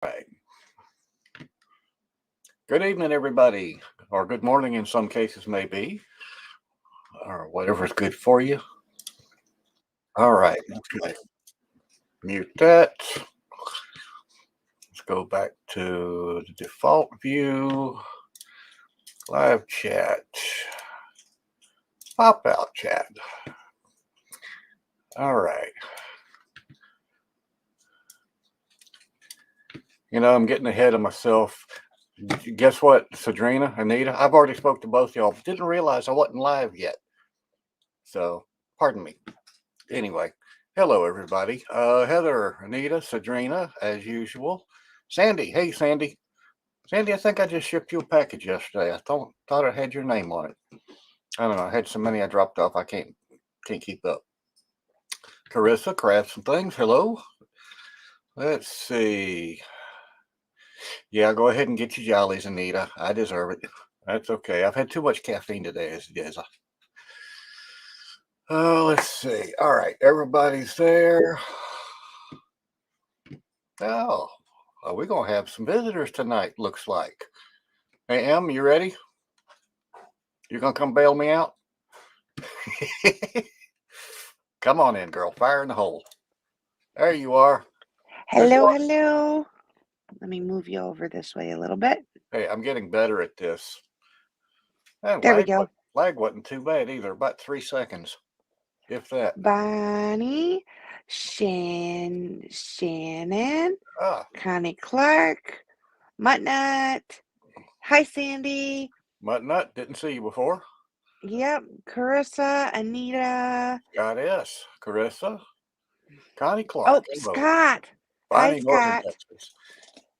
Right. Good evening, everybody, or good morning in some cases, maybe, or whatever's good for you. All right, okay. Mute that. Let's go back to the default view. Live chat. Pop out chat. All right. I'm getting ahead of myself. Guess what, Sadrina, Anita? I've already spoke to both y'all. Didn't realize I wasn't live yet. So, pardon me. Anyway, hello, everybody. Heather, Anita, Sadrina, as usual. Sandy, hey, Sandy. Sandy, I think I just shipped you a package yesterday. I thought it had your name on it. I don't know. I had so many I dropped off. I can't keep up. Carissa, Crafts and Things. Hello. Let's see. Yeah, go ahead and get your jollies, Anita. I deserve it. That's okay. I've had too much caffeine today as it is. Let's see. All right, everybody's there. Oh, we're going to have some visitors tonight, looks like. Hey, Em, you ready? You going to come bail me out? Come on in, girl. Fire in the hole. There you are. Hello. Let me move you over this way a little bit. Hey, I'm getting better at this. And there we go. Lag wasn't too bad either. About 3 seconds, if that. Bonnie, Shannon, Connie Clark, Muttnut. Hi, Sandy. Muttnut, didn't see you before. Yep, Carissa, Anita. Scott S. Carissa. Connie Clark. Oh, Scott. Bonnie, Hi, Northern Scott. Texas.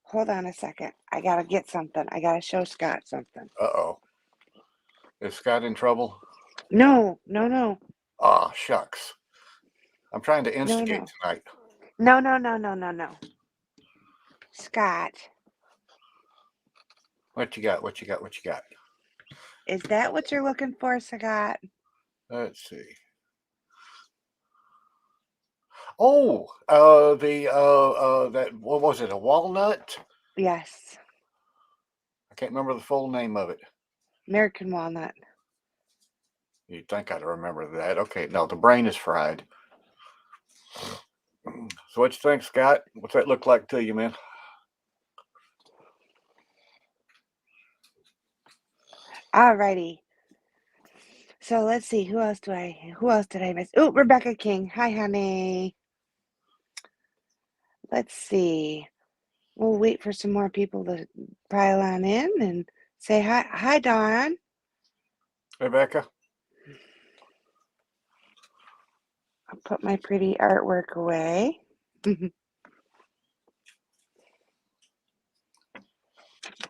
Hold on a second. I got to get something. I got to show Scott something. Uh-oh. Is Scott in trouble? No. Ah, shucks. I'm trying to instigate tonight. No. Scott. What you got? Is that what you're looking for, Scott? Let's see. Oh, that, what was it, a walnut? Yes. I can't remember the full name of it. American walnut. You'd think I'd remember that. Okay, no, the brain is fried. So what you think, Scott? What's that look like to you, man? Alrighty. So let's see. Who else did I miss? Oh, Rebecka King. Hi, honey. Let's see. We'll wait for some more people to pile on in and say hi. Hi, Dawn. Rebecka. I'll put my pretty artwork away.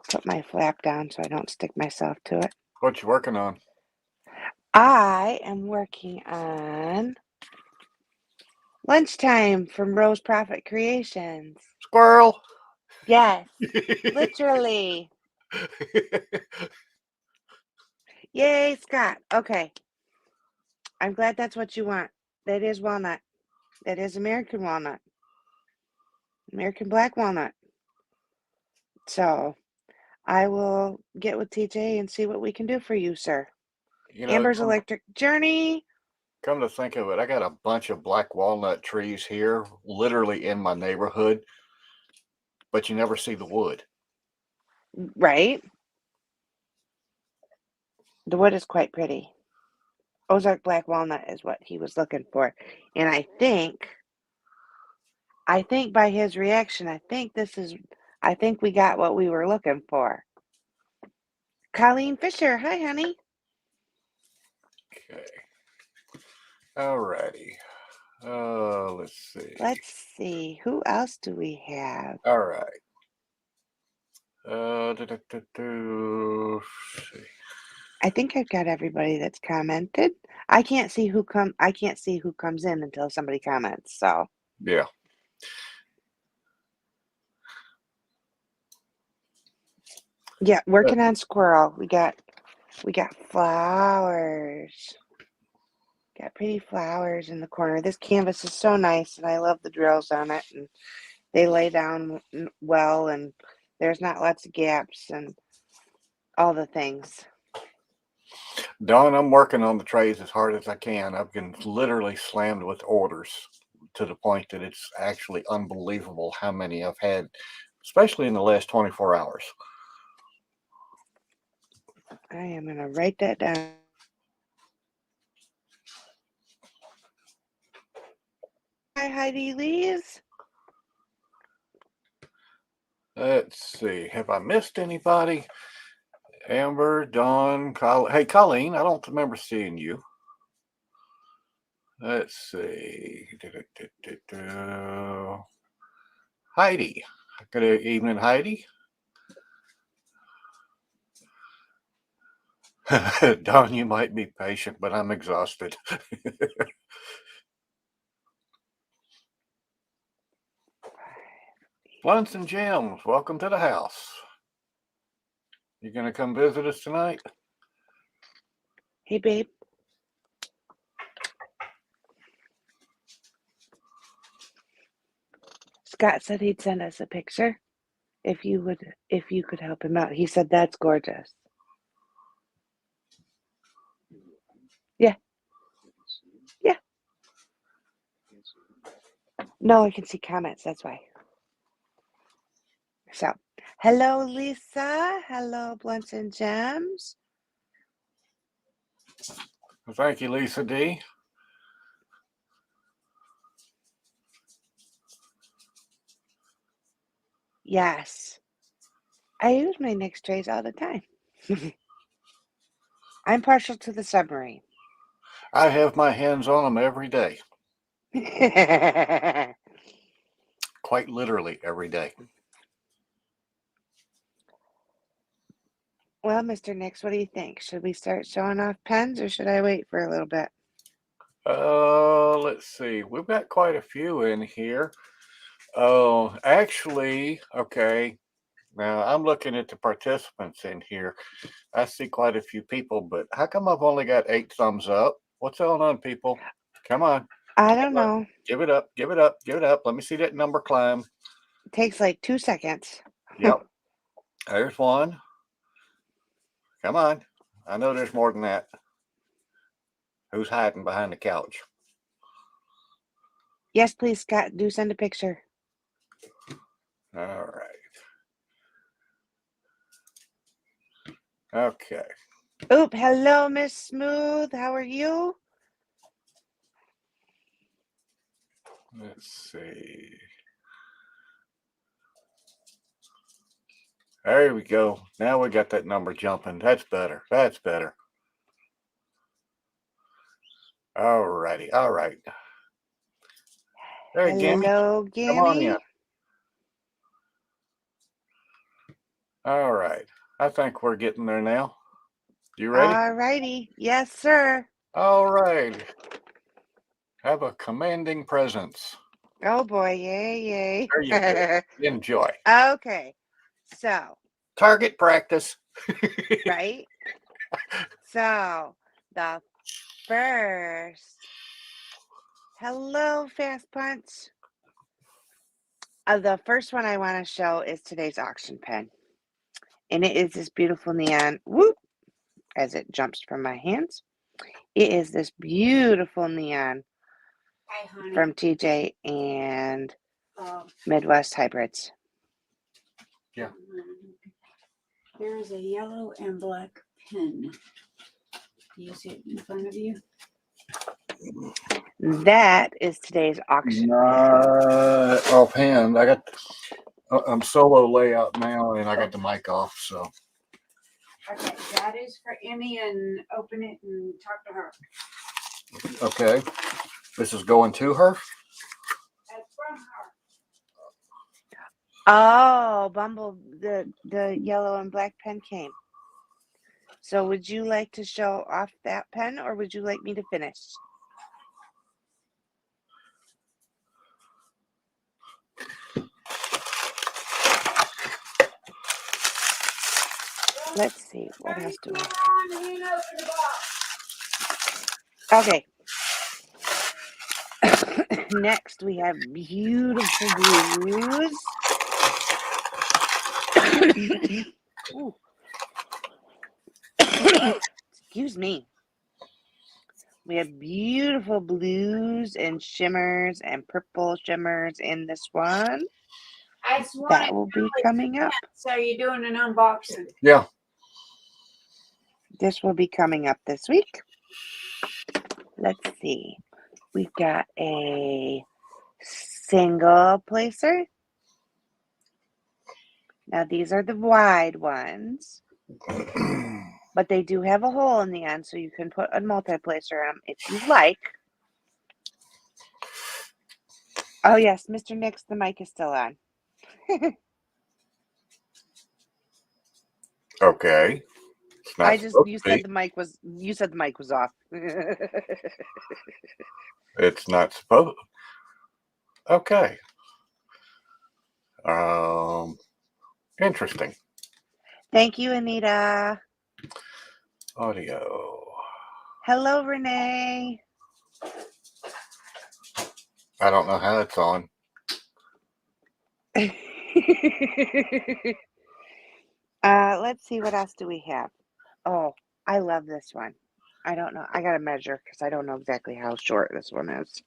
Put my flap down so I don't stick myself to it. What you working on? I am working on Lunchtime from Rose Proffitt Creations. Squirrel. Yes, literally. Yay, Scott. Okay. I'm glad that's what you want. That is walnut. That is American walnut. American black walnut. So I will get with TJ and see what we can do for you, sir. Amber's Electric Journey. Come to think of it, I got a bunch of black walnut trees here, literally in my neighborhood, but you never see the wood. Right? The wood is quite pretty. Ozark black walnut is what he was looking for. And I think by his reaction, I think we got what we were looking for. Colleen Fisher. Hi, honey. Okay. Alrighty. Let's see. Let's see. Who else do we have? All right. See. I think I've got everybody that's commented. I can't see who comes in until somebody comments. So yeah. Yeah, working on squirrel. We got flowers. Got pretty flowers in the corner. This canvas is so nice, and I love the drills on it. And they lay down well, and there's not lots of gaps and all the things. Dawn, I'm working on the trays as hard as I can. I've been literally slammed with orders to the point that it's actually unbelievable how many I've had, especially in the last 24 hours. I am going to write that down. Hi, Heidi Lees. Let's see. Have I missed anybody? Amber, Dawn, hey, Colleen, I don't remember seeing you. Let's see. Heidi. Good evening, Heidi. Dawn, you might be patient, but I'm exhausted. Blunts and Gems, welcome to the house. You gonna come visit us tonight? Hey, babe. Scott said he'd send us a picture if you could help him out. He said that's gorgeous. Yeah. Yeah. No, I can see comments, that's why. So, hello, Lisa. Hello, Blunts and Gems. Thank you, Lisa D. Yes. I use my NYX trays all the time. I'm partial to the submarine. I have my hands on them every day. Quite literally every day. Well, Mr. NYX, what do you think? Should we start showing off pens, or should I wait for a little bit? Let's see. We've got quite a few in here. Oh, actually, okay. Now I'm looking at the participants in here. I see quite a few people, but how come I've only got 8 thumbs up? What's going on, people? Come on. I don't know. Give it up. Give it up. Give it up. Let me see that number climb. It takes like 2 seconds. Yep. There's one. Come on. I know there's more than that. Who's hiding behind the couch? Yes, please, Scott. Do send a picture. All right. Okay. Oop, hello, Miss Smooth. How are you? Let's see. There we go. Now we got that number jumping. That's better. That's better. All righty. All right. Hey, Gimme. Hello, Come on in. Gammy. All right. I think we're getting there now. You ready? All righty. Yes, sir. All right. Have a commanding presence. Oh, boy. Yay, yay. There you go. Enjoy. Okay. So, Target practice. right? So, the first. Hello, Fast Punch. The first one I want to show is today's auction pen. And it is this beautiful neon, whoop, as it jumps from my hands. It is this beautiful neon from TJ and Midwest Hybrids. Yeah. There is a yellow and black pen. Do you see it in front of you? That is today's auction pen. Offhand, I got I'm solo layout now, and I got the mic off. So Okay, that is for Emmy, and open it and talk to her. okay, this is going to her. That's from her. Oh, Bumble, the yellow and black pen came. So would you like to show off that pen, or would you like me to finish? Let's see, what else do I have? Okay. Next, we have beautiful blues. Ooh. Excuse me. We have beautiful blues and shimmers and purple shimmers in this one. I just want That will be coming up. So you're doing an unboxing. Yeah. This will be coming up this week. Let's see. We've got a single placer. Now, these are the wide ones, but they do have a hole in the end, so you can put a multi-placer on them if you like. Oh, yes, Mr. Nix, the mic is still on. Okay. It's not You supposed to said the mic was off. It's not supposed. Okay. Interesting. Thank you, Anita. Audio. Hello, Renee. I don't know how it's on. Let's see, what else do we have? Oh, I love this one. I don't know. I got to measure because I don't know exactly how short this one is.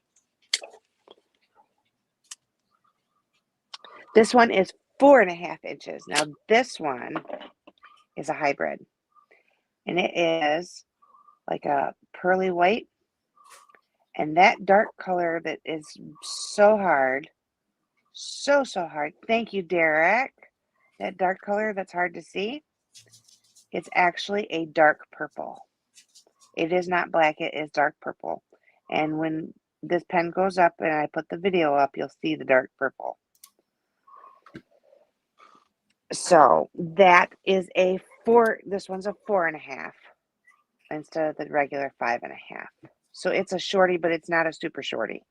This one is 4.5 inches. Now, this one is a hybrid, and it is like a pearly white. And that dark color that is so hard, so hard. Thank you, Derek. That dark color that's hard to see, it's actually a dark purple. It is not black, it is dark purple. And when this pen goes up and I put the video up, you'll see the dark purple. So that is this one's a 4.5 instead of the regular 5.5. So it's a shorty, but it's not a super shorty.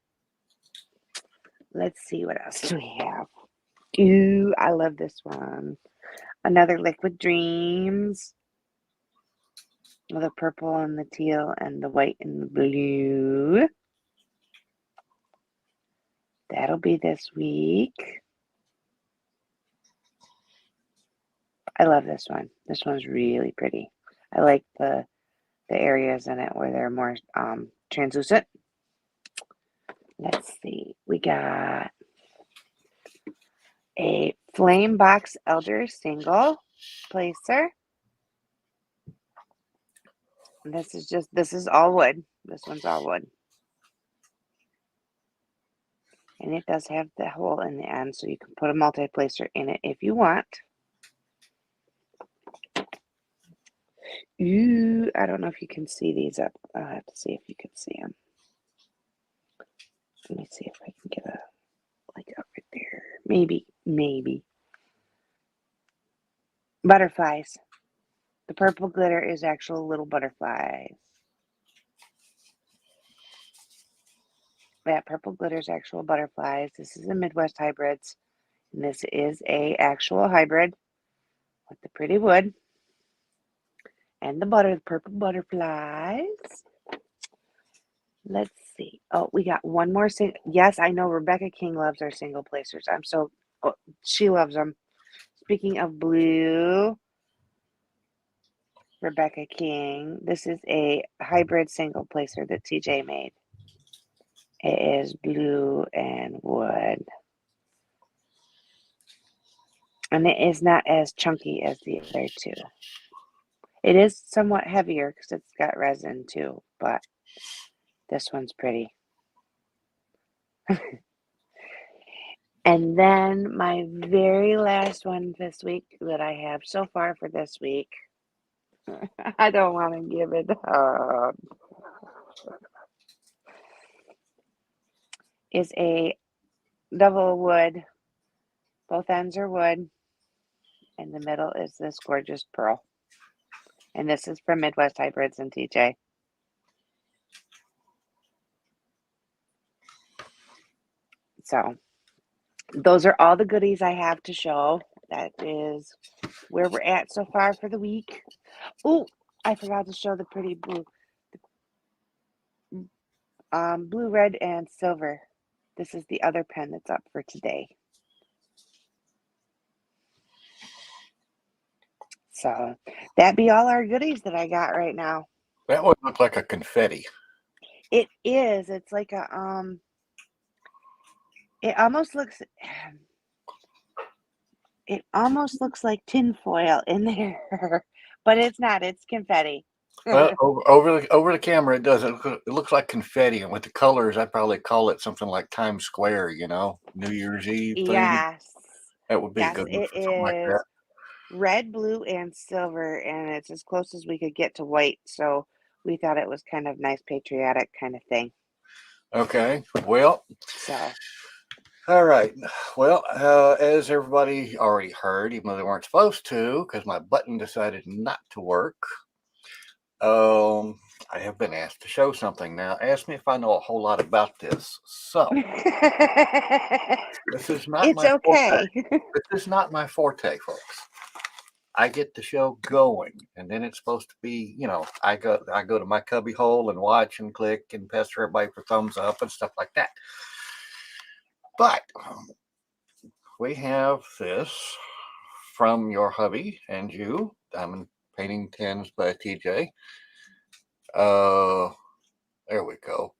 Let's see, what else do we have? Ooh, I love this one. Another Liquid Dreams. The purple and the teal and the white and the blue. That'll be this week. I love this one. This one's really pretty. I like the areas in it where they're more translucent. Let's see. We got a Flame Box Elder single placer. And this is all wood. This one's all wood. And it does have the hole in the end, so you can put a multi-placer in it if you want. Ooh, I don't know if you can see these up. I'll have to see if you can see them. Let me see if I can get up right there. Maybe. Butterflies. The purple glitter is actual little butterflies. That purple glitter is actual butterflies. This is a Midwest Hybrids. And this is a actual hybrid with the pretty wood. And the purple butterflies. Let's see. Oh, we got one more. Yes, I know Rebecka King loves our single placers. She loves them. Speaking of blue, Rebecka King. This is a hybrid single placer that TJ made. It is blue and wood. And it is not as chunky as the other two. It is somewhat heavier because it's got resin too, but this one's pretty. And then my very last one this week that I have so far for this week, I don't want to give it up, is a double wood. Both ends are wood. And the middle is this gorgeous pearl. And this is from Midwest Hybrids and TJ. So those are all the goodies I have to show. That is where we're at so far for the week. Oh, I forgot to show the pretty blue. Blue, red, and silver This is the other pen that's up for today. So that be all our goodies that I got right now. That would look like a confetti. It is. It's like a it almost looks like tinfoil in there. But it's not, it's confetti. Well, over the camera, it does. It looks like confetti, and with the colors, I'd probably call it something like Times Square. New Year's Eve theme. Yes. That would be a Yes, good one it for something like is that. red, blue, and silver, and it's as close as we could get to white. So we thought it was kind of nice, patriotic kind of thing. Okay. Well, So all right. Well, as everybody already heard, even though they weren't supposed to, because my button decided not to work. I have been asked to show something. Now, ask me if I know a whole lot about this. So, this is not it's my okay. forte. This is not my forte, folks. I get the show going, and then it's supposed to be, I go to my cubby hole and watch and click and pester everybody for thumbs up and stuff like that. But we have this from your hubby and you, Diamond Painting Tins by TJ. There we go.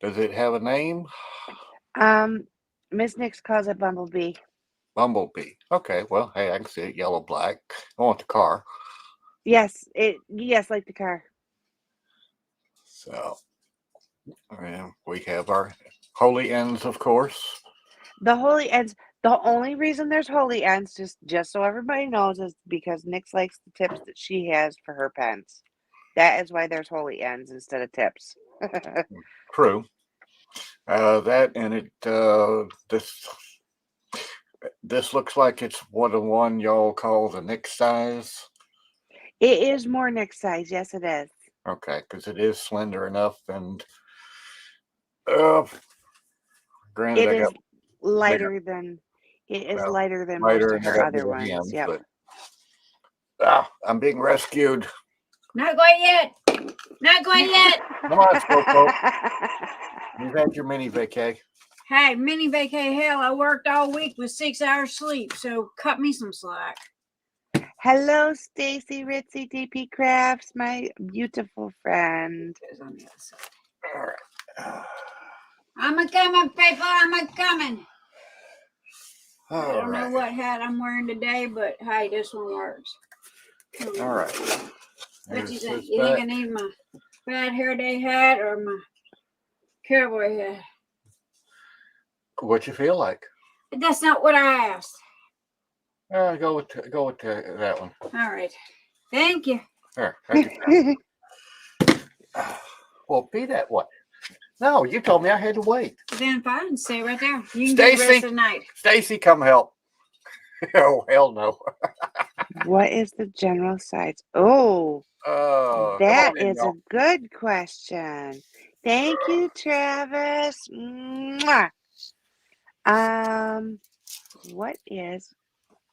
Does it have a name? Miss Nix calls it Bumblebee. Bumblebee. Okay, well, hey, I can see it, yellow, black. I want the car. Yes, like the car. So, we have our holy ends, of course. The holy ends. The only reason there's holy ends, just so everybody knows, is because Nix likes the tips that she has for her pens. That is why there's holy ends instead of tips. True. That and it. This looks like it's the one y'all call the Nix size. It is more Nix size. Yes, it is. Okay, because it is slender enough, and granted, It is lighter than most of her other ones. Hands, yep. But, I'm being rescued. Not quite yet. Not quite yet. Come on, Scopo. You've had your mini vacay. Hey, mini vacay hell, I worked all week with 6 hours sleep, so cut me some slack. Hello, Stacy, Ritzy, DP Crafts, my beautiful friend. On the other side. All right. I'm a coming, people. I'm a coming. I don't Right. know what hat I'm wearing today, but hey, this one works. All right. What do you think? You think I need my bad hair day hat or my cowboy hat? What you feel like? That's not what I asked. Go with that one. All right. Thank you. There. Well, be that one. No, you told me I had to wait. Then fine, stay right there. You can do the rest of the night. Stacy, come help. Oh, hell no. What is the general size? Oh, that is a good question. Thank you, Travis. Mwah. What is?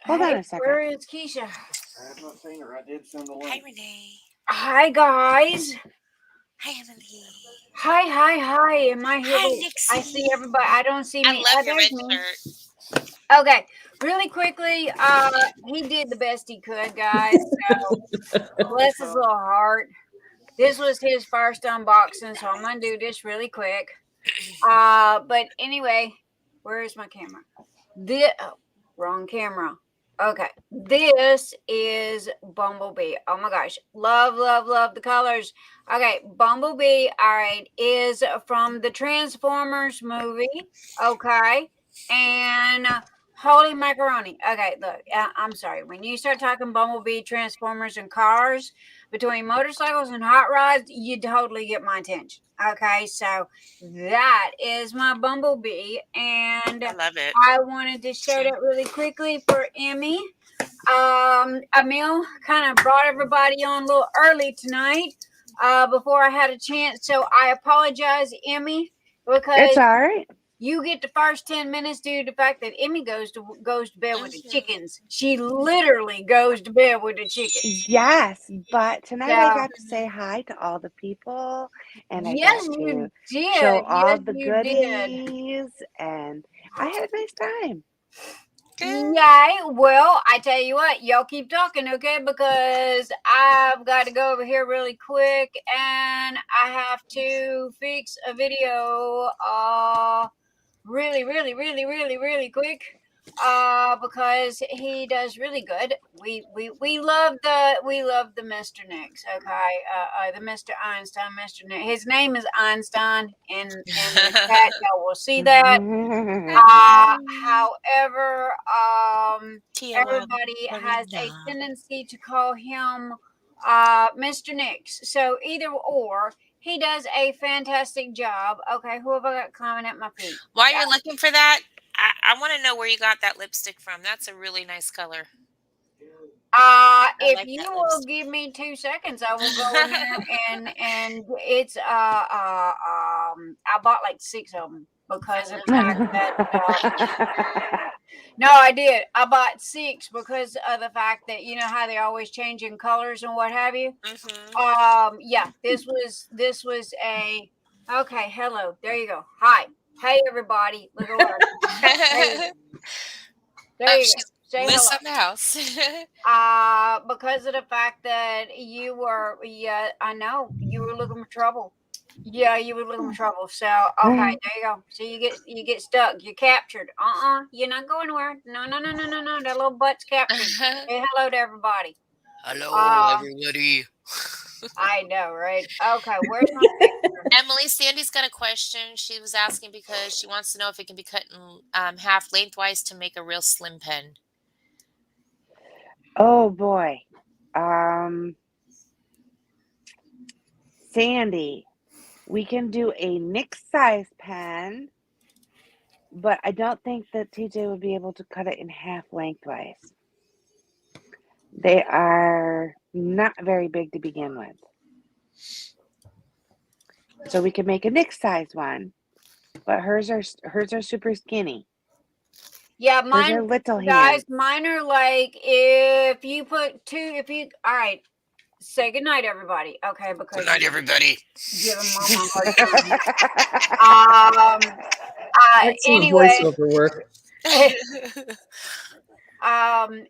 Hold on a second. Where is Keisha? I have not seen her. I did send the link. Hi, Renee. Hi, guys. Hi, Emily. Hi. Am I here? Hi, I Nixie. see everybody. I don't see me. I love your red me. shirt. Okay, really quickly, he did the best he could, guys. So bless his little heart. This was his first unboxing, so I'm gonna do this really quick. But anyway, where is my camera? Wrong camera. Okay, this is Bumblebee. Oh my gosh, love the colors. Okay, Bumblebee, all right, is from the Transformers movie. Okay, and holy macaroni. Okay, look, I'm sorry. When you start talking Bumblebee, Transformers, and cars, between motorcycles and hot rods, you totally get my attention. Okay, so that is my Bumblebee, and I love it. I wanted to show that really quickly for Emmy. Emil kind of brought everybody on a little early tonight before I had a chance, so I apologize, Emmy, because It's all right. You get the first 10 minutes due to the fact that Emmy goes to bed with the chickens. She literally goes to bed with the chickens. Yes, but tonight I So, got to say hi to all the people, and I got yes, to you show did. all Yes, the you did. goodies, and I had a nice time. Good. Yeah, well, I tell you what, y'all keep talking, okay? Because I've got to go over here really quick, and I have to fix a video really quick. Because he does really good. We love the Mr. Nix, okay? The Mr. Einstein, Mr. Nix. His name is Einstein in the chat. Y'all will see that. However, everybody has a tendency to call him Mr. Nix. So either or, he does a fantastic job. Okay, who have I got climbing at my feet? While you're looking for that, I want to know where you got that lipstick from. That's a really nice color. If like you that will lipstick. give me 2 seconds, I will go in there and it's I bought like 6 of them because of the fact that no, I did. I bought 6 because of the fact that you know how they always change in colors and what have you. Yeah, this was a okay. Hello, there you go. Hi, hey everybody. Look at what there you go. Say hello. Liz on the house. Because of the fact that you were, yeah, I know you were looking for trouble. Yeah, you were looking for trouble. So okay, there you go. So you get stuck. You're captured. You're not going anywhere. No. That little butt's captured. Say hello to everybody. Hello, everybody. I know, right? Okay, where's my picture? Emily, Sandy's got a question. She was asking because she wants to know if it can be cut in half lengthwise to make a real slim pen. Oh boy, Sandy, we can do a Nick size pen, but I don't think that TJ would be able to cut it in half lengthwise. They are not very big to begin with. So we can make a Nick size one, but hers are super skinny. Yeah, Hers mine, are little guys. hands. Mine are like if you put 2. All right. Say goodnight, everybody. Okay, because Good night, everybody. give them mama a hard time. Excellent Anyway, voiceover work.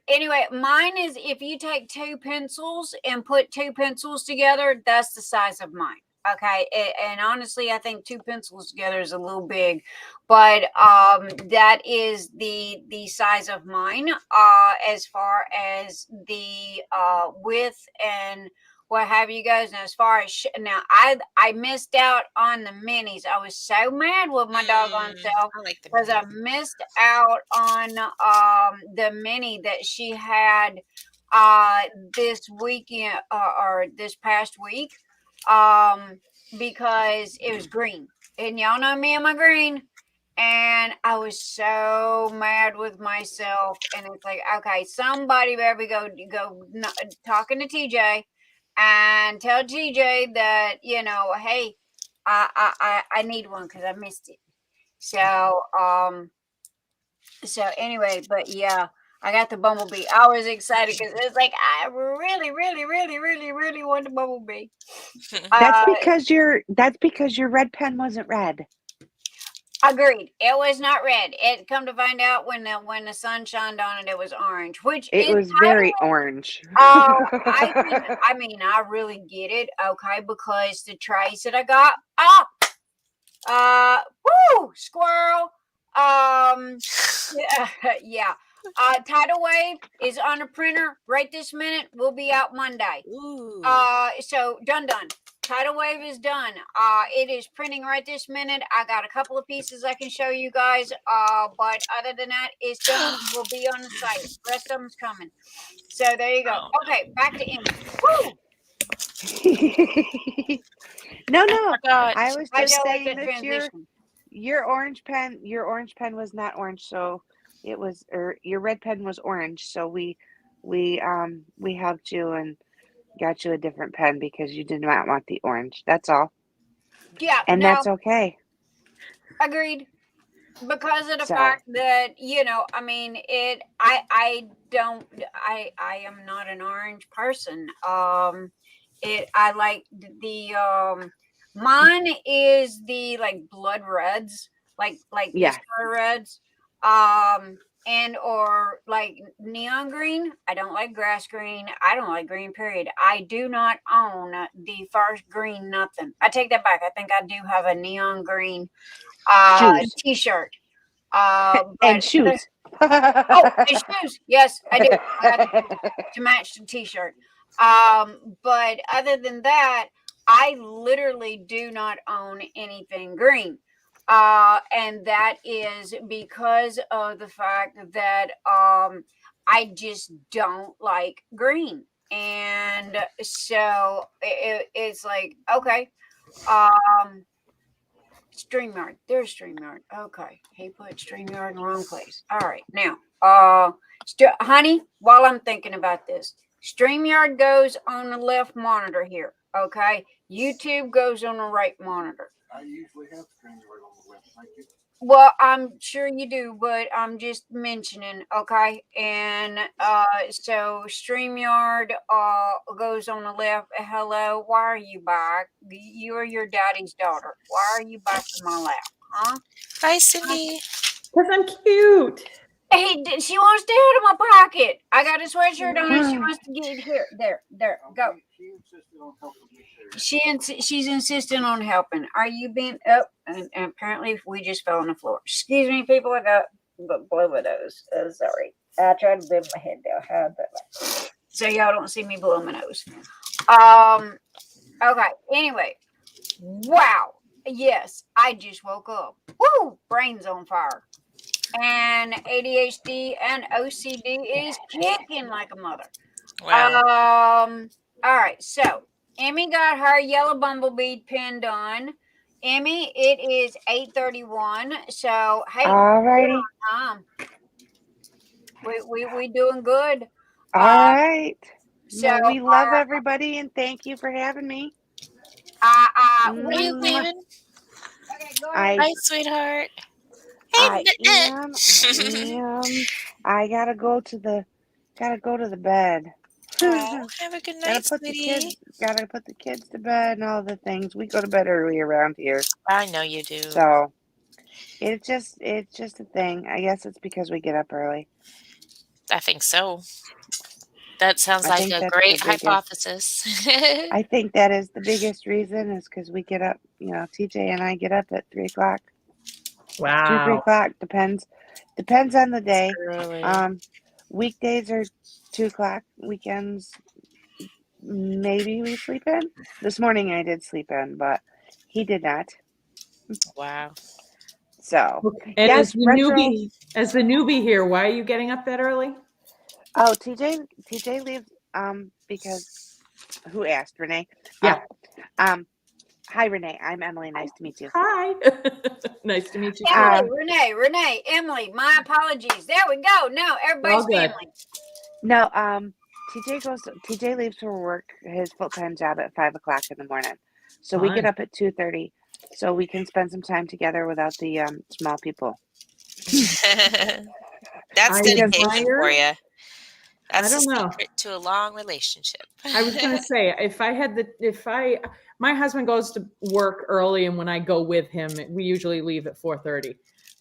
anyway, mine is if you take 2 pencils and put 2 pencils together, that's the size of mine. Okay, and honestly, I think 2 pencils together is a little big, but that is the size of mine. As far as the width and what have you guys. And as far as now, I missed out on the minis. I was so mad with my doggone self I like the because I missed out on the mini that she had this weekend or this past week. Because it was green, and y'all know me and my green, and I was so mad with myself. And it's like, okay, somebody better go talking to TJ and tell TJ that hey, I need one because I missed it. So anyway, but yeah. I got the bumblebee. I was excited because it's like I really want the bumblebee. That's because your red pen wasn't red. Agreed. It was not red. It come to find out when the sun shined on it, it was orange, which It is was very orange. I really get it. Okay, because the trays that I got, squirrel. Yeah. Tidal Wave is on a printer right this minute. Will be out Monday. Ooh. So done. Tidal Wave is done. It is printing right this minute. I got a couple of pieces I can show you guys. But other than that, it's done. Will be on the site. The rest of them's coming. So there you go. Okay, back to Emmy. Woo! No. forgot. I was I just don't like saying that that transition. your orange pen was not orange, so it was, or your red pen was orange. So we helped you and got you a different pen because you did not want the orange. That's all. Yeah, And no, that's okay. agreed. because of the So fact that I mean I am not an orange person. I like the mine is the like blood reds, like this yeah, color reds, and or like neon green. I don't like grass green. I don't like green, period. I do not own the first green nothing. I take that back. I think I do have a neon green shoes t-shirt. and But shoes. oh, and shoes. Yes, I do. I have to match the t-shirt. But other than that, I literally do not own anything green. And that is because of the fact that I just don't like green. And so it's like, okay, um, StreamYard. There's StreamYard. Okay. He put StreamYard in the wrong place. All right. Now, honey, while I'm thinking about this, StreamYard goes on the left monitor here. Okay. YouTube goes on the right monitor. I usually have StreamYard on the left. Thank you. Well, I'm sure you do, but I'm just mentioning, okay? And so StreamYard goes on the left. Hello, why are you back? You are your daddy's daughter. Why are you back in my lap? Huh? Bye, Cyndi. Because I'm cute. She wants to out of my pocket. I got a sweatshirt on and she wants to get it here. There, go. She insisted on helping me there. She's insisting on helping. Are you being up? And apparently we just fell on the floor. Excuse me, people. I got blow nose. Sorry. I tried to bend my head down. How about that? So y'all don't see me blow my nose. Okay. Anyway. Wow. Yes, I just woke up. Woo! Brain's on fire. And ADHD and OCD is kicking like a mother. Wow. All right, so Emmy got her yellow bumblebee pin done. Emmy, it is 8:31. So hey, All righty. we doing good. All right. So Well, we love everybody and thank you for having me. Are you leaving? Okay, go ahead. Bye, sweetheart. I am. I gotta go to the bed. Oh, have a good night, sweetie. Gotta put the kids to bed and all the things. We go to bed early around here. I know you do. So it's just a thing. I guess it's because we get up early. I think so. That sounds I like think a that's great the biggest- hypothesis. I think that is the biggest reason is because we get up, TJ and I get up at 3 o'clock. 2, 3 Wow. o'clock, depends on the day. Early. Weekdays are 2 o'clock. Weekends, maybe we sleep in. This morning I did sleep in, but he did not. Wow. So, And yes, as the newbie here, why are you getting up that early? oh, TJ leaves because who asked, Renee? Yeah. Hi, Renee. I'm Emily. Nice to meet you. Hi. Nice to meet you. Emily, Renee, Emily, my apologies. There we go. No, everybody's All good. family. No, TJ leaves for work, his full-time job at 5 o'clock in the morning. So we get Fun. up at 2:30 so we can spend some time together without the small people. That's I dedication admire- for you. That's I don't the know. secret to a long relationship. I was going to say, my husband goes to work early, and when I go with him, we usually leave at 4:30.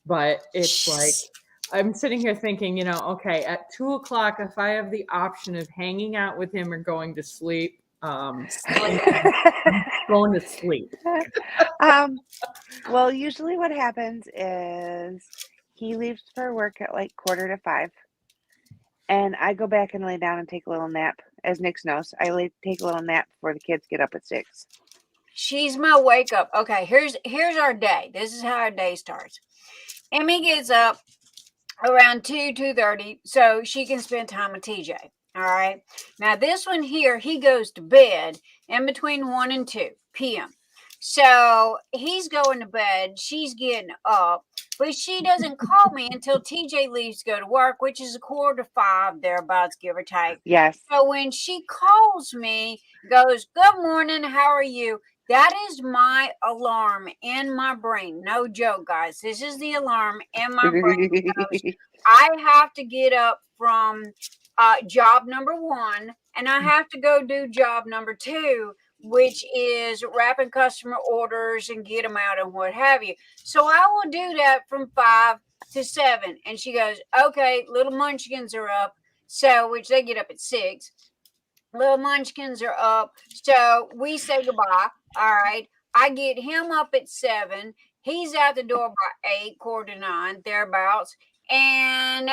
But it's like, I'm sitting here thinking, okay, at 2 o'clock, if I have the option of hanging out with him or going to sleep, I'm going to sleep. Well, usually what happens is he leaves for work at like 4:45. And I go back and lay down and take a little nap. As Nick knows, I take a little nap before the kids get up at 6. She's my wake up. Okay, here's our day. This is how our day starts. Emmy gets up around 2:30 so she can spend time with TJ. All right. Now this one here, he goes to bed in between 1 and 2 p.m. So he's going to bed. She's getting up, but she doesn't call me until TJ leaves to go to work, which is 4:45 thereabouts, give or take. Yes. So when she calls me, goes, "Good morning, how are you?" That is my alarm in my brain. No joke, guys. This is the alarm in my brain. I have to get up from job number 1, and I have to go do job number 2, which is wrapping customer orders and get them out and what have you. So I will do that from 5 to 7. And she goes, okay, little munchkins are up. So, which they get up at 6. Little munchkins are up. So we say goodbye. All right. I get him up at 7. He's out the door by 8, quarter to 9, thereabouts. And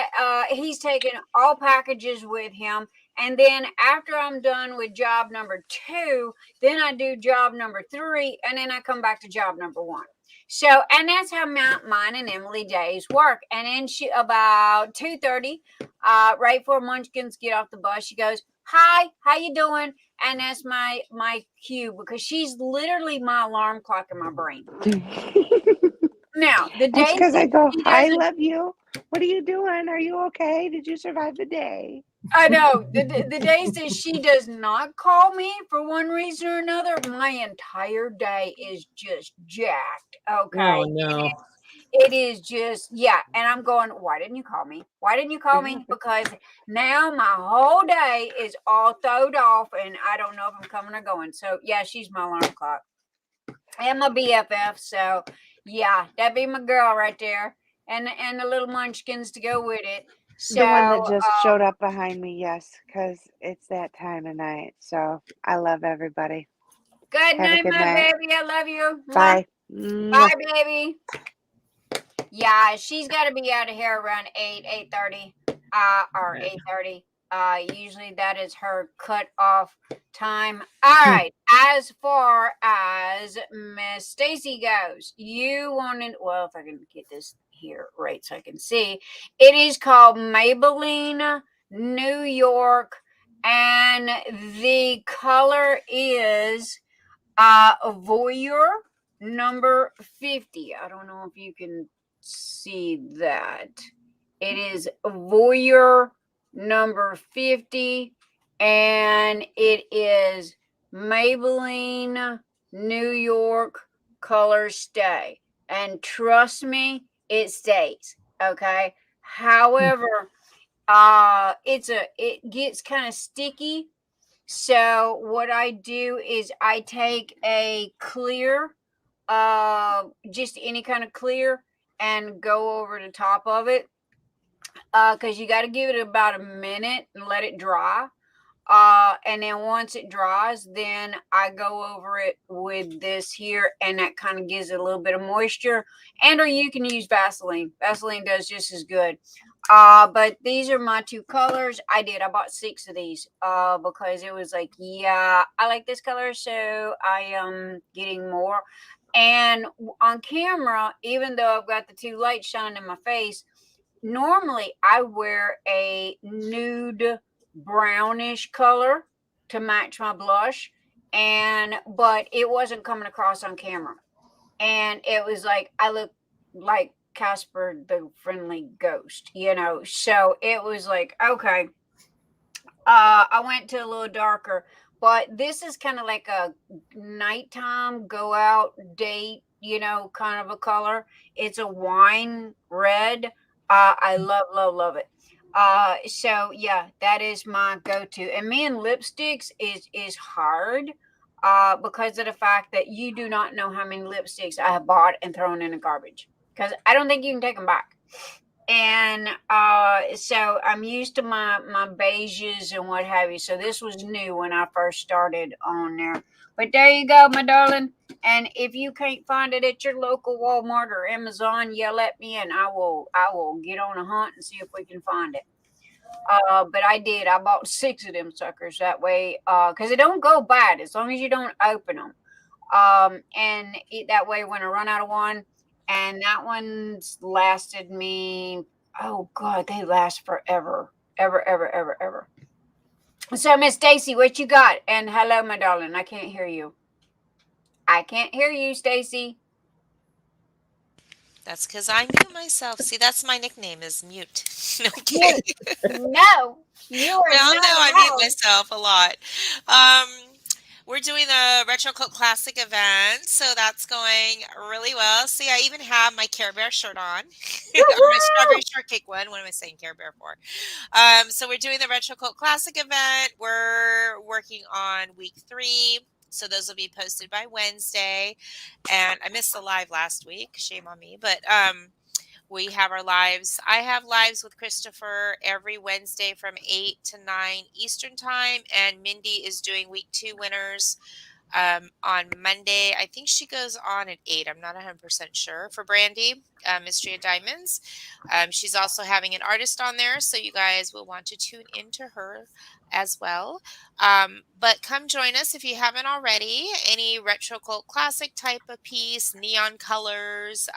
he's taking all packages with him. And then after I'm done with job number 2, then I do job number 3, and then I come back to job number 1. So, and that's how mine and Emily days work. And then she about 2:30, right before Munchkins get off the bus, she goes, "Hi, how you doing?" And that's my cue, because she's literally my alarm clock in my brain. Now, the That's days because I that go, she I doesn't, love you. What are you doing? Are you okay? Did you survive the day? I know the days that she does not call me for one reason or another, my entire day is just jacked. Okay. Oh no. It is just, yeah. And I'm going, why didn't you call me? Why didn't you call me? Because now my whole day is all throwed off, and I don't know if I'm coming or going. So, yeah, she's my alarm clock. And my BFF. So, yeah, that'd be my girl right there. And the little munchkins to go with it. So, The one that just showed up behind me, yes, because it's that time of night. So I love everybody. good Have a night, good my night. baby. I love you. Bye. Bye, baby. Yeah, she's got to be out of here around 8:30, or 8:30. Usually that is her cut off time. All right. As far as Miss Stacy goes, you wanted, well, if I can get this here right so I can see, it is called Maybelline New York, and the color is Voyeur number 50. I don't know if you can see that. It is Voyeur number 50, and it is Maybelline New York Color Stay. And trust me, it stays. Okay. However, it gets kind of sticky. So what I do is I take a clear, just any kind of clear, and go over the top of it, because you got to give it about a minute and let it dry. And then once it dries, then I go over it with this here, and that kind of gives it a little bit of moisture. And or you can use Vaseline. Vaseline does just as good. But these are my 2 colors. I bought 6 of these because it was like, yeah, I like this color, so I am getting more. And on camera, even though I've got the 2 lights shining in my face, normally I wear a nude brownish color to match my blush, but it wasn't coming across on camera, and it was like I look like Casper the Friendly Ghost, so it was like, okay, I went to a little darker, but this is kind of like a nighttime go out date, kind of a color. It's a wine red. I love it. So yeah, that is my go-to. And me and lipsticks is hard, because of the fact that you do not know how many lipsticks I have bought and thrown in the garbage, because I don't think you can take them back. And so I'm used to my beiges and what have you. So this was new when I first started on there. But there you go, my darling. And if you can't find it at your local Walmart or Amazon, yell at me, and I will get on a hunt and see if we can find it. But I did. I bought 6 of them suckers that way, because it don't go bad as long as you don't open them. And that way when I run out of one, and that one's lasted me, oh God, they last forever. Ever. So Miss Stacy, what you got? And hello, my darling. I can't hear you. Stacy. That's because I mute myself. See, that's my nickname is mute. Okay. No, you are Well, not no, I mute allowed. myself a lot. Um, We're doing the Retro Cult Classic event, so that's going really well. See, I even have my Care Bear shirt on, or my strawberry shortcake one. What am I saying Care Bear for? So we're doing the Retro Cult Classic event. We're working on week 3, so those will be posted by Wednesday. And I missed the live last week. Shame on me, but we have our lives. I have lives with Christopher every Wednesday from 8 to 9 Eastern time. And Mindy is doing week 2 winners on Monday. I think she goes on at 8. I'm not 100% sure. For Brandy, Mystery of Diamonds. She's also having an artist on there, so you guys will want to tune into her as well. But come join us if you haven't already. Any retro cult classic type of piece, neon colors,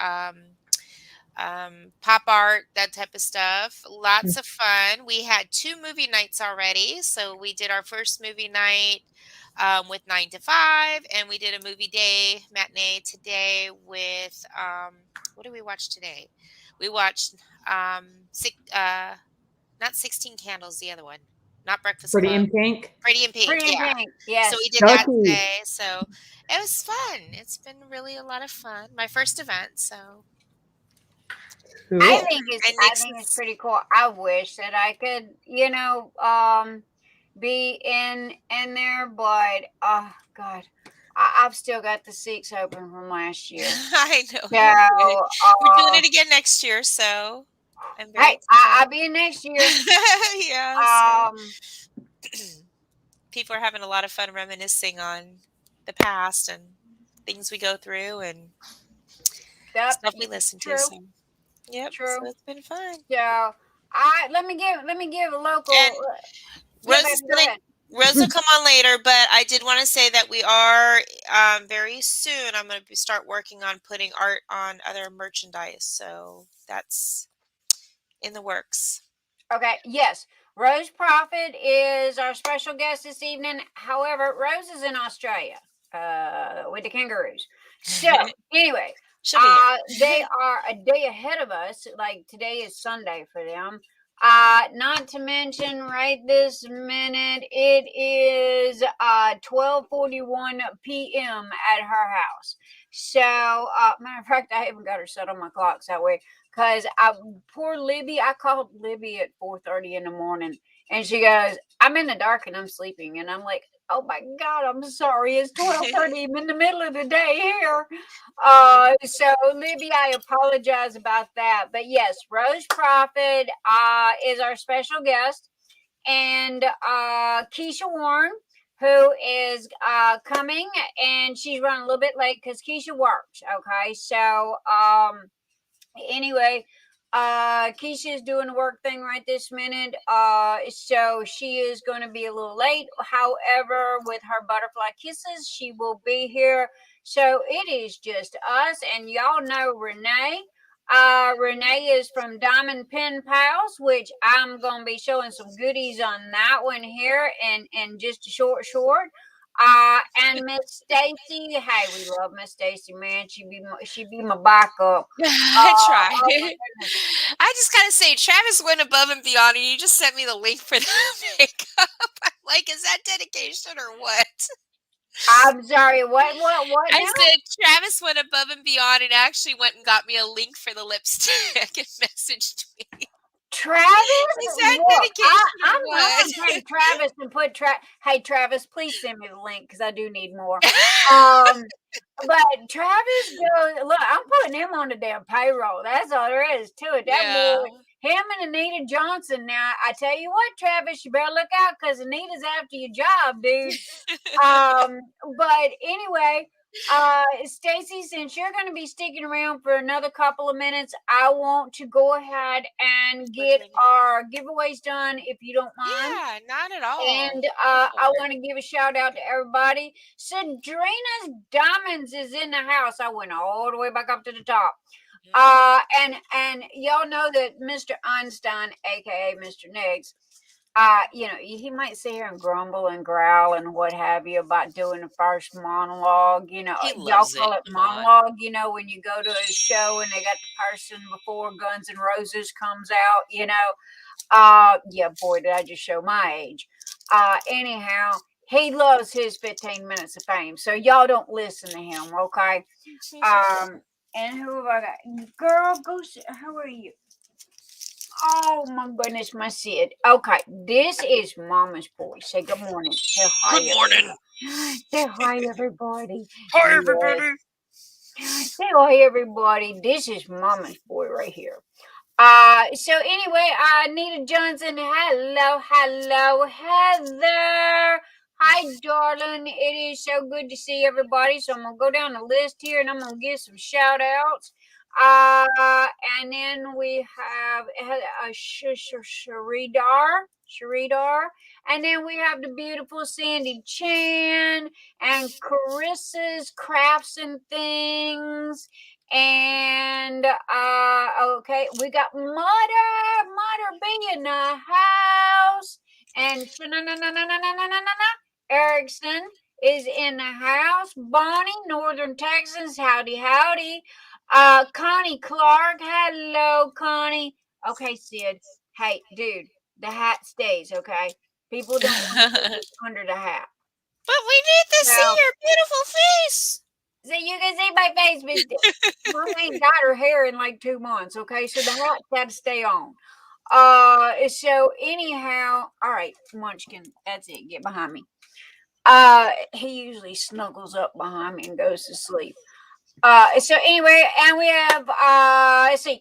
pop art, that type of stuff. Lots of fun. We had 2 movie nights already. So we did our first movie night with 9 to 5, and we did a movie day matinee today with what did we watch today? We watched not 16 Candles, the other one, not Breakfast Pretty Club. in Pink. Pretty in Pink, Pretty in yeah. Pink, yes. So we did that Chucky. today. So it was fun. It's been really a lot of fun. My first event, so. Cool. I think And it's pretty cool. I wish that I could, be in there, but oh god, I've still got the seats open from last year. I know. So We're doing it again next year, so I'm very hey, I'll be in next year. yeah. So people are having a lot of fun reminiscing on the past and things we go through and stuff we listen to. So, yep. True. So it's been fun. So let me give a local. And Rose will come on later, but I did want to say that we are very soon. I'm going to start working on putting art on other merchandise, so that's in the works. Okay. Yes, Rose Proffitt is our special guest this evening. However, Rose is in Australia with the kangaroos. So anyway, they are a day ahead of us. Like today is Sunday for them. Not to mention right this minute, it is 12:41 p.m. at her house. So, matter of fact, I haven't got her set on my clocks that way because poor Libby, I called Libby at 4:30 in the morning and she goes, I'm in the dark and I'm sleeping. And I'm like, oh my God, I'm sorry. It's 12:30. I'm in the middle of the day here. So Libby, I apologize about that. But yes, Rose Proffitt is our special guest. And Keisha Warren, who is coming, and she's running a little bit late because Keisha works. Okay, so anyway, Keisha is doing the work thing right this minute. So she is going to be a little late. However, with her butterfly kisses, she will be here. So it is just us, and y'all know Renee. Renee is from Diamond Pen Pals, which I'm going to be showing some goodies on that one here and just a short. And Miss Stacy, hey, we love Miss Stacy, man. She be my backup. I tried. I just gotta say, Travis went above and beyond, and you just sent me the link for the makeup. I'm like, is that dedication or what? I'm sorry. What? I said Travis went above and beyond and actually went and got me a link for the lipstick and messaged me. Travis, is that dedication? I'm going to take Travis and put Hey, Travis, please send me the link because I do need more. But Travis goes, look, I'm putting him on the damn payroll. That's all there is to it. That boy, him and Anita Johnson. Now, I tell you what, Travis, you better look out because Anita's after your job, dude. But anyway, Stacy, since you're going to be sticking around for another couple of minutes, I want to go ahead and get our giveaways done, if you don't mind. Yeah, not at all. And I want to give a shout out to everybody. Sadrina's Diamonds is in the house. I went all the way back up to the top. And y'all know that Mr. Einstein, aka Mr. Niggs, he might sit here and grumble and growl and what have you about doing the first monologue. Y'all call it monologue. When you go to a show and they got the person before Guns N' Roses comes out. Yeah, boy, did I just show my age. Anyhow, He loves his 15 minutes of fame. So y'all don't listen to him, okay? And who have I got? Girl, go see, how are you? Oh my goodness, my Sid. Okay, this is Mama's boy. Say good morning. Say hi. Good morning. Say hi, everybody. Hi, everybody. Say hi, everybody. This is Mama's boy right here. So anyway, Anita Johnson, hello, Heather. Hi, darling. It is so good to see everybody. So I'm gonna go down the list here, and I'm gonna give some shout outs. And then we have Sharidar, and then we have the beautiful Sandy Chan and Carissa's Crafts and Things. And okay, we got Mother B in the house, and Erickson is in the house. Bonnie, Northern Texas, howdy. Connie Clark, hello, Connie. Okay, Sid. Hey, dude, the hat stays, okay? People don't want to look under the hat. But we need to see your beautiful face. So you can see my face, but Mom ain't got her hair in like 2 months, okay? So the hat's got to stay on. So anyhow, all right, Munchkin, that's it. Get behind me. He usually snuggles up behind me and goes to sleep. So anyway, and we have let's see,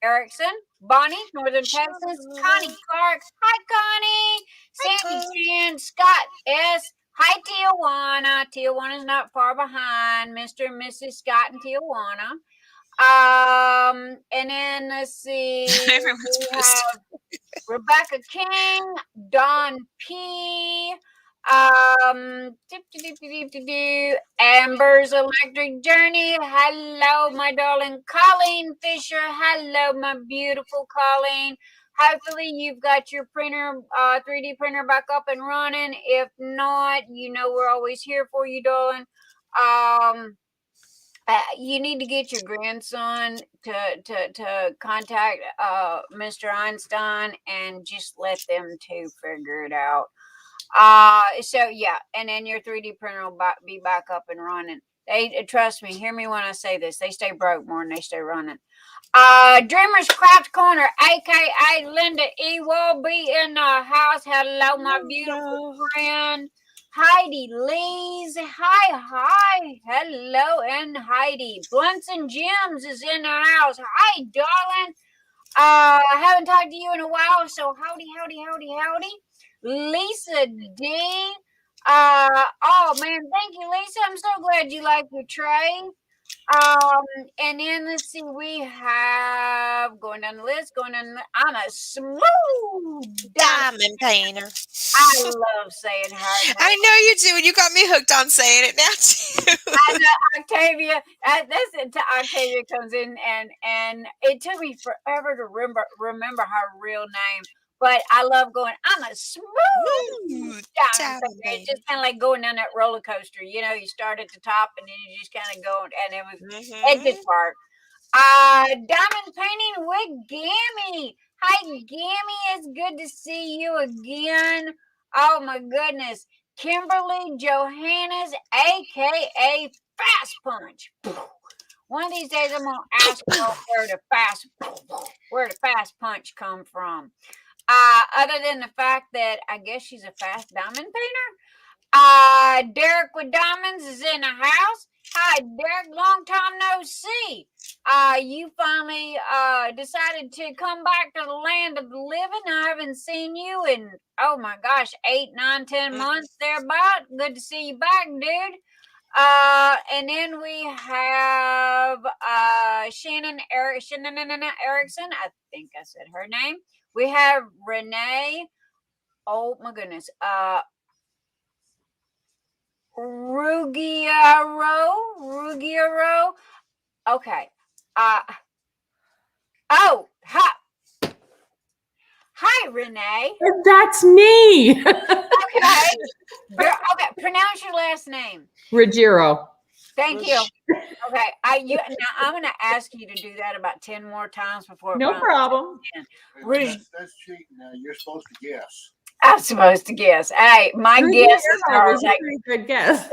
Erickson, Bonnie, Northern Texas, Connie Clark, hi Connie, Sandy Chan, Scott S. Hi, Tijuana. Tijuana's not far behind Mr. and Mrs. Scott in Tijuana. And then let's see, we have Rebecka King, Don P. Amber's Electric Journey. Hello, my darling Colleen Fisher. Hello, my beautiful Colleen. Hopefully you've got your printer, 3D printer back up and running. If not, you know we're always here for you, darling. You need to get your grandson to contact Mr. Einstein and just let them two figure it out. So yeah, and then your 3D printer will be back up and running. They trust me, hear me when I say this. They stay broke more than they stay running. Dreamer's Craft Corner, aka Linda Ewald, be in the house. Hello, my beautiful friend. Heidi Lee's. Hi. Hello, and Heidi. Blunts and Gems is in the house. Hi, darling. I haven't talked to you in a while, so howdy. Lisa D. Oh man, thank you, Lisa. I'm so glad you like your tray. And then let's see, we have going down the list, I'm a smooth diamond painter. I love saying her. I know you do, and you got me hooked on saying it now too. I know Octavia. That's it. Octavia comes in, and it took me forever to remember her real name. But I love going, I'm a smooth diamond painter. It's just kind of like going down that roller coaster. You know, you start at the top and then you just kind of go, and it just worked. Diamond painting with Gammy. Hi, Gammy. It's good to see you again. Oh, my goodness. Kimberly Johannes, a.k.a. Fast Punch. One of these days, I'm going to ask her where the fast punch come from. Other than the fact that I guess she's a fast diamond painter. Derek with Diamonds is in the house. Hi, Derek. Long time no see. You finally decided to come back to the land of the living. I haven't seen you in, oh my gosh, 8, 9, 10 months thereabout. Good to see you back, dude. And then we have Shannon Erickson. I think I said her name. We have Renee. Oh my goodness. Ruggiero. Okay. Oh, hi, Renee. That's me. Okay. Okay. Pronounce your last name. Ruggiero. Thank you. Okay. Now I'm going to ask you to do that about 10 more times before. No problem. That's cheating. Now you're supposed to guess. I'm supposed to guess. Hey, my guesses That are was a like pretty good guess.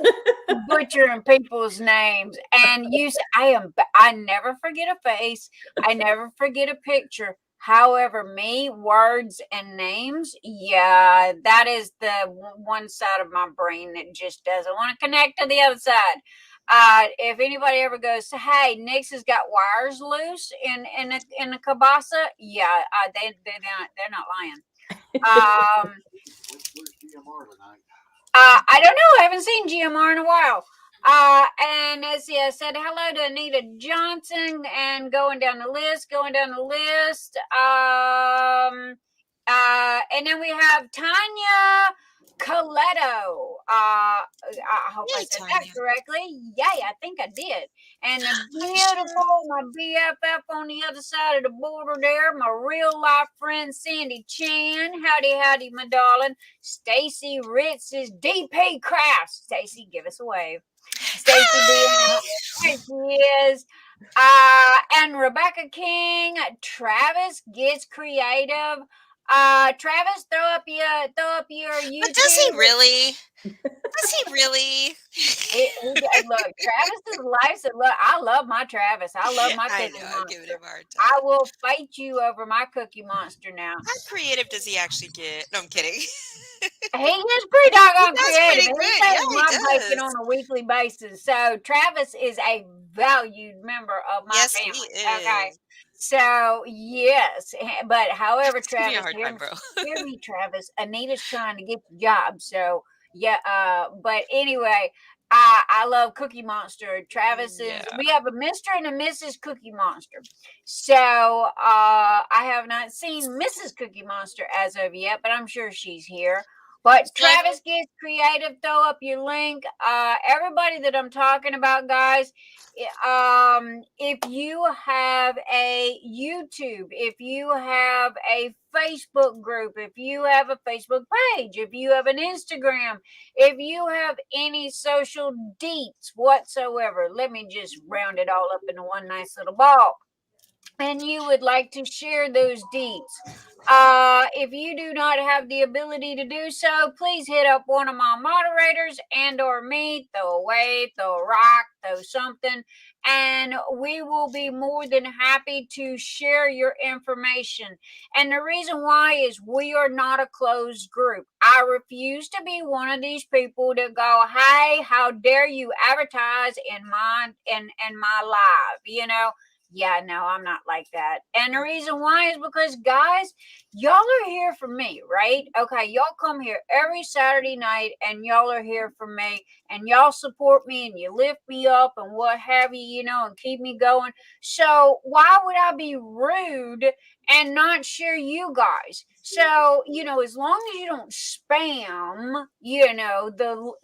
butchering people's names. And I never forget a face. I never forget a picture. However, me, words and names, yeah, that is the one side of my brain that just doesn't want to connect to the other side. If anybody ever goes, hey, Nix has got wires loose in a cabasa, yeah, they're not lying. Where's GMR tonight? I don't know. I haven't seen GMR in a while. And as I said hello to Anita Johnson and going down the list. And then we have Tonya Kolito. I hope I Yay, said that Tonya. correctly. Yay, I think I did. And the beautiful, my BFF on the other side of the border there, my real life friend Cyndi Chan. Howdy, my darling. Stacy Ritz's DP Crafts. Stacy, give us a wave. Stacy Hi. there she is. And Rebecka King. Travis gets creative. Travis, throw up your YouTube. But does he really? Does he really? Look, Travis's life. Look, I love my Travis. I love my I Cookie know. I'm giving Monster. him a hard time. I will fight you over my Cookie Monster now. How creative does he actually get? No, I'm kidding. He is pretty doggone He does creative. pretty He good. does Yeah, he my bacon does. on a weekly basis. So Travis is a valued member of my Yes, family. he Okay. is. So yes, but however, Just give me a Travis, hard time, bro. hear me, Travis. Anita's trying to get the job. So yeah, but anyway, I love Cookie Monster. Travis is. Yeah. We have a Mr. and a Mrs. Cookie Monster. So I have not seen Mrs. Cookie Monster as of yet, but I'm sure she's here. But Travis gets creative. Throw up your link. Everybody that I'm talking about, guys. If you have a YouTube, if you have a Facebook group, if you have a Facebook page, if you have an Instagram, if you have any social deets whatsoever, let me just round it all up into one nice little ball. And you would like to share those deeds. If you do not have the ability to do so, please hit up one of my moderators and or me, throw a wave, throw a rock, throw something, and we will be more than happy to share your information. And the reason why is we are not a closed group. I refuse to be one of these people that go, hey, how dare you advertise in my live, you know? Yeah, no, I'm not like that. And the reason why is because, guys, y'all are here for me, right? Okay, y'all come here every Saturday night and y'all are here for me and y'all support me and you lift me up and what have you, you know, and keep me going. So why would I be rude and not share you guys? So, you know, as long as you don't spam, you know, the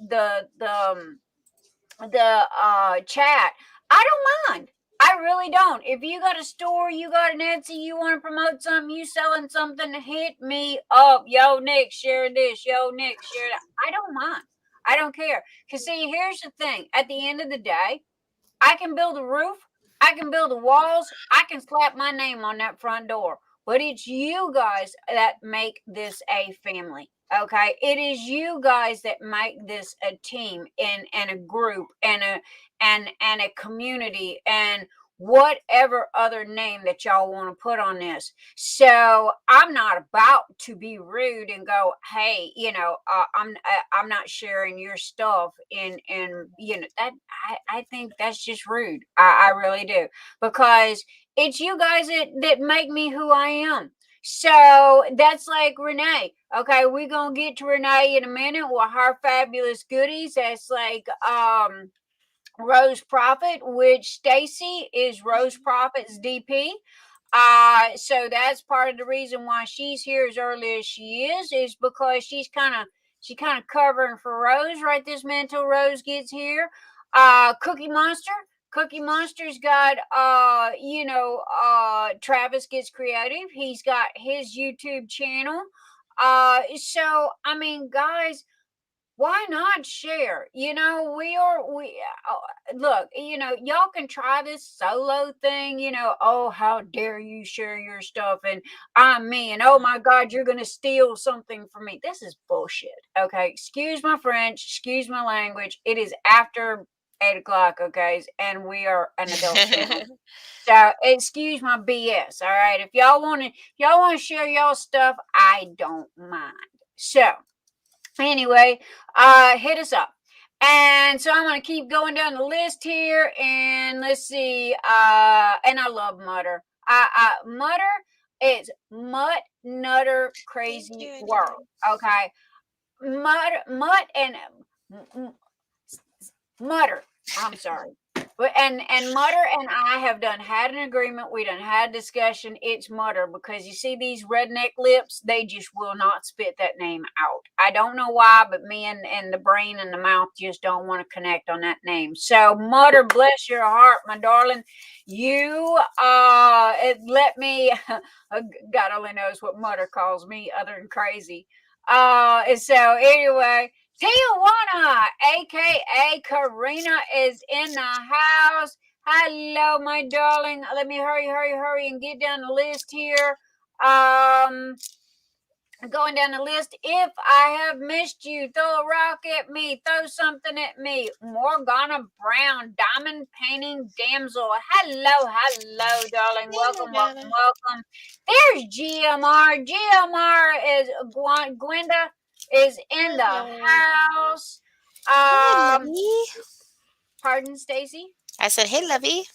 chat, I don't mind. I really don't. If you got a store, you got an Etsy, you want to promote something, you selling something, hit me up. Yo, Nick, share this. Yo, Nick, share that. I don't mind. I don't care. Because, see, here's the thing. At the end of the day, I can build a roof. I can build the walls. I can slap my name on that front door. But it's you guys that make this a family. Okay, it is you guys that make this a team and a group and a community and whatever other name that y'all want to put on this. So I'm not about to be rude and go, hey, you know, I'm not sharing your stuff and you know that I think that's just rude. I really do, because it's you guys that make me who I am. So that's like Renee. Okay, we're gonna get to Renee in a minute with her fabulous goodies. That's like Rose Proffitt, which Stacy is Rose Proffitt's DP. So that's part of the reason why she's here as early as she is because she kind of covering for Rose right this minute till Rose gets here. Cookie Monster. Cookie Monster's got Travis Gets Creative. He's got his YouTube channel. So I mean, guys, why not share? We look, y'all can try this solo thing, oh, how dare you share your stuff, and I'm me, and oh my God, you're gonna steal something from me. This is bullshit. Okay, excuse my French, excuse my language. It is after 8 o'clock, okay, and we are an adult channel. So excuse my BS. All right. If y'all want to share y'all stuff, I don't mind. So anyway, hit us up. And so I'm going to keep going down the list here, and let's see. And I love Mutter. Mutter is Mutt Nutter Crazy World. Okay. Mutt and Mutter. I'm sorry. But and Mutter and I have had an agreement. We done had a discussion. It's Mutter, because you see these redneck lips, they just will not spit that name out. I don't know why, but me and the brain and the mouth just don't want to connect on that name. So Mutter, bless your heart, my darling. You let me God only knows what Mutter calls me other than crazy. So anyway, Tijuana, aka Karina, is in the house. Hello, my darling. Let me hurry, and get down the list here. Going down the list. If I have missed you, throw a rock at me, throw something at me. Morgana Brown, diamond painting damsel. Hello, darling. Welcome. There's GMR. GMR is Gwenda is in the house. Pardon, Stacy? I said, hey, Lovey.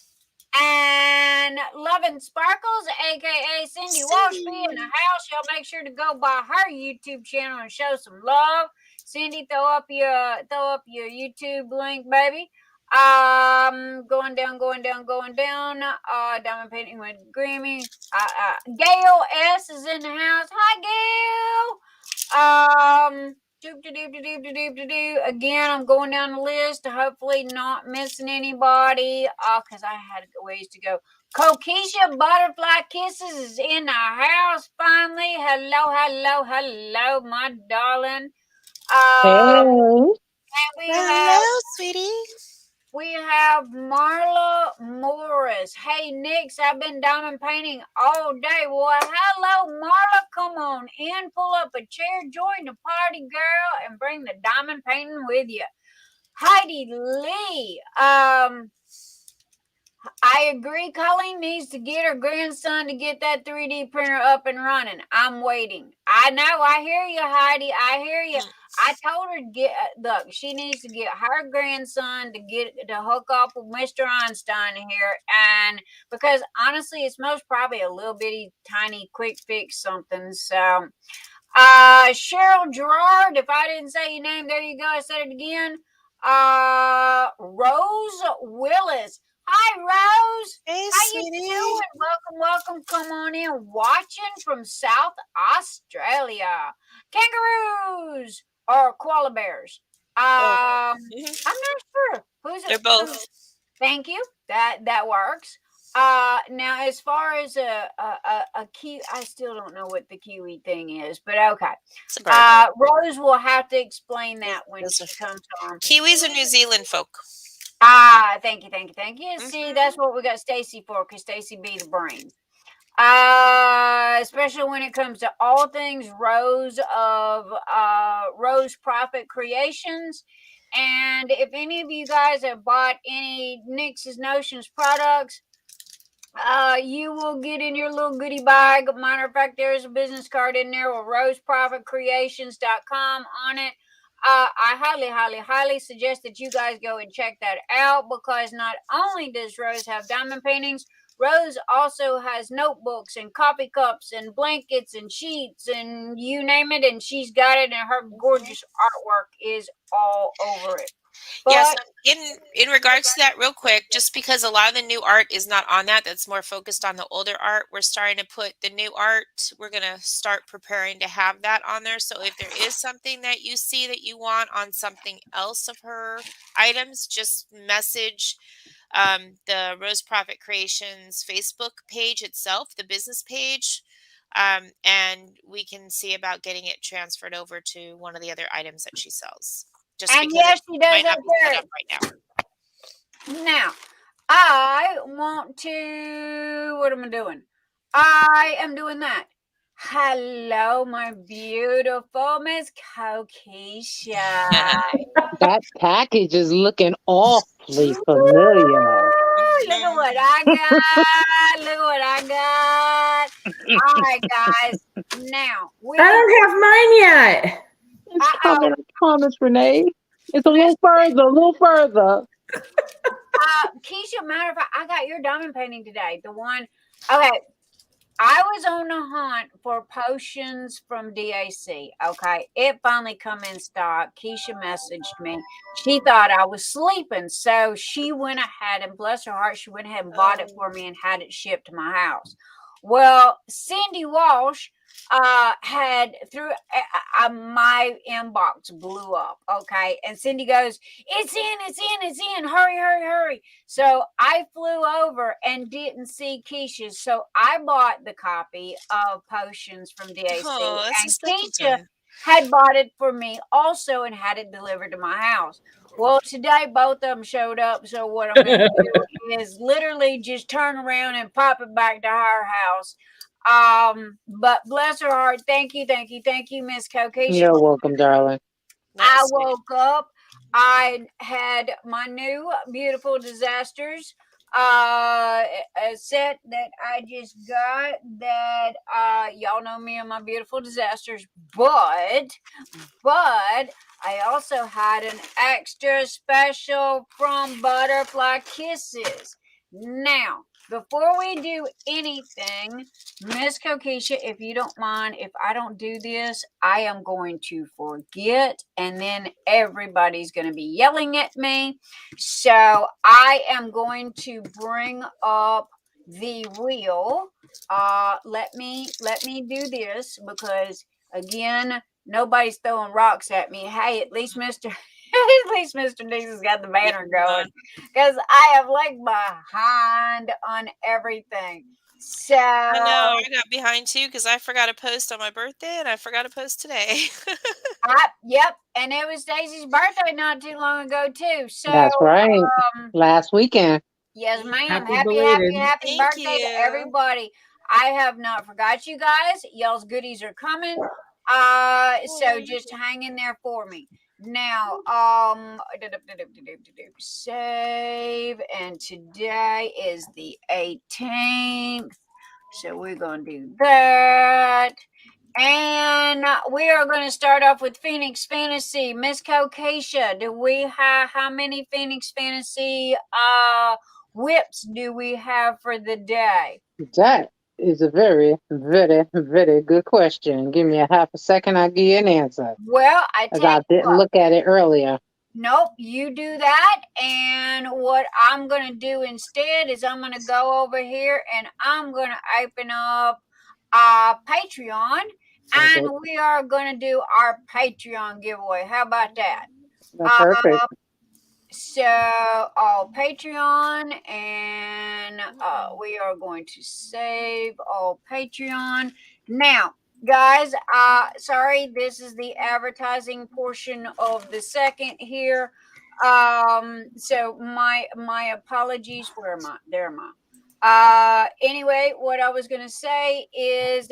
And Lovin Sparkles, aka Cyndi Walsh, be in the house. Y'all make sure to go by her YouTube channel and show some love. Cyndi, throw up your YouTube link, baby. Going down. Diamond painting with Grammy. Gail S is in the house. Hi, Gail. Again, I'm going down the list, hopefully not missing anybody, because I had ways to go. Kokisha Butterfly Kisses is in the house finally. Hello, my darling. And Hello, sweetie. we have Marla Morris. Hey, Nix, I've been diamond painting all day. Well, hello, Marla. Come on in, pull up a chair, join the party, girl, and bring the diamond painting with you. Heidi Lee. I agree. Colleen needs to get her grandson to get that 3D printer up and running. I'm waiting. I know. I hear you, Heidi. I hear you. I told her to get. Look, she needs to get her grandson to hook up with Mr. Einstein here, and because honestly, it's most probably a little bitty, tiny, quick fix something. So, Cheryl Gerard. If I didn't say your name, there you go. I said it again. Rose Willis. Hi, Rose. Hey, How sweetie. you doing? Welcome. Come on in. Watching from South Australia. Kangaroos or koala bears? I'm not sure. Who's it? They're both. Thank you. That works. Now as far as a kiwi, I still don't know what the kiwi thing is, but okay. It's a bird. Rose will have to explain that when she comes on. Kiwis are New Zealand folk. Thank you. See, Mhm. that's what we got Stacy for, because Stacy be the brain. Especially when it comes to all things Rose of Rose Proffitt Creations. And if any of you guys have bought any Nix's Notions products, you will get in your little goodie bag. Matter of fact, there's a business card in there with roseprofitcreations.com on it. I highly suggest that you guys go and check that out, because not only does Rose have diamond paintings, Rose also has notebooks and coffee cups and blankets and sheets and you name it, and she's got it, and her gorgeous artwork is all over it. But yeah, so in regards to that, real quick, just because a lot of the new art is not on that's more focused on the older art, we're starting to put the new art. We're going to start preparing to have that on there. So if there is something that you see that you want on something else of her items, just message the Rose Proffitt Creations Facebook page itself, the business page. And we can see about getting it transferred over to one of the other items that she sells. Just And because yes, it she does might that not be set up right now. Now, I want to. What am I doing? I am doing that. Hello, my beautiful Miss Kokisha. That package is looking awfully Woo! familiar. Look at what I got. Look at what I got. All right, guys. Now, we I don't have mine yet. It's uh-oh. coming, I promise, Renee. It's a little further, a little further. Keisha, matter of fact, I got your diamond painting today. The one, okay. I was on the hunt for potions from DAC. Okay, it finally come in stock. Keisha messaged me. She thought I was sleeping, so she went ahead and bless her heart, she went ahead and bought it for me and had it shipped to my house. Well, Cyndi Walsh had through my inbox blew up. Okay, and Cyndi goes, "It's in, hurry, hurry, hurry." So I flew over and didn't see Keisha's. So I bought the copy of Potions from DAC. Oh, that's And a special Keisha time. had bought it for me also and had it delivered to my house. Well, today both of them showed up. So what I'm going to do is literally just turn around and pop it back to our house. But bless her heart. Thank you, Miss Kokisha. You're welcome, darling. I woke up. I had my new beautiful disasters a set that I just got that y'all know me and my beautiful disasters, but I also had an extra special from Butterfly Kisses. Now, before we do anything, Miss Kokisha, if you don't mind, if I don't do this, I am going to forget, and then everybody's going to be yelling at me. So I am going to bring up the wheel. Let me do this because again, nobody's throwing rocks at me. Hey, at least Mr. At least Mr. Dees has got the banner going because I have lagged behind on everything. So I know I got behind too because I forgot to post on my birthday and I forgot to post today. yep, and it was Stacy's birthday not too long ago too. So That's right. Last weekend. yes, ma'am. Happy Happy belated. birthday Thank to you. everybody. I have not forgot you guys. Y'all's goodies are coming. So just hang in there for me. Now, save, and today is the 18th. So we're gonna do that. And we are going to start off with Phoenix Fantasy. Miss Kokisha, do we have how many Phoenix Fantasy whips do we have for the day? That is a very, very, very good question. Give me a half a second, I'll give you an answer. Well, I As tell I you didn't what. look at it earlier. Nope, you do that. And what I'm going to do instead is I'm going to go over here and I'm going to open up Patreon. And Okay. we are going to do our Patreon giveaway. How about that? That's perfect. So all Patreon, and we are going to save all Patreon. Now, guys, sorry, this is the advertising portion of the second here. So my apologies. Where am I? There am I. Anyway, what I was gonna say is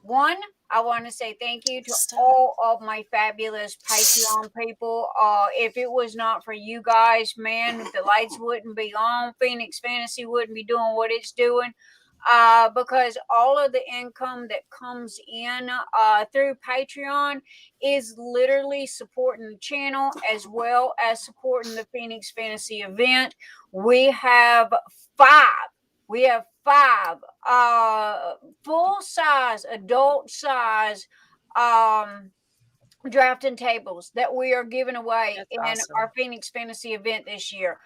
one, I want to say thank you to all of my fabulous Patreon people. If it was not for you guys, man, the lights wouldn't be on. Phoenix Fantasy wouldn't be doing what it's doing. Because all of the income that comes in through Patreon is literally supporting the channel as well as supporting the Phoenix Fantasy event. We have five full size, adult size drafting tables that we are giving away That's in awesome. our Phoenix Fantasy event this year.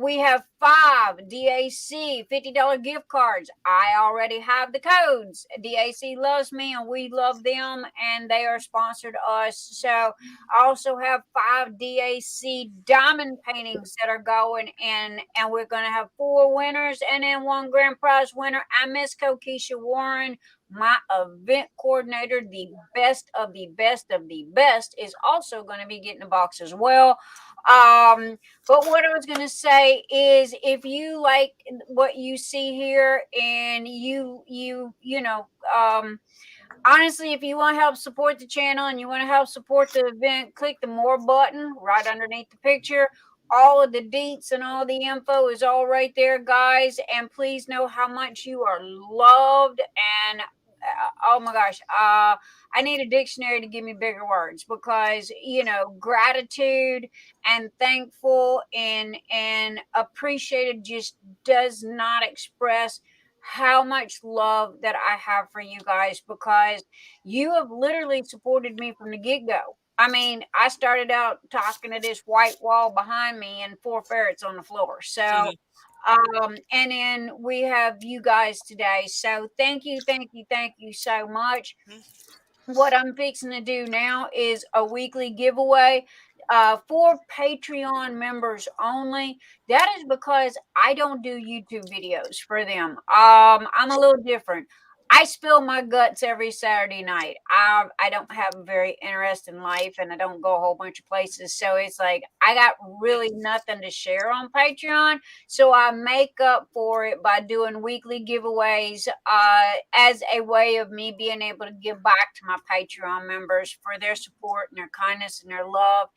We have 5 DAC $50 gift cards. I already have the codes. DAC loves me and we love them, and they are sponsored us. So I also have 5 DAC diamond paintings that are going in, and we're going to have 4 winners and then 1 grand prize winner. I miss Kokisha Warren, my event coordinator, the best of the best of the best, is also going to be getting a box as well. But what I was going to say is, if you like what you see here, and you know, honestly, if you want to help support the channel and you want to help support the event, click the more button right underneath the picture. All of the deets and all the info is all right there, guys. And please know how much you are loved. And oh my gosh, I need a dictionary to give me bigger words, because gratitude and thankful and appreciated just does not express how much love that I have for you guys, because you have literally supported me from the get-go. I mean, I started out talking to this white wall behind me and 4 ferrets on the floor. So, and then we have you guys today. So thank you so much. What I'm fixing to do now is a weekly giveaway for Patreon members only. That is because I don't do YouTube videos for them. I'm a little different. I spill my guts every Saturday night. I don't have a very interesting life, and I don't go a whole bunch of places. So it's like I got really nothing to share on Patreon. So I make up for it by doing weekly giveaways as a way of me being able to give back to my Patreon members for their support and their kindness and their love,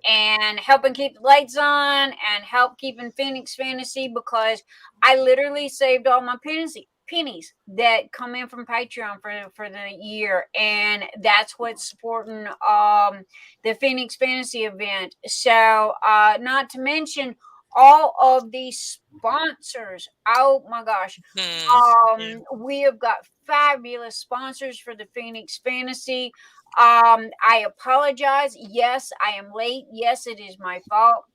and helping keep the lights on and help keeping Phoenix Fantasy, because I literally saved all my pennies that come in from Patreon for the year, and that's what's supporting the Phoenix Fantasy event. So not to mention all of these sponsors. Oh my gosh. We have got fabulous sponsors for the Phoenix Fantasy. I apologize. Yes, I am late. Yes, it is my fault.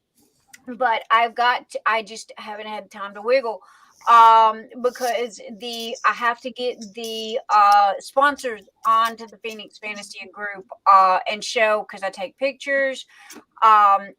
But I just haven't had time to wiggle. Because I have to get the sponsors onto the Phoenix Fantasy group and show, because I take pictures.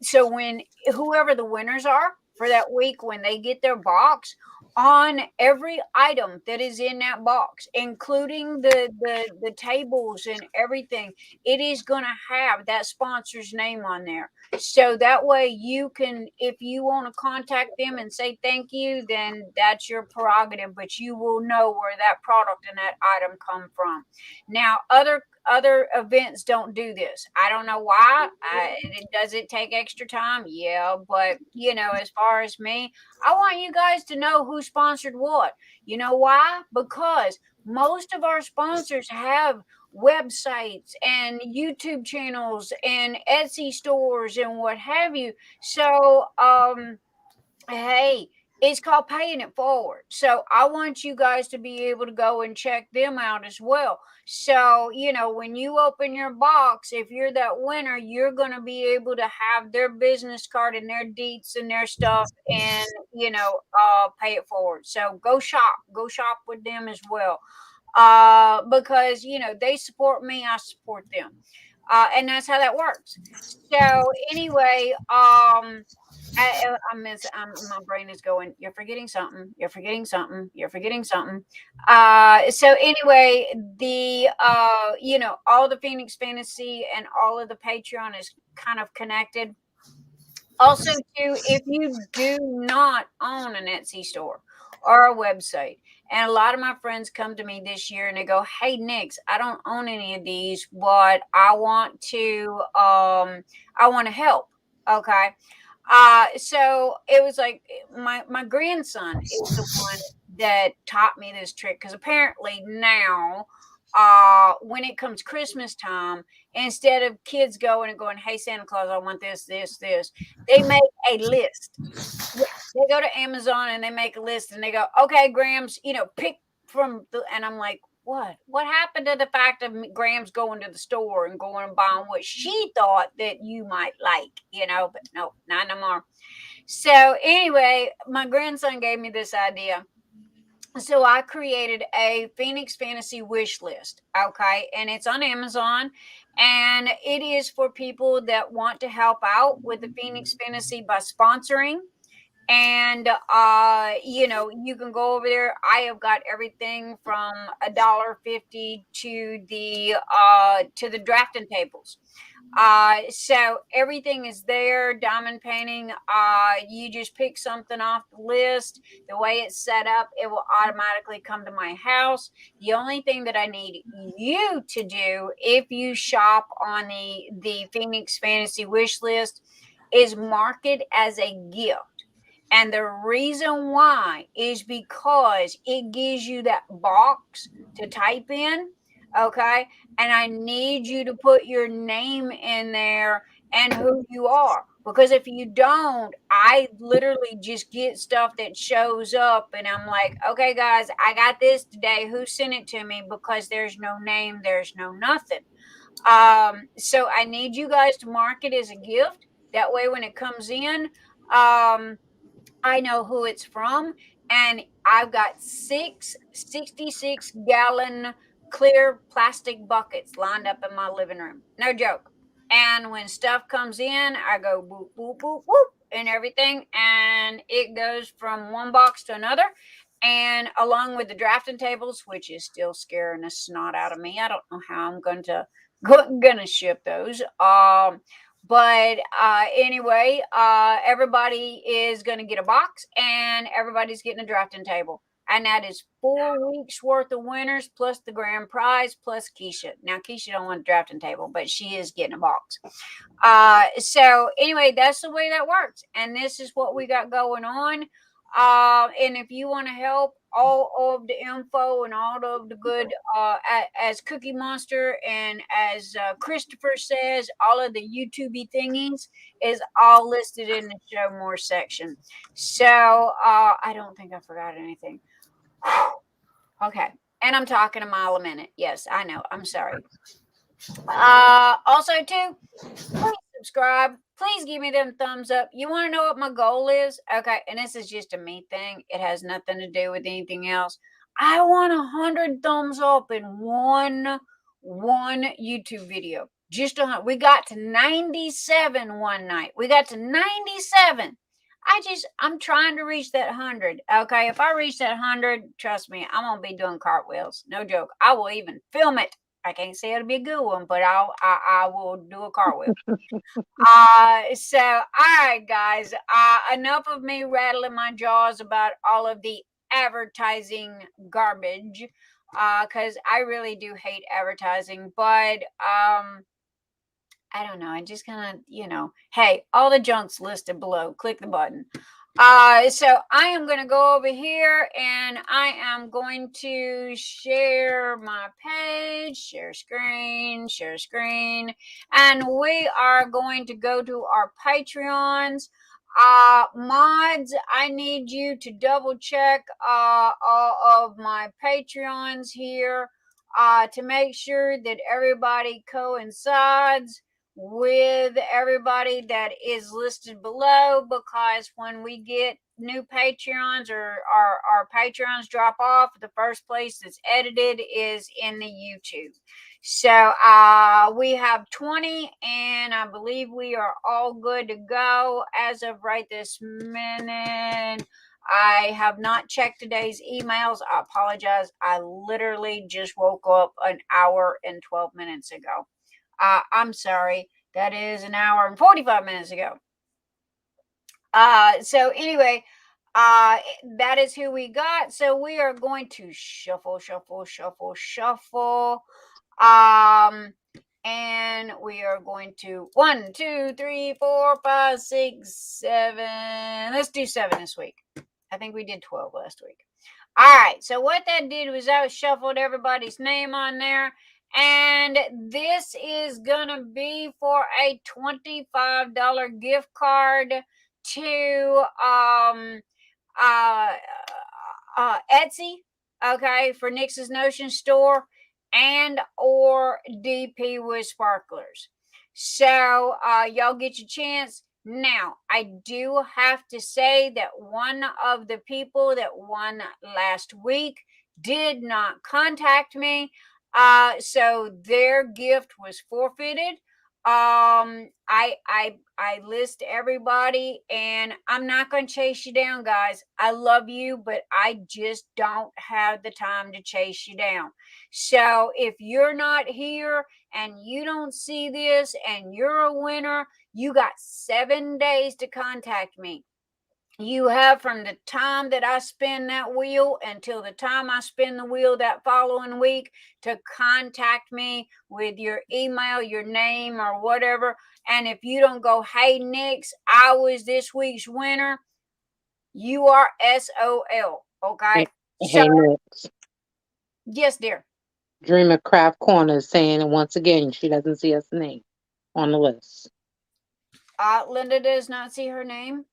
So when whoever the winners are for that week, when they get their box, on every item that is in that box, including the tables and everything, it is going to have that sponsor's name on there. So that way you can, if you want to contact them and say thank you, then that's your prerogative, but you will know where that product and that item come from. Now, other events don't do this. I don't know why. Does it take extra time? Yeah, but as far as me, I want you guys to know who sponsored what. You know why? Because most of our sponsors have websites and YouTube channels and Etsy stores and what have you. So, hey, it's called paying it forward. So I want you guys to be able to go and check them out as well. So, when you open your box, if you're that winner, you're going to be able to have their business card and their deets and their stuff, and, pay it forward. So go shop with them as well. Because, they support me, I support them. And that's how that works. So anyway, my brain is going, you're forgetting something. You're forgetting something. You're forgetting something. So anyway, all the Phoenix Fantasy and all of the Patreon is kind of connected. Also, too, if you do not own an Etsy store or a website, and a lot of my friends come to me this year and they go, "Hey, Nix, I don't own any of these, but I want to help." Okay. So it was like my grandson is the one that taught me this trick, because apparently now, when it comes Christmas time, instead of kids going and going, "Hey, Santa Claus, I want this, this, this," they make a list. Yeah, they go to Amazon and they make a list and they go, "Okay, Grams, pick from the," and I'm like, What happened to the fact of Grams going to the store and going and buying what she thought that you might like, but no, not no more. So anyway, my grandson gave me this idea. So I created a Phoenix Fantasy wish list. Okay. And it's on Amazon. And it is for people that want to help out with the Phoenix Fantasy by sponsoring. And you can go over there. I have got everything from $1.50 to the drafting tables. So everything is there. Diamond painting. You just pick something off the list. The way it's set up, it will automatically come to my house. The only thing that I need you to do if you shop on the Phoenix Fantasy wish list is mark it as a gift. And the reason why is because it gives you that box to type in. Okay. And I need you to put your name in there and who you are. Because if you don't, I literally just get stuff that shows up and I'm like, okay, guys, I got this today. Who sent it to me? Because there's no name, there's no nothing. So I need you guys to mark it as a gift. That way, when it comes in, I know who it's from, and I've got 66-gallon clear plastic buckets lined up in my living room. No joke. And when stuff comes in, I go boop, boop, boop, boop, and everything, and it goes from one box to another. And along with the drafting tables, which is still scaring the snot out of me. I don't know how I'm gonna ship those. But anyway, everybody is going to get a box and everybody's getting a drafting table. And that is 4 weeks worth of winners plus the grand prize plus Keisha. Now, Keisha don't want a drafting table, but she is getting a box. So anyway, that's the way that works. And this is what we got going on. And if you want to help, all of the info and all of the good, as Cookie Monster and as Christopher says, all of the YouTube thingies is all listed in the show more section. So I don't think I forgot anything. Okay. And I'm talking a mile a minute. Yes, I know. I'm sorry. Also, too, please subscribe. Please give me them thumbs up. You want to know what my goal is? Okay, and this is just a me thing. It has nothing to do with anything else. I want 100 thumbs up in one YouTube video. Just 100. We got to 97 one night. We got to 97. I'm trying to reach that 100. Okay, if I reach that 100, trust me, I'm gonna be doing cartwheels. No joke. I will even film it. I can't say it'll be a good one, but I will do a cartwheel. So all right, guys. Enough of me rattling my jaws about all of the advertising garbage. Because I really do hate advertising, but I don't know. I just kind of, hey, all the junk's listed below. Click the button. So I am going to go over here and I am going to share my page, share screen, and we are going to go to our Patreons. Mods, I need you to double check all of my Patreons here to make sure that everybody coincides with everybody that is listed below, because when we get new Patreons or our Patreons drop off, the first place that's edited is in the YouTube. So we have 20 and I believe we are all good to go as of right this minute. I have not checked today's emails. I apologize. I literally just woke up an hour and 12 minutes ago. I'm sorry. That is an hour and 45 minutes ago. So anyway, that is who we got. So we are going to shuffle. And we are going to 1, 2, 3, 4, 5, 6, 7. Let's do 7 this week. I think we did 12 last week. All right. So what that did was I shuffled everybody's name on there. And this is going to be for a $25 gift card to Etsy. okay, for Nix's Notion Store and or DP with sparklers. So y'all get your chance. Now, I do have to say that one of the people that won last week did not contact me. So their gift was forfeited. I list everybody, and I'm not going to chase you down, guys. I love you, but I just don't have the time to chase you down. So if you're not here and you don't see this and you're a winner, you got 7 days to contact me. You have from the time that I spin that wheel until the time I spin the wheel that following week to contact me with your email, your name, or whatever. And if you don't go, hey, Nix, I was this week's winner, you are SOL. Okay. So, Hey, Nix. yes, dear. Dreamer Craft Corner is saying, and once again, she doesn't see us name on the list. Linda does not see her name.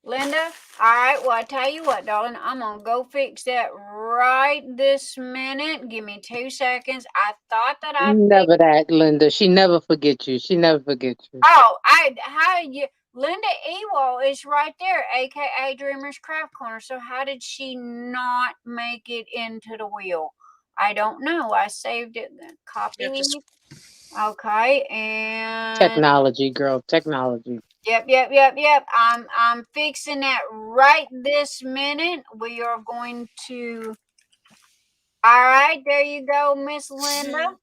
Linda, all right, well, I tell you what, darling, I'm going to go fix that right this minute. Give me 2 seconds. I thought that I Never that, Linda. She never forgets you. She never forgets you. Oh, how you, Linda Ewald is right there, aka Dreamer's Craft Corner. So how did she not make it into the wheel? I don't know. I saved it. Copy. Okay, and Technology, girl. Technology. Yep. I'm fixing that right this minute. We are going to. All right, there you go, Miss Linda.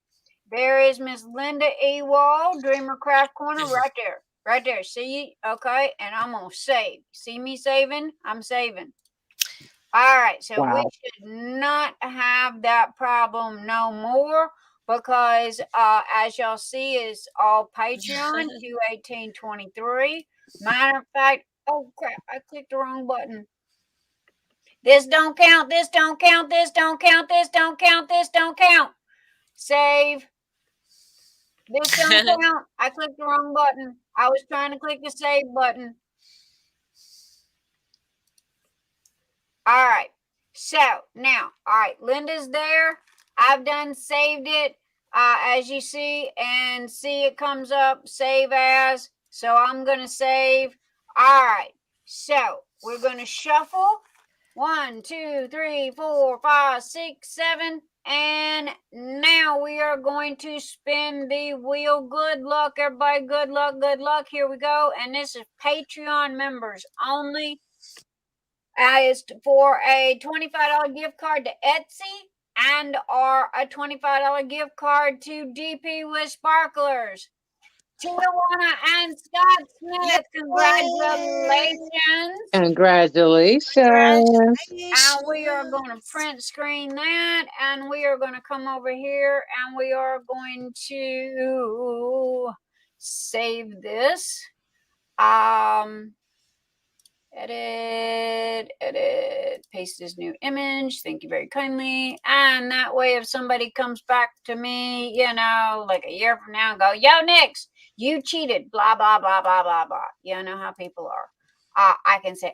There is Miss Linda Ewald, Dreamer Craft Corner, right there. Right there. See? Okay, and I'm gonna save. See me saving? I'm saving. All right, so we should not have that problem no more, because as y'all see, is all Patreon 21823. Matter of fact, oh crap, I clicked the wrong button. This don't count, this don't count, this don't count, this don't count, this don't count. Save. This don't count. I clicked the wrong button. I was trying to click the save button. All right. So now, all right, Linda's there. I've done saved it, as you see, and see it comes up, save as. So I'm going to save. All right. So we're going to shuffle. 1, 2, 3, 4, 5, 6, 7. And now we are going to spin the wheel. Good luck, everybody. Good luck. Good luck. Here we go. And this is Patreon members only. Is for a $25 gift card to Etsy and or a $25 gift card to DP with sparklers. Tijuana and Scott Smith, congratulations. Congratulations. And we are going to print screen that, and we are going to come over here, and we are going to save this. Edit, paste this new image. Thank you very kindly. And that way, if somebody comes back to me, you know, like a year from now and go, yo, Nix, you cheated, blah, blah, blah, blah, blah, blah. You know how people are. I can say,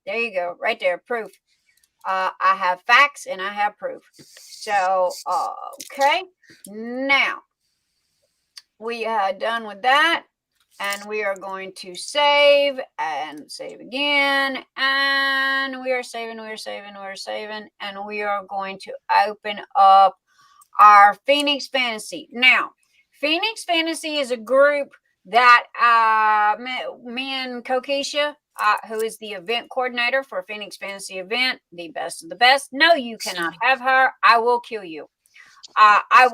there you go, right there, proof. I have facts and I have proof. So, okay. Now, we are done with that. And we are going to save and save again. And we are saving. And we are going to open up our Phoenix Fantasy. Now, Phoenix Fantasy is a group that me and Kokisha, who is the event coordinator for Phoenix Fantasy event, the best of the best. No, you cannot have her. I will kill you. I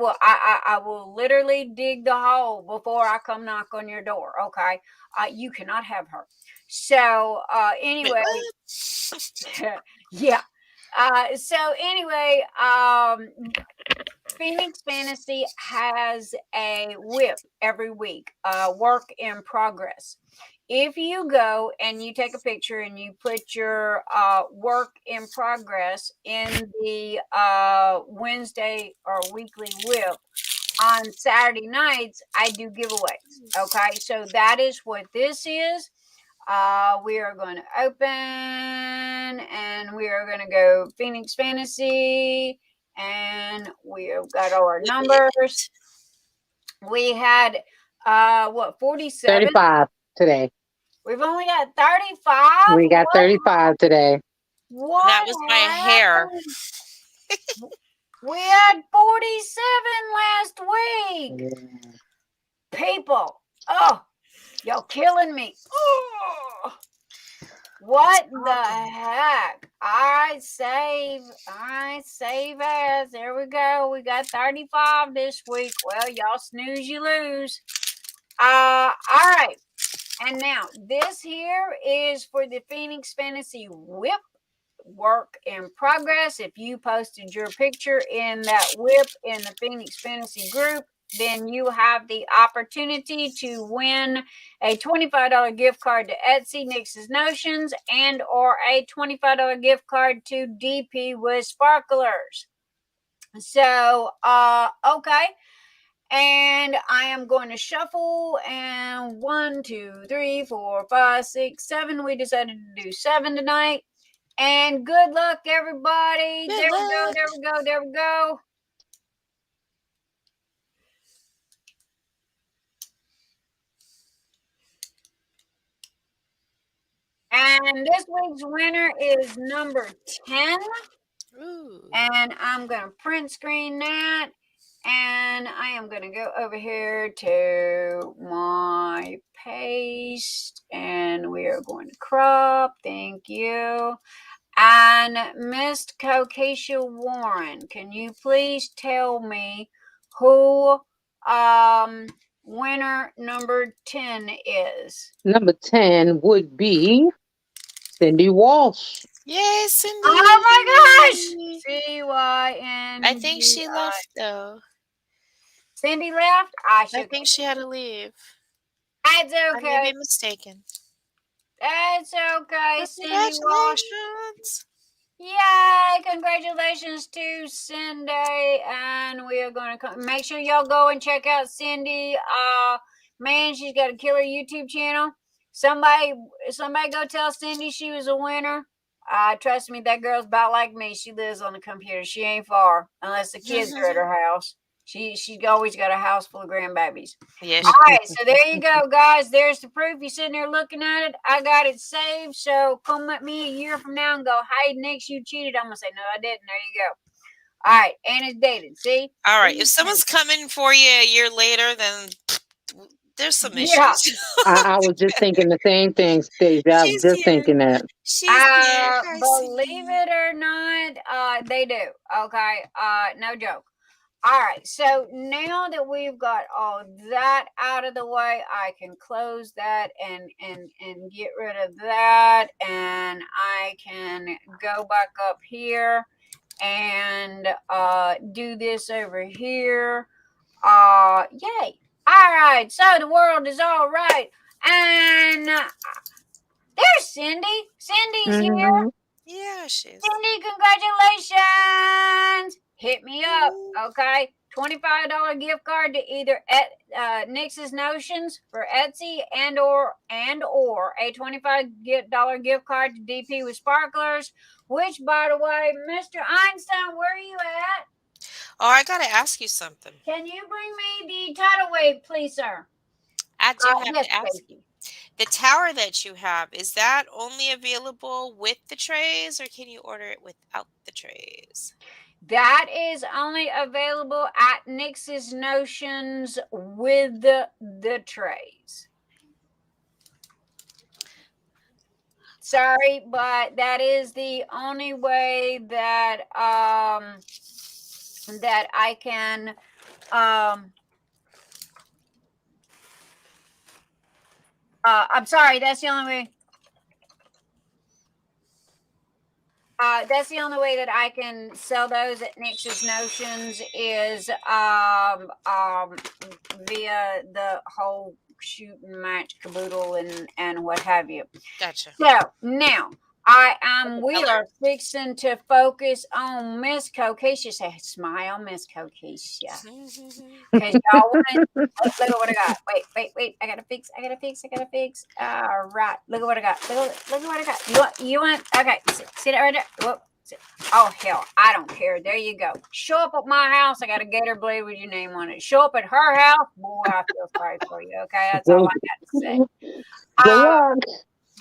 will literally dig the hole before I come knock on your door. Okay. You cannot have her. So, anyway, yeah. So anyway, Phoenix Fantasy has a whip every week, work in progress. If you go and you take a picture and you put your work in progress in the Wednesday or weekly whip, on Saturday nights, I do giveaways. Okay, so that is what this is. We are going to open and we are going to go Phoenix Fantasy, and we have got our numbers. We had 47? 35 today. We've only got 35. We got What? 35 today. What? That was my hair. happened? We had 47 last week. Yeah. People, oh, y'all killing me. Oh, what the heck? I save as. There we go. We got 35 this week. Well, y'all snooze, you lose. All right. And now this here is for the Phoenix Fantasy Whip work in progress. If you posted your picture in that whip in the Phoenix Fantasy group, then you have the opportunity to win a $25 gift card to Etsy, Nix's Notions, and or a $25 gift card to DP with Sparklers. So, okay. And I am going to shuffle, and 1, 2, 3, 4, 5, 6, 7. We decided to do 7 tonight. And good luck, everybody. Good There we luck. go, there we go, there we go. And this week's winner is number 10. Ooh. And I'm going to print screen that. And I am going to go over here to my paste. And we are going to crop. Thank you. And Miss Kokisha Warren, can you please tell me who winner number 10 is? Number 10 would be Cyndi Walsh. Yay, Cyndi. Oh my gosh! C-Y-N. I think she left though. Cyndi left? I think she had to leave. That's I may okay. be mistaken. That's okay, Cyndi Walsh. Congratulations. Yay! Congratulations to Cyndi, and we are going to make sure y'all go and check out Cyndi. Man, she's got a killer YouTube channel. Somebody go tell Cyndi she was a winner. Trust me, that girl's about like me. She lives on the computer. She ain't far, unless the kids are at her house. She's always got a house full of grandbabies. Yes. All right, so there you go, guys. There's the proof. You're sitting there looking at it. I got it saved. So come at me a year from now and go, "Hey, Nix, you cheated." I'm gonna say, "No, I didn't." There you go. All right, and it's dated. See? All right. If someone's coming for you a year later, then there's some issues. Yeah. I was just thinking the same thing, Stacy. I was She's just here. thinking that. She's here. Hi, Believe Cyndi. it or not, they do. Okay, no joke. All right, so now that we've got all that out of the way, I can close that and get rid of that, and I can go back up here and do this over here. Yay! All right, so the world is all right, and there's Cyndi. Cindy's here. Mhm. Yeah, she's. Cyndi, congratulations! Hit me up, okay? $25 gift card to either Nix's Notions for Etsy and or a $25 gift card to DP with Sparklers. Which, by the way, Mr. Einstein, where are you at? Oh, I gotta ask you something. Can you bring me the tidal wave, please, sir? I do have Yes, to ask thank you. The tower that you have, is that only available with the trays, or can you order it without the trays? That is only available at Nix's Notions with the trays. Sorry, but that is the only way that that I can I'm sorry, that's the only way. That's the only way that I can sell those at Nix's Notions is via the whole shoot and match caboodle and what have you. Gotcha. So now We are fixing to focus on Miss Kokisha. Say, smile, Miss Kokisha. Because y'all want to, look at what I got. Wait. I got to fix. All right. Look at what I got. Look at what I got. You want, okay. See that right there? Whoop. Oh, hell. I don't care. There you go. Show up at my house. I got a gator blade with your name on it. Show up at her house. Boy, I feel sorry for you. Okay. That's all I got to say. Good luck.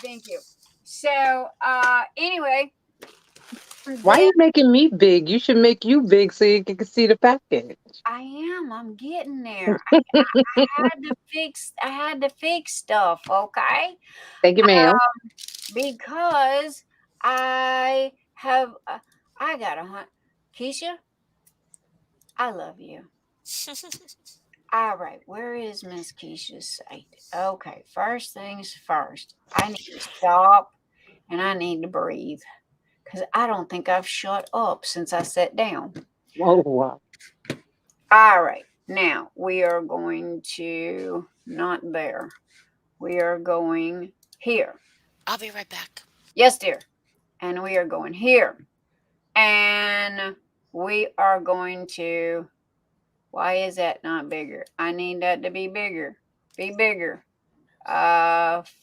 Thank you. So, anyway. Why are you making me big? You should make you big so you can see the package. I am. I'm getting there. I had to fix stuff. Okay. Thank you, ma'am. Because I have. I got a hunt. Keisha, I love you. All right. Where is Miss Keisha's site? Okay. First things first. I need to stop and I need to breathe. Because I don't think I've shut up since I sat down. Oh, wow. All right. Now we are going to, not there. We are going here. I'll be right back. Yes, dear. And we are going here. And we are going to, why is that not bigger? I need that to be bigger. Be bigger.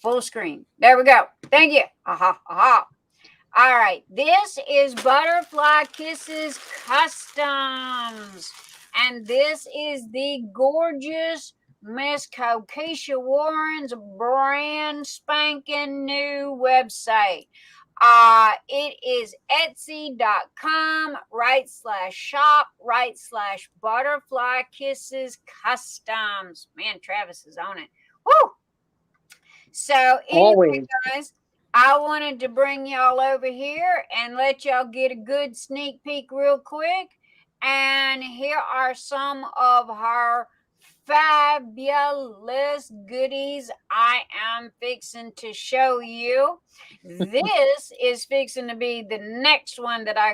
Full screen. There we go. Thank you. Aha. All right, this is Butterfly Kisses Customs, and this is the gorgeous Miss Kokisha Warren's brand spanking new website. It is etsy.com/shop/Butterfly Kisses Customs. Man, Travis is on it. Woo! So anyway, guys, I wanted to bring y'all over here and let y'all get a good sneak peek real quick. And here are some of her fabulous goodies I am fixing to show you. This is fixing to be the next one that I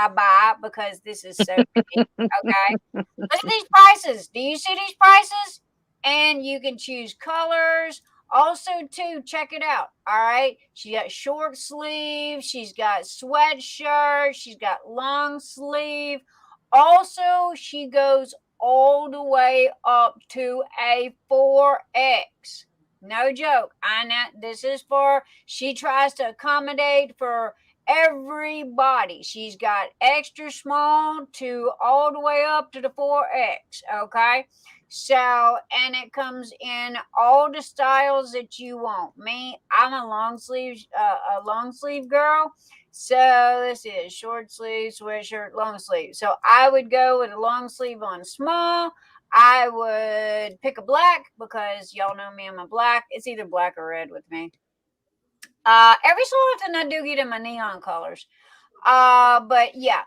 buy because this is so big. Okay. Look at these prices. Do you see these prices? And you can choose colors. Also, too, check it out. All right. She got short sleeve. She's got sweatshirt. She's got long sleeve. Also, she goes all the way up to a 4X. No joke. I know this is for, she tries to accommodate for everybody. She's got extra small to all the way up to the 4X. Okay. So, and it comes in all the styles that you want. Me, I'm a long sleeve girl. So this is short sleeve, sweatshirt, long sleeve. So I would go with a long sleeve on small. I would pick a black because y'all know me, I'm a black. It's either black or red with me. Every so often I do get in my neon colors. But yeah.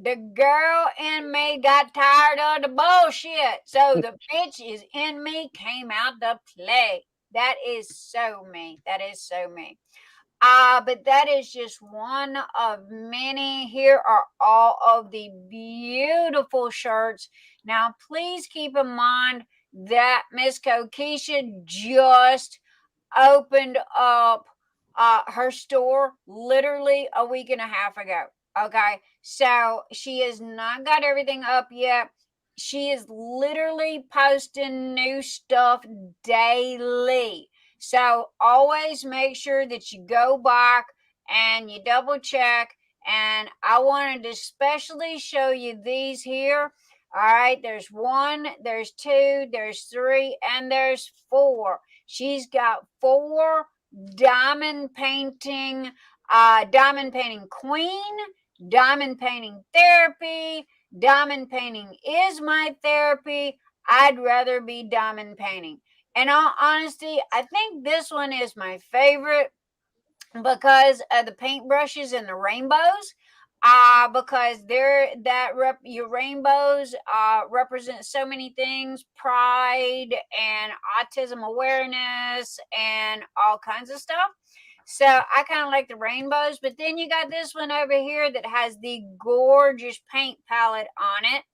The girl in me got tired of the bullshit. So the bitch is in me came out to play. That is so me. But that is just one of many. Here are all of the beautiful shirts. Now, please keep in mind that Miss Kokisha just opened up her store literally a week and a half ago. Okay, so she has not got everything up yet. She is literally posting new stuff daily. So always make sure that you go back and you double check. And I wanted to especially show you these here. All right, there's 1, there's 2, there's 3, and there's 4. She's got 4 diamond painting queen, diamond painting therapy, diamond painting is my therapy. I'd rather be diamond painting. In all honesty, I think this one is my favorite because of the paintbrushes and the rainbows. Because your rainbows represent so many things, pride and autism awareness and all kinds of stuff. So I kind of like the rainbows, but then you got this one over here that has the gorgeous paint palette on it.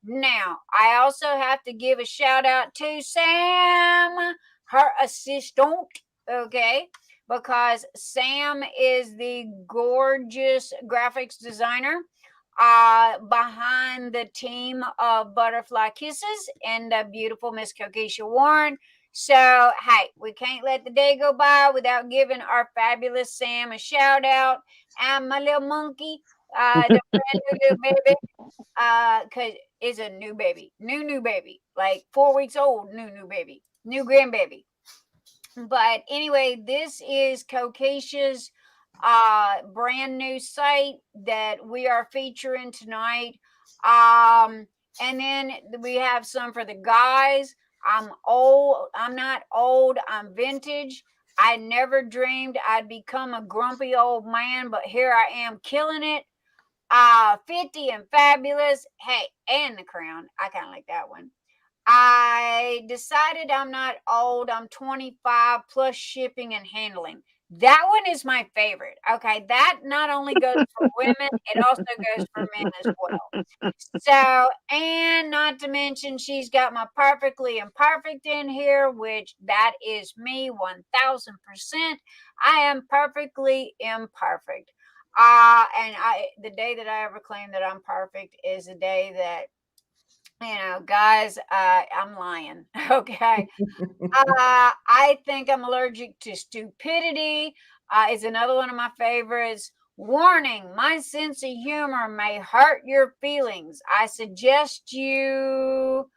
Now, I also have to give a shout out to Sam, her assistant, okay? because Sam is the gorgeous graphics designer behind the team of Butterfly Kisses and the beautiful Miss Kokisha Warren. So, hey, we can't let the day go by without giving our fabulous Sam a shout out. And my little monkey, the brand new little baby, because it's a new baby, new baby, like 4 weeks old, new baby, new grandbaby. But anyway, this is Kokisha's brand new site that we are featuring tonight. And then we have some for the guys. I'm old. I'm not old. I'm vintage. I never dreamed I'd become a grumpy old man, but here I am killing it. 50 and fabulous. Hey, and the crown. I kind of like that one. I decided I'm not old. I'm 25 plus shipping and handling. That one is my favorite. Okay. That not only goes for women, it also goes for men as well. So, and not to mention, she's got my perfectly imperfect in here, which that is me 1000%. I am perfectly imperfect. And the day that I ever claim that I'm perfect is the day that, guys, I'm lying. Okay. I think I'm allergic to stupidity. Is another one of my favorites. Warning, my sense of humor may hurt your feelings. I suggest you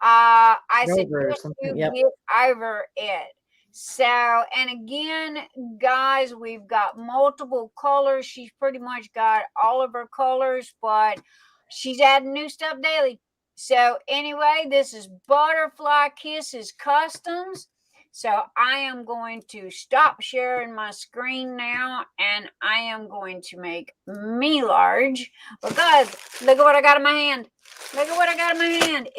Yep. get over it. So, and again, guys, we've got multiple colors. She's pretty much got all of her colors, but she's adding new stuff daily. So anyway, this is Butterfly Kisses Customs. So I am going to stop sharing my screen now, and I am going to make me large because look at what I got in my hand. Look at what I got in my hand.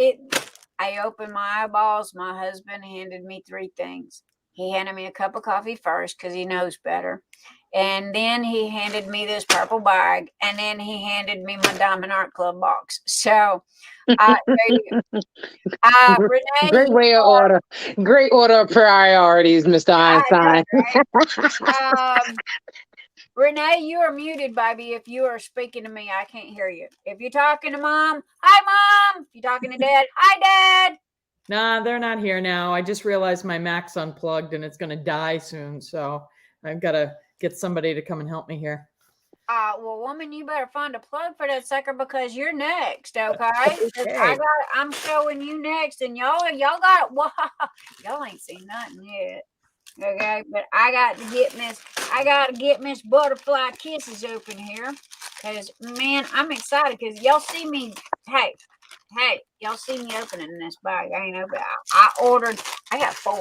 I opened my eyeballs. My husband handed me 3 things. He handed me a cup of coffee first because he knows better. And then he handed me this purple bag. And then he handed me my Diamond Art Club box. So, there you go. Renee, Great way of order. Great order of priorities, Mr. Einstein. right? Renee, you are muted, baby. If you are speaking to me, I can't hear you. If you're talking to mom, hi, mom. If you're talking to dad, hi, dad. Nah, they're not here now. I just realized my Mac's unplugged and it's going to die soon. So I've got to get somebody to come and help me here. Well, woman, you better find a plug for that sucker because you're next, okay? Okay. I'm showing you next, and y'all got y'all ain't seen nothing yet, okay? But I got to get Miss Butterfly Kisses open here, cause man, I'm excited because y'all see me. Hey, y'all see me opening this bag. I ain't open. I got 4.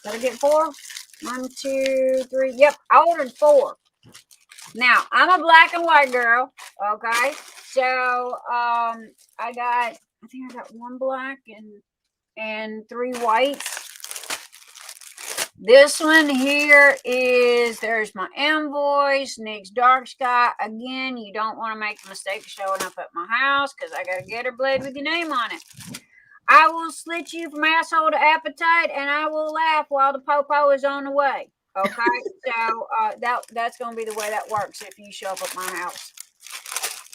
Did I get 4? 1, 2, 3. Yep, I ordered 4. Now, I'm a black and white girl, okay? So, I think I got 1 black and 3 whites. This one here there's my invoice, Nick's Dark Sky. Again, you don't want to make the mistake of showing up at my house because I got a gator blade with your name on it. I will slit you from asshole to appetite, and I will laugh while the popo is on the way. Okay, so that's going to be the way that works if you show up at my house.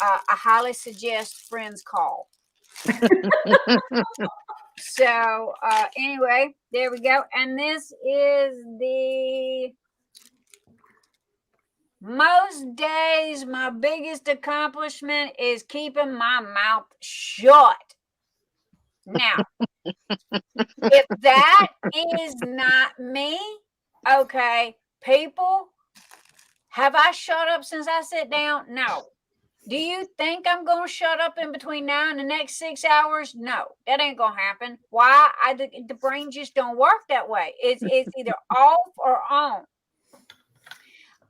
I highly suggest friends call. So anyway, there we go. And this is most days my biggest accomplishment is keeping my mouth shut. Now, if that is not me, okay, people, have I shut up since I sat down? No. Do you think I'm going to shut up in between now and the next 6 hours? No, that ain't going to happen. Why? The brain just don't work that way. It's either off or on.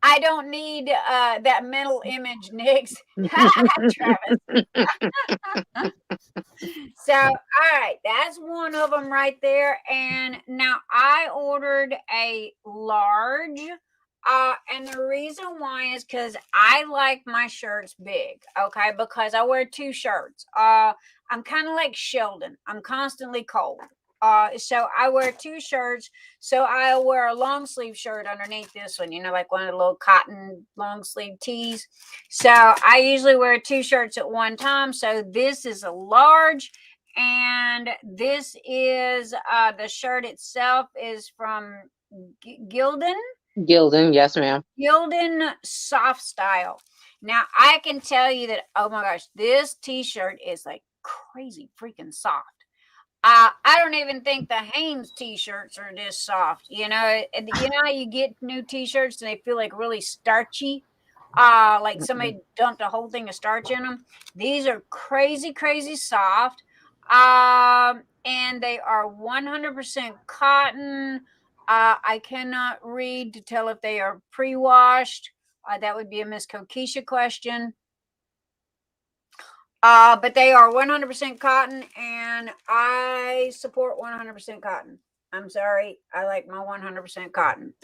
I don't need that mental image, Nix. Travis. So, all right, that's one of them right there. And now I ordered a large. And the reason why is because I like my shirts big, okay? Because I wear 2 shirts. I'm kind of like Sheldon. I'm constantly cold, So I wear 2 shirts. So I wear a long sleeve shirt underneath this one, like one of the little cotton long sleeve tees. So I usually wear 2 shirts at one time. So this is a large, and this is the shirt itself is from Gildan Yes, ma'am. Soft Style. Now I can tell you that, oh my gosh, this t-shirt is like crazy freaking soft. I don't even think the Hanes t-shirts are this soft. You know how you get new t-shirts and they feel like really starchy, like somebody dumped a whole thing of starch in them. These are crazy, crazy soft, and they are 100% cotton. I cannot read to tell if they are pre-washed. That would be a Miss Kokisha question. But they are 100% cotton, and I support 100% cotton. I'm sorry. I like my 100% cotton.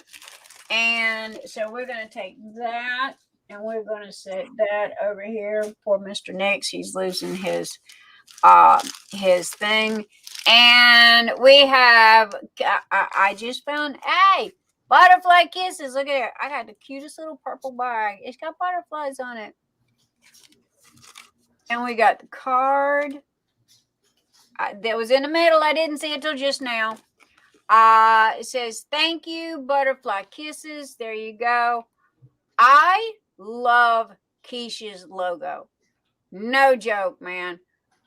And so we're going to take that, and we're going to set that over here for Mr. Nix. He's losing his thing. And we have, I just found, hey, butterfly kisses. Look at it. I got the cutest little purple bag. It's got butterflies on it. And we got the card that was in the middle. I didn't see it till just now. It says, thank you, butterfly kisses. There you go. I love Keisha's logo. No joke, man.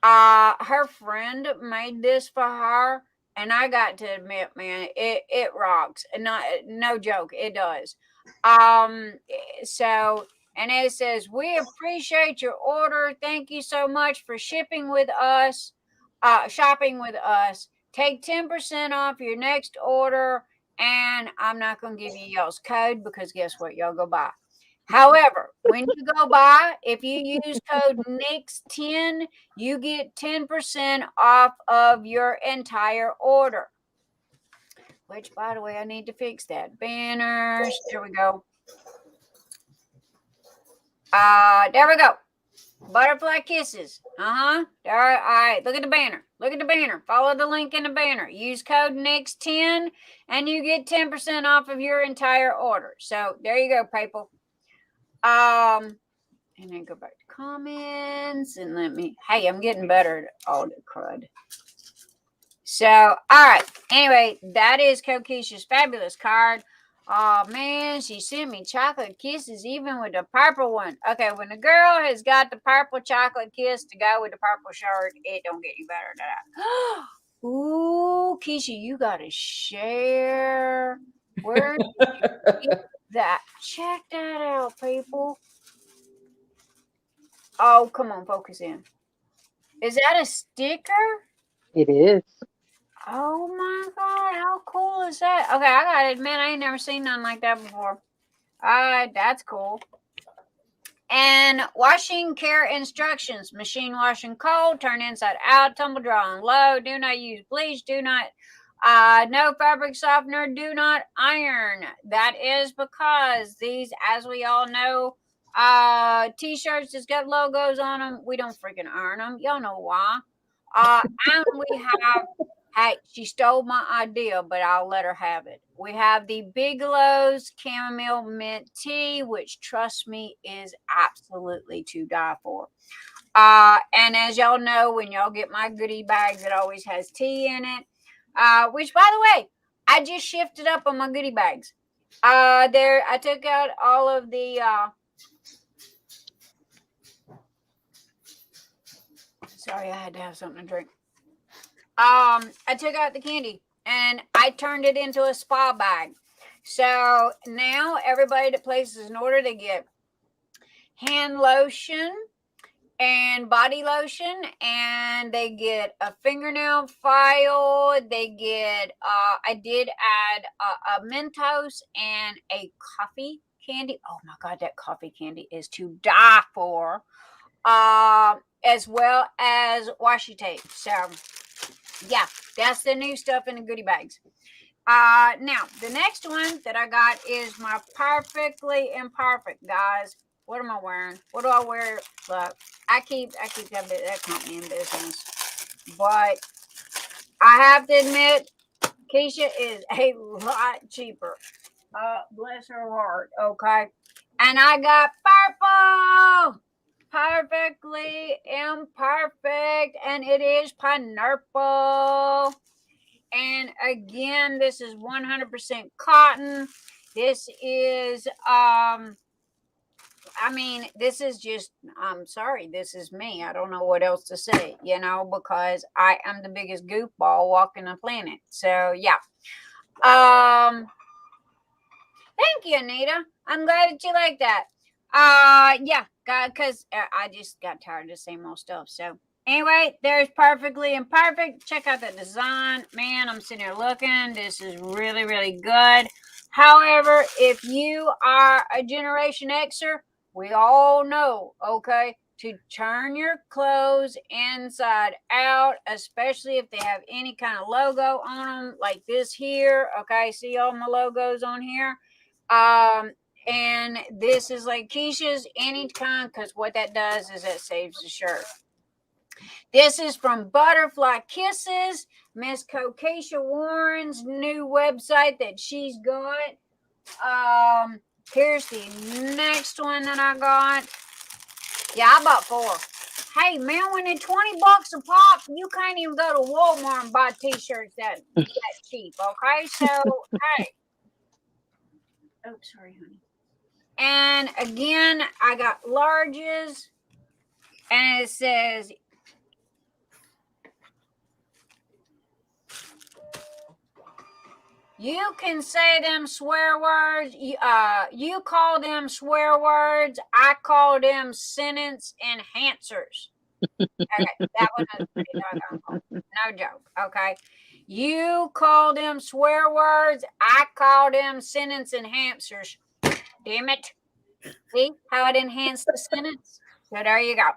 Her friend made this for her, and I got to admit, man, it rocks. And no joke, it does. So, and it says, we appreciate your order. Thank you so much for shopping with us. Take 10% off your next order. And I'm not going to give you y'all's code because guess what? Y'all go buy. However, when you go buy, if you use code NIX10, you get 10% off of your entire order. Which, by the way, I need to fix that. Banners. There we go. There we go. Butterfly kisses. All right. Look at the banner. Follow the link in the banner. Use code NIX10 and you get 10% off of your entire order. So there you go, people. And then go back to comments and hey, I'm getting better at all the crud. So, all right. Anyway, that is Kokisha's fabulous card. Oh, man, she sent me chocolate kisses even with the purple one. Okay, when the girl has got the purple chocolate kiss to go with the purple shirt, it don't get any better than that. Ooh, Keisha, you got to share. Where did you get that? Check that out, people. Oh, come on, focus in. Is that a sticker? It is. Oh my God, how cool is that? Okay, I gotta admit, I ain't never seen nothing like that before. That's cool. And washing care instructions. Machine washing cold, turn inside out, tumble dry on low. Do not use bleach. Do not, no fabric softener. Do not iron. That is because these, as we all know, t-shirts that's got logos on them, we don't freaking iron them. Y'all know why. And we have, hey, she stole my idea, but I'll let her have it. We have the Bigelow's Chamomile Mint Tea, which, trust me, is absolutely to die for. And as y'all know, when y'all get my goodie bags, it always has tea in it. Which, by the way, I just shifted up on my goodie bags. I took out all of the sorry, I had to have something to drink. I took out the candy and I turned it into a spa bag. So now everybody that places an order, they get hand lotion and body lotion, and they get a fingernail file. They get, I did add a Mentos and a coffee candy. Oh my God, that coffee candy is to die for. As well as washi tape. So yeah, that's the new stuff in the goodie bags. Now the next one that I got is my Perfectly Imperfect, guys. What am I wearing? What do I wear? Look, I keep that company in business, but I have to admit, Keisha is a lot cheaper. Bless her heart. Okay. And I got purple. Perfectly imperfect. And it is pineapple. And again, this is 100% cotton. This is this is just, I'm sorry, this is me. I don't know what else to say, because I am the biggest goofball walking the planet. So yeah. Thank you, Anita. I'm glad that you like that. Yeah, because I just got tired of the same old stuff. So anyway, there's Perfectly Imperfect. Check out the design. Man, I'm sitting here looking. This is really, really good. However, if you are a Generation Xer, we all know, okay, to turn your clothes inside out, especially if they have any kind of logo on them, like this here. Okay, see all my logos on here? And this is like Keisha's anytime, because what that does is it saves the shirt. This is from Butterfly Kisses, Miss Kokisha Warren's new website that she's got. Here's the next one that I got. Yeah, I bought 4. Hey man, when they're $20 a pop, you can't even go to Walmart and buy t-shirts that cheap. Okay, so hey. Oh, sorry, honey. And again, I got larges, and it says, you can say them swear words. You call them swear words. I call them sentence enhancers. Okay, that one is pretty doggone cool. No joke. Okay. You call them swear words. I call them sentence enhancers. Damn it. See how it enhanced the sentence? So there you go.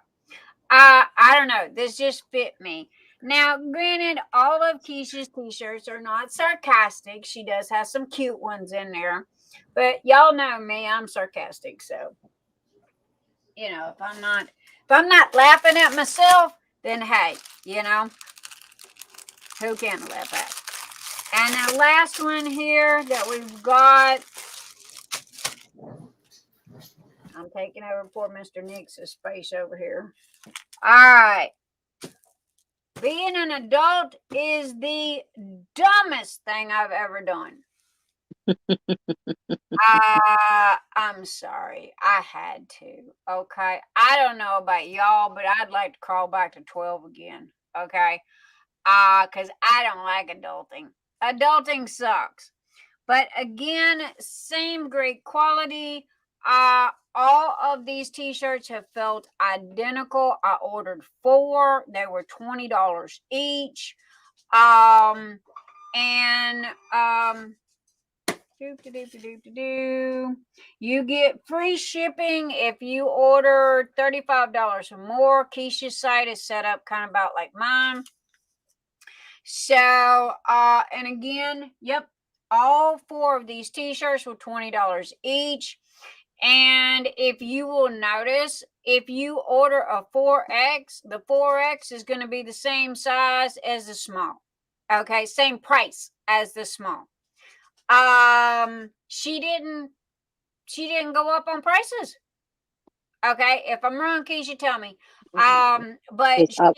I don't know. This just fit me. Now, granted, all of Keisha's t-shirts are not sarcastic. She does have some cute ones in there. But y'all know me, I'm sarcastic. So, if I'm not laughing at myself, then hey, who can I laugh at? And the last one here that we've got, I'm taking over poor Mr. Nick's space over here. All right. Being an adult is the dumbest thing I've ever done. I'm sorry. I had to. Okay. I don't know about y'all, but I'd like to crawl back to 12 again. Okay. Because I don't like adulting. Adulting sucks. But again, same great quality. All of these t-shirts have felt identical. I ordered 4. They were $20 each. You get free shipping if you order $35 or more. Keisha's site is set up kind of about like mine. So, and again, yep, all 4 of these t-shirts were $20 each. And if you will notice, if you order a 4X, the 4X is going to be the same size as the small. Okay, same price as the small. She didn't go up on prices. Okay, if I'm wrong, Keisha, tell me. But It's up.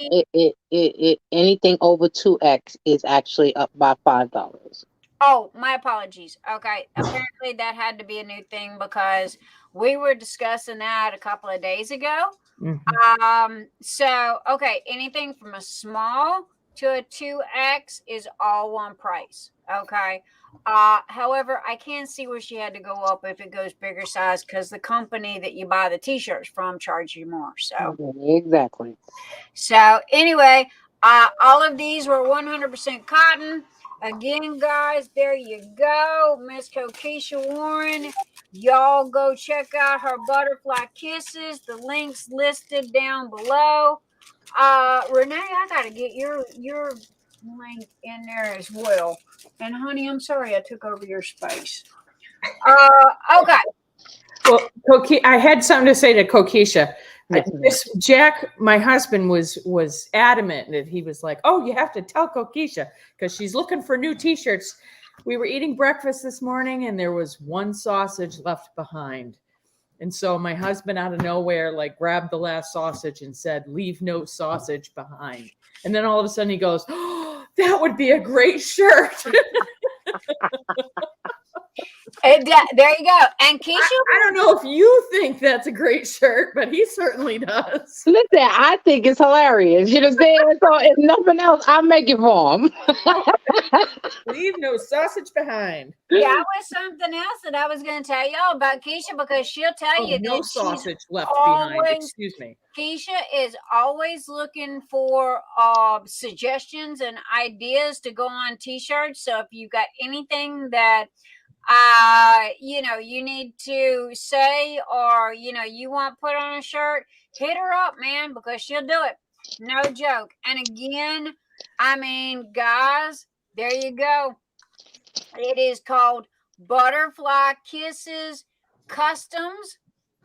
Anything over 2X is actually up by $5. Oh, my apologies. Okay. Apparently that had to be a new thing because we were discussing that a couple of days ago. Mhm. So, okay, anything from a small to a 2X is all one price. Okay. However, I can see where she had to go up if it goes bigger size because the company that you buy the t-shirts from charge you more. So Exactly. So anyway, all of these were 100% cotton. Again, guys, there you go. Miss Kokisha Warren. Y'all go check out her Butterfly Kisses. The link's listed down below. Renee, I gotta get your link in there as well. And honey, I'm sorry I took over your space. Okay. Well, I had something to say to Kokisha. Yes, ma'am. Jack, my husband, was adamant that he was like, "Oh, you have to tell Kokisha because she's looking for new T-shirts." We were eating breakfast this morning, and there was one sausage left behind, and so my husband, out of nowhere, like grabbed the last sausage and said, "Leave no sausage behind." And then all of a sudden, he goes, "Oh, that would be a great shirt." There you go. And Keisha, I don't know if you think that's a great shirt, but he certainly does. Listen, I think it's hilarious. You know what I'm saying? So if nothing else, I'll make it for him. Leave no sausage behind. that was something else that I was going to tell y'all about Keisha, because she'll tell Oh, you no that sausage she's left behind. always, Excuse me. Keisha is always looking for suggestions and ideas to go on T-shirts. So if you got anything that you need to say, or you want put on a shirt, hit her up, man, because she'll do it. No joke. And again, I mean, guys, there you go. It is called Butterfly Kisses Customs,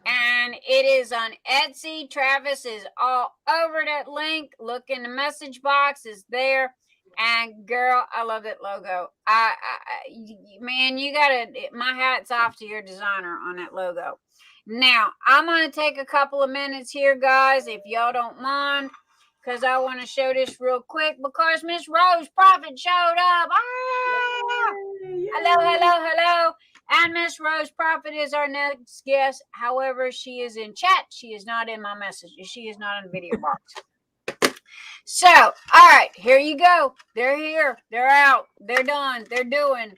and it is on Etsy. Travis is all over that link. Look in the message box, is there. And girl, I love that logo. Man, you gotta, my hat's off to your designer on that logo. Now, I'm gonna take a couple of minutes here, guys, if y'all don't mind, because I want to show this real quick, because Miss Rose Proffitt showed up. Hello. And Miss Rose Proffitt is our next guest. However, she is in chat. She is not in my message. She is not in the video box. So, all right, here you go. They're here. They're out. They're done. They're doing.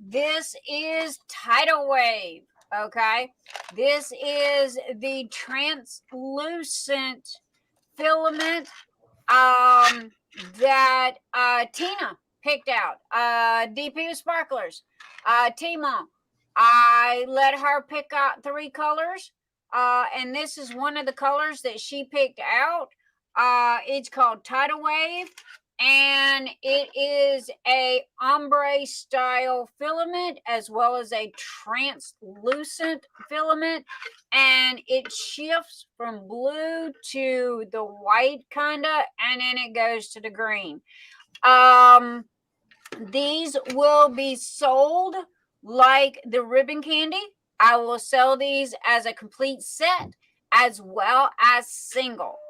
This is Tidal Wave. Okay. This is the translucent filament that Tina picked out. DP Sparklers. Tima. I let her pick out 3 colors. And this is one of the colors that she picked out. It's called Tidal Wave, and it is a ombre style filament as well as a translucent filament, and it shifts from blue to the white kinda, and then it goes to the green. These will be sold like the ribbon candy. I will sell these as a complete set as well as single.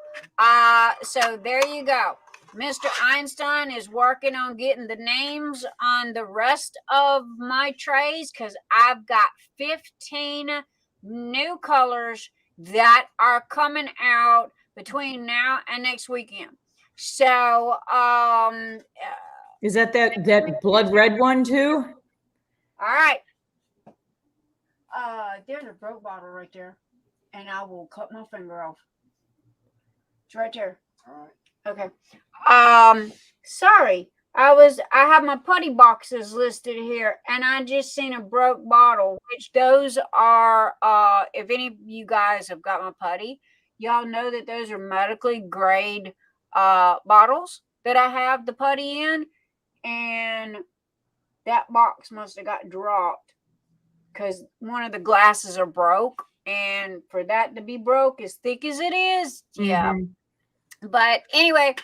So there you go. Mr. Einstein is working on getting the names on the rest of my trays, because I've got 15 new colors that are coming out between now and next weekend. So, is that blood red one too? All right. There's a broke bottle right there, and I will cut my finger off. It's right there. All right. Okay. Sorry. I have my putty boxes listed here, and I just seen a broke bottle, which those are, if any of you guys have got my putty, y'all know that those are medically grade bottles that I have the putty in, and that box must have got dropped because one of the glasses are broke, and for that to be broke as thick as it is, yeah. But anyway,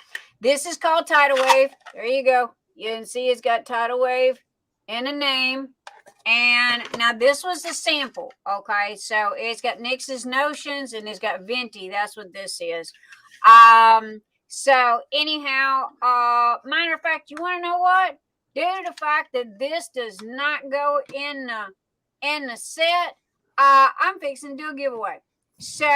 this is called Tidal Wave. There you go. You can see it's got Tidal Wave in the name. And now this was the sample, okay? So it's got Nix's Notions and it's got Venti. That's what this is. So anyhow, matter of fact, you want to know what? Due to the fact that this does not go in the set, I'm fixing to do a giveaway. So,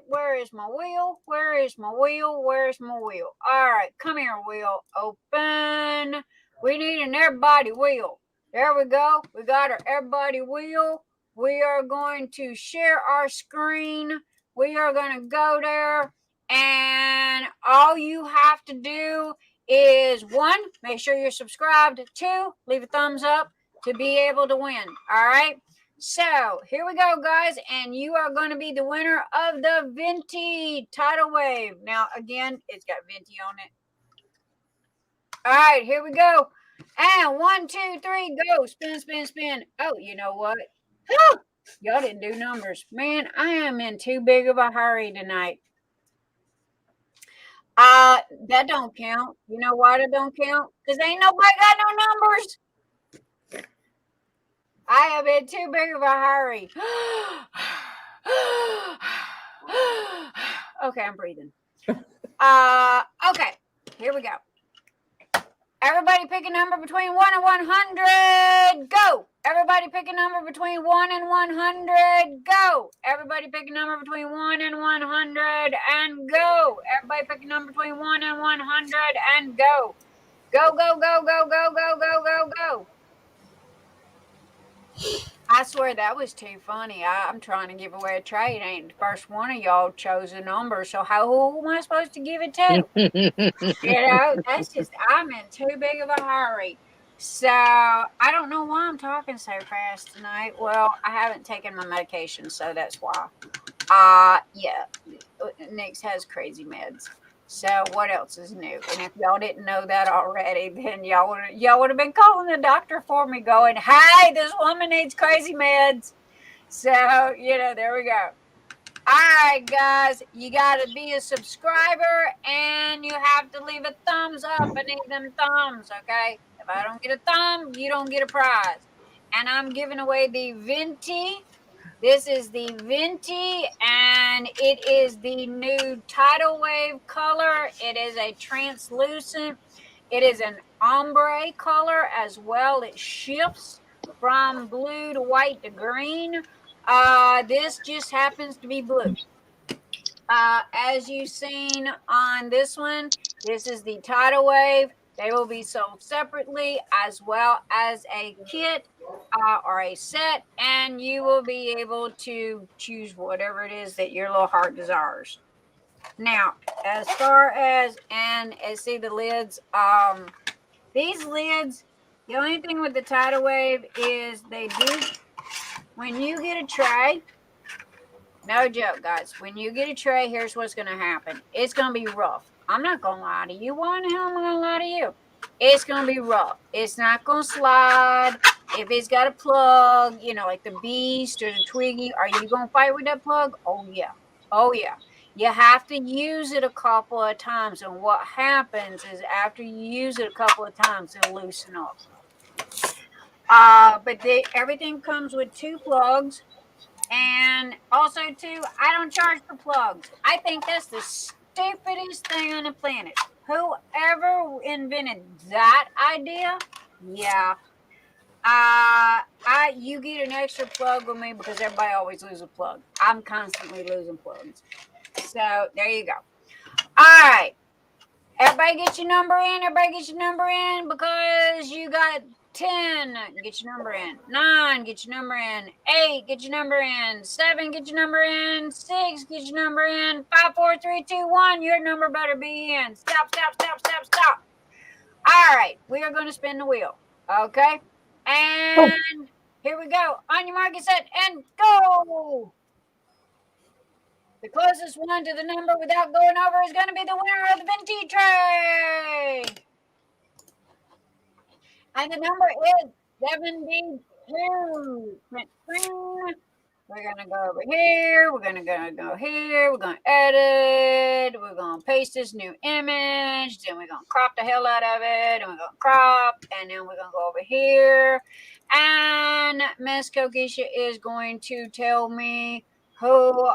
where is my wheel? Where is my wheel? Where's my wheel? All right, come here, wheel. Open. We need an everybody wheel. There we go. We got our everybody wheel. We are going to share our screen. We are going to go there, and all you have to do is 1, make sure you're subscribed. 2, leave a thumbs up to be able to win. All right. So here we go, guys, and you are going to be the winner of the Venti Tidal Wave. Now, again, it's got Venti on it. All right, here we go. And 1, 2, 3, go. Spin, spin, spin. Oh, you know what? Y'all didn't do numbers. Man, I am in too big of a hurry tonight. That don't count. You know why that don't count? Because ain't nobody got no numbers. I am in too big of a hurry. Okay, I'm breathing. Okay, here we go. Everybody pick a number between 1 and 100. Go. Everybody pick a number between 1 and 100. Go. Everybody pick a number between 1 and 100 and go. Everybody pick a number between 1 and 100 and go. Go, go, go, go, go, go, go, go, go. I swear that was too funny. I'm trying to give away a trade. Ain't the first one of y'all chose a number, so who am I supposed to give it to? That's just, I'm in too big of a hurry. So I don't know why I'm talking so fast tonight. Well, I haven't taken my medication, so that's why. Yeah, Nix has crazy meds. So what else is new? And if y'all didn't know that already, then y'all would have been calling the doctor for me, going, "Hey, this woman needs crazy meds." So there we go. All right, guys, you got to be a subscriber and you have to leave a thumbs up. I need them thumbs, okay? If I don't get a thumb, you don't get a prize. And I'm giving away the Venti. This is the Venti, and it is the new tidal wave color. It is a translucent. It is an ombre color as well. It shifts from blue to white to green. This just happens to be blue. As you've seen on this one, this is the tidal wave. They will be sold separately as well as a kit or a set, and you will be able to choose whatever it is that your little heart desires. Now, as far as see the lids, these lids, the only thing with the tidal wave is they do, when you get a tray, no joke, guys. When you get a tray, here's what's going to happen. It's going to be rough. I'm not going to lie to you. Why in the hell am I going to lie to you? It's going to be rough. It's not going to slide. If it's got a plug, like the Beast or the Twiggy, are you going to fight with that plug? Oh, yeah. Oh, yeah. You have to use it a couple of times. And what happens is after you use it a couple of times, it'll loosen up. But everything comes with 2 plugs. And also, too, I don't charge for plugs. I think that's the stupidest thing on the planet. Whoever invented that idea, yeah. You get an extra plug with me because everybody always loses a plug. I'm constantly losing plugs. So, there you go. All right. Everybody get your number in. Everybody get your number in because you got 10, get your number in. 9, get your number in. 8, get your number in. 7, get your number in. 6, get your number in. 5, 4, 3, 2, 1, your number better be in. Stop, stop, stop, stop, stop. All right, we are going to spin the wheel. Okay? And here we go. On your mark, get set, and go. The closest one to the number without going over is going to be the winner of the Venti tray. And the number is 72. We're going to go over here. We're going to go here. We're going to edit. We're going to paste this new image. Then we're going to crop the hell out of it. And we're going to crop. And then we're going to go over here. And Miss Kokisha is going to tell me who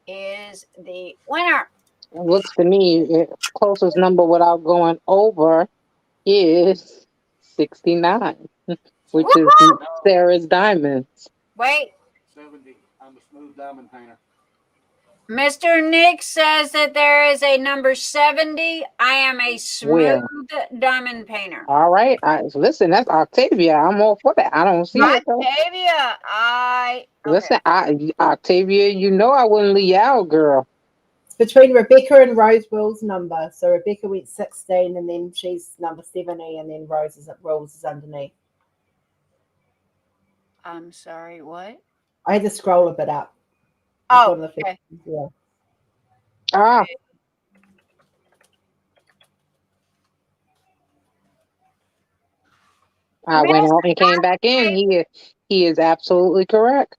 is the winner. Looks to me, closest number without going over is 69, which is Sarah's diamonds. Wait. 70. I'm a smooth diamond painter. Mr. Nick says that there is a number 70. I am a smooth diamond painter. All right. Listen, that's Octavia. I'm all for that. I don't see it. Octavia, Listen, Octavia, I wouldn't leave you out, girl. Between Rebecca and Rose Will's number. So Rebecca went 16 and then she's number 70 and then Rose is underneath. I'm sorry, what? I had to scroll a bit up. Oh, okay. Yeah. I went out and came back in here. He is absolutely correct.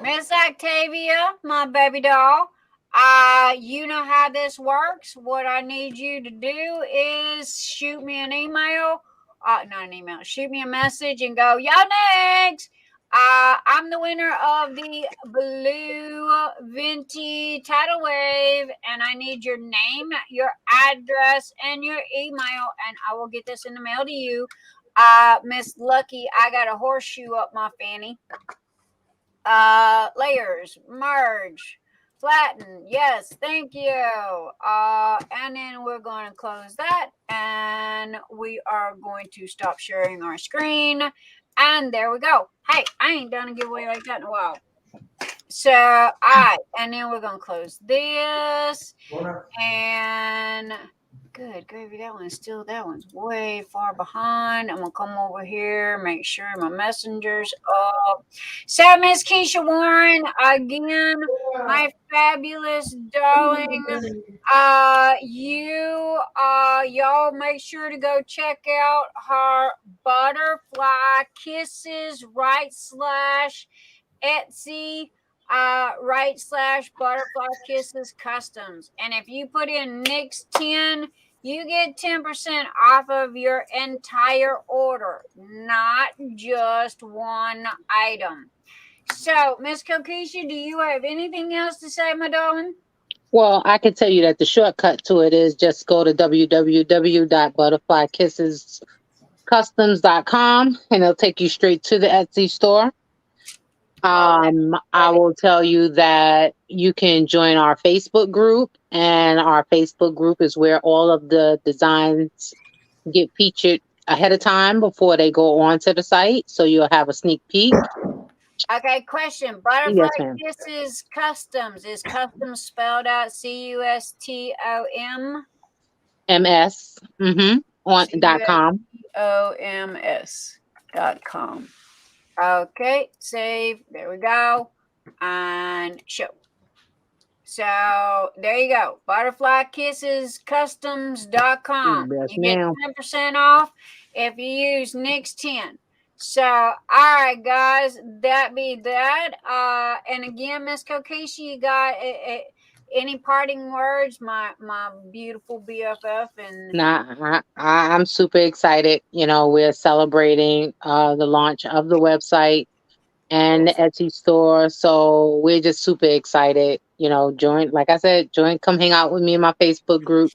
Miss Octavia, my baby doll. You know how this works. What I need you to do is shoot me an email. Not an email. Shoot me a message and go, y'all next. I'm the winner of the Blue Venti Tidal Wave, and I need your name, your address, and your email, and I will get this in the mail to you. Miss Lucky, I got a horseshoe up my fanny. Layers, merge, flatten. Yes, thank you. And then we're going to close that, and we are going to stop sharing our screen. And there we go. Hey, I ain't done a giveaway like that in a while. So, all right, and then we're gonna close this, and good gravy. That one's way far behind. I'm gonna come over here, make sure my messenger's up. So, Miss Keisha Warren, again, my fabulous darling. Y'all make sure to go check out her Butterfly Kisses /Etsy /Butterfly Kisses Customs. And if you put in Nix 10, you get 10% off of your entire order, not just one item. So, Miss Kokisha, do you have anything else to say, my darling? Well, I can tell you that the shortcut to it is just go to www.butterflykissescustoms.com and it'll take you straight to the Etsy store. I will tell you that you can join our Facebook group, and our Facebook group is where all of the designs get featured ahead of time before they go onto the site. So you'll have a sneak peek. Okay, question. Butterfly Yes, ma'am. Kisses Customs. Is customs spelled out CUSTOM? MS. On .com. CUSTOMS.com. Okay, save. There we go. And show. So there you go. ButterflyKissesCustoms.com. Yes, You get ma'am. 10% off if you use Nix 10. So, all right, guys, that be that. And again, Miss Kokisha, you got any parting words, my beautiful BFF? And Nah, I'm super excited. We're celebrating the launch of the website and the Etsy store. So we're just super excited. Join, like I said, come hang out with me in my Facebook group,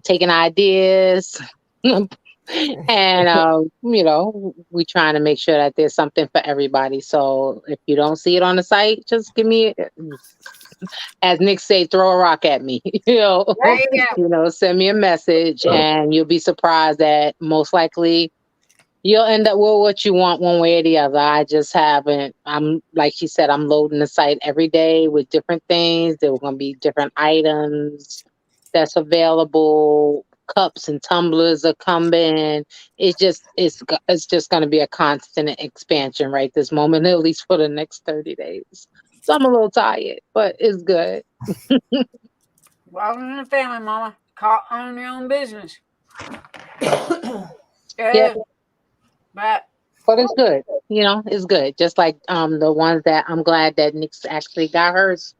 taking ideas. And, we trying to make sure that there's something for everybody. So if you don't see it on the site, just give me, as Nick say, throw a rock at me, there you go. send me a message, and you'll be surprised that most likely you'll end up with what you want one way or the other. I just haven't. I'm, like she said, I'm loading the site every day with different things. There were going to be different items that's available. Cups and tumblers are coming. It's just going to be a constant expansion right this moment, at least for the next 30 days. So I'm a little tired, but it's good. Welcome to the family, Mama. Call on your own business. Yeah. But it's good. It's good. Just like the ones that I'm glad that Nick's actually got hers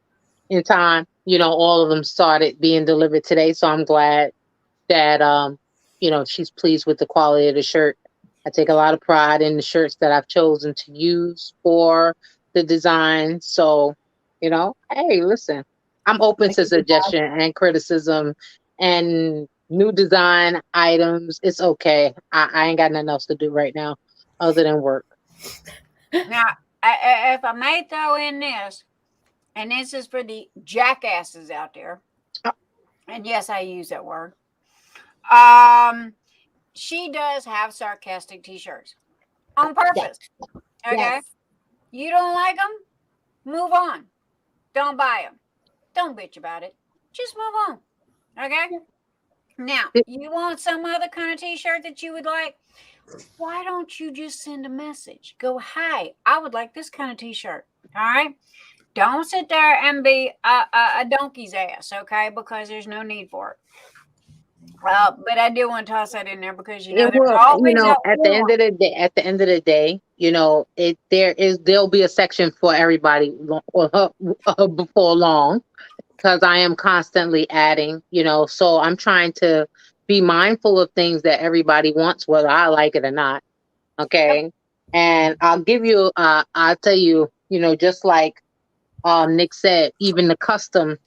in time. All of them started being delivered today. So I'm glad that she's pleased with the quality of the shirt. I take a lot of pride in the shirts that I've chosen to use for the design. So, hey, listen, I'm open to suggestion and criticism and new design items. It's okay. I ain't got nothing else to do right now other than work. Now, if I may throw in this, and this is for the jackasses out there, and yes, I use that word. She does have sarcastic t-shirts on purpose. Okay, Yes. You don't like them? Move on. Don't buy them. Don't bitch about it. Just move on. Okay. Now, you want some other kind of t-shirt that you would like? Why don't you just send a message? Go, hi, I would like this kind of t-shirt. All right. Don't sit there and be a donkey's ass, okay? Because there's no need for it. But I do want to toss that in there because you know It there's will, always that at the end one. of the day, there'll be a section for everybody before long, because I am constantly adding, so I'm trying to be mindful of things that everybody wants, whether I like it or not. Yep. Okay. And I'll tell you, just like Nick said, even the customs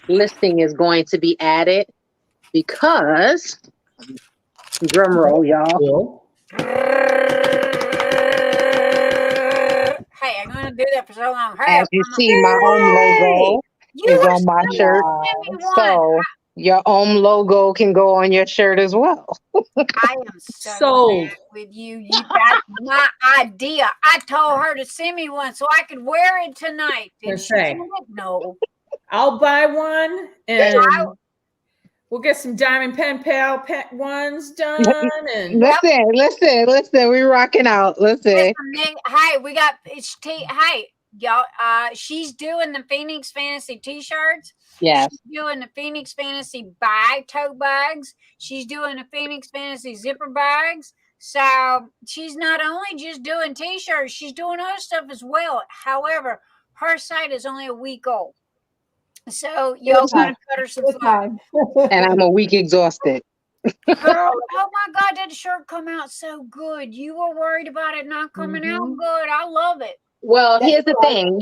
listing is going to be added because, drum roll, y'all. Cool. Hey, I'm gonna do that for so long. Hurry As up, you Mama. see, my own logo You is were on my supposed shirt. to send me one. So your own logo can go on your shirt as well. I am so Sold. mad with you. That's my idea. I told her to send me one so I could wear it tonight. Did she Okay. send it? No. I'll buy one and we'll get some Diamond Pen Pal ones done. And Listen, we're rocking out. Listen. Hey, we got hey, y'all. She's doing the Phoenix Fantasy t-shirts. Yes. She's doing the Phoenix Fantasy tote bags. She's doing the Phoenix Fantasy zipper bags. So she's not only just doing t-shirts, she's doing other stuff as well. However, her site is only a week old. So y'all gotta cut her some slack. And I'm a week exhausted. Girl, oh my God, that shirt come out so good. You were worried about it not coming out good. I love it. Well, here's the thing.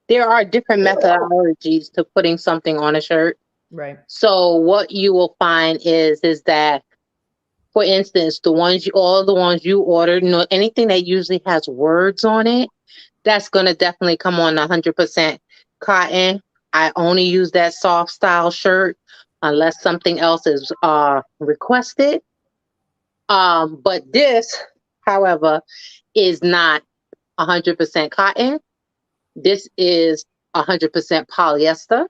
There are different methodologies to putting something on a shirt. right. So what you will find is that, for instance, all the ones you ordered, anything that usually has words on it, that's going to definitely come on 100% cotton. I only use that soft style shirt unless something else is requested. But this, however, is not 100% cotton. This is 100% polyester.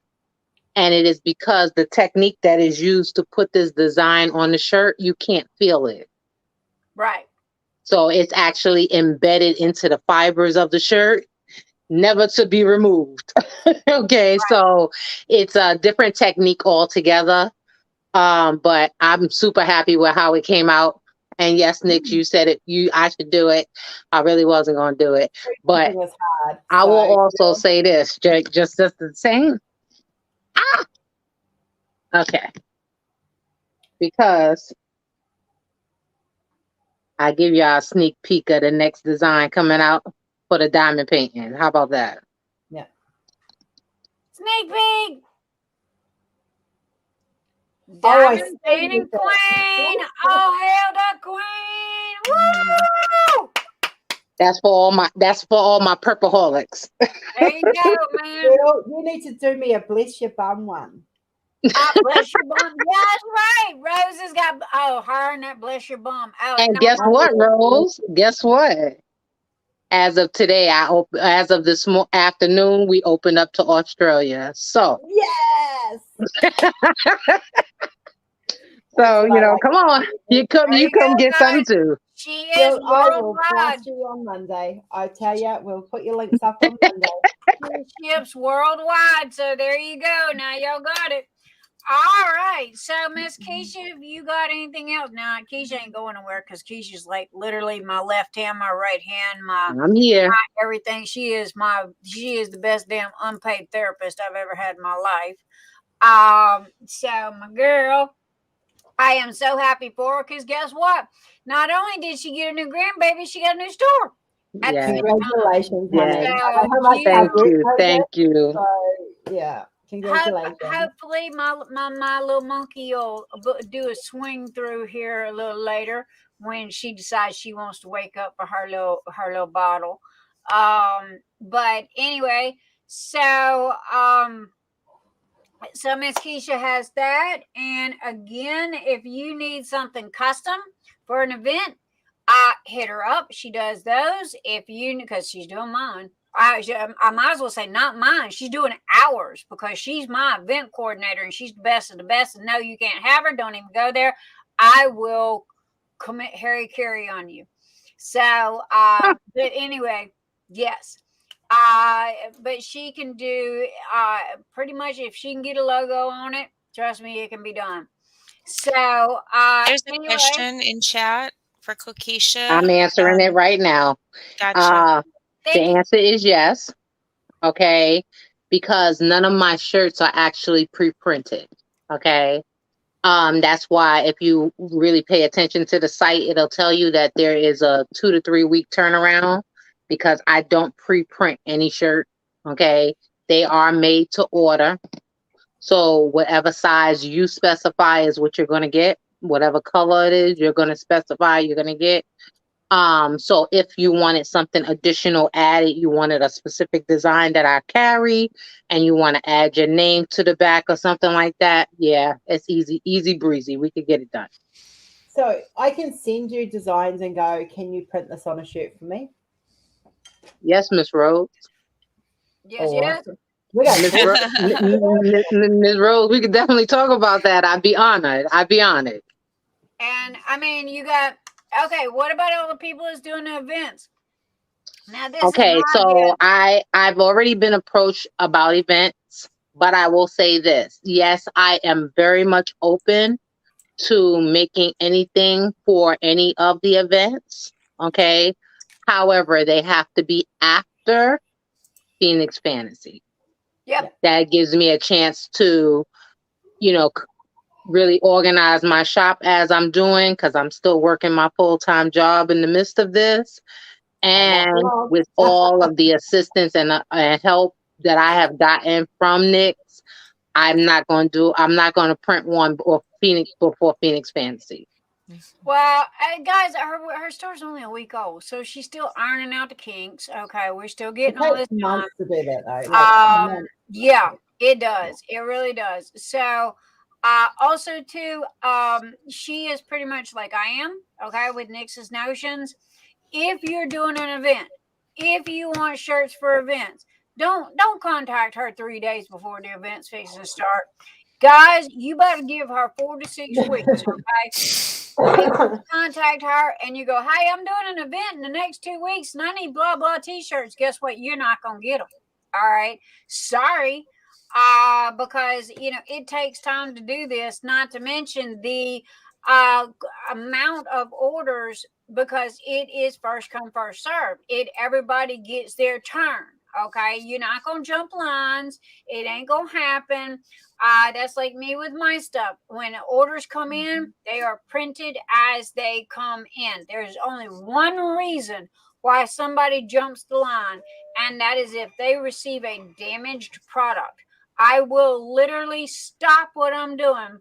And it is because the technique that is used to put this design on the shirt, you can't feel it. Right. So it's actually embedded into the fibers of the shirt, never to be removed. Okay, right. So it's a different technique altogether. But I'm super happy with how it came out. And yes, Nick, you said it. I should do it. I really wasn't going to do it, but I will also say this, just the same. Okay, because I give y'all a sneak peek of the next design coming out for the diamond painting. How about that? Yeah. Sneak peek. Diamond painting queen. Oh, hail the queen. Woo! That's for all my purpleholics. There you go, man. Girl, you need to do me a bless your bum one. Bless your bum. Yeah, that's right. Rose has got her and that bless your bum. Oh, and guess what, Rose? Guess what? As of today, as of this afternoon, we open up to Australia. So yes. So come on, you come get some too. She is worldwide. You on Monday. I tell you, we'll put your links up on Monday. She ships worldwide. So there you go. Now y'all got it. All right. So Miss Keisha, if you got anything else? Now Keisha ain't going nowhere because Keisha's like literally my left hand, my right hand, I'm here. Everything. She is the best damn unpaid therapist I've ever had in my life. So my girl, I am so happy for her because guess what? Not only did she get a new grandbaby, she got a new store. Yeah. Congratulations, honey. So, thank you. So, yeah. Congratulations. Hopefully my little monkey will do a swing through here a little later when she decides she wants to wake up for her little bottle. But anyway, so Miss Keisha has that. And again, if you need something custom for an event, hit her up. She does those. Because she's doing mine. I might as well say not mine. She's doing ours because she's my event coordinator and she's the best of the best. And no, you can't have her. Don't even go there. I will commit Harry Carey on you. So, but anyway, yes. But she can do pretty much if she can get a logo on it, trust me, it can be done. So, There's a anyway, question in chat for Kokisha. I'm answering it right now. Gotcha. The thank you. answer is yes. Okay. Because none of my shirts are actually pre-printed. Okay. That's why if you really pay attention to the site, it'll tell you that there is a 2 to 3 week turnaround because I don't pre-print any shirt. Okay. They are made to order. So whatever size you specify is what you're going to get. Whatever color it is, you're going to specify you're going to get. So if you wanted something additional added, you wanted a specific design that I carry, and you want to add your name to the back or something like that, yeah, it's easy breezy. We could get it done. So I can send you designs and go, can you print this on a shirt for me? Yes, Miss Rose. Yes, yes. We got Miss Rose, we could definitely talk about that. I'd be honored. And I mean, you got, okay, what about all the people that's doing the events? Now, this Okay, is my so idea. I've already been approached about events, but I will say this. Yes, I am very much open to making anything for any of the events. Okay. However, they have to be after Phoenix Fantasy. Yep. That gives me a chance to, really organize my shop as I'm doing, because I'm still working my full-time job in the midst of this. And with all of the assistance and help that I have gotten from Nyx, I'm not going to print one before Phoenix Fantasy. Well, guys, her store's only a week old, so she's still ironing out the kinks. Okay, we're still getting all this done. months to do that, though. Yeah, it does. It really does. So, also too, she is pretty much like I am. Okay, with Nyx's Notions. If you're doing an event, if you want shirts for events, don't contact her 3 days before the event's fixing to start. Guys, you better give her 4 to 6 weeks, okay? If you contact her and you go, hey, I'm doing an event in the next 2 weeks and I need blah, blah t-shirts, guess what? You're not going to get them. All right. Sorry. Because, it takes time to do this, not to mention the amount of orders, because it is first come, first serve. Everybody gets their turn. Okay, you're not gonna jump lines. It ain't gonna happen. That's like me with my stuff. When orders come in, they are printed as they come in. There's only one reason why somebody jumps the line, and that is if they receive a damaged product. I will literally stop what I'm doing,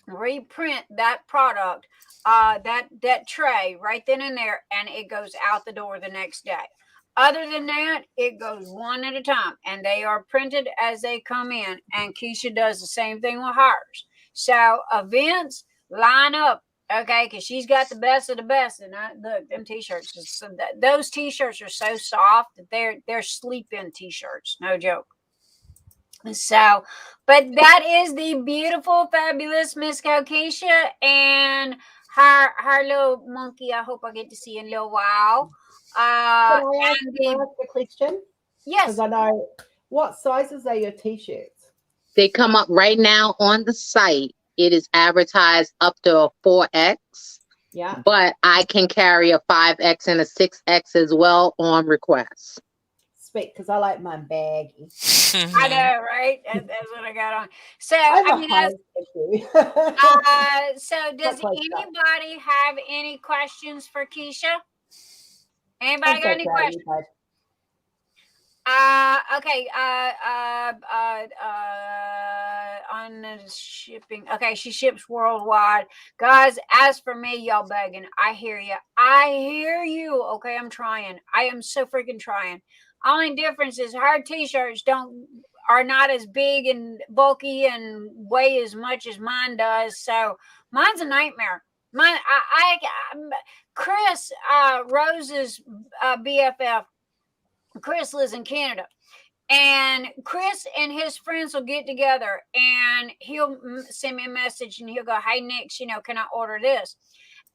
reprint that product, that tray right then and there, and it goes out the door the next day. Other than that, it goes one at a time, and they are printed as they come in. And Keisha does the same thing with hers. So events line up, okay? Because she's got the best of the best. And look, them t-shirts, those t-shirts are so soft that they're sleep-in t-shirts. No joke. So, but that is the beautiful, fabulous Miss Kokisha and her little monkey. I hope I get to see in a little while. Can I ask a question? Yes. Because I know, what sizes are your t-shirts? They come up right now on the site. It is advertised up to a 4X. Yeah. But I can carry a 5X and a 6X as well on request. Sweet, because I like mine baggy. I know, right? That's what I got on. So, so does anybody have any questions for Keisha? Anybody got any questions? Okay. On the shipping. Okay, she ships worldwide. Guys, as for me, y'all begging. I hear you. Okay, I'm trying. I am so freaking trying. Only difference is her t-shirts are not as big and bulky and weigh as much as mine does. So mine's a nightmare. Chris, Rose's BFF. Chris lives in Canada, and Chris and his friends will get together, and he'll send me a message, and he'll go, "Hey, Nyx, can I order this?"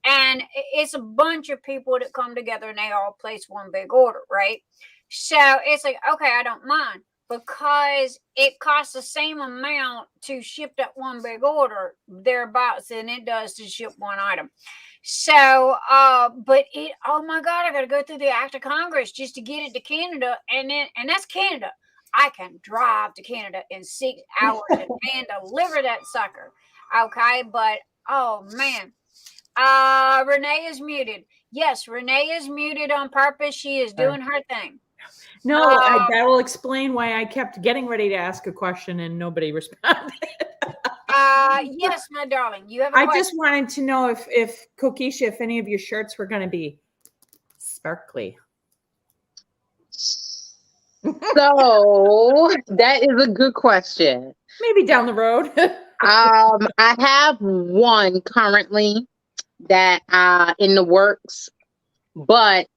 And it's a bunch of people that come together, and they all place one big order, right? So it's like, okay, I don't mind. because it costs the same amount to ship that one big order thereabouts than it does to ship one item. So, but oh my God, I got to go through the Act of Congress just to get it to Canada. And that's Canada. I can drive to Canada in 6 hours and hand deliver that sucker. Okay. But, oh man, Renee is muted. Yes, Renee is muted on purpose. She is doing her thing. No, that will explain why I kept getting ready to ask a question and nobody responded. Yes, my darling, you have a question. I just wanted to know if Kokisha, if any of your shirts were going to be sparkly. So that is a good question. Maybe down the road. I have one currently that in the works, but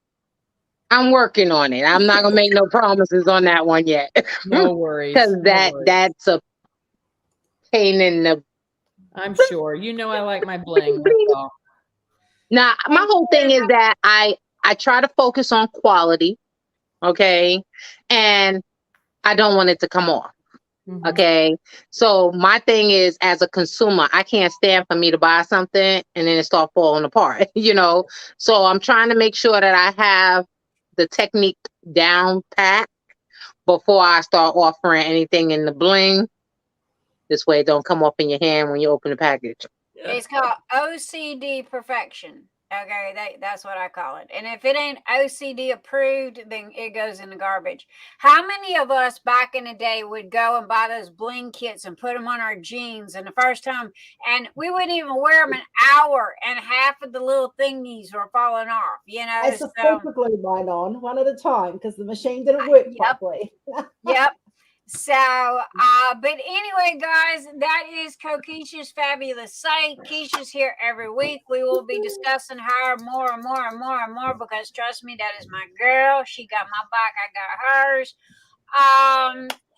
I'm working on it. I'm not gonna make no promises on that one yet. No worries. Because that's a pain in the. I'm sure. You know I like my bling. Now, my whole thing is that I try to focus on quality, okay, and I don't want it to come off. Okay. So my thing is, as a consumer, I can't stand for me to buy something and then it start falling apart, you know? So I'm trying to make sure that I have the technique down pat before I start offering anything in the bling. This way it don't come off in your hand when you open the package. It's called OCD perfection. Okay, that's what I call it. And if it ain't OCD approved, then it goes in the garbage. How many of us back in the day would go and buy those bling kits and put them on our jeans, and the first time, and we wouldn't even wear them an hour, and half of the little thingies were falling off, you know? I super glued mine on one at a time because the machine didn't work properly. Yep. So, but anyway, guys, that is Kokisha's fabulous site. Keisha's here every week. We will be discussing her more and more and more and more because trust me, that is my girl. She got my back, I got hers.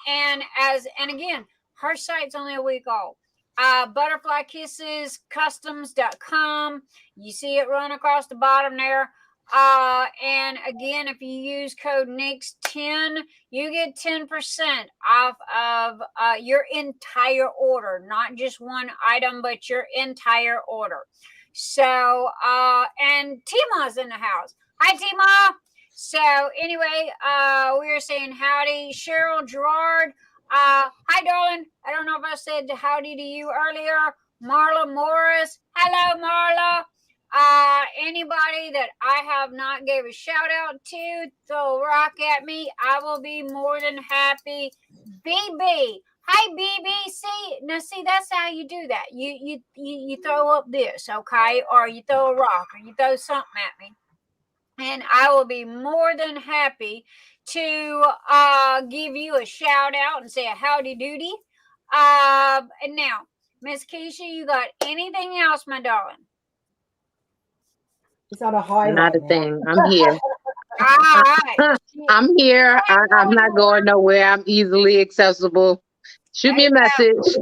And again, her site's only a week old. Butterflykissescustoms.com. You see it run across the bottom there. And again, if you use code NIX10, you get 10% off of your entire order, not just one item, but your entire order. So, and Tima's in the house. Hi, Tima. So anyway, we were saying howdy. Cheryl Gerard. Hi, darling. I don't know if I said howdy to you earlier. Marla Morris. Hello, Marla. Anybody that I have not gave a shout out to, throw a rock at me. I will be more than happy. BB. Hi, BB. See, that's how you do that. You throw up this, okay? Or you throw a rock or you throw something at me. And I will be more than happy to give you a shout out and say a howdy doody. And now, Miss Keisha, you got anything else, my darling? It's on a high. Not a thing. I'm here. All right. I'm here. I'm not going nowhere. I'm easily accessible. Shoot me a message.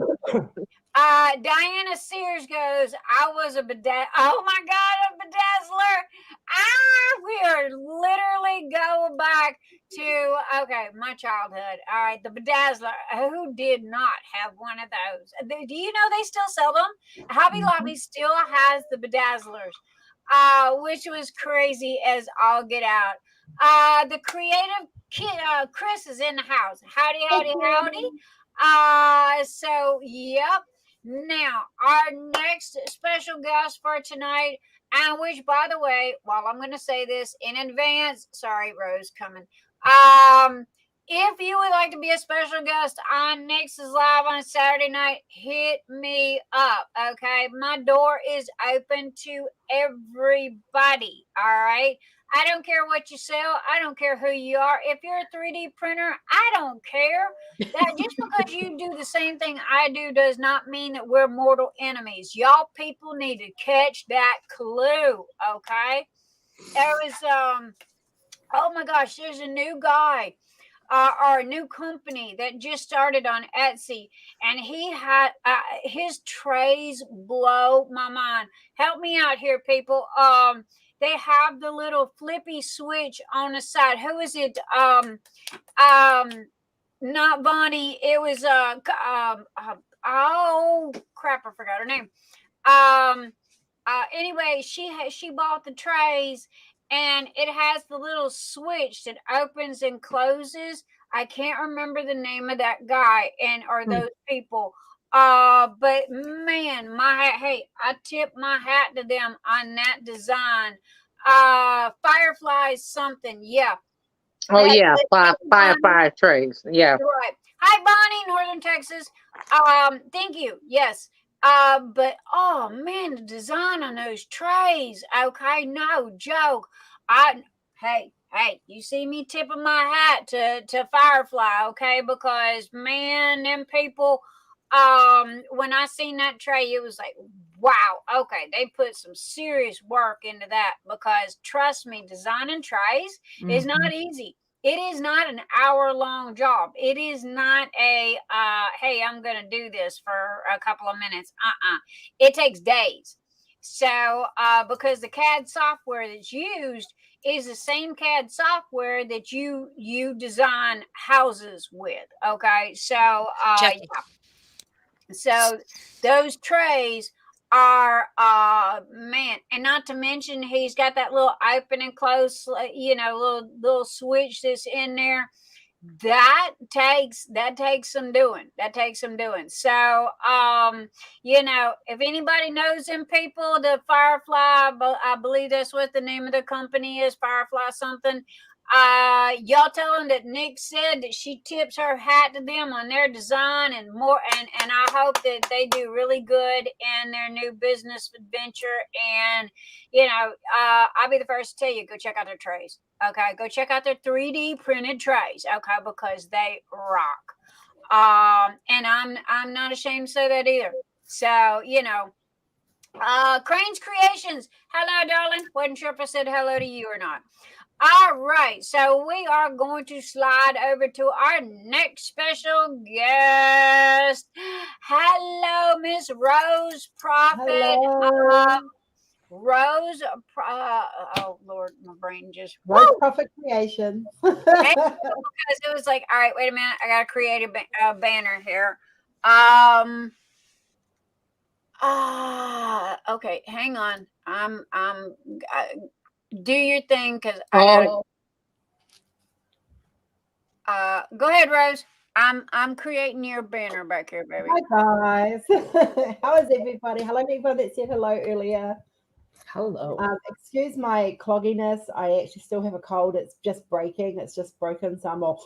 Diana Sears goes, I was a oh my God, a bedazzler. We are literally going back to, okay, my childhood. All right, the bedazzler. Who did not have one of those? Do you know they still sell them? Hobby Lobby still has the bedazzlers. Which was crazy as all get out. The creative kid, Chris is in the house. Howdy, howdy, howdy. So, yep. Now, our next special guest for tonight, and which, by the way, while I'm going to say this in advance, sorry, Rose coming. If you would like to be a special guest on Nix is Live on Saturday night, hit me up, okay? My door is open to everybody, all right? I don't care what you sell. I don't care who you are. If you're a 3D printer, I don't care. That just because you do the same thing I do does not mean that we're mortal enemies. Y'all people need to catch that clue, okay? There was, oh my gosh, there's a new guy. Our new company that just started on Etsy, and he had his trays blow my mind. Help me out here, people. They have the little flippy switch on the side. Who is it? not Bonnie. It was oh crap, I forgot her name. Anyway, she bought the trays, and it has the little switch that opens and closes. I can't remember the name of that guy or those people. But man, I tip my hat to them on that design. Firefly something, yeah. Oh That- yeah, that- fire trays. Yeah. Right. Hi, Bonnie, Northern Texas. Thank you. Yes. But oh man, the design on those trays. Okay, no joke. Hey, you see me tipping my hat to Firefly, okay? Because man, them people, when I seen that tray, it was like, wow, okay, they put some serious work into that because trust me, designing trays is not easy. It is not an hour-long job. It is not a, hey, I'm going to do this for a couple of minutes. It takes days. So, because the CAD software that's used is the same CAD software that you design houses with. Okay. So, Jeff, yeah. So those trays are man, and not to mention he's got that little open and close, little switch that's in there. That takes some doing. So if anybody knows them people, the Firefly, I believe that's what the name of the company is, Firefly something. Y'all tell them that Nick said that she tips her hat to them on their design and more, and I hope that they do really good in their new business adventure. And I'll be the first to tell you, go check out their trays. Okay, go check out their 3D printed trays. Okay, because they rock. And I'm not ashamed to say that either. So Crane's Creations. Hello, darling. Wasn't sure if I said hello to you or not. All right, so we are going to slide over to our next special guest. Hello, Miss Rose Proffitt. Hello. Rose, oh Lord, my brain just Rose Proffitt Creations. because it was like, all right, wait a minute, I gotta create a banner here. Okay, hang on. Do your thing because I gotta. Go ahead, Rose. I'm creating your banner back here, baby. Hi guys. How is everybody? Hello, everyone that said hello earlier. Hello. Excuse my clogginess. I actually still have a cold. It's just breaking. It's just broken. So I'm all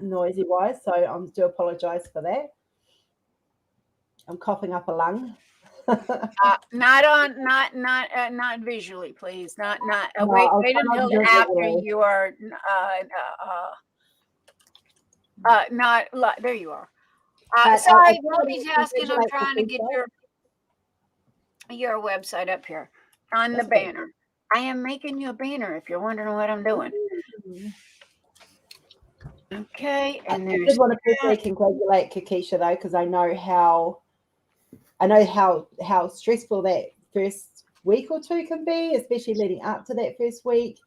noisy wise. So I do apologize for that. I'm coughing up a lung. Not visually, please. Not. No, wait until after you are. Not. There you are. Sorry, multitasking. I'm trying to get your website up here on the banner. I am making you a banner if you're wondering what I'm doing. Okay, and I just want to personally congratulate Kokisha though, because I know how stressful that first week or two can be, especially leading up to that first week,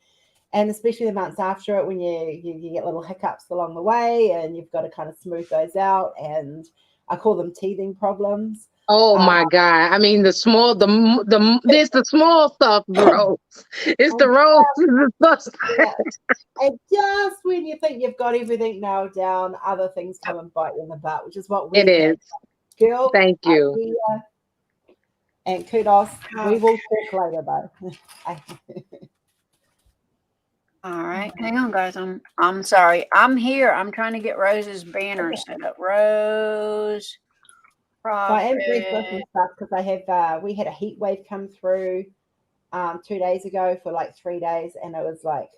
and especially the months after it when you get little hiccups along the way, and you've got to kind of smooth those out. And I call them teething problems. Oh my God! I mean, there's the small stuff, Rose. It's the Rose. Yeah. And just when you think you've got everything nailed down, other things come and bite you in the butt, which is what It is. Girl, thank you. And kudos. We will talk later, though. All right, hang on, guys. I'm sorry. I'm here. I'm trying to get Rose's banner set up. Rose. So I am breathless and stuff because I have we had a heat wave come through 2 days ago for like 3 days, and it was like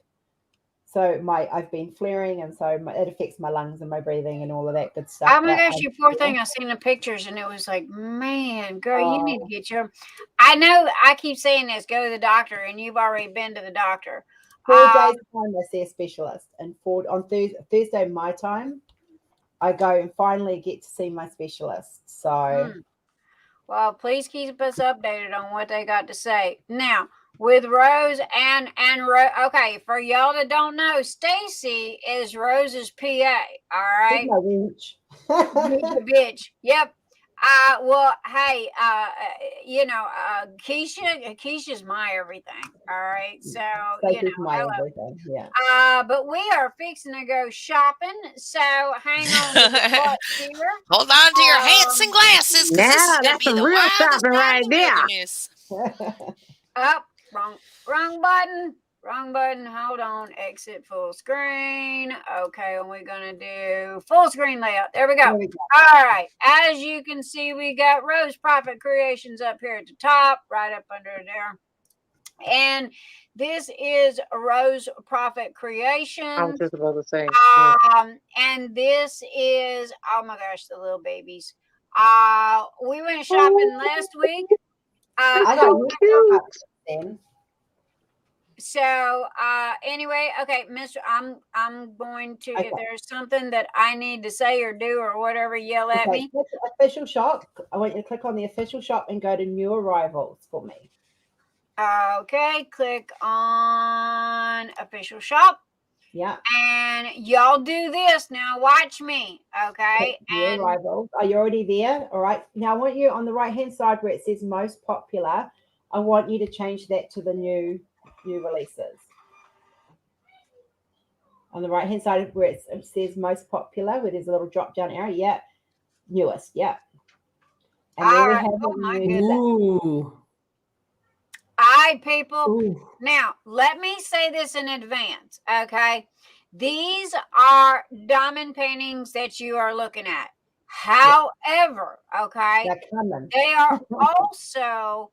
I've been flaring, and so it affects my lungs and my breathing and all of that good stuff. Oh my gosh, you poor thing! I seen the pictures and it was like, man, girl, you need to get your. I know I keep saying this. Go to the doctor, and you've already been to the doctor. 4 days time I see a specialist, and on Thursday my time, I go and finally get to see my specialist. So, well, please keep us updated on what they got to say. Now, with Rose and okay, for y'all that don't know, Stacy is Rose's PA. All She's right, my winch. the bitch. Yep. Well, hey, Keisha's my everything. All right, so Stacey's my hello. everything. Yeah. But we are fixing to go shopping, so hang on to your butts here. Hold on to your hats and glasses, because this is Now going to that's be some the real wildest shopping ride right in the there. wilderness. Up, wrong button. Wrong button. Hold on. Exit full screen. Okay, and we're gonna do full screen layout. There we go. There we go. All right. As you can see, we got Rose Proffitt Creations up here at the top, right up under there. And this is Rose Proffitt I was Creations. just about to say. And this is, oh my gosh, the little babies. We went shopping last week. I got Oh, you then. So anyway, okay, Mr. I'm going to, Okay. if there's something that I need to say or do or whatever, yell at me. Click official shop. I want you to click on the official shop and go to new arrivals for me. Okay, click on official shop. Yeah. And y'all do this now. Watch me. Okay. Click new arrivals. Are you already there? All right. Now I want you on the right hand side where it says most popular. I want you to change that to the new releases. On the right hand side where it says most popular, where there's a little drop down arrow. Yeah. Newest. Yeah. And then we have Ooh. All right, people. Ooh. Now, let me say this in advance, okay? These are diamond paintings that you are looking at. However, okay, they're coming. they are also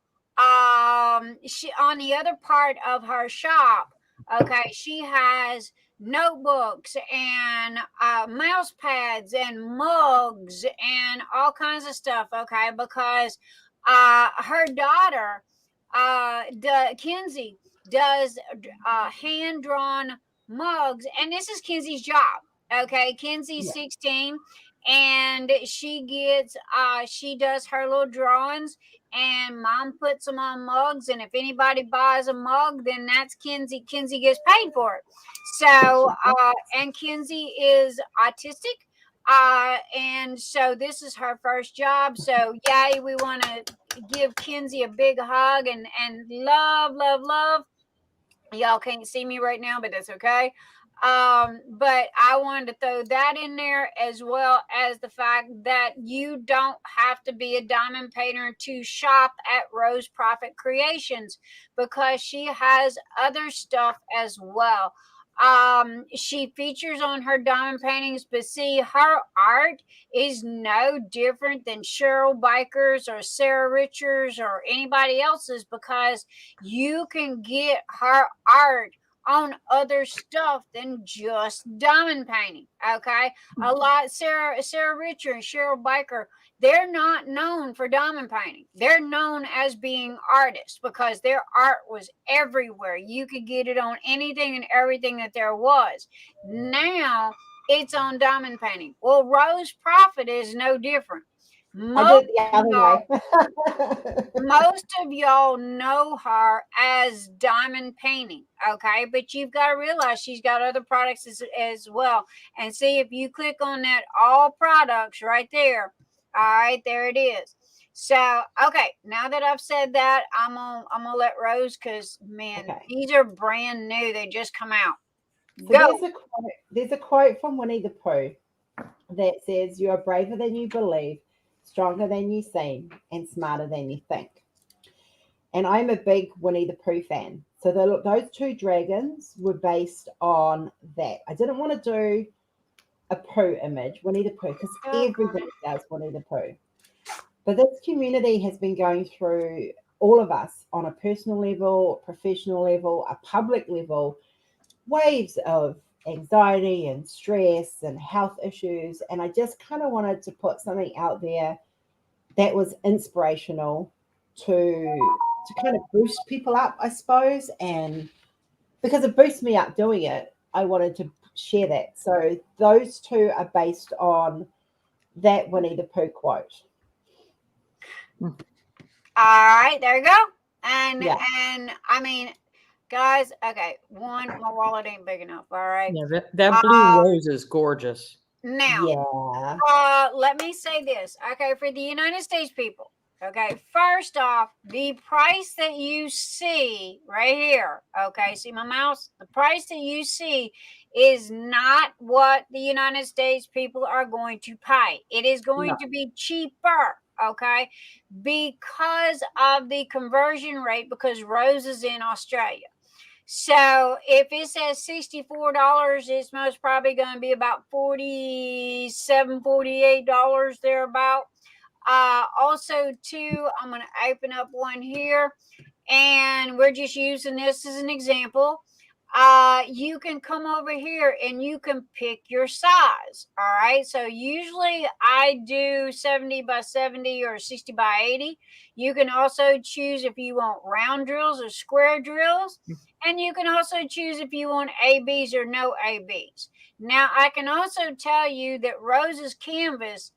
she on the other part of her shop, okay, she has notebooks and mouse pads and mugs and all kinds of stuff, okay, because her daughter Kinsey does hand-drawn mugs, and this is Kinsey's job. Okay, Kinsey's 16, and she gets she does her little drawings, and mom puts them on mugs, and if anybody buys a mug, then that's Kinsey. Kinsey gets paid for it. So and Kinsey is autistic. And so this is her first job. So yay, we want to give Kinsey a big hug and love. Y'all can't see me right now, but that's okay. But I wanted to throw that in there, as well as the fact that you don't have to be a diamond painter to shop at Rose Proffitt Creations, because she has other stuff as well. She features on her diamond paintings, but see, her art is no different than Cheryl Baker's or Sarah Richards or anybody else's, because you can get her art on other stuff than just diamond painting. Okay, a lot Sarah Richards and Cheryl Baker, they're not known for diamond painting. They're known as being artists because their art was everywhere. You could get it on anything and everything that there was. Now it's on diamond painting. Well, Rose Proffitt is no different. Most of y'all know her as diamond painting, okay? But you've got to realize she's got other products as well. And see, if you click on that all products right there, all right, there it is. So, okay, now that I've said that, I'm gonna let Rose, because man, these are brand new. They just come out. So there's a quote from Winnie the Pooh that says, "You are braver than you believe, stronger than you seem, and smarter than you think." And I'm a big Winnie the Pooh fan. So those two dragons were based on that. I didn't want to do a Pooh image, Winnie the Pooh, because everybody does Winnie the Pooh. But this community has been going through, all of us, on a personal level, professional level, a public level, waves of anxiety and stress and health issues. And I just kind of wanted to put something out there that was inspirational to kind of boost people up, I suppose. And because it boosts me up doing it, I wanted to share that. So those two are based on that Winnie the Pooh quote. All right, there you go. And Yeah. and I mean, guys, okay, one, my wallet ain't big enough. All right. Yeah, that blue Uh, rose is gorgeous. now, Yeah. let me say this. Okay, for the United States people. Okay, first off, the price that you see right here. Okay, see my mouse? The price that you see is not what the United States people are going to pay. It is going No. to be cheaper. Okay, because of the conversion rate, because Rose is in Australia. So if it says $64, it's most probably going to be about $47, $48 thereabout. Also, too, I'm going to open up one here, and we're just using this as an example. You can come over here and you can pick your size. All right. So usually I do 70 by 70 or 60 by 80. You can also choose if you want round drills or square drills. And you can also choose if you want ABs or no ABs. Now, I can also tell you that Rose's canvas,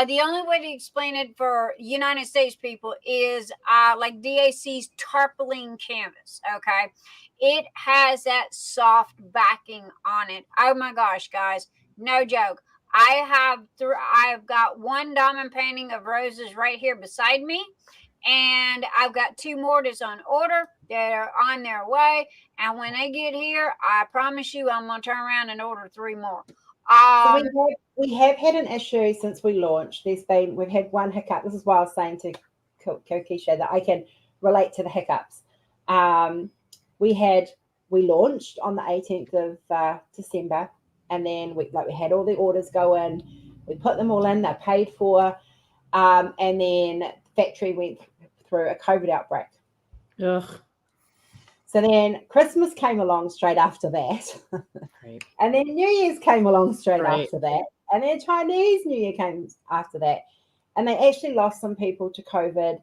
the only way to explain it for United States people is like DAC's tarpaulin canvas. Okay, it has that soft backing on it. Oh my gosh, guys, no joke. I've got one diamond painting of roses right here beside me, and I've got two more that's on order that are on their way. And when they get here, I promise you, I'm gonna turn around and order three more. So we have had an issue since we launched. We've had one hiccup. This is why I was saying to Kokisha that I can relate to the hiccups. We launched on the 18th of December, and then we had all the orders go in. We put them all in. They're paid for, and then the factory went through a COVID outbreak. Ugh. So then Christmas came along straight after that. Right. And then New Year's came along straight Right. after that. And then Chinese New Year came after that. And they actually lost some people to COVID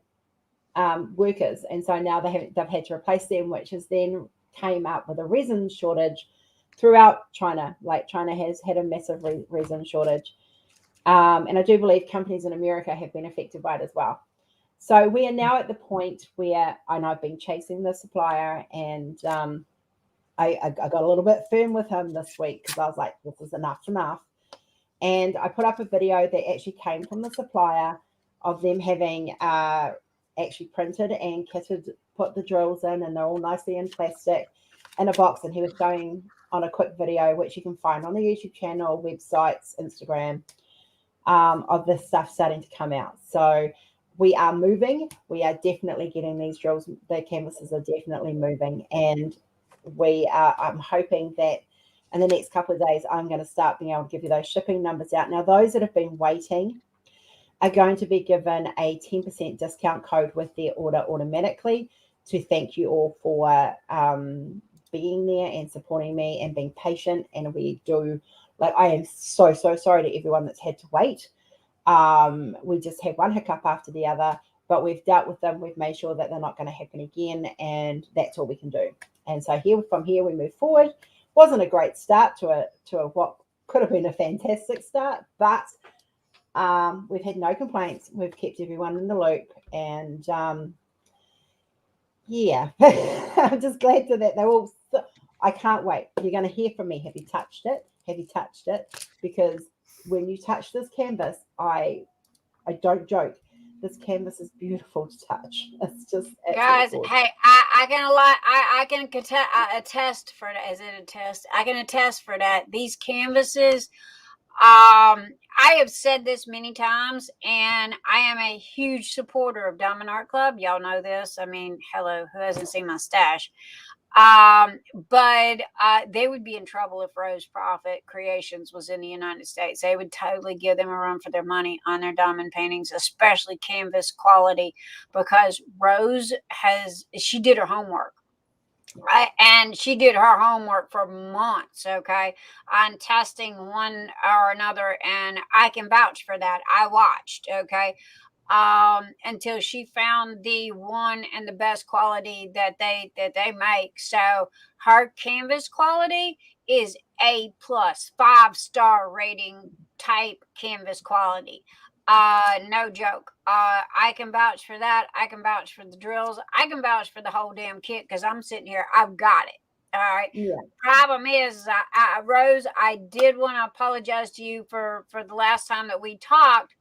workers. And so now they've had to replace them, which has then came up with a resin shortage throughout China. Like China has had a massive resin shortage. And I do believe companies in America have been affected by it as well. So we are now at the point where I've been chasing the supplier, and I got a little bit firm with him this week because I was like, this is enough. And I put up a video that actually came from the supplier of them having actually printed and kitted, put the drills in, and they're all nicely in plastic in a box. And he was showing on a quick video, which you can find on the YouTube channel, websites, Instagram, of this stuff starting to come out. So we are moving. We are definitely getting these drills. The canvases are definitely moving. And I'm hoping that in the next couple of days, I'm going to start being able to give you those shipping numbers out. Now, those that have been waiting are going to be given a 10% discount code with their order automatically to thank you all for being there and supporting me and being patient. And we do, like, I am so sorry to everyone that's had to wait. We just had one hiccup after the other, but we've dealt with them. We've made sure that they're not going to happen again, and that's all we can do. And so from here we move forward. Wasn't a great start to a what could have been a fantastic start, but we've had no complaints. We've kept everyone in the loop, and yeah, I'm just glad that they're all. I can't wait. You're going to hear from me. Have you touched it? Have you touched it? Because when you touch this canvas, I don't joke. This canvas is beautiful to touch. It's just guys, gorgeous. hey, I can attest for that. Is it a test? I can attest for that. These canvases, I have said this many times, and I am a huge supporter of Diamond Art Club. Y'all know this. I mean, hello, who hasn't seen my stash? But they would be in trouble if Rose Proffitt Creations was in the United States. They would totally give them a run for their money on their diamond paintings, especially canvas quality, because Rose she did her homework. Right, and she did her homework for months, okay, on testing one or another, and I can vouch for that. I watched, okay, until she found the one and the best quality that they make. So her canvas quality is A+, 5-star rating type canvas quality. No joke. I can vouch for that. I can vouch for the drills. I can vouch for the whole damn kit because I'm sitting here. I've got it. All right. Yeah. Problem is, Rose, I did want to apologize to you for the last time that we talked,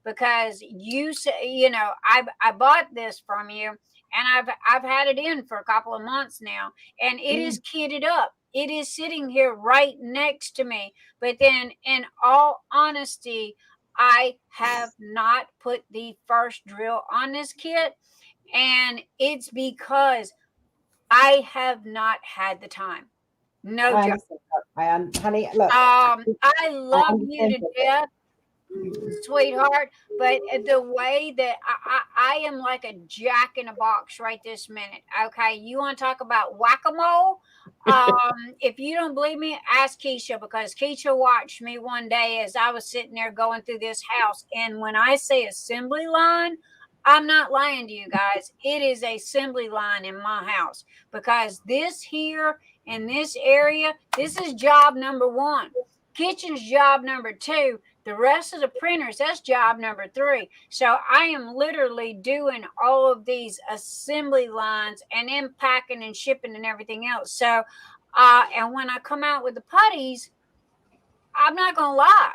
because you said, I bought this from you, and I've had it in for a couple of months now, and it is kitted up. It is sitting here right next to me. But then, in all honesty, I have not put the first drill on this kit, and it's because I have not had the time. No I joke. understand. Honey, look. I love you understand to that. death, sweetheart, but the way that I am like a jack in a box right this minute. Okay, you want to talk about whack-a-mole? If you don't believe me, ask Keisha, because Keisha watched me one day as I was sitting there going through this house, and when I say assembly line, I'm not lying to you guys. It is a assembly line in my house, because this here in this area, this is job number 1. Kitchen's job number 2. The rest of the printers, that's job number 3. So I am literally doing all of these assembly lines and then packing and shipping and everything else. So, and when I come out with the putties, I'm not gonna lie,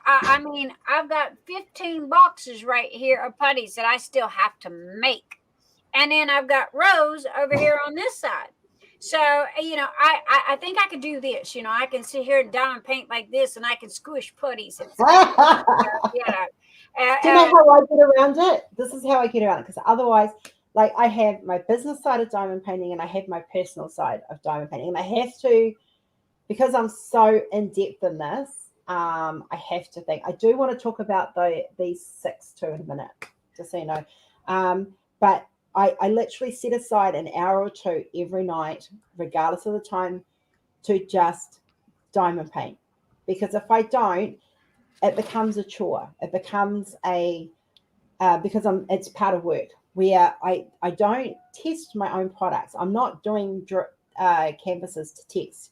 I mean, I've got 15 boxes right here of putties that I still have to make. And then I've got Rose over here on this side. So, I think I could do this. I can sit here and diamond paint like this, and I can squish putties. Do you know how I get around it? This is how I get around it, because otherwise, like, I have my business side of diamond painting and I have my personal side of diamond painting, and I have to, because I'm so in depth in this, I have to think. I do want to talk about these 6 too in a minute, just so you know. But I literally set aside an hour or 2 every night, regardless of the time, to just diamond paint. Because if I don't, it becomes a chore. It becomes because it's part of work, where I don't test my own products. I'm not doing canvases to test.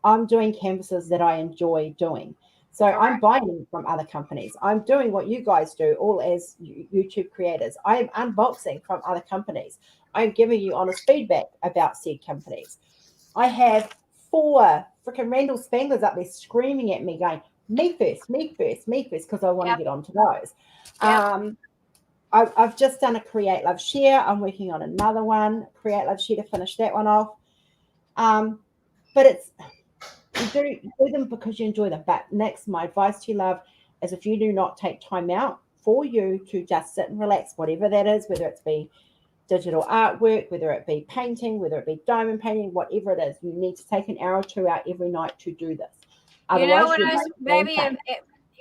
I'm doing canvases that I enjoy doing. So I'm buying from other companies. I'm doing what you guys do, all as YouTube creators. I'm unboxing from other companies. I'm giving you honest feedback about said companies. I have 4 freaking Randall Spanglers up there screaming at me, going, me first, because I want to get onto those. Yep. I've just done a Create Love Share. I'm working on another one, Create Love Share, to finish that one off. But it's, you do them because you enjoy them. But next, my advice to you, love, is if you do not take time out for you to just sit and relax, whatever that is, whether it's be digital artwork, whether it be painting, whether it be diamond painting, whatever it is, you need to take an hour or 2 out every night to do this. Otherwise, baby,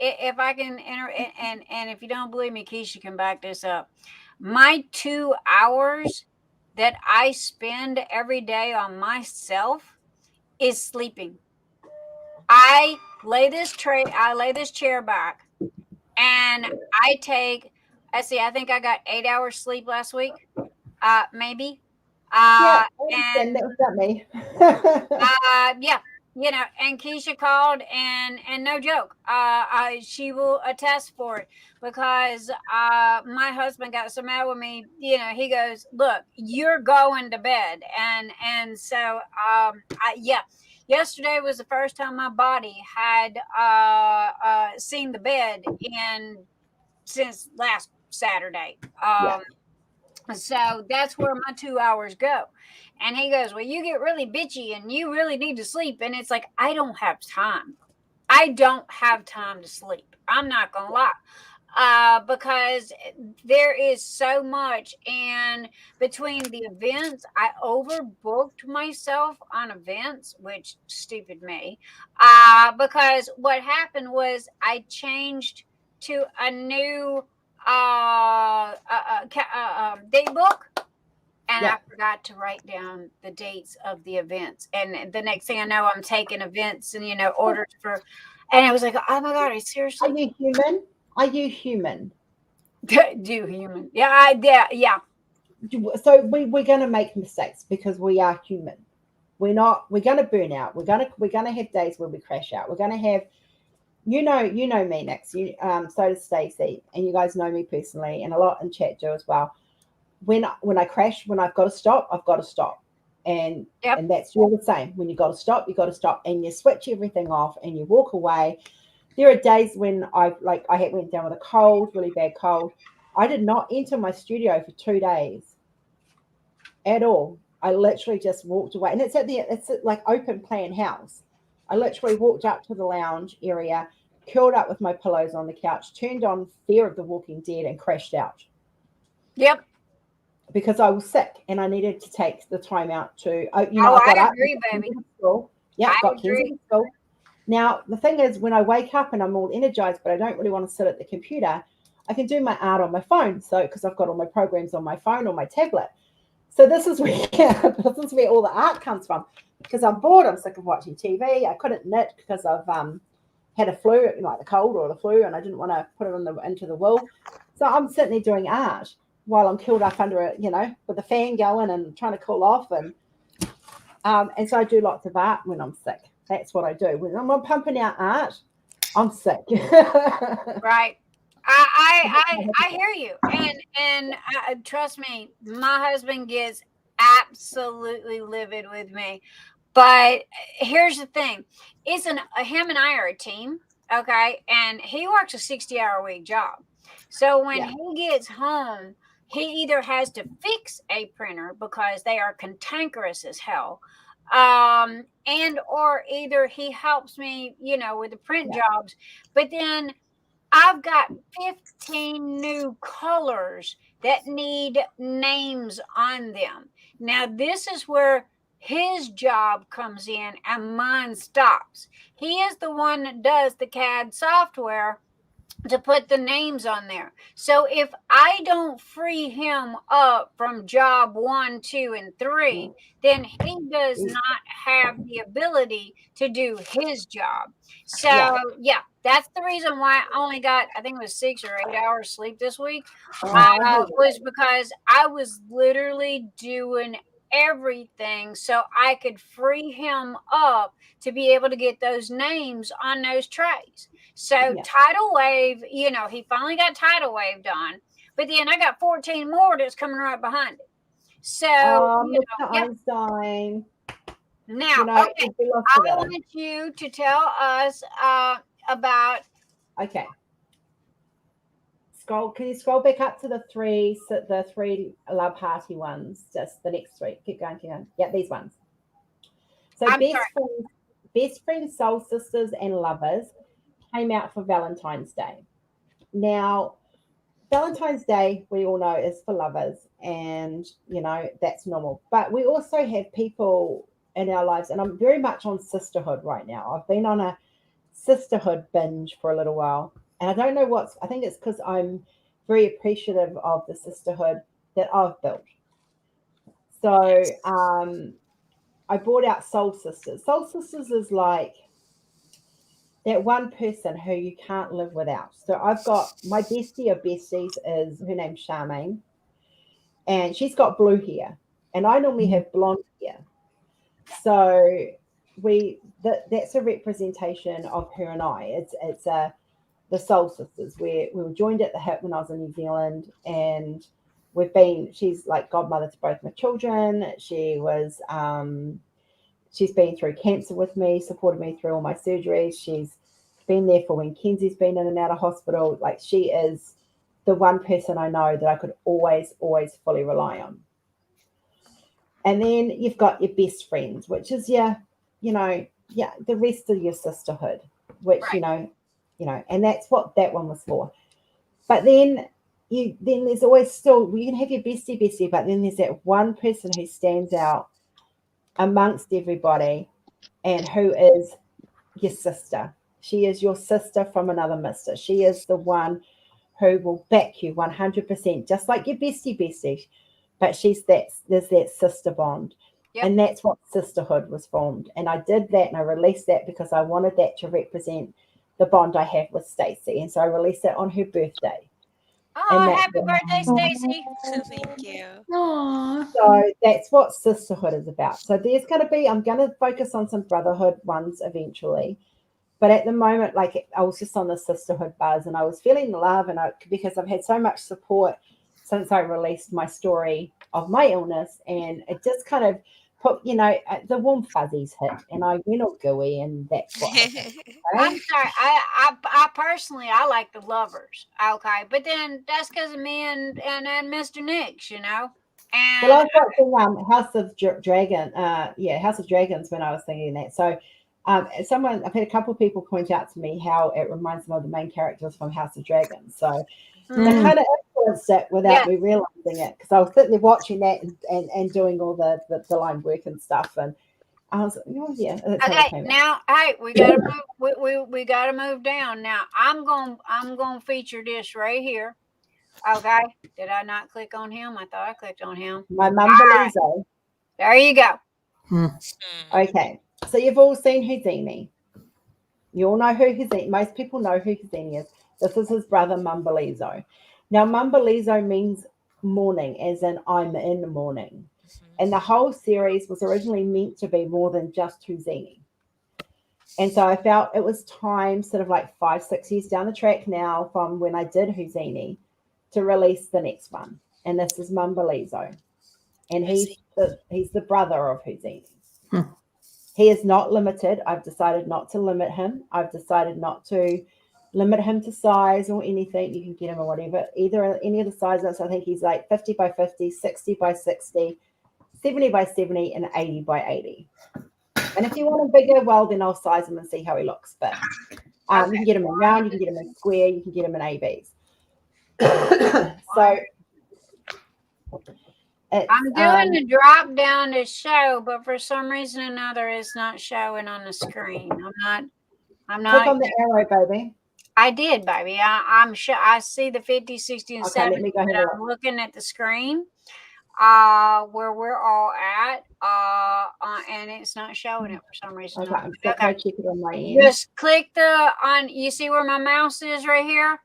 if I can enter, and if you don't believe me, Keisha can back this up. My 2 hours that I spend every day on myself is sleeping. I lay this chair back, and I take, I think I got 8 hours sleep last week, maybe. And that was not me. Yeah, and Keisha called, and no joke, she will attest for it, because my husband got so mad with me. He goes, look, you're going to bed, and so yesterday was the first time my body had seen the bed since last Saturday. So that's where my 2 hours go. And he goes, well, you get really bitchy and you really need to sleep. And it's like, I don't have time. I don't have time to sleep. I'm not going to lie. Because there is so much. And between the events, I overbooked myself on events, which stupid me. Because what happened was I changed to a new day book, and I forgot to write down the dates of the events, and the next thing I know, I'm taking events and orders for, and I was like, oh my god, seriously, Are you human? Do human? Yeah. So we're going to make mistakes because we are human. We're going to burn out. We're going to have days where we crash out. We're going to have you know me, Nix. So does Stacy, and you guys know me personally, and a lot in chat do as well. When I crash, when I've got to stop, I've got to stop, and that's you're the same. When you got to stop, and you switch everything off, and you walk away. There are days when I went down with a cold, really bad cold. I did not enter my studio for 2 days at all. I literally just walked away, and it's like open plan house. I literally walked up to the lounge area, curled up with my pillows on the couch, turned on Fear of the Walking Dead, and crashed out. Yep. Because I was sick and I needed to take the time out to, I agree, baby. Yeah, I got Kenzie to school. Now, the thing is, when I wake up and I'm all energized, but I don't really want to sit at the computer, I can do my art on my phone. So, because I've got all my programs on my phone or my tablet. So this is where all the art comes from. Because I'm bored, I'm sick of watching TV. I couldn't knit because I've had a flu, like the cold or the flu, and I didn't want to put it into the wool. So I'm sitting there doing art while I'm curled up under with the fan going and trying to cool off, and so I do lots of art when I'm sick. That's what I do. When I'm pumping out art, I'm sick. Right. I hear you, and trust me, my husband gets absolutely livid with me. But here's the thing: it's him and I are a team, okay? And he works a 60-hour-a-week job. So when he gets home, he either has to fix a printer because they are cantankerous as hell, and or either he helps me, with the print jobs. But then I've got 15 new colors that need names on them. Now, this is where his job comes in and mine stops. He is the one that does the CAD software to put the names on there. So if I don't free him up from job 1, 2, and 3, then he does not have the ability to do his job. So that's the reason why I only got, I think it was 6 or 8 hours sleep this week, was because I was literally doing everything so I could free him up to be able to get those names on those trays. So Tidal Wave, he finally got Tidal Wave done, but then I got 14 more that's coming right behind it. So, Einstein. Now, okay, I want you to tell us about. Okay. Can you scroll back up to the three love party ones? Just the next three. Keep going. Yeah, these ones. So best friends, soul sisters, and lovers came out for Valentine's Day. Now, Valentine's Day, we all know, is for lovers, and that's normal. But we also have people in our lives, and I'm very much on sisterhood right now. I've been on a sisterhood binge for a little while, and I don't know I think it's because I'm very appreciative of the sisterhood that I've built. So I brought out Soul Sisters. Soul Sisters is like that one person who you can't live without. So I've got my bestie of besties her name's Charmaine, and she's got blue hair, and I normally have blonde hair. So that's a representation of her and I. It's the Soul Sisters. We were joined at the hip when I was in New Zealand, and she's like godmother to both my children. She's been through cancer with me, supported me through all my surgeries. She's been there for when Kenzie's been in and out of hospital. Like, she is the one person I know that I could always, always fully rely on. And then you've got your best friends, which is the rest of your sisterhood, which, and that's what that one was for. But then there's always still, you can have your bestie, but then there's that one person who stands out amongst everybody and who is your sister. She is your sister from another mister. She is the one who will back you 100%, just like your bestie, but there's that sister bond. Yep. And that's what sisterhood was formed. And I did that, and I released that because I wanted that to represent the bond I have with Stacy. And so I released it on her birthday. Oh, happy birthday, Stacy. Thank you. Aww. So that's what sisterhood is about. So I'm going to focus on some brotherhood ones eventually. But at the moment, like I was just on the sisterhood buzz, and I was feeling the love, and because I've had so much support since I released my story of my illness, and it just kind of put, the warm fuzzies hit, and I went all gooey, and that's what happened. I'm Okay? sorry. I personally I like the lovers. Okay, but then that's because of me and Mr. Nix, you know. Well, I And was watching House of Dragon, House of Dragons when I was thinking that. So, I've had a couple of people point out to me how it reminds them of the main characters from House of Dragons. So, they Mm. kind of influenced it without Yes. me realizing it, because I was sitting there watching that and doing all the line work and stuff, and I was like, oh yeah, that's how it okay, came out. now hey, we gotta move. We gotta move down. Now I'm gonna feature this right here. Okay, did I not click on him? I thought I clicked on him. My mum All believes so. There you go. Okay, so you've all seen Houdini. You all know who Houdini. Most people know who Houdini is. This is his brother Mumbalizo. Now, Mumbalizo means morning, as in I'm in the morning. And the whole series was originally meant to be more than just Houdini. And so I felt it was time, sort of like 5-6 years down the track now from when I did Houdini, to release the next one. And this is Mumbalizo. And he's the brother of Houdini. He is not limited. I've decided not to limit him. I've decided not to limit him to size or anything. You can get him or whatever, either any of the sizes. I think he's like 50 by 50, 60 by 60, 70 by 70, and 80 by 80. And if you want him bigger, well, then I'll size him and see how he looks. But you can get him in round, you can get him in square, you can get him in ABs. So I'm doing the drop down to show, but for some reason or another, it's not showing on the screen. I'm not. Click on the arrow, baby. I did, baby. I'm sure I see the 50, 60, and Okay, 70. let me go ahead But and I'm looking at the screen where we're all at, and it's not showing it for some reason. Okay, I'm going to check it on my end. Just click you see where my mouse is right here?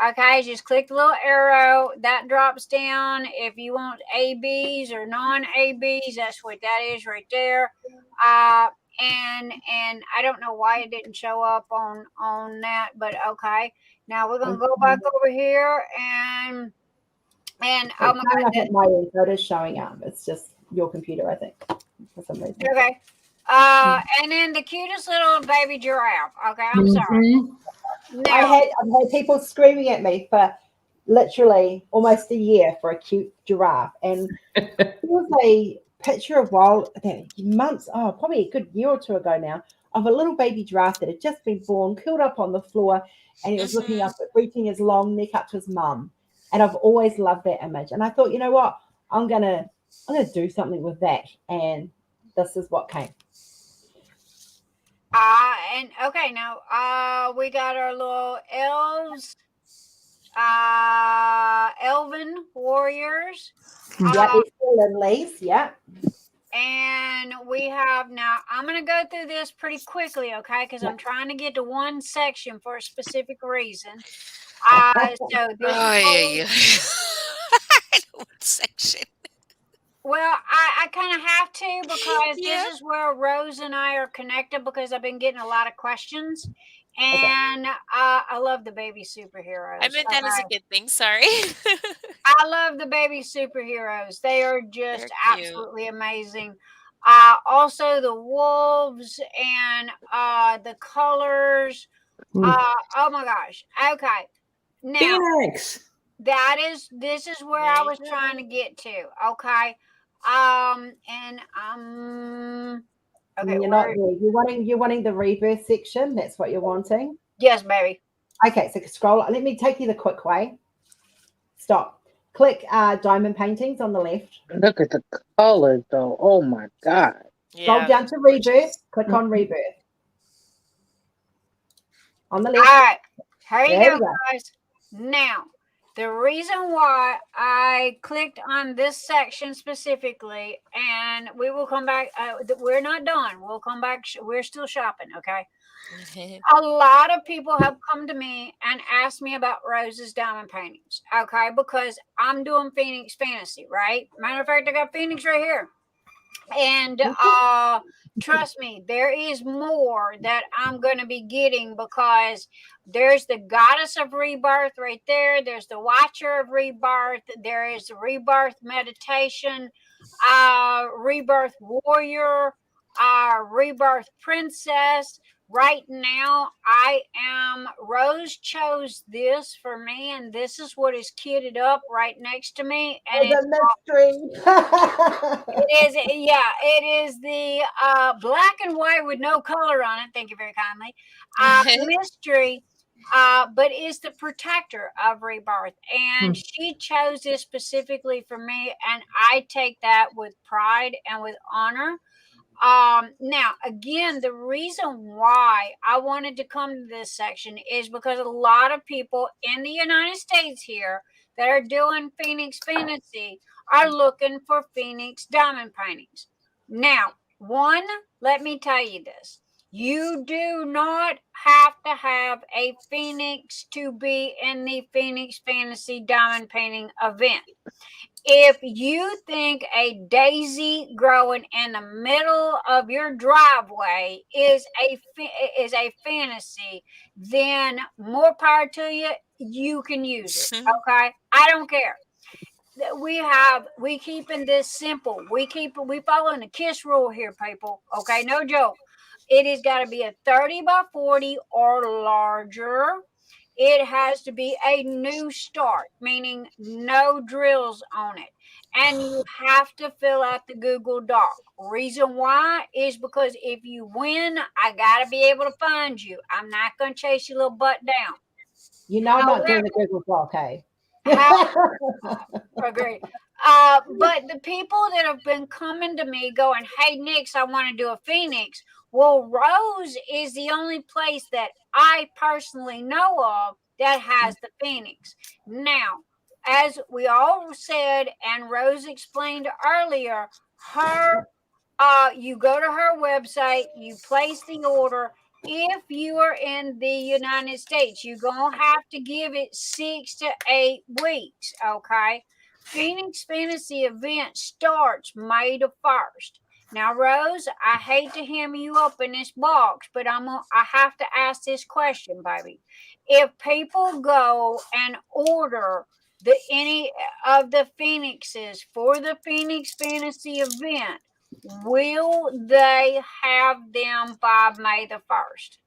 Okay, just click the little arrow. That drops down. If you want ABs or non-ABs, that's what that is right there. And I don't know why it didn't show up on that, but okay. Now we're gonna go back over here and oh my God, at my end, so it is showing up. It's just your computer, I think, for some reason. okay. And then the cutest little baby giraffe. Okay, I'm sorry. Now, I've had people screaming at me for literally almost a year for a cute giraffe, and there was a picture of months, probably a good year or two ago now, of a little baby giraffe that had just been born, curled up on the floor, and he was looking up, reaching his long neck up to his mum. And I've always loved that image. And I thought, you know what, I'm gonna do something with that, and this is what came. and okay, now we got our little elves, elven warriors. Yeah, they're still in lace, yeah. And we have now, I'm going to go through this pretty quickly, okay? Because I'm trying to get to one section for a specific reason. So this What section? Well, I kind of have to because this is where Rose and I are connected because I've been getting a lot of questions. And I love the baby superheroes. I meant that as a good thing. Sorry. I love the baby superheroes. They are just absolutely amazing. Also, the wolves and the colors. Oh my gosh. Okay. Now, Phoenix. This is where I was trying to get to. Okay. Okay. You're not there. You're wanting the rebirth section. That's what you're wanting. Yes, baby. Okay, so scroll. Let me take you the quick way. Stop. Click diamond paintings on the left. Look at the colors, though. Oh my God. Scroll down to rebirth. Click on rebirth. On the left. All right. Here There you go, guys. Now, the reason why I clicked on this section specifically, and we will come back. We're not done. We'll come back. We're still shopping, okay? A lot of people have come to me and asked me about Rose's diamond paintings, okay? Because I'm doing Phoenix Fantasy, right? Matter of fact, I got Phoenix right here. And trust me, there is more that I'm going to be getting, because there's the goddess of rebirth right there. There's the watcher of rebirth. There is the rebirth meditation, rebirth warrior, rebirth princess. Right now, Rose chose this for me, and this is what is kitted up right next to me. And It's a mystery. it is, yeah, it is the black and white with no color on it. Thank you very kindly. Mystery, but is the protector of rebirth. And she chose this specifically for me, and I take that with pride and with honor. Now, again, the reason why I wanted to come to this section is because a lot of people in the United States here that are doing Phoenix Fantasy are looking for Phoenix diamond paintings. Now, one, let me tell you this. You do not have to have a Phoenix to be in the Phoenix Fantasy diamond painting event. If you think a daisy growing in the middle of your driveway is a fantasy, then more power to you. You can use it. Okay, I don't care. We keeping this simple. We following the KISS rule here, people. Okay, no joke. It has got to be a 30 by 40 or larger. It has to be a new start, meaning no drills on it. And you have to fill out the Google Doc. Reason why is because if you win, I got to be able to find you. I'm not going to chase your little butt down. You know I'm not doing the Google Doc, hey? Agree. But the people that have been coming to me going, hey, Nix, I want to do a Phoenix. Well, Rose is the only place that I personally know of that has the Phoenix. Now, as we all said, and Rose explained earlier, you go to her website, you place the order. If you are in the United States, you're going to have to give it 6 to 8 weeks, okay? Phoenix Fantasy event starts May the 1st. Now, Rose, I hate to hammer you up in this box, but I have to ask this question, baby. If people go and order any of the Phoenixes for the Phoenix Fantasy event, will they have them by May the 1st?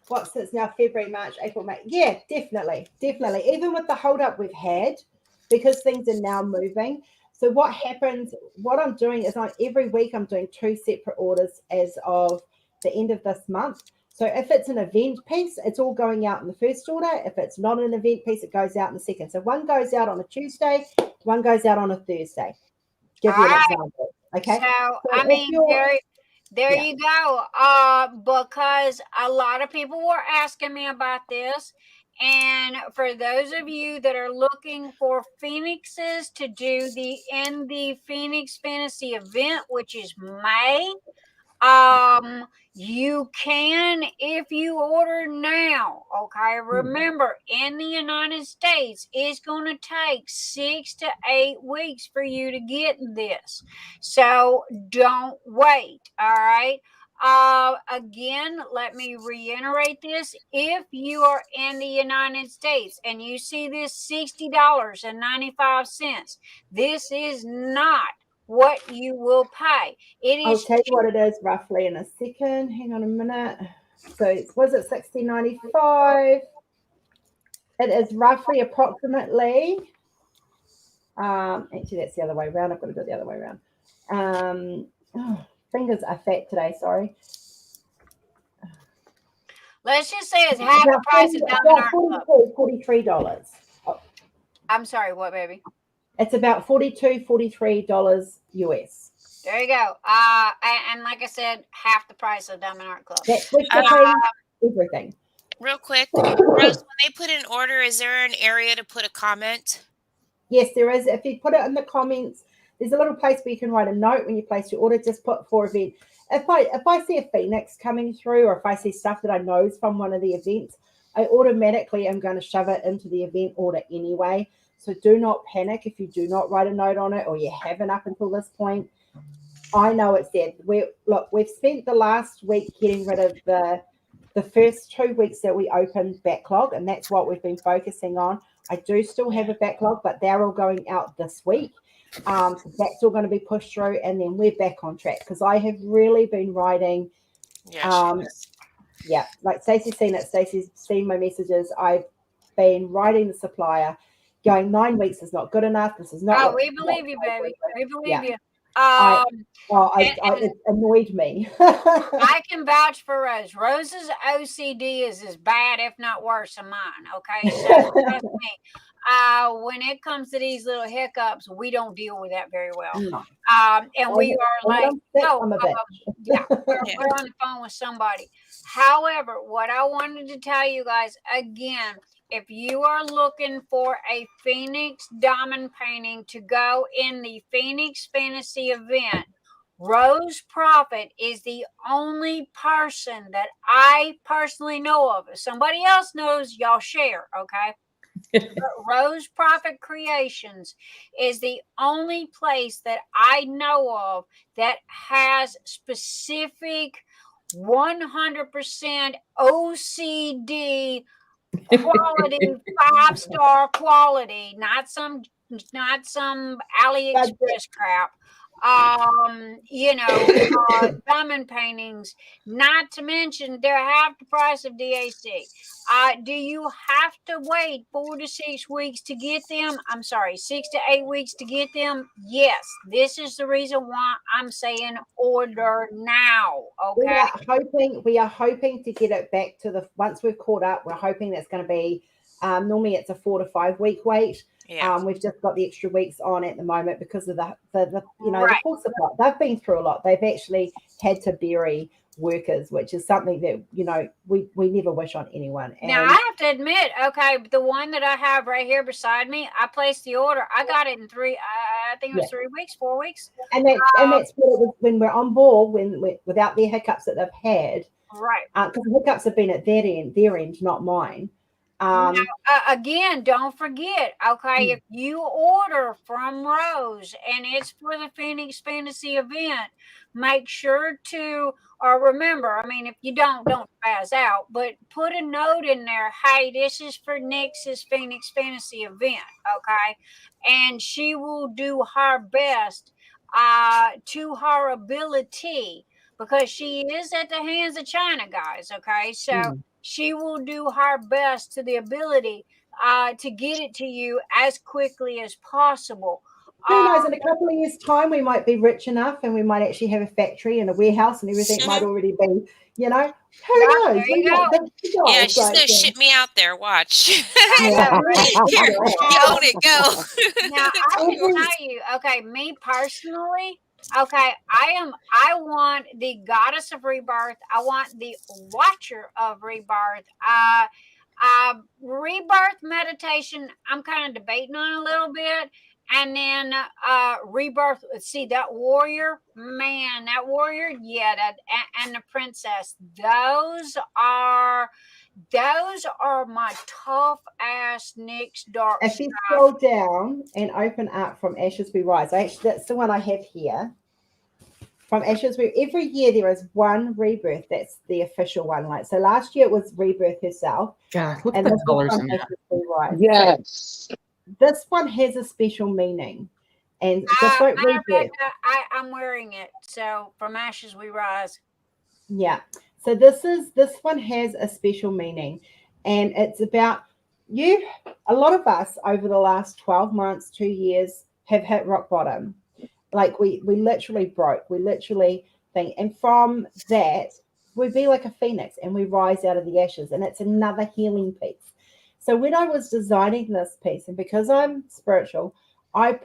What's it's now February, March, April, May? Yeah, definitely. Even with the hold up we've had, because things are now moving. So what happens, what I'm doing is every week I'm doing 2 separate orders as of the end of this month. So if it's an event piece, it's all going out in the first order. If it's not an event piece, it goes out in the second. So one goes out on a Tuesday, one goes out on a Thursday. Give you an example. Okay. So I mean, there you go. Because a lot of people were asking me about this. And for those of you that are looking for Phoenixes to do in the Phoenix Fantasy event, which is May, you can, if you order now, okay? Remember, in the United States, it's going to take 6 to 8 weeks for you to get this. So don't wait, all right? Again, let me reiterate this. If you are in the United States and you see this $60.95, this is not what you will pay. I'll tell you what it is roughly in a second. Hang on a minute. So was it $60.95? It is roughly approximately. Actually, that's the other way around. I've got to do it the other way around. Fingers are fat today. Sorry. Let's just say it's half the price of Diamond Art Club. $43. I'm sorry, what, baby? It's about $43 US. There you go. And like I said, half the price of Diamond Art Club. That's everything. Real quick, Rose, when they put an order, is there an area to put a comment? Yes, there is. If you put it in the comments, there's a little place where you can write a note when you place your order. Just put for event. If I see a Phoenix coming through, or if I see stuff that I know is from one of the events, I automatically am going to shove it into the event order anyway. So do not panic if you do not write a note on it, or you haven't up until this point. I know it's there. We've spent the last week getting rid of the first 2 weeks that we opened backlog, and that's what we've been focusing on. I do still have a backlog, but they're all going out this week. So that's all going to be pushed through, and then we're back on track because I have really been writing. Yeah, like Stacey's seen it. Stacey's seen my messages. I've been writing the supplier, going 9 weeks is not good enough. This is not. Oh, we believe you, baby. We believe you. It annoyed me. I can vouch for Rose. Rose's OCD is as bad, if not worse, than mine. Okay, so trust me. When it comes to these little hiccups, we don't deal with that very well. No. And we are like, I'm a bitch. yeah, we're on the phone with somebody. However, what I wanted to tell you guys again, if you are looking for a Phoenix diamond painting to go in the Phoenix Fantasy event, Rose Proffitt is the only person that I personally know of. If somebody else knows, y'all share, okay? But Rose Proffitt Creations is the only place that I know of that has specific 100% OCD quality, 5-star quality, not some AliExpress crap. Diamond paintings, not to mention they're half the price of DAC. Do you have to wait 4 to 6 weeks to get them? I'm sorry, 6 to 8 weeks to get them? Yes, this is the reason why I'm saying order now. Okay. We are hoping to get it back to once we've caught up, we're hoping that's going to be normally it's a 4 to 5 week wait. Yeah. We've just got the extra weeks on at the moment because of the full supply. They've been through a lot. They've actually had to bury workers, which is something that we never wish on anyone. And now I have to admit, okay, the one that I have right here beside me, I placed the order. I got it in 3. I think it was 3 weeks, 4 weeks. And that's when we're on board without the hiccups that they've had. Right. Because the hiccups have been at their end, not mine. Again, don't forget, okay, if you order from Rose and it's for the Phoenix Fantasy event, make sure to, or remember, I mean, if you don't spaz out, but put a note in there, hey, this is for Nix's Phoenix Fantasy event, okay? And she will do her best to her ability because she is at the hands of China, guys, okay? So she will do her best to the ability to get it to you as quickly as possible. Who knows, in a couple of years' time, we might be rich enough and we might actually have a factory and a warehouse and everything might already be, who knows? There you go. Yeah, she's going to ship me out there. Watch. Yeah. Here, you own it. Go. Now, I can tell you, okay, me personally, okay, I want the Goddess of Rebirth. I want the Watcher of Rebirth. Rebirth meditation, I'm kind of debating on a little bit. And then Rebirth, see that warrior, man, that warrior, yeah, that and the princess, those are my tough ass Nick's dark. If you scroll down and open up From Ashes We Rise, that's the one I have here. From Ashes We, every year there is one Rebirth. That's the official one. Like so, last year it was Rebirth herself. God, look and at this the colors is in From that. Ashes We Rise. Yes. So this one has a special meaning, and just like Rebirth, I'm wearing it. So From Ashes We Rise. Yeah. So this one has a special meaning, and it's about you. A lot of us over the last 12 months, 2 years have hit rock bottom. Like we literally broke. We literally think, and from that we be like a phoenix and we rise out of the ashes, and it's another healing piece. So when I was designing this piece, and because I'm spiritual, I'm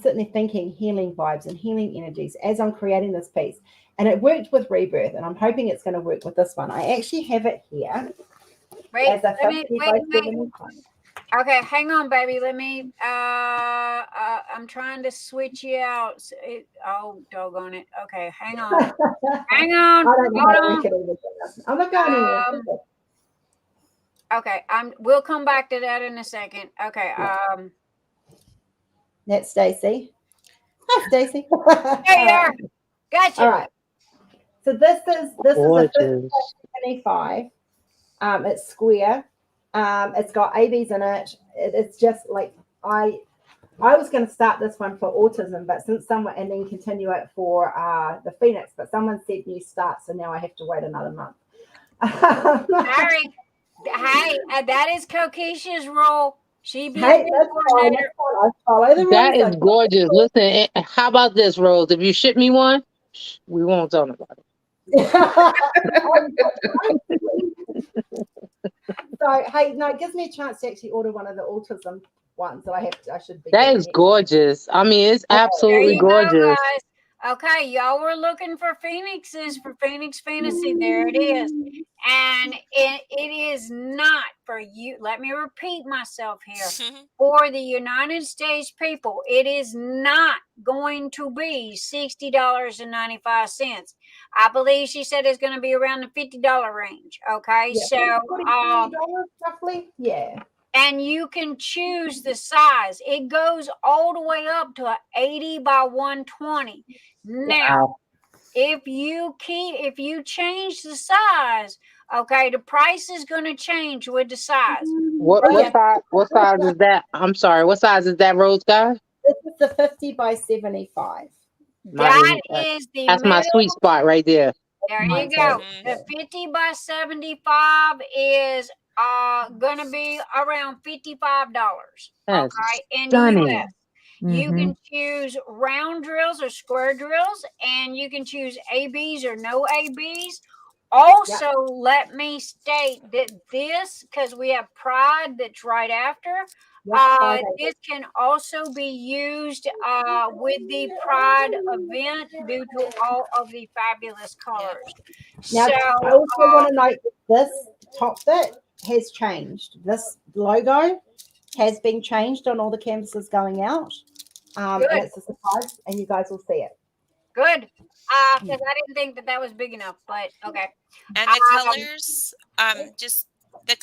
sitting there thinking healing vibes and healing energies as I'm creating this piece. And it worked with Rebirth, and I'm hoping it's going to work with this one. I actually have it here. Wait. Okay, hang on, baby. Let me. I'm trying to switch you out. Oh, doggone it. Okay, hang on. Hang on. Hold on. I'm not going anywhere. Okay, we'll come back to that in a second. Okay. That's Stacy. Hi, Stacy. There you are. Gotcha. All right. So this is a Gorgeous. 55. It's square. It's got ABs in it. It's just like I was going to start this one for autism, but since someone and then continue it for the Phoenix, but someone said new start, so now I have to wait another month. Sorry. Hey, that is Kokisha's rule. She be Hey, a that's fine. coordinator. I follow the That rules. is gorgeous. Listen, how about this, Rose? If you ship me one, we won't tell nobody. So hey, no, it gives me a chance to actually order one of the autism ones that I should be. That getting is next. gorgeous. I mean, it's There absolutely you go, gorgeous. guys. Okay, y'all were looking for Phoenixes for Phoenix Fantasy. There it is. And it is not for you. Let me repeat myself here. For the United States people, it is not going to be $60.95. I believe she said it's going to be around the $50 range. Okay, Yeah, so $40 roughly. Yeah. and you can choose the size. It goes all the way up to an 80 by 120. Now, Wow. if you change the size, okay, the price is going to change with the size. What size is that? I'm sorry. What size is that, Rose guy? This is the 50 by 75. That is the That's my sweet spot right there. There you go. The 50 by 75 is gonna be around $55. That's Okay, in stunning. the US. You can choose round drills or square drills, and you can choose ABs or no ABs. Also, let me state that this, because we have Pride that's right after, this can also be used with the Pride event due to all of the fabulous colors. Now, So, I also want to note that this top bit has changed. This logo has been changed on all the canvases going out. And it's a surprise, and you guys will see it. Good. Because I didn't think that was big enough, but okay. And the colors, just the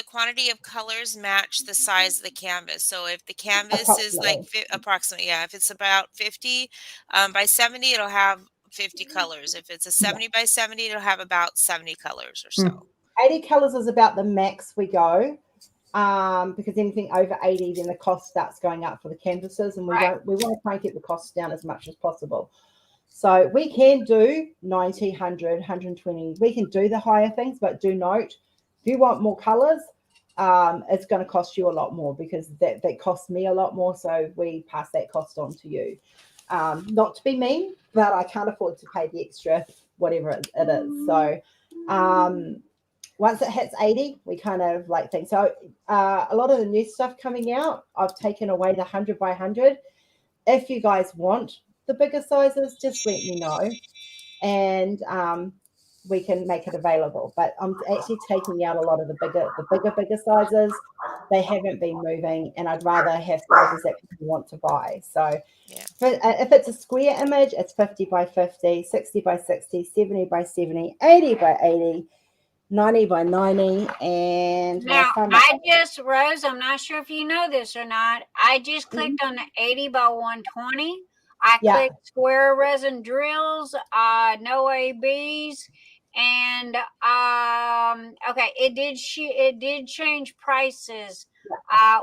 quantity of colors match the size of the canvas. So if the canvas is like approximately, if it's about 50 by 70, it'll have 50 colors. If it's a 70 by 70, it'll have about 70 colors or so. 80 colors is about the max we go. Because anything over 80, then the cost starts going up for the canvases, and we want to try and keep the costs down as much as possible. So we can do 90, 100, 120. We can do the higher things, but do note, if you want more colors, it's going to cost you a lot more, because that costs me a lot more. So we pass that cost on to you. Not to be mean, but I can't afford to pay the extra, whatever it is. So once it hits 80, we kind of like things. So a lot of the new stuff coming out, I've taken away the 100 by 100. If you guys want the bigger sizes, just let me know, and we can make it available. But I'm actually taking out a lot of the bigger sizes. They haven't been moving, and I'd rather have sizes that people want to buy. So if it's a square image, it's 50 by 50, 60 by 60, 70 by 70, 80 by 80, 90 by 90, and now Rose, I'm not sure if you know this or not. I just clicked on the 80 by 120. I clicked square resin drills, no ABs, and okay, it did change prices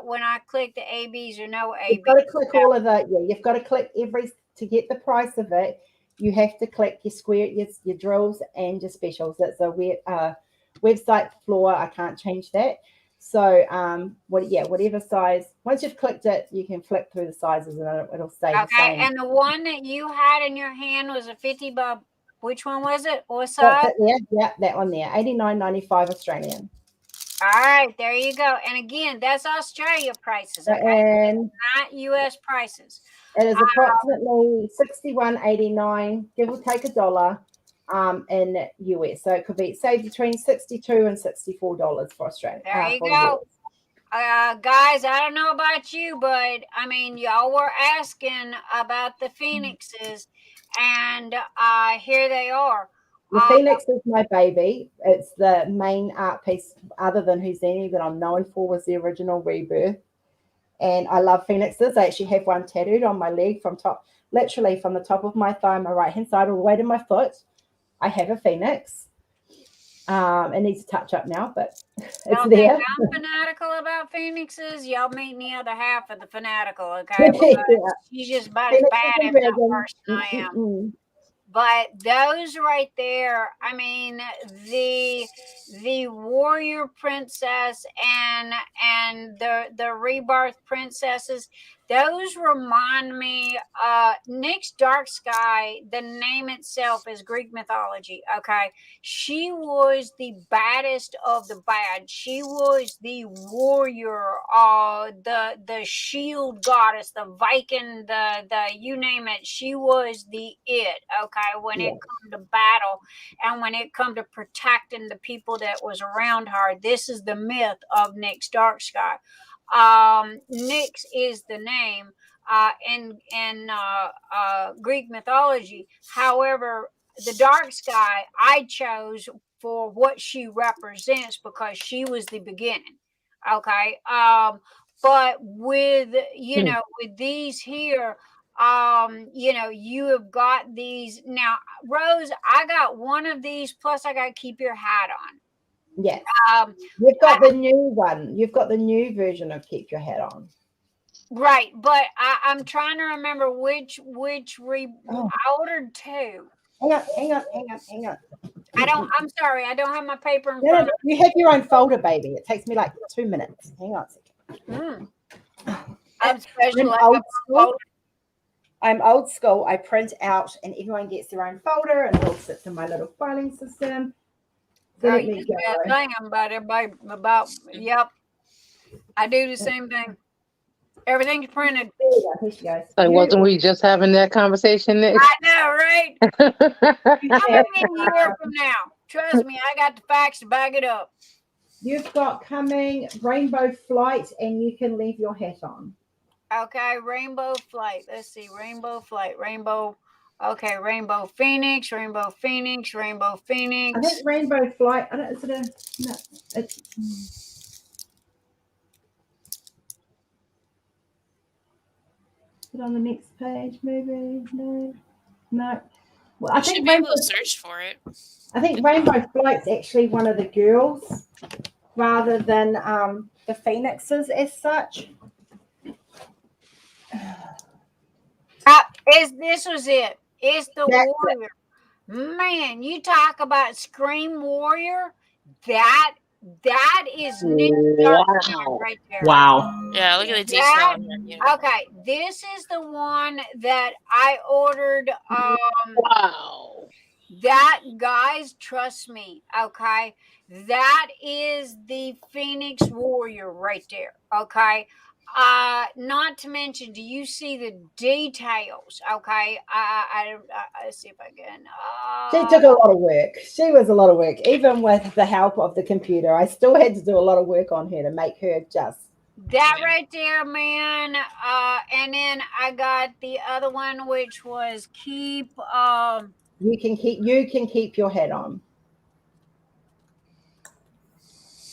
when I clicked the ABs or no ABs. You've got to click all of that. Yeah, you've got to click every to get the price of it. You have to click your square, your drills, and your specials. That's a weird website floor. I can't change that. So whatever size. Once you've clicked it, you can flip through the sizes, and it'll stay the same. And the one that you had in your hand was a 50 by, which one was it? What size? Yeah, that one there, 89.95 Australian. All right, there you go. And again, that's Australia prices, okay? And not US prices. It is approximately $61.89, give or take $1. In US, so it could be say between $62 and $64 for Australia. There you go, guys. I don't know about you, but I mean, y'all were asking about the Phoenixes, and here they are. The Phoenix is my baby. It's the main art piece, other than Houdini, that I'm known for, was the original Rebirth. And I love Phoenixes. I actually have one tattooed on my leg from top literally from the top of my thigh, my right hand side, all the way to my foot, I have a phoenix. It needs to touch up now, but it's Y'all there. think I'm fanatical about phoenixes? Y'all meet the other half of the fanatical, okay? Because Yeah. she's just about as Phoenix bad, and if not dragon. worse than I am. Mm-mm. But those right there, I mean, the warrior princess and the rebirth princesses, those remind me. Nyx Dark Sky, the name itself is Greek mythology. Okay, she was the baddest of the bad. She was the warrior, the shield goddess, the Viking, the you name it. She was the it. Okay, when it come to battle and when it come to protecting the people that was around her, this is the myth of Nyx Dark Sky. Nyx is the name in Greek mythology. However, the dark sky I chose for what she represents because she was the beginning. Okay. But with with these here, you have got these now, Rose. I got one of these, plus I got to keep your hat on. Yes. Um, You've got the new one. You've got the new version of Keep Your Hat On. Right, but I'm trying to remember which Oh. I ordered two. Hang on. I'm sorry, I don't have my paper in No, front of you have your own folder, baby. It takes me like 2 minutes. Hang on a second. me. I'm special. I'm old school. I print out and everyone gets their own folder and it all sits in my little filing system. So let me go. I am about everybody yep. I do the same thing. Everything's printed. There you go. Here she goes. Like, wasn't we just having that conversation, Nick? I know, right? I'm gonna be a year from now. Trust me, I got the facts to back it up. You've got coming Rainbow Flight, and you can leave your hat on. Okay, Rainbow Flight. Let's see, Rainbow Flight, Rainbow. Okay, Rainbow Phoenix, Rainbow Phoenix, Rainbow Phoenix. I think Rainbow Flight. I don't. Is it a? No, it's. Is it on the next page? Maybe no. Well, I should think be able Rainbow. to search for it. I think Rainbow Flight's actually one of the girls, rather than the Phoenixes as such. This was it. It's the warrior. Man, you talk about Scream Warrior. That is Wow. right there. Wow. Yeah, look at the detail. Okay, this is the one that I ordered. Wow. That, guys, trust me. Okay, that is the Phoenix Warrior right there. Okay. Not to mention, do you see the details? Okay, I see if I can. She took a lot of work. She was a lot of work, even with the help of the computer. I still had to do a lot of work on her to make her just that right there, man. And then I got the other one, which was keep. You can keep your hat on,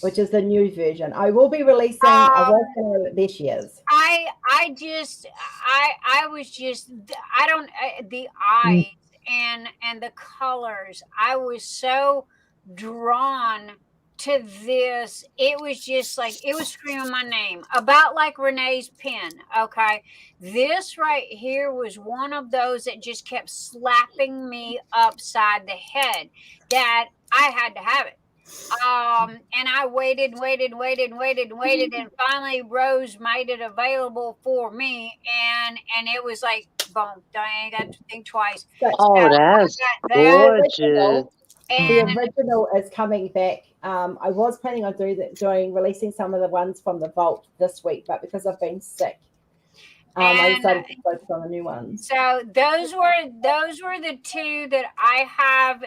which is the new version. I will be releasing. There she is. I was just the eyes and the colors. I was so drawn to this. It was just like it was screaming my name, about like Renee's pen. Okay, this right here was one of those that just kept slapping me upside the head that I had to have it. And I waited, and finally Rose made it available for me, and it was like, boom, Diane got to think twice. Oh, that's gorgeous. The original is coming back. I was planning on releasing some of the ones from the vault this week, but because I've been sick, I decided to focus on the new ones. So those were the two that I have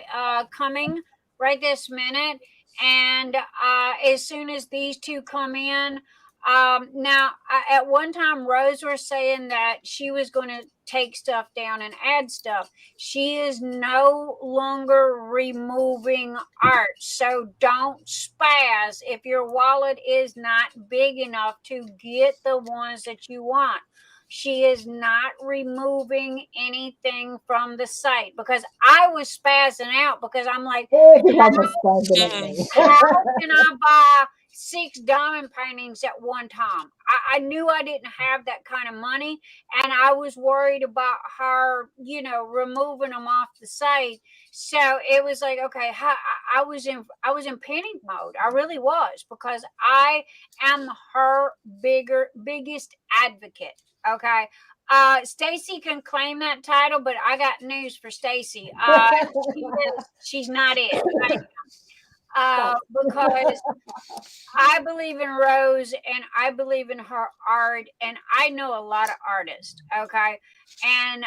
coming right this minute. And as soon as these two come in, now at one time Rose was saying that she was going to take stuff down and add stuff. She is no longer removing art, so don't spaz if your wallet is not big enough to get the ones that you want. She is not removing anything from the site, because I was spazzing out because I'm like, Everyone was spazzing at me. how can I buy 6 diamond paintings at one time? I knew I didn't have that kind of money, and I was worried about her, removing them off the site. So it was like, okay, I was in panic mode. I really was, because I am her biggest advocate. Okay. Stacy can claim that title, but I got news for Stacy. She's not it. Because I believe in Rose, and I believe in her art, and I know a lot of artists. Okay. And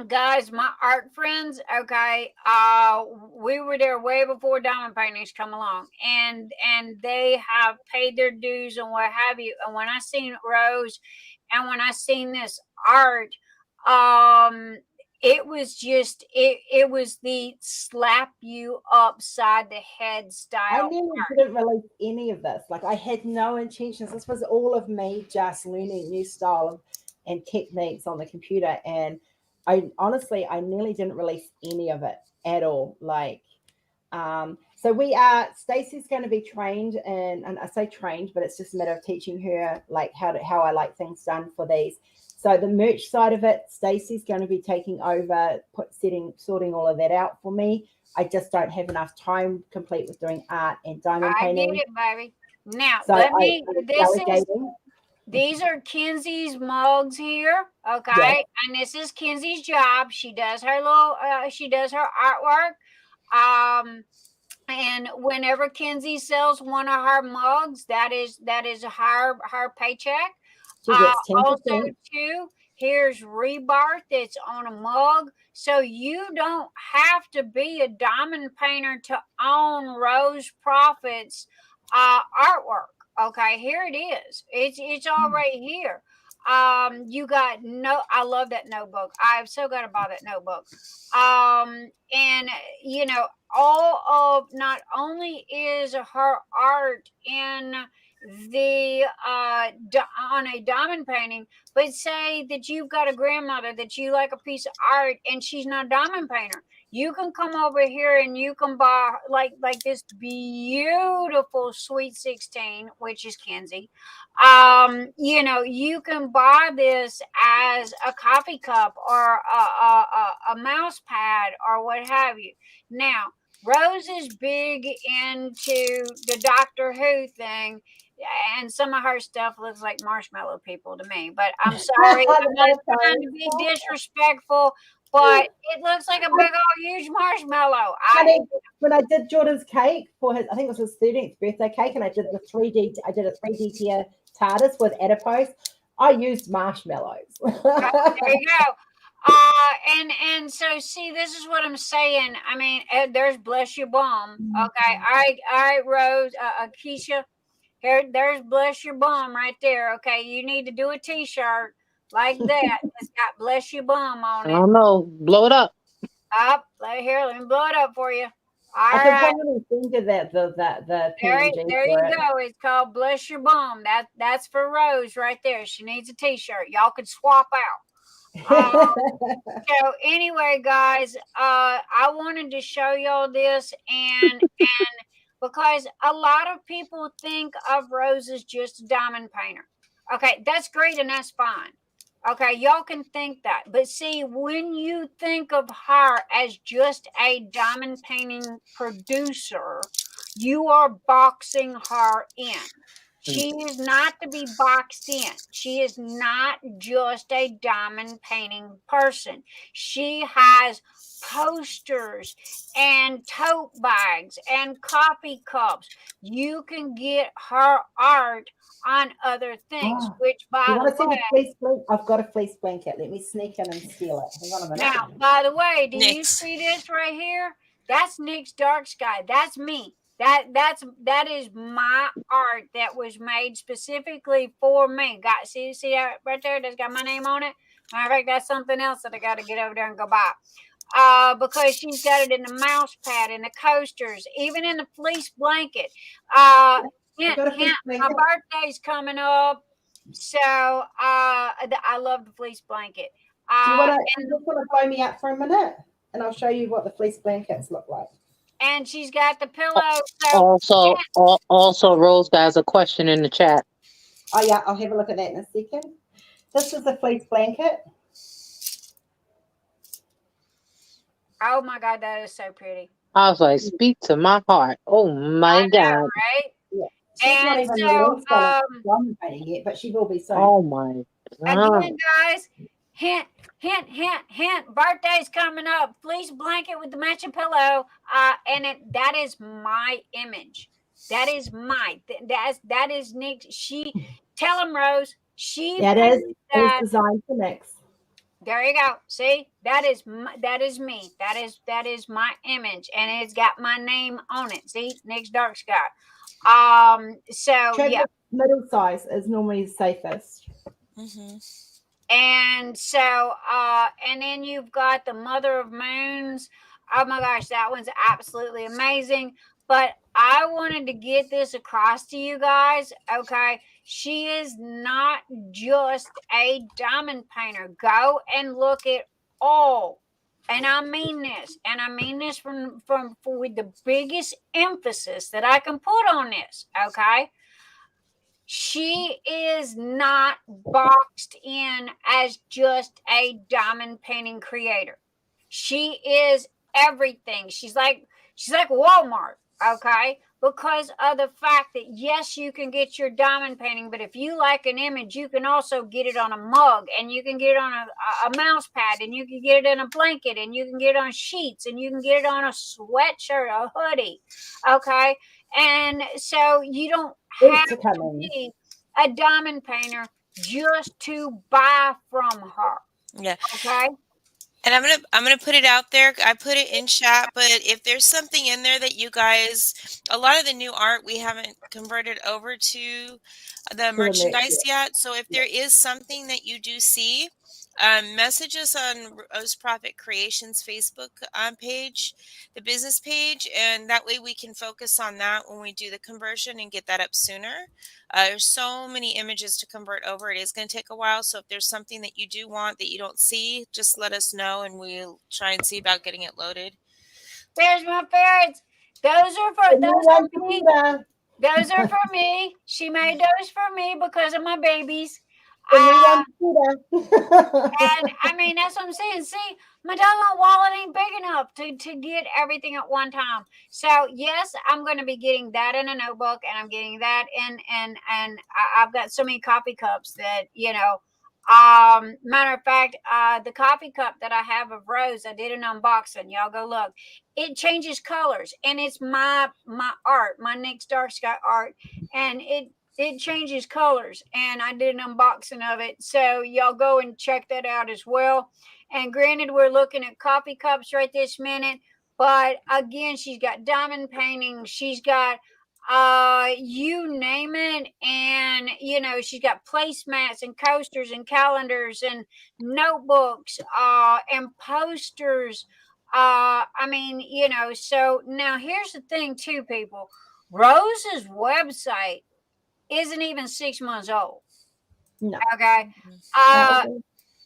guys, my art friends, okay, we were there way before diamond paintings come along, and they have paid their dues and what have you. And when I seen Rose, and when I seen this art, it was just it was the slap you upside the head I style. nearly didn't release any of this. Like, I had no intentions. This was all of me just learning new style and techniques on the computer. And I nearly didn't release any of it at all. Like, so Stacy's going to be trained, and I say trained, but it's just a matter of teaching her like how I like things done for these. So the merch side of it, Stacy's going to be taking over, sorting all of that out for me. I just don't have enough time complete with doing art and diamond painting. I get it, baby. Now, So these are Kenzie's mugs here, okay? Yes. And this is Kenzie's job. She does her she does her artwork. And whenever Kenzie sells one of her mugs, that is her paycheck. She gets 10%. Also, too, here's rebar that's on a mug. So you don't have to be a diamond painter to own Rose Proffitt's artwork. Okay, here it is. It's all right here. You got I love that notebook. I've so got to buy that notebook. And all of, not only is her art in the on a diamond painting, but say that you've got a grandmother that you like a piece of art and she's not a diamond painter. You can come over here and you can buy like this beautiful Sweet 16, which is Kenzie. You can buy this as a coffee cup or a mouse pad or what have you. Now, Rose is big into the Doctor Who thing, and some of her stuff looks like marshmallow people to me. But I'm sorry, I'm not trying to be disrespectful, but it looks like a big old huge marshmallow. When I did Jordan's cake for his, I think it was his 13th birthday cake, and I did a 3D tier TARDIS with adipose. I used marshmallows. There you go. And so see, this is what I'm saying. I mean, there's Bless Your Bum. Okay, I Rose, Keisha. There's Bless Your Bum right there. Okay, you need to do a T-shirt like that. It's got Bless Your Bum on it. I don't know. Blow it up. Up here. Let me blow it up for you. All I right. can probably think of the There you go. It's called Bless Your Bum. That's for Rose right there. She needs a T-shirt. Y'all could swap out. So anyway, guys, I wanted to show y'all this, and because a lot of people think of Rose as just a diamond painter. Okay, that's great and that's fine. Okay, y'all can think that. But see, when you think of her as just a diamond painting producer, you are boxing her in. She is not to be boxed in. She is not just a diamond painting person. She has posters and tote bags and coffee cups. You can get her art on other things, which by the way, I've got a fleece blanket. Let me sneak in and steal it. Hang on a minute. Now, by the way, do you see this right here? That's Nick's Dark Sky. That's me. That is my art that was made specifically for me. Got see that right there? That's got my name on it. Matter of fact, that's something else that I got to get over there and go buy. Because she's got it in the mouse pad, in the coasters, even in the fleece blanket. My birthday's coming up. So I love the fleece blanket. Do you want to? And, You just want to blow me up for a minute, and I'll show you what the fleece blankets look like. and she's got the pillow. So Also, Rose has a question in the chat. Oh yeah, I'll have a look at that in a second. This is a fleece blanket. oh my God, that is so pretty. I was like, speak to my heart. Oh my I know, God. right? Yeah, she's not And even so released on drum painting yet, but she will be soon. Oh my God. again, guys, hint, hint, hint, hint. Birthday's coming up. Fleece blanket with the matching pillow. And that is my image. That is that is Nick. She tell him, Rose. She That is painted that. designed for Nick's. There you go. See, that is me. That is my image, and it's got my name on it. See, Nick's Dark Sky. So Travel yeah. middle size is normally safest. Mm-hmm. And so, and then you've got the Mother of Moons. Oh my gosh, that one's absolutely amazing. But I wanted to get this across to you guys. Okay. She is not just a diamond painter. Go and look at all. And I mean this, from with the biggest emphasis that I can put on this. Okay. She is not boxed in as just a diamond painting creator. She is everything. She's like Walmart, okay? Because of the fact that yes, you can get your diamond painting, but if you like an image, you can also get it on a mug, and you can get it on a mouse pad, and you can get it in a blanket, and you can get it on sheets, and you can get it on a sweatshirt, a hoodie, okay? And so you don't have to be a diamond painter just to buy from her. Yeah. Okay. And I'm gonna put it out there. I put it in chat, but if there's something in there that you guys, a lot of the new art we haven't converted over to the merchandise yet. So if there is something that you do see, message us on Rose Proffitt Creations Facebook page, the business page, and that way we can focus on that when we do the conversion and get that up sooner. There's so many images to convert over. It is going to take a while. So if there's something that you do want that you don't see, just let us know and we'll try and see about getting it loaded. There's my ferrets. Those are for me. Those are for me. She made those for me because of my babies. And I mean, that's what I'm saying. See, my doggone wallet ain't big enough to get everything at one time. So yes, I'm going to be getting that in a notebook, and I'm getting that in, and I've got so many coffee cups that, you know, matter of fact, the coffee cup that I have of Rose, I did an unboxing. Y'all go look. It changes colors, and it's my art, my Nick's Dark Sky art, and it changes colors, and I did an unboxing of it. So y'all go and check that out as well. And granted, we're looking at coffee cups right this minute, but again, she's got diamond painting. She's got you name it, and you know, she's got placemats and coasters and calendars and notebooks and posters. I mean, you know, so now here's the thing too, people. Rose's website isn't even 6 months old. No. Okay.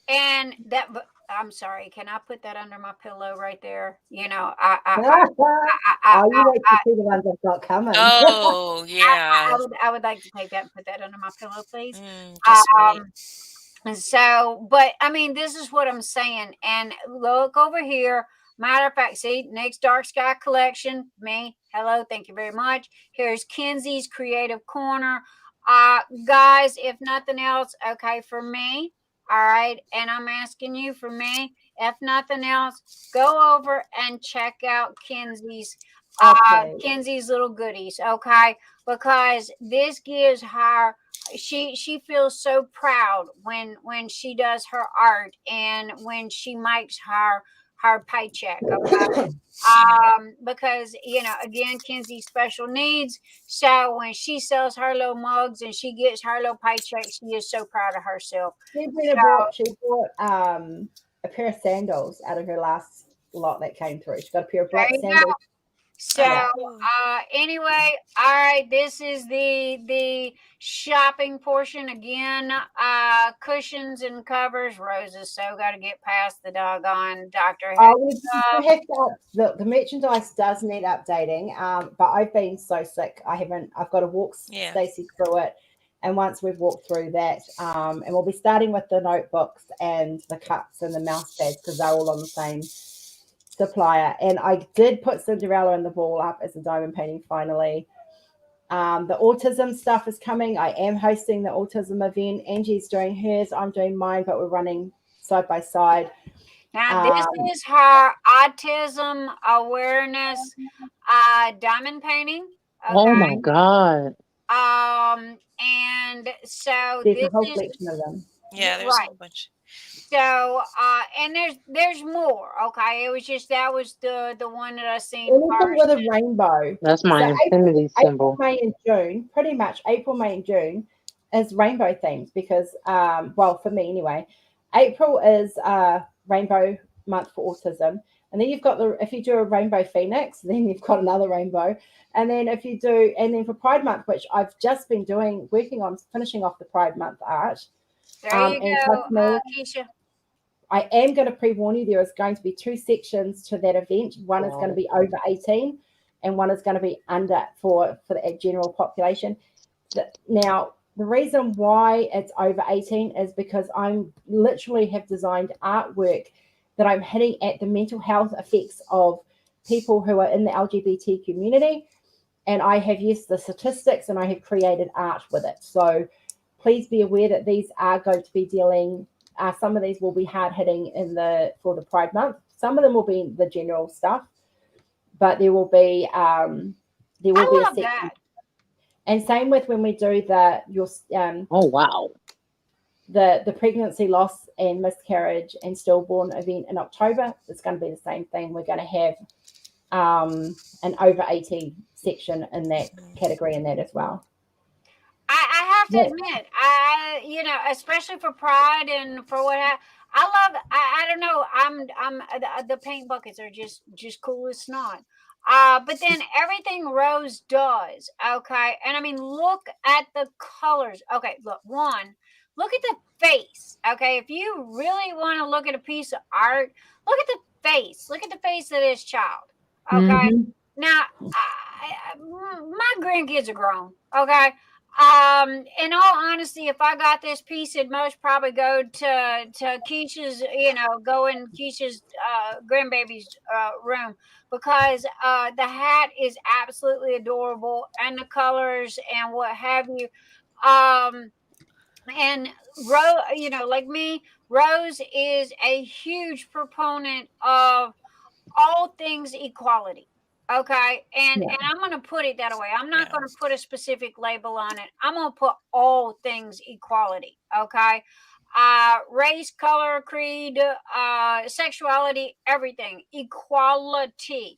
And that, I'm sorry, can I put that under my pillow right there? You know, you wait to see the ones I've got coming. Oh yeah. I would like to take that and put that under my pillow, please. Right. And so, but I mean, this is what I'm saying. And look over here. Matter of fact, see, Nick's Dark Sky Collection, me. Hello, thank you very much. Here's Kenzie's Creative Corner. Guys, if nothing else, okay, for me, all right, and I'm asking you for me, if nothing else, go over and check out Kenzie's little goodies, okay? Because this gives her, she feels so proud when she does her art and when she makes her paycheck, okay? Because, you know, again, Kenzie's special needs. So when she sells her little mugs and she gets her little paycheck, she is so proud of herself. She bought a pair of sandals out of her last lot that came through. She got a pair of black sandals So Oh. anyway, all right, this is the shopping portion again. Cushions and covers. Roses so got to get past the doggone Dr. Who stuff. We have to, the merchandise does need updating, but I've been so sick. I've got to walk Yeah. Stacy through it. And once we've walked through that, and we'll be starting with the notebooks and the cups and the mouse pads because they're all on the same supplier. And I did put Cinderella and the Ball up as a diamond painting finally. The autism stuff is coming. I am hosting the autism event. Angie's doing hers, I'm doing mine, but we're running side by side. Now this is her autism awareness diamond painting. Okay. Oh my God. And so There's this a whole is collection of them. Yeah, there's a right. whole bunch. So and there's more. Okay, it was just that was the one that I seen Anything first. with a rainbow. That's my infinity symbol. April, May, and June, pretty much April, May, and June is rainbow themed because, well, for me anyway, April is rainbow month for autism. And then you've got if you do a rainbow phoenix, then you've got another rainbow. And then for Pride Month, which I've just been working on finishing off the Pride Month art. There you go, Keisha. I am going to pre-warn you, there is going to be 2 sections to that event. One is going to be over 18 and one is going to be under for the general population. Now, the reason why it's over 18 is because I'm literally have designed artwork that I'm hitting at the mental health effects of people who are in the LGBT community. And I have used the statistics and I have created art with it. So please be aware that these are going to be dealing, some of these will be hard hitting for the Pride Month. Some of them will be the general stuff, but there will be a section. That. And same with when we do oh wow, the pregnancy loss and miscarriage and stillborn event in October. It's going to be the same thing. We're going to have an over 18 section in that category in that as well. I have to admit, especially for Pride and for what I love. I don't know. I'm the paint buckets are just cool as snot. But then everything Rose does, okay. And I mean, look at the colors. Okay, look at the face. Okay, if you really want to look at a piece of art, look at the face. Look at the face of this child. Okay. Mm-hmm. Now, my grandkids are grown. Okay. In all honesty, if I got this piece, it'd most probably go to Keisha's, go in Keisha's grandbaby's room because the hat is absolutely adorable and the colors and what have you. And Rose, like me, Rose is a huge proponent of all things equality. Okay. And I'm going to put it that way. I'm not going to put a specific label on it. I'm going to put all things equality. Okay. Race, color, creed, sexuality, everything, equality.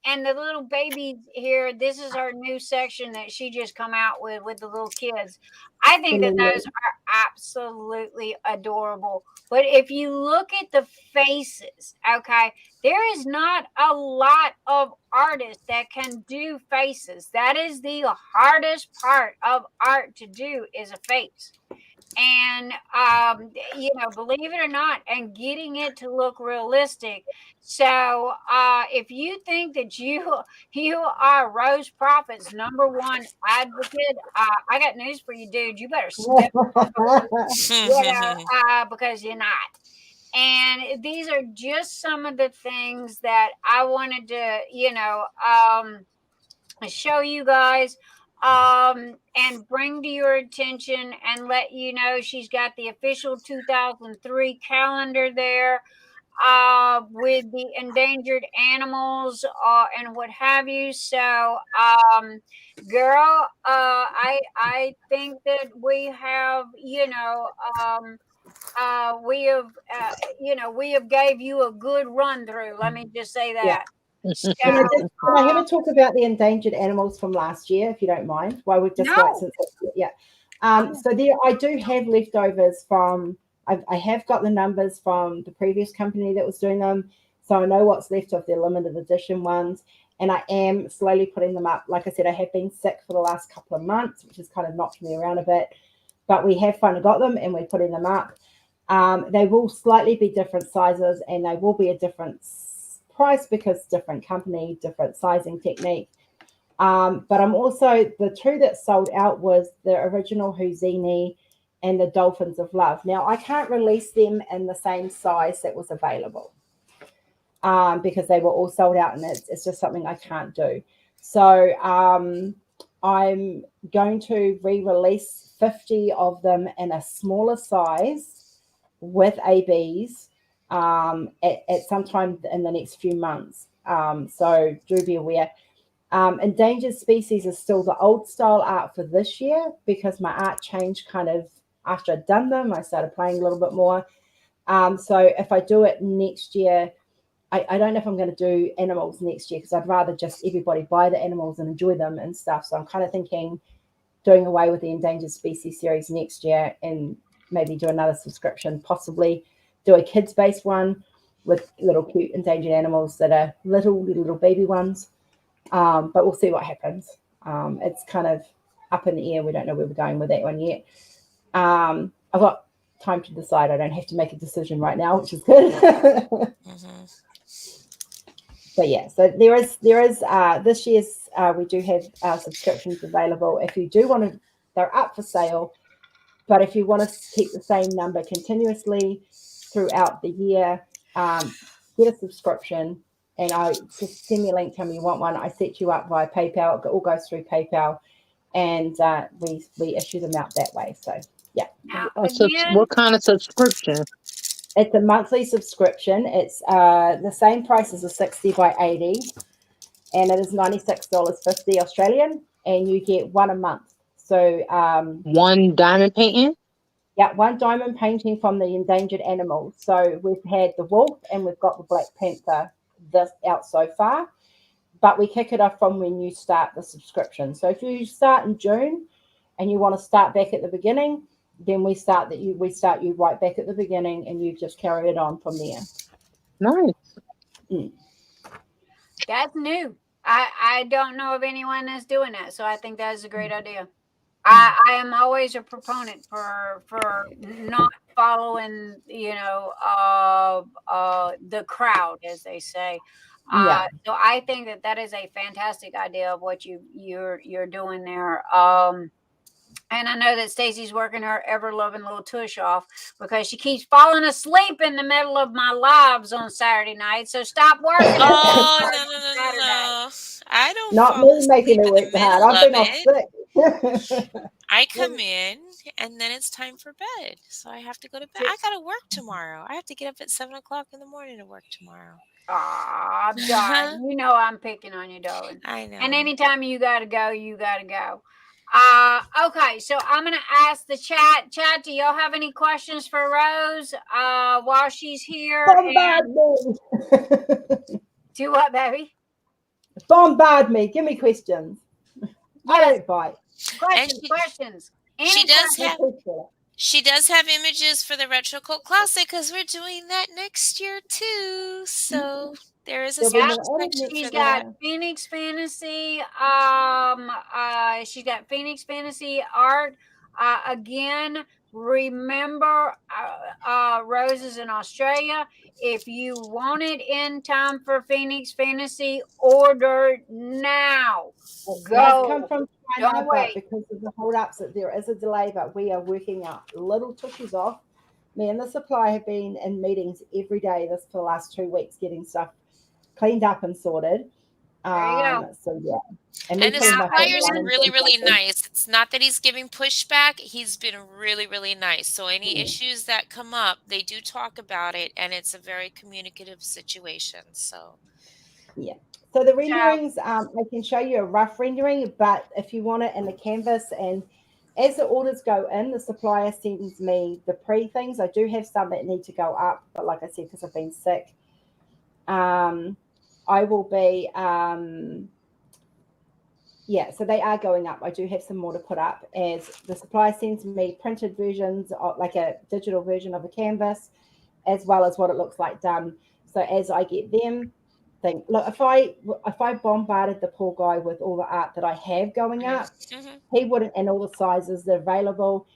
And the little baby here, this is our new section that she just come out with the little kids. I think that those are absolutely adorable. But if you look at the faces, okay, there is not a lot of artists that can do faces. That is the hardest part of art to do is a face. And, believe it or not, and getting it to look realistic. So if you think that you are Rose Proffitt's #1 advocate, I got news for you, dude. You better step up, because you're not. And these are just some of the things that I wanted to, show you guys. And bring to your attention and let you know she's got the official 2003 calendar there with the endangered animals and what have you. So, girl, I think that we have, we have gave you a good run through. Let me just say that. Yeah. So, can I have a talk about the endangered animals from last year, if you don't mind? Why we've just so there I do have leftovers from. I have got the numbers from the previous company that was doing them, so I know what's left of their limited edition ones. and I am slowly putting them up. Like I said, I have been sick for the last couple of months, which has kind of knocked me around a bit, but we have finally got them and we're putting them up. They will slightly be different sizes, and they will be a different price because different company, different sizing technique. But I'm also, the two that sold out was the original Houdini and the Dolphins of Love. Now, I can't release them in the same size that was available because they were all sold out, and it's just something I can't do. So I'm going to re-release 50 of them in a smaller size with ABs at some time in the next few months. So do be aware. Endangered species is still the old style art for this year because my art changed kind of after I'd done them. I started playing a little bit more. So if I do it next year, I don't know if I'm going to do animals next year because I'd rather just everybody buy the animals and enjoy them and stuff. So I'm kind of thinking doing away with the endangered species series next year and maybe do another subscription, possibly do a kids-based one with little cute endangered animals that are little baby ones. But we'll see what happens. It's kind of up in the air. We don't know where we're going with that one yet. I've got time to decide. I don't have to make a decision right now, which is good. Mm-hmm. But yeah, so there is this year's we do have subscriptions available. If you do want to, they're up for sale. But if you want to keep the same number continuously throughout the year, get a subscription. And I just send me a link, tell me you want one. I set you up via PayPal. It all goes through PayPal, and we issue them out that way. So yeah. Now, So again, what kind of subscription? It's a monthly subscription. It's the same price as a 60 by 80, and it is $96.50 Australian, and you get one a month. So One diamond painting? yeah, one diamond painting from the endangered animals. So we've had the wolf and we've got the Black Panther this out so far, but we kick it off from when you start the subscription. So if you start in June and you want to start back at the beginning, then we start you right back at the beginning, and you just carry it on from there. Nice. that's new. I don't know of anyone that's doing that, so I think that is a great idea. I am always a proponent for not following, the crowd, as they say. Yeah. So I think that is a fantastic idea of what you're doing there. And I know that Stacy's working her ever-loving little tush off because she keeps falling asleep in the middle of my lives on Saturday night. So stop working. Oh, no. I don't Not fall me asleep making it in work the hard. middle I've of been off it. sick. I come in and then it's time for bed. So I have to go to bed. I got to work tomorrow. I have to get up at 7 o'clock in the morning to work tomorrow. Aw, darling. You know I'm picking on you, darling. I know. And anytime you got to go, you got to go. Okay, so I'm going to ask the chat. Chat, do y'all have any questions for Rose while she's here? Bombard me. Do what, baby? Bombard me. Give me questions. I Yes, don't bite. questions. She does questions? have She does have images for the Retro Cult Classic because we're doing that next year too. So there is a There'll be special more section images She's for got that. Phoenix Fantasy. She's got Phoenix Fantasy art. Again, remember, Rose is in Australia. If you want it in time for Phoenix Fantasy, order now. It has come Go. from Don't China, wait. but because of the hold-ups, there is a delay, but we are working out little tushies off. Me and the supply have been in meetings every day for the last 2 weeks, getting stuff cleaned up and sorted. There you go. So yeah. And the supplier's really, really nice. It's not that he's giving pushback. He's been really, really nice. So any issues that come up, they do talk about it, and it's a very communicative situation. So yeah. So the renderings, I can show you a rough rendering, but if you want it in the canvas, and as the orders go in, the supplier sends me the pre-things. I do have some that need to go up, but like I said, because I've been sick, I will be, so they are going up. I do have some more to put up as the supplier sends me printed versions, of, like a digital version of the canvas, as well as what it looks like done. So as I get them, thing. Look, if I bombarded the poor guy with all the art that I have going up, Mhm. he wouldn't, and all the sizes that are available,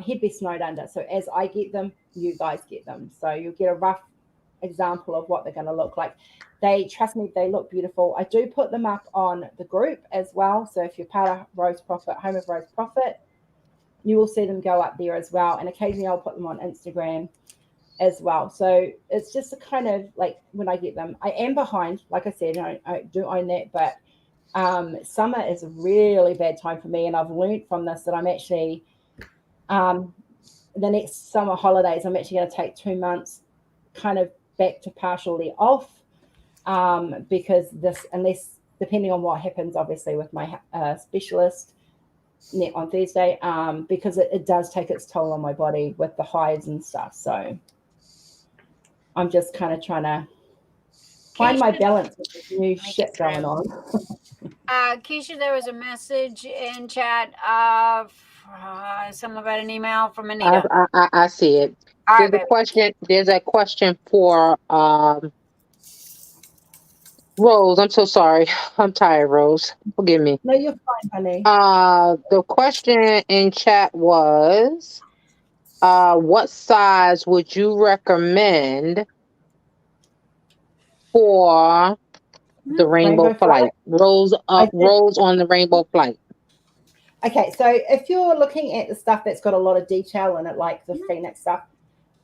he'd be snowed under. So as I get them, you guys get them. So you'll get a rough example of what they're going to look like. They, trust me, they look beautiful. I do put them up on the group as well. So if you're part of Rose Proffitt, Home of Rose Proffitt, you will see them go up there as well. And occasionally I'll put them on Instagram as well. So it's just a kind of like when I get them, I am behind, like I said, I do own that, but summer is a really bad time for me. And I've learned from this that I'm actually, the next summer holidays, I'm actually going to take 2 months kind of back to partially off, because this, unless, depending on what happens, obviously, with my specialist on Thursday, because it does take its toll on my body with the hives and stuff. So I'm just kind of trying to find my balance with this new shit going on. Keisha, there was a message in chat of someone got an email from Anita. I see it. All There's right, a question. There's a question for Rose. I'm so sorry. I'm tired, Rose. Forgive me. No, you're fine, honey. The question in chat was, what size would you recommend for the rainbow flight? Rose Rose on the rainbow flight. Okay, so if you're looking at the stuff that's got a lot of detail in it, like the Phoenix stuff,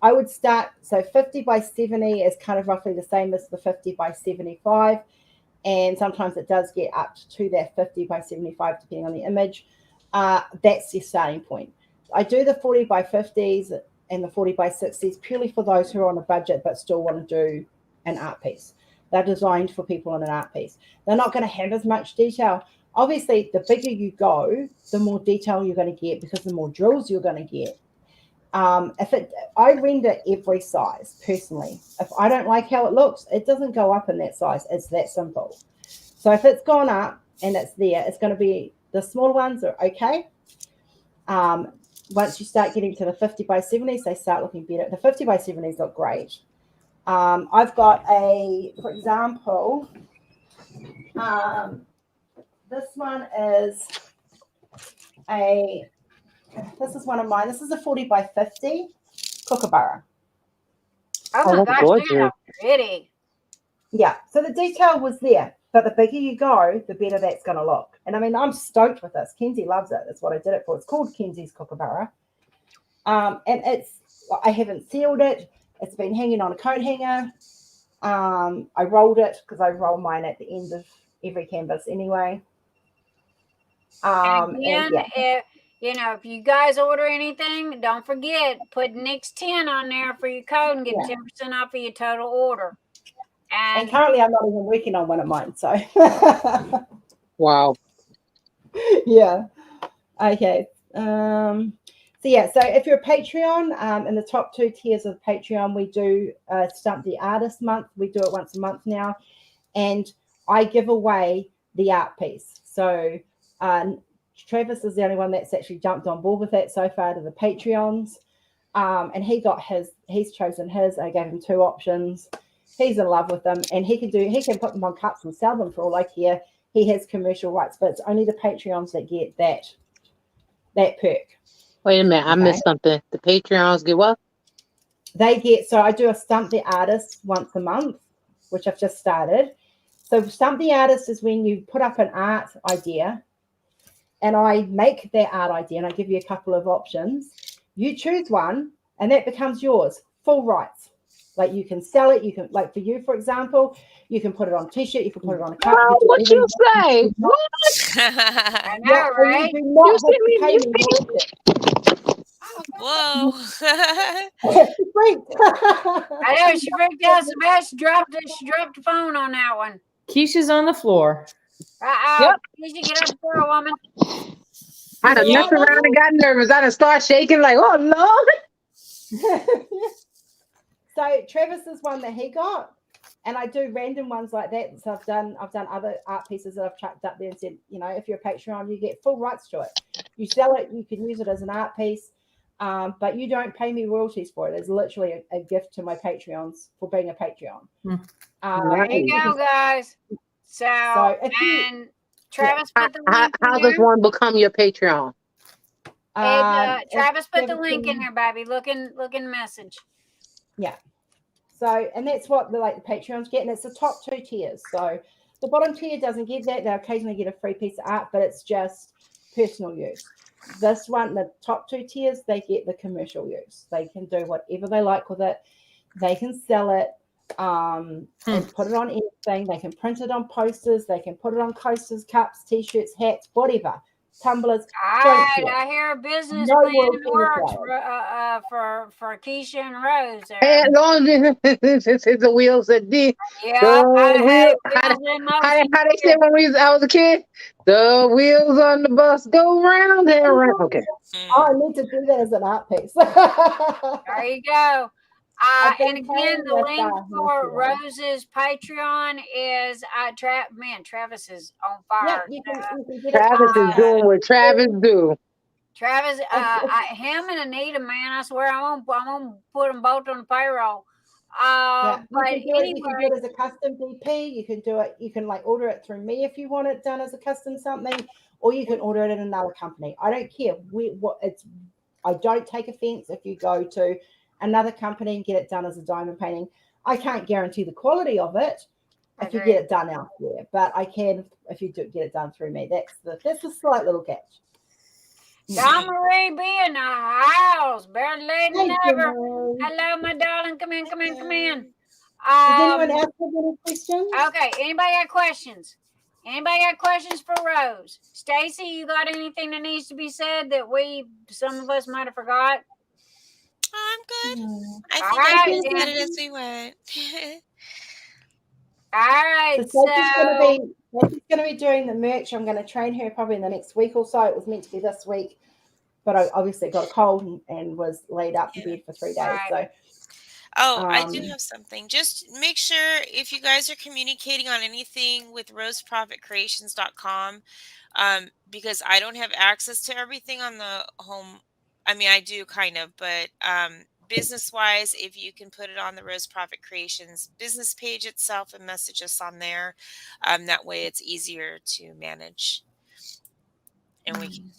I would start, so 50 by 70 is kind of roughly the same as the 50 by 75. And sometimes it does get up to that 50 by 75, depending on the image. That's your starting point. I do the 40 by 50s and the 40 by 60s purely for those who are on a budget but still want to do an art piece. They're designed for people on an art piece. They're not going to have as much detail. Obviously, the bigger you go, the more detail you're going to get, because the more drills you're going to get. I render every size personally. If I don't like how it looks, it doesn't go up in that size. It's that simple. So if it's gone up and it's there, it's going to be, the small ones are okay. Once you start getting to the 50 by 70s, they start looking better. The 50 by 70s look great. I've got for example, this one is this is one of mine. This is a 40 by 50 kookaburra. Oh my gosh, look at how pretty. Yeah, so the detail was there, but the bigger you go, the better that's going to look. And I mean, I'm stoked with this. Kenzie loves it. That's what I did it for. It's called Kenzie's Kookaburra. And I haven't sealed it. It's been hanging on a coat hanger. I rolled it because I roll mine at the end of every canvas anyway. And again, if you guys order anything, don't forget, put Nick's 10 on there for your code and get 10% off of your total order. And currently I'm not even working on one of mine, so. Wow. Yeah. Okay. So if you're a Patreon, in the top 2 tiers of Patreon, we do Stump the Artist month. We do it once a month now. And I give away the art piece. So Travis is the only one that's actually jumped on board with that so far to the Patreons. And he's chosen his. I gave him 2 options. He's in love with them, and he can put them on cups and sell them for all I care. He has commercial rights, but it's only the Patreons that get that perk. Wait a minute, I missed something. The Patreons get what? They get, so I do a Stump the Artist once a month, which I've just started. So Stump the Artist is when you put up an art idea, and I make that art idea, and I give you a couple of options. You choose one, and that becomes yours, full rights. Like you can sell it, you can, like for you, for example, you can put it on a t-shirt, you can put it on a cup. Oh, what you say? What? I know, right? You see me? Whoa. I know, she freaked out. Sebastian dropped the phone on that one. Keisha's on the floor. Yep. Keisha, get up there, woman. I done messed around and got nervous. I done start shaking like, oh, Lord. So Travis is one that he got, and I do random ones like that. So I've done other art pieces that I've chucked up there and said, if you're a Patreon, you get full rights to it. You sell it, you can use it as an art piece. But you don't pay me royalties for it. It's literally a gift to my Patreons for being a Patreon. There you go, guys. So if you, and Travis put the How, link in how does there. one become your Patreon? Travis put the link in there, baby. Look in the message. Yeah. So, and that's what the Patreons get, and it's the top 2 tiers. So the bottom tier doesn't get that. They occasionally get a free piece of art, but it's just personal use. This one, the top 2 tiers, they get the commercial use. They can do whatever they like with it. They can sell it and put it on anything. They can print it on posters. They can put it on coasters, cups, t-shirts, hats, whatever. Tumblers. All right, I hear a business plan in the works for Keisha and Rose. As long as it's the wheels that did. Yeah, How they said when I was a kid? The wheels on the bus go round and round. Okay. Oh, I need to do that as an art piece. There you go. And again, the link for Rose's Patreon is Travis is on fire. Yeah, you can get Travis is doing what Travis do. Travis, him and Anita, man, I swear I'm gonna put them both on the payroll. But anyway, you can do it as a custom DP. You can do it. You can order it through me if you want it done as a custom something, or you can order it in another company. I don't care. I don't take offense if you go to another company and get it done as a diamond painting. I can't guarantee the quality of it if you get it done elsewhere, but I can if you do get it done through me. That's a slight little catch. Dawnmarie be in the house, better late than ever. Hello, my darling. Come in. Does anyone else have any questions? Okay. Anybody got questions? Anybody got questions for Rose? Stacy, you got anything that needs to be said that some of us might have forgot? I'm good. I think I said it as we went. All right. So Stacy's going to be doing the merch. I'm going to train her probably in the next week or so. It was meant to be this week, but I obviously got a cold and was laid up in bed for 3 days. So. I do have something. Just make sure if you guys are communicating on anything with roseprofittcreations.com, because I don't have access to everything on the home. I mean, I do kind of, but business-wise, if you can put it on the Rose Profit Creations business page itself and message us on there, that way it's easier to manage. And we can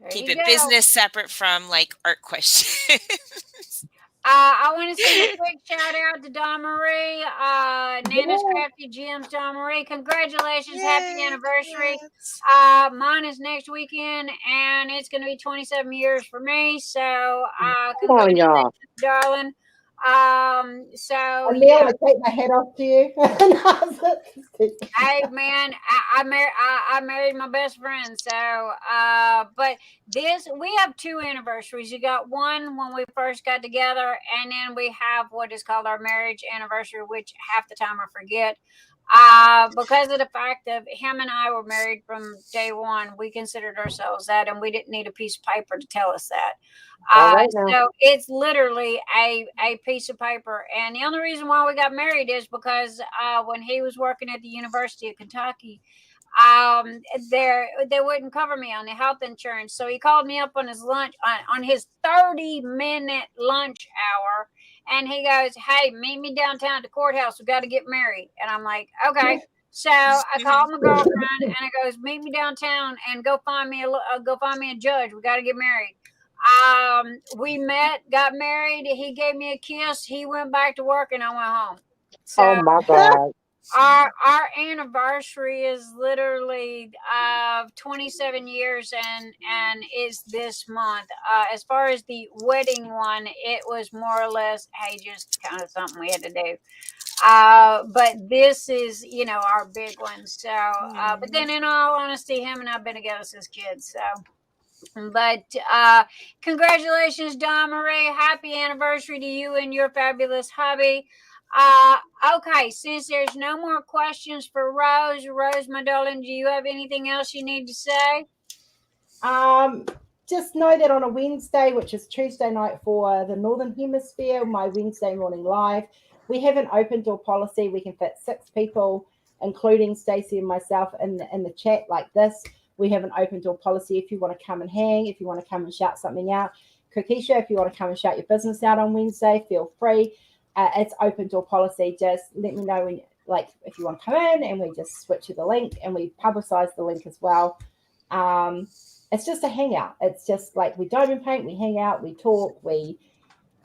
keep it business separate from art questions. I want to send a quick shout out to Dawnmarie, Nana's Crafty Gems. Dawnmarie, congratulations, happy anniversary. Mine is next weekend, and it's going to be 27 years for me. So, congratulations, darling. I take my head off to you. Hey man, I married my best friend. So, but we have 2 anniversaries. You got one when we first got together, and then we have what is called our marriage anniversary, which half the time I forget. Because of the fact that him and I were married from day one, we considered ourselves that, and we didn't need a piece of paper to tell us that. So it's literally a piece of paper. And the only reason why we got married is because when he was working at the University of Kentucky, they wouldn't cover me on the health insurance. So he called me up on his lunch, on his 30-minute lunch hour. And he goes, hey, meet me downtown at the courthouse. We got to get married. And I'm like, okay. So I called my girlfriend and I goes, meet me downtown and go find me a judge. We got to get married. We met, got married. He gave me a kiss. He went back to work and I went home. So, oh my God. Our anniversary is literally 27 years and is this month. As far as the wedding one, it was more or less, hey, just kind of something we had to do. But this is, our big one. So, but then in all honesty, him and I've been together since kids. So, but congratulations, Dawnmarie. Happy anniversary to you and your fabulous hubby. Okay, since there's no more questions for Rose, my darling, do you have anything else you need to say? Just know that on a Wednesday, which is Tuesday night for the Northern Hemisphere, my Wednesday morning live, we have an open door policy. We can fit 6 people, including Stacy and myself in the chat like this. We have an open door policy. If you want to come and hang, if you want to come and shout something out, Kokisha, if you want to come and shout your business out on Wednesday, feel free. It's open door policy. Just let me know when, like, if you want to come in, and we just switch you the link, and we publicize the link as well. It's just a hangout. It's just like we diamond paint, we hang out, we talk, we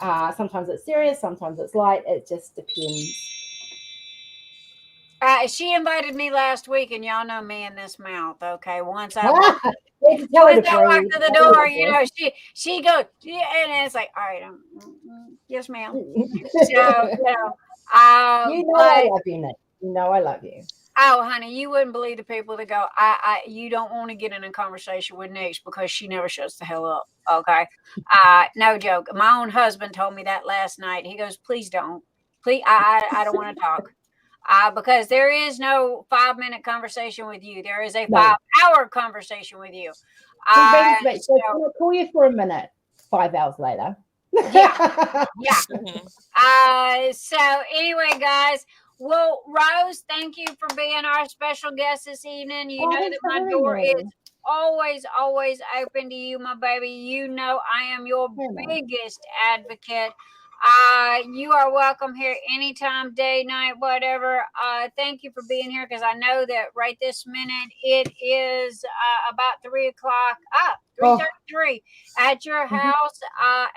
sometimes it's serious, sometimes it's light. It just depends. She invited me last week, and y'all know me in this mouth. Okay, once I Once walk I to the door, you know, she goes, yeah, and it's like, all right, yes, ma'am. So, you know, I love you, Nick. You know I love you. Oh, honey, you wouldn't believe the people that go, you don't want to get in a conversation with Nix because she never shuts the hell up. Okay. No joke. My own husband told me that last night. He goes, please don't. Please, I don't want to talk. Because there is no 5-minute conversation with you. There is a 5-hour conversation with you. So I'll call you for a minute, 5 hours later. Yeah. So anyway, guys. Well, Rose, thank you for being our special guest this evening. You know that my door is always open to you, my baby. You know I am your biggest advocate. You are welcome here anytime, day, night, whatever. Thank you for being here, because I know that right this minute it is about 3 o'clock. 3:33 at your house.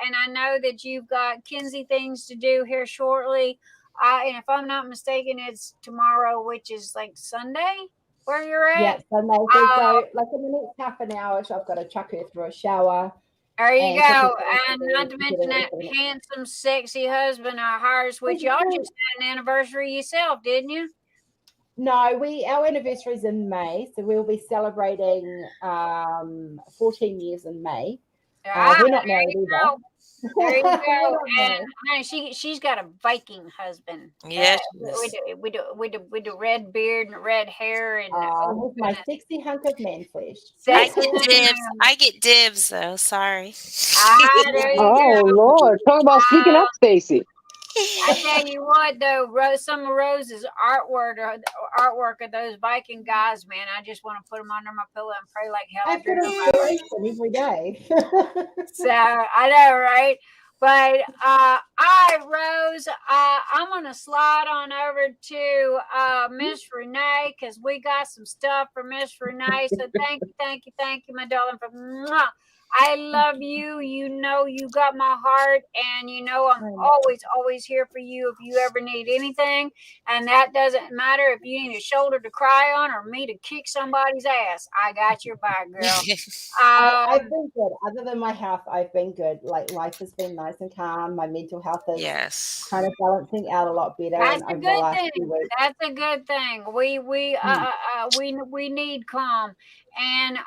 And I know that you've got Kinsey things to do here shortly. And if I'm not mistaken, it's tomorrow, which is like Sunday where you're at. Yeah, Sunday. So like in the next half an hour, so I've got to chuck her through a shower. There you go. And not to mention that handsome, sexy husband of hers, which y'all just had an anniversary yourself, didn't you? No, our anniversary is in May, so we'll be celebrating 14 years in May. We're not married either. There you go. And she's got a Viking husband. Yes. With the red beard and red hair and with my sexy hunk of man flesh. I get dibs though. Sorry. Oh Lord! Talk about speaking up, Stacy. I tell you what, though, some of Rose's artwork of those Viking guys, man, I just want to put them under my pillow and pray like hell. I get inspiration every day. So I know, right? But Rose, I'm gonna slide on over to Miss Renee, because we got some stuff for Miss Renee. So thank you, my darling. I love you. You know you got my heart, and you know I'm always here for you if you ever need anything. And that doesn't matter if you need a shoulder to cry on or me to kick somebody's ass. I got your back, girl. I've been good. Other than my health, I've been good. Like, life has been nice and calm. My mental health is kind of balancing out a lot better. That's a good thing. That's a good thing. We need calm. And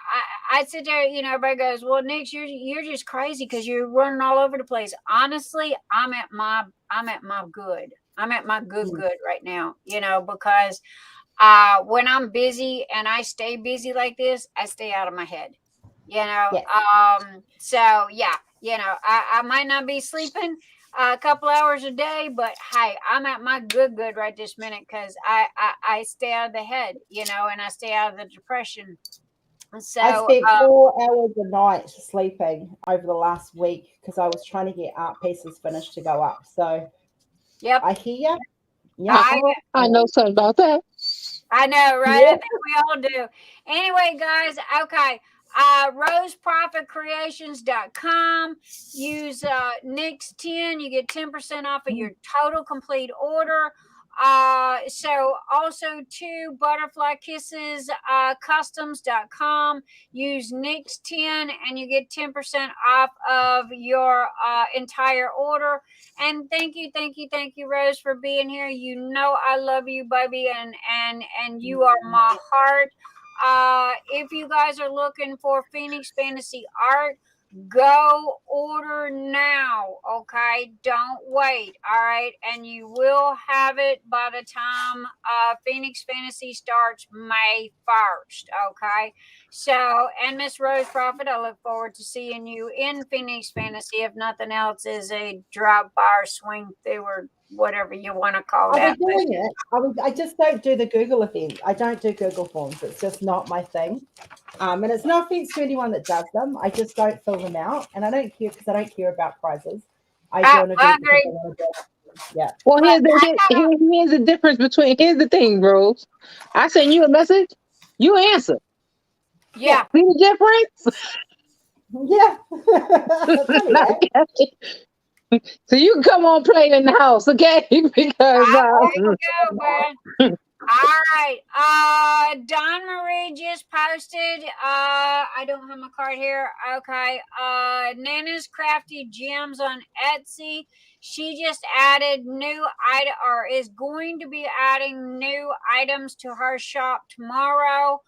I sit there, you know, everybody goes, well, Nick, you're just crazy because you're running all over the place. Honestly, I'm at my good. I'm at my good right now, you know, because when I'm busy and I stay busy like this, I stay out of my head, you know. Yes. So yeah, you know, I might not be sleeping a couple hours a day, but hey, I'm at my good right this minute, because I stay out of the head, you know, and I stay out of the depression. So I spent 4 hours a night sleeping over the last week because I was trying to get art pieces finished to go up. So yep, I hear you. Yeah, I know something about that. I know, right? Yeah. I think we all do. Anyway, guys, okay. RoseProffittCreations.com. Use Nix10. You get 10% off of your total complete order. So also to Butterfly Kisses Customs.com. Use Nix10 and you get 10% off of your entire order. And thank you, Rose, for being here. You know I love you, baby, and you are my heart. If you guys are looking for Phoenix Fantasy art, go order now, okay? Don't wait, all right? And you will have it by the time Phoenix Fantasy starts May 1st, okay? So, and Miss Rose Proffitt, I look forward to seeing you in Phoenix Fantasy. If nothing else is a drop by or swing through or whatever you want to call Are that. we doing it? I just don't do the Google event. I don't do Google forms. It's just not my thing. And it's no offense to anyone that does them. I just don't fill them out, and I don't care because I don't care about prizes. I do an I event because I agree. want to do it. Yeah. Well, But I gotta, here's the difference between. Here's the thing, Rose. I send you a message, you answer. yeah. See the difference? Yeah. Funny, eh? So you can come on play in the house, okay? Because There you go, man. All right. Dawnmarie just posted. I don't have my card here. Okay. Nana's Crafty Gems on Etsy. She just added new item, or is going to be adding new items to her shop tomorrow.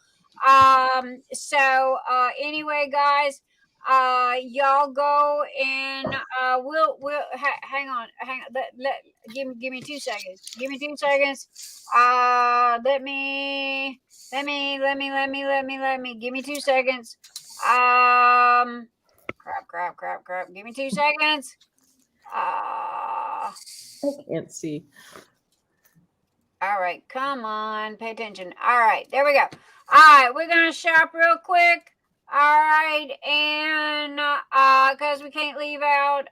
Anyway, guys, y'all go and we'll hang on. Give me 2 seconds. Give me 2 seconds. Let me give me 2 seconds. Crap. Give me 2 seconds. I can't see. All right, come on, pay attention. All right, there we go. All right, we're gonna shop real quick. All right, and because we can't leave out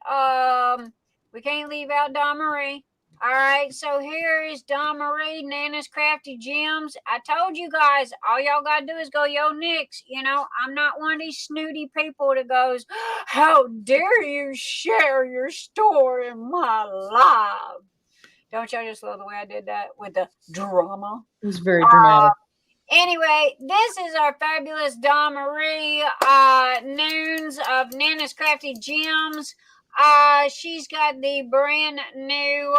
Dawnmarie. All right, so here is Dawnmarie, Nana's Crafty Gems. I told you guys, all y'all gotta do is go, yo, Nix. You know, I'm not one of these snooty people that goes, how dare you share your store in my live? Don't y'all just love the way I did that with the drama? It was very dramatic. Anyway, this is our fabulous Dawnmarie Nunes of Nana's Crafty Gems. She's got the brand new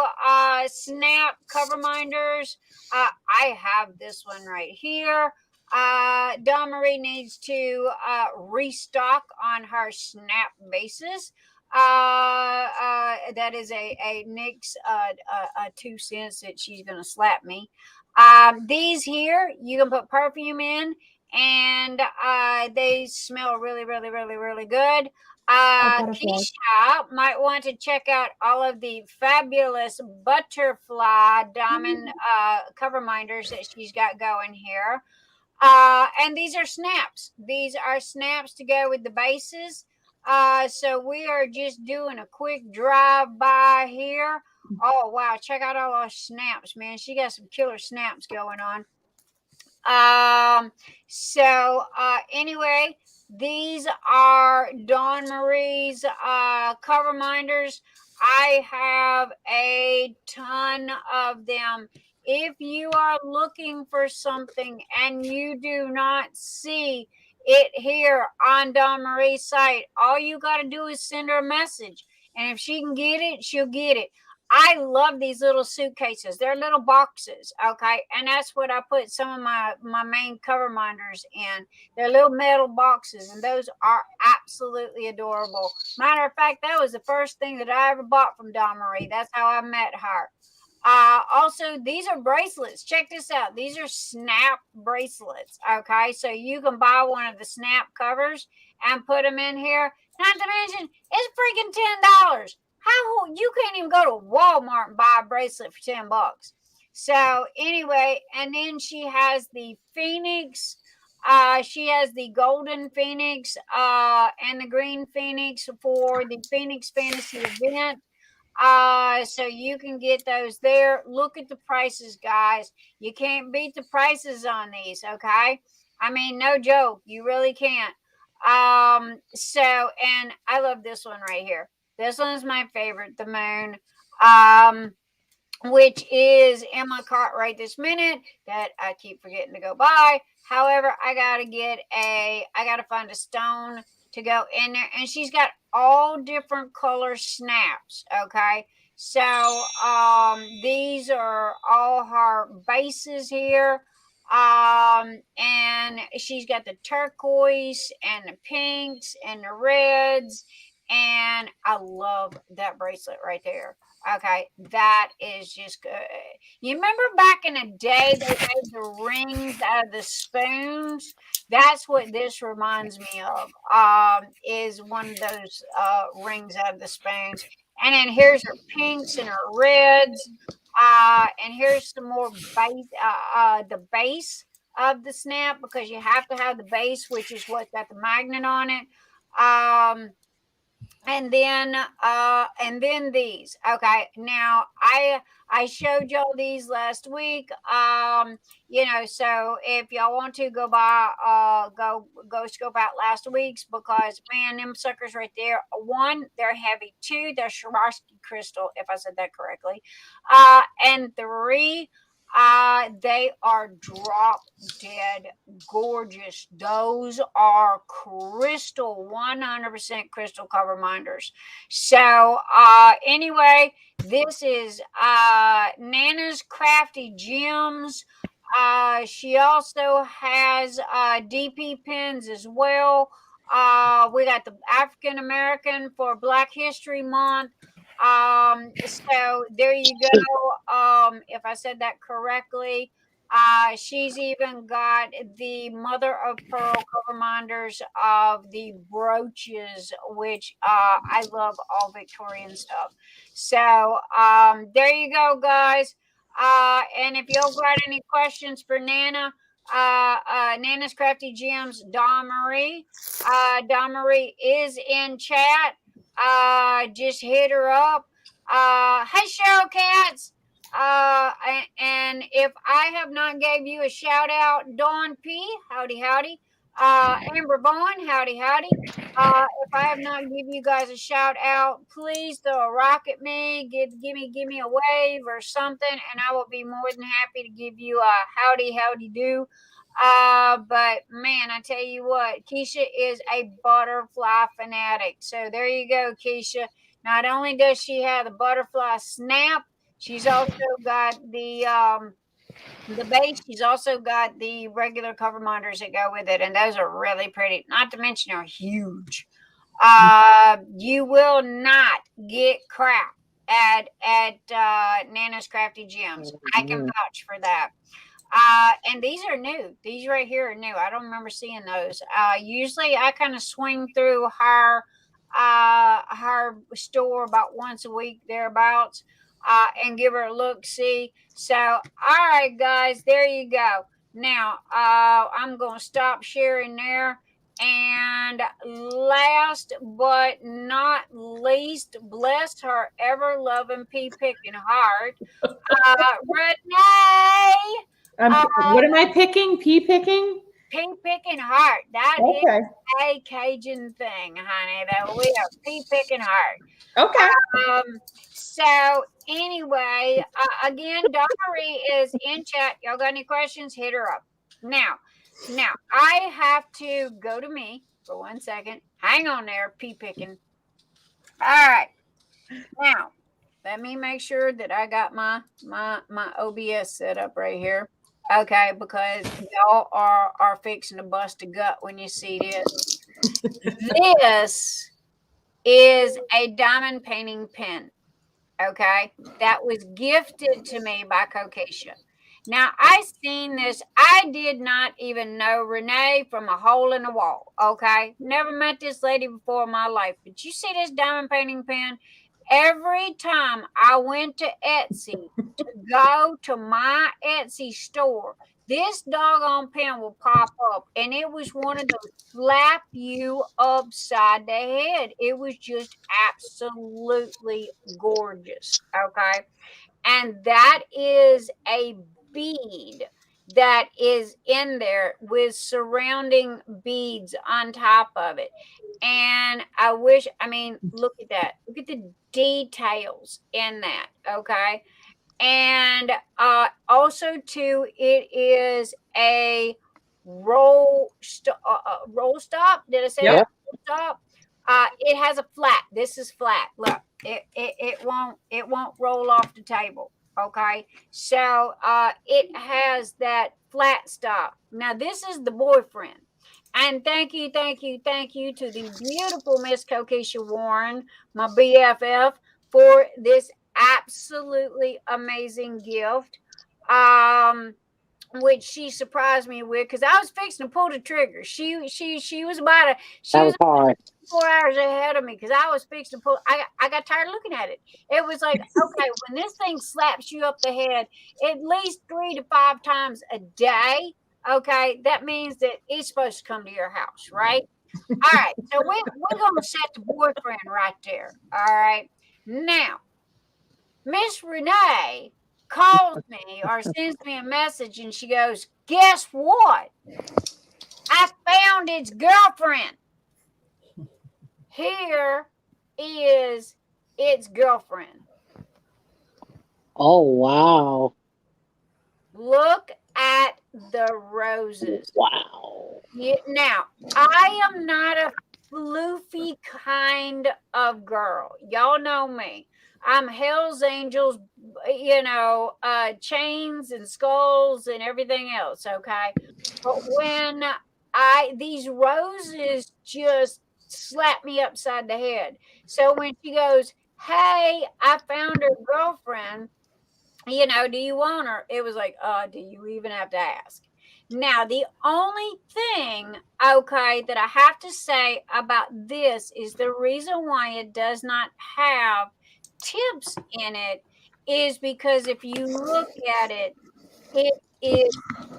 Snap cover minders. I have this one right here. Dawnmarie needs to restock on her Snap bases. That is a Nix 2 cents that she's gonna slap me. These here you can put perfume in, and they smell really good. Kokisha might want to check out all of the fabulous butterfly diamond cover minders that she's got going here. And these are snaps. These are snaps to go with the bases. So we are just doing a quick drive by here. Oh wow, check out all our snaps, man. She got some killer snaps going on. Anyway, these are Dawnmarie's cover minders. I have a ton of them. If you are looking for something and you do not see it here on Dawnmarie's site, all you got to do is send her a message. And if she can get it, she'll get it. I love these little suitcases. They're little boxes, okay? And that's what I put some of my main cover minders in. They're little metal boxes, and those are absolutely adorable. Matter of fact, that was the first thing that I ever bought from Dawnmarie. That's how I met her. Also, these are bracelets. Check this out. These are Snap bracelets, okay? So you can buy one of the Snap covers and put them in here. Not to mention, it's freaking $10. How you can't even go to Walmart and buy a bracelet for $10. So anyway, and then she has the Phoenix. She has the golden Phoenix and the green Phoenix for the Phoenix Fantasy event. So you can get those there. Look at the prices, guys. You can't beat the prices on these, okay? I mean, no joke. You really can't. And I love this one right here. This one is my favorite, the moon, which is in my cart right this minute that I keep forgetting to go buy. However, I gotta find a stone to go in there, and she's got all different color snaps. Okay, so these are all her bases here. And she's got the turquoise and the pinks and the reds. And I love that bracelet right there. Okay, that is just good. You remember back in the day they made the rings out of the spoons? That's what this reminds me of. Is one of those rings out of the spoons. And then here's her pinks and her reds. And here's some more base, the base of the snap, because you have to have the base, which is what got the magnet on it. And then these. Okay, now I showed y'all these last week. So if y'all want to go by, go scope out last week's, because man, them suckers right there. One, they're heavy. Two, they're Swarovski crystal, if I said that correctly. And three, they are drop dead gorgeous. Those are crystal, 100% crystal cover minders. So anyway, this is Nana's Crafty Gems. She also has DP pins as well. We got the African American for Black History Month. So there you go. If I said that correctly. She's even got the mother of pearl cover minders of the brooches, which I love all Victorian stuff. So there you go, guys. And if y'all got any questions for Nana, Nana's Crafty Gems, Dawnmarie. Dawnmarie is in chat. Just hit her up. Hey, Cheryl Katz. And if I have not gave you a shout out, Dawn P, howdy howdy. Amber Vaughan, howdy howdy. If I have not give you guys a shout out, please throw a rock at me, give me a wave or something, and I will be more than happy to give you a howdy do. But man, I tell you what, Keisha is a butterfly fanatic. So there you go, Keisha. Not only does she have the butterfly snap, she's also got the base. She's also got the regular cover minders that go with it, and those are really pretty. Not to mention they're huge. You will not get crap at Nana's Crafty Gems. I can vouch for that. And these are new. These right here are new. I don't remember seeing those. Usually I kind of swing through her store about once a week thereabouts, and give her a look see. So all right, guys, there you go. Now I'm gonna stop sharing there. And last but not least, bless her ever loving pea picking heart, Renee. What am I picking? Pea picking? Pea picking heart. That Okay. is a Cajun thing, honey. That we are pea picking heart. Okay. So anyway, again, Dawnmarie is in chat. Y'all got any questions? Hit her up. Now, I have to go to me for 1 second. Hang on there, pea picking. All right. Now, let me make sure that I got my OBS set up right here. Okay, because y'all are fixing to bust a gut when you see this. This is a diamond painting pen. Okay, that was gifted to me by Kokisha. Now I seen this. I did not even know Renee from a hole in the wall. Okay, never met this lady before in my life. But you see this diamond painting pen? Every time I went to Etsy to go to my Etsy store, this doggone pen will pop up, and it was one of those slap you upside the head. It was just absolutely gorgeous. Okay. And that is a bead that is in there with surrounding beads on top of it. And look at that. Look at the details in that. Okay. And also too, it is a roll stop. Did I say Yep. that? Roll stop. It has a flat. This is flat. Look, it won't roll off the table. Okay, so it has that flat stop. Now this is the boyfriend. And thank you to the beautiful Miss Kokisha Warren, my BFF, for this absolutely amazing gift. Which she surprised me with, because I was fixing to pull the trigger. She was about to. That was hard. 4 hours ahead of me because I was fixed to pull. I got tired of looking at it. It was like, okay, when this thing slaps you up the head at least 3 to 5 times a day, okay, that means that it's supposed to come to your house, right? All right, so we're going to set the boyfriend right there. All right. Now, Miss Renee calls me or sends me a message and she goes, guess what? I found its girlfriend. Here is its girlfriend. Oh wow. Look at the roses. Wow. Now, I am not a floofy kind of girl. Y'all know me. I'm Hell's Angels, chains and skulls and everything else, okay? But when these roses just slap me upside the head. So when she goes, hey, I found her girlfriend, do you want her? It was like, do you even have to ask? Now, the only thing, okay, that I have to say about this is the reason why it does not have tips in it is because if you look at it, it is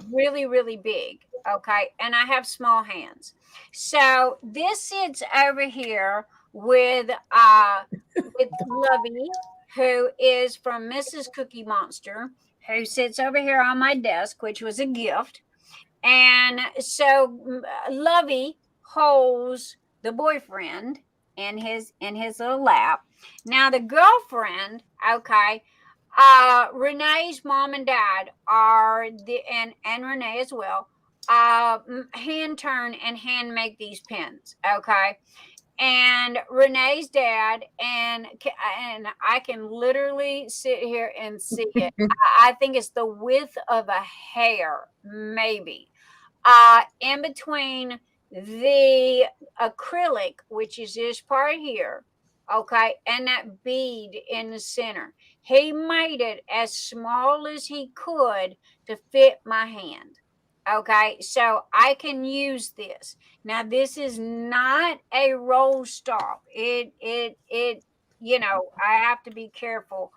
really, really big, okay? And I have small hands. So this sits over here with Lovey, who is from Mrs. Cookie Monster, who sits over here on my desk, which was a gift. And so Lovey holds the boyfriend in his little lap. Now the girlfriend, okay, Renee's mom and dad are and Renee as well, hand turn and hand make these pins, okay? And Renee's dad and I can literally sit here and see it. I think it's the width of a hair, maybe, in between the acrylic, which is this part here, okay, and that bead in the center. He made it as small as he could to fit my hand. Okay, so I can use this. Now, this is not a roll stop. I have to be careful.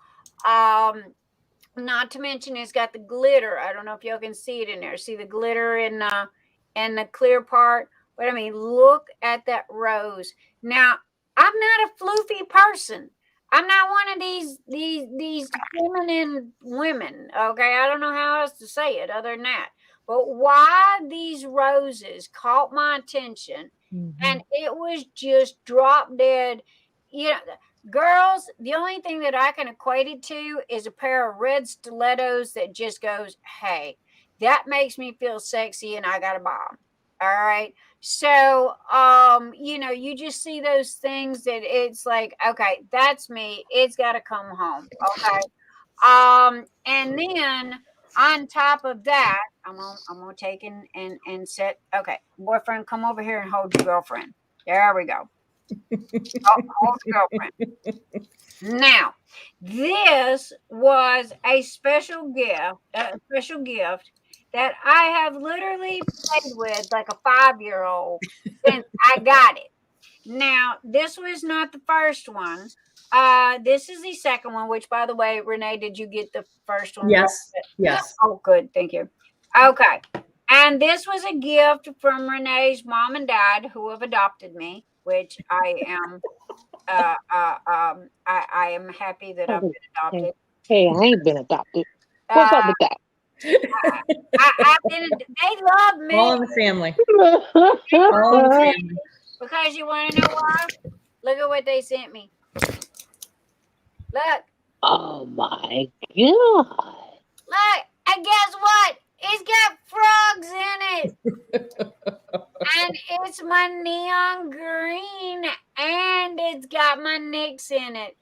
Not to mention it's got the glitter. I don't know if y'all can see it in there. See the glitter in the clear part? But I mean, look at that rose. Now, I'm not a floofy person. I'm not one of these feminine women. Okay, I don't know how else to say it other than that. But why these roses caught my attention, and it was just drop dead. Girls, the only thing that I can equate it to is a pair of red stilettos that just goes, hey, that makes me feel sexy and I got a bomb. All right. So, you just see those things that it's like, okay, that's me. It's got to come home. Okay. And then on top of that, I'm gonna take and set. Okay, boyfriend, come over here and hold your girlfriend. There we go. Hold your girlfriend. Now, this was a special gift that I have literally played with like a 5-year-old since I got it. Now, this was not the first one. This is the second one, which, by the way, Renee, did you get the first one? Yes. Yes. Oh, good. Thank you. Okay. And this was a gift from Renee's mom and dad, who have adopted me, which I am. I am happy that I've been adopted. Hey, I ain't been adopted. What's up with that? They love me. All in the family. All in the family. Because you want to know why? Look at what they sent me. Look. Oh my god. Look, and guess what? It's got frogs in it. And it's my neon green. And it's got my nicks in it.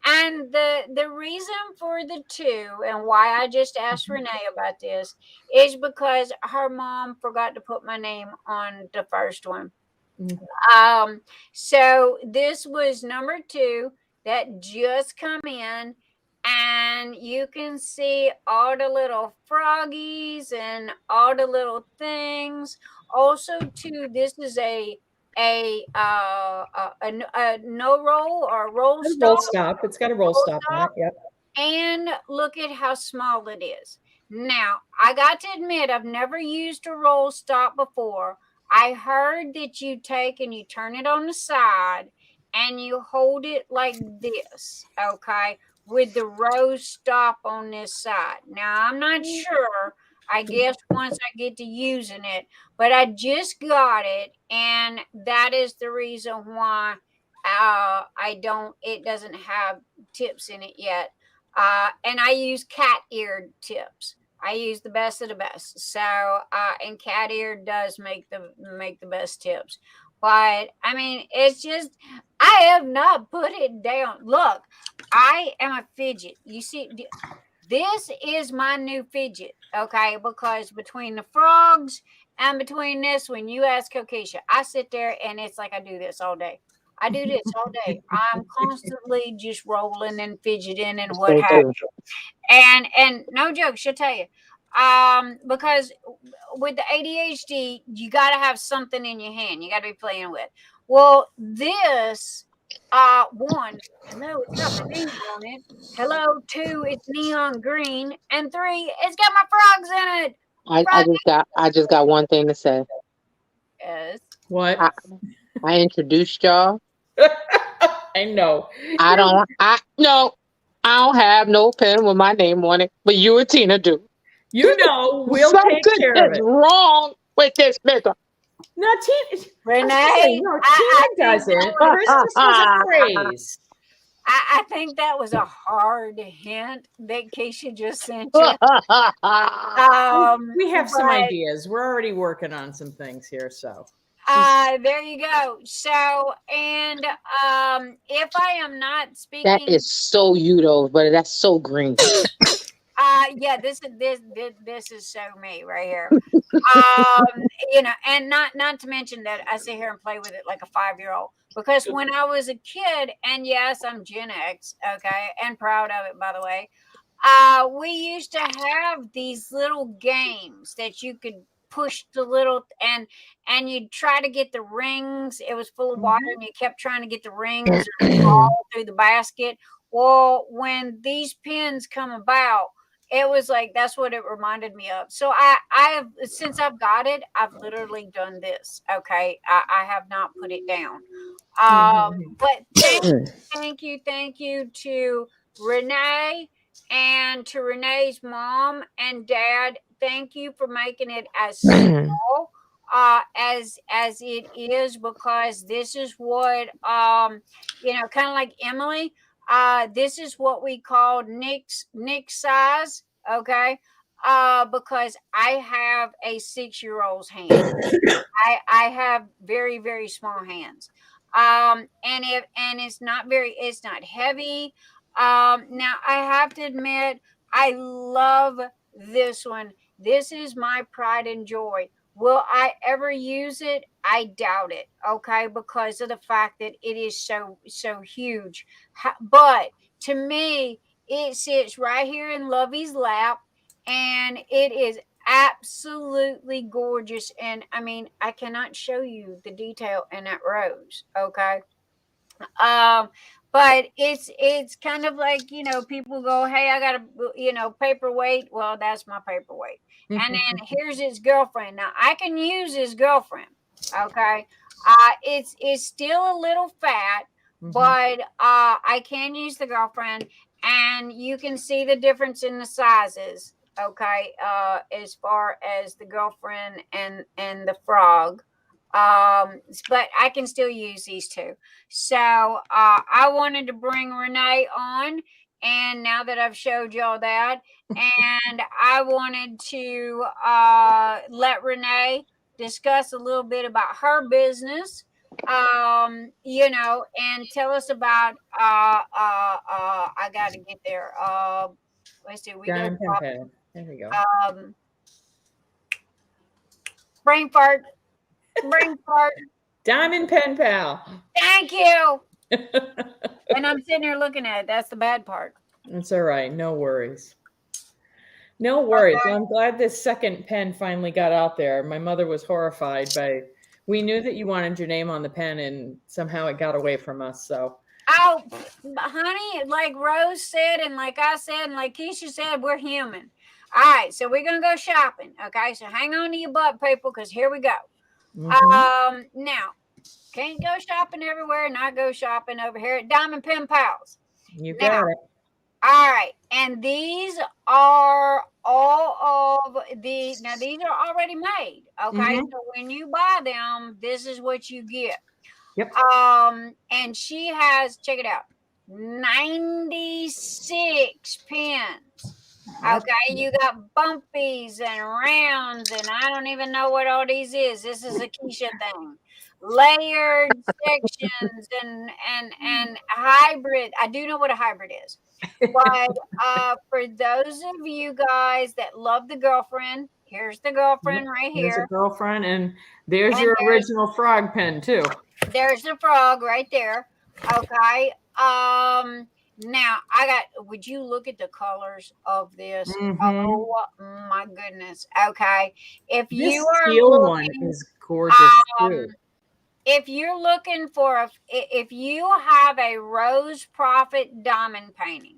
And the reason for the two and why I just asked Renee about this is because her mom forgot to put my name on the first one. So this was number 2 that just come in, and you can see all the little froggies and all the little things. Also, too, this is a a no roll or a roll A stop. roll stop. It's got a roll stop on it. Yep. And look at how small it is. Now, I got to admit, I've never used a roll stop before. I heard that you take and you turn it on the side and you hold it like this, okay, with the rose stop on this side. Now, I'm not sure. I guess once I get to using it, but I just got it, and that is the reason why it doesn't have tips in it yet. And I use cat eared tips. I use the best of the best. So, and cat ear does make the best tips. But I mean, it's just I have not put it down. Look, I am a fidget. You see, this is my new fidget, okay? Because between the frogs and between this, when you ask Kokisha, I sit there and it's like I do this all day. I do this all day. I'm constantly just rolling and fidgeting and what So have true. you. And no joke, she'll tell you. Because with the ADHD, you got to have something in your hand. You got to be playing with. Well, this one, hello, it's got my name on it. Hello, 2, it's neon green, and 3, it's got my frogs in it. I just got one thing to say. Yes. What? I introduced y'all. I know. I don't have no pen with my name on it, but you and Tina do. You know, we'll take Something care of is it. wrong with this nigga. No, Tina. Renee, No, I Tina think doesn't. Christmas was a phrase. I think that was a hard hint that Keisha just sent you. We have some but, ideas. We're already working on some things here, so. there you go. So, and if I am not speaking, That is so you though, but that's so green. yeah, this is so me right here. You know, and not to mention that I sit here and play with it like a 5-year-old. Because when I was a kid, and yes, I'm Gen X, okay, and proud of it, by the way. We used to have these little games that you could push the little and you'd try to get the rings. It was full of water, and you kept trying to get the rings all through the basket. Well, when these pins come about, it was like that's what it reminded me of. So I have since I've got it, I've literally done this. Okay, I have not put it down. But thank you to Renee and to Renee's mom and dad. Thank you for making it as small as it is, because this is what you know, kind of like Emily. This is what we call Nick's size. Okay. Because I have a 6-year-old's hand. I have very, very small hands. And it's not heavy. Now I have to admit, I love this one. This is my pride and joy. Will I ever use it? I doubt it. Okay, because of the fact that it is so huge. But to me, it sits right here in Lovey's lap, and it is absolutely gorgeous. And I mean, I cannot show you the detail in that rose. Okay. But it's kind of like, you know, people go, hey, I got a, you know, paperweight. Well, that's my paperweight. And then here's his girlfriend. Now I can use his girlfriend. Okay. It's still a little fat, but I can use the girlfriend, and you can see the difference in the sizes. Okay. As far as the girlfriend and the frog. But I can still use these two. So I wanted to bring Renee on, and now that I've showed y'all that, and I wanted to let Renee discuss a little bit about her business, you know, and tell us about I got to get there. Let's see, we go. There we go. Brain fart. Diamond Pen Pal. Thank you. And I'm sitting here looking at it. That's the bad part. It's all right. No worries. No worries. Okay. I'm glad this second pen finally got out there. My mother was horrified by We knew that you wanted your name on the pen, and somehow it got away from us. So. Oh, honey, like Rose said, and like I said, and like Keisha said, we're human. All right, so we're gonna go shopping. Okay, so hang on to your butt, people, because here we go. Now, can't go shopping everywhere, not go shopping over here at Diamond Pen Pals. You got it. All right, and these are all of the. Now these are already made. Okay, so when you buy them, this is what you get. Yep. And she has, check it out, 96 pins. Okay, you got bumpies and rounds, and I don't even know what all these is. This is a Keisha thing. Layered sections and hybrid. I do know what a hybrid is. But for those of you guys that love the girlfriend, here's the girlfriend right here. There's a girlfriend, and there's your original frog pen too. There's the frog right there. Okay. Now I got. Would you look at the colors of this? Oh my goodness. Okay. If This you are steel looking, one is gorgeous too. if you're looking for if you have a Rose Proffitt diamond painting,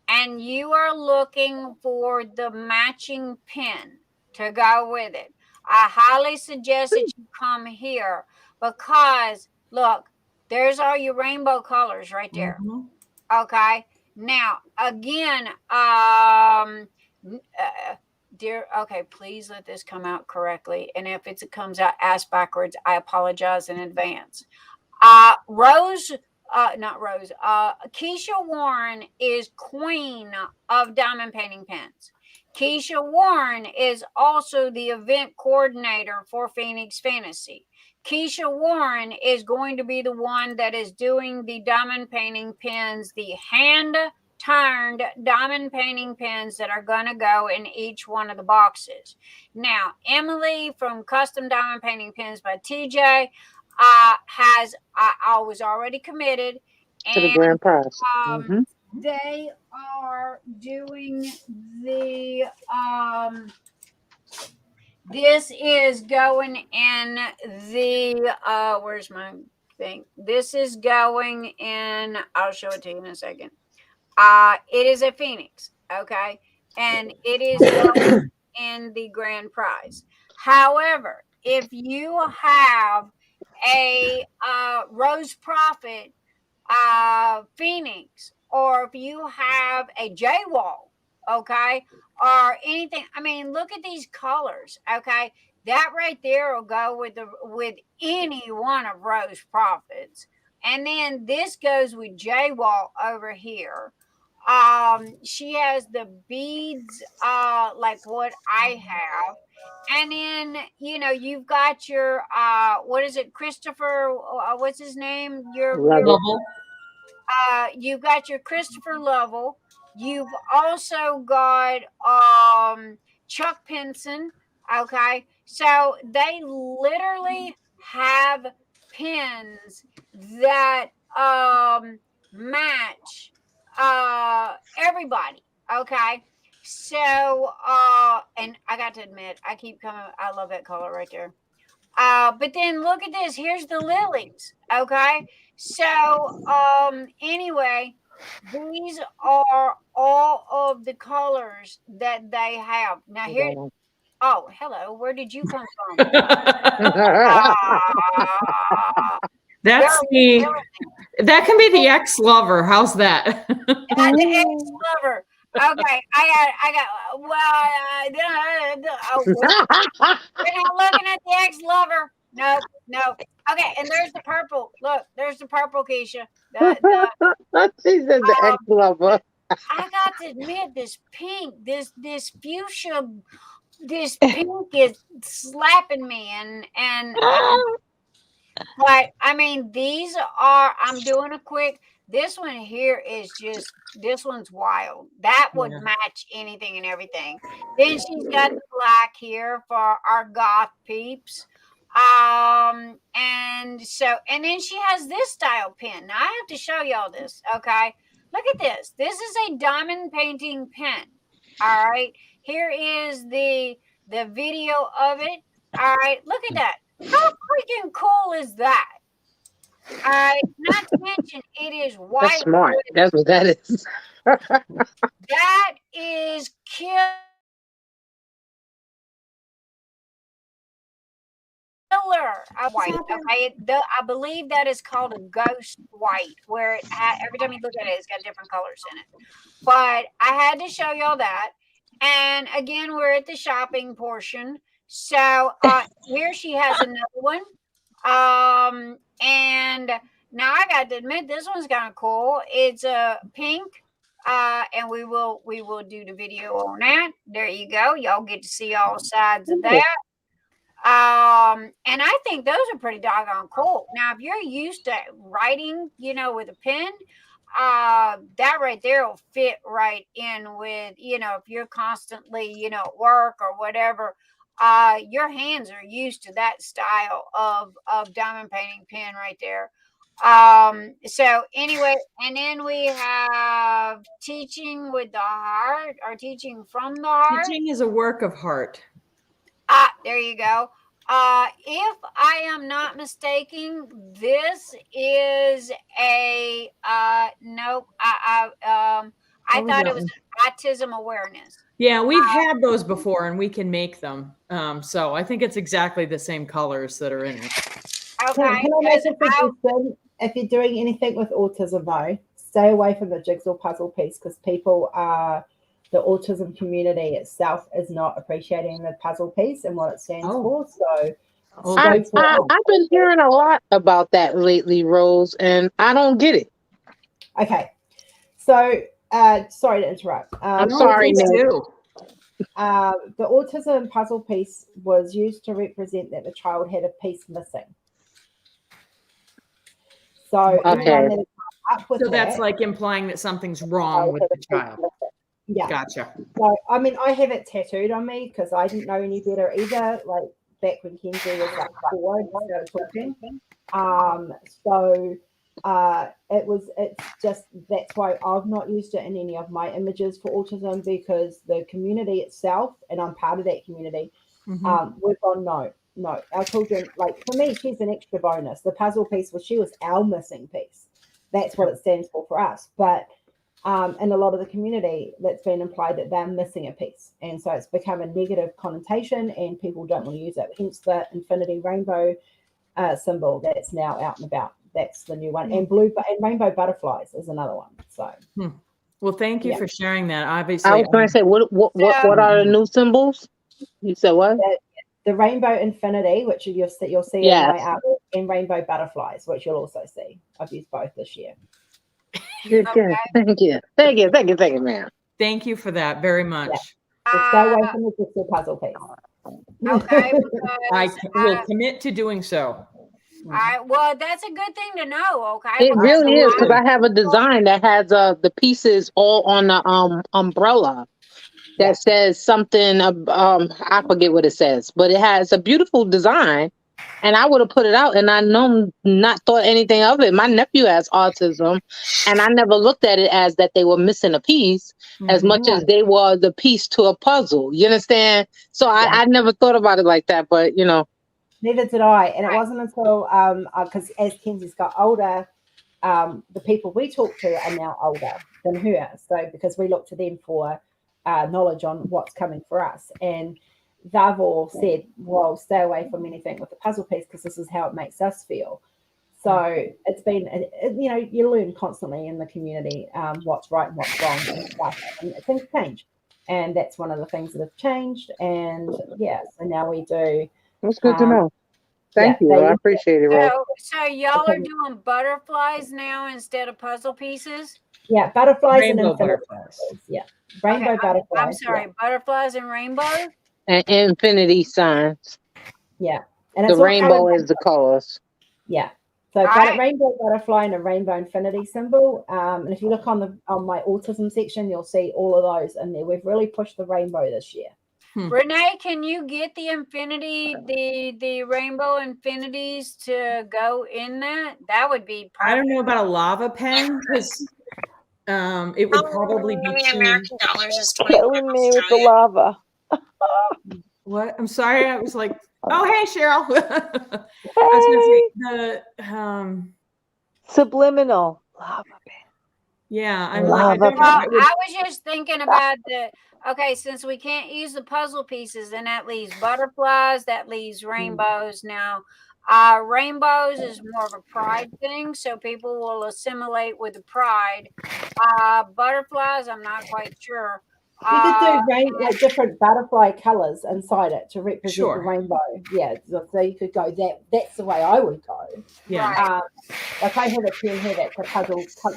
and you are looking for the matching pin to go with it, I highly suggest that you come here because look, there's all your rainbow colors right there. Okay. Now, again, dear, okay, please let this come out correctly. And if it comes out ass backwards, I apologize in advance. Keisha Warren is queen of diamond painting pens. Keisha Warren is also the event coordinator for Phoenix Fantasy. Keisha Warren is going to be the one that is doing the diamond painting pens, the hand-turned diamond painting pens that are going to go in each one of the boxes. Now, Emily from Custom Diamond Painting Pens by TJ I was already committed. To the grand prize. They are doing the this is going in the where's my thing? This is going in, I'll show it to you in a second. It is a Phoenix, okay? And it is going in the grand prize. However, if you have a Rose Proffitt Phoenix, or if you have a Ewald, okay, or anything, I mean, look at these colors, okay? That right there will go with any one of Rose Proffitt's. And then this goes with Ewald over here. She has the beads like what I have. And then, you know, you've got your what is it, Christopher, what's his name? You've got your Christopher Lovell. You've also got Chuck Pinson. Okay. So they literally have pins that match everybody. Okay. So and I got to admit, I love that color right there. But then look at this. Here's the lilies. Okay. So anyway, these are all of the colors that they have. Now here, oh, hello. Where did you come from? That's that can be the ex-lover. How's that? The ex-lover. Okay, I got. We're not looking at the ex-lover. No. Okay, and there's the purple. Look, there's the purple, Keisha. She said the ex-lover. I got to admit, this pink, this fuchsia, this pink is slapping me, and but I mean, these are. I'm doing a quick. This one here is just, this one's wild. That would match anything and everything. Then she's got the black here for our goth peeps. And then she has this style pen. Now I have to show y'all this. Okay. Look at this. This is a diamond painting pen. All right. Here is the video of it. All right. Look at that. How freaking cool is that? Not to mention, it is That's white. smart. That's what that is. That is killer. White. Okay, I believe that is called a ghost white, where every time you look at it, it's got different colors in it. But I had to show y'all that. And again, we're at the shopping portion. So here she has another one. And now I got to admit, this one's kind of cool. It's a pink. And we will do the video on that. There you go. Y'all get to see all sides of that. And I think those are pretty doggone cool. Now, if you're used to writing, with a pen, that right there will fit right in with, if you're constantly, at work or whatever, your hands are used to that style of diamond painting pen right there. So anyway, and then we have teaching with the heart, or teaching from the heart. Teaching is a work of heart. There you go. If I am not mistaken, this is a nope. I thought it was autism awareness. Yeah, we've had those before, and we can make them. So I think it's exactly the same colors that are in it. Okay. Can I make a suggestion? If you're doing anything with autism, though, stay away from the jigsaw puzzle piece, because people are. The autism community itself is not appreciating the puzzle piece and what it stands for. So I've been hearing a lot about that lately, Rose, and I don't get it. Okay. So, sorry to interrupt. I'm sorry, Nick. The autism puzzle piece was used to represent that the child had a piece missing. So, so that's like implying that something's wrong with the child. Yeah. Gotcha. So, I mean, I have it tattooed on me because I didn't know any better either. Like back when Kenzie was like 4 and started talking. It's just, that's why I've not used it in any of my images for autism, because the community itself, and I'm part of that community, we've gone, no, our children, like for me, she's an extra bonus. The puzzle piece she was our missing piece. That's what it stands for us. But in a lot of the community, that's been implied that they're missing a piece. And so it's become a negative connotation and people don't want to use it. Hence the infinity rainbow symbol that's now out and about. That's the new one. And rainbow butterflies is another one. So, well, thank you for sharing that. Obviously, I was going to say, what are the new symbols? You said what? The rainbow infinity, which you'll see in my art, and rainbow butterflies, which you'll also see. I've used both this year. Good. Thank you, ma'am. Thank you for that very much. So stay away from the jigsaw puzzle piece. Okay. I will commit to doing so. Well, that's a good thing to know. Okay. It really is, because I have a design that has the pieces all on the umbrella that says something. I forget what it says, but it has a beautiful design. And I would have put it out, and I not thought anything of it. My nephew has autism, and I never looked at it as that they were missing a piece as much as they were the piece to a puzzle. You understand? So I never thought about it like that, but Neither did I. And it wasn't until, because as Kenzie's got older, the people we talk to are now older than her. So because we look to them for knowledge on what's coming for us. And they've all said, well, stay away from anything with the puzzle piece because this is how it makes us feel. So it's been, you learn constantly in the community what's right and what's wrong and stuff. And things change. And that's one of the things that have changed. And so now we do. That's good to know. Thank you. I appreciate it, Rose. So y'all are doing butterflies now instead of puzzle pieces? Yeah, butterflies rainbow and infinity. butterflies. Yeah, rainbow butterflies. I'm sorry, butterflies and rainbows? And infinity signs. Yeah. And the rainbow is the colors. Yeah. So got a rainbow butterfly and a rainbow infinity symbol. And if you look on my autism section, you'll see all of those in there. We've really pushed the rainbow this year. Renee, can you get the infinity, the rainbow infinities to go in that? That would be perfect. I don't know about a lava pen because it would probably be American dollars is Killing me with the lava. What? I'm sorry. I was like, Oh, hey, Cheryl. I was gonna say Subliminal. Lava pin. yeah, I'm like, I Lava don't know. Well, I would, I was just thinking about okay, since we can't use the puzzle pieces, then that leaves butterflies, that leaves rainbows. Now, rainbows is more of a pride thing, so people will assimilate with the pride. Butterflies, I'm not quite sure. You could do like different butterfly colors inside it to represent the Sure. rainbow. Yeah, so you could go that. That's the way I would go. yeah. Right. Like I have a pen here that's a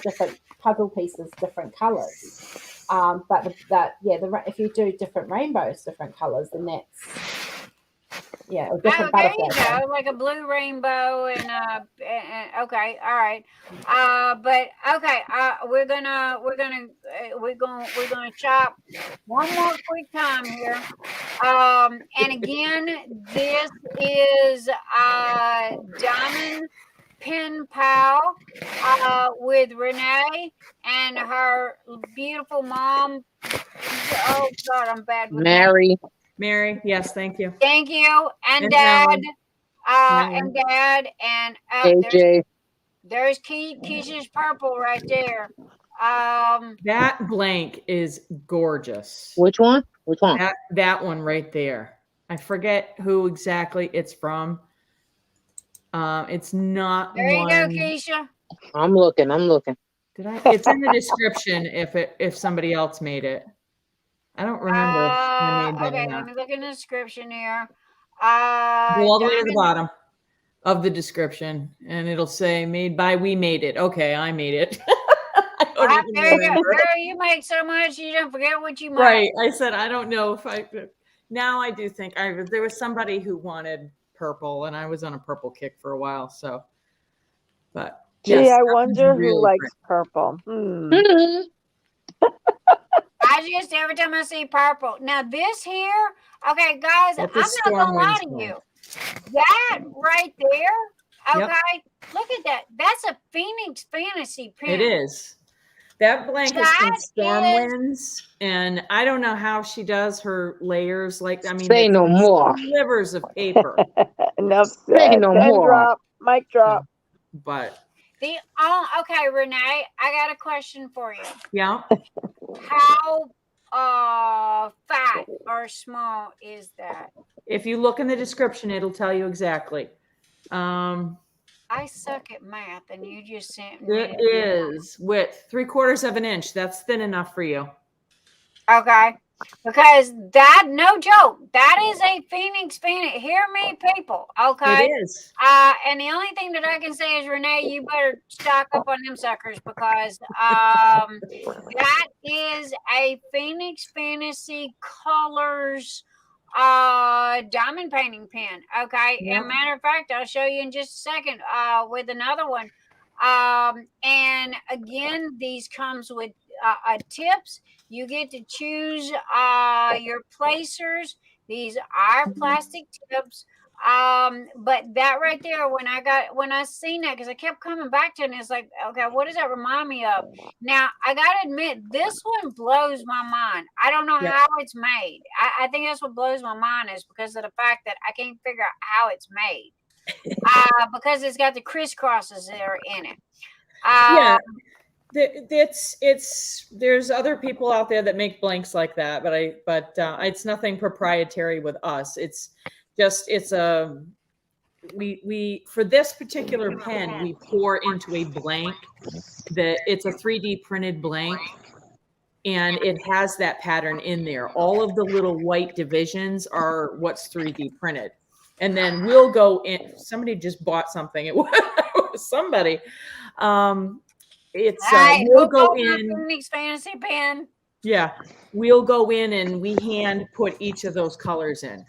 different puzzle pieces, different colors. But if you do different rainbows, different colors, then that's or different Oh, there you butterflies. go, like a blue rainbow and okay, all right. But okay, we're gonna chop one more quick time here. And again, this is Diamond Pen Pal with Renee and her beautiful mom. Oh God, I'm bad with names. Mary, yes, thank you. Thank you. And And Dad. Ellen. And Dad. And AJ. there's Keisha's purple right there. That blank is gorgeous. Which one? Which one? That one right there. I forget who exactly it's from. It's not there one. you go, Keisha. I'm looking. Did I? It's in the description if somebody else made it. I don't remember if I made that Okay, or not. let me look in the description here. Go all the way to the Diamond- bottom of the description, and it'll say "Made by We Made It." Okay, I made it. I don't even there you go. remember. Girl, you make so much you don't forget what you made. Right. I said I don't know if I. Now I do think there was somebody who wanted purple, and I was on a purple kick for a while. So, but Gee, yes, I that one's wonder who really likes pretty. purple. I just every time I see purple. Now this here, okay, guys, That's I'm a not gonna lie Stormwind's to you. That right there, Yep. okay, look at that. That's a Phoenix Fantasy pen. It is. That blank is from That Stormwinds, and I don't know how she does her layers. Like, I mean, Say it's no more. slivers of paper. Enough Say said. no Pen more. drop. Mic drop. But Okay, Renee, I got a question for you. yeah, How fat or small is that? if you look in the description, it'll tell you exactly. I suck at math, and you just sent me. It is width 3/4 of an inch. That's thin enough for you. Okay. Because that, no joke, that is a Phoenix Phoenix. Hear me, people. Okay. It is. And the only thing that I can say is, Renee, you better stock up on them suckers because that is a Phoenix Fantasy Colors diamond painting pen. Okay. Yep. And matter of fact, I'll show you in just a second with another one. And again, these comes with tips. You get to choose your placers. These are plastic tips. But that right there, when I seen that, because I kept coming back to it, and it's like, okay, what does that remind me of? Now, I got to admit, this one blows my mind. I don't know how it's made. I think that's what blows my mind is because of the fact that I can't figure out how it's made. Because it's got the crisscrosses that are in it. Yeah. There's other people out there that make blanks like that, but it's nothing proprietary with us. It's just we for this particular pen we pour into a blank that it's a 3D printed blank, and it has that pattern in there. All of the little white divisions are what's 3D printed, and then we'll go in. Somebody just bought something. It was somebody. It's we'll go in. Phoenix Fantasy pen. Yeah, we'll go in and we hand put each of those colors in.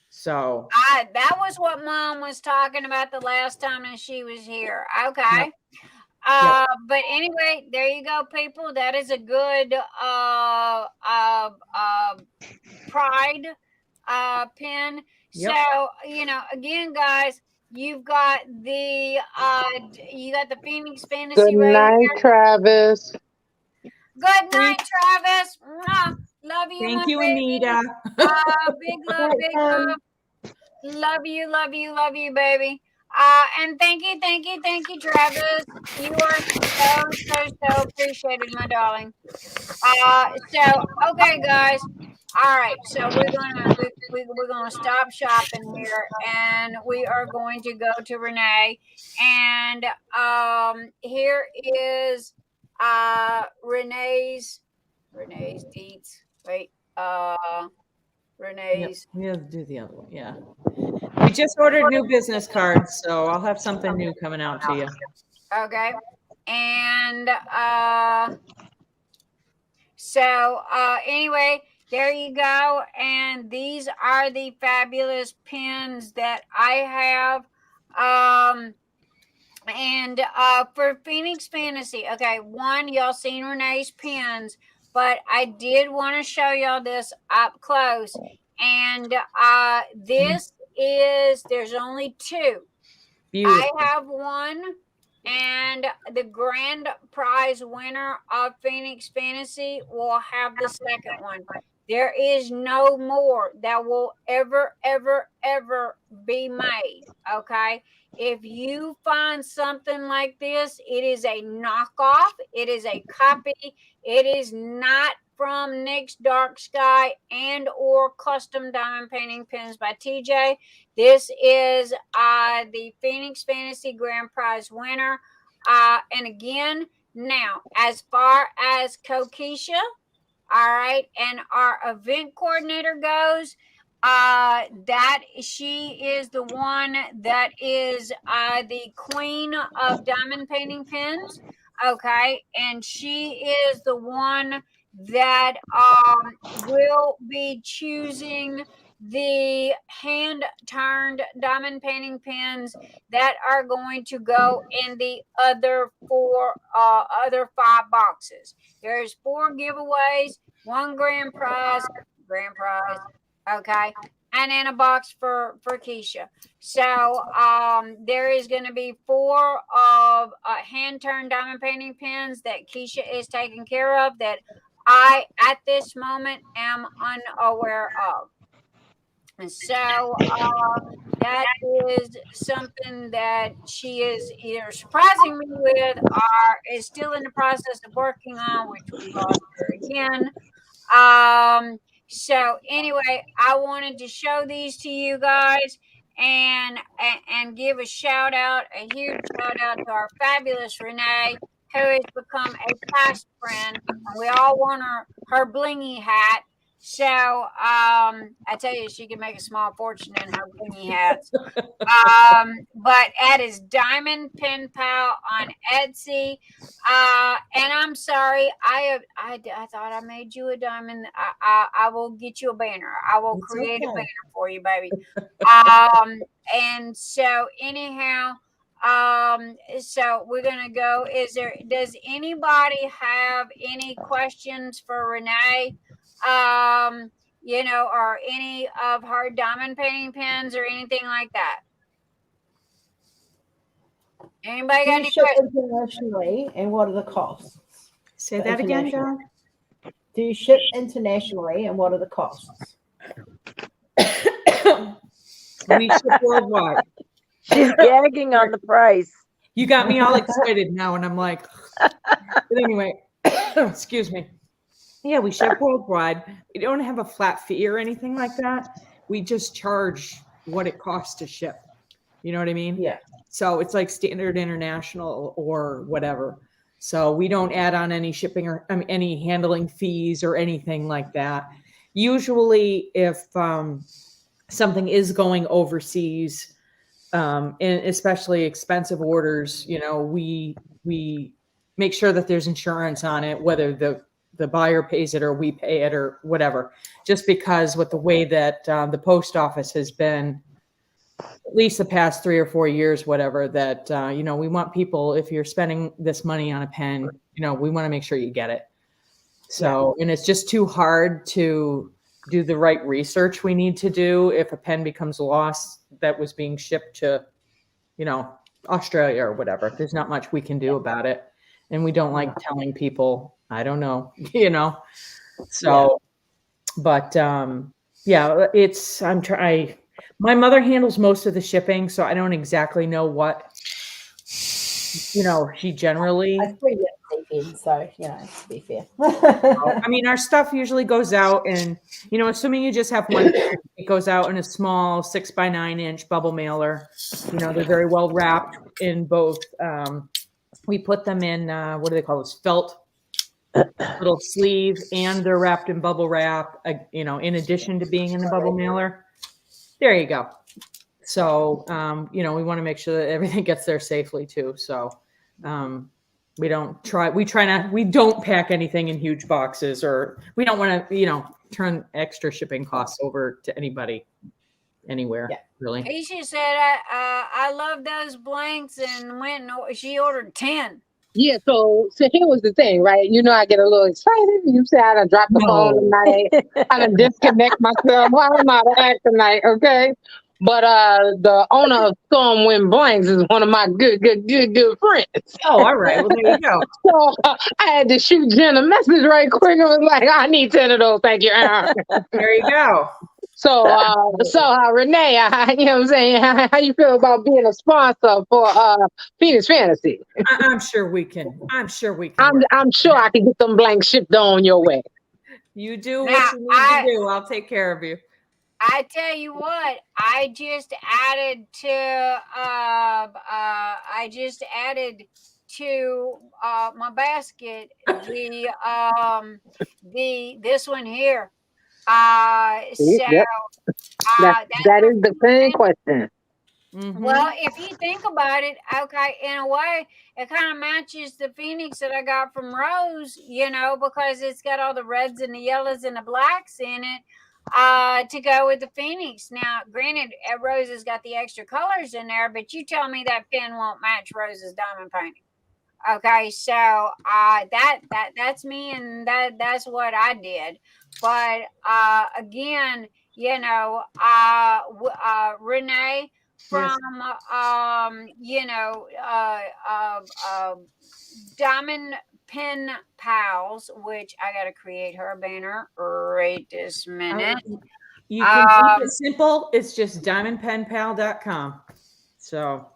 So that was what Mom was talking about the last time that she was here. Okay. But anyway, there you go, people. That is a good pride pen. Yep. So again, guys. You've got the Phoenix Fantasy. Good night, Travis. Good night, Travis. Mwah. Love you. Thank my you, baby. Anita. Big love, big love. Love you, love you, love you, baby. And thank you, Travis. You are so appreciated, my darling. So okay, guys. All right, so we're gonna stop shopping here, and we are going to go to Renee. And here is Renee's deets. Wait, Yep. Renee's. We have to do the other one. Yeah. We just ordered new business cards, so I'll have something new coming out to you. Okay, and so anyway, there you go. And these are the fabulous pins that I have. And for Phoenix Fantasy, okay, one, y'all seen Renee's pins, but I did want to show y'all this up close. And this is, there's only two. Beautiful. I have one, and the grand prize winner of Phoenix Fantasy will have the second one. There is no more that will ever be made. Okay. If you find something like this, it is a knockoff. It is a copy. It is not from Nick's Dark Sky and or Custom Diamond Painting Pins by TJ. This is the Phoenix Fantasy Grand Prize winner. And again, now, as far as Kokisha, all right, and our event coordinator goes, that she is the one that is the queen of diamond painting pins. Okay, and she is the one that will be choosing the hand turned diamond painting pins that are going to go in the other other 5 boxes. There's 4 giveaways, 1 grand prize, okay, and then a box for Keisha. So there is going to be 4 of hand turned diamond painting pins that Keisha is taking care of that I at this moment am unaware of. And so that is something that she is either surprising me with or is still in the process of working on, which we lost her again. So anyway, I wanted to show these to you guys and give a huge shout out to our fabulous Renee, who has become a past friend. We all want her blingy hat. So I tell you, she can make a small fortune in her blingy hats. But that is Diamond Pen Pal on Etsy. And I'm sorry, I thought I made you a diamond. I will get you a banner. I will create a banner for you, baby. And so anyhow, so we're gonna go. Does anybody have any questions for Renee? You know, or any of her diamond painting pens or anything like that? Anybody got any ship questions? internationally, and what are the costs? Say that again, John. Do you ship internationally, and what are the costs? We ship worldwide. She's gagging on the price. You got me all excited now, and I'm like, but anyway, excuse me. Yeah, we ship worldwide. We don't have a flat fee or anything like that. We just charge what it costs to ship. You know what I mean? Yeah. So it's like standard international or whatever. So we don't add on any shipping or any handling fees or anything like that. Usually if something is going overseas, and especially expensive orders, you know, we make sure that there's insurance on it, whether the buyer pays it or we pay it or whatever, just because with the way that the post office has been, at least the past 3 or 4 years, whatever, that, you know, we want people, if you're spending this money on a pen, you know, we want to make sure you get it. So, and it's just too hard to do the right research we need to do if a pen becomes lost that was being shipped to, you know, Australia or whatever. There's not much we can do about it. And we don't like telling people, I don't know, you know. So, but yeah, My mother handles most of the shipping, so I don't exactly know what, she generally. I still get in, so to be fair. I mean, our stuff usually goes out, and assuming you just have one, it goes out in a small 6x9 bubble mailer. They're very well wrapped in both. We put them in what do they call this? Felt little sleeve, and they're wrapped in bubble wrap. In addition to being in the bubble mailer. There you go. So we want to make sure that everything gets there safely too. So we don't pack anything in huge boxes, or we don't want to, turn extra shipping costs over to anybody anywhere. Yeah. Really. Keisha said, I love those blanks, and she ordered 10. Yeah, so here was the thing, right? I get a little excited. You say I done dropped the phone tonight. I done disconnect myself. Why am I back tonight? Okay. But the owner of Stormwind Blanks is one of my good friends. Oh, all right. Well, there you go. So I had to shoot Jen a message right quick. I was like, I need 10 of those. Thank you. There you go. So Renee, you know what I'm saying? How you feel about being a sponsor for Phoenix Fantasy? I'm sure we can. I'm sure I can get them blanks shipped on your way. You do what you need to do. I'll take care of you. I tell you what, I just added to my basket this one here. That is the same question. Mm-hmm. Well, if you think about it, okay, in a way, it kind of matches the Phoenix that I got from Rose, because it's got all the reds and the yellows and the blacks in it to go with the Phoenix. Now, granted, Rose has got the extra colors in there, but you tell me that pen won't match Rose's diamond painting. Okay, so that's me, and that's what I did. But again, Renee from Diamond Pen Pals, which I got to create her banner right this minute. You can keep it simple. It's just diamondpenpal.com. So.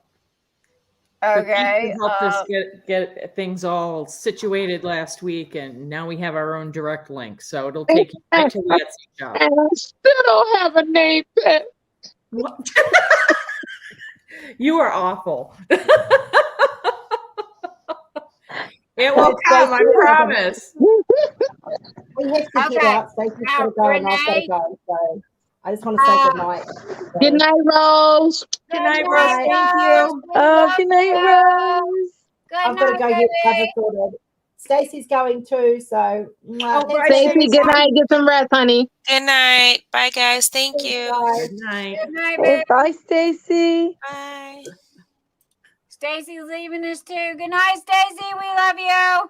Okay. Helped us get things all situated last week, and now we have our own direct link. So it'll take you right to the Etsy shop. And I still don't have a name pen. What? You are awful. It will come, I promise. We have to get out. Stacey's got to go, and I've got to go. So I just want to say good night. Good night, Rose. Good night, Rose. Thank you. Oh, good night, Rose. I've got to go get cover sorted. Stacey's going too, so. Stacey, good night. Get some rest, honey. Good night. Bye, guys. Thank you. Bye. Good night. Good night, baby. Bye, Stacy. Bye. Stacy's leaving us too. Good night, Stacy. We love you.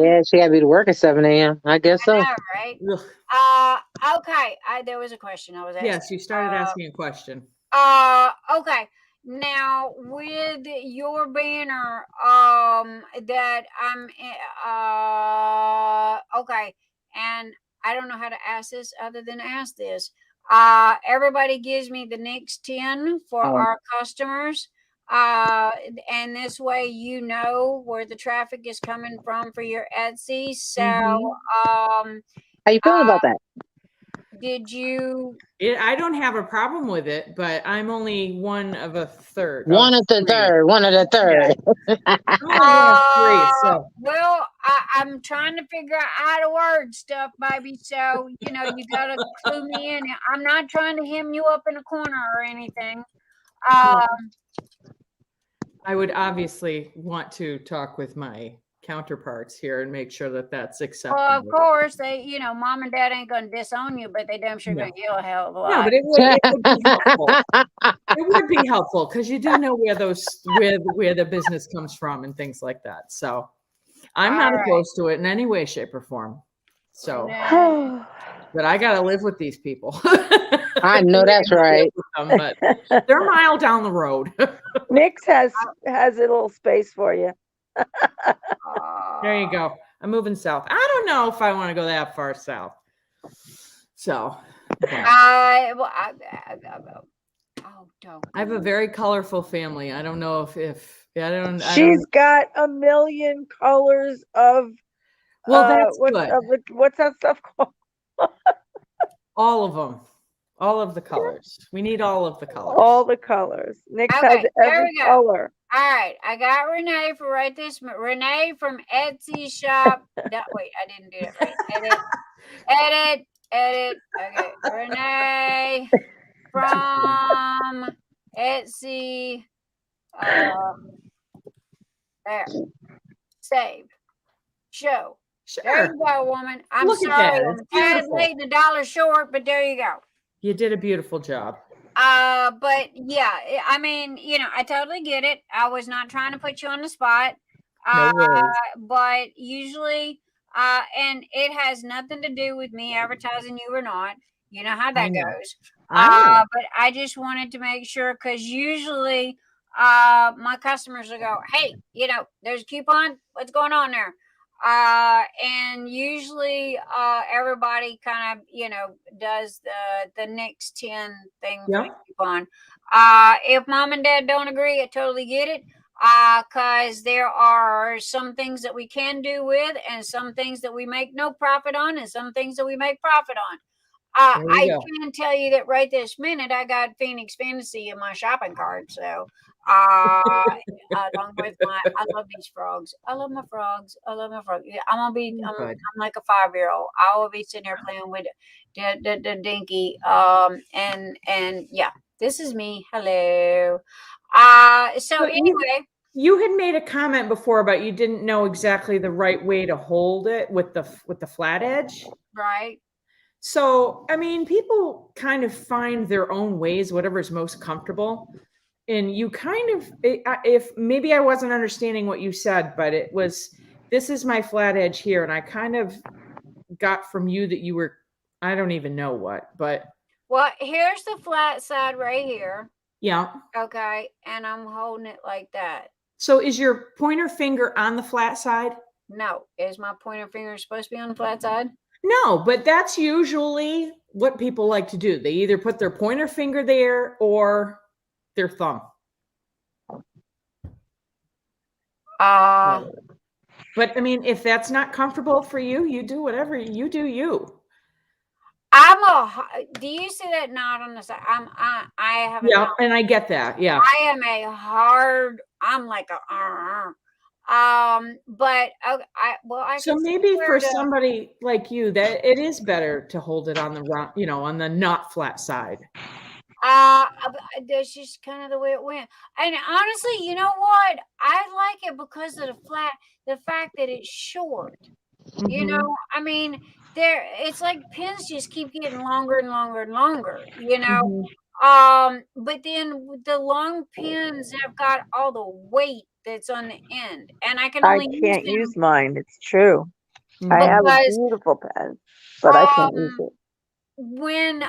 Yeah, she got to be to work at 7 a.m. I guess so. I know, right? Okay. There was a question I was asking. Yes, you started asking a question. Okay. Now with your banner, that I'm okay, and I don't know how to ask this other than ask this. Everybody gives me the next 10 for our customers. And this way where the traffic is coming from for your Etsy. So how you feeling about that? Did you I don't have a problem with it, but I'm only one of a third. One of the third. I'm only 3, so. Well, I'm trying to figure out how to word stuff, baby. So, you gotta clue me in. I'm not trying to hem you up in a corner or anything. I would obviously want to talk with my counterparts here and make sure that that's acceptable. Well, of course, they, mom and dad ain't going to disown you, but they damn sure going to yell a hell of a lot. No, but it would be helpful. It would be helpful because you do know where the business comes from and things like that. So I'm not opposed to it in any way, shape, or form. So, but I got to live with these people. I know that's right. Them, but they're a mile down the road. Nix has a little space for you. There you go. I'm moving south. I don't know if I want to go that far south. So I oh, don't. I have a very colorful family. I don't know if I don't. She's got a million colors of. Well, that's good. What's that stuff called? All of them. All of the colors. We need all of the colors. All the colors. Nick Okay, has there every we go. color. All right, I got Renee for right this. Renee from Etsy shop. Wait, I didn't do it right. Edit. Okay, Renee from Etsy. There. Save. Show. Sure. There you go, woman. I'm Look at sorry, that. I'm It's a tad beautiful. late and $1 short, but there you go. You did a beautiful job. But yeah, I mean, I totally get it. I was not trying to put you on the spot. No worries. But usually, and it has nothing to do with me advertising you or not. You know how that goes. But I just wanted to make sure, because usually my customers will go, hey, there's a coupon. What's going on there? And usually everybody kind of, does the next 10 thing for the coupon. If mom and dad don't agree, I totally get it. Because there are some things that we can do with, and some things that we make no profit on, and some things that we make profit on. I can tell you that right this minute, I got Phoenix Fantasy in my shopping cart. So, along with I love these frogs. I love my frogs. Yeah, I'm like a 5-year-old. I will be sitting there playing with the dinky. And yeah, this is me. Hello. So anyway. You had made a comment before about you didn't know exactly the right way to hold it with the flat edge. Right. So, I mean, people kind of find their own ways, whatever is most comfortable. And you kind of, if maybe I wasn't understanding what you said, but it was, this is my flat edge here. And I kind of got from you that you were, I don't even know what, but. Well, here's the flat side right here. Yeah. Okay. And I'm holding it like that. So is your pointer finger on the flat side? No. Is my pointer finger supposed to be on the flat side? No, but that's usually what people like to do. They either put their pointer finger there or their thumb. But I mean, if that's not comfortable for you, you do whatever you do. Do you see that knot on the side? I have a yeah, knot. And I get that. Yeah. I am I'm like a but I so maybe for somebody like you, that it is better to hold it on the on the not flat side. That's just kind of the way it went. And honestly, you know what? I like it because of the fact that it's short. Mm-hmm. I mean, it's like pins just keep getting longer and longer and longer, Mm-hmm. But then the long pins have got all the weight that's on the end, and I can't use mine. It's true. Mm-hmm. I have a beautiful pen, but I can't use it. When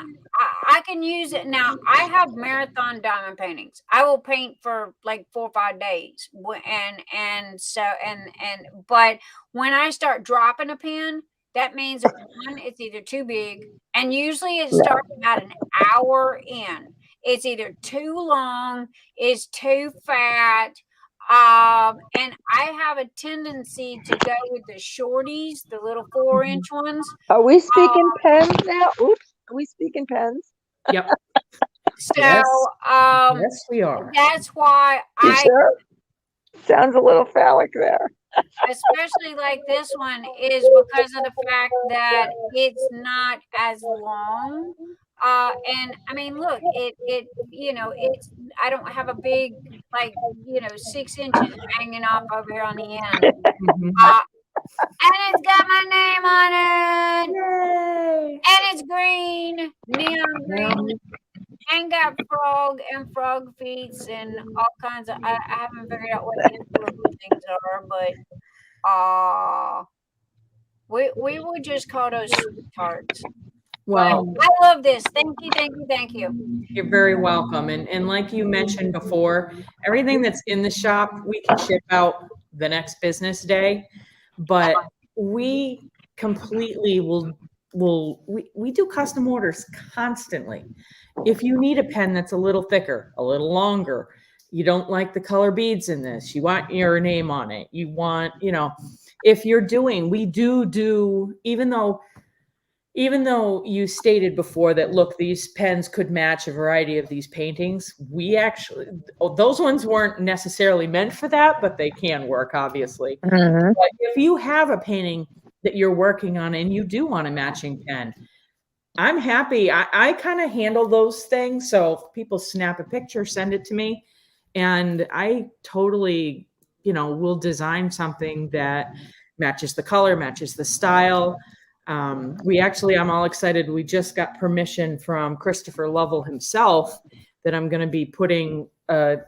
I can use it now, I have marathon diamond paintings. I will paint for like 4 or 5 days, but when I start dropping a pen, that means one, it's either too big, and usually it starts about an hour in. It's either too long, it's too fat. And I have a tendency to go with the shorties, the little 4-inch ones. Are we speaking pens now? Oops. Are we speaking pens? Yep. So, yes, we are. That's why sure? Sounds a little phallic there. Especially like this one is because of the fact that it's not as long. And I mean, look, it's, I don't have a big, 6 inches hanging off over here on the end. Mm-hmm. And it's got my name on it. Yay. And it's green, neon green. And got frog feet and all kinds of, I haven't figured out what the things are, but we would just call those sweethearts. Well, but I love this. Thank you. You're very welcome. And like you mentioned before, everything that's in the shop, we can ship out the next business day, but we completely will we do custom orders constantly. If you need a pen that's a little thicker, a little longer, you don't like the color beads in this, you want your name on it, you want, if you're doing, we do, even though you stated before that, look, these pens could match a variety of these paintings, we actually, those ones weren't necessarily meant for that, but they can work, obviously. Mhm. But if you have a painting that you're working on and you do want a matching pen, I'm happy. I kind of handle those things. So if people snap a picture, send it to me, and I totally, will design something that matches the color, matches the style. I'm all excited. We just got permission from Christopher Lovell himself that I'm going to be putting a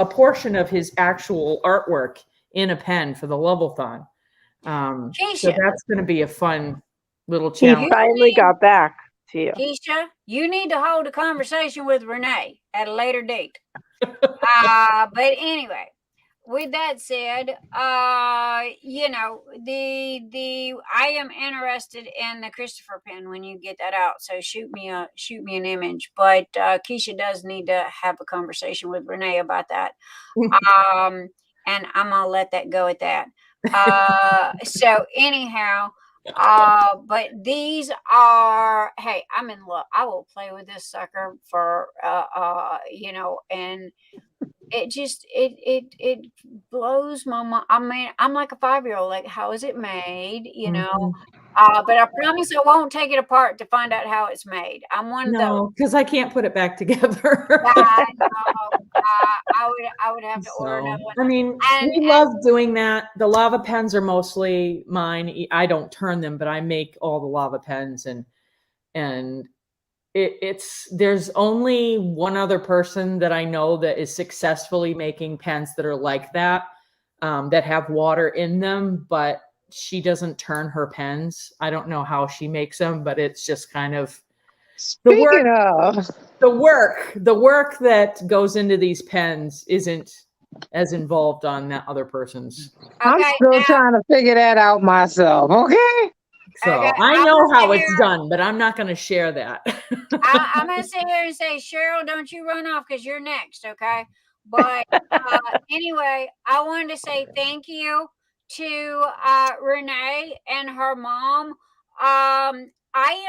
portion of his actual artwork in a pen for the Lovell-thon. So Keisha. that's going to be a fun little He challenge. finally got back to you. Keisha, you need to hold a conversation with Renee at a later date. But anyway, with that said, I am interested in the Christopher pen when you get that out. So shoot me an image. But Keisha does need to have a conversation with Renee about that. And I'm gonna let that go at that. So anyhow. But these are, hey, I'm in love. I will play with this sucker for, and it just, it blows my mind. I mean, I'm like a 5-year-old, like, how is it made? But I promise I won't take it apart to find out how it's made. I'm one of those. No, because I can't put it back together. I would have to order another one. I mean, we love doing that. The lava pens are mostly mine. I don't turn them, but I make all the lava pens, and there's only one other person that I know that is successfully making pens that are like that, that have water in them, but she doesn't turn her pens. I don't know how she makes them, but it's just kind of the work that goes into these pens isn't as involved on that other person's. I'm still trying to figure that out myself. Okay. So I know how it's done, but I'm not going to share that. I'm going to sit here and say, Cheryl, don't you run off because you're next. Okay. But anyway, I wanted to say thank you to Renee and her mom. I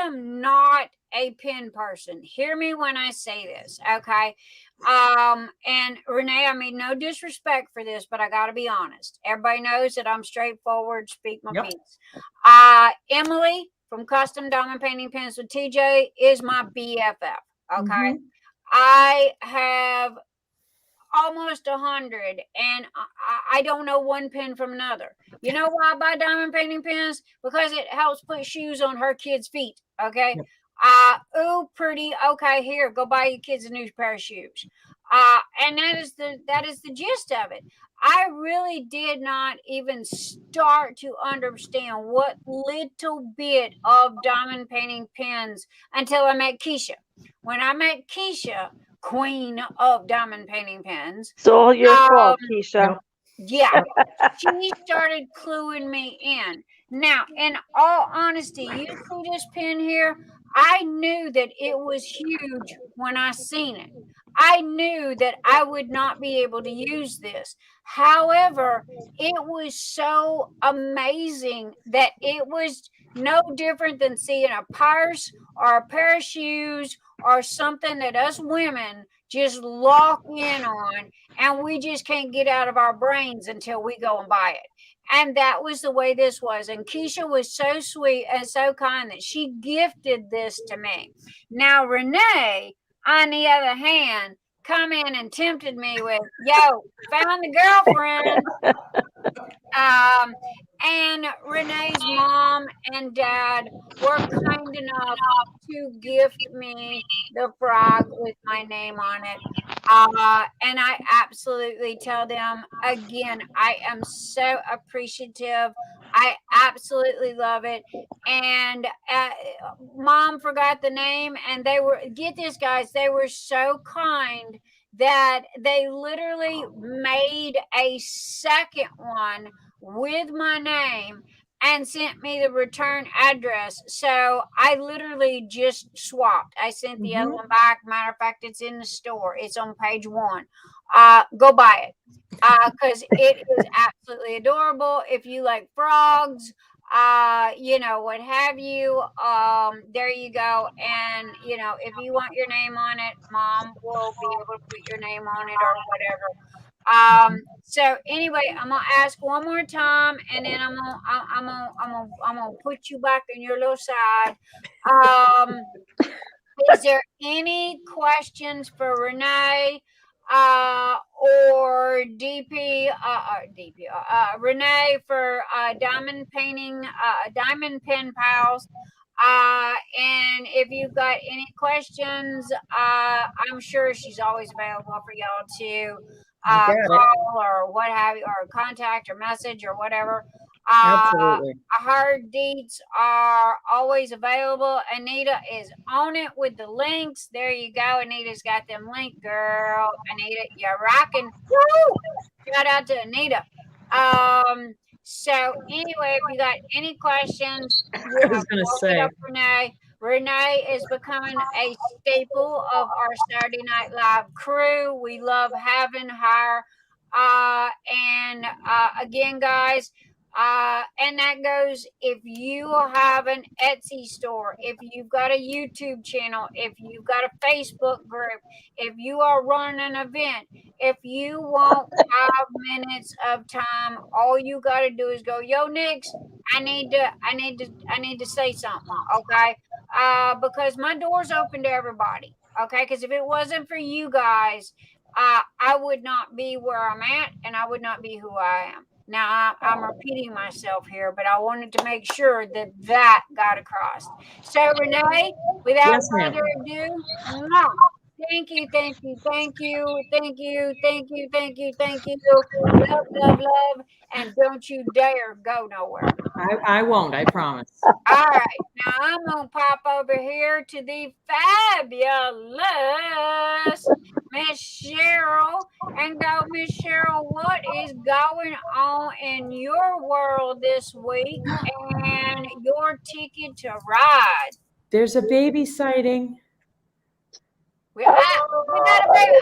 am not a pen person. Hear me when I say this, okay? And Renee, I mean, no disrespect for this, but I got to be honest. Everybody knows that I'm straightforward, speak my piece. Emily from Custom Diamond Painting Pens with TJ is my BFF, okay? I have almost 100, and I don't know one pen from another. You know why I buy diamond painting pens? Because it helps put shoes on her kids' feet. Okay. Ooh, pretty. Okay, here, go buy your kids a new pair of shoes. And that is the gist of it. I really did not even start to understand what little bit of diamond painting pens until I met Keisha. When I met Keisha, queen of diamond painting pens. It's all your fault, Keisha. Yeah. She started cluing me in. Now, in all honesty, you see this pen here? I knew that it was huge when I seen it. I knew that I would not be able to use this. However, it was so amazing that it was no different than seeing a purse or a pair of shoes or something that us women just lock in on, and we just can't get out of our brains until we go and buy it. And that was the way this was. And Keisha was so sweet and so kind that she gifted this to me. Now, Renee, on the other hand, come in and tempted me with, yo, found the girlfriend. And Renee's mom and dad were kind enough to gift me the frog with my name on it. And I absolutely tell them again, I am so appreciative. I absolutely love it. And mom forgot the name, and they were, get this, guys, they were so kind that they literally made a second one with my name and sent me the return address. So I literally just swapped. I sent the other one back. Matter of fact, it's in the store. It's on page 1. Go buy it. Because it is absolutely adorable. If you like frogs, what have you, there you go. And if you want your name on it, Mom will be able to put your name on it or whatever. So anyway, I'm gonna ask one more time, and then I'm gonna put you back in your little side. Is there any questions for Renee or Renee for diamond painting, diamond pen pals? And if you've got any questions, I'm sure she's always available for y'all to call or what have you, or contact or message or whatever. Absolutely. Hard deets are always available. Anita is on it with the links. There you go. Anita's got them linked, girl. Anita, you're rocking. Woo! Shout out to Anita. So anyway, if you got any questions, I was gonna say. up Renee. Renee is becoming a staple of our Saturday Night Live crew. We love having her. And again, guys, and that goes if you have an Etsy store, if you've got a YouTube channel, if you've got a Facebook group, if you are running an event, if you want 5 minutes of time, all you got to do is go, yo, Nix, I need to say something, okay? Because my door's open to everybody, okay? Because if it wasn't for you guys, I would not be where I'm at, and I would not be who I am. Now, I'm repeating myself here, but I wanted to make sure that got across. So, Renee, without further ado, thank you, thank you, thank you, thank you, thank you, thank you, thank you. Love, love, love, and don't you dare go nowhere. I won't, I promise. All right, now I'm going to pop over here to the fabulous Miss Cheryl and go, Miss Cheryl, what is going on in your world this week and your ticket to ride? There's a baby sighting. We got a baby.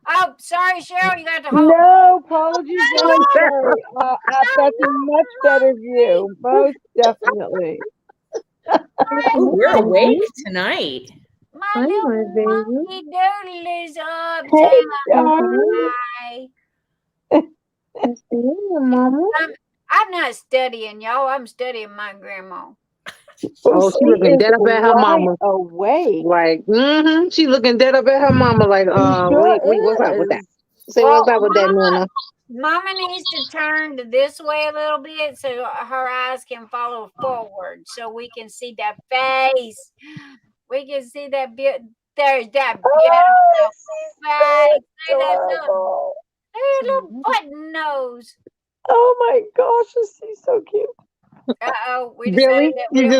Oh, sorry, Cheryl, you got to hold. No, apologies necessary. That's a much better view. Most definitely. Oh, we're awake tonight. My little monkey doodle is up. Hey, darling. Hi. I'm not studying, y'all. I'm studying my grandma. Oh, she looking dead up at her mama. Away. Like, she looking dead up at her mama. Like, wait, what's up with that? Say, what's up with that, Nana? Mama needs to turn to this way a little bit so her eyes can follow forward, so we can see that face. We can see that bit. There's that beautiful face. There's a little button nose. Oh my gosh, she's so cute. We decided that we you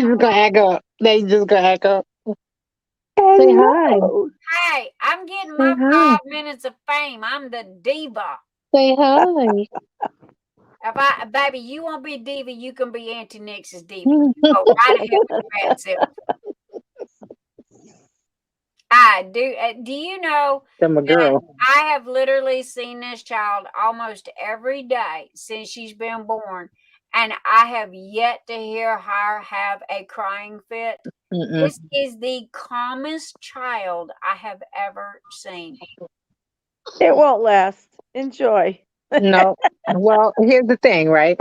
just gonna act up. They just gonna act up. Say hi. Hey, I'm getting my 5 minutes of fame. I'm the diva. Say hi. Baby, you won't be diva. You can be Auntie Nix's diva. You go right ahead with your bad self. Do you know I'm a girl. I have literally seen this child almost every day since she's been born, and I have yet to hear her have a crying fit. This is the calmest child I have ever seen. It won't last. Enjoy. No. Well, here's the thing, right?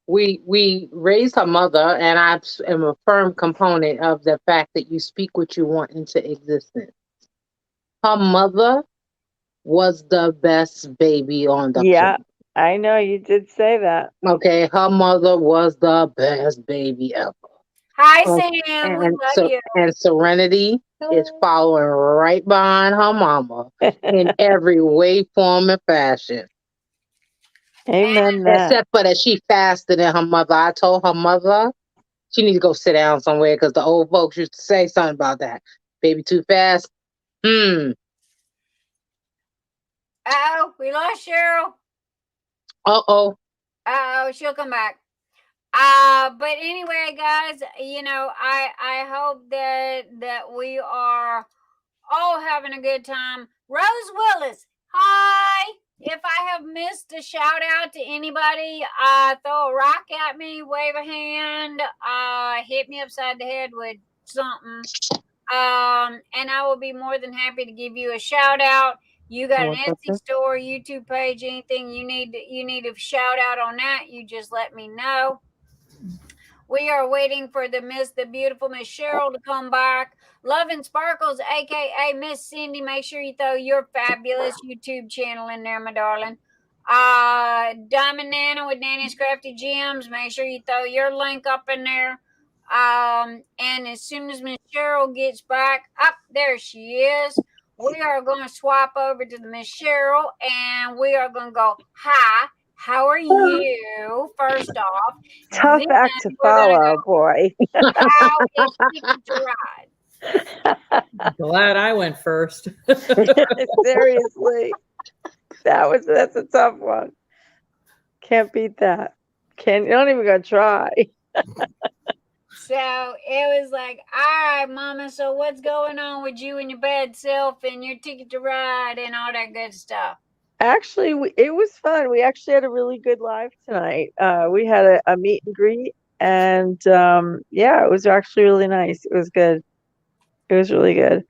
We raised her mother, and I am a firm component of the fact that you speak what you want into existence. Her mother was the best baby on the planet. I know you did say that. Okay, her mother was the best baby ever. Hi, Sam. We love you. And Serenity is following right behind her mama in every way, form, and fashion. Amen. Except for that she faster than her mother. I told her mother she needs to go sit down somewhere because the old folks used to say something about that. Baby too fast. Uh-oh, we lost Cheryl. Uh-oh. Uh-oh, she'll come back. But anyway, guys, I hope that we are all having a good time. Rose Willis, hi. If I have missed a shout out to anybody, throw a rock at me, wave a hand, hit me upside the head with something. And I will be more than happy to give you a shout out. You got an Etsy store, YouTube page, anything you need a shout out on that, you just let me know. We are waiting for the beautiful Miss Cheryl to come back. Love and Sparkles, aka Miss Cyndi. Make sure you throw your fabulous YouTube channel in there, my darling. Diamond Nana with Nanny's Crafty Gems. Make sure you throw your link up in there. And as soon as Miss Cheryl gets back, up there she is. We are going to swap over to the Miss Cheryl, and we are going to go, hi, how are you? First off, Tough then act to we're gonna follow, go, boy. how is Ticket to Ride? Glad I went first. Seriously. That's a tough one. Can't beat that. You don't even gonna try. So it was like, all right, Mama, so what's going on with you and your bad self and your Ticket to Ride and all that good stuff? Actually, it was fun. We actually had a really good live tonight. We had a meet and greet, and yeah, it was actually really nice. It was good. It was really good.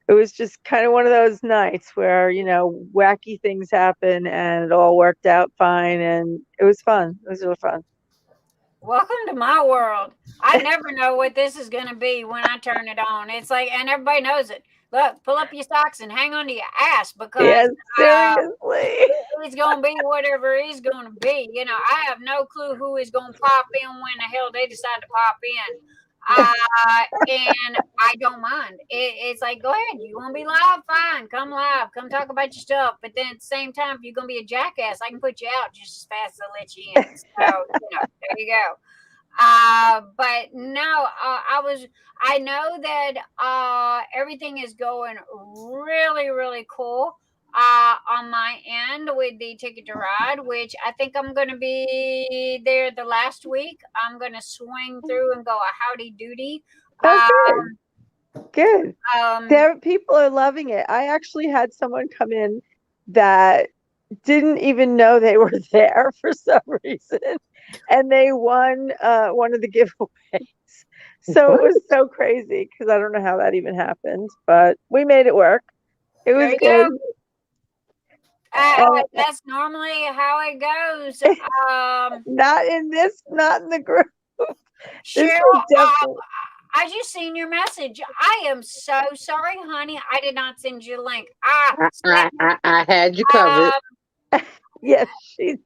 It was just kind of one of those nights where, wacky things happen and it all worked out fine, and it was fun. It was really fun. Welcome to my world. I never know what this is going to be when I turn it on. It's like, and everybody knows it. Look, pull up your socks and hang on to your ass because Yes, seriously. it's going to be whatever it's going to be. I have no clue who is going to pop in when the hell they decide to pop in. And I don't mind. It's like, go ahead. You want to be live? Fine. Come live. Come talk about your stuff. But then at the same time, if you're going to be a jackass, I can put you out just as fast as I let you in. So, there you go. But no, I know that everything is going really, really cool on my end with the Ticket to Ride, which I think I'm going to be there the last week. I'm going to swing through and go a howdy doody. Oh, good. People are loving it. I actually had someone come in that didn't even know they were there for some reason, and they won one of the giveaways. So it was so crazy because I don't know how that even happened, but we made it work. It was good. That's normally how it goes. Not in the group. Cheryl, I just seen your message. I am so sorry, honey. I did not send you a link. I had you covered. Yes, she did.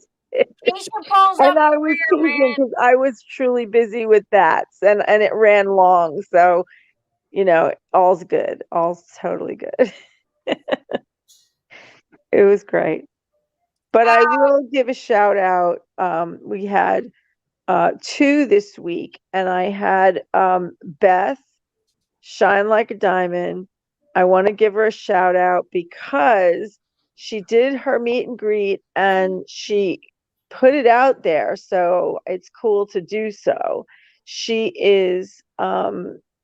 Pulls up and I was teasing because I was truly busy with that, and it ran long. So, all's good. All's totally good. It was great. But I will give a shout out. We had 2 this week, and I had Beth Shine Like a Diamond. I want to give her a shout out because she did her meet and greet and she put it out there, so it's cool to do so. She is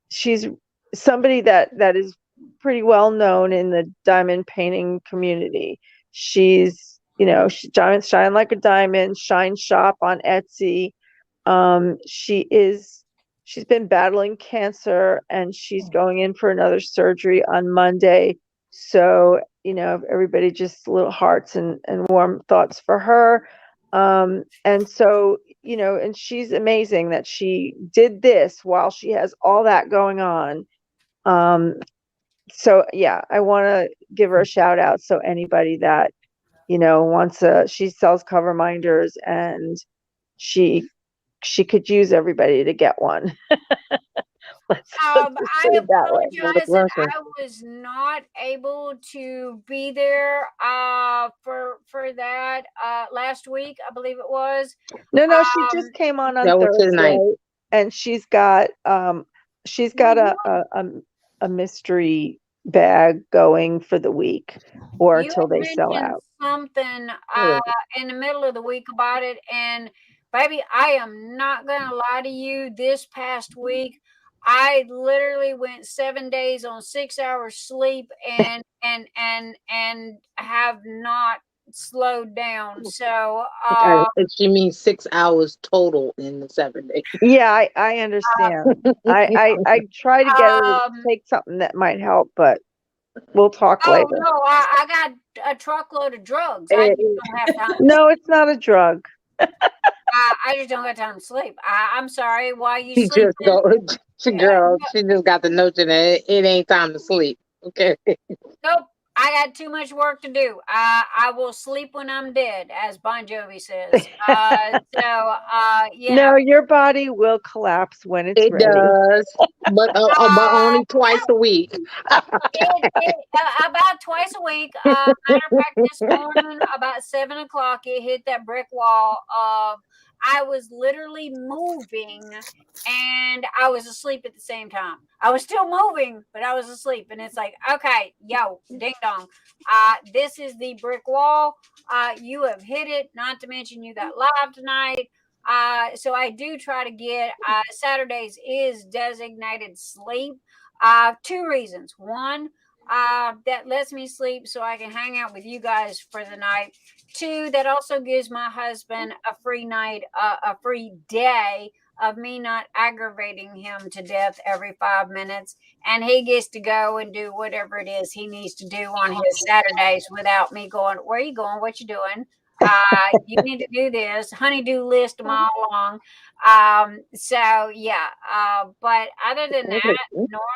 she's somebody that is pretty well known in the diamond painting community. She's she Shine Like a Diamond, Shine Shop on Etsy. She's been battling cancer, and she's going in for another surgery on Monday. So, everybody just little hearts and warm thoughts for her. And so, and she's amazing that she did this while she has all that going on. So yeah, I want to give her a shout out. So anybody that, wants she sells cover minders, and she could use everybody to get one. I apologize that I was not able to be there for that last week. I believe it was. No, she just came on Thursday, and she's got a mystery bag going for the week or until they sell out. Something in the middle of the week about it, Baby, I am not going to lie to you. This past week, I literally went 7 days on 6 hours sleep and have not slowed down. So, She means 6 hours total in the 7 days. Yeah, I understand. I try to get her to um, take something that might help, but we'll talk oh later. no, I got a truckload of drugs. I just don't have time. No, it's not a drug. I just don't have time to sleep. I'm sorry. Why you She sleeping? just go, girl. She just got the notion that it ain't time to sleep. Okay. Nope. I got too much work to do. I will sleep when I'm dead, as Bon Jovi says. Yeah. No, your body will collapse when it's It ready. does, but only twice a week. About twice a week. Matter of fact, this morning about 7 o'clock, it hit that brick wall of I was literally moving and I was asleep at the same time. I was still moving, but I was asleep. And it's like, okay, yo, ding dong. This is the brick wall. You have hit it, not to mention you got live tonight. So I do try to get Saturdays is designated sleep. 2 reasons. One, that lets me sleep so I can hang out with you guys for the night. 2, that also gives my husband a free night, a free day of me not aggravating him to death every 5 minutes. And he gets to go and do whatever it is he needs to do on his Saturdays without me going, where are you going? What you doing? You need to do this. Honeydew list them all along. So yeah. But other than that,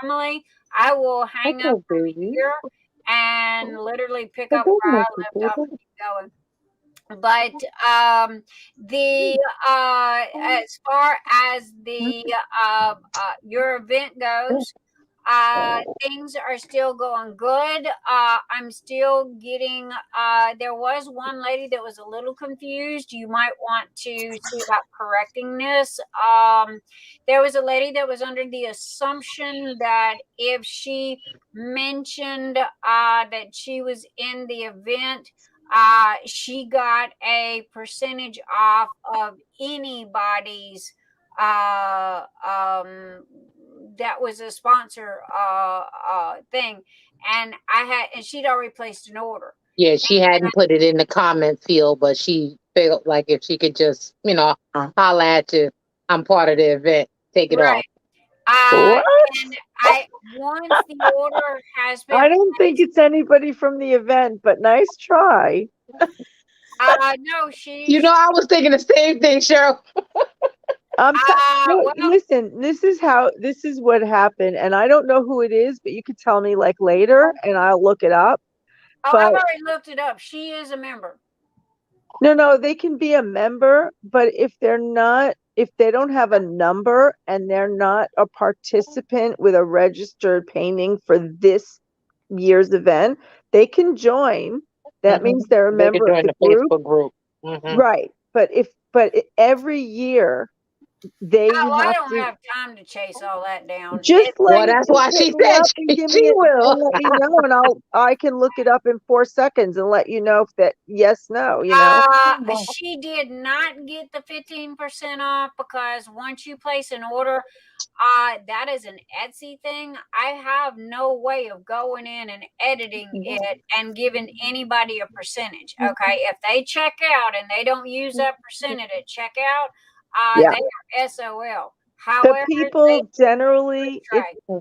normally I will hang up from here and literally pick up where I left off and keep going. But as far as the your event goes, things are still going good. I'm still getting there was one lady that was a little confused. You might want to see about correcting this. There was a lady that was under the assumption that if she mentioned that she was in the event, she got a percentage off of anybody's that was a sponsor thing, and she'd already placed an order. Yeah, she hadn't put it in the comment field, but she felt like if she could just, holla at you, I'm part of the event, take it off. What? And once the order has been I don't think it's anybody from the event, but nice try. no, I was thinking the same thing, Cheryl. Listen, this is what happened, and I don't know who it is, but you could tell me like later, and I'll look it up. Oh, I've already looked it up. She is a member. No, they can be a member, but if they don't have a number and they're not a participant with a registered painting for this year's event, they can join. That means they're a member of the group. Facebook group. Right. But every year they I don't have time to chase all that down. That's why she said she will. And let me know, and I can look it up in 4 seconds and let you know if that yes, no, She did not get the 15% off because once you place an order, that is an Etsy thing. I have no way of going in and editing it and giving anybody a percentage. Okay, if they check out and they don't use that percentage at checkout, they are SOL. However, the people generally,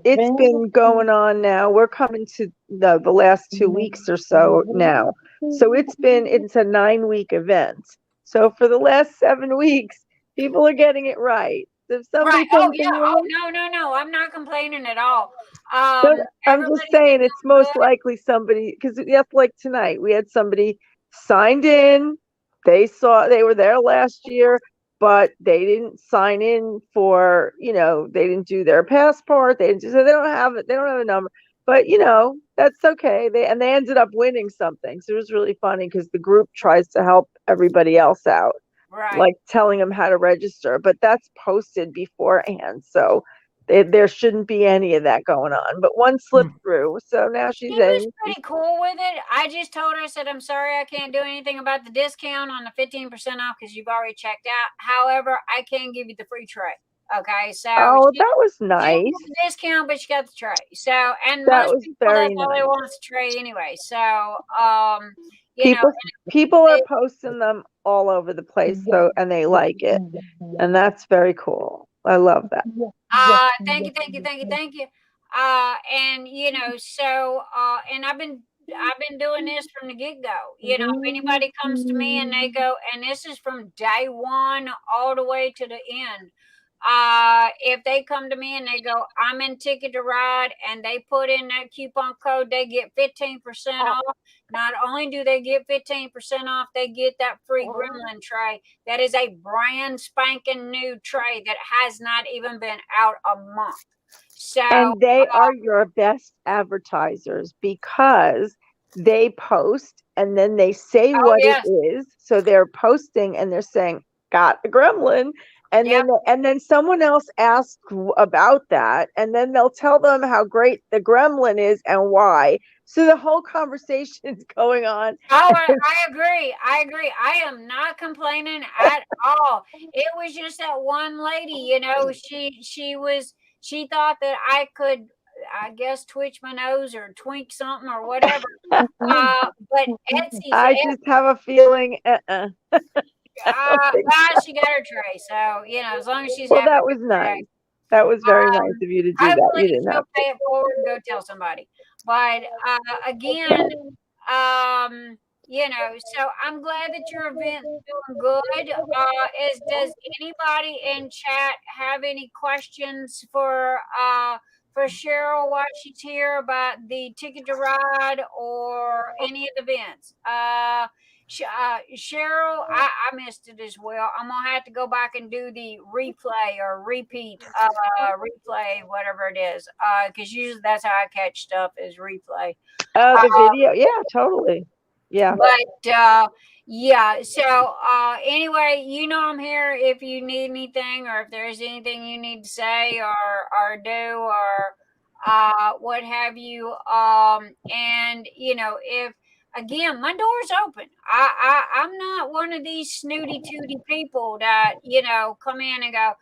it's been going on now. We're coming to the last 2 weeks or so now. So it's a 9-week event. So for the last 7 weeks, people are getting it right. If somebody comes no, I'm not complaining at all. I'm just saying it's most likely somebody, because like tonight we had somebody signed in. They were there last year, but they didn't sign in for, they didn't do their passport. So they don't have it. They don't have a number, but that's okay. They ended up winning something. So it was really funny because the group tries to help everybody else out. Right. Like telling them how to register, but that's posted beforehand. So There shouldn't be any of that going on. But one slipped through, so now she's She was in. pretty cool with it. I just told her, I said, I'm sorry I can't do anything about the discount on the 15% off because you've already checked out. However, I can give you the free tray. Okay, so Oh, she that was didn't nice. get the discount, but she got the tray. So, and That most was people, very that's all they nice. want is a tray anyway. So, you know, People are it- posting them all over the place, so and they like it, and that's very cool. I love that. thank you. And you know, so and I've been doing this from the get go. You know, if anybody comes to me and they go, and this is from day one all the way to the end. If they come to me and they go, I'm in Ticket to Ride, and they put in that coupon code, they get 15% off. Not only do they get 15% off, they get that free gremlin tray. That is a brand spanking new tray that has not even been out a month. So, And they are your best advertisers because they post and then they say what yes. it is. So they're posting and they're saying, got a gremlin. And Yep. then someone else asks about that, and then they'll tell them how great the gremlin is and why. So the whole conversation is going on. Oh, I agree. I am not complaining at all. It was just that one lady, you know, she thought that I could, I guess, twitch my nose or twink something or whatever. But Etsy's I just have a feeling. she got her tray. So, you know, as long as she's Well, happy that with was the tray. nice. That was very nice of you to do that. Hopefully You didn't she'll have to. pay it forward and go tell somebody. But again, you know, so I'm glad that your event's doing good. Does anybody in chat have any questions for Cheryl while she's here about the Ticket to Ride or any of the events? Cheryl, I missed it as well. I'm gonna have to go back and do the replay or repeat, replay, whatever it is, because usually that's how I catch stuff is replay. Oh, the video, yeah, totally, yeah. But yeah, so anyway, you know I'm here if you need anything or if there's anything you need to say or do or what have you. And you know, if again, my door's open. I'm not one of these snooty tooty people that, you know, come in and go,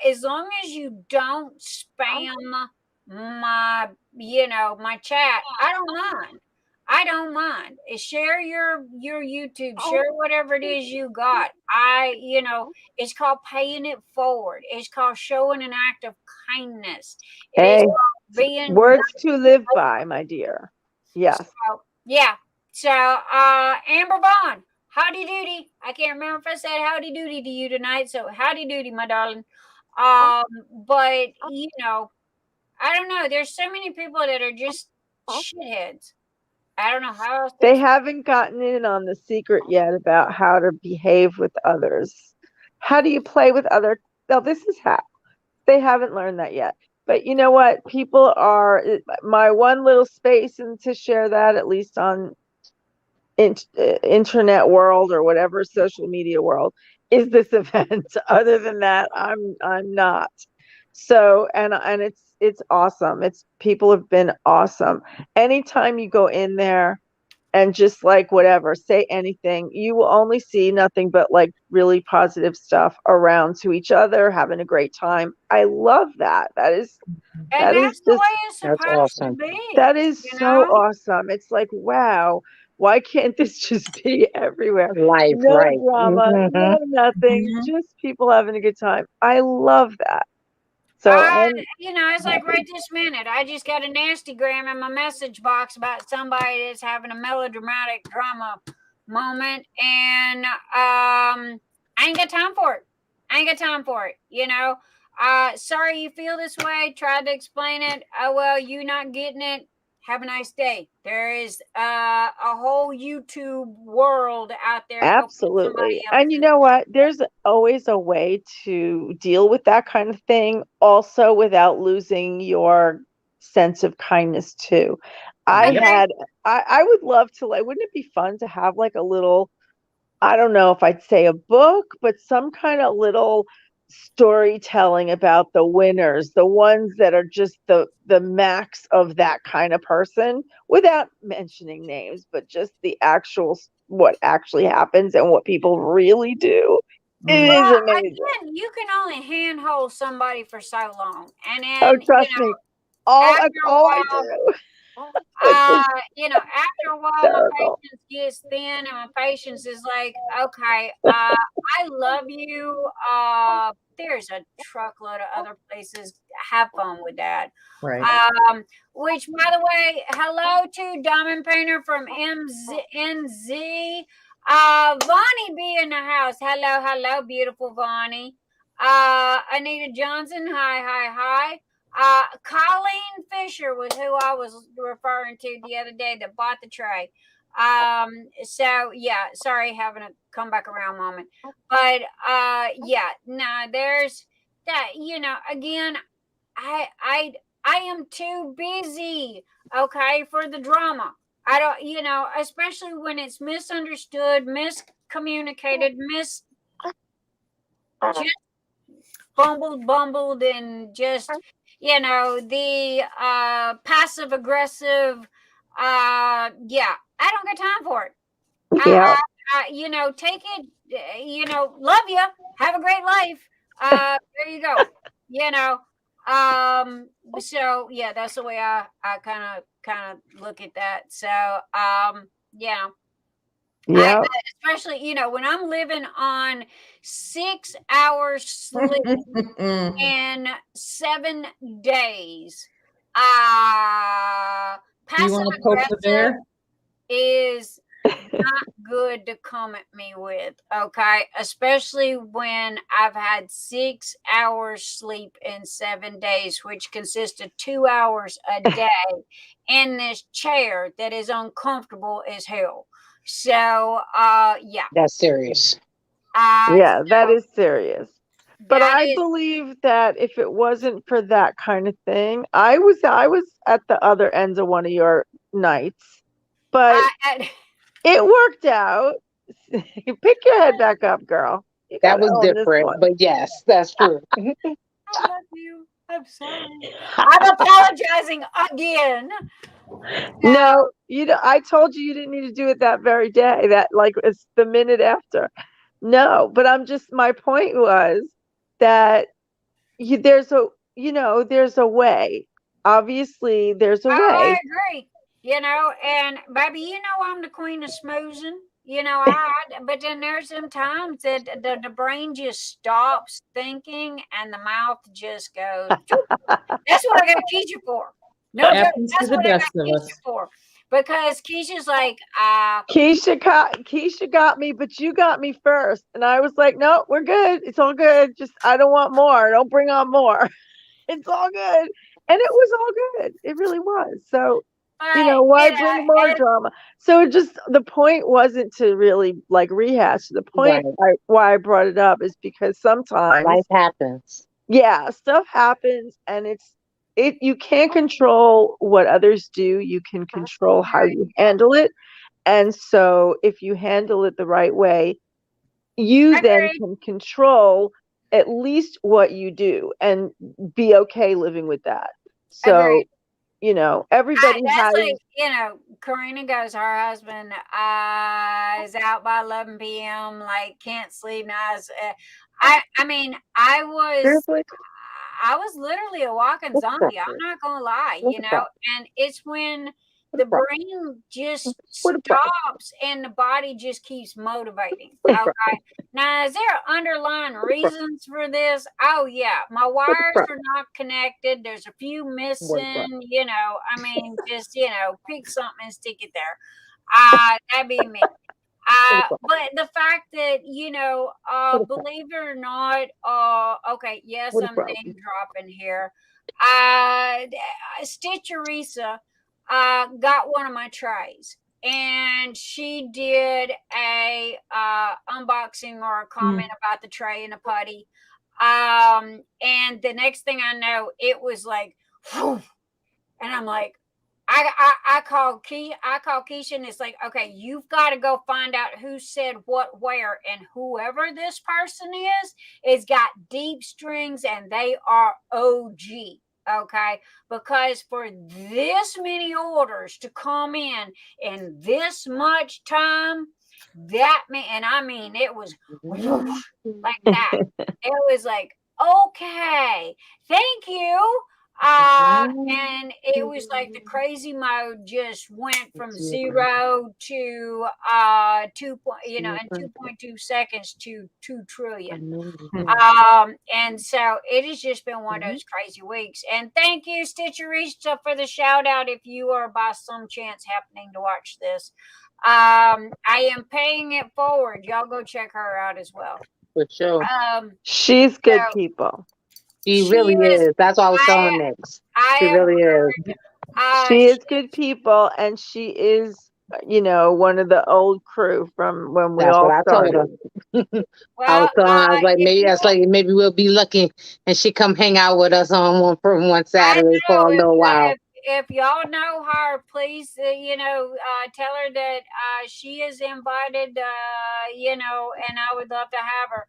as long as you don't spam my, you know, my chat, I don't mind. Share your YouTube, share whatever it is you got. You know, it's called paying it forward. It's called showing an act of kindness. It is Hey, called being words to live by, my dear. Yes. So, yeah. So, Amber Vaughan, howdy doody. I can't remember if I said howdy doody to you tonight. So, howdy doody, my darling. But you know, I don't know. There's so many people that are just shitheads. I don't know how else. They haven't gotten in on the secret yet about how to behave with others. How do you play with other? No, this is how. They haven't learned that yet. But you know what? People are my one little space, and to share that at least on internet world or whatever social media world is this event. Other than that, I'm not. So and it's awesome. People have been awesome. Anytime you go in there and just like whatever, say anything, you will only see nothing but like really positive stuff around to each other, having a great time. I love that. That's the way it's supposed awesome. to be. That is so know? awesome. It's like, wow, why can't this just be everywhere? Life, No right. drama, Mhm. no nothing, just people having a good time. I love that. So, You know, it's like right this minute, I just got a nasty gram in my message box about somebody that's having a melodramatic drama moment, and I ain't got time for it. You know, sorry you feel this way. Tried to explain it. Oh well, you not getting it. Have a nice day. There is a whole YouTube world out there. absolutely. And you know what? There's always a way to deal with that kind of thing, also without losing your sense of kindness too. I would love to, like, wouldn't it be fun to have like a little, I don't know if I'd say a book, but some kind of little storytelling about the winners, the ones that are just the max of that kind of person, without mentioning names, but just the actual what actually happens and what people really do. It is Well, amazing. again, you can only handhold somebody for so long, and Oh, then trust me, all after that's a all I while, do. It's after a while, my hysterical. patience gets thin, and my patience is like, okay, I love you. There's a truckload of other places. Have fun with that. Right. Which, by the way, hello to Diamond Painter from NZ. Vonnie be in the house. Hello, beautiful Vonnie. Anita Johnson, hi. Colleen Fisher was who I was referring to the other day that bought the tray. So yeah, sorry having a come back around moment. But yeah, no, there's that, again, I am too busy, okay, for the drama. I don't, especially when it's misunderstood, miscommunicated, just bumbled, and just, the passive aggressive. Yeah, I don't got time for it. Yeah. Take it, love you. Have a great life. There you go. So yeah, that's the way I kind of look at that. So, yeah. Yeah. Especially, when I'm living on 6 hours sleep in 7 days, Do you passive want to poke the aggressive bear? is not good to come at me with, okay? Especially when I've had 6 hours sleep in 7 days, which consists of 2 hours a day in this chair that is uncomfortable as hell. So, yeah. That's serious. Yeah, that is serious. But That I is, believe that if it wasn't for that kind of thing, I was at the other ends of one of your nights, but it worked out. Pick your head back up, girl. You That gotta was own this different, one. but yes, that's true. I love you. I'm sorry. I'm apologizing again. No, I told you didn't need to do it that very day. That like it's the minute after. No, but my point was that there's a way. Obviously, there's a I way. agree. And baby, I'm the queen of smoozing. But then there's some times that the brain just stops thinking and the mouth just goes. That's what I got Keisha for. No joke. Happens to That's the what I got best of Keisha us. for. Because Keisha's like, Keisha got me, but you got me first. And I was like, no, we're good. It's all good. Just I don't want more. Don't bring on more. It's all good. And it was all good. It really was. So, why bring more drama? So the point wasn't to really like rehash. The point why I brought it up is because sometimes life happens. Yeah, stuff happens, and you can't control what others do. You can control how you handle it. And so if you handle it the right way, you then can control at least what you do and be okay living with that. So, everybody that's has. like, Karina goes, her husband is out by 11 p.m., like can't sleep now. I mean, I was literally a walking zombie. I'm not gonna lie, and it's when the brain just stops and the body just keeps motivating. Okay. Now, is there underlying reasons for this? Oh yeah, my wires are not connected. There's a few missing. I mean, just pick something and stick it there. That'd be me. But the fact that, believe it or not, okay, yes, I'm name dropping here. Risa got one of my trays, and she did a unboxing or a comment about the tray and the putty. And the next thing I know, it was like, whew, and I'm like, I called Keisha, and it's like, okay, you've got to go find out who said what where, and whoever this person is got deep strings, and they are OG. Okay, because for this many orders to come in this much time, that man, and I mean, it was like that. It was like, okay, thank you. And it was like the crazy mode just went from 0 to 2.2 seconds to 2 trillion. And so it has just been one of those crazy weeks. And thank you, Stitcherista, for the shout out. If you are by some chance happening to watch this, I am paying it forward. Y'all go check her out as well. For sure. She's good people. She really is. That's what I was telling Nick. She really is. She is good people, and she is, one of the old crew from when we all started. Told her. I was telling her, I was like, maybe we'll be lucky, and she come hang out with us on one Saturday for a little while. If y'all know her, please, tell her that she is invited, and I would love to have her.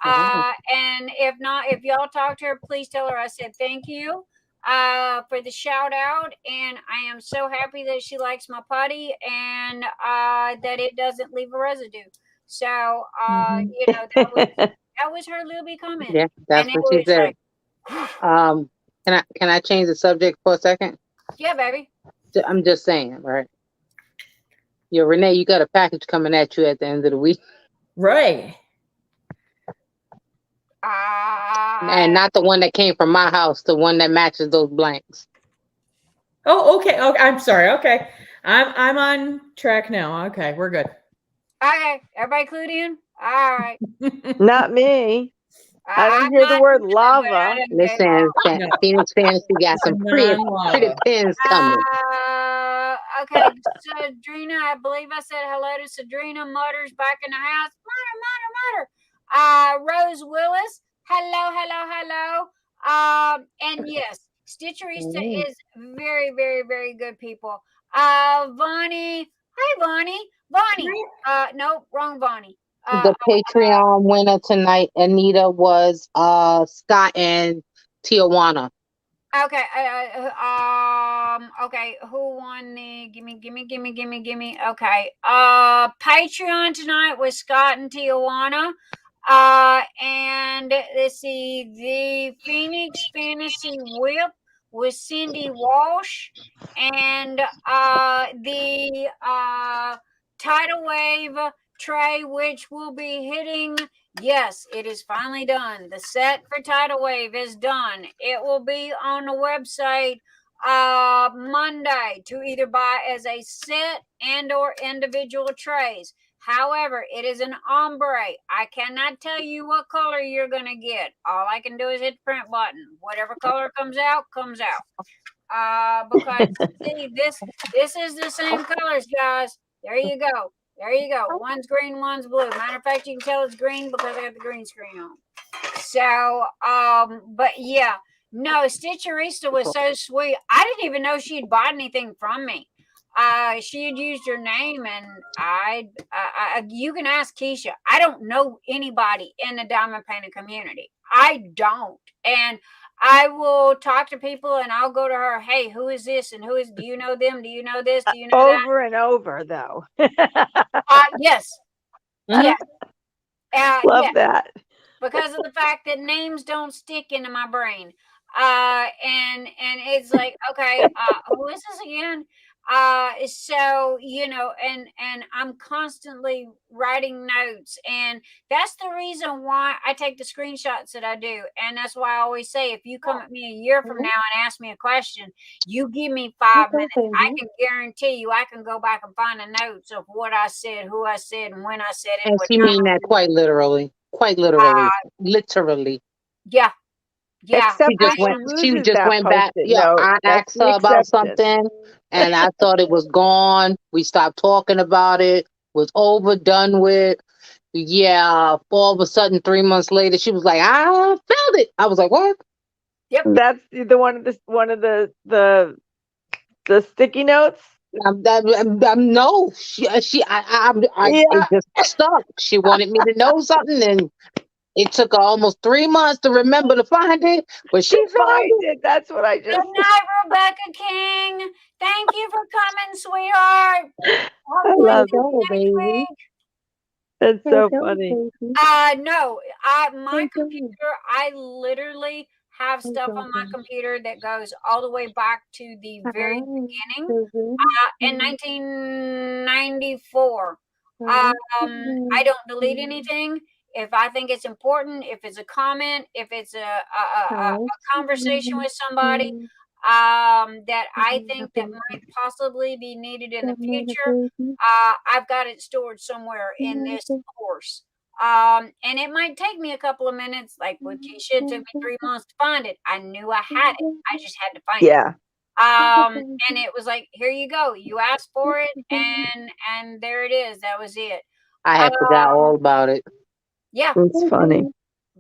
And if not, if y'all talk to her, please tell her I said thank you for the shout out, and I am so happy that she likes my putty, and that it doesn't leave a residue. So that was her little bit comment. Yeah, that's what she said. Like, can I change the subject for a second? Yeah, baby. I'm just saying, right? Yo, Renee, you got a package coming at you at the end of the week, right? And not the one that came from my house, the one that matches those blanks. Oh, okay. Okay, I'm sorry. Okay, I'm on track now. Okay, we're good. Okay, everybody clued in? All right. Not me. I didn't hear the word lava. Listen, Phoenix Fantasy got some pretty pins coming. Okay, Sadrina, I believe I said hello to Sadrina. Mutter's back in the house. Mutter. Rose Willis, hello. And yes, Stitcherista is very, very, very good people. Vonnie, hi Vonnie. No, wrong Vonnie. The Patreon winner tonight, Anita, was Scott and Tijuana. Okay. Okay. Who won the? Gimme. Okay. Patreon tonight was Scott and Tijuana. And let's see, the Phoenix Fantasy Whip was Cyndi Walsh, and the Tidal Wave tray, which will be hitting. Yes, it is finally done. The set for Tidal Wave is done. It will be on the website Monday to either buy as a set and or individual trays. However, it is an ombre. I cannot tell you what color you're going to get. All I can do is hit the print button. Whatever color comes out, comes out. Because see, this is the same colors, guys. There you go. One's green, one's blue. Matter of fact, you can tell it's green because I got the green screen on. So, but yeah, no, Stitcherista was so sweet. I didn't even know she'd bought anything from me. She had used her name, and I you can ask Keisha. I don't know anybody in the diamond painting community. I don't, and I will talk to people, and I'll go to her. Hey, who is this? And do you know them? Do you know this? Do you know that? Over and over, though. Yes. Yeah. Love that. Because of the fact that names don't stick into my brain. And it's like, okay, who is this again? So, and I'm constantly writing notes, and that's the reason why I take the screenshots that I do. And that's why I always say, if you come at me a year from now and ask me a question, you give me 5 minutes. I can guarantee you, I can go back and find the notes of what I said, who I said, and when I said it. And she mean that quite literally. Literally. Yeah. Yeah, she just went back. Yeah, I asked her about something, and I thought it was gone. We stopped talking about it. Was over, done with. Yeah, all of a sudden, 3 months later, she was like, "I felt it." I was like, "What?" Yep, that's the one of the the sticky notes. No, it just stuck. She wanted me to know something, and it took her almost 3 months to remember to find it, but she found Find it. it. That's what I just. Good night, Rebecka King. Thank you for coming, sweetheart. Hopefully love see you Go, next baby. week. That's so Go, funny. baby. No, my Go. computer, I literally have stuff on my computer that goes all the way back to the very beginning in 1994. I don't delete anything. If I think it's important, if it's a comment, if it's a conversation with somebody that I think that might possibly be needed in the future, I've got it stored somewhere in this course. And it might take me a couple of minutes, like with Keisha, it took me 3 months to find it. I knew I had it. I just had to find it. Yeah. And it was like, here you go. You asked for it, and there it is. That was it. I had forgot all about it. Yeah. It's funny.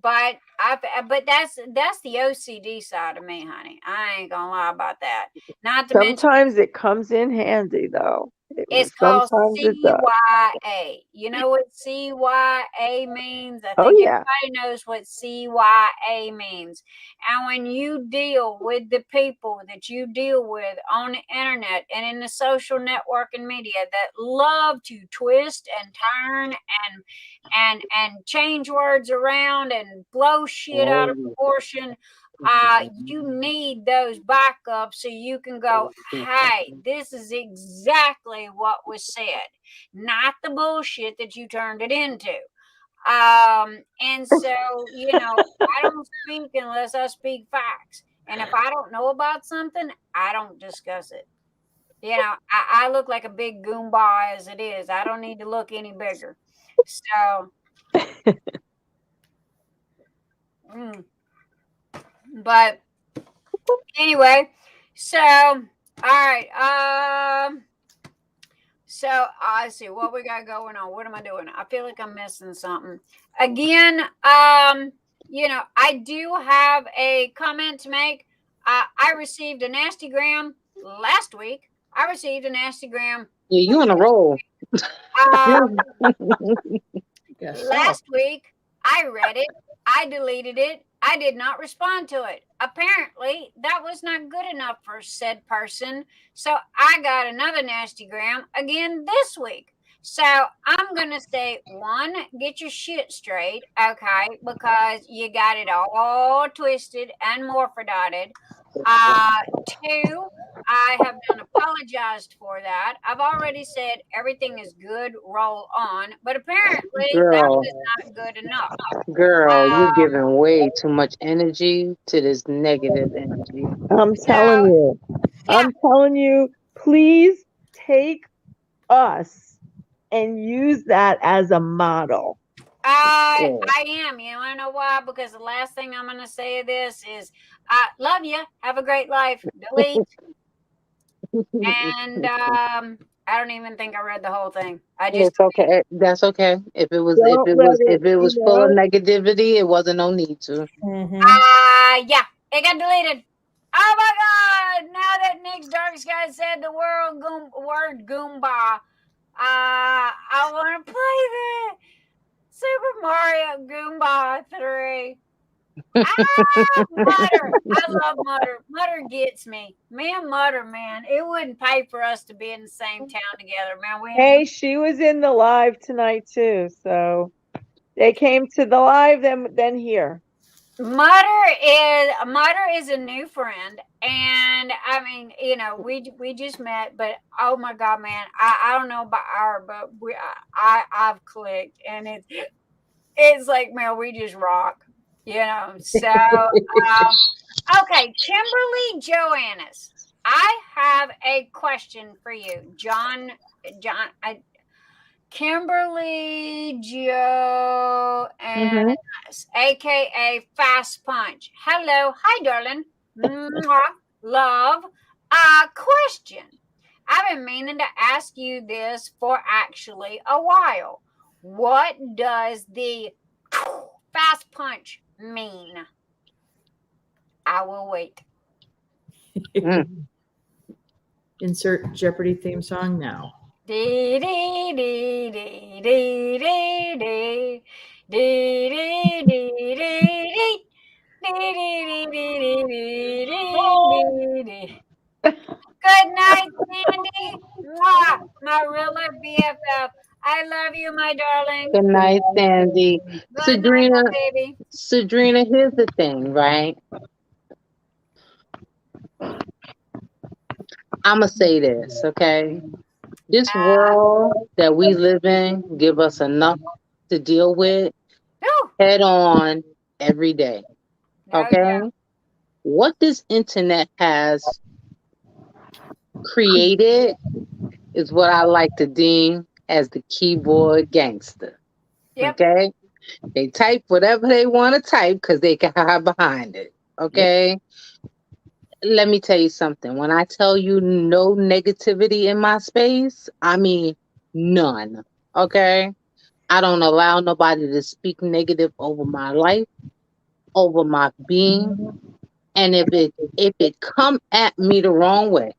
But that's the OCD side of me, honey. I ain't gonna lie about that. Not to mention, Sometimes it comes in handy, though. it's called Sometimes it does. CYA. You know what CYA means? I Oh, think yeah. everybody knows what CYA means. And when you deal with the people that you deal with on the internet and in the social networking media that love to twist and turn and change words around and blow shit out of proportion, you need those backups so you can go, hey, this is exactly what was said, not the bullshit that you turned it into. And so, I don't speak unless I speak facts. And if I don't know about something, I don't discuss it. I look like a big goomba as it is. I don't need to look any bigger. So, but anyway, so all right. So I see what we got going on. What am I doing? I feel like I'm missing something. Again, I do have a comment to make. I received a nasty gram last week. I received a nasty gram. Yeah, you on a roll. Last week, I read it. I deleted it. I did not respond to it. Apparently, that was not good enough for said person. So I got another nasty gram again this week. So I'm going to say, one, get your shit straight, okay? Because you got it all twisted and morphodotted. Two, I have done apologized for that. I've already said everything is good, roll on. But apparently that Girl, was not good enough. you're giving way too much energy to this negative energy. I'm telling you. Yeah. I'm telling you, please take us and use that as a model. I am. You want to know why? Because the last thing I'm going to say of this is, love you. Have a great life. Delete. And I don't even think I read the whole thing. I just. It's okay. That's okay. If it was full of negativity, it wasn't no need to. Yeah, it got deleted. Oh my God! Now that Nick's Dark Sky said the word Goomba, I want to play the Super Mario Goomba 3. Mutter. I love Mutter. Mutter gets me. Me and Mutter, man. It wouldn't pay for us to be in the same town together, man. Hey, she was in the live tonight too. So they came to the live, then here. Mutter is a new friend, and I mean, we just met, but oh my God, man, I don't know about our, but I've clicked, and it's like, man, we just rock, So okay, Kimberly Joannis, I have a question for you, John. Kimberly Joannis, aka Fast Punch. Hello, hi, darling. Mwah. Love. Question. I've been meaning to ask you this for actually a while. What does the Fast Punch mean? I will wait. Insert Jeopardy theme song now. Dee dee dee dee dee dee dee dee dee dee dee. Good night, Sandy. Mwah, my real life BFF. I love you, my darling. Good night, Sandy. Good night, my Sadrina, baby. Sadrina, here's the thing, right? I'ma say this, okay? This world that we live in give us enough to deal with Whew. head on every day. Oh, Okay? yeah. What this internet has created is what I like to deem as the keyboard gangster. Yep. Okay? They type whatever they want to type because they can hide behind it. Okay? Let me tell you something. When I tell you no negativity in my space, I mean none. Okay? I don't allow nobody to speak negative over my life, over my being. And if it come at me the wrong way,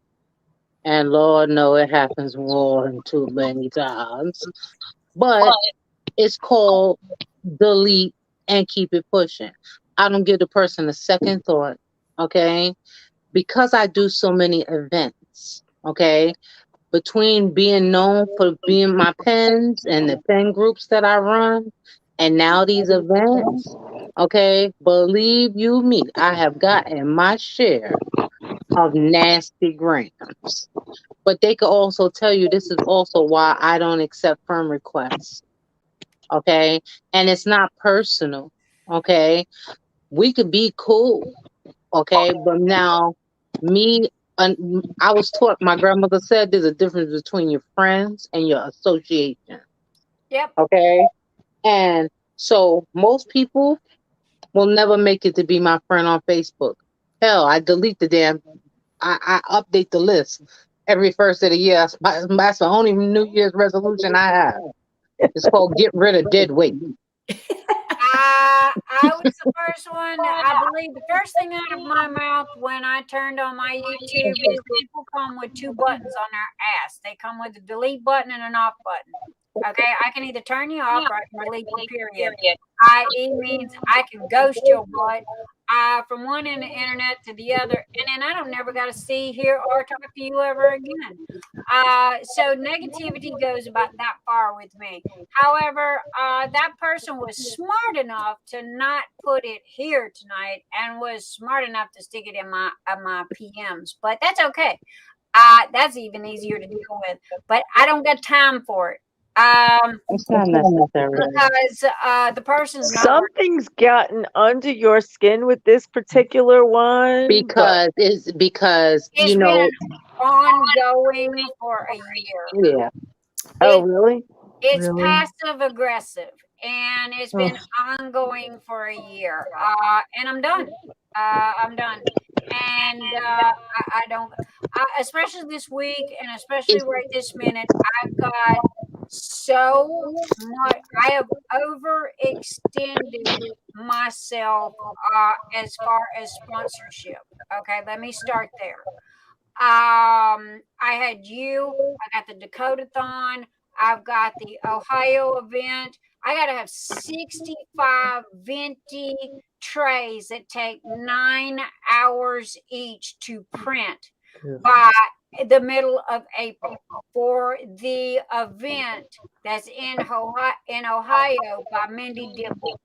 and Lord know it happens more than too many times, but it's called delete and keep it pushing. I don't give the person a second thought, okay? Because I do so many events, okay? Between being known for being my pens and the pen groups that I run, and now these events, okay? Believe you me, I have gotten my share of nasty grams. But they could also tell you this is also why I don't accept friend requests. Okay. And it's not personal. Okay. We could be cool. Okay. But now, I was taught, my grandmother said there's a difference between your friends and your association. Yep. Okay. And so most people will never make it to be my friend on Facebook. Hell, I delete the damn, I update the list every first of the year. That's the only New Year's resolution I have. It's called get rid of dead weight. I was the first one. I believe the first thing out of my mouth when I turned on my YouTube is people come with two buttons on their ass. They come with a delete button and an off button. Okay, I can either turn you off or I can delete you, period. I.e. means I can ghost your butt from one end of the internet to the other, and then I don't never got to see, hear, or talk to you ever again. So negativity goes about that far with me. However, that person was smart enough to not put it here tonight, and was smart enough to stick it in my PMs. But that's okay. That's even easier to deal with. But I don't got time for it. It's not necessary. Because the person's not Something's gotten under your skin with this particular one. Because it's you know, been ongoing for a year. yeah. Oh, really? It's Really? passive aggressive, and it's been ongoing for a year. And I'm done. I'm done. And I don't, especially this week, and especially right this minute, I've got so much. I have overextended myself as far as sponsorship. Okay, let me start there. I had you. I got the Dakota-thon. I've got the Ohio event. I got to have 65 venti trays that take 9 hours each to print by the middle of April for the event that's in Ohio by Mindy Dipple.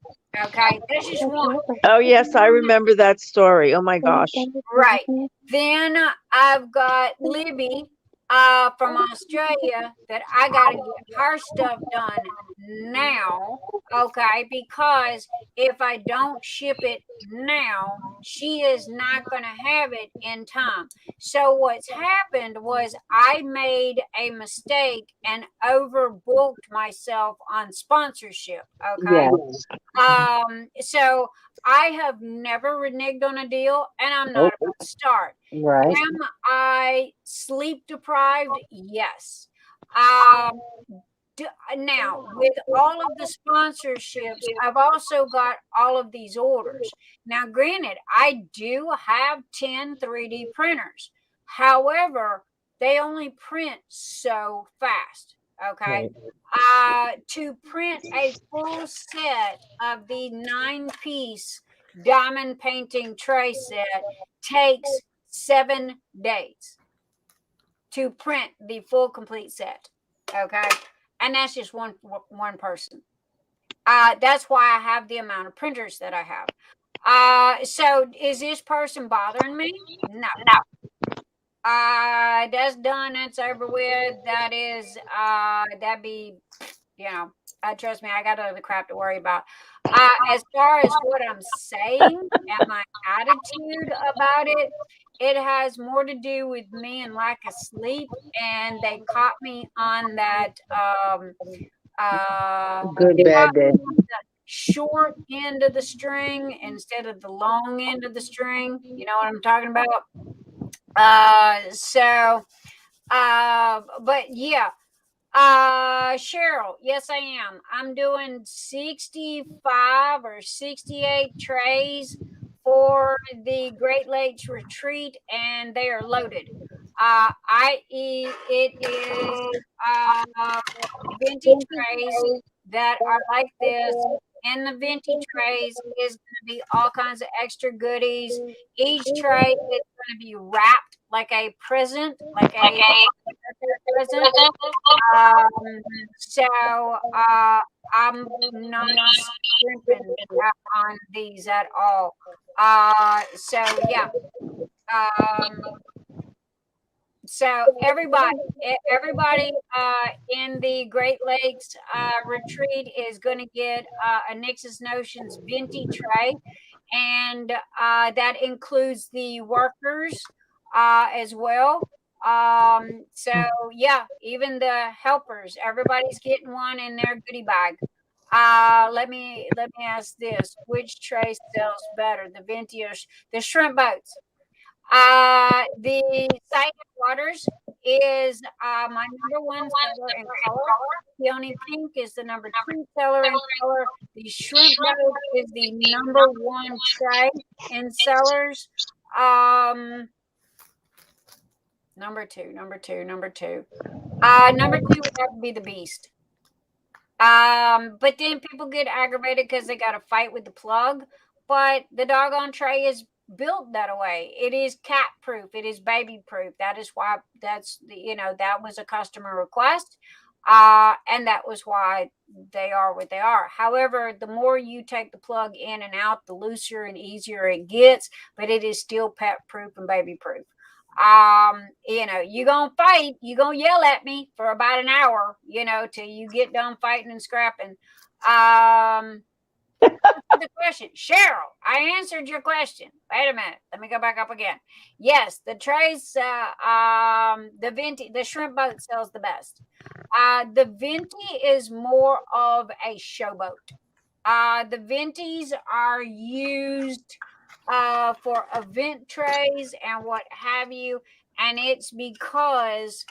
Okay, that's just one. Oh, yes, I remember that story. Oh, my gosh. Right. Then I've got Libby from Australia that I got to get her stuff done now. Okay, because if I don't ship it now, she is not going to have it in time. So what's happened was I made a mistake and overbooked myself on sponsorship. Okay. Yes. So I have never reneged on a deal, and I'm not about to start. Right. Am I sleep deprived? Yes. Now, with all of the sponsorships, I've also got all of these orders. Now, granted, I do have 10 3D printers. However, they only print so fast. Okay. To print a full set of the 9-piece diamond painting tray set takes 7 days to print the full complete set. Okay. And that's just one person. That's why I have the amount of printers that I have. So is this person bothering me? No. That's done. That's over with. That is, that'd be, trust me, I got other crap to worry about. As far as what I'm saying and my attitude about it, it has more to do with me and lack of sleep. And they caught me on that, Good bad day. short end of the string instead of the long end of the string. You know what I'm talking about? But yeah. Cheryl, yes, I am. I'm doing 65 or 68 trays for the Great Lakes retreat, and they are loaded. I.e., it is venti trays that are like this. In the venti trays is going to be all kinds of extra goodies. Each tray is going to be wrapped like a present, like a present. So I'm not scrimping on these at all. So yeah. So everybody in the Great Lakes retreat is going to get a Nix's Notions venti tray, and that includes the workers as well. So yeah, even the helpers, everybody's getting one in their goodie bag. Let me ask this: which tray sells better, the venti or the shrimp boats? The Sight Waters is my number one seller in color. Peony Pink is the number 2 seller in color. The Shrimp Boat is the number 1 tray in sellers. Number two would have to be the Beast. But then people get aggravated because they got to fight with the plug. But the doggone tray is built that way. It is cat proof. It is baby proof. That is why that was a customer request. And that was why they are what they are. However, the more you take the plug in and out, the looser and easier it gets, but it is still pet proof and baby proof. You gonna fight, you gonna yell at me for about an hour, till you get done fighting and scrapping. The question, Cheryl, I answered your question. Wait a minute, let me go back up again. Yes, the trays, the shrimp boat sells the best. The venti is more of a showboat. The ventis are used for event trays and what have you, and it's because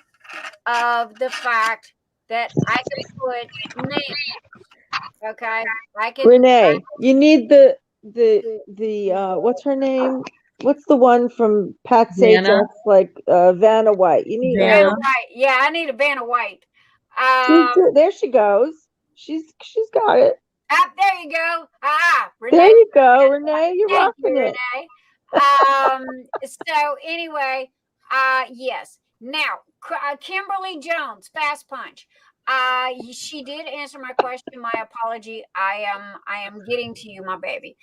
of the fact that I can put names. Okay, Renee, you need the what's her name? What's the one from Pat Vanna. Sajak, like Vanna White? You need Vanna White. Yeah, I need a Vanna White. there she goes. She's got it. There you go. Renee. There you go, Renee. You're rocking it. Renee. So anyway, yes. Now, Kimberly Jones, Fast Punch. She did answer my question. My apology. I am getting to you, my baby.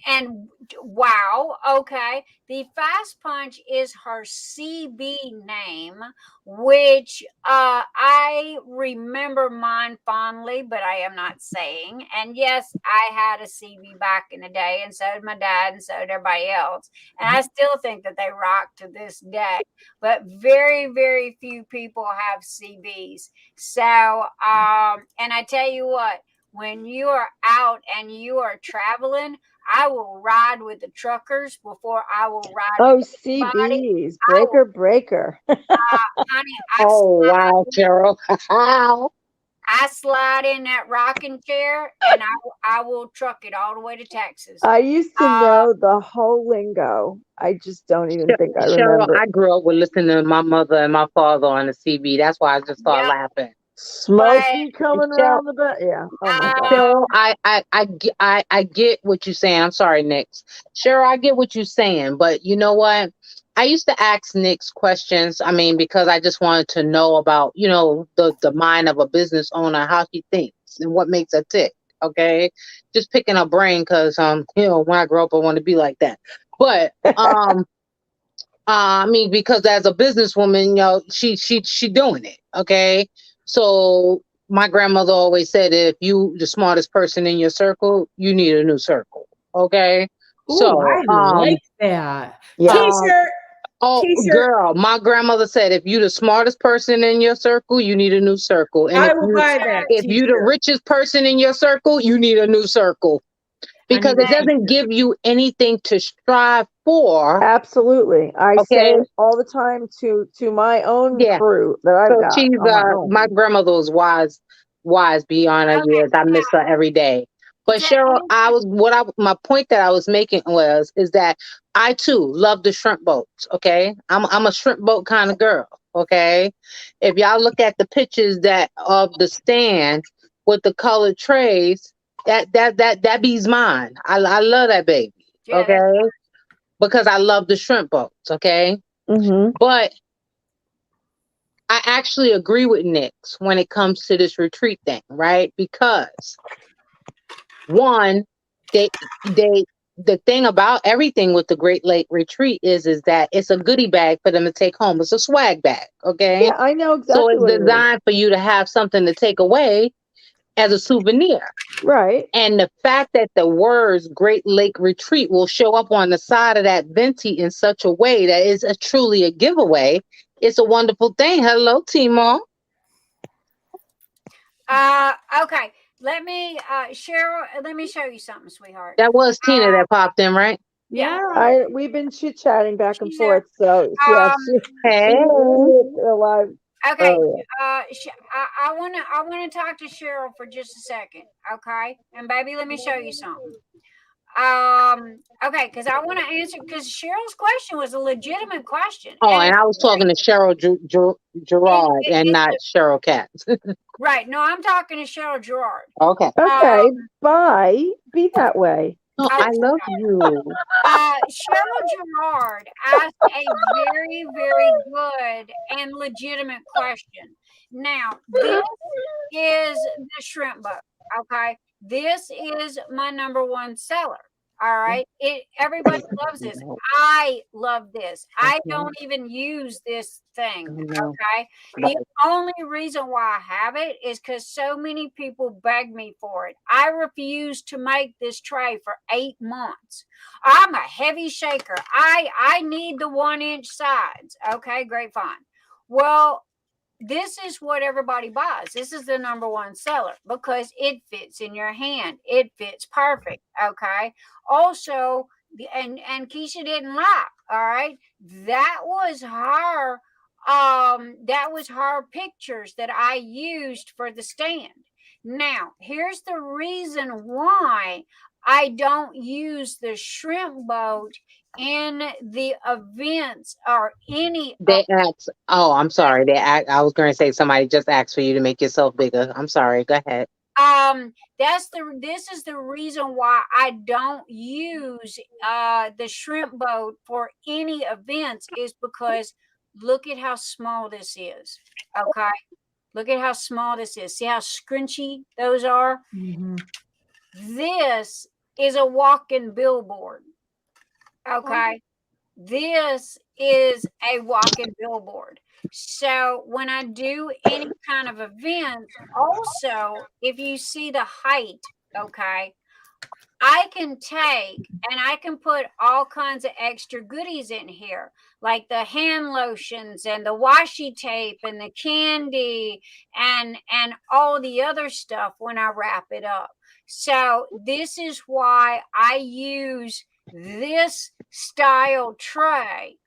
And wow. Okay. The Fast Punch is her CB name, which I remember mine fondly, but I am not saying. And yes, I had a CB back in the day, and so did my dad, and so did everybody else. And I still think that they rock to this day. But very, very few people have CBs. So, and I tell you what, when you are out and you are traveling, I will ride with the truckers before I will ride with CBs, breaker. Honey, wow, Cheryl. I slide in that rocking chair and I will truck it all the way to Texas. I used to know the whole lingo. I just don't even think I Cheryl, remember. I grew up with listening to my mother and my father on the CB. That's why I just started Yep. laughing. Smoky coming Cheryl, around the back. Yeah. Oh my God. Cheryl, I get what you're saying. I'm sorry, Nix. Cheryl, I get what you're saying, but you know what? I used to ask Nix questions. I mean, because I just wanted to know about, the mind of a business owner, how she thinks and what makes her tick. Okay, just picking her brain because when I grow up, I want to be like that. But I mean, because as a businesswoman, she doing it. Okay, so my grandmother always said that if you the smartest person in your circle, you need a new circle. Okay, Ooh, I so like that. Yeah. T-shirt. oh T-shirt. girl, my grandmother said if you the smartest person in your circle, you need a new circle, and I will buy that if you the T-shirt. richest person in your circle, you need a new circle. Because it doesn't give you anything to strive for. Absolutely. I say Okay. it all the time to my own Yeah. crew that I've So got she's on my own. my grandmother was wise beyond her years. I miss her every day. But Cheryl, my point that I was making is that I too love the shrimp boats. Okay, I'm a shrimp boat kind of girl. Okay, if y'all look at the pictures that of the stand with the colored trays, that be's mine. I love that baby. Yeah, Okay, because I love the shrimp boats. Okay, but I actually agree with Nix when it comes to this retreat thing, right? Because one, the thing about everything with the Great Lake Retreat is that it's a goodie bag for them to take home. It's a swag bag, okay? Yeah, I know exactly. So it's what it is. designed for you to have something to take away as a souvenir. Right. And the fact that the words Great Lake Retreat will show up on the side of that venti in such a way that is truly a giveaway, it's a wonderful thing. Hello, Timo. Okay. Let me, Cheryl, let me show you something, sweetheart. That was Tina that popped in, right? Yeah. We've been chit-chatting back and She's forth. So yeah, Hey. alive. Okay. earlier. I wanna talk to Cheryl for just a second. Okay. And baby, let me show you something. Okay, because I want to answer because Cheryl's question was a legitimate question. Oh, and I was talking to Cheryl Gerard and not Cheryl Katz. Right. No, I'm talking to Cheryl Gerard. Okay. Okay. Bye. Be that way. Oh, I love you. Cheryl Gerard asked a very, very good and legitimate question. Now, this is the shrimp boat. Okay. This is my #1 seller. All right. Everybody loves this. I love this. I don't even use this thing. Okay. The only reason why I have it is because so many people beg me for it. I refused to make this tray for 8 months. I'm a heavy shaker. I need the 1-inch sides. Okay, great, fine. Well, this is what everybody buys. This is the #1 seller because it fits in your hand. It fits perfect. Okay. Also, and Keisha didn't lie. All right. That was her pictures that I used for the stand. Now, here's the reason why I don't use the shrimp boat in the events or any. They asked. Oh, I'm sorry. I was going to say somebody just asked for you to make yourself bigger. I'm sorry. Go ahead. This is the reason why I don't use the shrimp boat for any events is because look at how small this is. Okay. Look at how small this is. See how scrunchy those are? Mm-hmm. This is a walk-in billboard. Okay. This is a walk-in billboard. So when I do any kind of event, also, if you see the height, okay, I can take and I can put all kinds of extra goodies in here, like the hand lotions and the washi tape and the candy and all the other stuff when I wrap it up. So this is why I use this style tray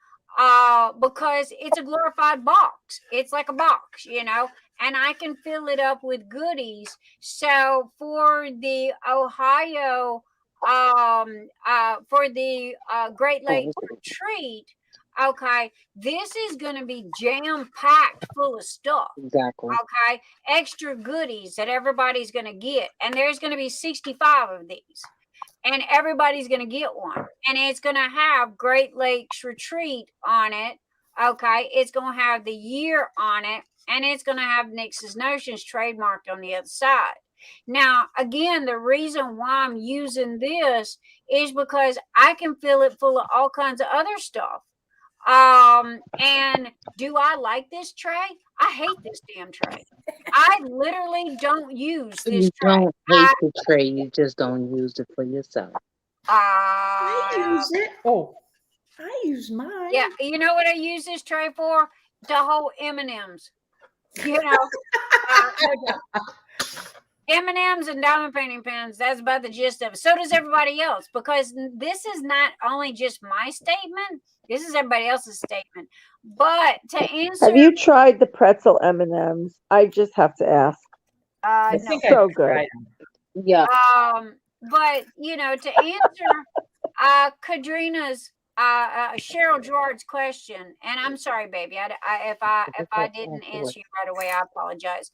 because it's a glorified box. It's like a box, you know, and I can fill it up with goodies. So for the Ohio, for the Great Lakes retreat, okay, this is going to be jam packed full of stuff. Exactly. Okay, extra goodies that everybody's going to get, and there's going to be 65 of these. And everybody's going to get one. And it's going to have Great Lakes Retreat on it. Okay. It's going to have the year on it. And it's going to have Nix's Notions trademarked on the other side. Now, again, the reason why I'm using this is because I can fill it full of all kinds of other stuff. And do I like this tray? I hate this damn tray. I literally don't use this You tray. don't hate the tray, you just don't use it for yourself. I use it. Oh, I use mine. Yeah, you know what I use this tray for? To hold M&Ms. You know, M&Ms and diamond painting pens. That's about the gist of it. So does everybody else, because this is not only just my statement. This is everybody else's statement. But to answer, Have you tried the pretzel M&Ms? I just have to ask. I no. think So I've good. tried them. Yeah. But you know, to answer Kadrina's Cheryl Gerard's question, and I'm sorry, baby, if I didn't answer you right away, I apologize.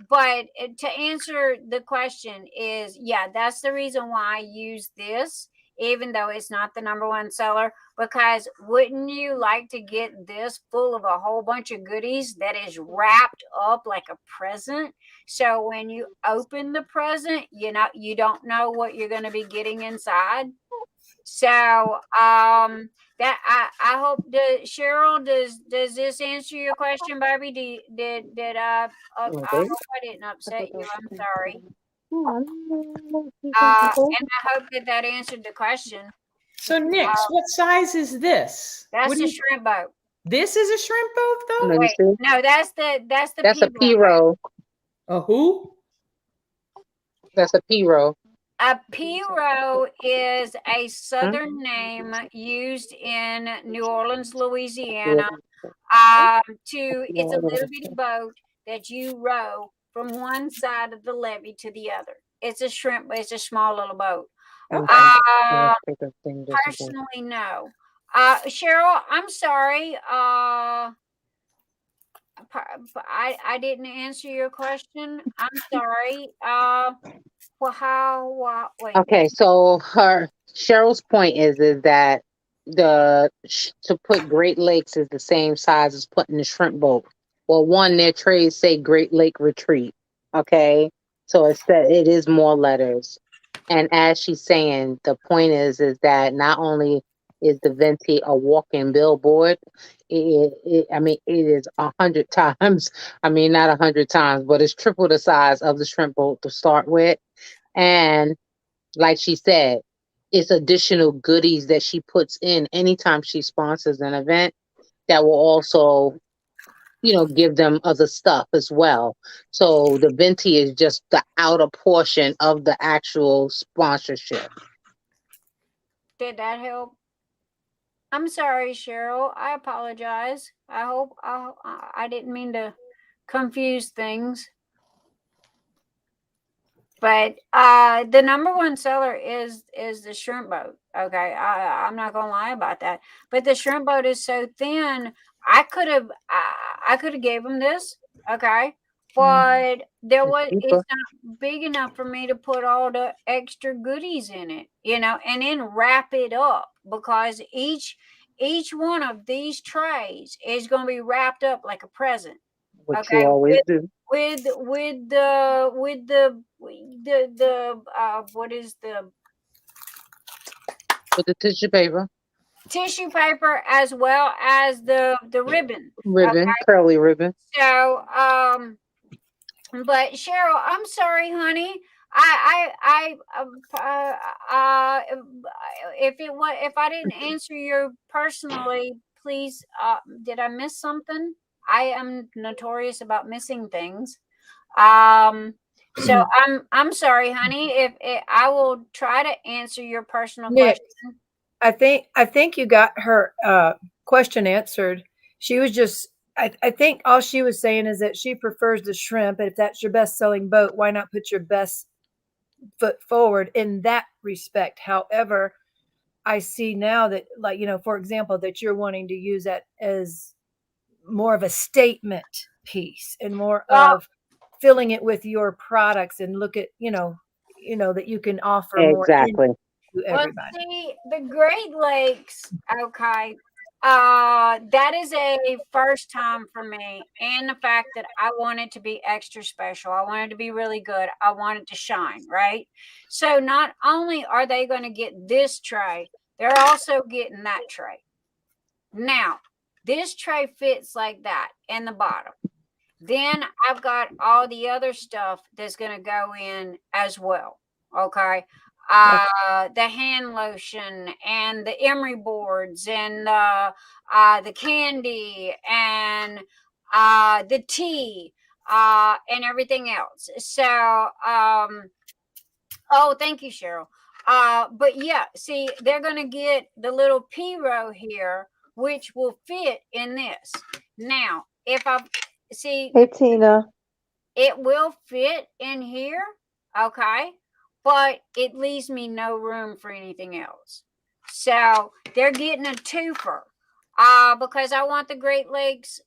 But to answer the question is, yeah, that's the reason why I use this, even though it's not the #1 seller, because wouldn't you like to get this full of a whole bunch of goodies that is wrapped up like a present? So when you open the present, you don't know what you're going to be getting inside. So that I hope Cheryl, does this answer your question, Barbie? Did I hope I didn't upset you. I'm sorry. And I hope that answered the question. So, Nix, what size is this? That's a shrimp boat. This is a shrimp boat, though? Wait, no, that's a P-row. A who? That's a P-row. A P-row is a southern name used in New Orleans, Louisiana. It's a little bitty boat that you row from one side of the levee to the other. It's a shrimp, but it's a small little boat. Personally, no. Cheryl, I'm sorry. I didn't answer your question. I'm sorry. Well, wait. Okay, so Cheryl's point is that to put Great Lakes is the same size as putting the shrimp boat. Well, one, their trays say Great Lake Retreat. Okay, so it is more letters. And as she's saying, the point is that not only is the Venti a walking billboard, it is 100 times. I mean, not 100 times, but it's triple the size of the shrimp boat to start with. And like she said, it's additional goodies that she puts in anytime she sponsors an event that will also, give them other stuff as well. So the Venti is just the outer portion of the actual sponsorship. Did that help? I'm sorry, Cheryl. I apologize. I hope I didn't mean to confuse things. But the #1 seller is the shrimp boat. Okay, I'm not gonna lie about that. But the shrimp boat is so thin. I could have gave them this. Okay, but it's not big enough for me to put all the extra goodies in it, and then wrap it up, because each one of these trays is going to be wrapped up like a present. What you always do. With the what is the with the tissue paper as well as the ribbon, okay? Curly ribbon. So but Cheryl, I'm sorry, honey. If I didn't answer you personally, please, did I miss something? I am notorious about missing things. So I'm sorry, honey. If I will try to answer your personal question. I think you got her question answered. She was just I think all she was saying is that she prefers the shrimp. And if that's your best selling boat, why not put your best foot forward in that respect? However, I see now that, like, for example, that you're wanting to use that as more of a statement piece and more Well, of filling it with your products and look at, that you can offer more Exactly. to Well, everybody. see, the Great Lakes, okay, that is a first time for me. And the fact that I want it to be extra special, I want it to be really good, I want it to shine, right? So not only are they going to get this tray, they're also getting that tray. Now, this tray fits like that in the bottom. Then I've got all the other stuff that's going to go in as well. Okay. The hand lotion and the emery boards and the candy and the tea and everything else. So, oh, thank you, Cheryl. But yeah, see, they're going to get the little P row here, which will fit in this. Now, if I see, Hey, Tina. it will fit in here, okay, but it leaves me no room for anything else. So they're getting a twofer. Because I want the Great Lakes,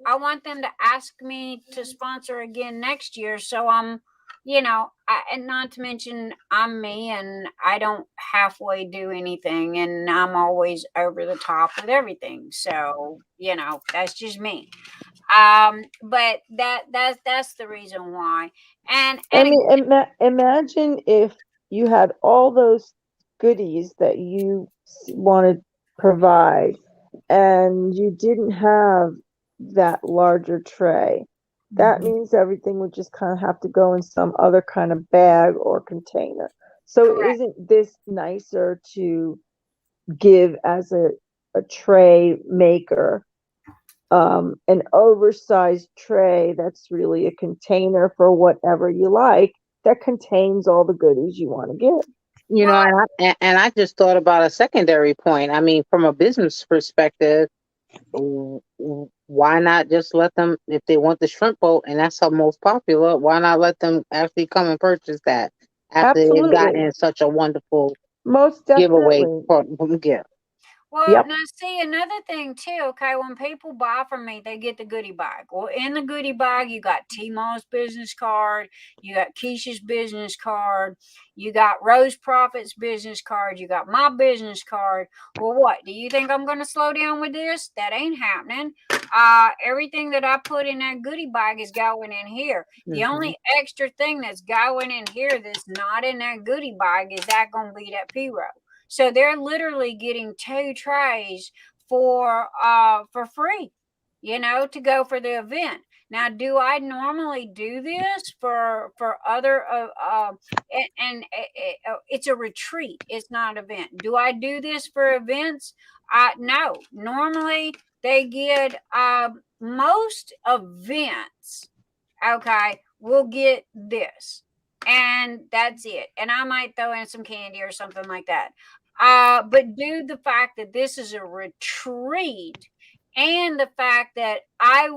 I want them to ask me to sponsor again next year. So I'm, and not to mention I'm me and I don't halfway do anything and I'm always over the top with everything. So, that's just me. But that's the reason why. And I mean, again, imagine if you had all those goodies that you want to provide and you didn't have that larger tray. That means everything would just kind of have to go in some other kind of bag or container. So correct. isn't this nicer to give as a tray maker? An oversized tray that's really a container for whatever you like that contains all the goodies you want to give. You know, Well, and I just thought about a secondary point. I mean, from a business perspective, why not just let them, if they want the shrimp boat and that's our most popular, why not let them actually come and purchase that after they've Absolutely. gotten such a wonderful Most giveaway definitely. gift? Well, Yep. now see another thing too. Okay, when people buy from me, they get the goodie bag. Well, in the goodie bag, you got T-Mall's business card, you got Keisha's business card, you got Rose Proffitt's business card, you got my business card. Well, what do you think I'm going to slow down with this? That ain't happening. Everything that I put in that goodie bag is going in here. The only extra thing that's going in here that's not in that goodie bag is that going to be that P-row. So they're literally getting 2 trays for free, to go for the event. Now, do I normally do this for other and it's a retreat, it's not an event. Do I do this for events? No. Normally they get most events, okay, will get this. And that's it. And I might throw in some candy or something like that. But due to the fact that this is a retreat and the fact that I'm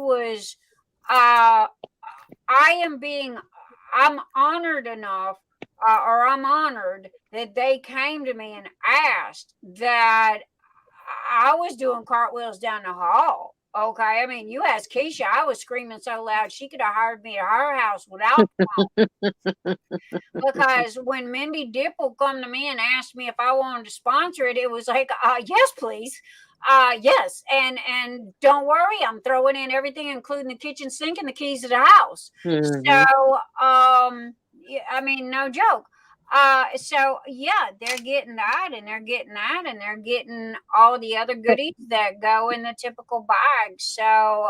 honored enough, or I'm honored that they came to me and asked that I was doing cartwheels down the hall. Okay. I mean, you asked Keisha, I was screaming so loud she could have hired me at her house without because when Mindy Dipple come to me and asked me if I wanted to sponsor it, it was like, yes, please. Yes. And don't worry, I'm throwing in everything, including the kitchen sink and the keys to the house. So, I mean, no joke. So yeah, they're getting that and they're getting that and they're getting all the other goodies that go in the typical bag. So,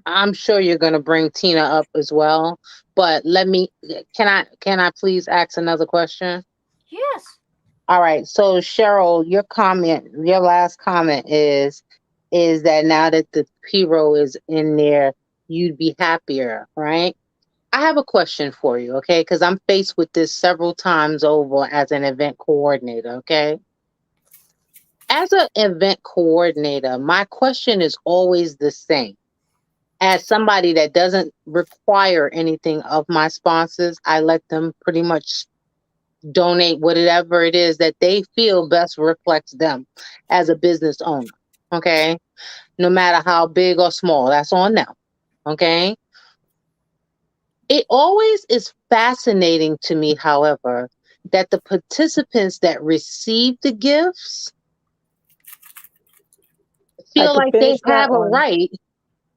I'm sure you're gonna bring Tina up as well, but can I please ask another question? yes. All right, so Cheryl, your last comment is that now that the P-row is in there, you'd be happier, right? I have a question for you, okay? Because I'm faced with this several times over as an event coordinator, okay? As an event coordinator, my question is always the same. As somebody that doesn't require anything of my sponsors, I let them pretty much donate whatever it is that they feel best reflects them as a business owner, okay? No matter how big or small, that's on them, okay? It always is fascinating to me, however, that the participants that receive the gifts I feel could like they finish that have a one. right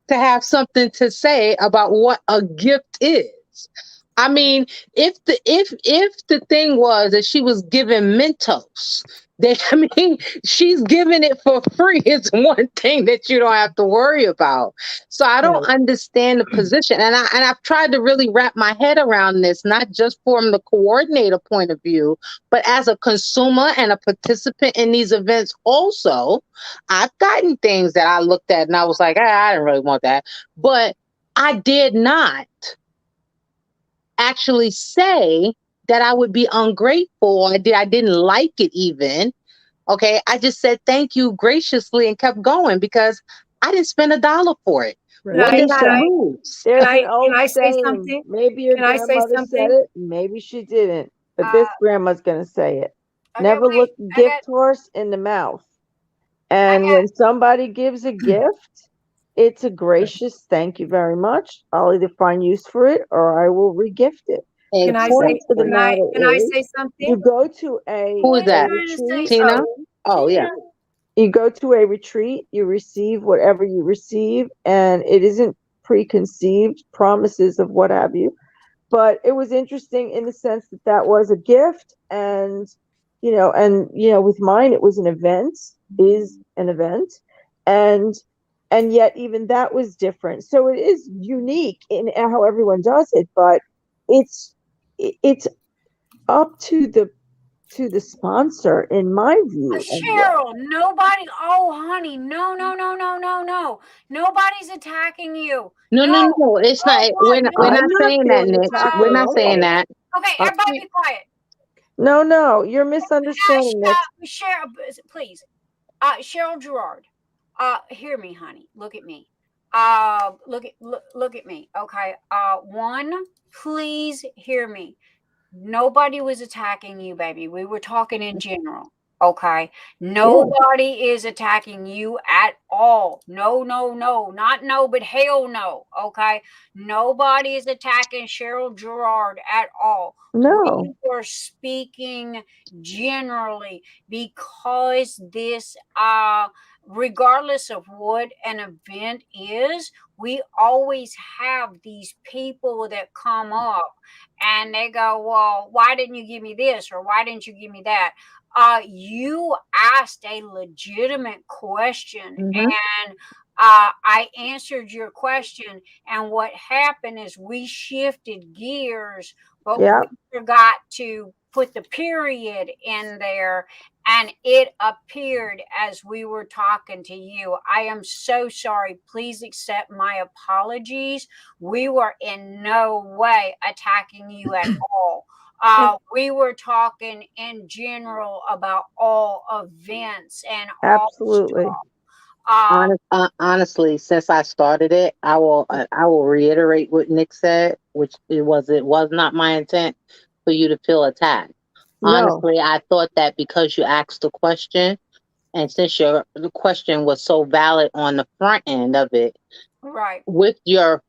to have something to say about what a gift is. I mean, if the thing was that she was given Mentos, then I mean, she's giving it for free. It's one thing that you don't have to worry about. So I don't Right. understand the position, and I've tried to really wrap my head around this, not just from the coordinator point of view, but as a consumer and a participant in these events. Also, I've gotten things that I looked at and I was like, I didn't really want that, but I did not actually say that I would be ungrateful or I didn't like it even. Okay. I just said thank you graciously and kept going because I didn't spend $1 for it. Right. What did I Lisa, lose? there's Can an old I say saying. something? Maybe your Can I say grandmother said something? it, maybe she didn't. But this grandma's gonna say it. Okay, Never wait. look a I gift got, horse in the mouth. I And got, when somebody gives a gift, it's a gracious thank you very much. I'll either find use for it or I will regift it. Can The I point say of the can I matter is, say you something? go to a Who is that? trying to say retreat. Tina? something. Oh, yeah. You go to a retreat, you receive whatever you receive, and it isn't preconceived promises of what have you. But it was interesting in the sense that that was a gift, and with mine, it was an event, is an event, and yet even that was different. So it is unique in how everyone does it, but it's up to the sponsor, in my view, as well. Cheryl, nobody. Oh, honey, no, no, no, no, no, no. Nobody's attacking you. No, no, No. no. It's Oh, not. what? We're No. I'm not not saying that, feeling Nick. attacked We're at not saying all. that. Okay, everybody be quiet. No, you're misunderstanding this. Cheryl, please. Cheryl Gerard. Hear me, honey. Look at me. Look at me. Okay. One, please hear me. Nobody was attacking you, baby. We were talking in general. Okay. Nobody is attacking you at all. No, no, no. Not no, but hell no. Okay. Nobody is attacking Cheryl Gerard at all. No. We were speaking generally because this regardless of what an event is, we always have these people that come up and they go, well, why didn't you give me this? Or why didn't you give me that? You asked a legitimate question and I answered your question. And what happened is we shifted gears, but we forgot to put the period in there. And it appeared as we were talking to you. I am so sorry. Please accept my apologies. We were in no way attacking you at all. We were talking in general about all events and all Absolutely. stuff. Honestly, since I started it, I will reiterate what Nick said, which it was not my intent for you to feel attacked. No. Honestly, I thought that because you asked the question, and since the question was so valid on the front end of it, right, with your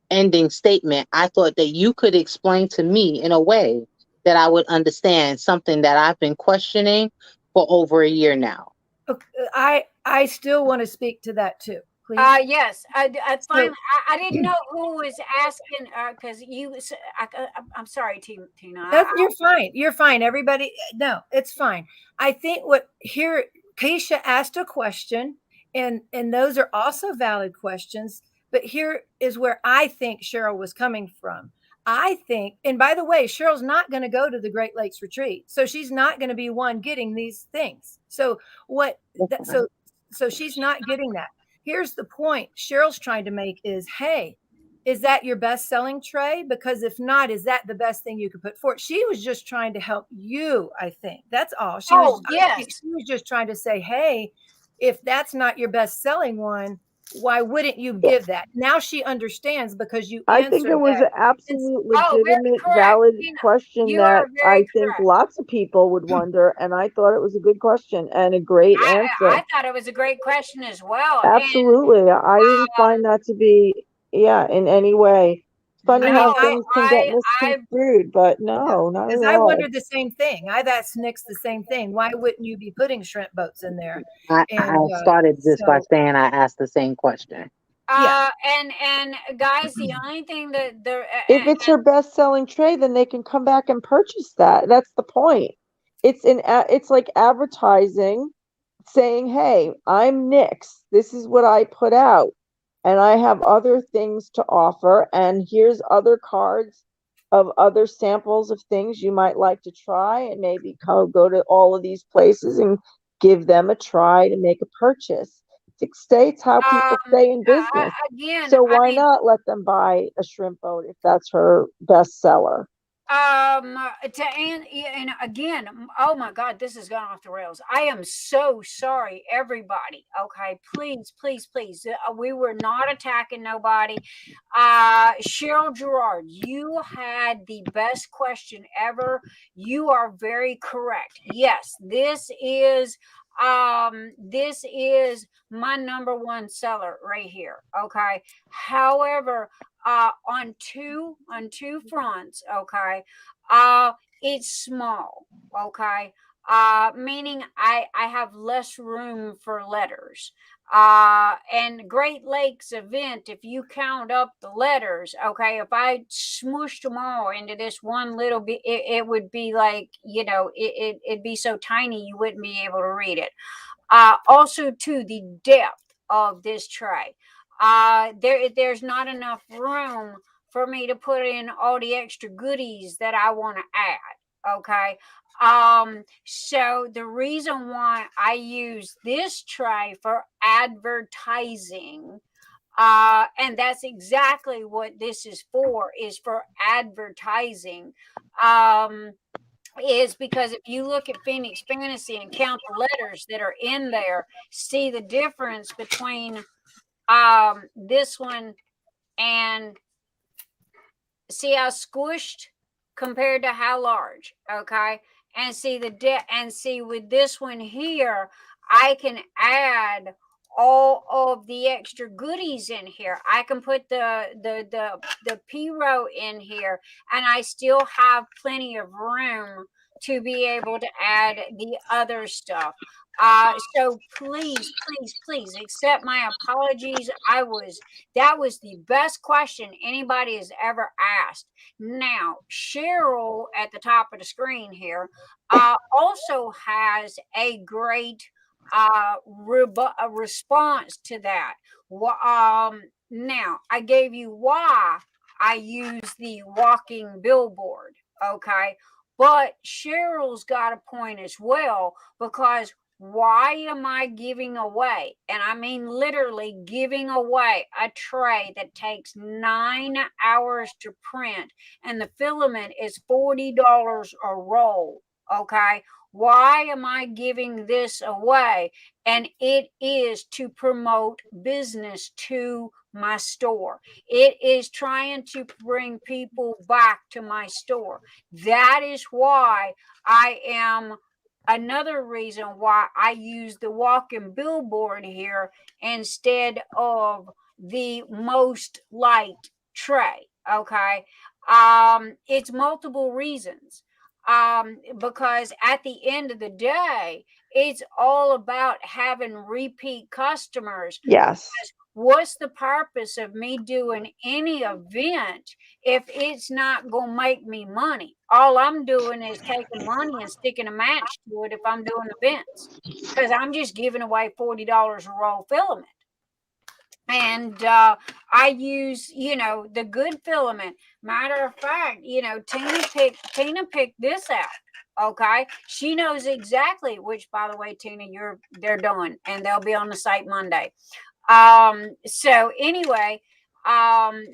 ending statement, I thought that you could explain to me in a way that I would understand something that I've been questioning for over a year now. Okay, I still want to speak to that too, please. Yes, fine. I didn't know who was asking because I'm sorry, Tina. You're fine. You're fine. Everybody, no, it's fine. I think Keisha asked a question, and those are also valid questions. But here is where I think Cheryl was coming from. I think, and by the way, Cheryl's not going to go to the Great Lakes retreat, so she's not going to be one getting these things. So so she's not getting that. Here's the point Cheryl's trying to make is, hey, is that your best selling tray? Because if not, is that the best thing you could put forward? She was just trying to help you, I think. That's all. She was just trying to say, hey, if that's not your best selling one, why wouldn't you give that? Now she understands because you I answered think it was an that. absolute Oh, very legitimate, correct. valid Tina, question you that are very I think correct. lots of people would wonder, and I thought it was a good question and a great answer. I thought it was a great question as well. Absolutely. I didn't find that to be, in any way. It's funny I how mean, things can get I misconstrued, but no, not because at I all. wondered the same thing. I've asked Nix the same thing. Why wouldn't you be putting shrimp boats in there? I And started this by so, saying I asked the same question. yeah. And guys, the only thing that the If it's her best-selling tray, then they can come back and purchase that. That's the point. It's like advertising, saying, "Hey, I'm Nix. This is what I put out, and I have other things to offer. And here's other cards of other samples of things you might like to try, and maybe go to all of these places and give them a try to make a purchase." It states how people stay in business. again, So why not let them buy a shrimp boat if that's her bestseller? and again, oh my God, this has gone off the rails. I am so sorry, everybody. Okay, please, we were not attacking nobody. Cheryl Gerard, you had the best question ever. You are very correct. Yes, this is my number one seller right here. Okay, however, on two fronts, okay, it's small, okay, meaning I have less room for letters. And Great Lakes event, if you count up the letters, okay, if I smooshed them all into this one little bit, it would be like, it'd be so tiny you wouldn't be able to read it. Also, to the depth of this tray, there's not enough room for me to put in all the extra goodies that I want to add. Okay. So the reason why I use this tray for advertising, and that's exactly what this is for advertising, is because if you look at Phoenix Fantasy and count the letters that are in there, see the difference between this one, and see how squished compared to how large. Okay, and see and see with this one here, I can add all of the extra goodies in here. I can put the P-row in here, and I still have plenty of room to be able to add the other stuff. So please accept my apologies. That was the best question anybody has ever asked. Now, Cheryl at the top of the screen here also has a great a response to that. Now, I gave you why I use the walking billboard, okay? But Cheryl's got a point as well, because why am I giving away, and I mean literally giving away, a tray that takes 9 hours to print, and the filament is $40 a roll, okay? Why am I giving this away? And it is to promote business to my store. It is trying to bring people back to my store. That is why another reason why I use the walking billboard here instead of the most liked tray. Okay. It's multiple reasons. Because at the end of the day, it's all about having repeat customers. Yes. What's the purpose of me doing any event if it's not going to make me money? All I'm doing is taking money and sticking a match to it if I'm doing events, because I'm just giving away $40 a roll filament. And I use, the good filament. Matter of fact, Tina picked this out. Okay, she knows exactly which. By the way, Tina, they're done, and they'll be on the site Monday. So anyway,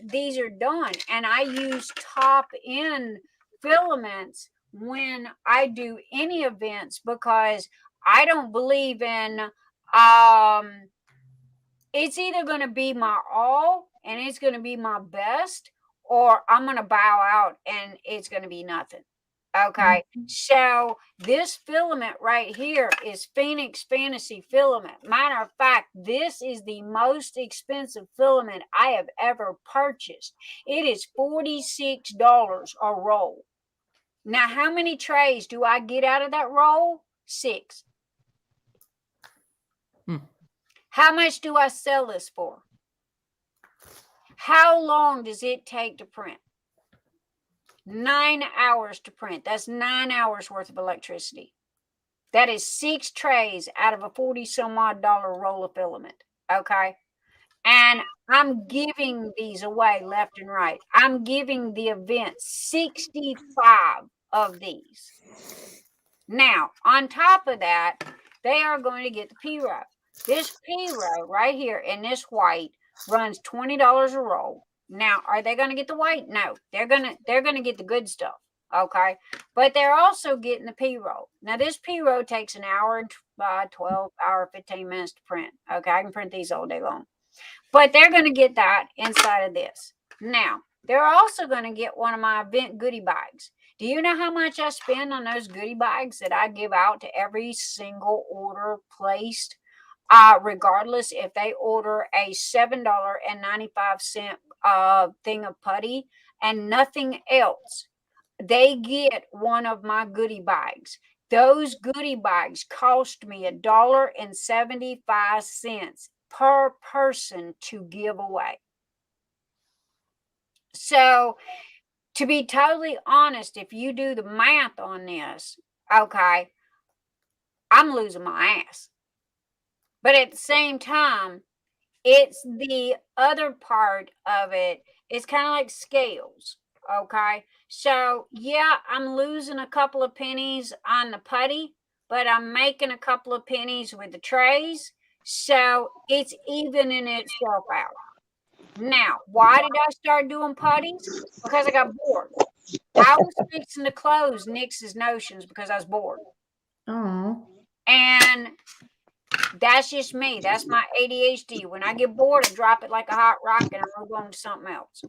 these are done, and I use top end filaments when I do any events, because I don't believe in it's either going to be my all and it's going to be my best, or I'm going to bow out and it's going to be nothing. Okay. So this filament right here is Phoenix Fantasy filament. Matter of fact, this is the most expensive filament I have ever purchased. It is $46 a roll. Now, how many trays do I get out of that roll? 6. How much do I sell this for? How long does it take to print? 9 hours to print. That's 9 hours worth of electricity. That is 6 trays out of a 40 some odd dollar roll of filament. Okay. And I'm giving these away left and right. I'm giving the event 65 of these. Now, on top of that, they are going to get the P-Row. This P-Row right here in this white runs $20 a roll. Now, are they going to get the white? No, they're gonna get the good stuff. Okay, but they're also getting the P-Row. Now, this P-Row takes an hour and 12 hour 15 minutes to print. Okay, I can print these all day long, but they're going to get that inside of this. Now, they're also going to get one of my event goodie bags. Do you know how much I spend on those goodie bags that I give out to every single order placed? Regardless if they order a $7.95 thing of putty and nothing else, they get one of my goodie bags. Those goodie bags cost me $1.75 per person to give away. So, to be totally honest, if you do the math on this, okay, I'm losing my ass. But at the same time, it's the other part of it. It's kind of like scales. Okay. So, yeah, I'm losing a couple of pennies on the putty, but I'm making a couple of pennies with the trays. So, it's evening itself out. Now, why did I start doing putties? Because I got bored. I was fixing to close Nix's Notions because I was bored. Oh. And that's just me. That's my ADHD. When I get bored, I drop it like a hot rock and I move on to something else.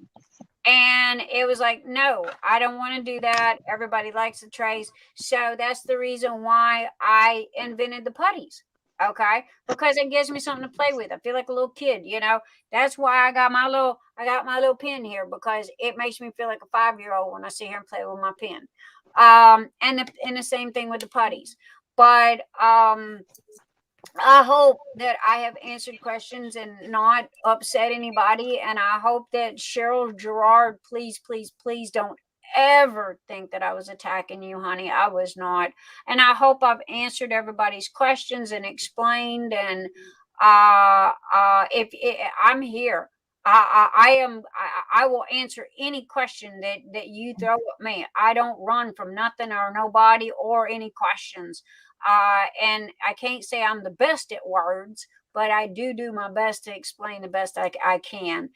And it was like, no, I don't want to do that. Everybody likes the trays. So that's the reason why I invented the putties. Okay. Because it gives me something to play with. I feel like a little kid, you know. That's why I got my little pen here, because it makes me feel like a 5-year-old when I sit here and play with my pen. And the same thing with the putties. But I hope that I have answered questions and not upset anybody. And I hope that Cheryl Gerard, please, please, please don't ever think that I was attacking you, honey. I was not. And I hope I've answered everybody's questions and explained. And I'm here. I will answer any question that you throw at me. I don't run from nothing or nobody or any questions. And I can't say I'm the best at words, but I do my best to explain the best I can.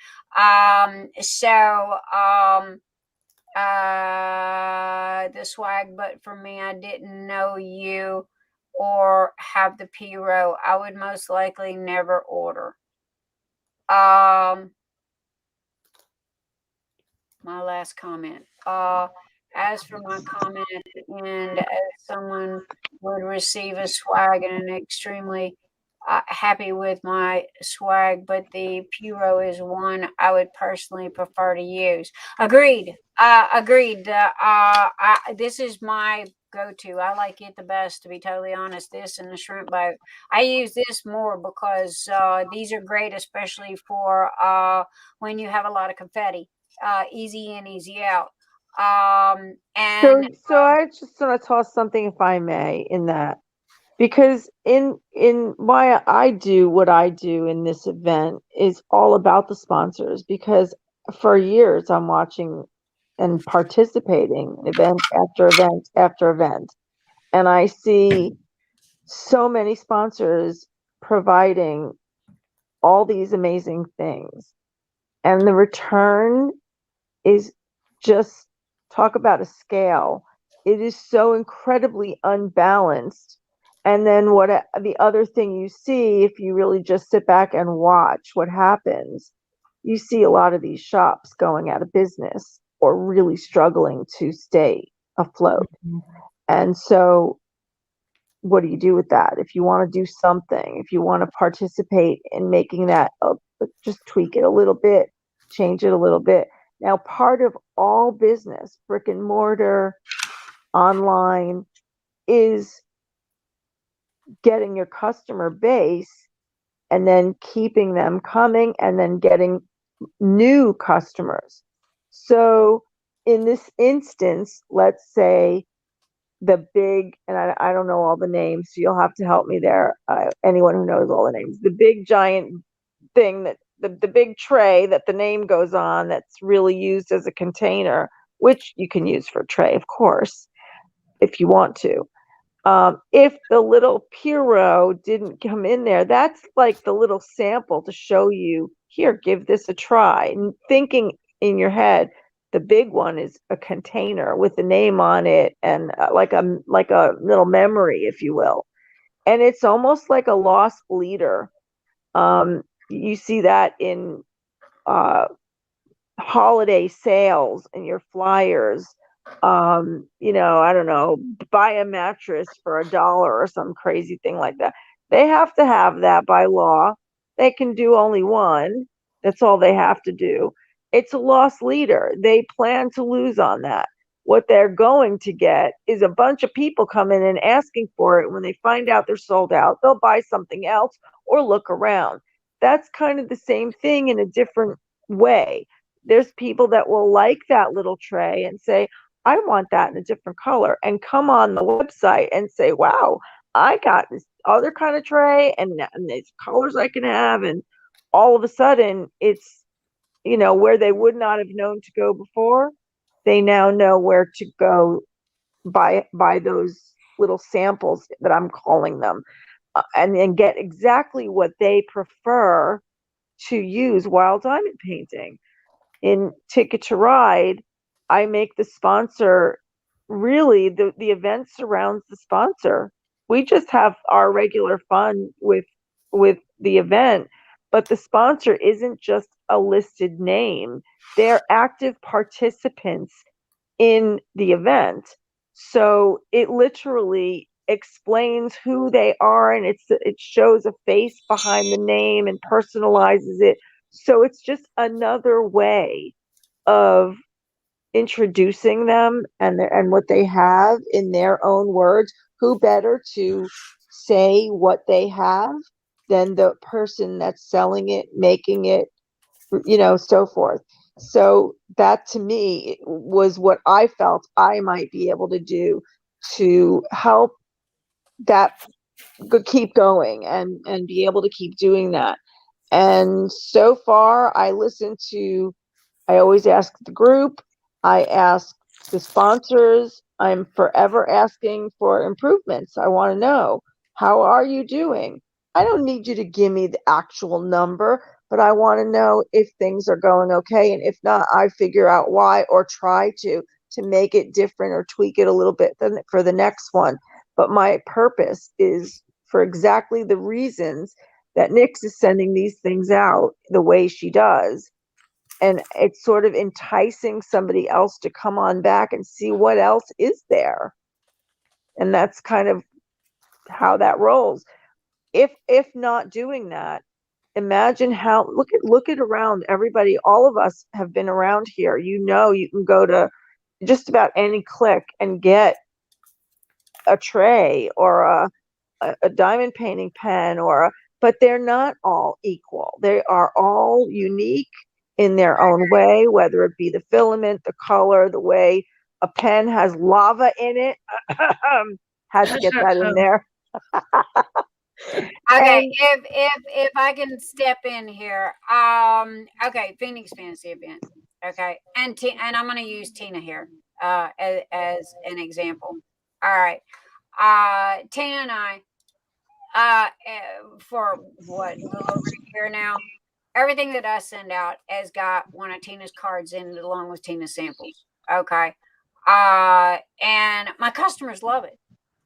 The swag, but for me, I didn't know you or have the P-Row. I would most likely never order. My last comment. As for my comment at the end, as someone would receive a swag and extremely happy with my swag, but the P-Row is one I would personally prefer to use. Agreed. Agreed. This is my go-to. I like it the best, to be totally honest. This and the shrimp boat. I use this more because these are great, especially for when you have a lot of confetti. Easy in, easy out. So I just want to toss something, if I may, in that, because in why I do what I do in this event is all about the sponsors, because for years I'm watching and participating event after event after event, and I see so many sponsors providing all these amazing things. and the return is just, talk about a scale. It is so incredibly unbalanced. And then the other thing you see, if you really just sit back and watch what happens, you see a lot of these shops going out of business or really struggling to stay afloat. And so what do you do with that? If you want to do something, if you want to participate in making that, just tweak it a little bit, change it a little bit. Now, part of all business, brick and mortar, online, is getting your customer base and then keeping them coming and then getting new customers. So in this instance, let's say the big, and I don't know all the names, so you'll have to help me there. Anyone who knows all the names, the big giant thing that the big tray that the name goes on, that's really used as a container, which you can use for a tray, of course, if you want to. If the little Piro didn't come in there, that's like the little sample to show you, here, give this a try. And thinking in your head, the big one is a container with the name on it and like a little memory, if you will. And it's almost like a lost leader. You see that in holiday sales and your flyers. I don't know, buy a mattress for $1 or some crazy thing like that. They have to have that by law. They can do only one. That's all they have to do. It's a lost leader. They plan to lose on that. What they're going to get is a bunch of people coming and asking for it. When they find out they're sold out, they'll buy something else or look around. That's kind of the same thing in a different way. There's people that will like that little tray and say, I want that in a different color, and come on the website and say, wow, I got this other kind of tray and these colors I can have. And all of a sudden it's, where they would not have known to go before, they now know where to go buy those little samples that I'm calling them, and then get exactly what they prefer to use while diamond painting. In Ticket to Ride, I make the sponsor, really the event surrounds the sponsor. We just have our regular fun with the event, but the sponsor isn't just a listed name. They're active participants in the event. So it literally explains who they are, and it shows a face behind the name and personalizes it. So it's just another way of introducing them and what they have in their own words. Who better to say what they have than the person that's selling it, making it, so forth. So that to me was what I felt I might be able to do to help that keep going and be able to keep doing that. And so far, I always ask the group, I ask the sponsors, I'm forever asking for improvements. I want to know, how are you doing? I don't need you to give me the actual number, but I want to know if things are going okay. And if not, I figure out why, or try to make it different or tweak it a little bit for the next one. But my purpose is for exactly the reasons that Nyx is sending these things out the way she does. And it's sort of enticing somebody else to come on back and see what else is there. And that's kind of how that rolls. If not doing that, imagine how, look at around everybody. All of us have been around here. You can go to just about any click and get a tray or a diamond painting pen but they're not all equal. They are all unique in their own way, whether it be the filament, the color, the way a pen has lava in it. Had to get that in there. Okay, if I can step in here. Okay, Phoenix Fantasy Event. Okay, and I'm going to use Tina here as an example. All right, Tina and I, for what, a little over a year now, everything that I send out has got one of Tina's cards in it along with Tina's samples. Okay. And my customers love it.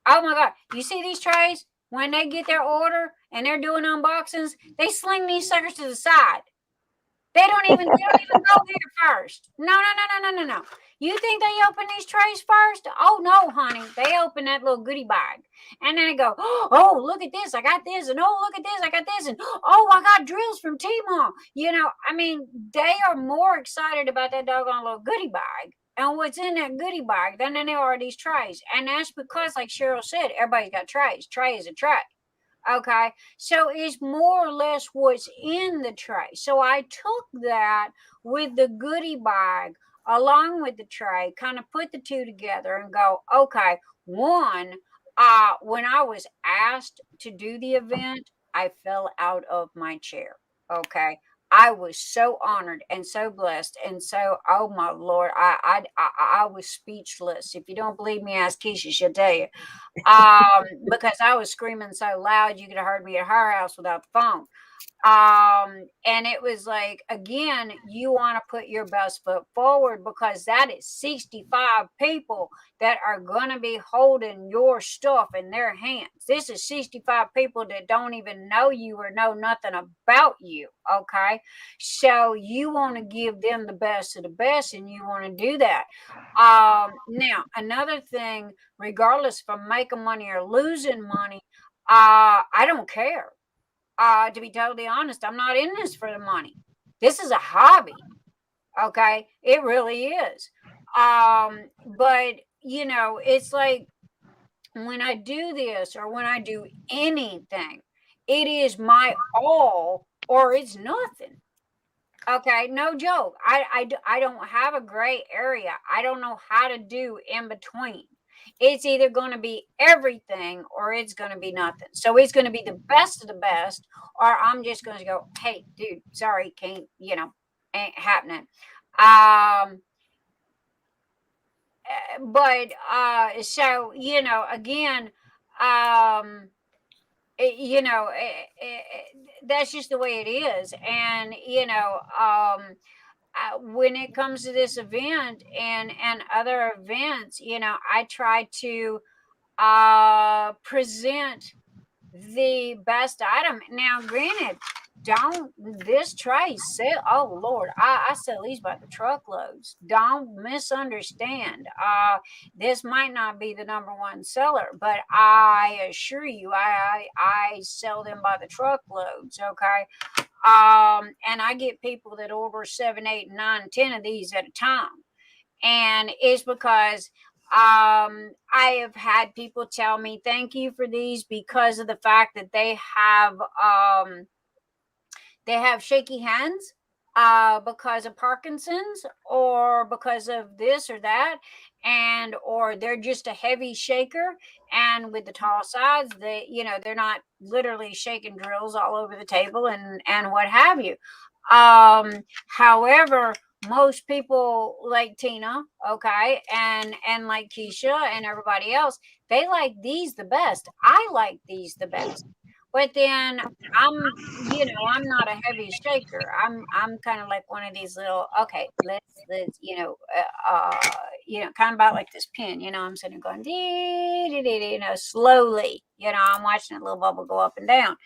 Oh my God. You see these trays? When they get their order and they're doing unboxings, they sling these suckers to the side. They don't even go here first. No. You think they open these trays first? Oh no, honey. They open that little goodie bag. And then they go, oh, look at this. I got this. And oh, look at this. I got this. And oh, I got drills from Tmall. You know, I mean, they are more excited about that doggone little goodie bag and what's in that goodie bag than they are these trays. And that's because, like Cheryl said, everybody's got trays. Tray is a tray. Okay, so it's more or less what's in the tray. So I took that with the goodie bag along with the tray, kind of put the two together and go, okay, one, when I was asked to do the event, I fell out of my chair. Okay. I was so honored and so blessed and so, oh my Lord, I was speechless. If you don't believe me, ask Keisha, she'll tell you. Because I was screaming so loud, you could have heard me at her house without the phone. And it was like, again, you want to put your best foot forward because that is 65 people that are going to be holding your stuff in their hands. This is 65 people that don't even know you or know nothing about you. Okay. So you want to give them the best of the best and you want to do that. Now, another thing, regardless if I'm making money or losing money, I don't care. To be totally honest, I'm not in this for the money. This is a hobby. Okay. It really is. But you know, it's like when I do this or when I do anything, it is my all or it's nothing. Okay, no joke. I don't have a gray area. I don't know how to do in between. It's either going to be everything or it's going to be nothing. So it's going to be the best of the best, or I'm just going to go, hey, dude, sorry, can't, you know, ain't happening. But so, you know, again, you know, that's just the way it is. And, you know, when it comes to this event and other events, you know, I try to present the best item. Now, granted, don't this tray sell? Oh Lord, I sell these by the truckloads. Don't misunderstand. This might not be the number one seller, but I assure you, I sell them by the truckloads. Okay. And I get people that order 7, 8, 9, 10 of these at a time. And it's because I have had people tell me thank you for these because of the fact that they have shaky hands because of Parkinson's or because of this or that, and or they're just a heavy shaker, and with the tall sides, they, you know, they're not literally shaking drills all over the table and what have you. However, most people like Tina, okay, and like Keisha and everybody else, they like these the best. I like these the best. But then I'm, you know, I'm not a heavy shaker. I'm kind of like one of these little, okay, let's, you know, kind of about like this pin, you know, I'm sitting going, you know, slowly, you know, I'm watching that little bubble go up and down.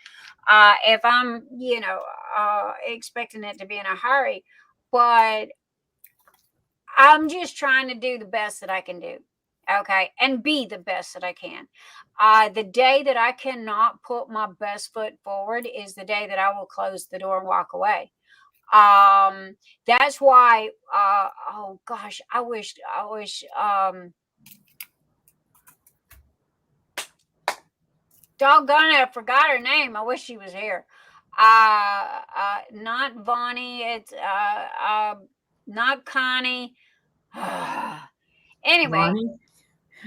If I'm, you know, expecting it to be in a hurry, but I'm just trying to do the best that I can do. Okay. And be the best that I can. The day that I cannot put my best foot forward is the day that I will close the door and walk away. That's why, oh gosh, I wish, doggone it, I forgot her name. I wish she was here. Not Bonnie. It's, not Connie. Anyway, Ronnie?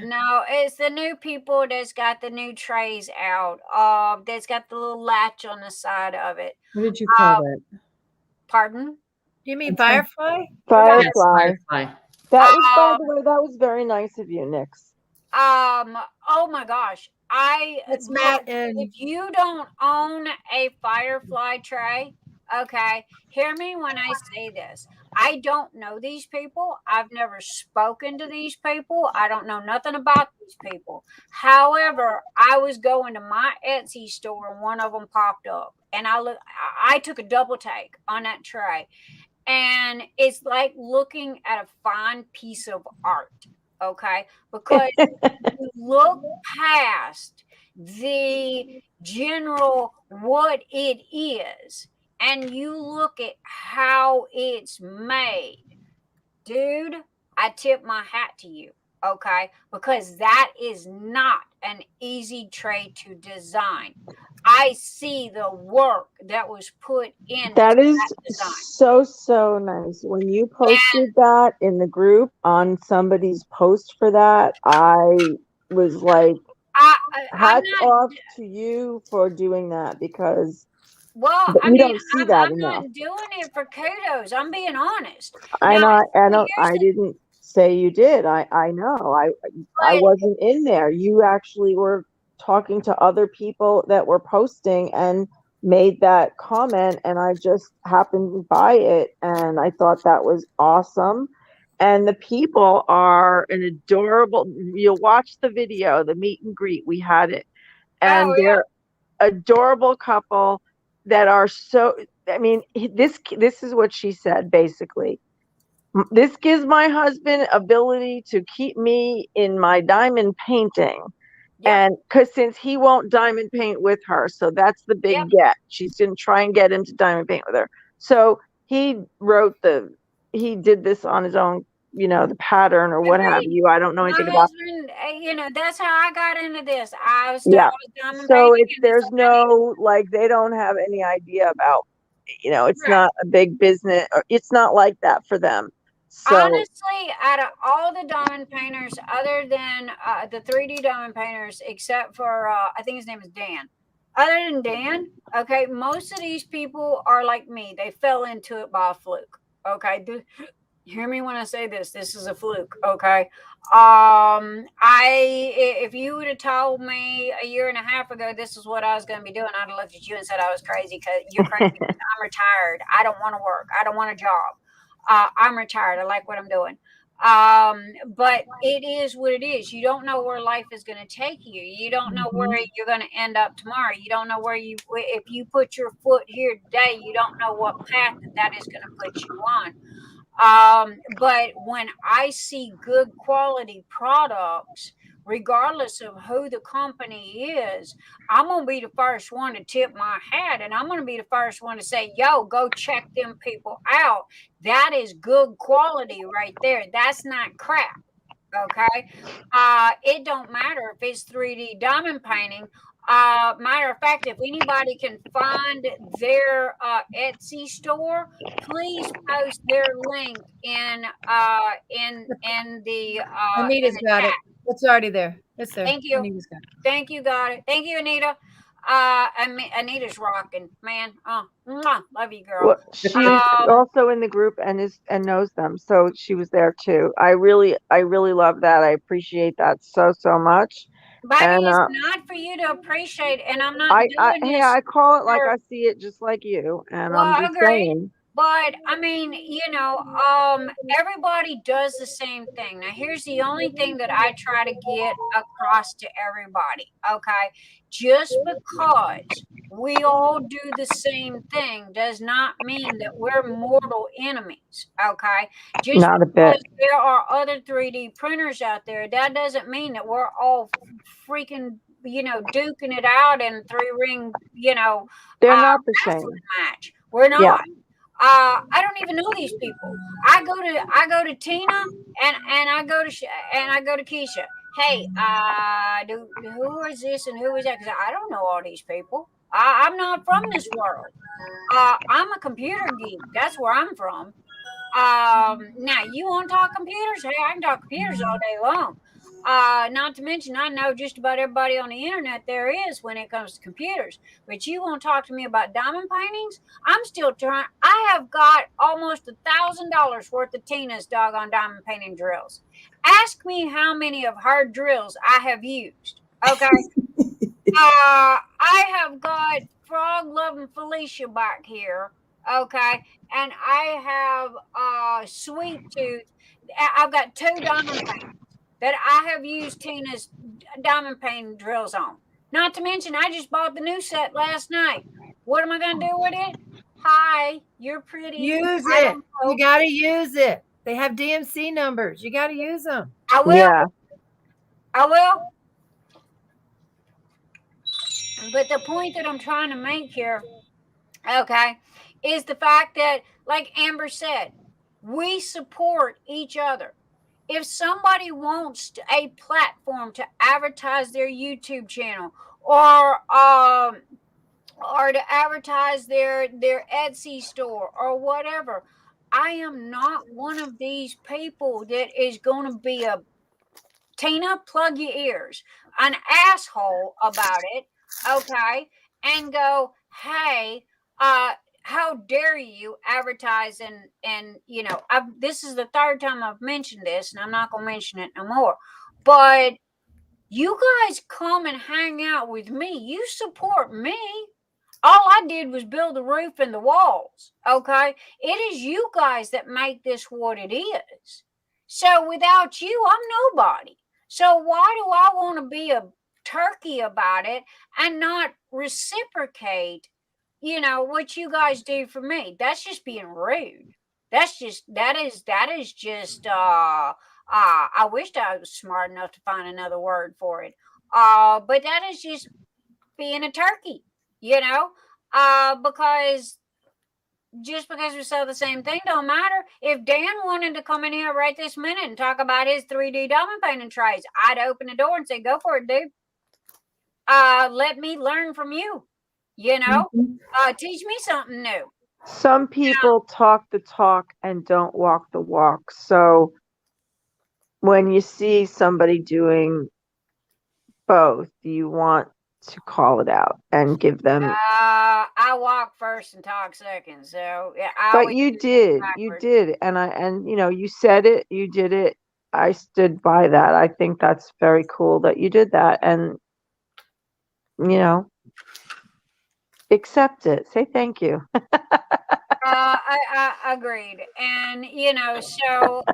no, it's the new people that's got the new trays out. That's got the little latch on the side of it. What did you call that? Pardon? You mean I'm trying- Firefly? Firefly. Yes, Firefly. That was, by the way, that was very nice of you, Nix. Oh my gosh. That's Matt and If you don't own a Firefly tray, Okay, hear me when I say this. I don't know these people. I've never spoken to these people. I don't know nothing about these people. However, I was going to my Etsy store and one of them popped up, and I took a double take on that tray, and it's like looking at a fine piece of art. Okay, because you look past the general what it is and you look at how it's made, dude, I tip my hat to you. Okay, because that is not an easy tray to design. I see the work that was put into That is that design. so nice. When you posted that in the group on somebody's post for that, I was like, I'm hats not. off to you for doing that because Well, I you mean, don't see that I'm enough. not doing it for kudos. I'm being honest. I Now, know. here's I the didn't say you did. I know. I but wasn't in there. You actually were talking to other people that were posting and made that comment, and I just happened by it, and I thought that was awesome. And the people are an adorable. You'll watch the video, the meet and greet. We had it, oh and they're adorable couple that are so. I mean, this is what she said basically. This gives my husband ability to keep me in my diamond painting. yeah, And because since he won't diamond paint with her, so that's the yep, big get. She's going to try and get him to diamond paint with her. So he did this on his own, the pattern or what have agreed. you. I don't know My anything about. husband, that's how I got into this. I was Yeah. diamond So painting, and it's there's like I need no, like, they don't have any idea about, it's right. not a big business, or it's not like that for them. So Honestly, out of all the diamond painters, other than the 3D diamond painters, except for I think his name is Dan. Other than Dan, okay, most of these people are like me. They fell into it by a fluke. Okay, hear me when I say this. This is a fluke. Okay. If you would have told me a year and a half ago this is what I was going to be doing, I'd have looked at you and said I was crazy because you're crazy. I'm retired. I don't want to work. I don't want a job. I'm retired. I like what I'm doing. But it is what it is. You don't know where life is going to take you. You don't know where you're going to end up tomorrow. You don't know if you put your foot here today, you don't know what path that is going to put you on. But when I see good quality products, regardless of who the company is, I'm going to be the first one to tip my hat, and I'm going to be the first one to say, yo, go check them people out. That is good quality right there. That's not crap. Okay. It don't matter if it's 3D diamond painting. Matter of fact, if anybody can find their Etsy store, please post their link in Anita's the got chat. it. It's already there. It's there. Thank you. Anita's got it. Thank you, got it. Thank you, Anita. Anita's rocking, man. Love you, girl. well, she's also in the group and knows them, so she was there too. I really love that. I appreciate that so much. Baby, And it's not for you to appreciate, and I'm not I doing hey, this I call it like for. I see it, just like you. And Well, I'm I just agree. saying. But I mean, everybody does the same thing. Now, here's the only thing that I try to get across to everybody. Okay. Just because we all do the same thing does not mean that we're mortal enemies. Okay. Just Not a bit. because there are other 3D printers out there, that doesn't mean that we're all freaking, duking it out in 3-ring, They're not the wrestling same. match. We're Yeah. not. I don't even know these people. I go to Tina and I go to Keisha. Hey, who is this and who is that? Because I don't know all these people. I'm not from this world. I'm a computer geek. That's where I'm from. Now you want to talk computers? Hey, I can talk computers all day long. Not to mention, I know just about everybody on the internet there is when it comes to computers. But you want to talk to me about diamond paintings? I'm still trying. I have got almost $1,000 worth of Tina's doggone diamond painting drills. Ask me how many of her drills I have used. Okay. I have got Frog Loving Felicia back here Okay, and I have sweet tooth. I've got 2 diamond paintings that I have used Tina's diamond painting drills on. Not to mention, I just bought the new set last night. What am I going to do with it? Hi, you're pretty. Use I it. don't You know. got to use it. They have DMC numbers. You got to use them. I will. Yeah. I will. But the point that I'm trying to make here, okay, is the fact that, like Amber said, we support each other. If somebody wants a platform to advertise their YouTube channel or to advertise their Etsy store or whatever, I am not one of these people that is going to be a Tina, plug your ears, an asshole about it, okay, and go, hey, how dare you advertise and this is the 3rd time I've mentioned this, and I'm not gonna mention it no more. But you guys come and hang out with me. You support me. All I did was build the roof and the walls. Okay. It is you guys that make this what it is. So without you, I'm nobody. So why do I want to be a turkey about it and not reciprocate, what you guys do for me? That's just being rude. That is just I wished I was smart enough to find another word for it. But that is just being a turkey, because just because we sell the same thing don't matter. If Dan wanted to come in here right this minute and talk about his 3D diamond painting trays, I'd open the door and say, go for it, dude. Let me learn from you, teach me something new. Some people talk the talk and don't walk the walk. So when you see somebody doing both, you want to call it out and give them. I walk first and talk second. So yeah, But you did, and you said it, you did it. I stood by that. I think that's very cool that you did that, and accept it. Say thank you. I agreed, and so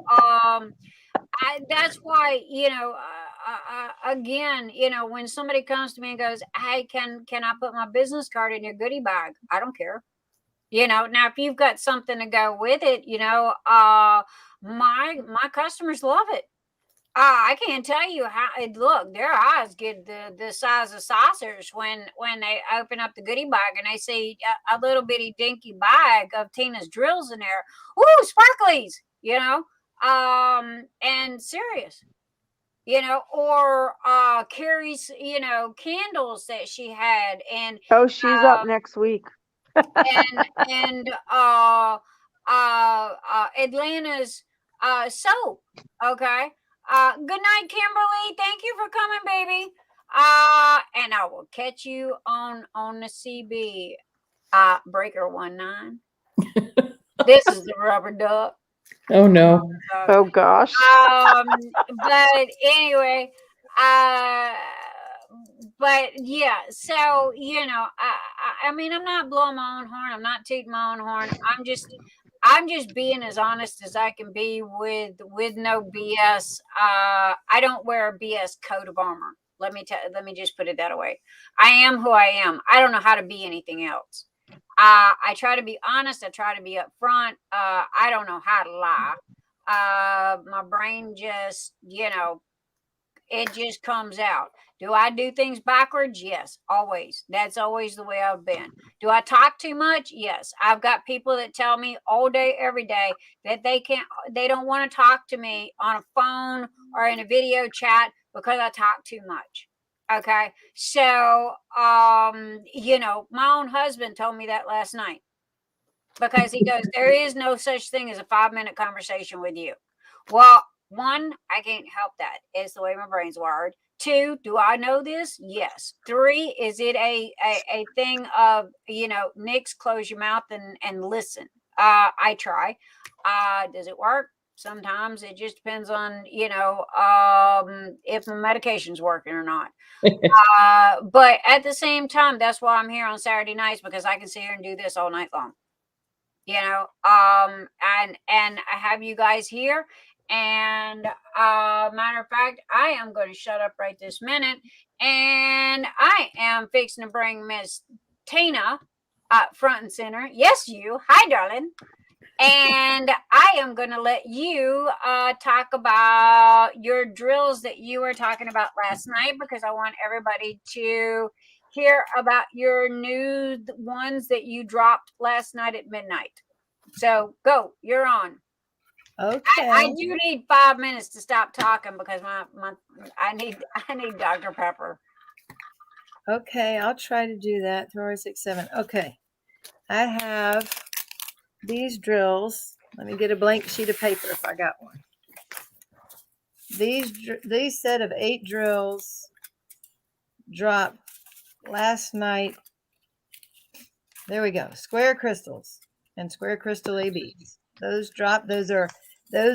that's why again, when somebody comes to me and goes, hey, can I put my business card in your goodie bag? I don't care. Now if you've got something to go with it, my customers love it. I can't tell you how it look. Their eyes get the size of saucers when they open up the goodie bag and they see a little bitty dinky bag of Tina's drills in there. Ooh, sparklies, and serious, or Carrie's, candles that she had, and Oh, she's up next week. and Atlanta's soap. Okay. Good night, Kimberly. Thank you for coming, baby. And I will catch you on the CB. Breaker 19. This is the rubber duck. Oh no. Oh gosh. But anyway, but yeah, so I mean, I'm not blowing my own horn. I'm not tooting my own horn. I'm just being as honest as I can be with no BS. I don't wear a BS coat of armor. Let me just put it that way. I am who I am. I don't know how to be anything else. I try to be honest. I try to be upfront. I don't know how to lie. My brain just, it just comes out. Do I do things backwards? Yes, always. That's always the way I've been. Do I talk too much? Yes. I've got people that tell me all day, every day that they don't want to talk to me on a phone or in a video chat because I talk too much. Okay. So, my own husband told me that last night because he goes, there is no such thing as a 5-minute conversation with you. Well, 1, I can't help that. It's the way my brain's wired. 2, do I know this? Yes. 3, is it a thing of, Nix, close your mouth and listen? I try. Does it work? Sometimes it just depends on, if my medication's working or not. But at the same time, that's why I'm here on Saturday nights, because I can sit here and do this all night long. and I have you guys here. And matter of fact, I am going to shut up right this minute, and I am fixing to bring Miss Tina front and center. Yes, you. Hi, darling. And I am going to let you talk about your drills that you were talking about last night, because I want everybody to hear about your new ones that you dropped last night at midnight. So go, you're on. Okay. I do need 5 minutes to stop talking because I need Dr. Pepper. Okay, I'll try to do that. 3, 6, 7. Okay. I have these drills. Let me get a blank sheet of paper if I got one. These set of 8 drills dropped last night. There we go. Square crystals and square crystal ABs. Those dropped. Those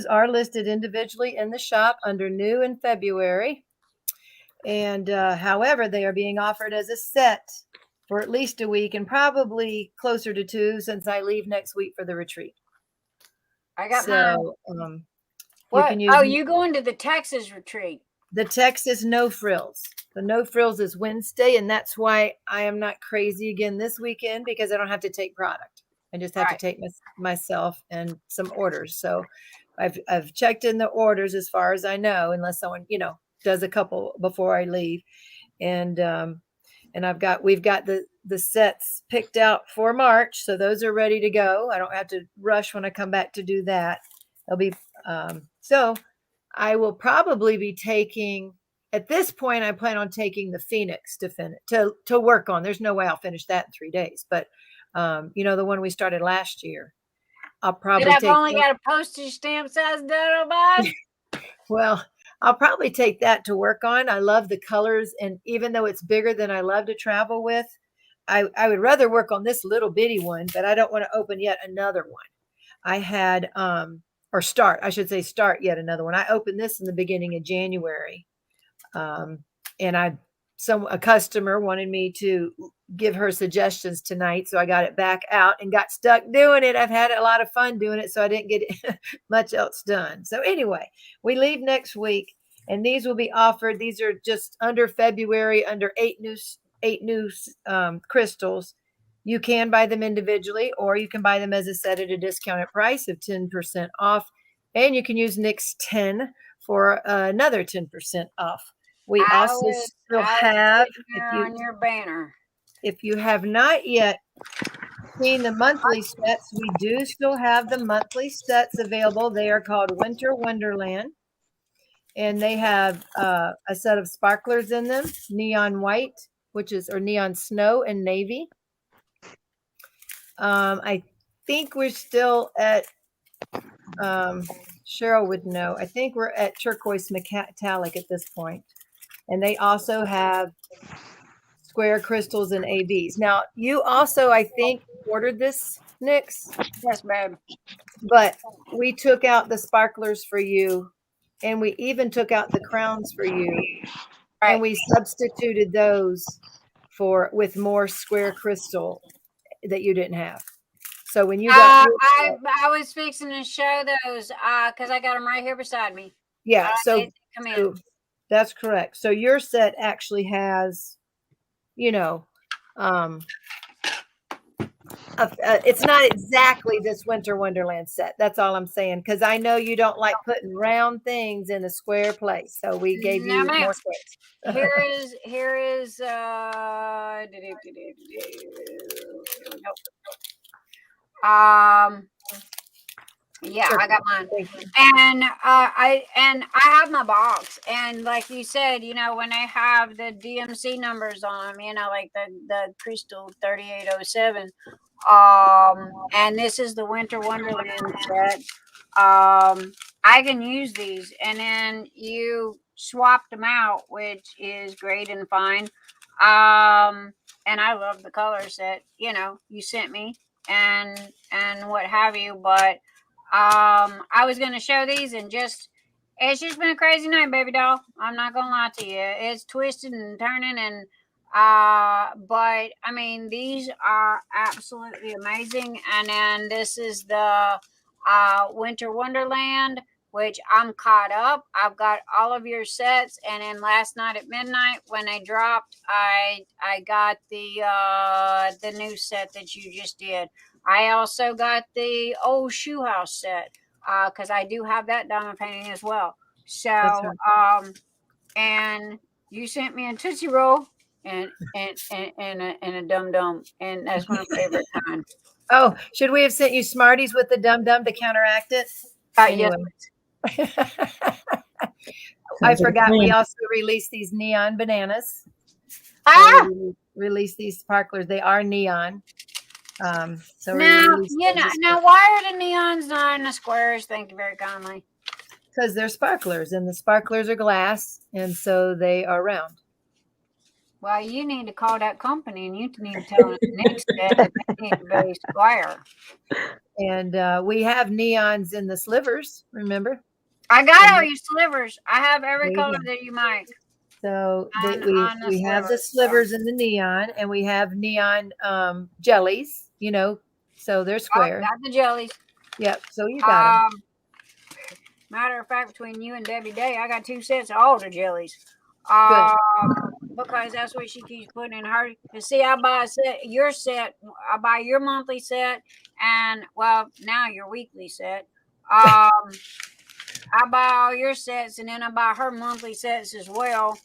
are listed individually in the shop under new in February. And however, they are being offered as a set for at least a week, and probably closer to 2 since I leave next week for the retreat. I got mine. You can use. Oh, you going to the Texas retreat? The Texas no frills. The no frills is Wednesday, and that's why I am not crazy again this weekend, because I don't have to take product. I just have to take myself and some orders. So I've checked in the orders as far as I know, unless someone does a couple before I leave, and we've got the sets picked out for March, so those are ready to go. I don't have to rush when I come back to do that. They'll be so I will probably be taking, at this point, I plan on taking the Phoenix to work on. There's no way I'll finish that in 3 days, but the one we started last year, I'll probably I've only got a postage stamp size done, bud. Well, I'll probably take that to work on. I love the colors, and even though it's bigger than I love to travel with, I would rather work on this little bitty one, but I don't want to open yet another one. I had start yet another one. I opened this in the beginning of January, and a customer wanted me to give her suggestions tonight, so I got it back out and got stuck doing it. I've had a lot of fun doing it, so I didn't get much else done. So anyway, we leave next week, and these will be offered. These are just under February, under 8 new crystals. You can buy them individually, or you can buy them as a set at a discounted price of 10% off, and you can use Nick's 10 for another 10% off. We also still have, on your banner. If you have not yet seen the monthly sets, we do still have the monthly sets available. They are called Winter Wonderland, and they have a set of sparklers in them, neon white, or neon snow and navy. I think we're still at, Cheryl would know, I think we're at turquoise metallic at this point. And they also have square crystals and ABs. Now, you also, I think, ordered this, Nix. Yes, babe. But we took out the sparklers for you, and we even took out the crowns for you. Right. And we substituted those with more square crystal that you didn't have. So when you got I was fixing to show those because I got them right here beside me. Yeah, come in. That's correct. So your set actually has, it's not exactly this Winter Wonderland set. That's all I'm saying, because I know you don't like putting round things in a square place. So we gave you more space. Here is yeah, I got mine, and I have my box, and like you said, when they have the DMC numbers on them, like the Crystal 3807, and this is the Winter Wonderland set. I can use these, and then you swapped them out, which is great and fine. And I love the color set, you sent me and what have you, but I was going to show these, and it's just been a crazy night, baby doll. I'm not going to lie to you. It's twisted and turning, and But I mean, these are absolutely amazing. And then this is the Winter Wonderland, which I'm caught up. I've got all of your sets, and then last night at midnight when they dropped, I got the new set that you just did. I also got the old shoe house set because I do have that diamond painting as well. That's So right. and you sent me a Tootsie Roll and a Dum Dum, and that's my favorite kind. Oh, should we have sent you Smarties with the Dum Dum to counteract it? Yes. Anyway. I Sounds like a forgot we plan. also released these neon bananas. Ah, We released these sparklers. They are neon. So we now released you know. Now, why are the neons not in the squares? Thank you very kindly. because they're sparklers, and the sparklers are glass, and so they are round. Well, you need to call that company, and you need to tell them next step that they need to be square. And we have neons in the slivers. Remember? I got all your slivers. I have every There you color go. that you make. So On the we have the slivers, slivers in the neon, and we have neon jellies. So they're Oh, square. got the jellies. Yep. So you got them. Matter of fact, between you and Debbie Day, I got 2 sets of all the jellies. Because that's what she keeps putting in her. And see, I buy your set. I buy your monthly set, and well, now your weekly set. I buy all your sets, and then I buy her monthly sets as well.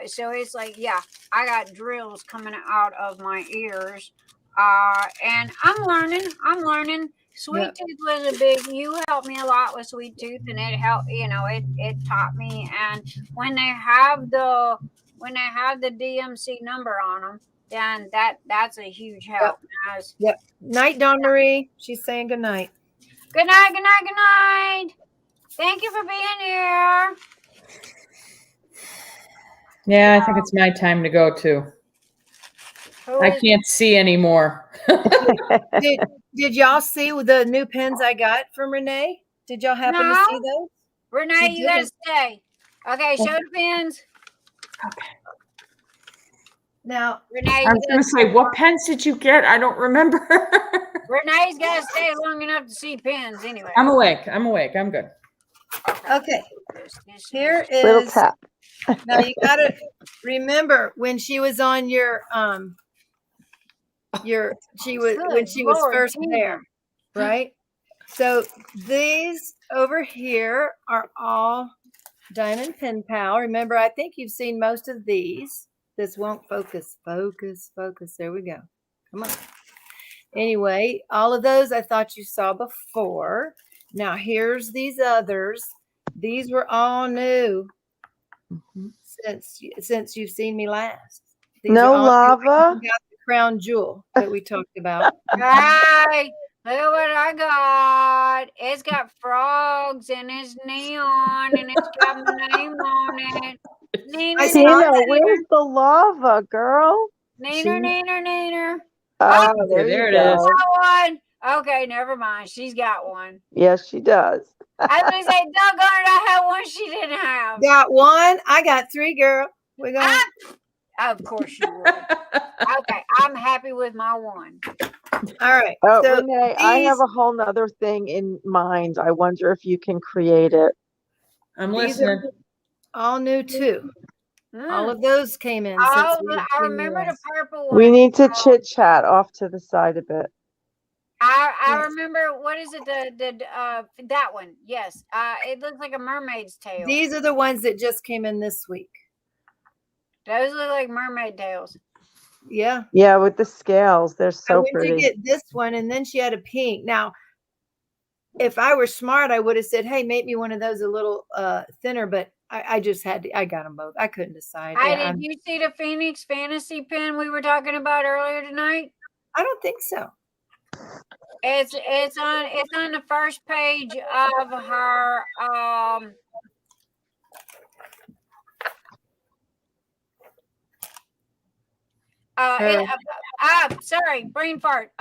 So it's like, yeah, I got drills coming out of my ears. And I'm learning. Sweet Tooth was a big, you helped me a lot with Sweet Tooth, and it helped, it taught me. And when they have the DMC number on them, then that's a huge help. Yep. Night, Dawnmarie. She's saying good night. Good night, good night, good night. Thank you for being here. Yeah, I think it's my time to go too. I can't see anymore. Did y'all see the new pins I got from Renee? Did y'all happen to see those? Renee, you gotta stay. Okay, show the pins. Okay. Now, Renee, I was going to say, what pens did you get? I don't remember. Renee's got to stay long enough to see pins anyway. I'm awake. I'm good. Okay. Here is Little tap. Now you got to remember when she was on when she was first there, right? So these over here are all Diamond Pen Pal. Remember, I think you've seen most of these. This won't focus. There we go. Come on. Anyway, all of those I thought you saw before. Now here's these others. These were all new since you've seen me last. These No are all lava. got the crown jewel that we talked about. Hi, look at what I got. It's got frogs and it's neon and it's got my name on it. Tina, where's the lava, girl? Neener. Oh, there it is. One. Okay, never mind. She's got one. Yes, she does. I was gonna say, doggone it, I had one she didn't have. Got one. I got 3, girl. We got. Of course you would. Okay, I'm happy with my one. All right. Oh, So Renee, I have a whole nother thing in mind. I wonder if you can create it. I'm listening. All new too. All of those came in. Oh, I remember the purple one. We need to chit chat off to the side a bit. I remember, what is it? That one. Yes. It looks like a mermaid's tail. These are the ones that just came in this week. Those look like mermaid tails. Yeah. Yeah, with the scales, they're so I went pretty. to get this one, and then she had a pink. Now, if I were smart, I would have said, "Hey, make me one of those a little thinner." But I just had to. I got them both. I couldn't decide. Did you see the Phoenix Fantasy pen we were talking about earlier tonight? I don't think so. It's on the first page of her sorry, brain fart.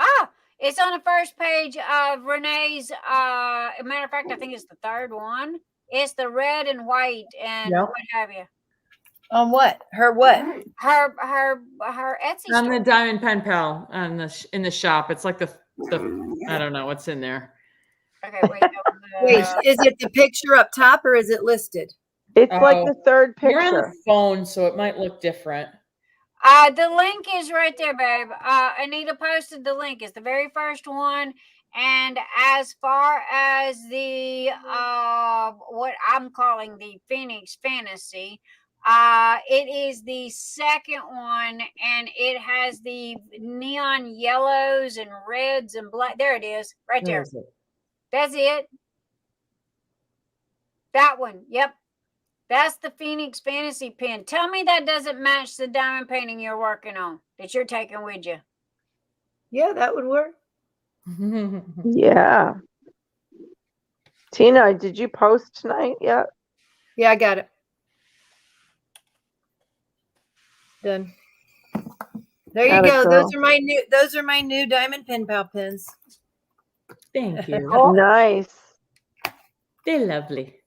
It's on the first page of Renee's matter of fact, I think it's the third one. It's the red and white and what have you. On what? Her what? Her Etsy On store. the Diamond Pen Pal on in the shop. It's like the I don't know what's in there. Okay, wait. Wait, is it the picture up top or is it listed? It's like the third You're on the picture. phone, so it might look different. The link is right there, babe. Anita posted the link. It's the very first one. And as far as the what I'm calling the Phoenix Fantasy, it is the second one, and it has the neon yellows and reds and black. There it is, right there. That's it. That one. Yep. That's the Phoenix Fantasy pen. Tell me that doesn't match the diamond painting you're working on that you're taking with you. Yeah, that would work. Yeah. Tina, did you post tonight yet? Yeah, I got it. Done. There you go. Those are my new diamond pen pal pens. Thank you. Nice. They're lovely.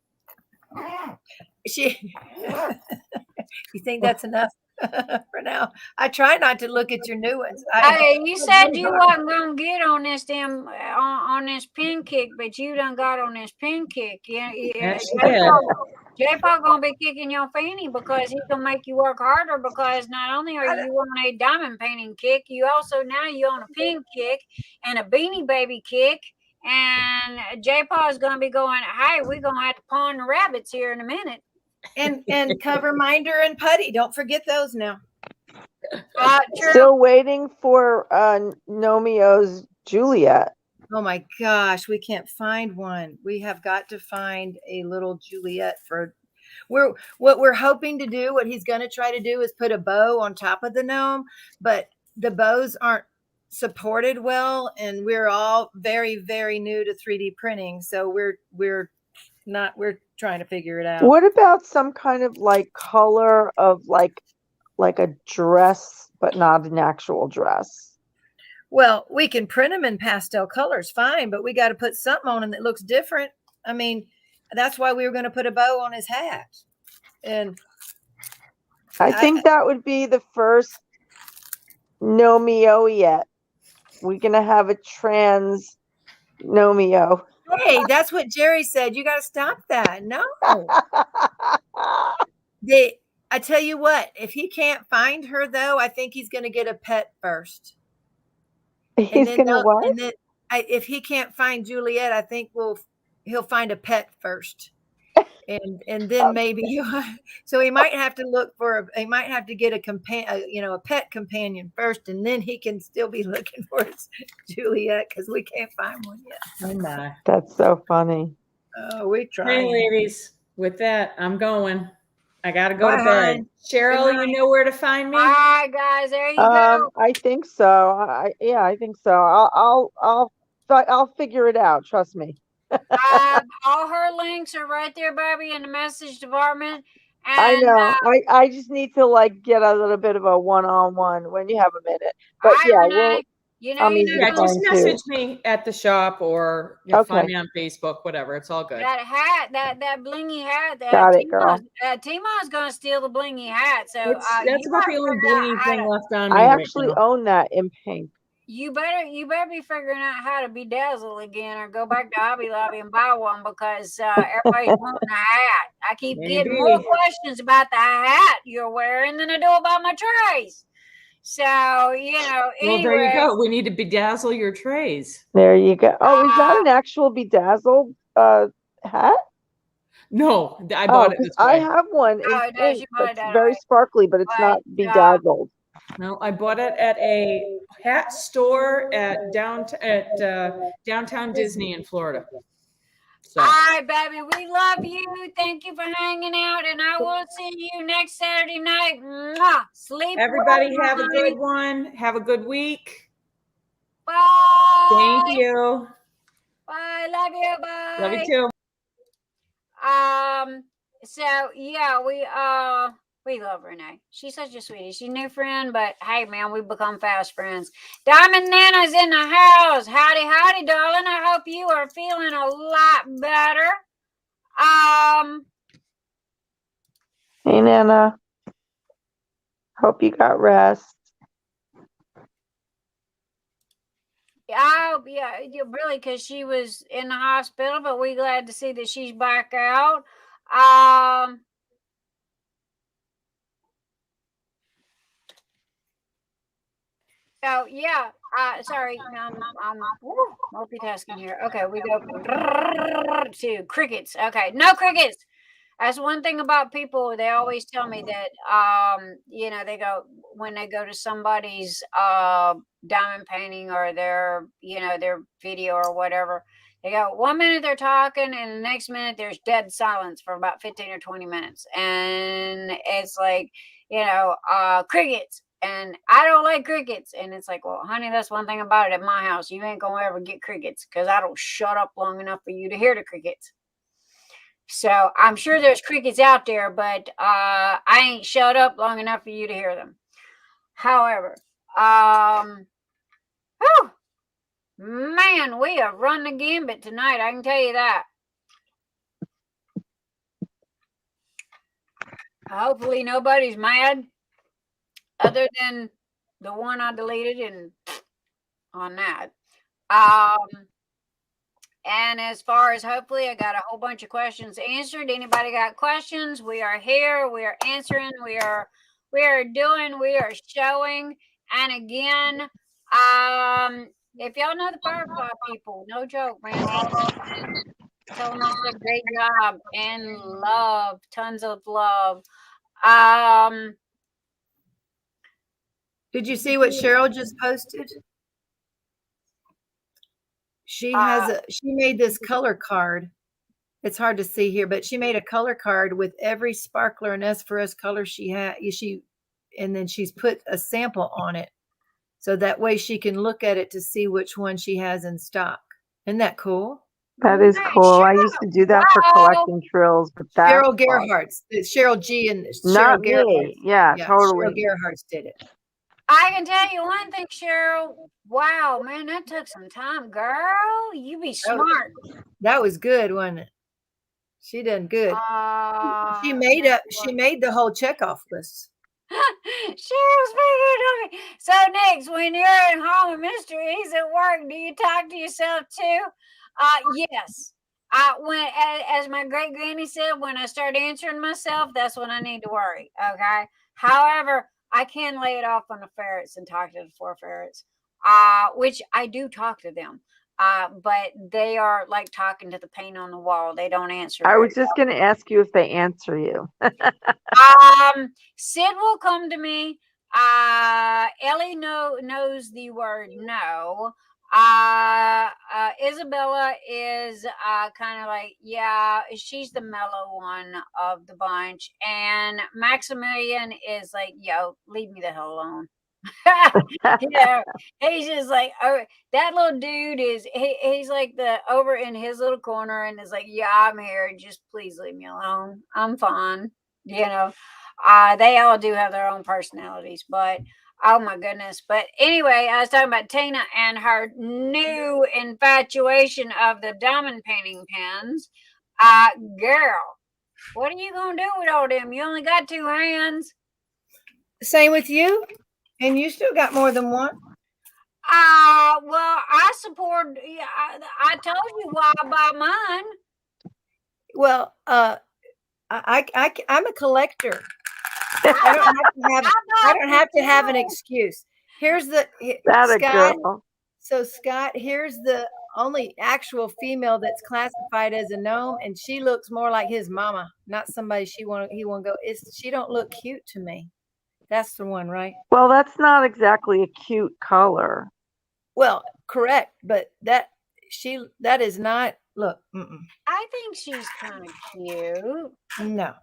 You think that's enough for now? I try not to look at your new ones. Hey, you said you wasn't gonna get on this damn on this pin kick, but you done got on this pin kick. Yeah, J-Paul gonna be kicking your fanny because he's gonna make you work harder, because not only are you on a diamond painting kick, you also now you on a pin kick and a Beanie Baby kick. And J-Paul is gonna be going, hey, we're gonna have to pawn the rabbits here in a minute. And cover minder and putty. Don't forget those now. Still waiting for Nomio's Juliet. Oh my gosh, we can't find one. We have got to find a little Juliet for what we're hoping to do. What he's going to try to do is put a bow on top of the gnome, but the bows aren't supported well, and we're all very, very new to 3D printing, so we're trying to figure it out. What about some kind of like color of like a dress, but not an actual dress? Well, we can print them in pastel colors, fine, but we got to put something on them that looks different. I mean, that's why we were going to put a bow on his hat. And I think that would be the first Nomio yet. We're going to have a trans Nomio. Hey, that's what Jerry said. You got to stop that. No. I tell you what, if he can't find her, though, I think he's going to get a pet first. He's going to what? And then if he can't find Juliet, I think he'll find a pet first. And then maybe so he might have to he might have to get a pet companion first, and then he can still be looking for his Juliet, because we can't find one yet. Oh my. That's so funny. Oh, we try. Hey ladies, with that, I'm going. I gotta go to bed. Cheryl, you know where to find me? All right, guys, there you go. I think so. I think so. I'll figure it out. Trust me. All her links are right there, baby, in the message department. And, I know. I just need to get a little bit of a one-on-one when you have a minute. But yeah, just message me at the shop, or find me on Facebook, whatever. It's all good. That hat, that blingy hat. Got it, girl. T-Ma's gonna steal the blingy hat. So that's about the only blingy thing left on me. I actually own that in pink. You better be figuring out how to bedazzle again, or go back to Hobby Lobby and buy one, because everybody's wanting a hat. I keep getting more questions about the hat you're wearing than I do about my trays. So, anyway. Well, there you go. We need to bedazzle your trays. There you go. Oh, is that an actual bedazzled hat? No, I bought it this way. I have one. It's very sparkly, but it's not bedazzled. No, I bought it at a hat store at downtown Disney in Florida. So. All right, baby. We love you. Thank you for hanging out, and I will see you next Saturday night. Mwah. Sleep. Everybody have a good one. Have a good week. Bye. Thank you. Bye. Love you. Bye. Love you too. So yeah, we love Renee. She's such a sweetie. She's a new friend, but hey, man, we've become fast friends. Diamond Nana's in the house. Howdy, howdy, darling. I hope you are feeling a lot better. Hey, Nana. Hope you got rest. Oh, yeah, really, because she was in the hospital, but we're glad to see that she's back out. Oh, yeah. Sorry, I'm multitasking here. Okay, we go to crickets. Okay, no crickets. That's one thing about people. They always tell me that, they go when they go to somebody's diamond painting or their video or whatever. They go 1 minute they're talking, and the next minute there's dead silence for about 15 or 20 minutes, and it's like crickets. And I don't like crickets. And it's like, well, honey, that's one thing about it at my house. You ain't gonna ever get crickets because I don't shut up long enough for you to hear the crickets. So I'm sure there's crickets out there, but I ain't shut up long enough for you to hear them. However, man, we have run the gambit tonight. I can tell you that. Hopefully nobody's mad other than the one I deleted and on that. And as far as hopefully I got a whole bunch of questions answered. Anybody got questions? We are here. We are answering. We are showing. And again, if y'all know the Firefly people, no joke, man. Telling us a great job and love, tons of love. Did you see what Cheryl just posted? She made this color card. It's hard to see here, but she made a color card with every sparkler and phosphorus color she had. And then she's put a sample on it, so that way she can look at it to see which one she has in stock. Isn't that cool? That is cool. I used to do that for collecting trills, but that's Cheryl Gerhardt's, Cheryl G and not Cheryl me. Gerhardt's. Yeah, totally. Cheryl Gerhardt's did it. I can tell you one thing, Cheryl. Wow, man, that took some time, girl. You be smart. That was good, wasn't it? She done good. She made the whole checkoff list. Cheryl's figured me. So next, when you're at home and Mr. E's at work, do you talk to yourself too? Yes. When as my great granny said, when I start answering myself, that's when I need to worry. Okay. However, I can lay it off on the ferrets and talk to the 4 ferrets, which I do talk to them. But they are like talking to the paint on the wall. They don't answer. I was just going to ask you if they answer you. Sid will come to me. Ellie knows the word no. Isabella is kind of like, yeah, she's the mellow one of the bunch, and Maximilian is like, yo, leave me the hell alone. He's just like, oh, that little dude is he's like the over in his little corner and is like, yeah, I'm here, just please leave me alone, I'm fine. They all do have their own personalities, but oh my goodness. But anyway, I was talking about Tina and her new infatuation of the diamond painting pens. Girl, what are you gonna do with all them? You only got 2 hands. Same with you, and you still got more than one. Well, I support. I told you why I buy mine. Well, I'm a collector. I don't have to have an excuse. Here's the Scott. So Scott, here's the only actual female that's classified as a gnome, and she looks more like his mama, not somebody he won't go. She don't look cute to me. That's the one, right? Well, that's not exactly a cute color. Well, correct, but that is not. Look, I think she's kind of cute. No.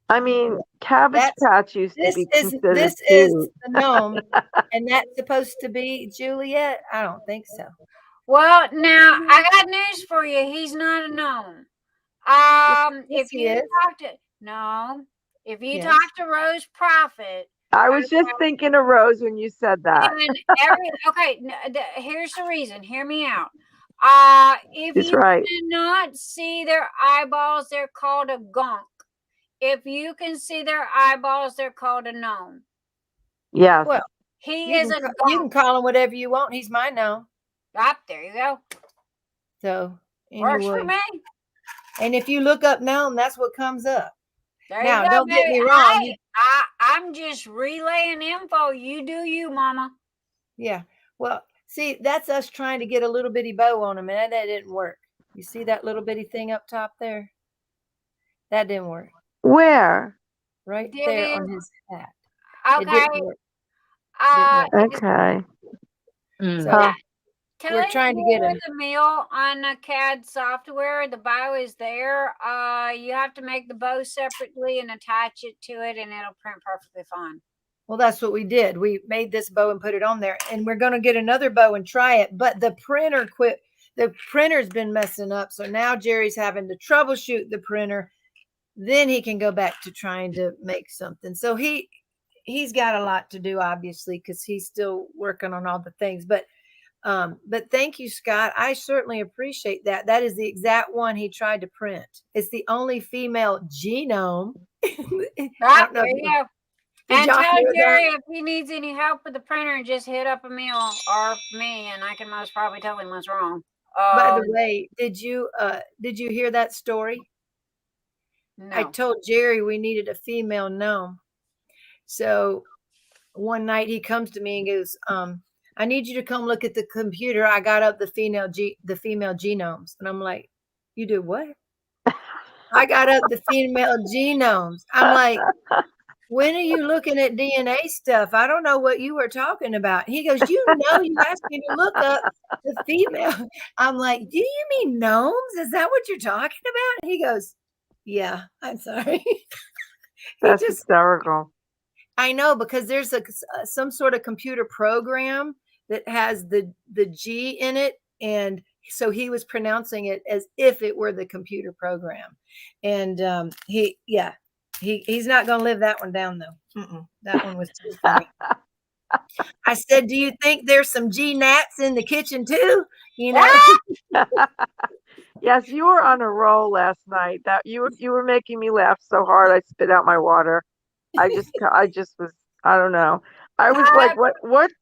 I mean, Cabbage Patch used to be considered This cute. is the gnome, and that's supposed to be Juliet. I don't think so. Well, now I got news for you. He's not a gnome. If you talk to Rose Proffitt. I was just thinking of Rose when you said that. Here's the reason. Hear me out. If That's you right. cannot see their eyeballs, they're called a gonk. if you can see their eyeballs, they're called a gnome. Yes. Well, He you is a can, you can call him whatever you want. He's my gnome. There you go. So Works for anyway, me. and if you look up gnome, that's what comes up. There Now, you go, don't get baby. me wrong. I'm just relaying info. You do you, mama. Yeah. Well, see, that's us trying to get a little bitty bow on him, and that didn't work. You see that little bitty thing up top there? That didn't work. Where? Right Did there it? on his hat. It Okay. didn't work. Okay. So Can we're I trying to do get him. with the meal on the CAD software? The bow is there. You have to make the bow separately and attach it to it, and it'll print perfectly fine. Well, that's what we did. We made this bow and put it on there, and we're going to get another bow and try it. But the printer quit. The printer's been messing up, so now Jerry's having to troubleshoot the printer. Then he can go back to trying to make something. So he's got a lot to do, obviously, because he's still working on all the things. But thank you, Scott. I certainly appreciate that. That is the exact one he tried to print. It's the only female genome. Right, there you go. And y'all tell hear Jerry that? if he needs any help with the printer, just hit up Emil or me, and I can most probably tell him what's wrong. By the way, did you hear that story? No. I told Jerry we needed a female gnome. So one night he comes to me and goes, I need you to come look at the computer. I got up the female genomes. And I'm like, you did what? I got up the female genomes. I'm like, when are you looking at DNA stuff? I don't know what you were talking about. He goes, you asked me to look up the female. I'm like, do you mean gnomes? Is that what you're talking about? He goes, yeah, I'm sorry. That's hysterical. I know, because there's some sort of computer program that has the G in it. And so he was pronouncing it as if it were the computer program. And he's not going to live that one down, though. That one was too funny. I said, do you think there's some G gnats in the kitchen too? You know? Yes, you were on a roll last night. That you were making me laugh so hard I spit out my water. I just was, I don't know. I was like, what's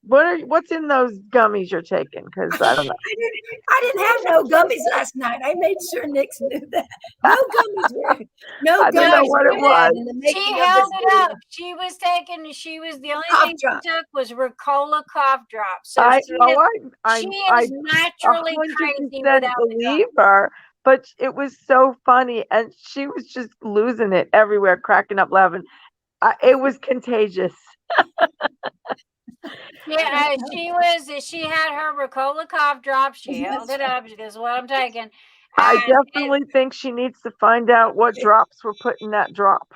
in those gummies you're taking? Because I don't know. I didn't have no gummies last night. I made sure Nix knew that. No gummies were. No I gummies. don't know what it was. She held it up. She was the only thing she took was Ricola cough drops. So she is naturally crazy without believe her. But it was so funny, and she was just losing it everywhere, cracking up, laughing. It was contagious. Yeah, she had her Ricola cough drop. She held it up. She goes, what I'm taking. I definitely think she needs to find out what drops were put in that drop.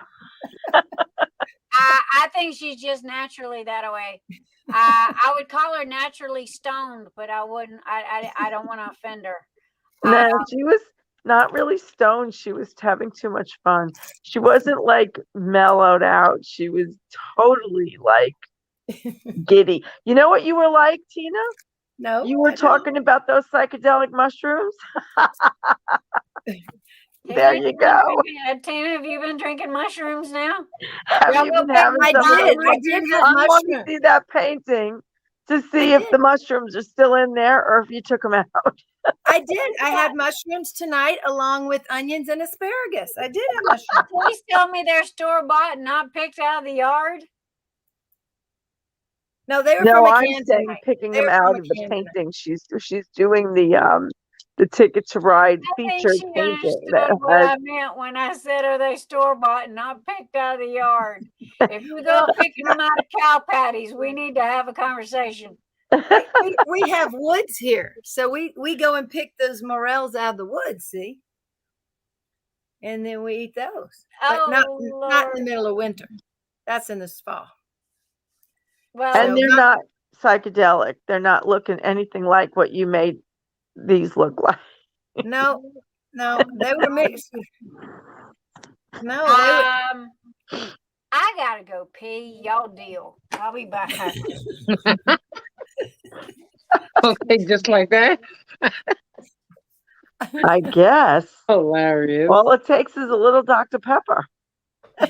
I think she's just naturally that way. I would call her naturally stoned, but I wouldn't. I don't want to offend her. No, she was not really stoned. She was having too much fun. She wasn't like mellowed out. She was totally like giddy. You know what you were like, Tina? No. You were talking about those psychedelic mushrooms. There you go. Tina, have you been drinking mushrooms now? Have you been having some? I did have I want mushrooms. to see that painting to see if the mushrooms are still in there or if you took them out. I did. I had mushrooms tonight along with onions and asparagus. I did have mushrooms. Please tell me they're store-bought and not picked out of the yard. No, they were from a I'm can saying tonight. picking them out of the painting. She's doing the Ticket to Ride featured she painting. understood what I meant when I said, are they store-bought and not picked out of the yard? If you go picking them out of cow patties, we need to have a conversation. we have woods here, so we go and pick those morels out of the woods, see, and then we eat those. But not in the middle of winter. That's in this fall. Well, and they're not psychedelic. They're not looking anything like what you made these look like. No, they were mixed. No, I gotta go pee. Y'all deal. I'll be back. Okay, just like that. I guess. Hilarious. All it takes is a little Dr. Pepper.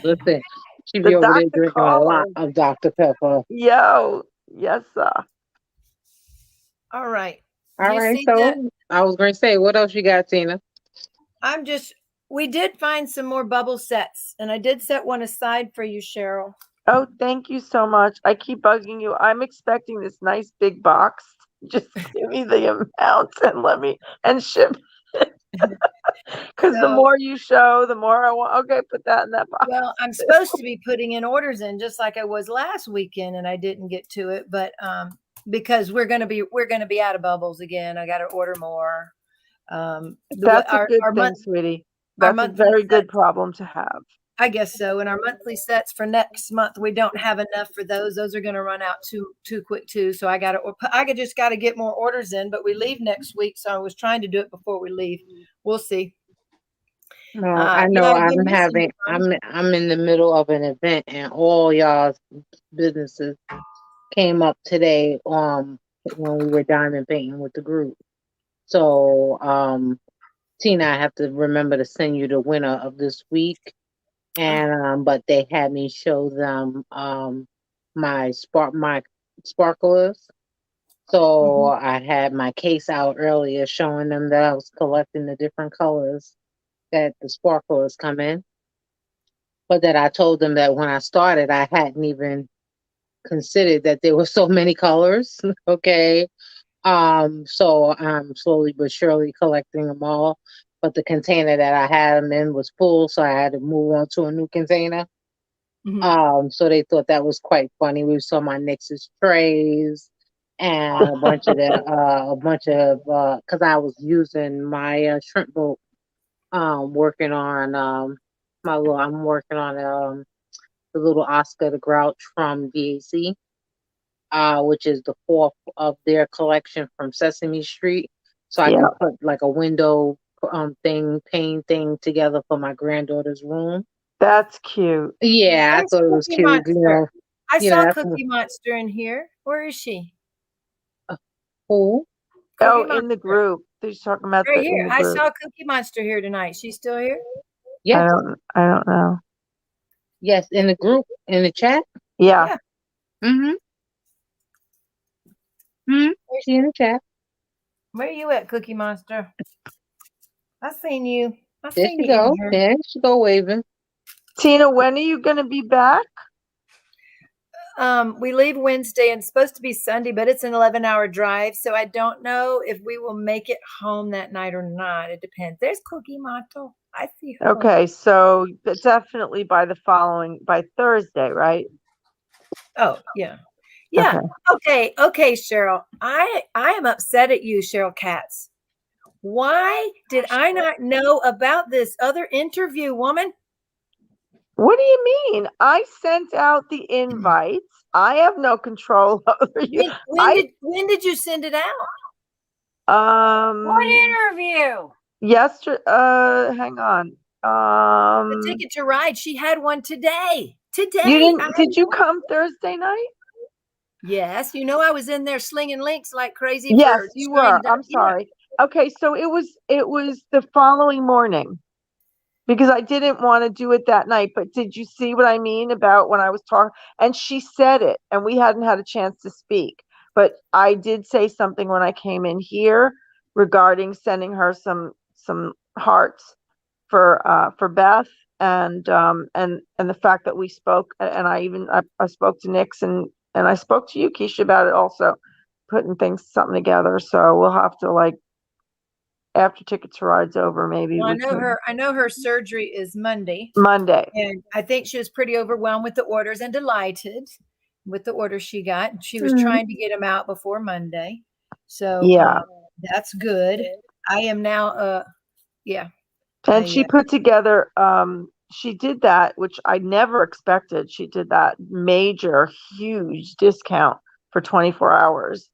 Listen, she The be over there Dr. drinking a lot Collins. of Dr. Pepper. Yo, yes, sir. All right. All You right, see that? so I was going to say, what else you got, Tina? We did find some more bubble sets, and I did set one aside for you, Cheryl. Oh, thank you so much. I keep bugging you. I'm expecting this nice big box. Just give me the amount and ship. Because the So- more you show, the more I want. Okay, put that in that box. Well, I'm supposed to be putting in orders in just like I was last weekend, and I didn't get to it, but because we're gonna be out of bubbles again. I got to order more. That's a good thing, sweetie. That's a monthly very good sets- problem to have. I guess so. And our monthly sets for next month, we don't have enough for those. Those are going to run out too quick too. So I just got to get more orders in. But we leave next week, so I was trying to do it before we leave. We'll see. No, I know yeah, I've been missing you, I'm in the middle of an event, and all y'all's businesses came up today when we were diamond painting with the group. So Tina, I have to remember to send you the winner of this week. And but they had me show them my sparklers. So I had my case out earlier showing them that I was collecting the different colors that the sparklers come in. But that I told them that when I started, I hadn't even considered that there were so many colors. Okay. So I'm slowly but surely collecting them all. But the container that I had them in was full, so I had to move on to a new container. So they thought that was quite funny. We saw my Nix's trays and a bunch of because I was using my shrimp boat, working on I'm working on the little Oscar the Grouch from DAC, which is the fourth of their collection from Sesame Street. So I can put like a window pane thing together for my granddaughter's room. That's cute. Yeah, I thought it was cute. Monster? I saw that's Cookie Monster in here. Where is she? Who? In the group. They're talking about right in here. the I group. saw Cookie Monster here tonight. She's still here? Yes. I don't know. Yes, in the group, in the chat. Yeah. She in the chat. Where you at, Cookie Monster? I seen you. There she go. There she go waving. Tina, when are you going to be back? We leave Wednesday and it's supposed to be Sunday, but it's an 11-hour drive. So I don't know if we will make it home that night or not. It depends. There's Cookie Monster. I see her. Okay, so definitely by Thursday, right? Oh, yeah. Yeah. Okay, Cheryl. I am upset at you, Cheryl Katz. Why did I not know about this other interview, woman? What do you mean? I sent out the invites. I have no control over you. When did you send it out? What interview? Yesterday. Hang on. The Ticket to Ride. She had one today. Did you come Thursday night? Yes. You know I was in there slinging links like crazy. Yes, you were. I'm sorry. Okay, so it was the following morning. Because I didn't want to do it that night, but did you see what I mean about when I was talking? And she said it, and we hadn't had a chance to speak. But I did say something when I came in here regarding sending her some hearts for Beth, and the fact that we spoke, and I spoke to Nix and I spoke to you, Keisha, about it also, putting something together. So we'll have to after Ticket to Ride's over, maybe. Well, I know her surgery is Monday. And I think she was pretty overwhelmed with the orders and delighted with the orders she got. She was trying to get them out before Monday. So that's good. I am now, And she put together, she did that, which I never expected. She did that major, huge discount for 24 hours.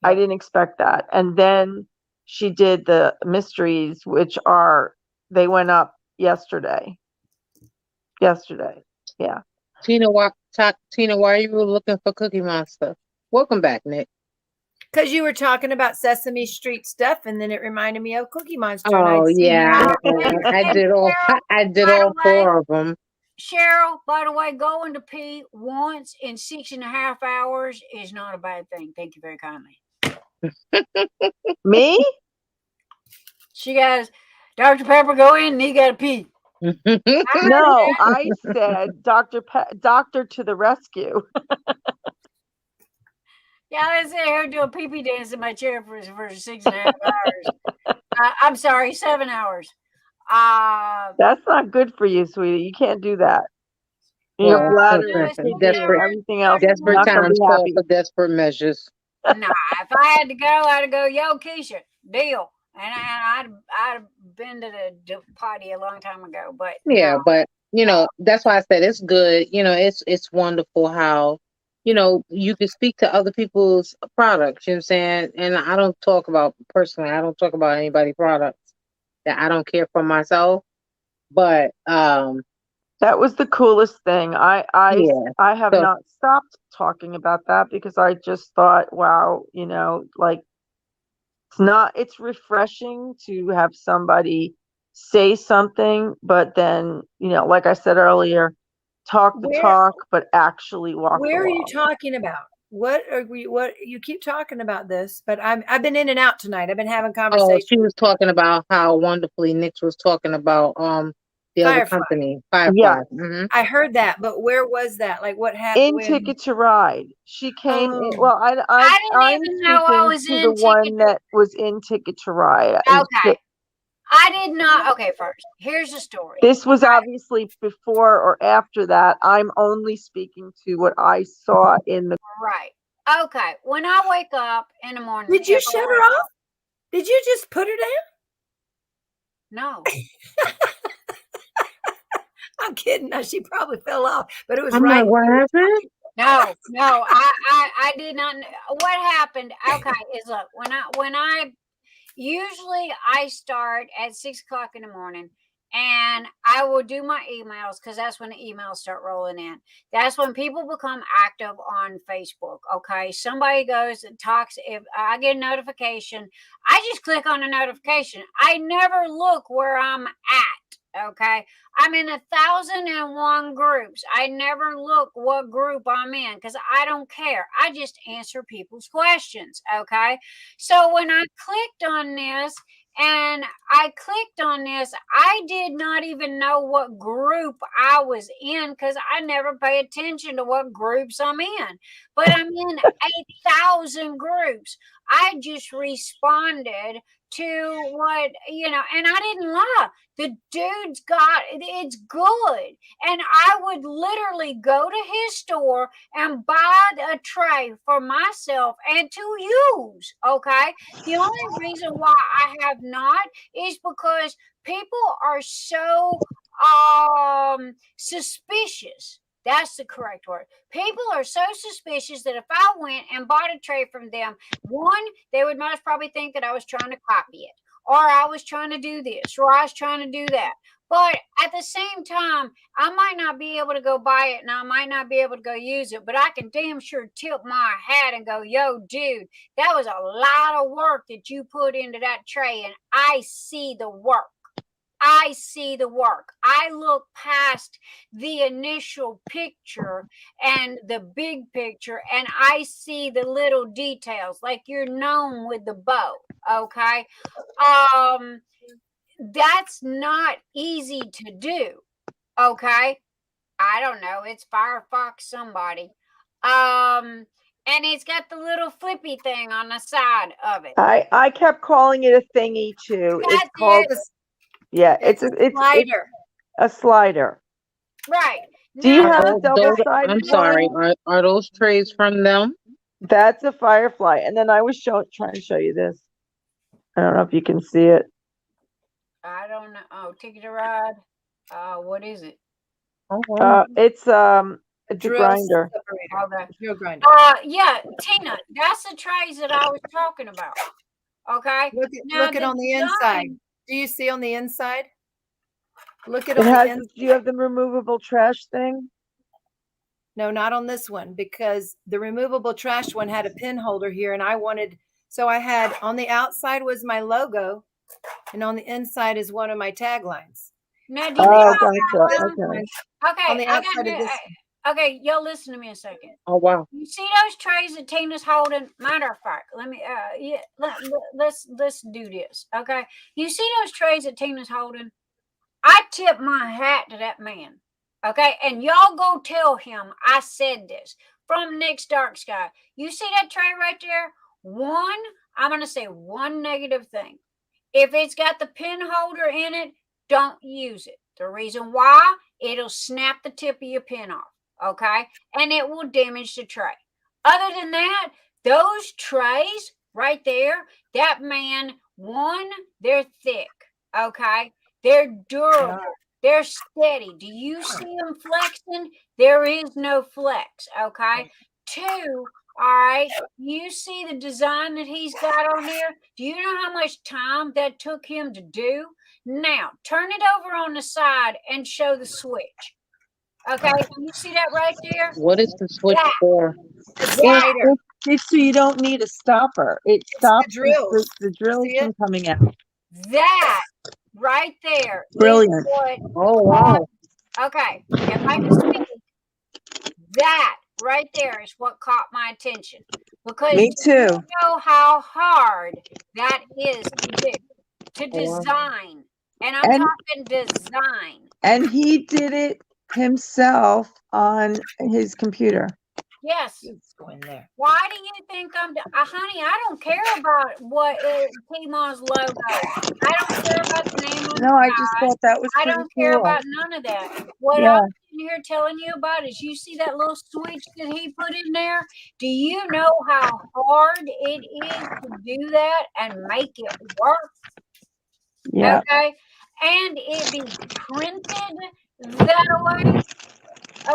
I didn't expect that. And then she did the mysteries, which they went up yesterday. Yeah. Tina, why are you looking for Cookie Monster? Welcome back, Nick. Because you were talking about Sesame Street stuff, and then it reminded me of Cookie Monster. Oh yeah, I did all 4 of them. Cheryl, by the way, going to pee once in 6.5 hours is not a bad thing. Thank you very kindly. Me? She goes, Dr. Pepper, go in and you got to pee. No, I said doctor to the rescue. Yeah, I was sitting here doing pee-pee dance in my chair for 6.5 hours. I'm sorry, 7 hours. That's not good for you, sweetie. You can't do that. Your Well, bladder and listen, kidney and everything else is desperate not going to times be call happy. for desperate measures. Nah, if I had to go, I'd go, yo, Keisha, deal. And I'd have been to the potty a long time ago. But Yeah, no. but that's why I said it's good. It's wonderful how you can speak to other people's products. You know what I'm saying? And I don't talk about personally. I don't talk about anybody's products that I don't care for myself. But that was the coolest thing. I have So- not stopped talking about that because I just thought, wow, like it's refreshing to have somebody say something, but then, like I said earlier, talk the talk, but actually walk the Where are you walk. talking about? What you keep talking about this, but I've been in and out tonight. I've been having Oh, conversations. she was talking about how wonderfully Nix was talking about the other Firefly. company, Firefly. Yeah. I heard that, but where was that? Like what happened? In Ticket to Ride. She came in. Oh. Well, I I'm didn't even know I speaking was to in the one Ticket that was in Ticket to Ride. And Okay. I did not. Okay, first, here's the story. this was obviously before or after that. I'm only speaking to what I saw in the. Right. Okay. When I wake up in the morning. Did you shut her off? Did you just put her down? No. I'm kidding. No, she probably fell off, but it was I'm right. like, what happened? No, I did not. What happened? Okay, is look when I usually I start at 6:00 in the morning, and I will do my emails because that's when the emails start rolling in. That's when people become active on Facebook. Okay, somebody goes and talks. If I get a notification, I just click on the notification. I never look where I'm at. Okay, I'm in 1,001 groups. I never look what group I'm in because I don't care. I just answer people's questions. Okay. So when I clicked on this I did not even know what group I was in because I never pay attention to what groups I'm in. But I'm in 8,000 groups. I just responded to what, and I didn't lie. The dude's got it's good. And I would literally go to his store and buy a tray for myself and to use. Okay. The only reason why I have not is because people are so suspicious. That's the correct word. People are so suspicious that if I went and bought a tray from them, one, they would most probably think that I was trying to copy it, or I was trying to do this, or I was trying to do that. But at the same time, I might not be able to go buy it and I might not be able to go use it, but I can damn sure tip my hat and go, yo, dude, that was a lot of work that you put into that tray, and I see the work. I see the work. I look past the initial picture and the big picture, and I see the little details, like you're known with the bow. Okay. That's not easy to do. Okay. I don't know. It's Firefox somebody. And it's got the little flippy thing on the side of it. I kept calling it a thingy too. That's it's called it. Yeah, it's slider. A slider. Right. Do you have a double-sided I'm sorry. Are those trays from them? That's a Firefly. And then I was trying to show you this. I don't know if you can see it. I don't know. Oh, Ticket to Ride. What is it? It's a grinder. Drill grinder. Yeah, Tina, that's the trays that I was talking about. Okay. Look at on the inside. Do you see on the inside? Look at It on the has. inside. Do you have the removable trash thing? No, not on this one, because the removable trash one had a pin holder here, and so I had on the outside was my logo, and on the inside is one of my taglines. Now, did On the you Oh, know outside, gotcha. how? Okay. Okay, on the I got outside of new. this. Okay, y'all listen to me a second. Oh wow. You see those trays that Tina's holding? Matter of fact, let me. Yeah, let's do this. Okay, you see those trays that Tina's holding? I tip my hat to that man. Okay, and y'all go tell him I said this from Nick's Dark Sky. You see that tray right there? I'm gonna say one negative thing. If it's got the pin holder in it, don't use it. The reason why, it'll snap the tip of your pin off, okay? And it will damage the tray. Other than that, those trays right there, that man, they're thick, okay? They're durable. They're steady. Do you see them flexing? There is no flex, okay? Two, all right, you see the design that he's got on there? Do you know how much time that took him to do? Now, turn it over on the side and show the switch. Okay, you see that right there? What is the switch That, for? The that, slider. It's so you don't need a stopper. It It's the stops drills. the drills See it? from coming out. that right there is Brilliant. what, Oh wow. okay, if I can speak, that right there is what caught my attention. Because Me do you too. know how hard that is to do, to Oh, wow. design? And I'm And talking design. and he did it himself on his computer. Yes. Let's go in there. Why do you think honey, I don't care about what T-Mon's logo. I don't care about the name on No, the I just side. thought that was I pretty don't care cool. about none of that. What Yeah. I'm sitting here telling you about is, you see that little switch that he put in there? Do you know how hard it is to do that and make it work? Yeah. Okay. And it be printed that way.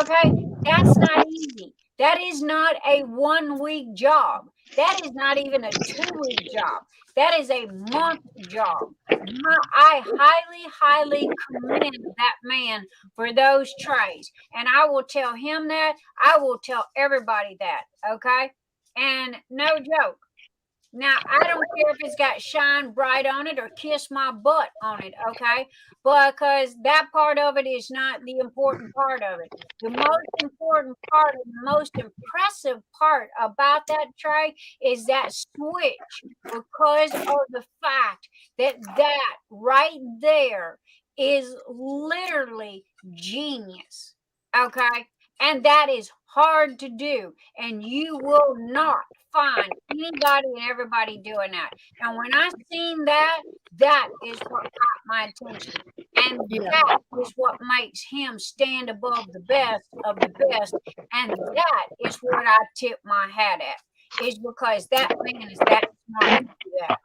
Okay. That's not easy. That is not a 1 week job. That is not even a 2 week job. That is a month job. I highly commend that man for those trays. And I will tell him that. I will tell everybody that. Okay. And no joke. Now, I don't care if it's got shine bright on it or kiss my butt on it, okay? Because that part of it is not the important part of it. The most important part and the most impressive part about that tray is that switch, because of the fact that right there is literally genius, okay? And that is hard to do, and you will not find anybody and everybody doing that. And when I seen that, that is what caught my attention. And that is what makes him stand above the best of the best. And that is what I tip my hat at, is because that man is that smart to do that.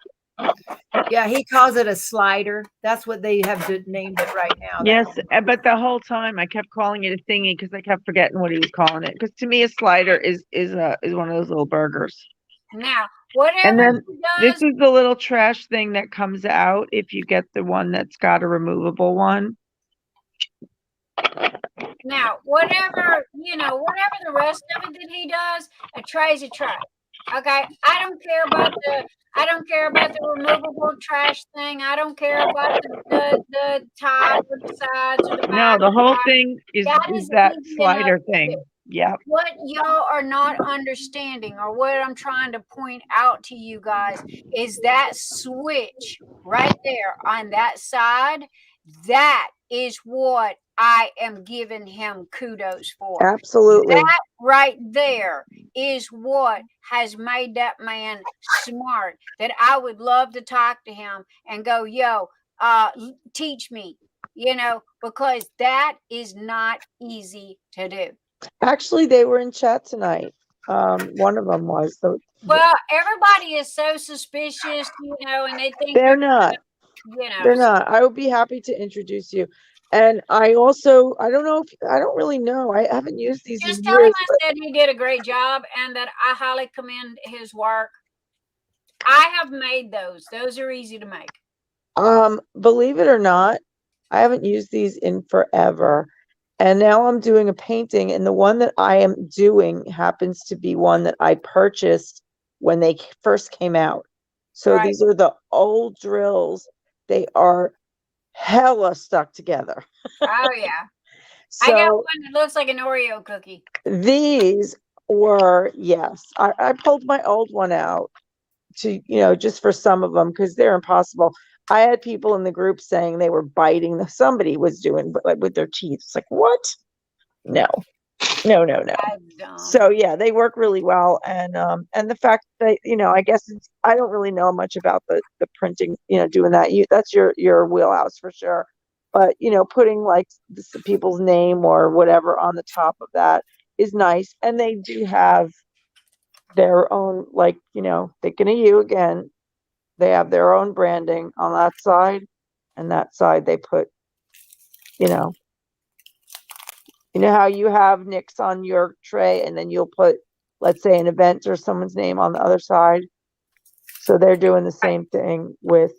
Yeah, he calls it a slider. That's what they have named it right now. Yes, but the whole time I kept calling it a thingy because I kept forgetting what he was calling it. Because to me, a slider is one of those little burgers. Now, And whatever then he this does, is the little trash thing that comes out if you get the one that's got a removable one. now, whatever the rest of it that he does, a tray's a tray. Okay, I don't care about the removable trash thing. I don't care about the top or the sides or the No, back. the whole thing is That is that easy slider enough to thing. do. Yeah. What y'all are not understanding, or what I'm trying to point out to you guys, is that switch right there on that side. That is what I am giving him kudos for. Absolutely. That right there is what has made that man smart, that I would love to talk to him and go, yo, teach me, because that is not easy to do. Actually, they were in chat tonight. One of them was. So Well, everybody is so suspicious, and they think they're not. They're not. I would be happy to introduce you. And I don't really know. I haven't used these just in tell him years. I said he did a great job and that I highly commend his work. I have made those. Those are easy to make. Believe it or not, I haven't used these in forever. And now I'm doing a painting, and the one that I am doing happens to be one that I purchased when they first came out. So Right. these are the old drills. They are hella stuck together. Oh yeah. I got So one that looks like an Oreo cookie. these were, yes, I pulled my old one out to, just for some of them because they're impossible. I had people in the group saying they were biting somebody was doing, but like with their teeth. It's like, what? No. That's dumb. So yeah, they work really well, and the fact that I guess I don't really know much about the printing, doing that. That's your wheelhouse for sure. But putting like people's name or whatever on the top of that is nice, and they do have their own, like thinking of you again. They have their own branding on that side, and that side they put, you know how you have Nick's on your tray, and then you'll put, let's say, an event or someone's name on the other side. So they're doing the same thing with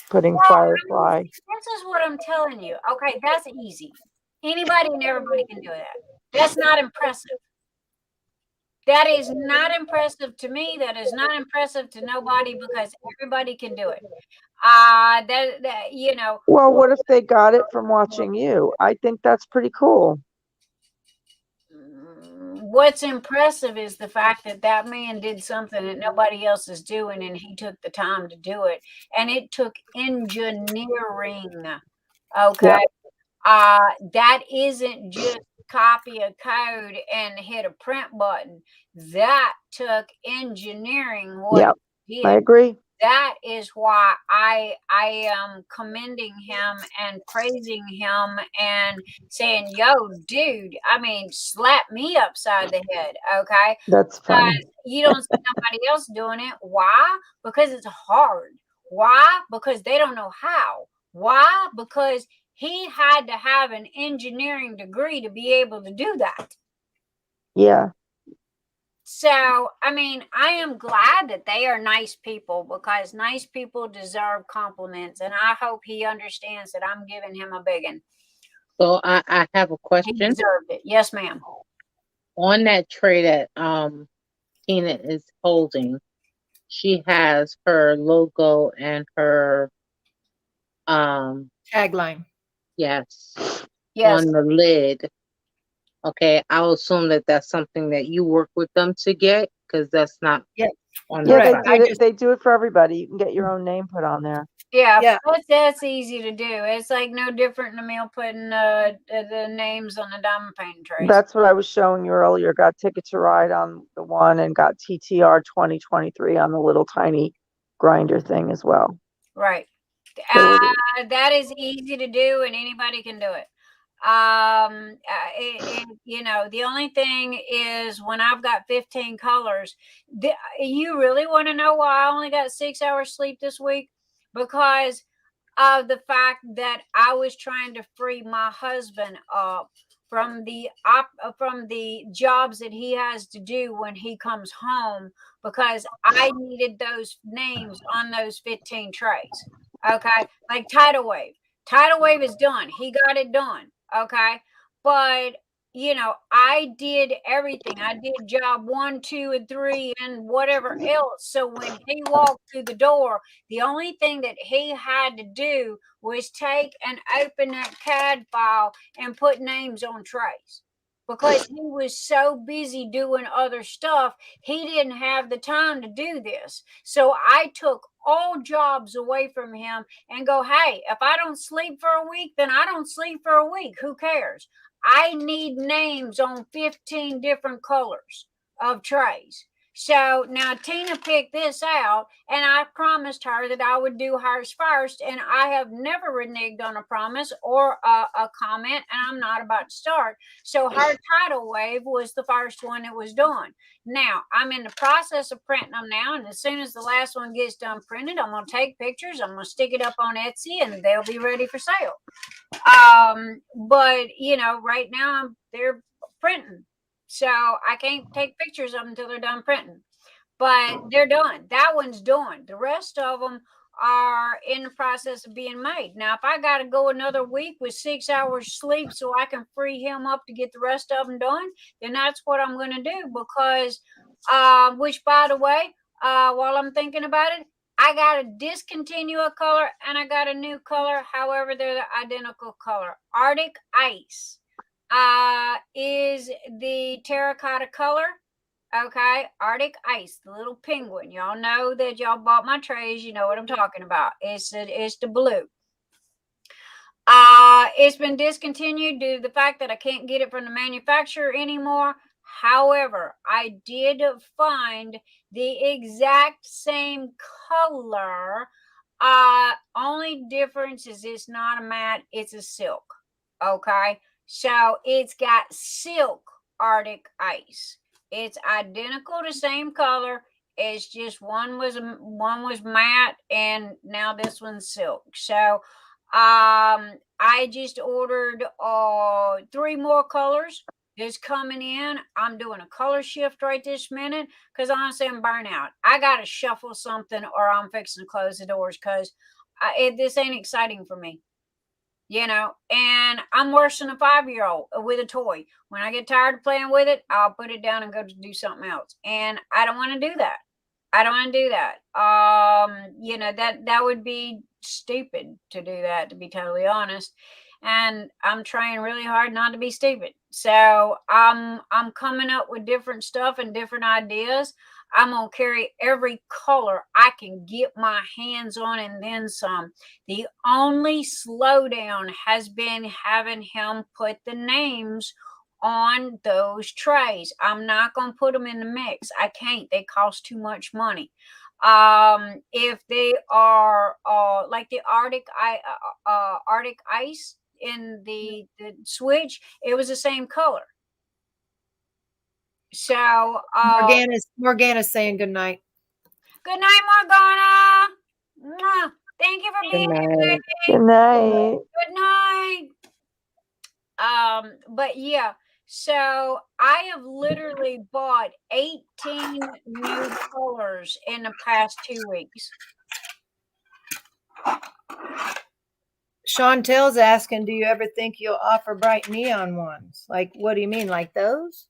putting Firefly. This is what I'm telling you. Okay, that's easy. Anybody and everybody can do that. That's not impressive. That is not impressive to me. That is not impressive to nobody because everybody can do it. Well, what if they got it from watching you? I think that's pretty cool. What's impressive is the fact that man did something that nobody else is doing, and he took the time to do it, and it took engineering. Okay, that isn't just copy a code and hit a print button. That took engineering. What he did. I agree. That is why I am commending him and praising him and saying, yo, dude, I mean, slap me upside the head, okay? That's fine. You don't see nobody else doing it. Why? Because it's hard. Why? Because they don't know how. Why? Because he had to have an engineering degree to be able to do that. Yeah. So, I mean, I am glad that they are nice people because nice people deserve compliments. And I hope he understands that I'm giving him a big one. So I have a question. He deserved it. Yes, ma'am. On that tray that Tina is holding, she has her logo and her tagline. Yes. Yes. On the lid. Okay, I'll assume that that's something that you work with them to get because that's not on the front. They do it for everybody. You can get your own name put on there. Yeah. That's easy to do. It's like no different than me putting the names on the diamond painting trays. That's what I was showing you earlier. Got Ticket to Ride on the one and got TTR 2023 on the little tiny grinder thing as well. Right. That is easy to do and anybody can do it. The only thing is when I've got 15 colors, you really want to know why I only got 6 hours sleep this week? Because of the fact that I was trying to free my husband up from the jobs that he has to do when he comes home, because I needed those names on those 15 trays. Okay, like Tidal Wave. Tidal Wave is done. He got it done. Okay. But, I did everything. I did job 1, 2, and 3 and whatever else. So when he walked through the door, the only thing that he had to do was take and open that CAD file and put names on trays. Because he was so busy doing other stuff, he didn't have the time to do this. So I took all jobs away from him and go, hey, if I don't sleep for a week, then I don't sleep for a week. Who cares? I need names on 15 different colors of trays. So now Tina picked this out, and I promised her that I would do hers first, and I have never reneged on a promise or a comment, and I'm not about to start. So her Tidal Wave was the first one that was done. Now, I'm in the process of printing them now, and as soon as the last one gets done printed, I'm going to take pictures, I'm going to stick it up on Etsy, and they'll be ready for sale. But, right now they're printing. So I can't take pictures of them until they're done printing. But they're done. That one's done. The rest of them are in the process of being made. Now, if I got to go another week with 6 hours sleep so I can free him up to get the rest of them done, then that's what I'm going to do. Because, which, by the way, while I'm thinking about it, I got to discontinue a color and I got a new color. However, they're the identical color. Arctic Ice is the terracotta color. Okay, Arctic Ice, the little penguin. Y'all know that y'all bought my trays. You know what I'm talking about. It's the blue. It's been discontinued due to the fact that I can't get it from the manufacturer anymore. However, I did find the exact same color. Only difference is it's not a matte, it's a silk. Okay, so it's got silk Arctic Ice. It's identical to same color. It's just one was matte and now this one's silk. So I just ordered 3 more colors. Is coming in. I'm doing a color shift right this minute because honestly I'm burnt out. I gotta shuffle something or I'm fixing to close the doors because this ain't exciting for me. You know, and I'm worse than a 5-year-old with a toy. When I get tired of playing with it, I'll put it down and go to do something else. And I don't want to do that. I don't want to do that. You know, that would be stupid to do that, to be totally honest. And I'm trying really hard not to be stupid. So I'm coming up with different stuff and different ideas. I'm gonna carry every color I can get my hands on and then some. The only slowdown has been having him put the names on those trays. I'm not gonna put them in the mix. I can't. They cost too much money. If they are like the Arctic Ice in the switch, it was the same color. So Morgana's saying good night. Good night, Morgana. Thank you for being here today. Good night. Good night. But yeah, so I have literally bought 18 new colors in the past 2 weeks. Chantel's asking, do you ever think you'll offer bright neon ones? Like, what do you mean? Like those?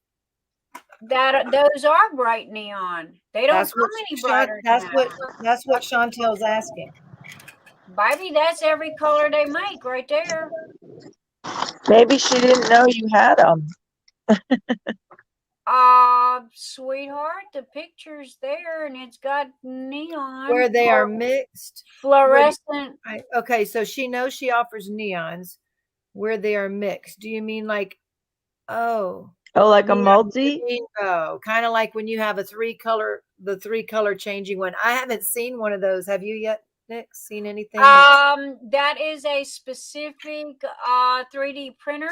Those are bright neon. They don't come any brighter. That's what Chantel's asking. Baby, that's every color they make right there. Maybe she didn't know you had them. Sweetheart, the picture's there and it's got neon. Where they are mixed. Fluorescent. Okay, so she knows she offers neons where they are mixed. Do you mean like, like a multi? Rainbow, kind of like when you have the three color changing one. I haven't seen one of those. Have you yet, Nick? Seen anything? That is a specific 3D printer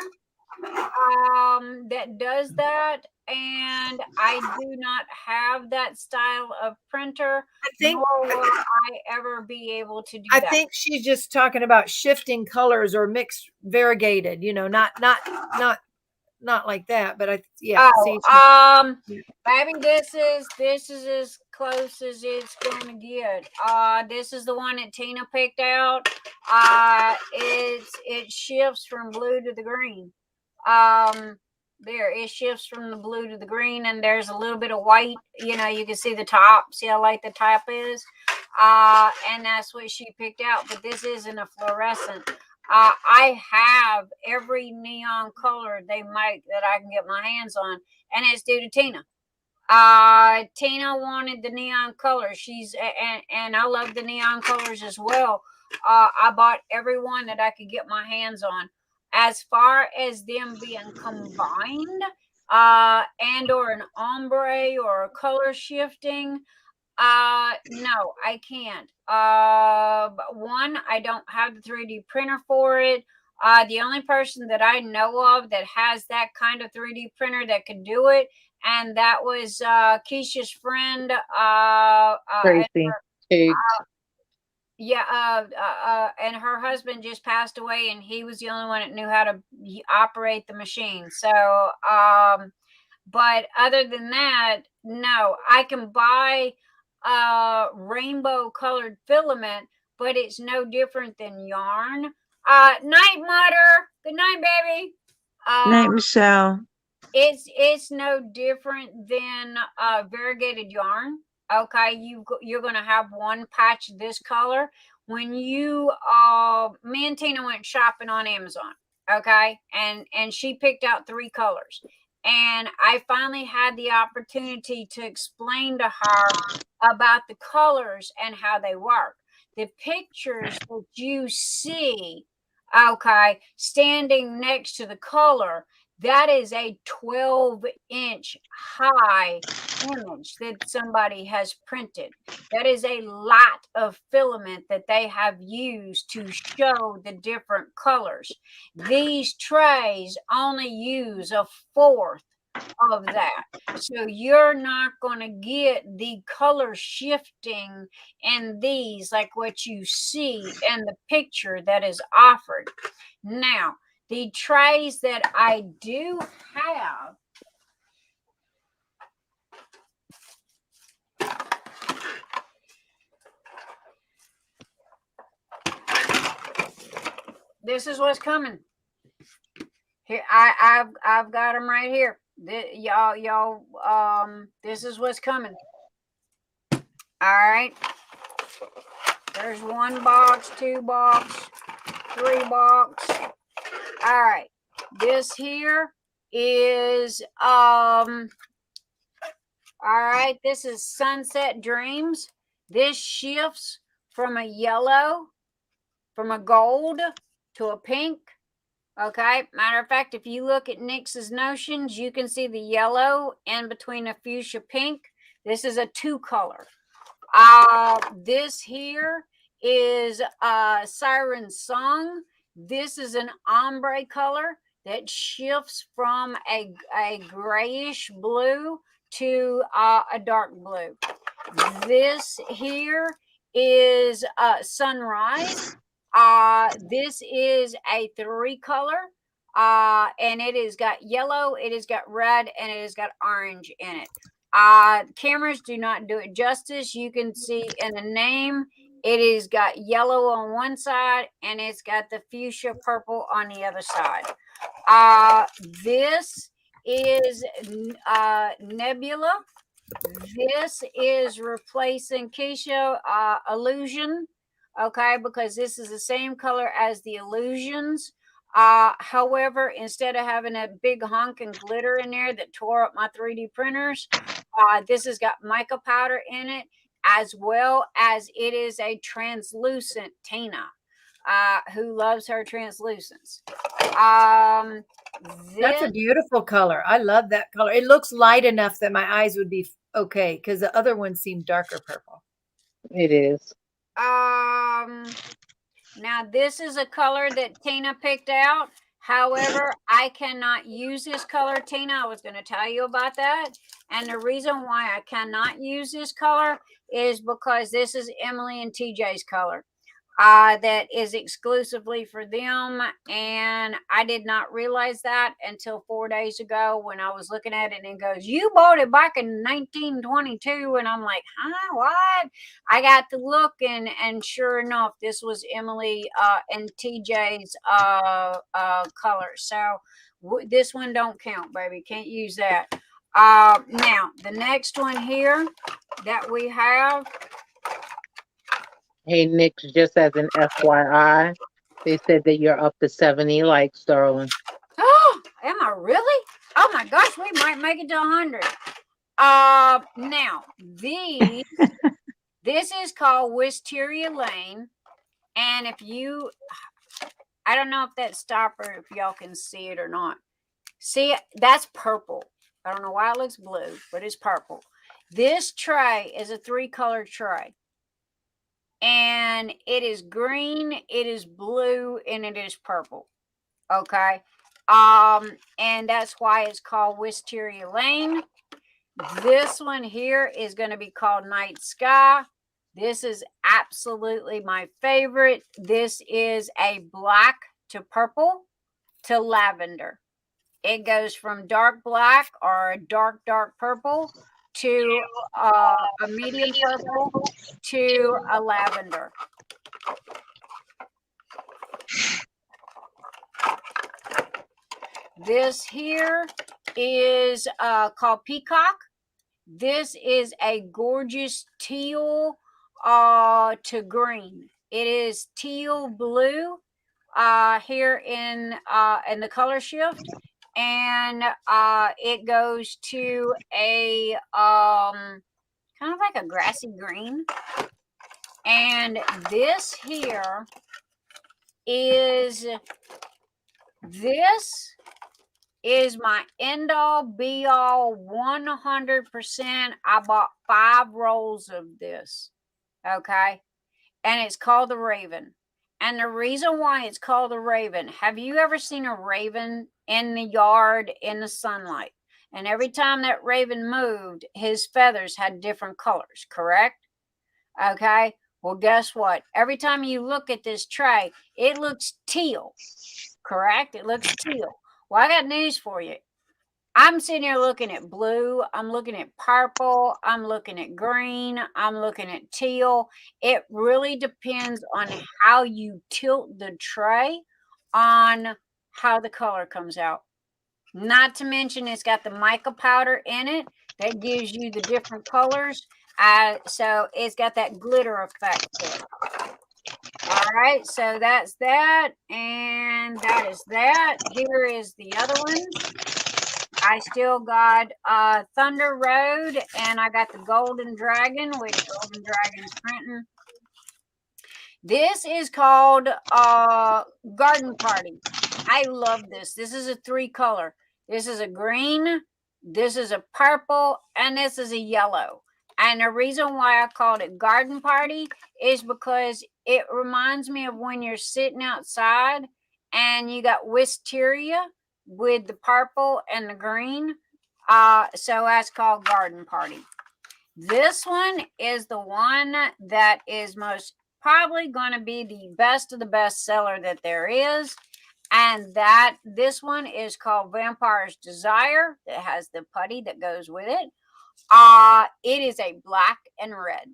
that does that, and I do not have that style of printer. Nor will I ever be able to do that. I think she's just talking about shifting colors or mixed variegated, you know, not like that, but baby, this is as close as it's gonna get. This is the one that Tina picked out. It shifts from blue to the green. There it shifts from the blue to the green, and there's a little bit of white. You know, you can see the top. See how light the top is? And that's what she picked out. But this isn't a fluorescent. I have every neon color they make that I can get my hands on, and it's due to Tina. Tina wanted the neon color. And I love the neon colors as well. I bought every one that I could get my hands on. As far as them being combined, and or an ombre or a color shifting, no, I can't. One, I don't have the 3D printer for it. The only person that I know of that has that kind of 3D printer that could do it, and that was Keisha's friend. Tracy. And her husband just passed away, and he was the only one that knew how to operate the machine. So, but other than that, no, I can buy rainbow colored filament, but it's no different than yarn. Night, Mother. Good night, baby. Night, Michelle. It's no different than variegated yarn. Okay, you're gonna have one patch this color. When you me and Tina went shopping on Amazon, okay, and she picked out 3 colors, and I finally had the opportunity to explain to her about the colors and how they work. The pictures that you see, okay, standing next to the color, that is a 12-inch high image that somebody has printed. That is a lot of filament that they have used to show the different colors. These trays only use a fourth of that. So you're not going to get the color shifting in these like what you see in the picture that is offered. Now, the trays that I do have, this is what's coming. Here, I've got them right here. Y'all, this is what's coming. All right. There's 1 box, 2 box, 3 box. All right. This here is all right, this is Sunset Dreams. This shifts from a yellow, from a gold to a pink. Okay, matter of fact, if you look at Nix's Notions, you can see the yellow in between a fuchsia pink. This is a 2 color. This here is Siren Song. This is an ombre color that shifts from a grayish blue to a dark blue. This here is Sunrise. This is a 3 color, and it has got yellow, it has got red, and it has got orange in it. Cameras do not do it justice. You can see in the name, it has got yellow on one side, and it's got the fuchsia purple on the other side. This is Nebula. This is replacing Keisha Illusion. Okay, because this is the same color as the Illusions. However, instead of having a big hunk and glitter in there that tore up my 3D printers, this has got mica powder in it, as well as it is a translucent Tina, who loves her translucence. That's a beautiful color. I love that color. It looks light enough that my eyes would be okay, because the other one seemed darker purple. It is. Now this is a color that Tina picked out. However, I cannot use this color, Tina. I was going to tell you about that. And the reason why I cannot use this color is because this is Emily and TJ's color. That is exclusively for them, and I did not realize that until 4 days ago when I was looking at it, and it goes, "You bought it back in 1922," and I'm like, "Huh? What?" I got to look, and sure enough, this was Emily and TJ's color. So this one don't count, baby. Can't use that. Now the next one here that we have. Hey, Nick, just as an FYI, they said that you're up to 70 likes, darling. Oh, am I really? Oh my gosh, we might make it to 100. Now this is called Wisteria Lane, and if you, I don't know if that stopper, if y'all can see it or not. See, that's purple. I don't know why it looks blue, but it's purple. This tray is a 3-color tray. And it is green, it is blue, and it is purple. Okay. And that's why it's called Wisteria Lane. This one here is going to be called Night Sky. This is absolutely my favorite. This is a black to purple to lavender. It goes from dark black or a dark purple to a medium purple to a lavender. This here is called Peacock. This is a gorgeous teal to green. It is teal blue here in the color shift, and it goes to a kind of like a grassy green. And this here is my end all be all 100%. I bought 5 rolls of this. Okay. And it's called the Raven. And the reason why it's called the Raven, have you ever seen a raven in the yard in the sunlight? And every time that raven moved, his feathers had different colors, correct? Okay. Well, guess what? Every time you look at this tray, it looks teal, correct? It looks teal. Well, I got news for you. I'm sitting here looking at blue. I'm looking at purple. I'm looking at green. I'm looking at teal. It really depends on how you tilt the tray on how the color comes out. Not to mention it's got the mica powder in it that gives you the different colors. So it's got that glitter effect to it. All right, so that's that, and that is that. Here is the other one. I still got Thunder Road, and I got the Golden Dragon, which Golden Dragon's printing. This is called Garden Party. I love this. This is a 3-color. This is a green, this is a purple, and this is a yellow. And the reason why I called it Garden Party is because it reminds me of when you're sitting outside and you got wisteria with the purple and the green. So that's called Garden Party. This one is the one that is most probably going to be the best of the best seller that there is. And that this one is called Vampire's Desire. It has the putty that goes with it. It is a black and red.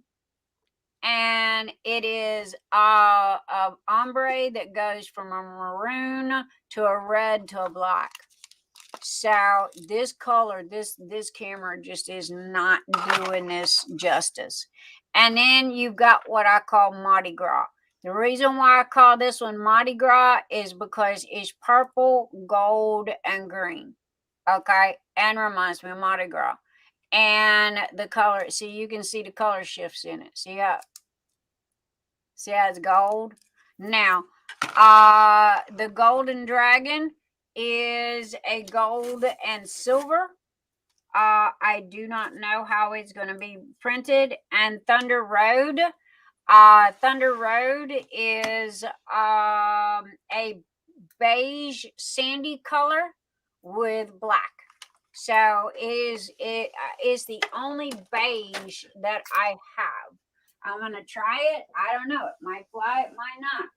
And it is a ombre that goes from a maroon to a red to a black. So this color, this camera just is not doing this justice. And then you've got what I call Mardi Gras. The reason why I call this one Mardi Gras is because it's purple, gold, and green. Okay, and reminds me of Mardi Gras. And the color, so you can see the color shifts in it. See how it's gold? Now, the Golden Dragon is a gold and silver. I do not know how it's going to be printed. And Thunder Road is a beige sandy color with black. So it is the only beige that I have. I'm going to try it. I don't know. It might fly. It might not.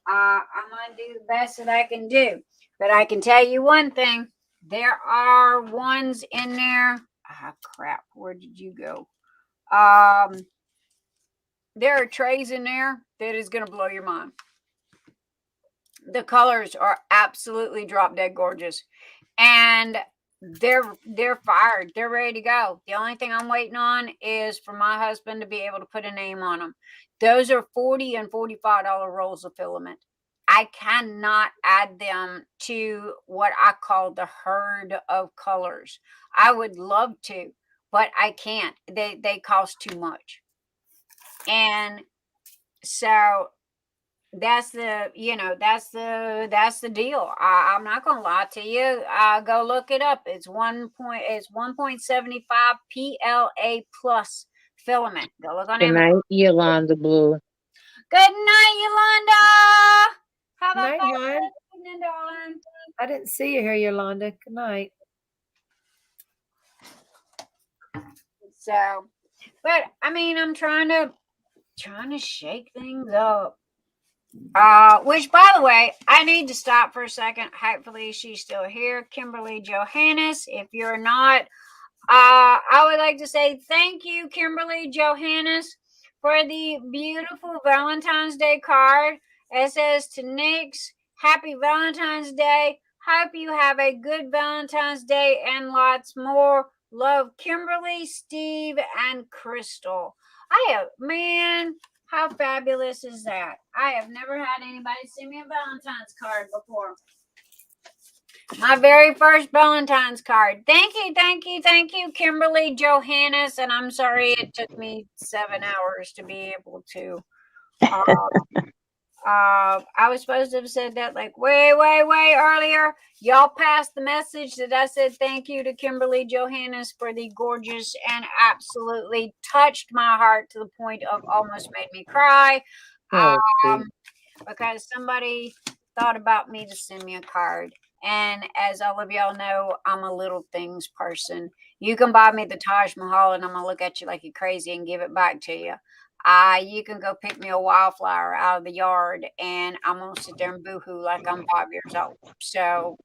I'm going to do the best that I can do. But I can tell you one thing. There are ones in there. Ah, crap. Where did you go? There are trays in there that is going to blow your mind. The colors are absolutely drop dead gorgeous. And they're fired. They're ready to go. The only thing I'm waiting on is for my husband to be able to put a name on them. Those are $40 and $45 rolls of filament. I cannot add them to what I call the herd of colors. I would love to, but I can't. They cost too much. And so that's the deal. I'm not gonna lie to you. Go look it up. It's 1.75 PLA plus filament. Go look on Good night, Yolanda Blue. Good night, Yolanda. How about Night, hon. evening, darling? I didn't see you here, Yolanda. Good night. So, but I mean, I'm trying to shake things up. Which, by the way, I need to stop for a second. Hopefully, she's still here. Kimberly Johannes. If you're not, I would like to say thank you, Kimberly Johannes, for the beautiful Valentine's Day card. It says to Nix, Happy Valentine's Day. Hope you have a good Valentine's Day and lots more. Love, Kimberly, Steve, and Crystal. Man, how fabulous is that? I have never had anybody send me a Valentine's card before. My very first Valentine's card. Thank you, Kimberly Johannes. And I'm sorry it took me 7 hours to be able to. I was supposed to have said that like way earlier. Y'all passed the message that I said thank you to Kimberly Johannes for the gorgeous and absolutely touched my heart to the point of almost made me cry. Because somebody thought about me to send me a card. And as all of y'all know, I'm a little things person. You can buy me the Taj Mahal and I'm going to look at you like you're crazy and give it back to you. You can go pick me a wildflower out of the yard and I'm going to sit there and boohoo like I'm 5 years old. So,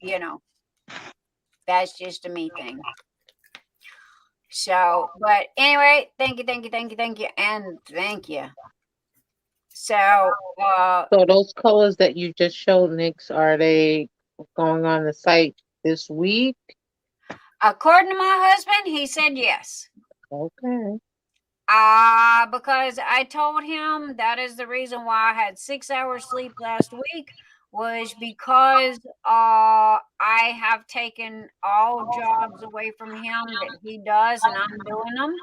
that's just a me thing. So, but anyway, thank you. And thank you. So those colors that you just showed, Nix, are they going on the site this week? According to my husband, he said yes. Okay. Because I told him that is the reason why I had 6 hours sleep last week was because I have taken all jobs away from him that he does and I'm doing them.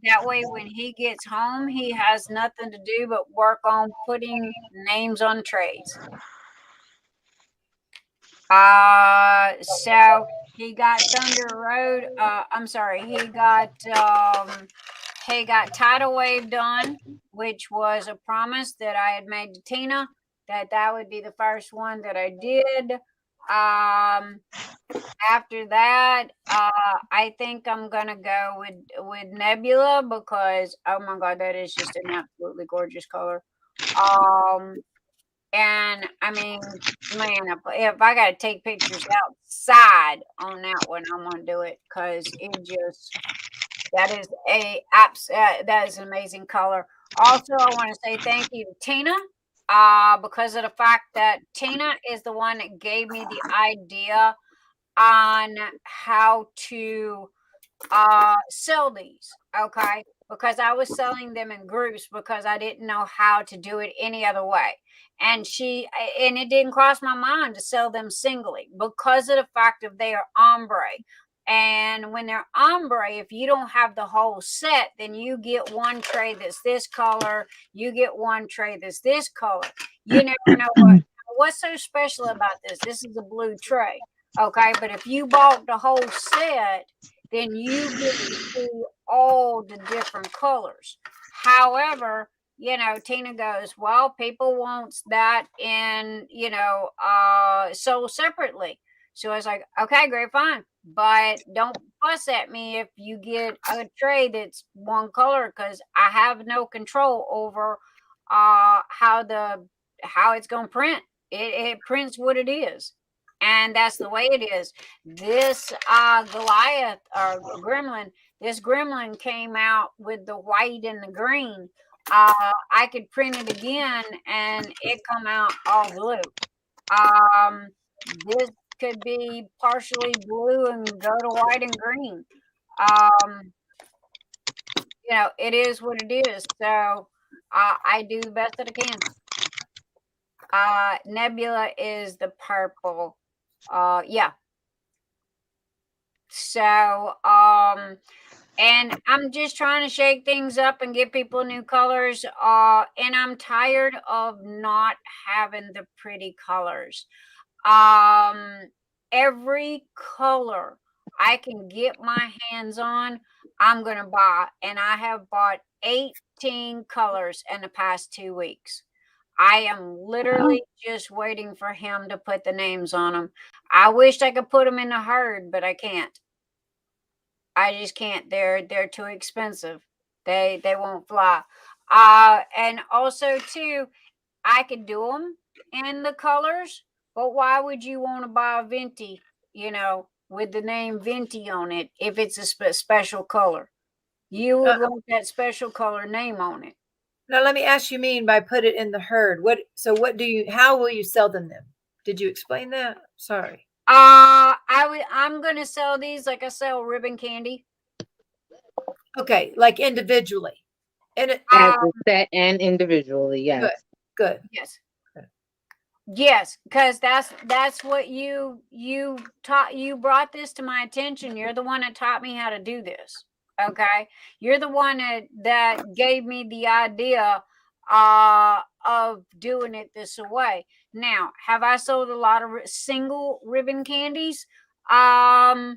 That way when he gets home, he has nothing to do but work on putting names on trays. So he got Thunder Road. He got Tidal Wave done, which was a promise that I had made to Tina that would be the first one that I did. After that, I think I'm gonna go with Nebula because oh my god, that is just an absolutely gorgeous color. And I mean, man, if I got to take pictures outside on that one, I'm gonna do it because that is an amazing color. Also, I want to say thank you to Tina, because of the fact that Tina is the one that gave me the idea on how to sell these. Okay, because I was selling them in groups because I didn't know how to do it any other way. And it didn't cross my mind to sell them singly because of the fact of they are ombre. And when they're ombre, if you don't have the whole set, then you get one tray that's this color, you get one tray that's this color. You never know what's so special about this. This is a blue tray. Okay, but if you bought the whole set, then you get to see all the different colors. However, Tina goes, well, people want that in, sold separately. So I was like, okay, great, fine. But don't fuss at me if you get a tray that's one color because I have no control over how it's going to print. It prints what it is. And that's the way it is. This Goliath or Gremlin, this Gremlin came out with the white and the green. I could print it again and it come out all blue. This could be partially blue and go to white and green. It is what it is. So I do the best that I can. Nebula is the purple. Yeah. So, and I'm just trying to shake things up and give people new colors. And I'm tired of not having the pretty colors. Every color I can get my hands on, I'm going to buy. And I have bought 18 colors in the past 2 weeks. I am literally just waiting for him to put the names on them. I wish I could put them in the herd, but I can't. I just can't. They're too expensive. They won't fly. And also too, I could do them in the colors, but why would you want to buy a Venti, with the name Venti on it if it's a special color? You would want that special color name on it. Now, let me ask you mean by put it in the herd. How will you sell them then? Did you explain that? Sorry. I'm gonna sell these like I sell ribbon candy. Okay, like individually. And it, As a set and individually, yes. good. Yes. Yes, because that's what you taught. You brought this to my attention. You're the one that taught me how to do this. Okay, you're the one that gave me the idea of doing it this way. Now, have I sold a lot of single ribbon candies? Fair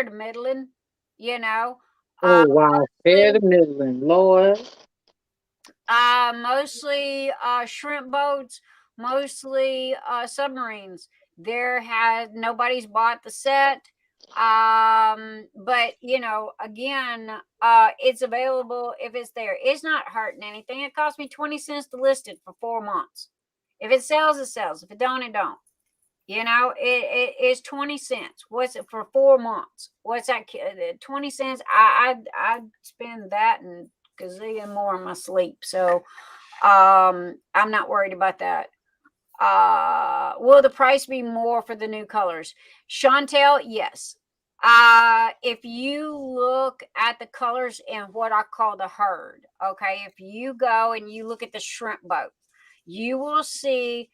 to middling, you know. Oh wow, fair to middling, Lord. Mostly shrimp boats, mostly submarines. Nobody's bought the set. But you know, again, it's available if it's there. It's not hurting anything. It cost me 20 cents to list it for 4 months. If it sells, it sells. If it don't, it don't. You know, it's 20 cents. What's it for 4 months? What's that? 20 cents. I'd spend that and gazillion more in my sleep. So I'm not worried about that. Will the price be more for the new colors? Chantel, yes. If you look at the colors in what I call the herd, okay, if you go and you look at the shrimp boat, you will see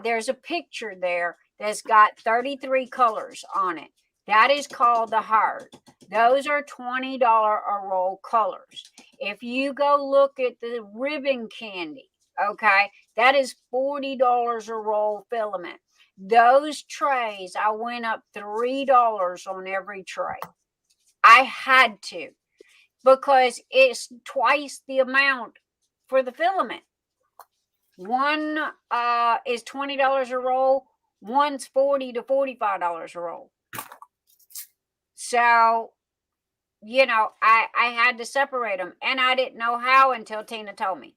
there's a picture there that's got 33 colors on it. That is called the herd. Those are $20 a roll colors. If you go look at the ribbon candy, okay, that is $40 a roll filament. Those trays, I went up $3 on every tray. I had to, because it's twice the amount for the filament. One is $20 a roll. One's $40 to $45 a roll. So, you know, I had to separate them, and I didn't know how until Tina told me.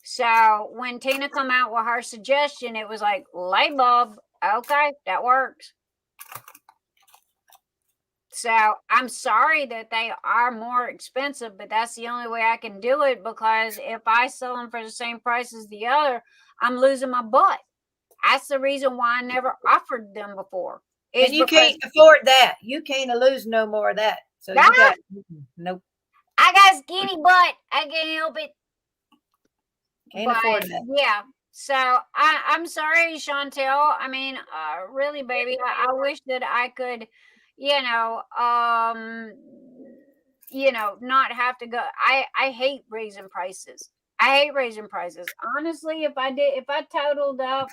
So when Tina come out with her suggestion, it was like, light bulb. Okay, that works. So I'm sorry that they are more expensive, but that's the only way I can do it, because if I sell them for the same price as the other, I'm losing my butt. That's the reason why I never offered them before. And you can't afford that. You can't lose no more of that. So you got nope. I got skinny butt. I can't help it. Can't afford that. Yeah. So I'm sorry, Chantel. I mean, really, baby, I wish that I could, not have to go. I hate raising prices. I hate raising prices. Honestly, if I totaled up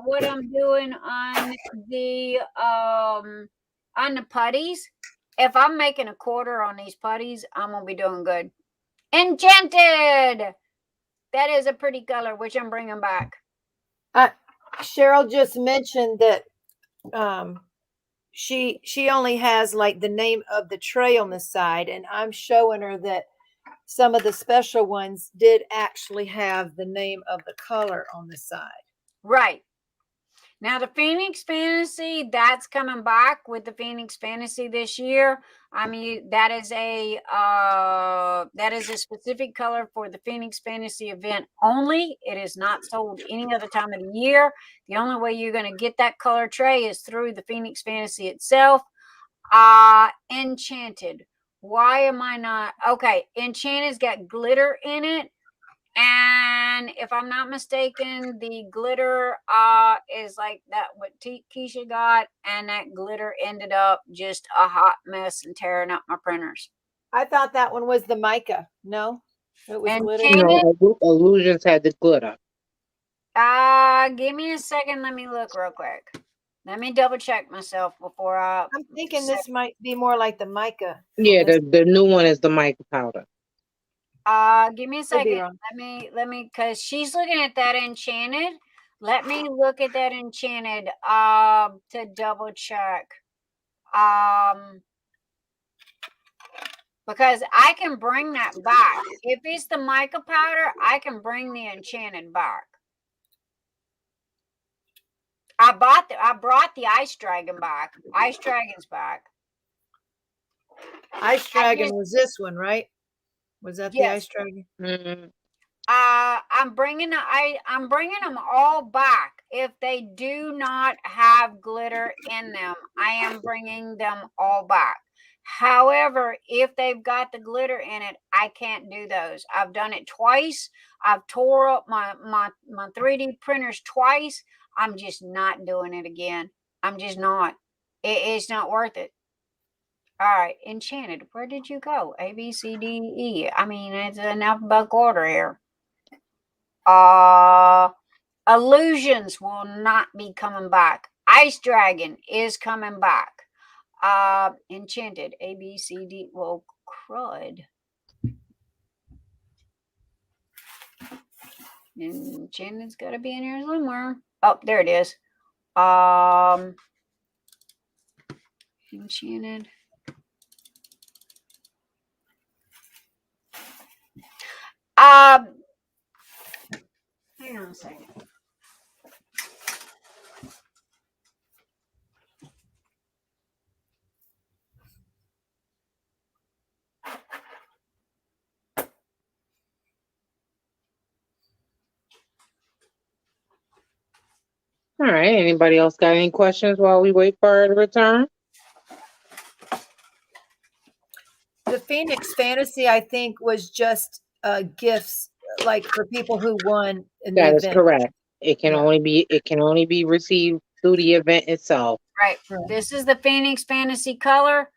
what I'm doing on the putties, if I'm making a quarter on these putties, I'm gonna be doing good. Enchanted. That is a pretty color, which I'm bringing back. Cheryl just mentioned that she only has like the name of the tray on the side, and I'm showing her that some of the special ones did actually have the name of the color on the side. Right. Now the Phoenix Fantasy, that's coming back with the Phoenix Fantasy this year. I mean, that is a specific color for the Phoenix Fantasy event only. It is not sold any other time of the year. The only way you're going to get that color tray is through the Phoenix Fantasy itself. Enchanted. Why am I not? Okay, Enchanted's got glitter in it. And if I'm not mistaken, the glitter is like that what Keisha got, and that glitter ended up just a hot mess and tearing up my printers. I thought that one was the mica. No, it was glitter. No, Illusions had the glitter. Give me a second. Let me look real quick. Let me double check myself before I'm thinking this might be more like the mica. Yeah, the new one is the mica powder. Give me a second. Let me, because she's looking at that Enchanted. Let me look at that Enchanted to double check. Because I can bring that back. If it's the mica powder, I can bring the Enchanted back. I brought the Ice Dragon back. Ice Dragon's back. Ice Dragon was this one, right? Was that the Ice Dragon? Mm-hmm. I'm bringing them all back. if they do not have glitter in them, I am bringing them all back. However, if they've got the glitter in it, I can't do those. I've done it twice. I've tore up my 3D printers twice. I'm just not doing it again. I'm just not. It's not worth it. All right, Enchanted, where did you go? A, B, C, D, E. I mean, it's an alphabetical order here. Illusions will not be coming back. Ice Dragon is coming back. Enchanted, A, B, C, D. Well, crud. Enchanted's got to be in here somewhere. Oh, there it is. Enchanted. Hang on a second. All right. Anybody else got any questions while we wait for her to return? The Phoenix Fantasy, I think, was just gifts, like for people who won in the That is event. correct. It can Yeah. only be received through the event itself. Right. This is the Phoenix Fantasy color.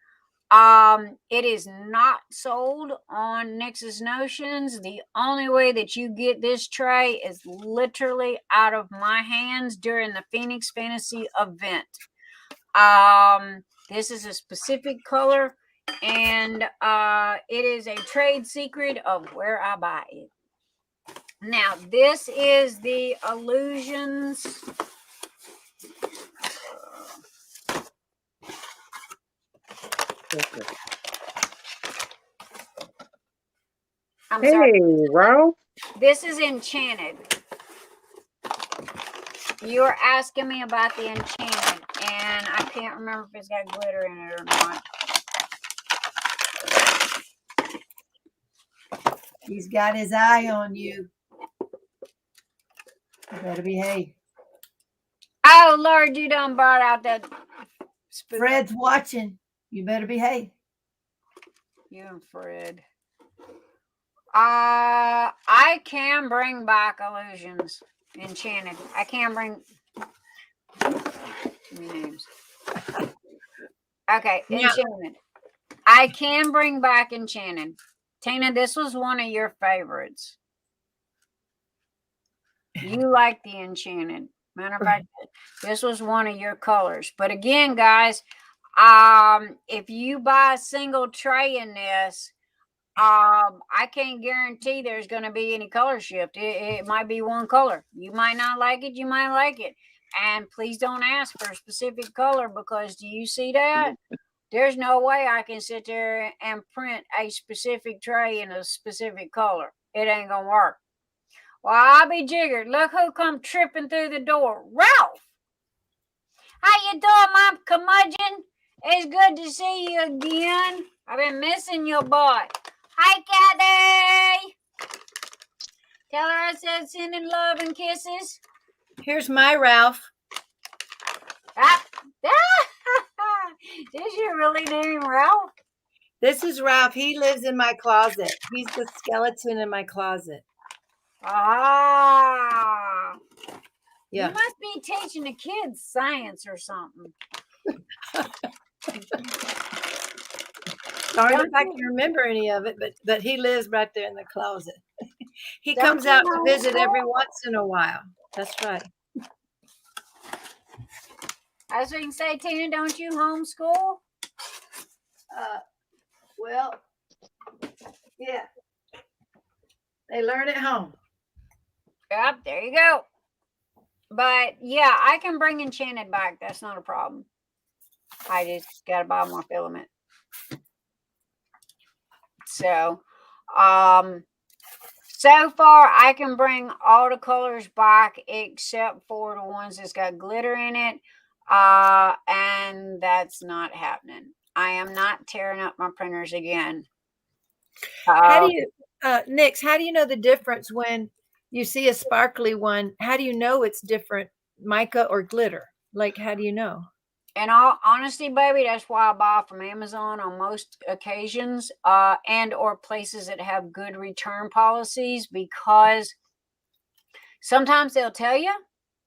It is not sold on Nexus Notions. The only way that you get this tray is literally out of my hands during the Phoenix Fantasy event. This is a specific color, and it is a trade secret of where I buy it. Now, this is the Illusions. I'm sorry. Hey, Ralph. This is Enchanted. You were asking me about the Enchanted, and I can't remember if it's got glitter in it or not. He's got his eye on you. You better behave. Oh, Lord, you done brought out that. Fred's watching. You better behave. You and Fred. I can bring back Illusions. Enchanted. I can bring names. Okay, Enchanted. I can bring back Enchanted. Tina, this was one of your favorites. You like the Enchanted. Matter of fact, this was one of your colors. But again, guys, if you buy a single tray in this, I can't guarantee there's going to be any color shift. It might be one color. You might not like it. You might like it. And please don't ask for a specific color, because do you see that? There's no way I can sit there and print a specific tray in a specific color. It ain't going to work. Well, I'll be jiggered. Look who come tripping through the door. Ralph! How you doing, my curmudgeon? It's good to see you again. I've been missing your butt. Hi, Kathy. Tell her I said sending love and kisses. Here's my Ralph. Is your really name Ralph? This is Ralph. He lives in my closet. He's the skeleton in my closet. Ah. Yeah. You must be teaching the kids science or something. Sorry if I can remember any of it, but he lives right there in the closet. He comes you out to homeschool? visit every once in a while. That's right. I was going to say, Tina, don't you homeschool? Well, yeah. They learn at home. Yep, there you go. But yeah, I can bring Enchanted back. That's not a problem. I just got to buy more filament. So, so far I can bring all the colors back except for the ones that's got glitter in it. And that's not happening. I am not tearing up my printers again. How do you, Nix, how do you know the difference when you see a sparkly one? How do you know it's different mica or glitter? Like, how do you know? In all honesty, baby, that's why I buy from Amazon on most occasions, and or places that have good return policies, because sometimes they'll tell you,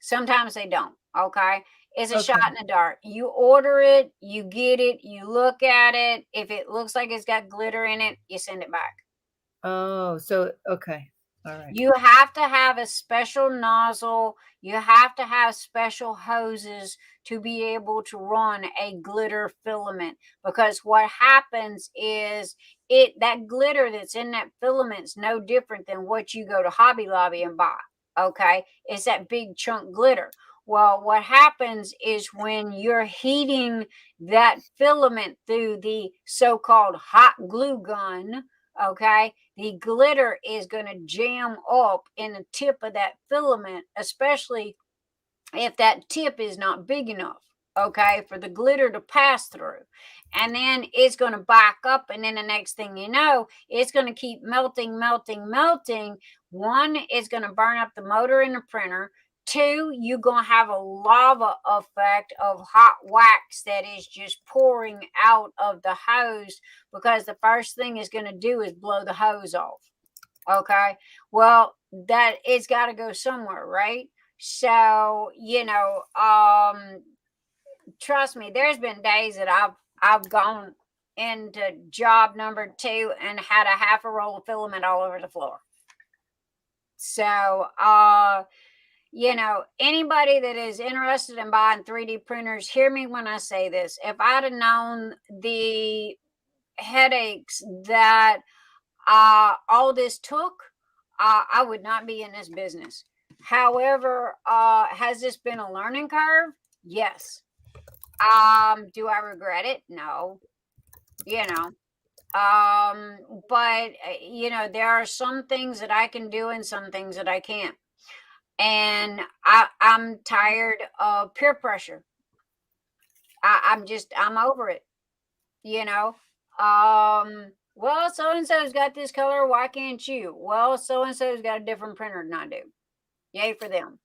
sometimes they don't. Okay. It's a shot in the dark. You order it, you get it, you look at it. If it looks like it's got glitter in it, you send it back. Oh, so okay. All right. You have to have a special nozzle. You have to have special hoses to be able to run a glitter filament, because what happens is that glitter that's in that filament is no different than what you go to Hobby Lobby and buy. Okay. It's that big chunk glitter. Well, what happens is when you're heating that filament through the so-called hot glue gun, okay, the glitter is going to jam up in the tip of that filament, especially if that tip is not big enough, okay, for the glitter to pass through. And then it's going to back up, and then the next thing you know, it's going to keep melting. One, is going to burn up the motor in the printer. Two, you're going to have a lava effect of hot wax that is just pouring out of the hose, because the first thing it's going to do is blow the hose off. Okay. Well, that it's got to go somewhere, right? So, trust me, there's been days that I've gone into job number 2 and had a half a roll of filament all over the floor. So, anybody that is interested in buying 3D printers, hear me when I say this. If I'd have known the headaches that all this took, I would not be in this business. However, has this been a learning curve? Yes. Do I regret it? No. But there are some things that I can do and some things that I can't. And I'm tired of peer pressure. I'm over it. Well, so-and-so's got this color. Why can't you? Well, so-and-so's got a different printer than I do. Yay for them.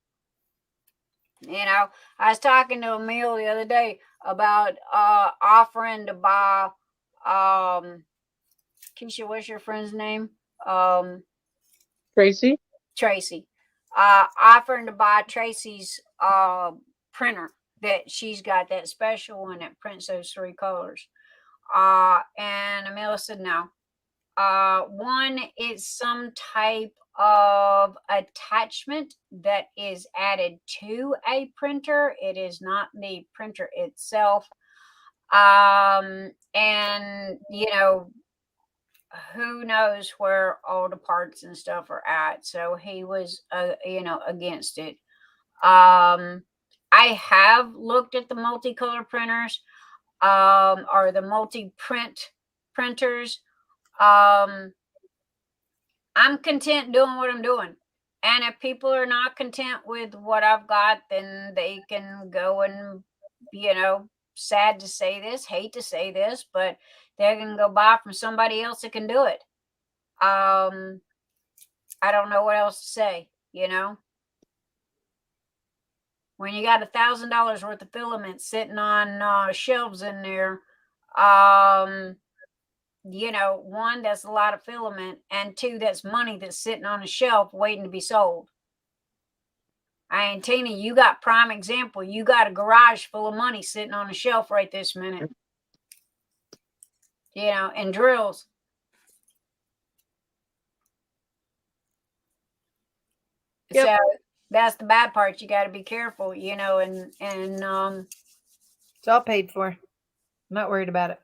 I was talking to Emil the other day about offering to buy, Keisha, what's your friend's name? Tracy. Offering to buy Tracy's printer, that she's got that special one that prints those 3 colors. And Emil said no. One is some type of attachment that is added to a printer. It is not the printer itself. And who knows where all the parts and stuff are at. So he was, against it. I have looked at the multicolor printers, or the multi-print printers. I'm content doing what I'm doing. And if people are not content with what I've got, then they can go and, sad to say this, hate to say this, but they can go buy from somebody else that can do it. I don't know what else to say, When you got $1,000 worth of filament sitting on shelves in there, one, that's a lot of filament, and 2, that's money that's sitting on a shelf waiting to be sold. Tina, you got prime example. You got a garage full of money sitting on a shelf right this minute. And drills. Yep. So that's the bad part. You got to be careful, and it's all paid for. I'm not worried about it.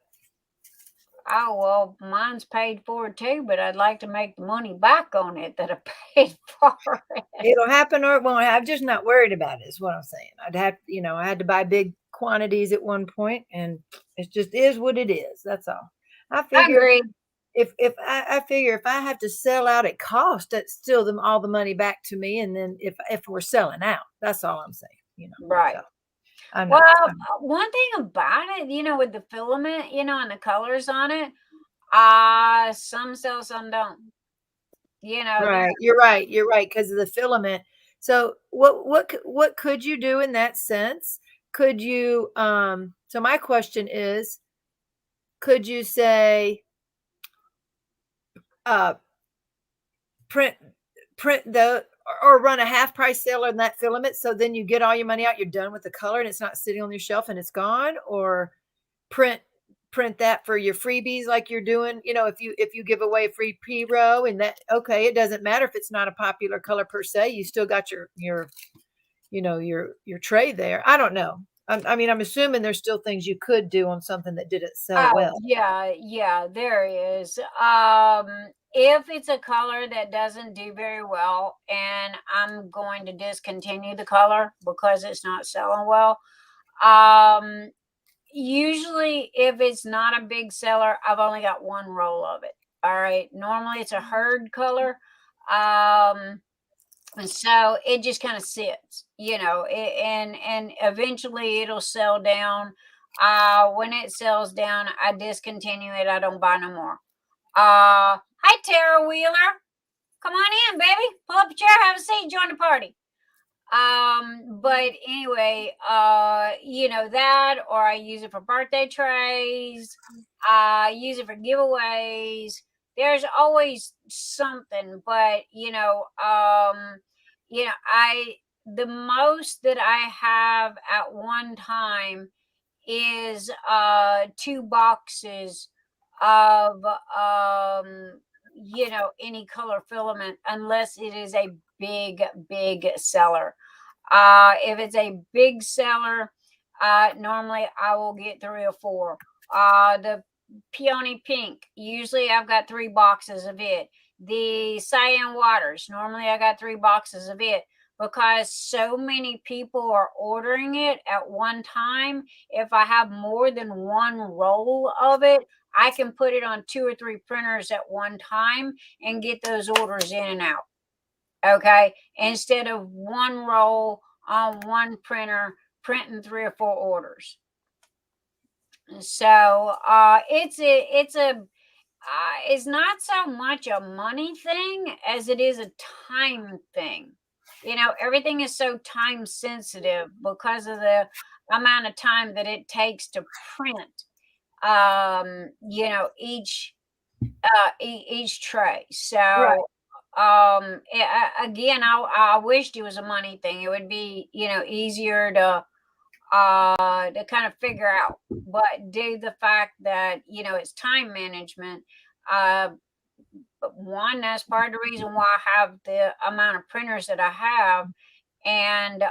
Oh, well, mine's paid for too, but I'd like to make the money back on it that I paid for it. It'll happen or it won't. I'm just not worried about it, is what I'm saying. I had to buy big quantities at one point, and it just is what it is. That's all. I agree. If I figure if I have to sell out at cost, that's still all the money back to me. And then if we're selling out, that's all I'm saying, Right. So, one thing about it, with the filament, and the colors on it, some sell, some don't. Right. You're right. Because of the filament. So what could you do in that sense? Could you so my question is, could you say print the or run a half price sale on that filament, so then you get all your money out, you're done with the color and it's not sitting on your shelf and it's gone? Or print that for your freebies like you're doing, if you give away a free pre-row, and that, okay, it doesn't matter if it's not a popular color per se, you still got your tray there. I don't know. I mean, I'm assuming there's still things you could do on something that didn't sell well. Yeah, there is. If it's a color that doesn't do very well and I'm going to discontinue the color because it's not selling well, usually if it's not a big seller, I've only got one roll of it. All right. Normally it's a herd color. And so it just kind of sits, and eventually it'll sell down. When it sells down, I discontinue it. I don't buy no more. Hi, Tara Wheeler. Come on in, baby. Pull up a chair, have a seat, join the party. But anyway, that, or I use it for birthday trays. I use it for giveaways. There's always something, but the most that I have at one time is 2 boxes of any color filament, unless it is a big seller. If it's a big seller, normally I will get 3 or 4. The peony pink, usually I've got 3 boxes of it. The cyan waters, normally I got 3 boxes of it, because so many people are ordering it at one time. If I have more than one roll of it, I can put it on 2 or 3 printers at one time and get those orders in and out. Okay, instead of one roll on one printer printing 3 or 4 orders. So it's not so much a money thing as it is a time thing. Everything is so time sensitive because of the amount of time that it takes to print each tray. So Right. again, I wished it was a money thing. It would be easier to kind of figure out, but due to the fact that it's time management, one, that's part of the reason why I have the amount of printers that I have. And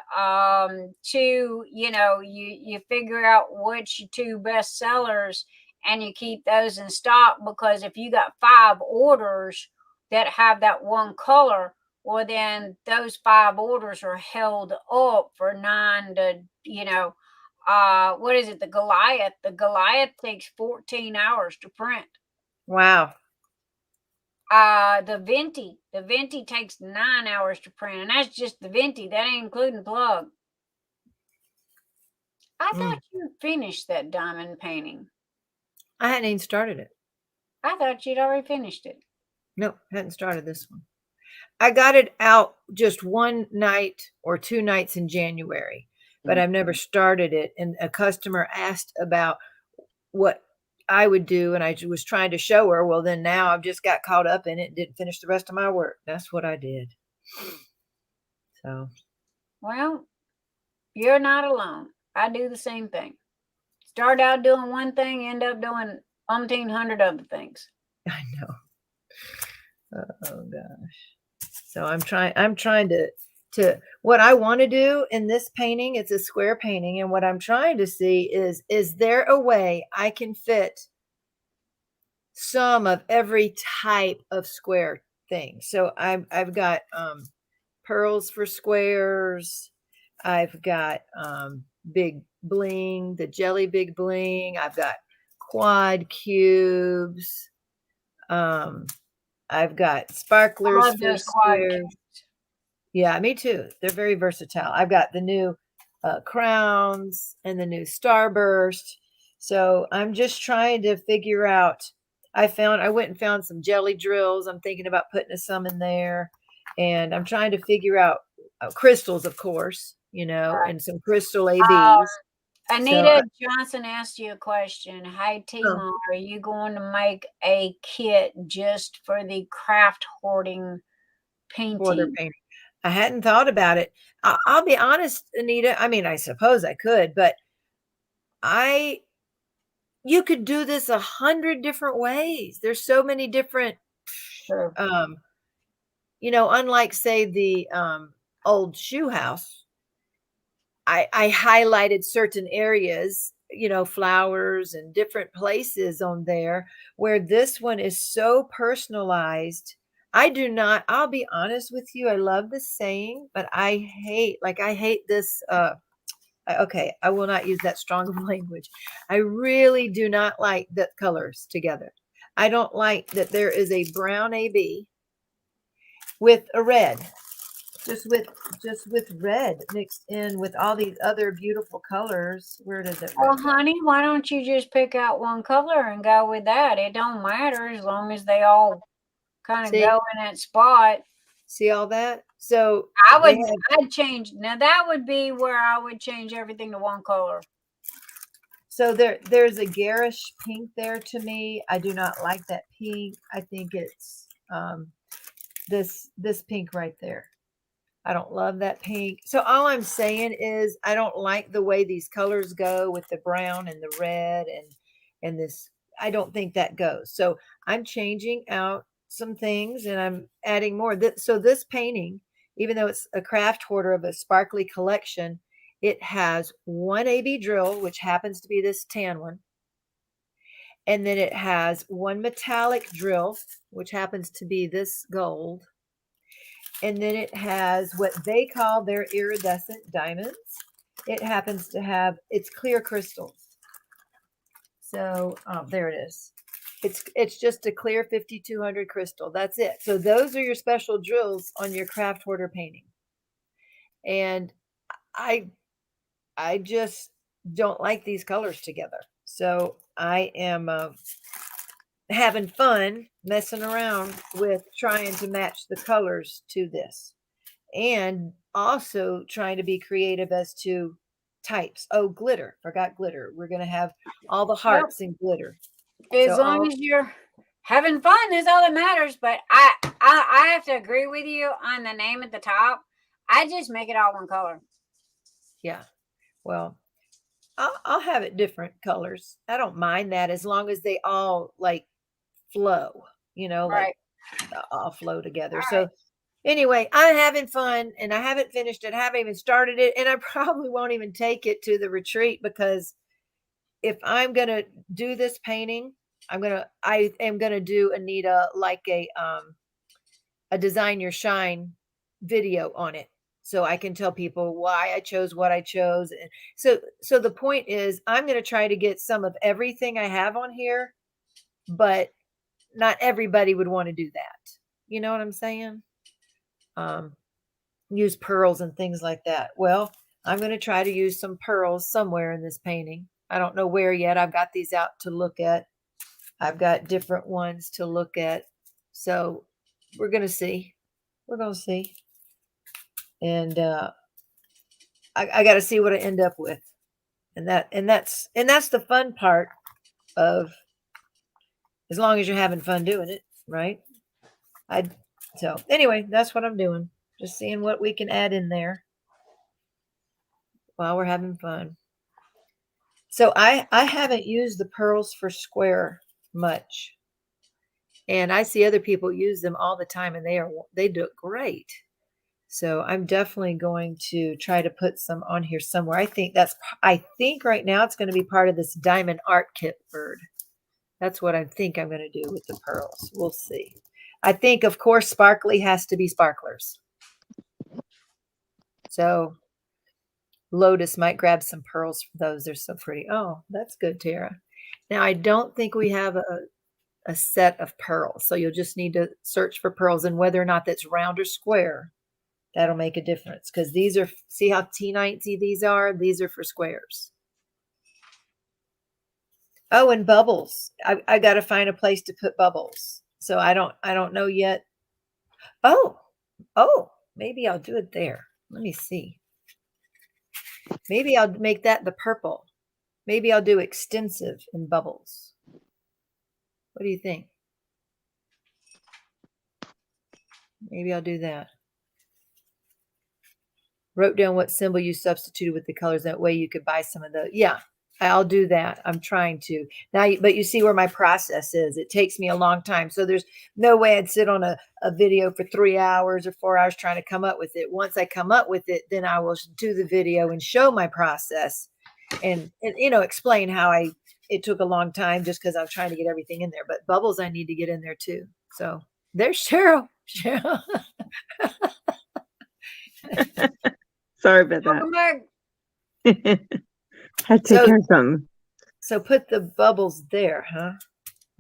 2, you figure out which 2 best sellers and you keep those in stock, because if you got 5 orders that have that one color, well, then those 5 orders are held up for 9 to, what is it? The Goliath takes 14 hours to print. Wow. The Venti takes 9 hours to print, and that's just the Venti. That ain't including plug. I thought you finished that diamond painting. I hadn't even started it. I thought you'd already finished it. Nope, hadn't started this one. I got it out just one night or 2 nights in January, but I've never started it. And a customer asked about what I would do, and I was trying to show her. Well, then now I've just got caught up in it and didn't finish the rest of my work. That's what I did. So, well, you're not alone. I do the same thing. Start out doing one thing, end up doing 1,100 other things. I know. Oh gosh. So I'm trying to what I want to do in this painting. It's a square painting, and what I'm trying to see is there a way I can fit some of every type of square thing? So I've got pearls for squares. I've got big bling, the jelly big bling. I've got quad cubes. I've got sparklers for squares. Yeah, me too. They're very versatile. I've got the new crowns and the new starburst. So I'm just trying to figure out. I went and found some jelly drills. I'm thinking about putting some in there, and I'm trying to figure out crystals, of course, and some crystal Um, ABs. Anita Johnson asked you a question. Hey, Tima, are you going to make a kit just for the craft hoarding painting? I hadn't thought about it. I'll be honest, Anita. I mean, I suppose I could, but you could do this 100 different ways. There's so many different, Sure. Unlike say the old shoe house, I highlighted certain areas, flowers and different places on there, where this one is so personalized. I'll be honest with you, I love this saying, but I hate this. Okay, I will not use that strong of language. I really do not like the colors together. I don't like that there is a brown AB with a red. Just with red mixed in with all these other beautiful colors. Where does it? Well, honey, why don't you just pick out one color and go with that? It don't matter as long as they all kind of go in that spot. See all that? So I'd change. Now that would be where I would change everything to one color. So there's a garish pink there to me. I do not like that pink. I think it's this pink right there. I don't love that pink. So all I'm saying is I don't like the way these colors go with the brown and the red and this. I don't think that goes. So I'm changing out some things and I'm adding more. So this painting, even though it's a craft hoarder of a sparkly collection, it has one AB drill, which happens to be this tan one. And then it has one metallic drill, which happens to be this gold. And then it has what they call their iridescent diamonds. It happens to have, it's clear crystals. So there it is. It's just a clear 5200 crystal. That's it. So those are your special drills on your craft hoarder painting. And I just don't like these colors together. So I am having fun messing around with trying to match the colors to this, and also trying to be creative as to types. Oh, glitter. Forgot glitter. We're going to have all the hearts in glitter. As long as you're having fun is all that matters. But I have to agree with you on the name at the top. I just make it all one color. Yeah. Well, I'll have it different colors. I don't mind that as long as they all like flow, Right. like all flow together. So anyway, I'm having fun and I haven't finished it. I haven't even started it. And I probably won't even take it to the retreat, because if I'm going to do this painting, I am going to do, Anita, like a Design Your Shine video on it. So I can tell people why I chose what I chose. And so the point is, I'm going to try to get some of everything I have on here, but not everybody would want to do that. You know what I'm saying? Use pearls and things like that. Well, I'm going to try to use some pearls somewhere in this painting. I don't know where yet. I've got these out to look at. I've got different ones to look at. So we're going to see. We're going to see. And I got to see what I end up with. And that's the fun part of, as long as you're having fun doing it, right? So anyway, that's what I'm doing. Just seeing what we can add in there while we're having fun. So I haven't used the pearls for square much. And I see other people use them all the time and they do great. So I'm definitely going to try to put some on here somewhere. I think right now it's going to be part of this diamond art kit bird. That's what I think I'm going to do with the pearls. We'll see. I think, of course, sparkly has to be sparklers. So Lotus might grab some pearls for those. They're so pretty. Oh, that's good, Tara. Now, I don't think we have a set of pearls. So you'll just need to search for pearls, and whether or not that's round or square, that'll make a difference. Because these are, see how T90 these are? These are for squares. Oh, and bubbles. I got to find a place to put bubbles. So I don't know yet. Oh, maybe I'll do it there. Let me see. Maybe I'll make that the purple. Maybe I'll do extensive in bubbles. What do you think? Maybe I'll do that. Wrote down what symbol you substituted with the colors. That way you could buy some of those. Yeah, I'll do that. I'm trying to. Now, but you see where my process is. It takes me a long time. So there's no way I'd sit on a video for 3 hours or 4 hours trying to come up with it. Once I come up with it, then I will do the video and show my process and explain how it took a long time just because I'm trying to get everything in there. But bubbles I need to get in there too. So there's Cheryl. Cheryl. Sorry about Welcome back. that. Had to take care of something. So put the bubbles there, huh?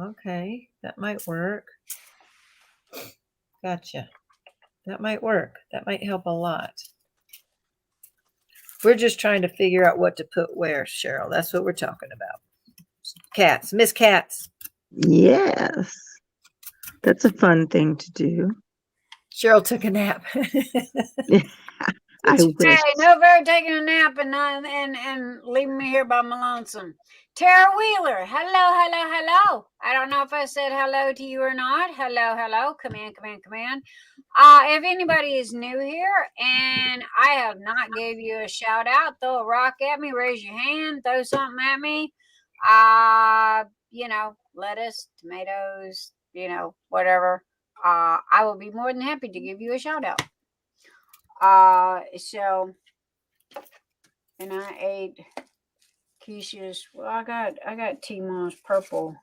Okay, that might work. Gotcha. That might work. That might help a lot. We're just trying to figure out what to put where, Cheryl. That's what we're talking about. Cats, Miss Cats. Yes. That's a fun thing to do. Cheryl took a nap. I wish. Hey, no very taking a nap and leaving me here by my lonesome. Tara Wheeler, hello. I don't know if I said hello to you or not. Hello. Come in. If anybody is new here and I have not gave you a shout out, throw a rock at me, raise your hand, throw something at me. Lettuce, tomatoes, whatever. I will be more than happy to give you a shout out. And I ate Keisha's. Well, I got T-Mom's purple.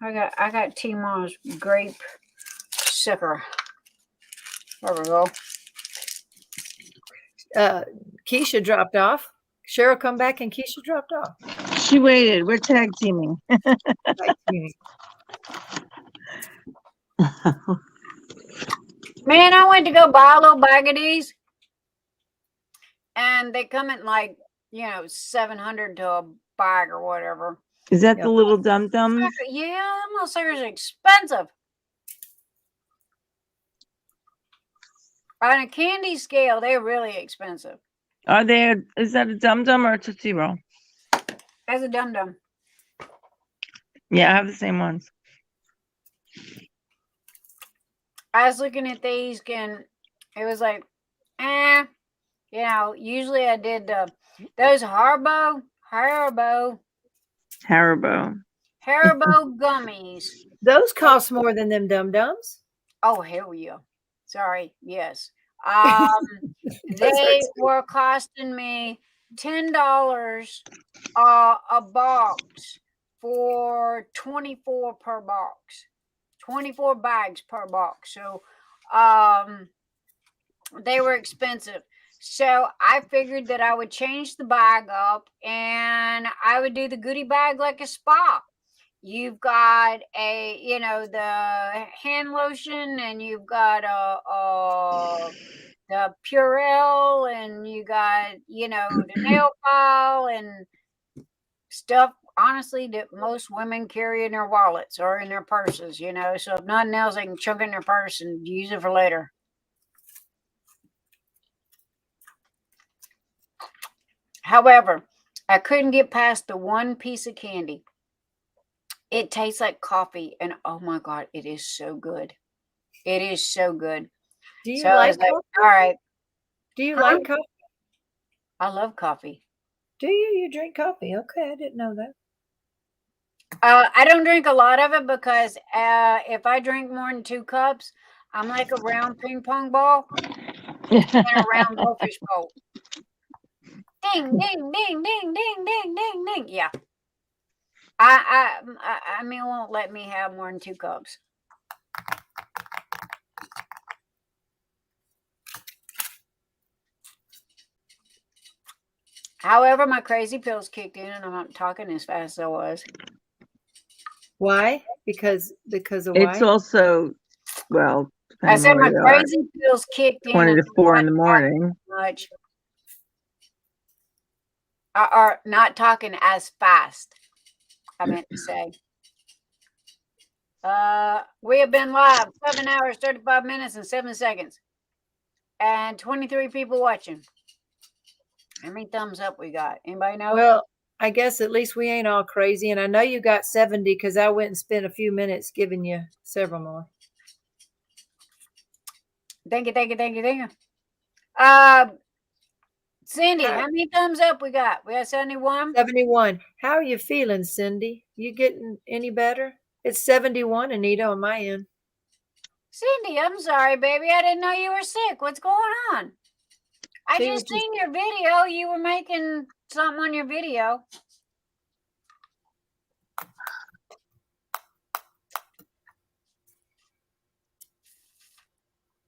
I got T-Mom's grape sucker. There we go. Keisha dropped off. Cheryl come back and Keisha dropped off. She waited. We're tag teaming. Man, I went to go buy a little bag of these, and they come in like $700 to a bag or whatever. Is that the little dum-dums? Yeah, almost are expensive. On a candy scale, they're really expensive. Are they? Is that a dum-dum or a Tootsie Roll? As a dum-dum. Yeah, I have the same ones. I was looking at these and it was like, usually I did those Haribo gummies. Those cost more than them dum-dums. Oh, hell yeah. Sorry. Yes. They were costing me $10 a box for 24 per box. 24 bags per box. So they were expensive. So I figured that I would change the bag up and I would do the goodie bag like a spa. You've got the hand lotion and you've got the Purell and you got, the nail file and stuff, honestly, that most women carry in their wallets or in their purses, so if nothing else, they can chunk in their purse and use it for later. However, I couldn't get past the one piece of candy. It tastes like coffee, and oh my God, it is so good. It is so good. Do you like coffee? All right. Do you like coffee? I love coffee. Do you? You drink coffee? Okay, I didn't know that. I don't drink a lot of it because if I drink more than 2 cups, I'm like a round ping pong ball and a round goldfish bowl. Ding, ding, ding, ding, ding, ding, ding, ding. Yeah. I mean, won't let me have more than 2 cups. However, my crazy pills kicked in and I'm not talking as fast as I was. Why? Because of it's why? also, well, I said my crazy pills kicked in. 20 to 4 in the morning. Much. Or not talking as fast, I meant to say. We have been live 7 hours, 35 minutes, and 7 seconds. and 23 people watching. How many thumbs up we got? Anybody know? Well, I guess at least we ain't all crazy. And I know you got 70 because I went and spent a few minutes giving you several more. Thank you. Cyndi, how many thumbs up we got? We got 71? 71. How are you feeling, Cyndi? You getting any better? It's 71, Anita, on my end. Cyndi, I'm sorry, baby. I didn't know you were sick. What's going on? I just seen your video. You were making something on your video.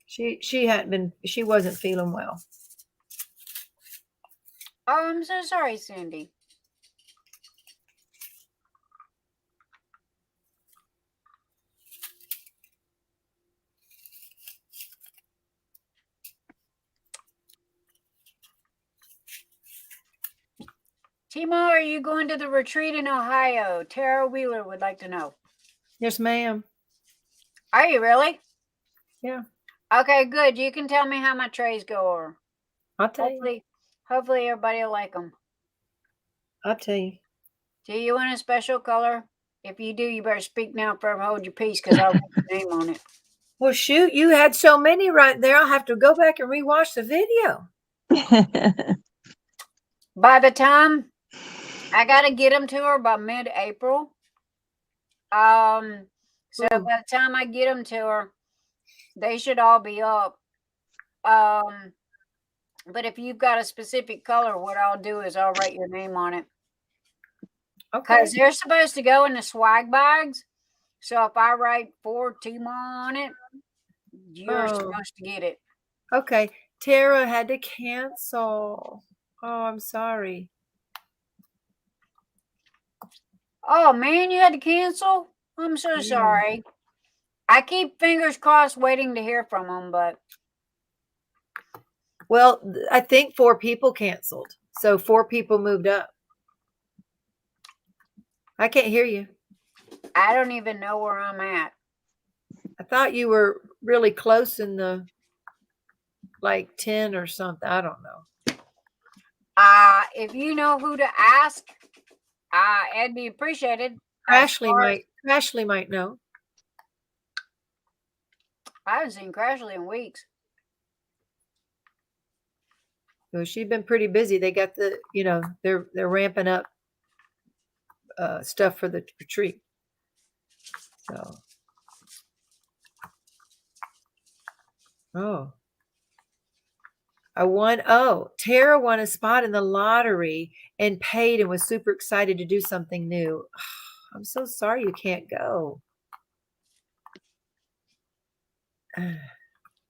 She wasn't feeling well. Oh, I'm so sorry, Cyndi. Timo, are you going to the retreat in Ohio? Tara Wheeler would like to know. Yes, ma'am. Are you really? Yeah. Okay, good. You can tell me how my trays go over. I'll tell you. Hopefully everybody will like them. I'll tell you. Do you want a special color? If you do, you better speak now, forever hold your peace, because I'll put your name on it. Well, shoot, you had so many right there. I'll have to go back and rewatch the video. By the time I got to get them to her by mid-April. So by the time I get them to her, they should all be up. But if you've got a specific color, what I'll do is I'll write your name on it. Okay. Because they're supposed to go in the swag bags. So if I write for Timo on it, you're supposed to get it. Okay. Tara had to cancel. Oh, I'm sorry. Oh, man, you had to cancel? I'm so sorry. I keep fingers crossed waiting to hear from them, but. Well, I think 4 people canceled. So 4 people moved up. I can't hear you. I don't even know where I'm at. I thought you were really close in the like 10 or something. I don't know. If you know who to ask, it'd be appreciated. Crashly might know. I haven't seen Crashly in weeks. Well, she's been pretty busy. They got the, they're ramping up stuff for the retreat. So, Tara won a spot in the lottery and paid and was super excited to do something new. I'm so sorry you can't go.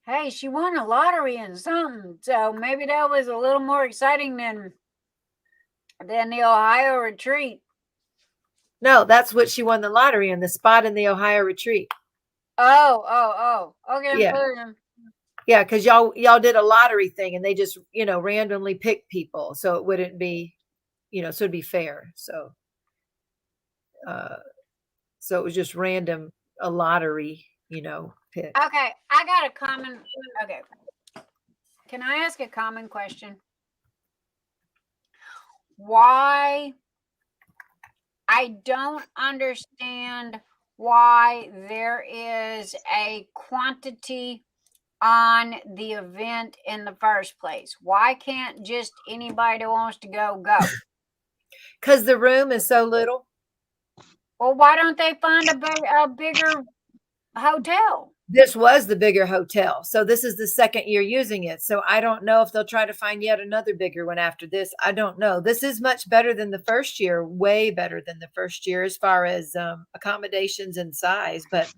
Hey, she won a lottery and something, so maybe that was a little more exciting than the Ohio retreat. No, that's what she won the lottery in, the spot in the Ohio retreat. Oh. Okay. Yeah. Yeah, because y'all did a lottery thing and they just, randomly picked people. So it wouldn't be, so it'd be fair. So it was just random, a lottery, pick. Okay, I got a common. Okay, can I ask a common question? Why? I don't understand why there is a quantity on the event in the first place. Why can't just anybody that wants to go? Because the room is so little. Well, why don't they find a bigger hotel? This was the bigger hotel. So this is the second year using it. So I don't know if they'll try to find yet another bigger one after this. I don't know. This is much better than the first year, way better than the first year as far as accommodations and size. But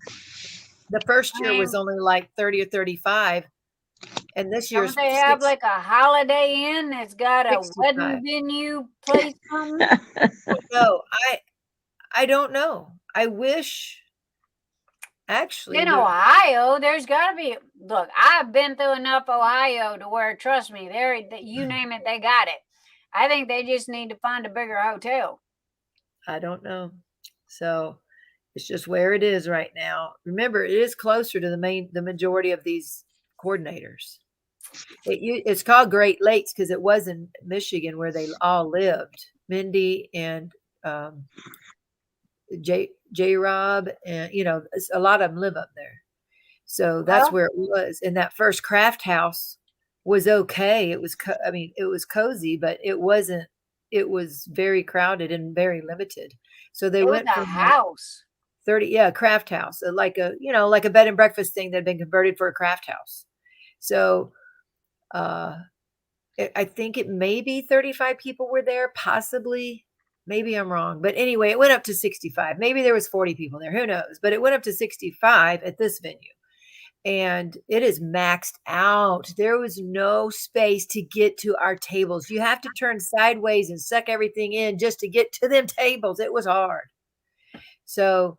the first year was only like 30 or 35. And this year's don't they have like a Holiday Inn that's got a 65. wedding venue place? No, I don't know. I wish. Actually, in Ohio, there's got to be. Look, I've been through enough Ohio to where, trust me, you name it, they got it. I think they just need to find a bigger hotel. I don't know. So it's just where it is right now. Remember, it is closer to the majority of these coordinators. It's called Great Lakes because it was in Michigan where they all lived. Mindy and J Rob, and a lot of them live up there. So that's Well, where it was. And that first craft house was okay. It was, it was cozy, but it wasn't. It was very crowded and very limited. So they it was went a from house. 30, yeah, craft house, like a bed and breakfast thing that had been converted for a craft house. So I think it maybe 35 people were there, possibly. Maybe I'm wrong, but anyway, it went up to 65. Maybe there was 40 people there, who knows? But it went up to 65 at this venue. And it is maxed out. There was no space to get to our tables. You have to turn sideways and suck everything in just to get to them tables. It was hard. So,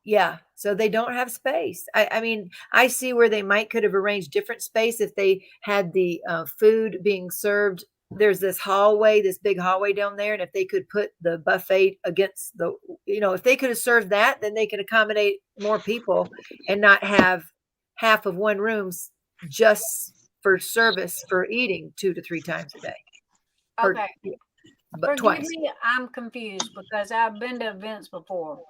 yeah, so they don't have space. I mean, I see where they could have arranged different space if they had the food being served. There's this big hallway down there. And if they could put the buffet against if they could have served that, then they could accommodate more people and not have half of one room just for service for eating 2 to 3 times a day. Okay. But Forgive twice. me, I'm confused because I've been to events before.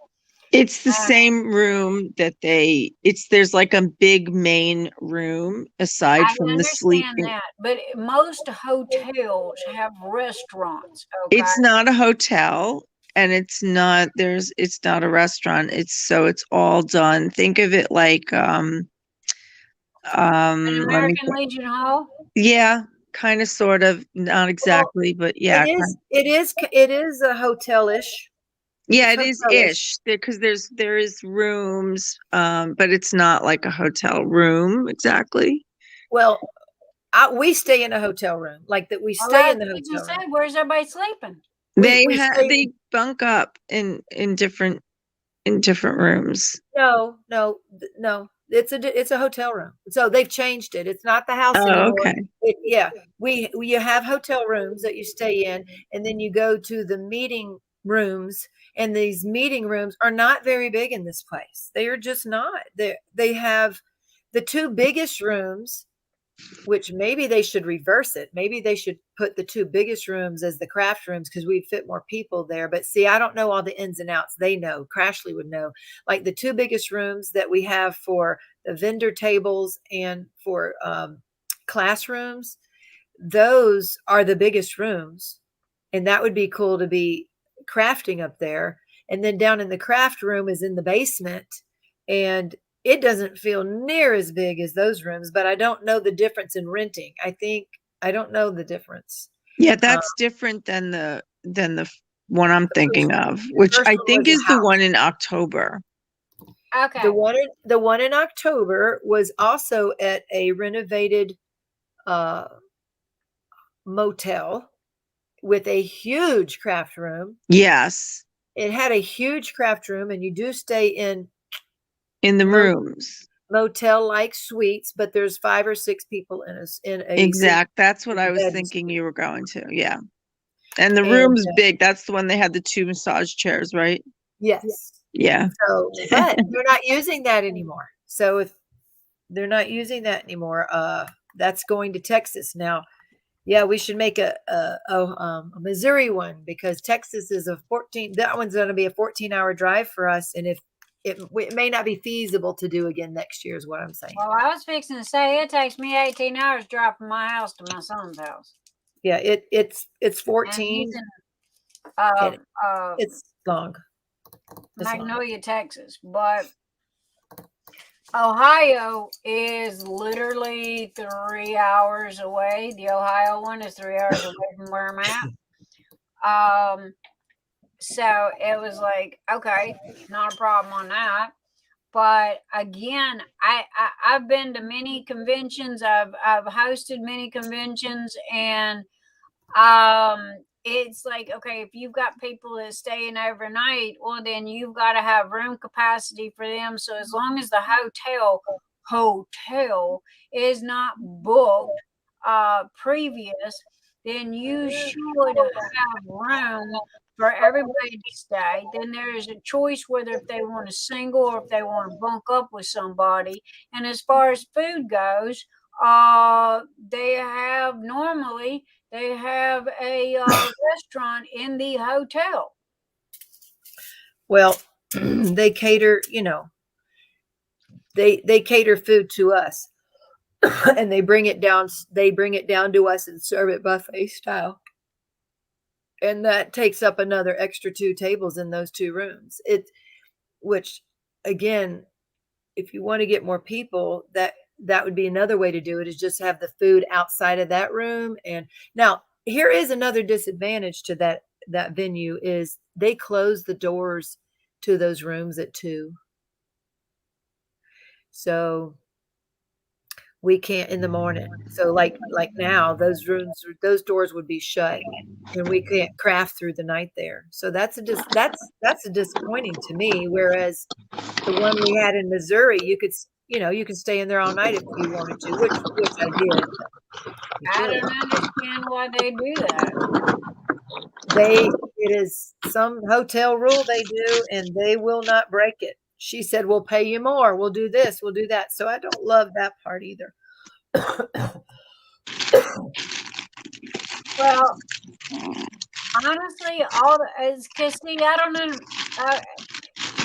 It's the same room that there's like a big main room aside I from the understand sleeping. that, but most hotels have restaurants. Okay. It's not a hotel and it's not a restaurant. It's all done. Think of it like An American Legion Hall. Yeah, kind of, sort of, not exactly, but yeah. It is a hotel-ish. Yeah, it is ish because there is rooms, but it's not like a hotel room exactly. Well, we stay in a hotel room, like that. We stay in the hotel room. Where's everybody sleeping? They bunk up in different rooms. No. It's a hotel room. So they've changed it. It's not the house anymore. Okay. You have hotel rooms that you stay in, and then you go to the meeting rooms, and these meeting rooms are not very big in this place. They are just not. They have the 2 biggest rooms, which maybe they should reverse it. Maybe they should put the 2 biggest rooms as the craft rooms because we'd fit more people there. But see, I don't know all the ins and outs. They know. Crashly would know. Like the 2 biggest rooms that we have for the vendor tables and for classrooms, those are the biggest rooms. And that would be cool to be crafting up there. And then down in the craft room is in the basement. And it doesn't feel near as big as those rooms, but I don't know the difference in renting. I don't know the difference. Yeah, that's different than the one I'm thinking of, which I think is the one in October. Okay. The one in October was also at a renovated motel with a huge craft room. Yes. It had a huge craft room, and you do stay in the rooms, motel-like suites, but there's 5 or 6 people in a exact. That's what I was thinking you were going to. Yeah. And the room's big. That's the one they had the 2 massage chairs, right? Yes. Yeah. So, but they're not using that anymore. So if they're not using that anymore, that's going to Texas now. Yeah, we should make a Missouri one because Texas is that one's going to be a 14-hour drive for us. And if it may not be feasible to do again next year is what I'm saying. Well, I was fixing to say it takes me 18 hours to drive from my house to my son's house. Yeah, it's 14. It's long. Magnolia, Texas, but Ohio is literally 3 hours away. The Ohio one is 3 hours away from where I'm at. So it was like, okay, not a problem on that. But again, I've been to many conventions. I've hosted many conventions, and it's like, okay, if you've got people that staying overnight, well, then you've got to have room capacity for them. So as long as the hotel is not booked previous, then you should have room for everybody to stay. Then there is a choice whether if they want a single or if they want to bunk up with somebody. And as far as food goes, they have a restaurant in the hotel. Well, they cater, they cater food to us. And they bring it down to us and serve it buffet style. And that takes up another extra 2 tables in those 2 rooms. Which again, if you want to get more people, that would be another way to do it, is just have the food outside of that room. And now here is another disadvantage to that venue, is they close the doors to those rooms at 2. So we can't in the morning. So like now, those doors would be shut, and we can't craft through the night there. So that's a disappointing to me. Whereas the one we had in Missouri, you could stay in there all night if you wanted to, which I did. I don't understand why they do that. It is some hotel rule they do, and they will not break it. She said, we'll pay you more. We'll do this. We'll do that. So I don't love that part either. Well, honestly, I don't know.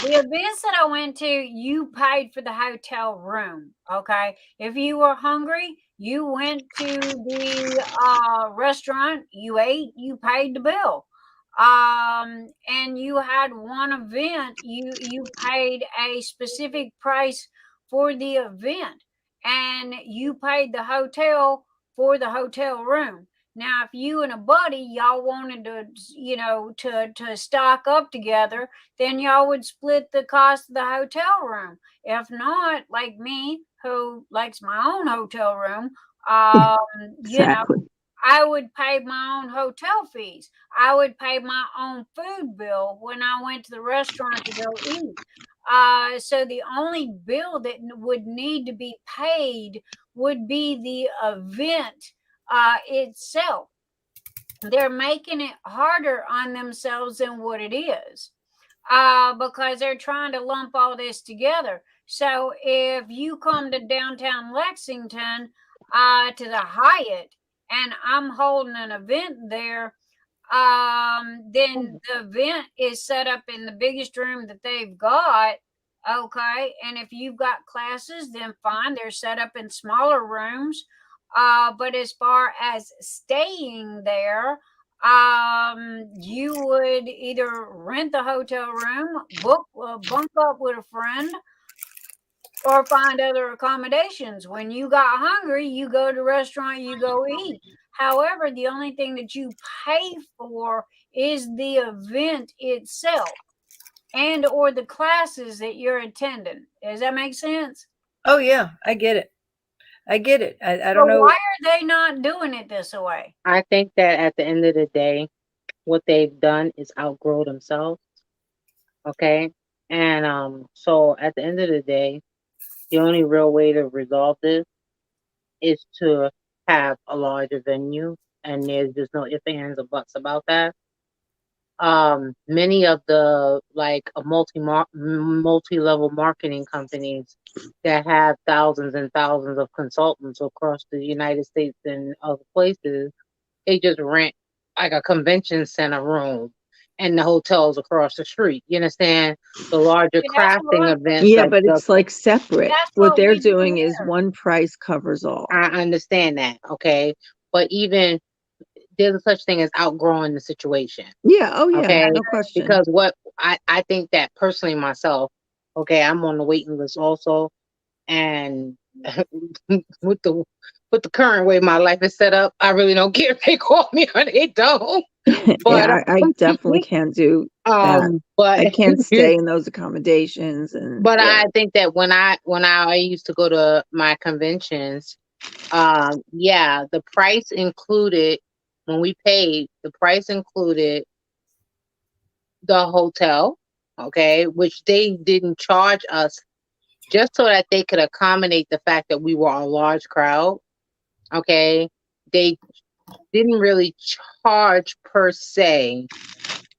The events that I went to, you paid for the hotel room. Okay. If you were hungry, you went to the restaurant, you ate, you paid the bill. And you had one event, you paid a specific price for the event, and you paid the hotel for the hotel room. Now, if you and a buddy, y'all wanted to, to stock up together, then y'all would split the cost of the hotel room. If not, like me, who likes my own hotel room, Exactly. I would pay my own hotel fees. I would pay my own food bill when I went to the restaurant to go eat. So the only bill that would need to be paid would be the event itself. They're making it harder on themselves than what it is, because they're trying to lump all this together. So if you come to downtown Lexington to the Hyatt, and I'm holding an event there, then the event is set up in the biggest room that they've got. Okay. And if you've got classes, then fine, they're set up in smaller rooms. But as far as staying there, you would either rent the hotel room, bunk up with a friend, or find other accommodations. When you got hungry, you go to the restaurant, you go eat. However, the only thing that you pay for is the event itself and or the classes that you're attending. Does that make sense? Oh yeah, I get it. I don't know. Why are they not doing it this way? I think that at the end of the day, what they've done is outgrow themselves. Okay. And so at the end of the day, the only real way to resolve this is to have a larger venue, and there's just no ifs, ands, or buts about that. Many of the multi-level marketing companies that have thousands and thousands of consultants across the United States and other places, they just rent like a convention center room, and the hotel's across the street. You understand? The larger crafting events. Yeah, but it's like separate. What they're doing here. is one price covers all. I understand that, okay? But even there's a such thing as outgrowing the situation. Yeah, oh yeah, Okay, no question. because what I think that personally myself, okay, I'm on the waiting list also, and with the current way my life is set up, I really don't care if they call me or they don't. But yeah, I definitely can't do that. But I can't stay in those accommodations. And but I think that when I used to go to my conventions, yeah, the price included, when we paid, the price included the hotel, okay, which they didn't charge us, just so that they could accommodate the fact that we were a large crowd. Okay, they didn't really charge per se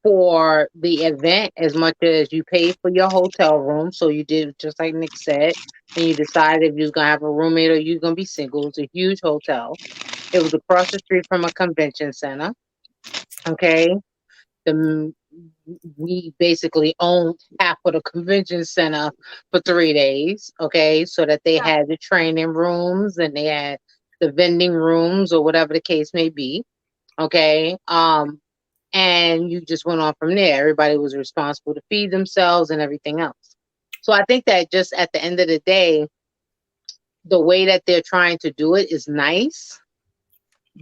for the event as much as you paid for your hotel room. So you did just like Nick said, and you decided if you was gonna have a roommate or you was gonna be single. It's a huge hotel. It was across the street from a convention center. Okay. The we basically owned half of the convention center for 3 days. Okay. So that they had the training rooms and they had the vending rooms or whatever the case may be. Okay. And you just went on from there. Everybody was responsible to feed themselves and everything else. So I think that just at the end of the day, the way that they're trying to do it is nice,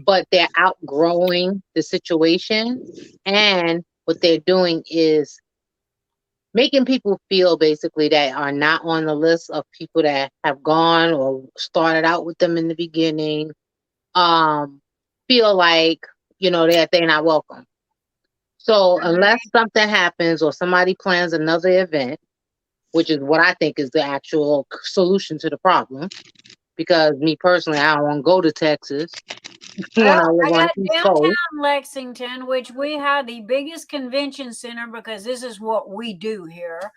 but they're outgrowing the situation. And what they're doing is making people feel basically that are not on the list of people that have gone or started out with them in the beginning, feel like, that they're not welcome. So unless something happens or somebody plans another event, which is what I think is the actual solution to the problem, because me personally, I don't want to go to Texas when I Well, live I on got the East downtown Coast. Lexington, which we have the biggest convention center because this is what we do here,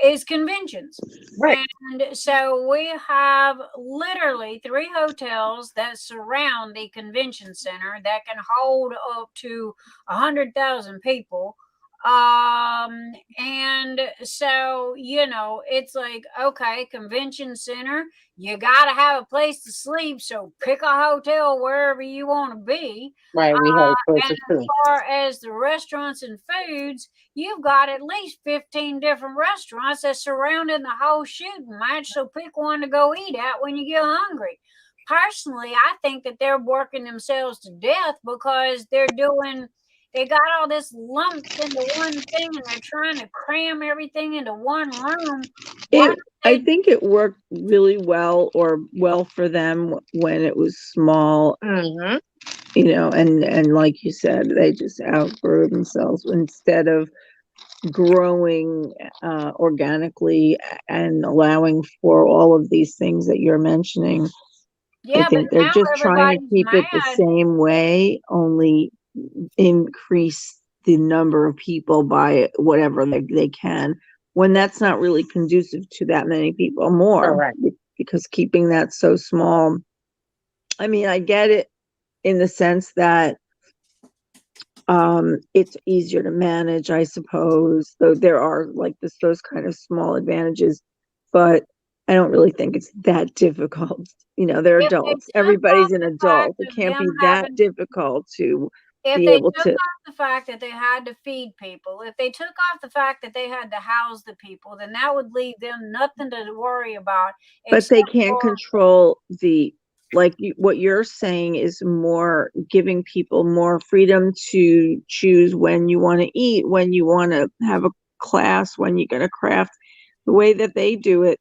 is conventions. Right. And so we have literally 3 hotels that surround the convention center that can hold up to 100,000 people. And so, it's like, okay, convention center, you got to have a place to sleep. So pick a hotel wherever you want to be. Right. We have And choices as too. far as the restaurants and foods, you've got at least 15 different restaurants that surrounding the whole shooting match. So pick one to go eat at when you get hungry. Personally, I think that they're working themselves to death because they got all this lumped into one thing and they're trying to cram everything into one room. I think it worked really well for them when it was small. Mm-hmm. And like you said, they just outgrew themselves instead of growing organically and allowing for all of these things that you're mentioning. Yeah, I think but they're now just trying to everybody's keep it the mad. same way, only increase the number of people by whatever they can, when that's not really conducive to that many people more. Correct. Because keeping that so small, I mean, I get it in the sense that it's easier to manage, I suppose, though there are like those kind of small advantages, but I don't really think it's that difficult. They're If they adults. took Everybody's off an the fact adult. It of can't be them that having, difficult to if be they able took to. off the fact that they had to feed people, if they took off the fact that they had to house the people, then that would leave them nothing to worry about. But they Except can't for, control what you're saying is more giving people more freedom to choose when you want to eat, when you want to have a class, when you're going to craft. The way that they do it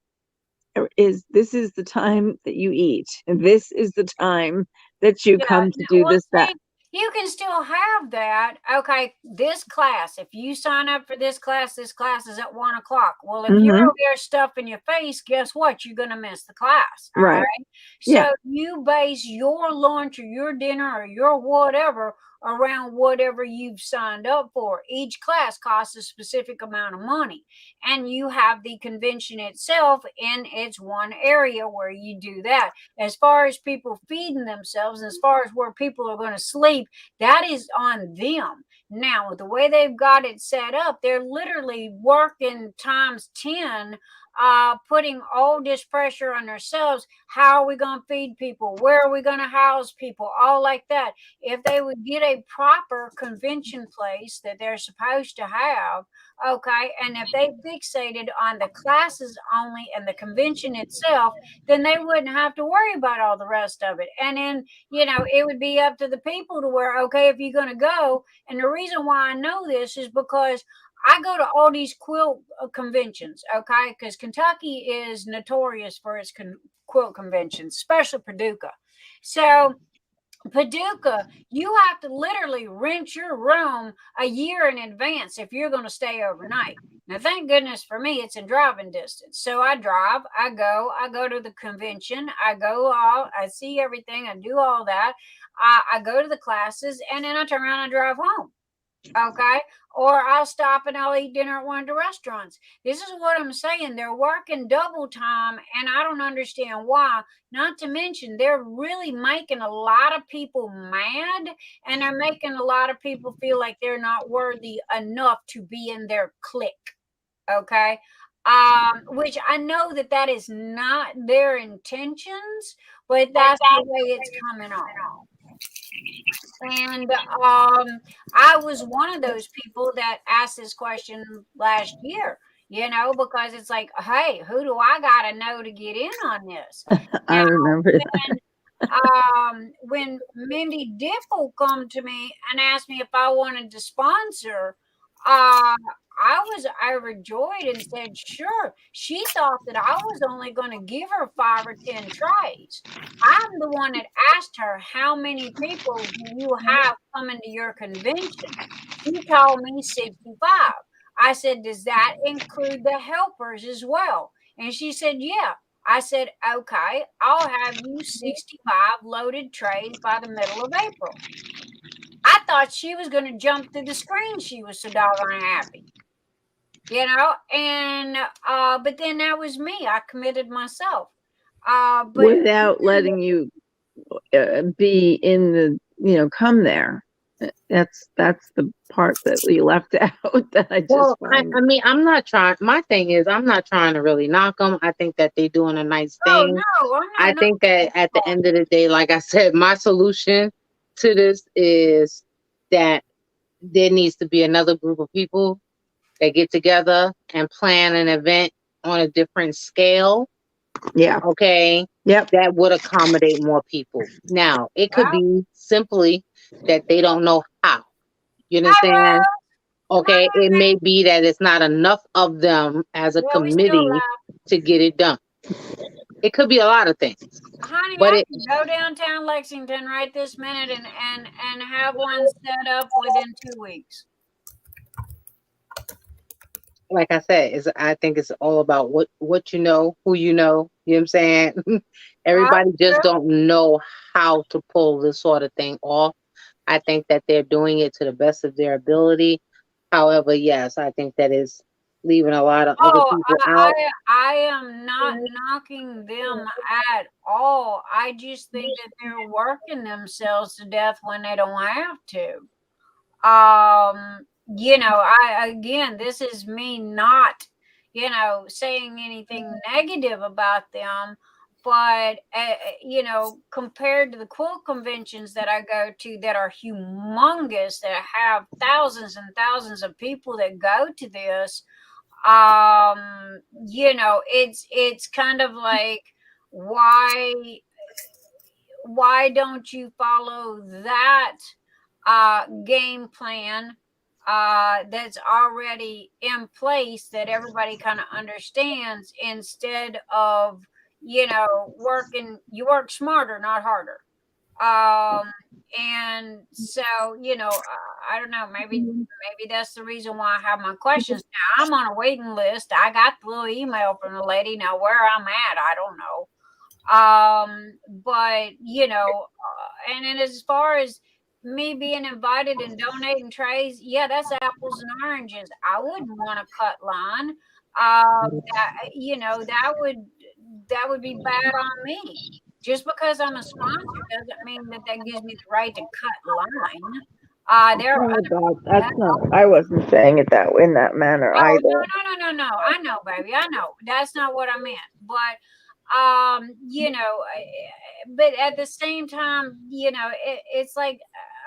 is, this is the time that you eat, and this is the time that you come to do well, this, that. see, you can still have that. Okay, this class, if you sign up for this class is at 1:00. Well, if you're over there stuffing your face, guess what? You're going to miss the class. All Right. right. Yeah. So you base your lunch or your dinner or your whatever around whatever you've signed up for. Each class costs a specific amount of money, and you have the convention itself in its one area where you do that. As far as people feeding themselves, as far as where people are going to sleep, that is on them. Now, the way they've got it set up, they're literally working times 10, putting all this pressure on themselves. How are we going to feed people? Where are we going to house people? All like that. If they would get a proper convention place that they're supposed to have, okay, and if they fixated on the classes only and the convention itself, then they wouldn't have to worry about all the rest of it. And then, it would be up to the people to where, okay, if you're going to go, and the reason why I know this is because I go to all these quilt conventions, okay, because Kentucky is notorious for its quilt conventions, especially Paducah. So Paducah, you have to literally rent your room a year in advance if you're going to stay overnight. Now, thank goodness for me, it's in driving distance. So I drive, I go to the convention, I go out, I see everything, I do all that. I go to the classes, and then I turn around and drive home. Okay. Or I'll stop and I'll eat dinner at one of the restaurants. This is what I'm saying. They're working double time, and I don't understand why. Not to mention, they're really making a lot of people mad, and they're making a lot of people feel like they're not worthy enough to be in their clique. Okay. Which I know that is not their intentions, but that's the way it's coming off. And I was one of those people that asked this question last year, because it's like, hey, who do I got to know to get in on this? I remember that. When Mindy Diffel come to me and asked me if I wanted to sponsor, I rejoiced and said, sure. She thought that I was only going to give her 5 or 10 trays. I'm the one that asked her, how many people do you have coming to your convention? She told me 65. I said, does that include the helpers as well? And she said, yeah. I said, okay, I'll have you 65 loaded trays by the middle of April. I thought she was going to jump through the screen. She was so doggone happy. And but then that was me. I committed myself. But without letting you be in the, come there. That's the part that we left out that I just I mean, I'm not trying. My thing is, I'm not trying to really knock them. I think that they're doing a nice thing. No, I'm not. I think that at the end of the day, like I said, my solution to this is that there needs to be another group of people that get together and plan an event on a different scale. Yeah. Okay. Yep. That would accommodate more people. Now, it could be simply that they don't know how. You understand? Okay. It may be that it's not enough of them as a committee to get it done. It could be a lot of things. Honey, but I can go downtown Lexington right this minute and have one set up within 2 weeks. Like I said, I think it's all about what you know, who you know. You know what I'm saying? Everybody just don't know how to pull this sort of thing off. I think that they're doing it to the best of their ability. However, yes, I think that is leaving a lot of other people out. I am not knocking them at all. I just think that they're working themselves to death when they don't have to. This is me not, saying anything negative about them, but compared to the quilt conventions that I go to that are humongous, that have thousands and thousands of people that go to this, it's kind of like, why don't you follow that game plan that's already in place that everybody kind of understands, instead of you work smarter, not harder. And so I don't know, maybe that's the reason why I have my questions now. I'm on a waiting list. I got the little email from the lady. Now where I'm at, I don't know. But and then as far as me being invited and donating trays, yeah, that's apples and oranges. I wouldn't want to cut line. That would be bad on me. Just because I'm a sponsor doesn't mean that gives me the right to cut line. There are that's not. I wasn't saying it in that manner either. No. I know, baby. I know. That's not what I meant. But but at the same time, it's like,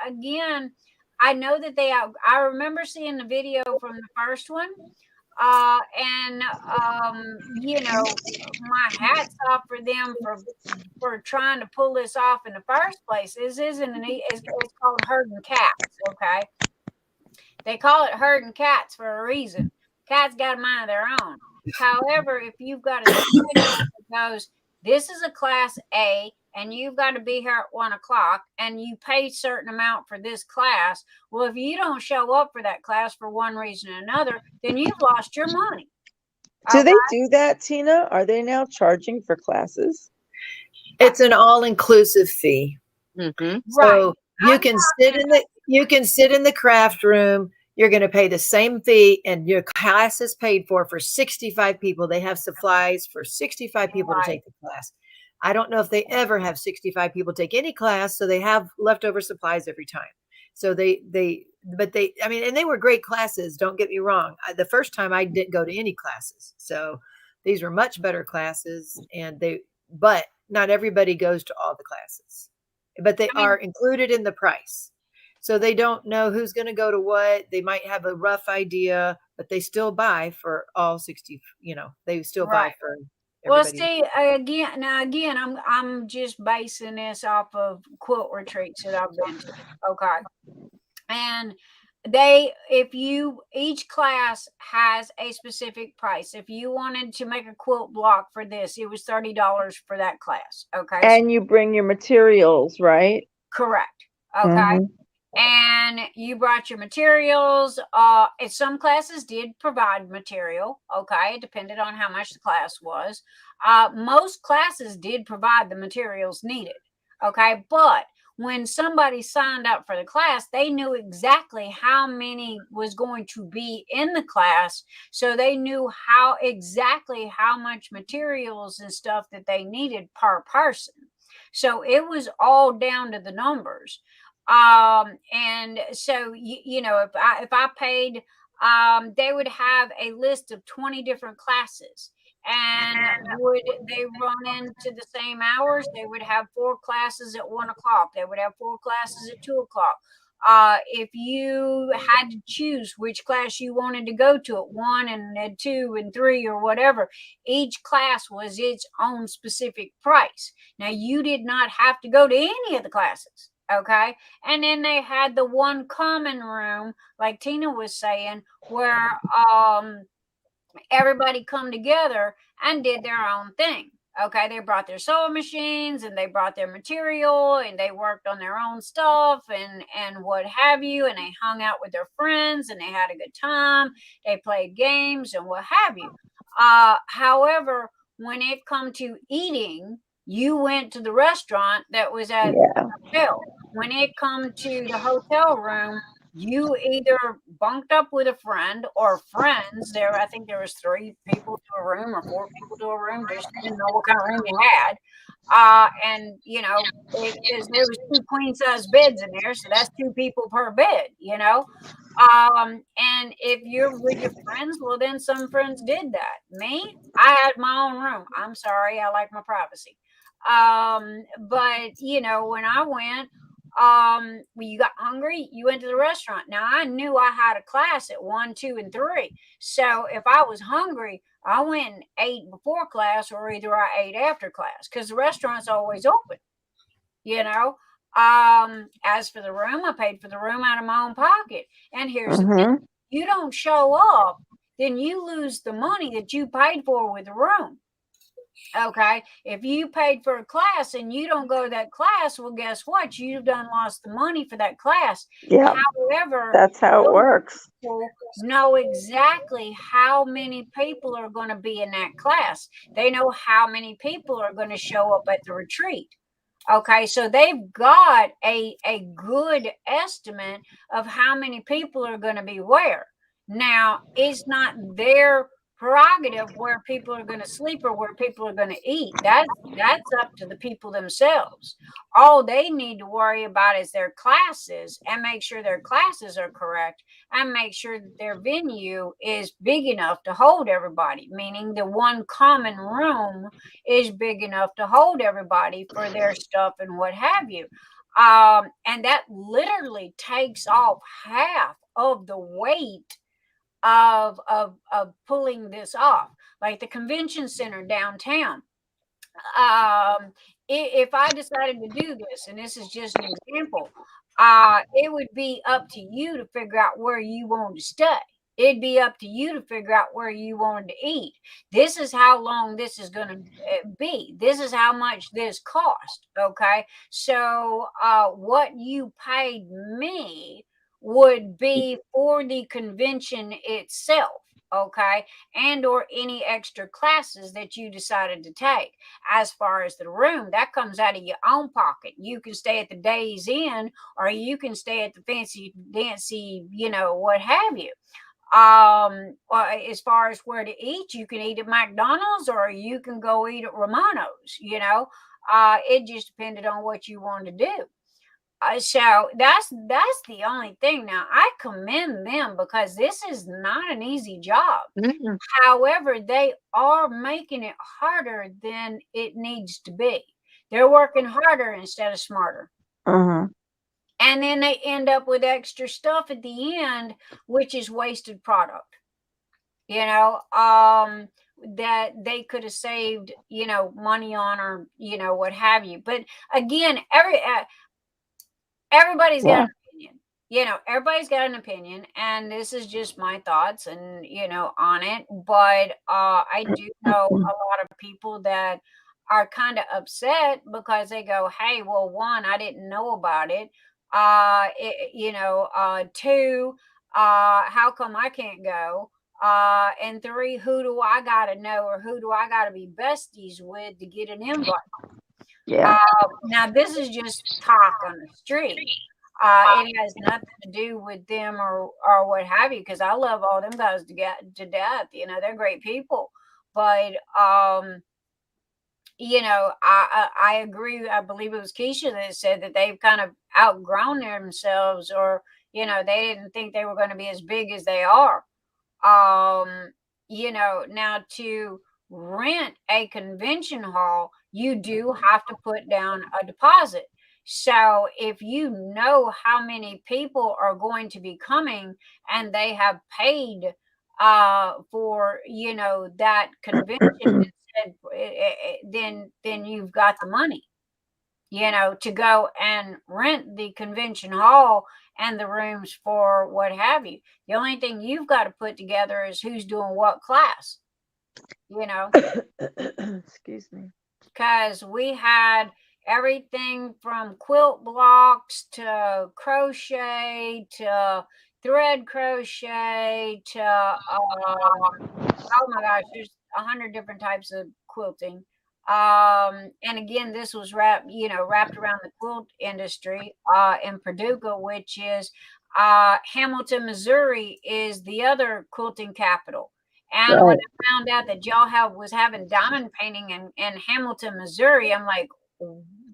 again, I know that I remember seeing the video from the first one. My hat's off for them for trying to pull this off in the first place. This isn't it's called herding cats. Okay. They call it herding cats for a reason. Cats got a mind of their own. However, if you've got a student that goes, this is a class A, and you've got to be here at 1 o'clock, and you pay certain amount for this class. Well, if you don't show up for that class for one reason or another, then you've lost your money. Do they do that, Tina? Are they now charging for classes? It's an all-inclusive fee. Mm-hmm. So you can sit in the craft room. You're going to pay the same fee, and your class is paid for 65 people. They have supplies for 65 people to take the class. I don't know if they ever have 65 people take any class, so they have leftover supplies every time. So and they were great classes. Don't get me wrong. The first time I didn't go to any classes. So these were much better classes, but not everybody goes to all the classes, but they are included in the price. So they don't know who's going to go to what. They might have a rough idea, but they still buy for all 60, they still buy for everybody. Well, see, again, I'm just basing this off of quilt retreats that I've been to. Okay. And each class has a specific price. If you wanted to make a quilt block for this, it was $30 for that class. Okay. And you bring your materials, right? Correct. Okay. Mhm. And you brought your materials. Some classes did provide material. Okay. It depended on how much the class was. Most classes did provide the materials needed. Okay. But when somebody signed up for the class, they knew exactly how many was going to be in the class. So they knew exactly how much materials and stuff that they needed per person. So it was all down to the numbers. And so, if I paid, they would have a list of 20 different classes. And would they run into the same hours? They would have 4 classes at 1 o'clock. They would have 4 classes at 2 o'clock. If you had to choose which class you wanted to go to at 1 and at 2 and 3 or whatever, each class was its own specific price. Now, you did not have to go to any of the classes. Okay. And then they had the one common room, like Tina was saying, where everybody come together and did their own thing. Okay, they brought their sewing machines and they brought their material and they worked on their own stuff and what have you, and they hung out with their friends and they had a good time. They played games and what have you. However, when it come to eating, you went to the restaurant that was at the hotel. When it come to the hotel room, you either bunked up with a friend or friends. I think there was 3 people to a room or 4 people to a room. Just didn't know what kind of room you had. And there was 2 queen size beds in there, so that's 2 people per bed. And if you're with your friends, well, then some friends did that. Me, I had my own room. I'm sorry, I like my privacy. But when I went, when you got hungry, you went to the restaurant. Now I knew I had a class at 1, 2, and 3. So if I was hungry, I went and ate before class, or either I ate after class, because the restaurant's always open. As for the room, I paid for the room out of my own pocket. And here's the thing: you don't show up, then you lose the money that you paid for with the room. Okay, if you paid for a class and you don't go to that class, well, guess what? You've done lost the money for that class. Yeah. However, that's how it works. People know exactly how many people are going to be in that class. They know how many people are going to show up at the retreat. Okay, so they've got a good estimate of how many people are going to be where. Now, it's not their prerogative where people are going to sleep or where people are going to eat. That's up to the people themselves. All they need to worry about is their classes and make sure their classes are correct and make sure that their venue is big enough to hold everybody, meaning the one common room is big enough to hold everybody for their stuff and what have you. And that literally takes off half of the weight of pulling this off. Like the convention center downtown, if I decided to do this, and this is just an example, it would be up to you to figure out where you want to stay. It'd be up to you to figure out where you wanted to eat. This is how long this is going to be. This is how much this cost. Okay. So what you paid me would be for the convention itself. Okay. And or any extra classes that you decided to take. As far as the room, that comes out of your own pocket. You can stay at the Days Inn, or you can stay at the fancy dancy, what have you. As far as where to eat, you can eat at McDonald's or you can go eat at Romano's. It just depended on what you wanted to do. So that's the only thing. Now I commend them because this is not an easy job. Mm-mm. However, they are making it harder than it needs to be. They're working harder instead of smarter. Uh-huh. And then they end up with extra stuff at the end, which is wasted product. That they could have saved, money on, or what have you. But again, everybody's got an opinion. Everybody's got an opinion, and this is just my thoughts and on it. But I do know a lot of people that are kind of upset because they go, hey, well, one, I didn't know about it. Two, how come I can't go? And three, who do I gotta know, or who do I gotta be besties with to get an invite? Yeah. Now this is just talk on the street. It has nothing to do with them or what have you, because I love all them guys to death. They're great people. But I agree. I believe it was Keisha that said that they've kind of outgrown themselves, or they didn't think they were going to be as big as they are. Now to rent a convention hall, you do have to put down a deposit. So if you know how many people are going to be coming and they have paid for that convention, then you've got the money to go and rent the convention hall and the rooms for what have you. The only thing you've got to put together is who's doing what class. Excuse me. Because we had everything from quilt blocks to crochet to thread crochet to oh my gosh, there's 100 different types of quilting. And again, this was wrapped around the quilt industry in Paducah, which is Hamilton, Missouri is the other quilting capital. And when I found out that y'all was having diamond painting in Hamilton, Missouri, I'm like,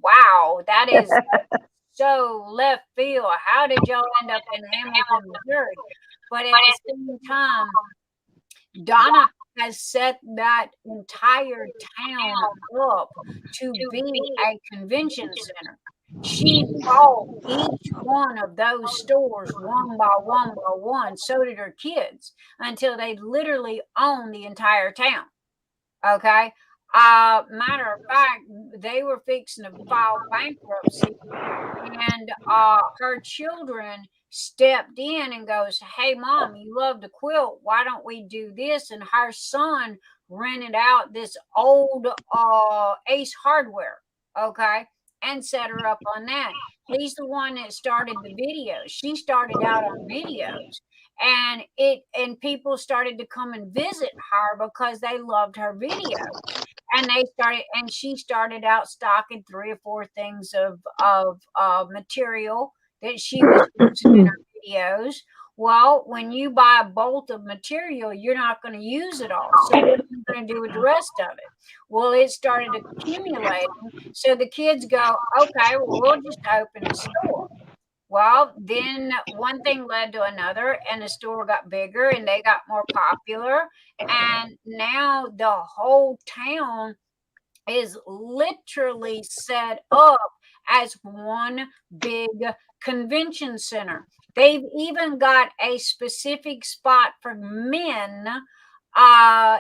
wow, that is so left field. How did y'all end up in Hamilton, Missouri? But at the same time, Donna has set that entire town up to be a convention center. She bought each one of those stores one by one. So did her kids, until they literally own the entire town. Okay. Matter of fact, they were fixing to file bankruptcy, and her children stepped in and goes, hey mom, you love to quilt, why don't we do this? And her son rented out this old Ace Hardware, okay, and set her up on that. He's the one that started the videos. She started out on videos, and people started to come and visit her because they loved her videos. And she started out stocking 3 or 4 things of material that she was using in her videos. Well, when you buy a bolt of material, you're not going to use it all. So what are you going to do with the rest of it? Well, it started accumulating. So the kids go, okay, well, we'll just open a store. Well, then one thing led to another, and the store got bigger and they got more popular. And now the whole town is literally set up as one big convention center. They've even got a specific spot for men,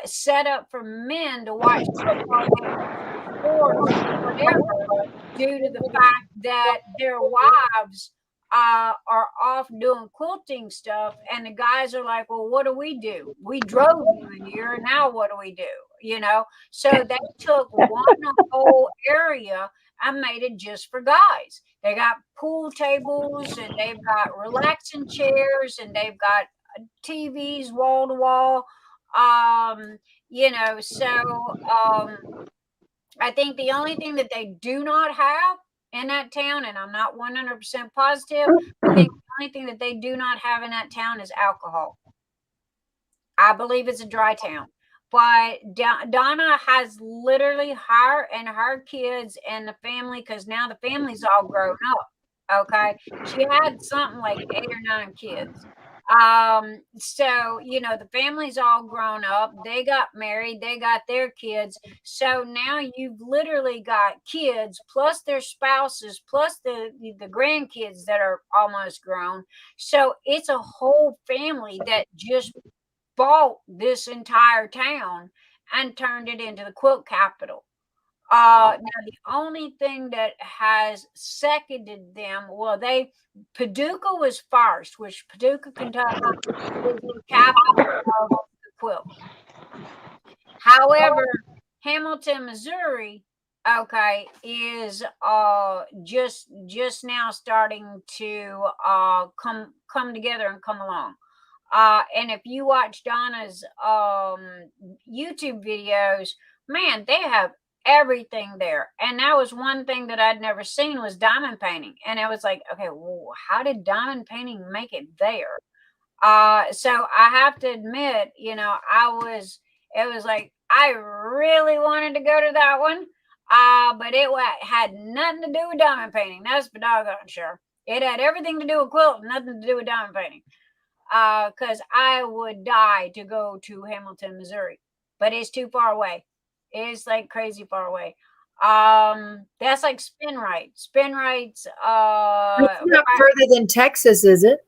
set up for men to watch football games, sports, whatever, due to the fact that their wives are off doing quilting stuff, and the guys are like, well, what do? We drove you here, now what do we do? You know, so they took one whole area and made it just for guys. They got pool tables, and they've got relaxing chairs, and they've got TVs wall to wall. You know, so I think the only thing that they do not have in that town, and I'm not 100% positive, I think the only thing that they do not have in that town is alcohol. I believe it's a dry town. But Donna has literally her and her kids and the family, because now the family's all grown up. Okay. She had something like 8 or 9 kids. So, you know, the family's all grown up. They got married, they got their kids. So now you've literally got kids plus their spouses plus the grandkids that are almost grown. So it's a whole family that just bought this entire town and turned it into the quilt capital. Now the only thing that has seconded them, well, Paducah was first, which Paducah, Kentucky is the capital of the quilt. However, Hamilton, Missouri, okay, is just now starting to come together and come along. And if you watch Donna's YouTube videos, man, they have everything there. And that was one thing that I'd never seen was diamond painting. And I was like, okay, well, how did diamond painting make it there? So I have to admit, you know, it was like, I really wanted to go to that one. But it had nothing to do with diamond painting. That's for doggone sure. It had everything to do with quilt, nothing to do with diamond painting. Because I would die to go to Hamilton, Missouri, but it's too far away. It's like crazy far away. That's like Spinrite. Spinrite's It's not further than Texas, is it?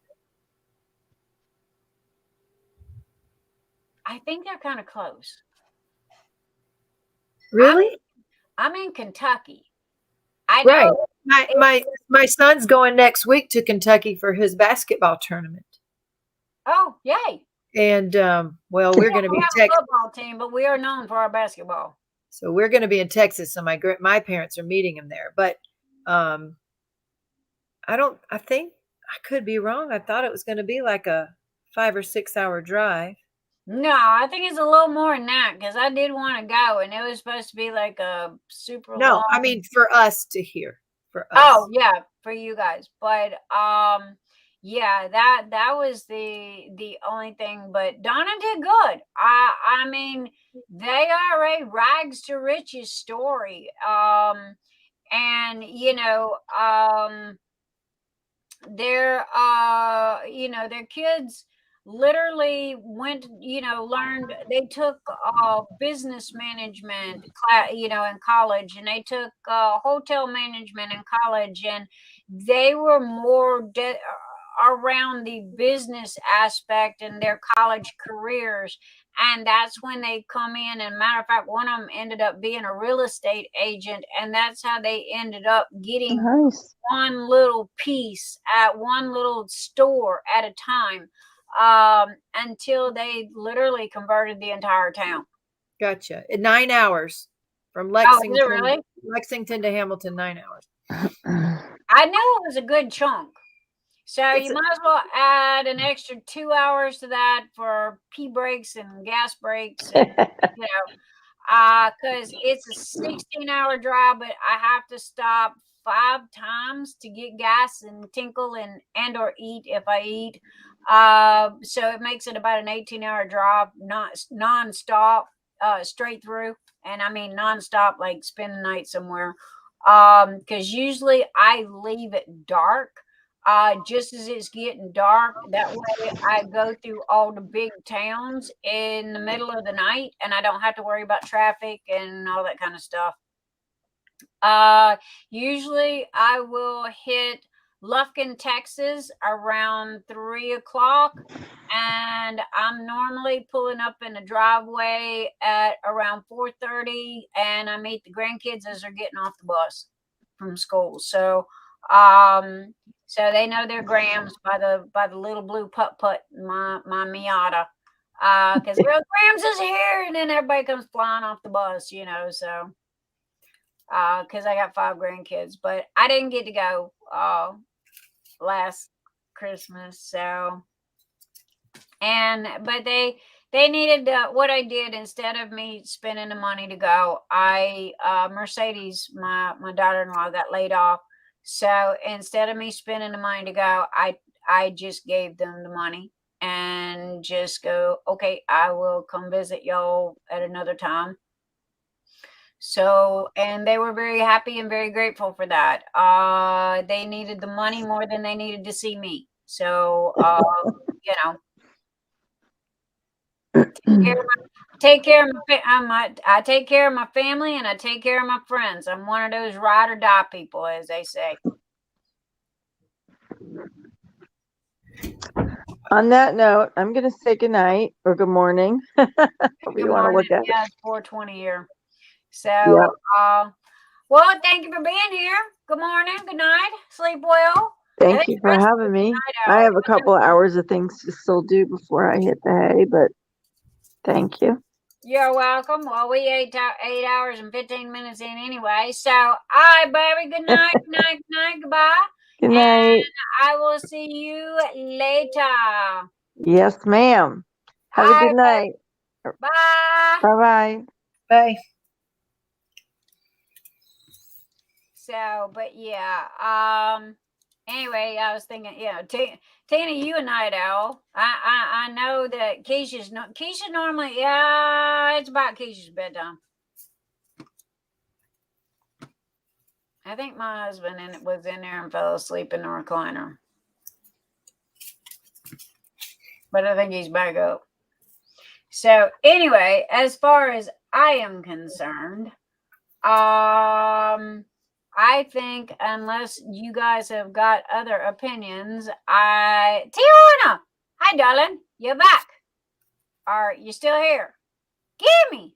I think they're kind of close. Really? I'm in Kentucky. I know. Right. My son's going next week to Kentucky for his basketball tournament. Oh, yay. And well, we're going to be in Texas. Football team, but we are known for our basketball. So we're going to be in Texas. So my parents are meeting him there. But I think I could be wrong. I thought it was going to be like a 5 or 6 hour drive. No, I think it's a little more than that, because I did want to go, and it was supposed to be like a super long. I mean for us to hear. For us. Oh yeah, for you guys. But yeah, that was the only thing. But Donna did good. I mean, they are a rags to riches story. And you know, their kids literally went, learned, they took business management class, in college, and they took hotel management in college, and they were more around the business aspect in their college careers. And that's when they come in. And matter of fact, one of them ended up being a real estate agent. And that's how they ended up getting one little piece at one little store at a time, until they literally converted the entire town. Gotcha. In 9 hours from Lexington, Oh, really? Lexington to Hamilton, 9 hours. I knew it was a good chunk. So you might as well add an extra 2 hours to that for pee breaks and gas breaks, and, because it's a 16-hour drive, but I have to stop 5 times to get gas and tinkle and or eat if I eat. So it makes it about an 18-hour drive, non-stop, straight through. And I mean non-stop, like spend the night somewhere. Because usually I leave it dark. Just as it's getting dark, that way I go through all the big towns in the middle of the night, and I don't have to worry about traffic and all that kind of stuff. Usually I will hit Lufkin, Texas around 3 o'clock, and I'm normally pulling up in the driveway at around 4:30, and I meet the grandkids as they're getting off the bus from school. So So they know their grams by the little blue putt, my Miata. Because Grams is here, and then everybody comes flying off the bus, you know. So, because I got 5 grandkids, but I didn't get to go last Christmas. So, but they needed what I did instead of me spending the money to go. Mercedes, my daughter-in-law, got laid off. So instead of me spending the money to go, I just gave them the money and just go, okay, I will come visit y'all at another time. So, and they were very happy and very grateful for that. They needed the money more than they needed to see me. So, you know, take care of I take care of my family, and I take care of my friends. I'm one of those ride or die people, as they say. On that note, I'm going to say good night or good morning. Good You want to morning. look at Yeah, it's 4:20 here. So, Yep. Well, thank you for being here. Good morning. Good night. Sleep well. Thank you for having me. I have a couple of hours of things to still do before I hit the hay, but thank you. You're welcome. Well, we 8 hours and 15 minutes in anyway. So, all right, baby. Good night. Good night. Good night. Goodbye. Good night. And I will see you later. Yes, ma'am. Have a good night. Bye. Bye-bye. Bye. So, but yeah. Anyway, I was thinking, Tina, you a night owl. I know that Keisha normally, it's about Keisha's bedtime. I think my husband was in there and fell asleep in the recliner. But I think he's back up. So anyway, as far as I am concerned, I think unless you guys have got other opinions, Tiana, hi darling, you're back. Are you still here? Gimme.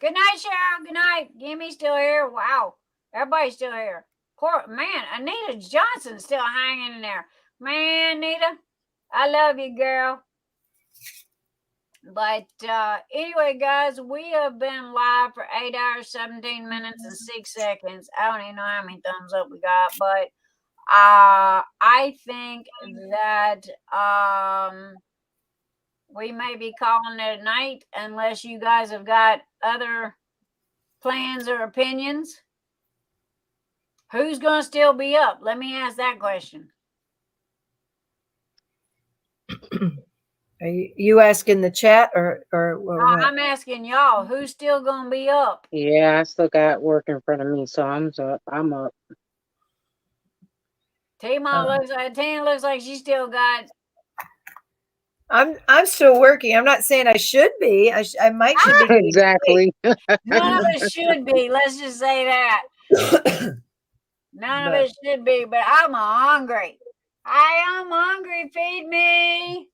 Good night, Cheryl. Good night. Gimme still here. Wow. Everybody's still here. Poor man, Anita Johnson still hanging in there. Man, Anita, I love you, girl. But anyway, guys, we have been live for 8 hours, 17 minutes, and 6 seconds. I don't even know how many thumbs up we got, but I think that we may be calling it a night unless you guys have got other plans or opinions. Who's going to still be up? Let me ask that question. Are you asking the chat or what? I'm asking y'all, who's still going to be up? Yeah, I still got work in front of me, so I'm up. Tina looks like she still got. I'm still working. I'm not saying I should be. I might should be. Exactly. None of us should be. Let's just say that. None of us should be, but I'm hungry. I am hungry. Feed me.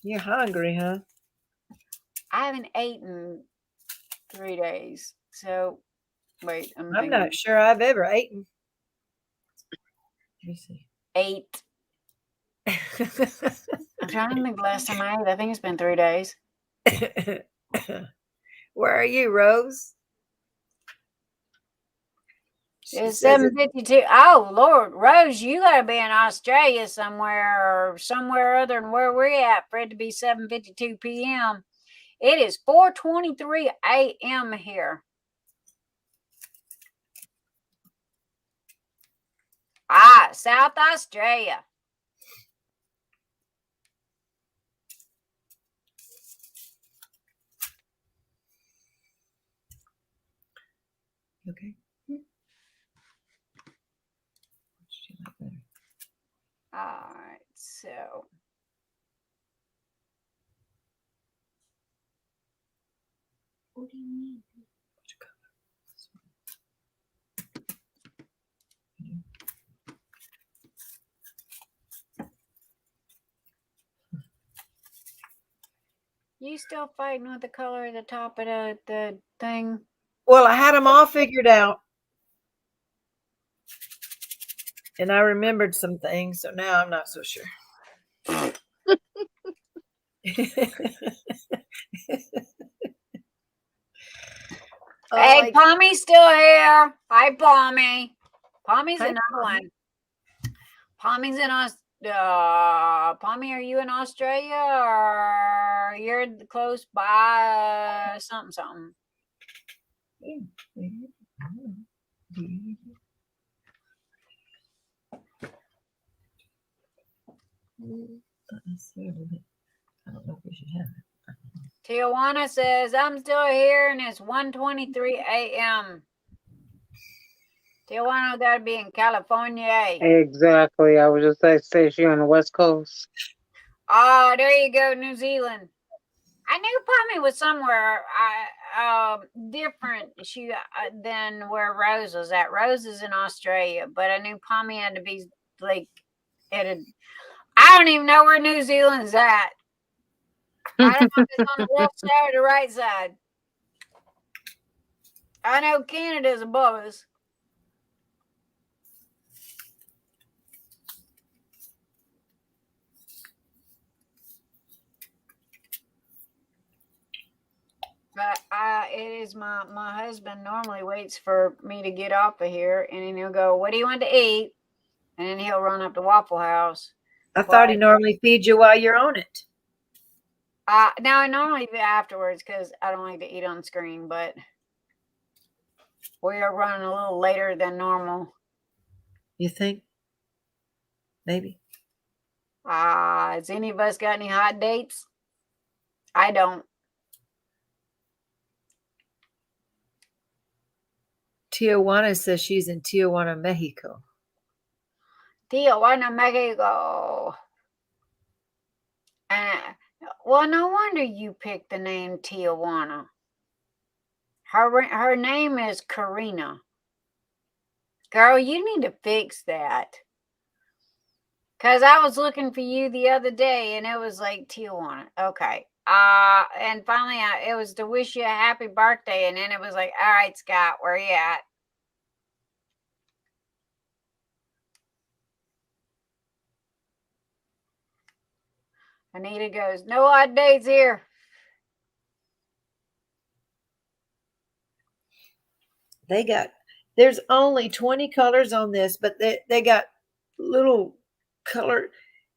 You're hungry, huh? I haven't eaten 3 days. So, wait. I'm not sure I've ever eaten. Let me see. 8. I'm trying to think the last time I ate. I think it's been 3 days. Where are you, Rose? It's 7:52. Oh Lord, Rose, you gotta be in Australia somewhere or somewhere other than where we're at for it to be 7:52 p.m. It is 4:23 a.m. here. South Australia. Okay. All right, so. What do you mean? You still fighting with the color at the top of the thing? Well, I had them all figured out. And I remembered some things, so now I'm not so sure. Hey, Pommy's still here. Hi, Pommy. Pommy's Hi, another Pommy. one. Pommy's in Pommy, are you in Australia or you're close by something? I don't know if we should have it. Tijuana says, I'm still here and it's 1:23 a.m. Tijuana got to be in California. Exactly. I was just like, say she on the West Coast. Oh, there you go, New Zealand. I knew Pommy was somewhere different than where Rose was at. Rose is in Australia, but I knew Pommy had to be like I don't even know where New Zealand's at. I don't know if it's on the left side or the right side. I know Canada's above us. But it is my husband normally waits for me to get off of here, and then he'll go, what do you want to eat? And then he'll run up to Waffle House. I thought he normally feeds you while you're on it. No, I normally do afterwards because I don't like to eat on screen, but we are running a little later than normal. You think? Maybe. Has any of us got any hot dates? I don't. Tijuana says she's in Tijuana, Mexico. Tijuana, Mexico. Well, no wonder you picked the name Tijuana. Her name is Karina. Girl, you need to fix that. Because I was looking for you the other day and it was like Tijuana. Okay. And finally it was to wish you a happy birthday. And then it was like, all right, Scott, where you at? Anita goes, no odd days here. There's only 20 colors on this, but they got little color.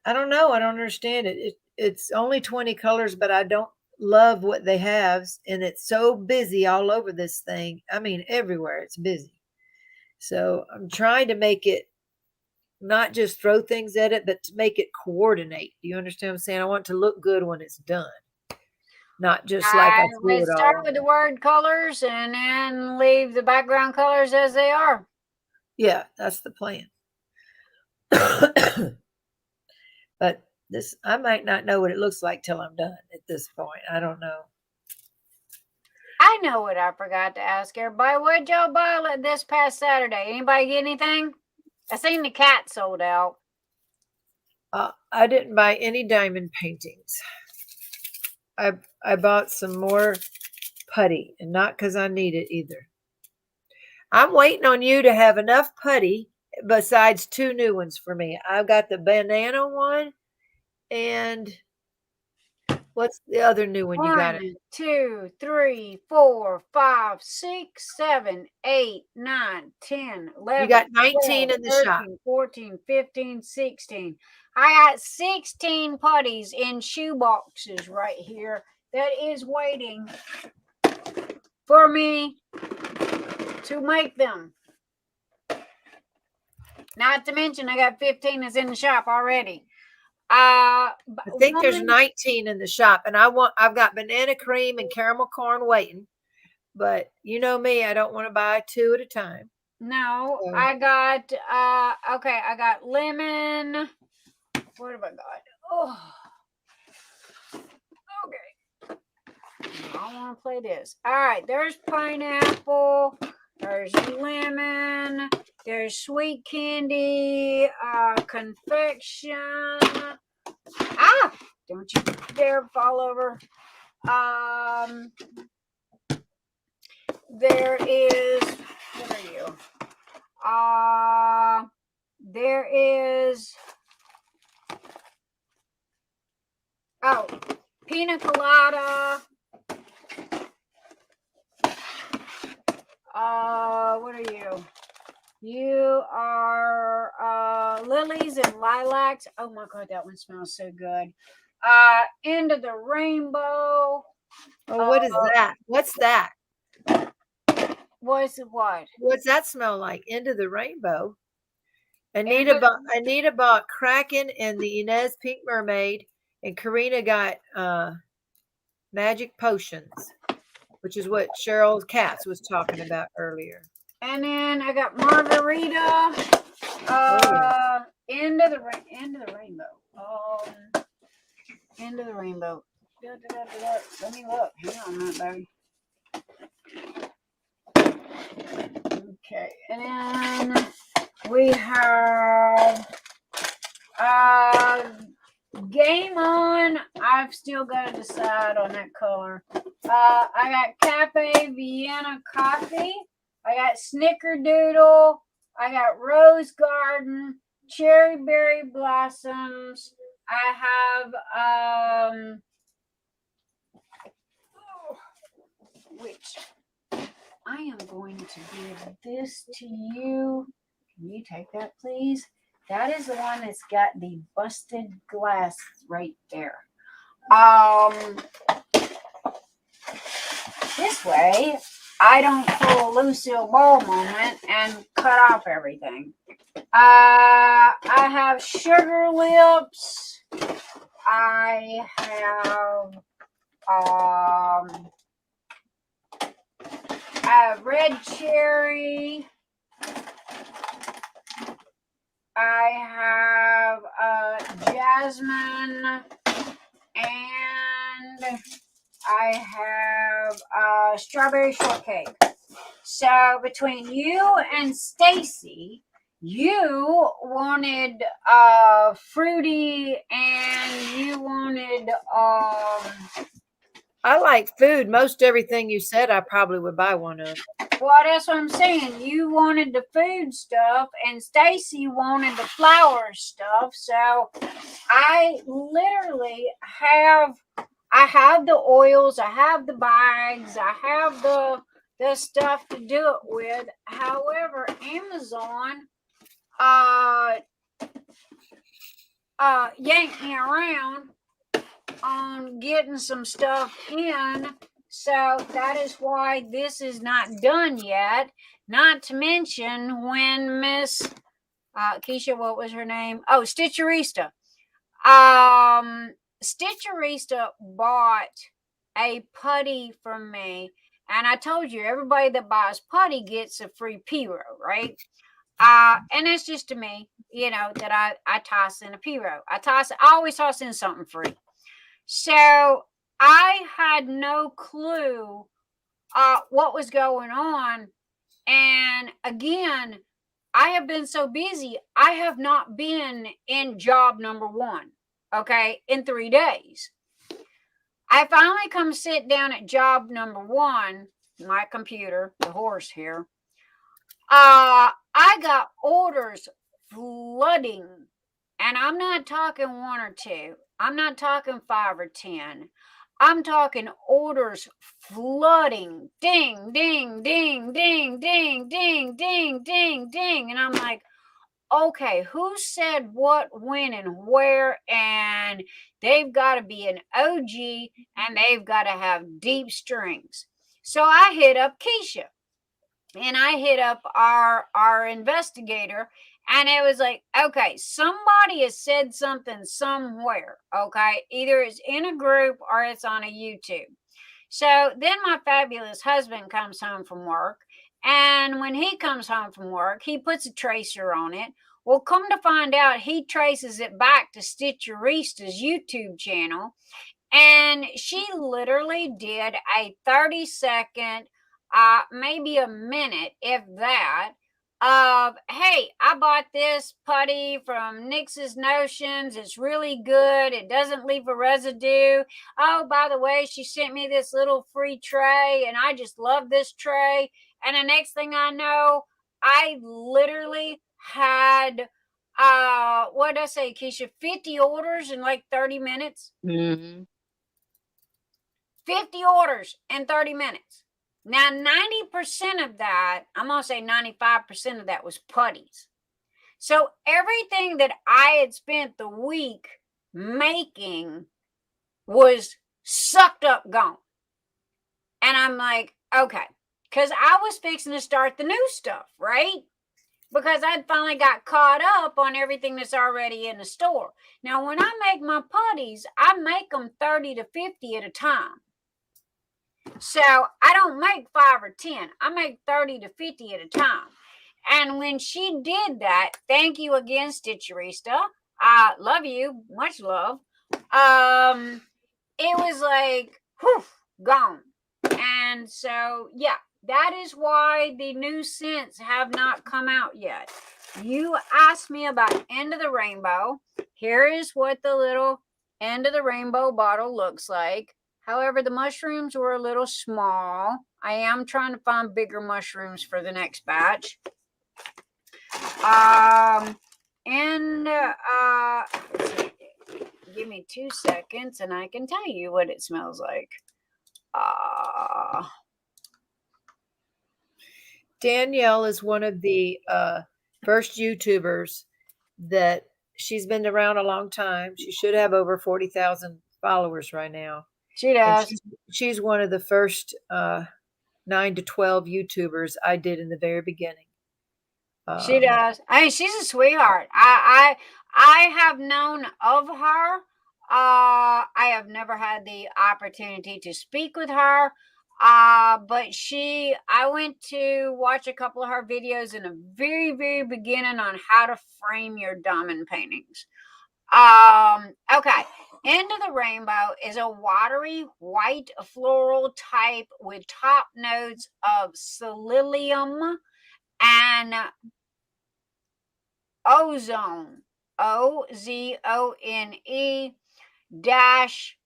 I don't know. I don't understand it. It's only 20 colors, but I don't love what they have. And it's so busy all over this thing. I mean, everywhere it's busy. So I'm trying to make it not just throw things at it, but to make it coordinate. Do you understand what I'm saying? I want it to look good when it's done. Not just like I threw it all start on with the there. word colors and then leave the background colors as they are. Yeah, that's the plan. But this, I might not know what it looks like till I'm done at this point. I don't know. I know what I forgot to ask everybody. What y'all buy this past Saturday? Anybody get anything? I seen the cat sold out. I didn't buy any diamond paintings. I bought some more putty, and not because I need it either. I'm waiting on you to have enough putty besides 2 new ones for me. I've got the banana one, and what's the other new one you got? 1, 2, 3, 4, 5, 6, 7, 8, 9, 10, 11. You got 19 12, in the 13, shop. 14, 15, 16. I got 16 putties in shoe boxes right here that is waiting for me to make them. Not to mention, I got 15 that's in the shop already. I think there's 19 in the shop, and I've got banana cream and caramel corn waiting. But you know me, I don't want to buy 2 at a time. No, So. I got okay, I got lemon. What have I got? Oh, okay. I want to play this. All right, there's pineapple. There's lemon. There's sweet candy. Confection. Don't you dare fall over. There is. What are you? there is, oh, pina colada. What are you? You are lilies and lilacs. Oh my God, that one smells so good. End of the rainbow. Oh, what is that? What's that? What's what? What's that smell like? Into the rainbow. Anita bought Kraken and the Inez Pink Mermaid, and Karina got Magic Potions, which is what Cheryl Katz was talking about earlier. And then I got margarita. End of the rainbow. End of the rainbow. Let me look. Hang on a minute, baby. Okay, and then we have Game On. I've still got to decide on that color. I got Cafe Vienna coffee. I got Snickerdoodle. I got Rose Garden, Cherry Berry Blossoms. I have which I am going to give this to you. Can you take that, please? That is the one that's got the busted glass right there. This way, I don't pull a Lucille Ball moment and cut off everything. I have Sugar Lips. I have Red Cherry. I have Jasmine, and I have Strawberry Shortcake. So between you and Stacy, you wanted fruity, and you wanted I like food. Most everything you said, I probably would buy one of. well, that's what I'm saying. You wanted the food stuff, and Stacy wanted the flower stuff. So I literally have the oils, I have the bags, I have the stuff to do it with. However, Amazon yanked me around on getting some stuff in. So that is why this is not done yet. Not to mention when Miss Keisha, what was her name? Oh, Stitcherista. Stitcherista bought a putty from me. And I told you, everybody that buys putty gets a free P-row, right? And it's just to me, that I toss in a P-row. I always toss in something free. So I had no clue what was going on. And again, I have been so busy. I have not been in job number 1, okay, in 3 days. I finally come sit down at job number 1, my computer, the horse here. I got orders flooding, and I'm not talking 1 or 2. I'm not talking 5 or 10. I'm talking orders flooding. Ding, ding, ding, ding, ding, ding, ding, ding, ding. And I'm like, okay, who said what, when, and where? And they've got to be an OG, and they've got to have deep strings. So I hit up Keisha, and I hit up our investigator, and it was like, okay, somebody has said something somewhere, okay? Either it's in a group or it's on a YouTube. So then my fabulous husband comes home from work, and when he comes home from work, he puts a tracer on it. Well, come to find out, he traces it back to Stitcherista's YouTube channel, and she literally did a 30-second, maybe a minute, if that, of, hey, I bought this putty from Nix's Notions. It's really good. It doesn't leave a residue. Oh, by the way, she sent me this little free tray, and I just love this tray. And the next thing I know, I literally had what did I say, Keisha? 50 orders in like 30 minutes. Mm-hmm. 50 orders in 30 minutes. Now, 90% of that, I'm going to say 95% of that was putties. So everything that I had spent the week making was sucked up, gone. And I'm like, okay, because I was fixing to start the new stuff, right? Because I'd finally got caught up on everything that's already in the store. Now, when I make my putties, I make them 30 to 50 at a time. So I don't make 5 or 10. I make 30 to 50 at a time. And when she did that, thank you again, Stitcherista. I love you. Much love. It was like, whew, gone. And so, yeah, that is why the new scents have not come out yet. You asked me about End of the Rainbow. Here is what the little End of the Rainbow bottle looks like. However, the mushrooms were a little small. I am trying to find bigger mushrooms for the next batch. Give me 2 seconds and I can tell you what it smells like. Danielle is one of the first YouTubers that she's been around a long time. She should have over 40,000 followers right now. She does. And she's one of the first 9 to 12 YouTubers I did in the very beginning. She does. I mean, she's a sweetheart. I have known of her. I have never had the opportunity to speak with her. But I went to watch a couple of her videos in the very, very beginning on how to frame your diamond paintings. Okay. End of the Rainbow is a watery white floral type with top notes of Celilium and ozone, OZONE dash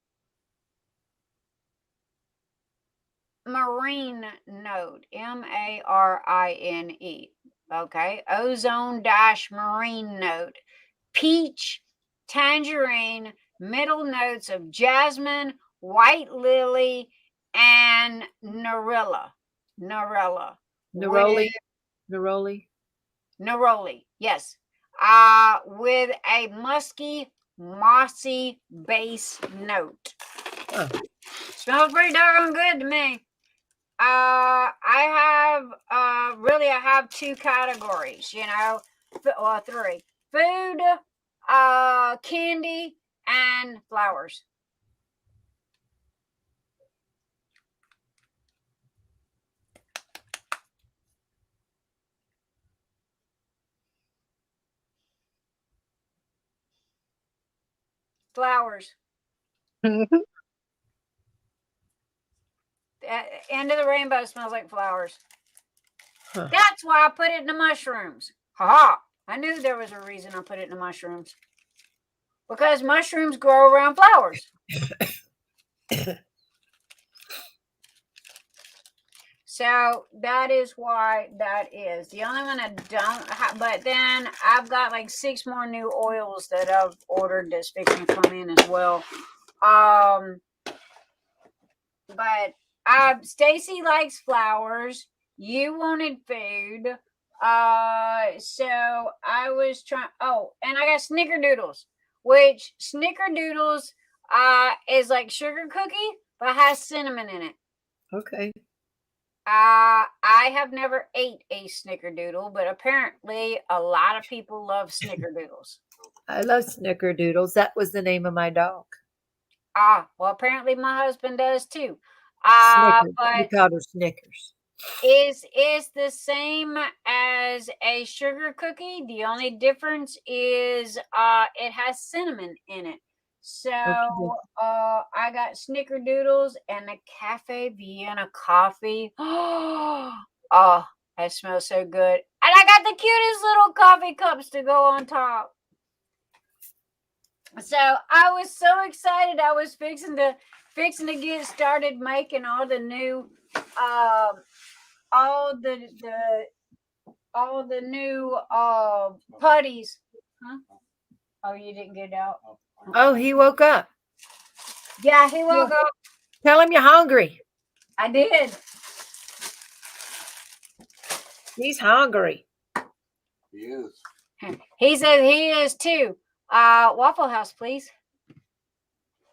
marine note, MARINE. Okay, ozone dash marine note, peach, tangerine, middle notes of jasmine, white lily, and Neroli. Neroli, yes. With a musky, mossy base note. Huh. Smells pretty darn good to me. I have 2 categories, well, 3. Food, candy, and flowers. Flowers. End of the Rainbow smells like flowers. Huh. That's why I put it in the mushrooms. Ha! I knew there was a reason I put it in the mushrooms. Because mushrooms grow around flowers. So that is why that is. The only one I don't have, but then I've got like 6 more new oils that I've ordered that's fixing to come in as well. But Stacy likes flowers. You wanted food. So I was trying. Oh, and I got snickerdoodles, which snickerdoodles is like sugar cookie, but has cinnamon in it. Okay. I have never ate a snickerdoodle, but apparently a lot of people love snickerdoodles. I love snickerdoodles. That was the name of my dog. Well, apparently my husband does too. Snickers. But we called her Snickers. Is the same as a sugar cookie. The only difference is it has cinnamon in it. So I got snickerdoodles and a Cafe Vienna coffee. Oh, that smells so good. And I got the cutest little coffee cups to go on top. So I was so excited. I was fixing to get started making all the new all the new putties Huh? Oh, you didn't get it out? Oh, he woke up. Yeah, he woke up. Tell him you're hungry. I did. He's hungry. He is. He said he is too. Waffle House, please.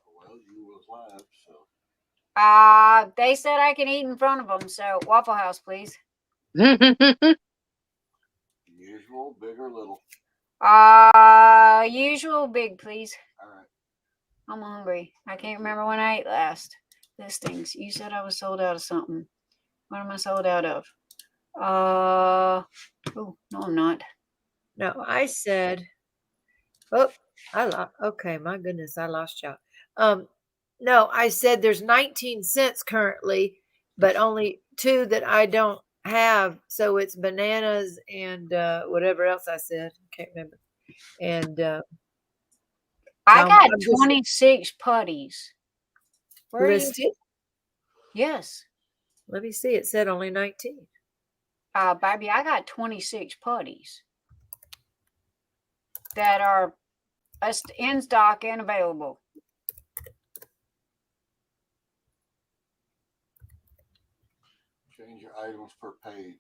Well, you was live, so. They said I can eat in front of them, so Waffle House, please. Usual, big or little. Usual big, please. All right. I'm hungry. I can't remember when I ate last. Listings. You said I was sold out of something. What am I sold out of? Oh, no, I'm not. No, I said, okay, my goodness, I lost y'all. No, I said there's 19 cents currently, but only 2 that I don't have. So it's bananas and whatever else I said. Can't remember. And I got I'm just 26 putties. Where are you? listed. Yes. Let me see. It said only 19. Baby, I got 26 putties that are in stock and available. Change your items per page.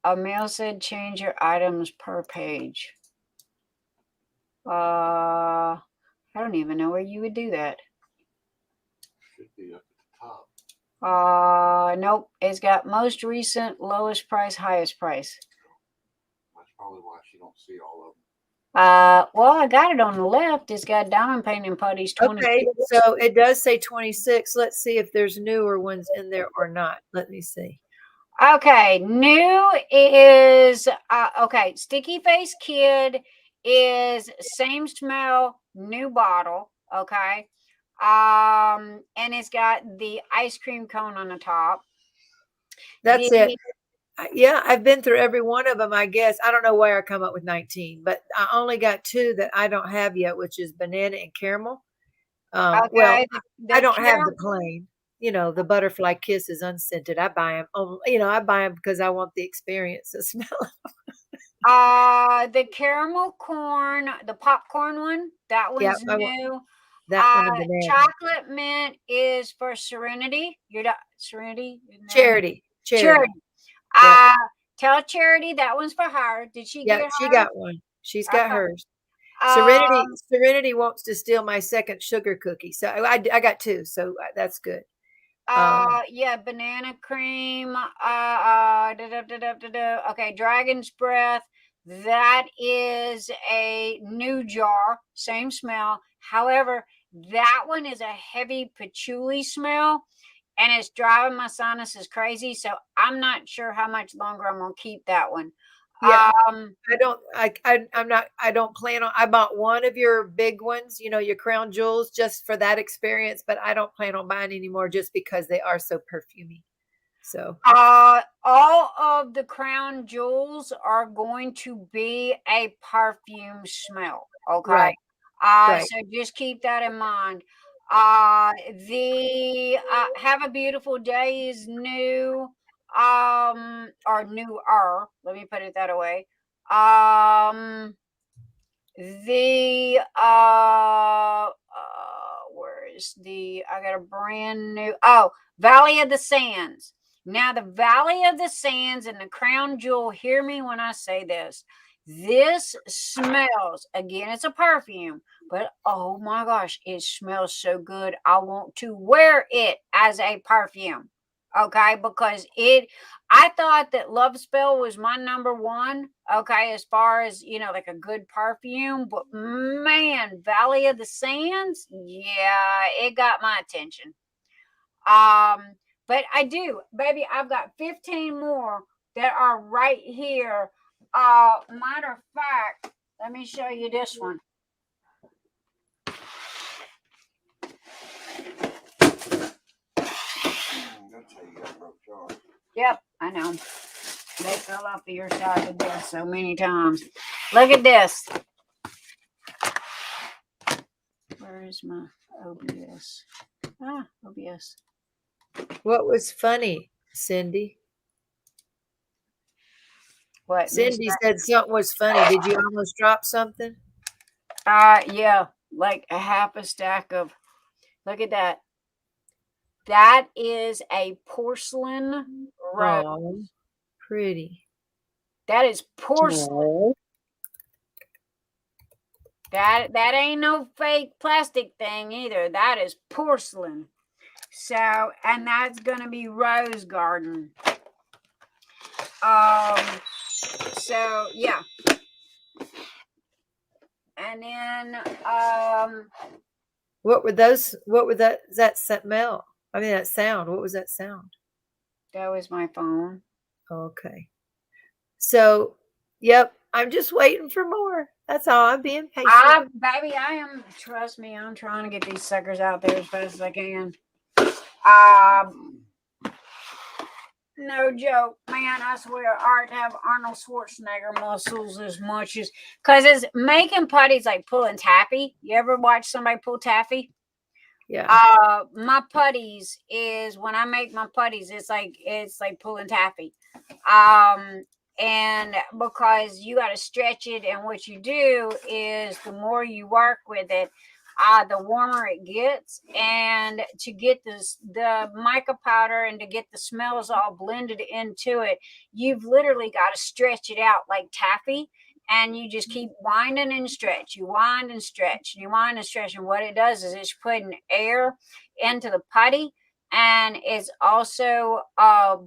Emil said change your items per page. I don't even know where you would do that. Should be up at the top. Nope. It's got most recent, lowest price, highest price. That's probably why she don't see all of them. Well, I got it on the left. It's got diamond painting putties 26. Okay, so it does say 26. Let's see if there's newer ones in there or not. Let me see. Okay, new is okay. Sticky Face Kid is same smell, new bottle. Okay, and it's got the ice cream cone on the top. That's it. Yeah, I've been through every one of them, I guess. I don't know where I come up with 19, but I only got 2 that I don't have yet, which is banana and caramel. Okay, well, the I don't have caram- the plain. The butterfly kiss is unscented. I buy them. I buy them because I want the experience of smell. The caramel corn, the popcorn one, that Yeah, one's new. that one and banana. Chocolate mint is for Serenity. Serenity? Charity. Tell Charity that one's for her. Did she get her? She got one. She's got Okay. hers. Serenity wants to steal my second sugar cookie. So I got 2. So that's good. Yeah, banana cream. Okay, Dragon's Breath. That is a new jar, same smell. However, that one is a heavy patchouli smell, and it's driving my sinuses crazy. So I'm not sure how much longer I'm gonna keep that one. Yeah, I don't plan on. I bought one of your big ones, your crown jewels, just for that experience, but I don't plan on buying any more just because they are so perfumey. So all of the crown jewels are going to be a perfume smell. Okay. Right. So just keep that in mind. The Have a Beautiful Day is new. Or newer, let me put it that way. Where's I got a brand new, Valley of the Sands. Now the Valley of the Sands and the crown jewel, hear me when I say this smells, again, it's a perfume, but oh my gosh, it smells so good. I want to wear it as a perfume. Okay, because I thought that Love Spell was my number one. Okay, as far as like a good perfume, but man, Valley of the Sands, yeah, it got my attention. But I do, baby, I've got 15 more that are right here. Matter of fact, let me show you this one. Yep, I know. They fell off the your side of the desk so many times. Look at this. Where is my OBS? OBS. What was funny, Cyndi? What? Cyndi said something was funny. Did you almost drop something? Yeah, like a half a stack of. Look at that. That is a porcelain rose. Oh, pretty. That is porcelain. Oh, That ain't no fake plastic thing either. That is porcelain. So, and that's gonna be rose garden. So yeah. And then What were those? What were that smell? I mean, that sound. What was that sound? that was my phone. Okay. So, yep. I'm just waiting for more. That's all. I'm being patient. Baby, I am. Trust me, I'm trying to get these suckers out there as fast as I can. No joke, man. I swear, art have Arnold Schwarzenegger muscles as much as because it's making putties like pulling taffy. You ever watch somebody pull taffy? Yeah. My putties is when I make my putties, it's like pulling taffy. And because you got to stretch it, and what you do is the more you work with it, the warmer it gets. And to get the mica powder and to get the smells all blended into it, you've literally got to stretch it out like taffy. And you just keep winding and stretch. You wind and stretch. You wind and stretch. And what it does is it's putting air into the putty. And it's also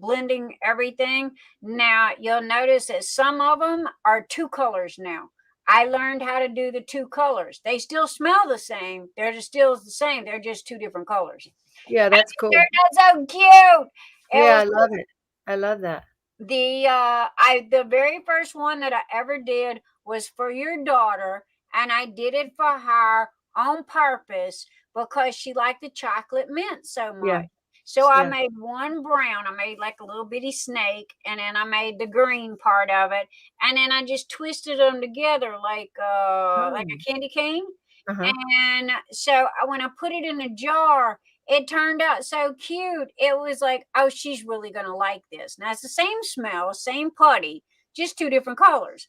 blending everything. Now, you'll notice that some of them are 2 colors now. I learned how to do the 2 colors. They still smell the same. They're just still the same. They're just 2 different colors. Yeah, that's cool. They're so cute. Yeah, I love it. I love that. The very first one that I ever did was for your daughter, and I did it for her on purpose because she liked the chocolate mint so much. Yeah. So I Yeah. made one brown. I made like a little bitty snake, and then I made the green part of it, and then I just twisted them together like a candy cane. Uh-huh. And so when I put it in a jar, it turned out so cute. It was like, oh, she's really going to like this. Now, it's the same smell, same putty, just 2 different colors.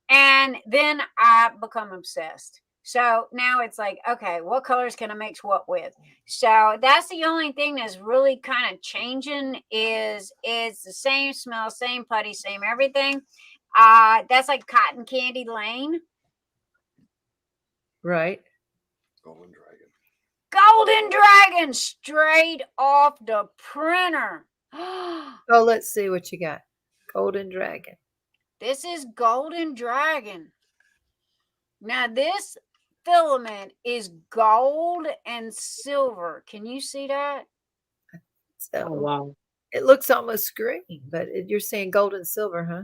And then I become obsessed. So now it's like, okay, what colors can I mix what with? So that's the only thing that's really kind of changing is it's the same smell, same putty, same everything. That's like Cotton Candy Lane. Right. Golden Dragon. Golden Dragon straight off the printer. Oh, let's see what you got. Golden Dragon. This is Golden Dragon. Now this filament is gold and silver. Can you see that? So oh wow. it looks almost green, but you're saying gold and silver, huh?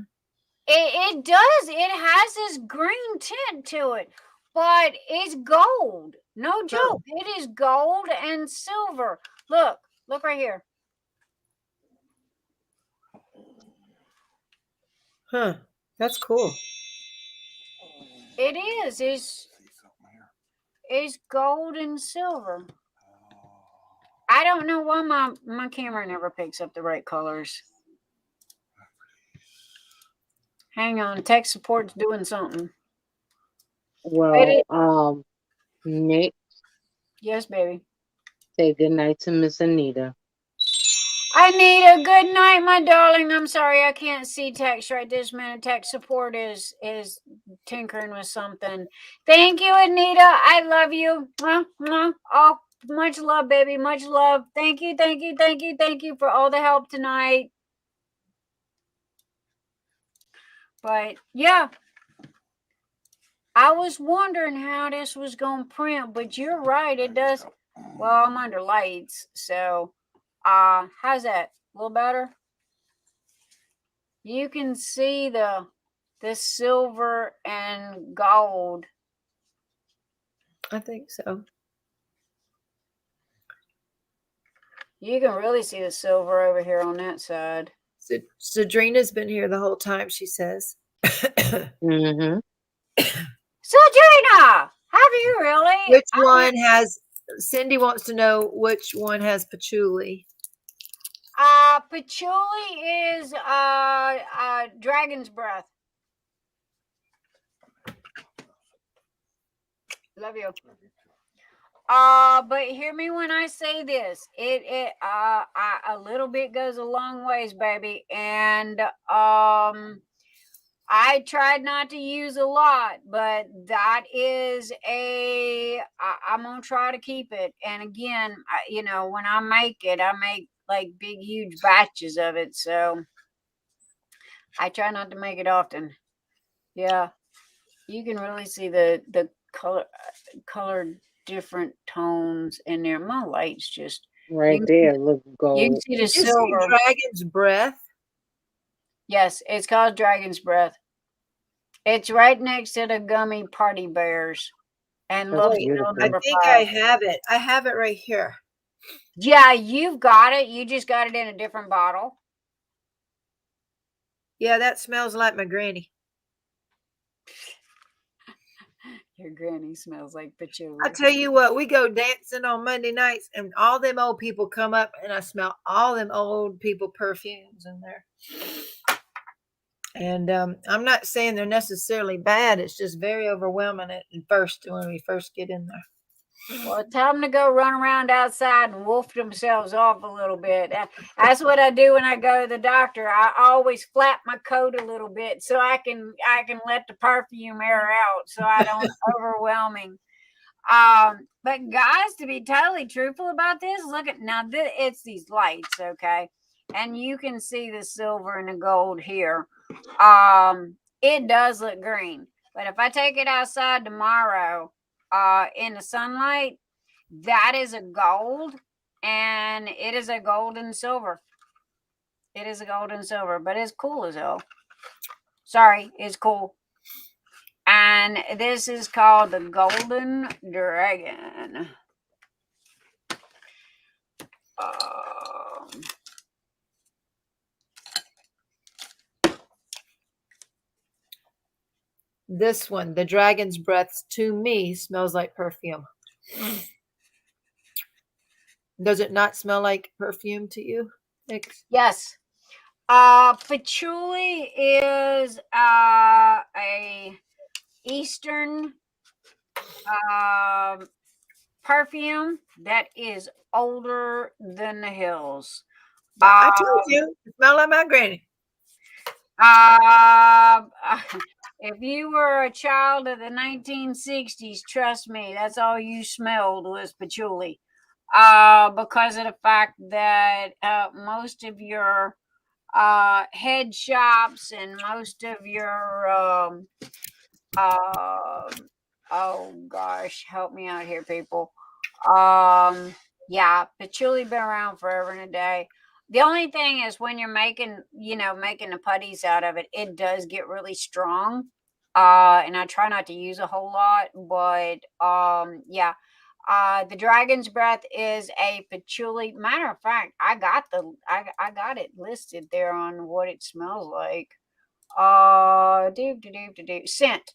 It does. It has this green tint to it, but it's gold. No joke. It is gold and silver. Look right here. Huh. That's cool. It is. It's gold and silver. I don't know why my camera never picks up the right colors. Hang on, tech support's doing something. Well, Nick, Yes, baby. say good night to Miss Anita. Anita, good night, my darling. I'm sorry I can't see text right this minute. Tech support is tinkering with something. Thank you, Anita. I love you. Oh, much love, baby. Much love. Thank you for all the help tonight. But yeah, I was wondering how this was going to print, but you're right. It does. Well, I'm under lights, so how's that? A little better? You can see the silver and gold. I think so. You can really see the silver over here on that side. Sadrina's been here the whole time, she says. Mm-hmm. Sadrina, have you really? Which one has, Cyndi wants to know which one has patchouli. Patchouli is Dragon's Breath. Love you. But hear me when I say this. A little bit goes a long ways, baby. And I tried not to use a lot, but that is I'm gonna try to keep it. And again, when I make it, I make like big, huge batches of it. So I try not to make it often. Yeah, you can really see the colored different tones in there. My light's just Right there, look you can gold. see the Did you see silver. Dragon's Breath? Yes, it's called Dragon's Breath. It's right next to the gummy party bears. And That's love beautiful. I number think 5. I have it. I have it right here. Yeah, you've got it. You just got it in a different bottle. Yeah, that smells like my granny. Your granny smells like patchouli. I tell you what, we go dancing on Monday nights, and all them old people come up, and I smell all them old people perfumes in there. And I'm not saying they're necessarily bad. It's just very overwhelming at first when we first get in there. Well, tell them to go run around outside and wolf themselves off a little bit. That's what I do when I go to the doctor. I always flap my coat a little bit so I can let the perfume air out so I don't overwhelming. But guys, to be totally truthful about this, look at now. It's these lights, okay, and you can see the silver and the gold here. It does look green, but if I take it outside tomorrow, in the sunlight, that is a gold, and it is a gold and silver. It is a gold and silver, but it's cool as hell. Sorry, it's cool. And this is called the Golden Dragon. This one, the Dragon's Breath, to me smells like perfume. Does it not smell like perfume to you? Yes. Patchouli is a Eastern perfume that is older than the hills. I told you, it smell like my granny. If you were a child of the 1960s, trust me, that's all you smelled was patchouli. Because of the fact that most of your head shops and most of your oh gosh, help me out here, people. Yeah, patchouli been around forever and a day. The only thing is when you're making the putties out of it, it does get really strong. And I try not to use a whole lot, but yeah. The Dragon's Breath is a patchouli. Matter of fact, I got it listed there on what it smells like. Scent.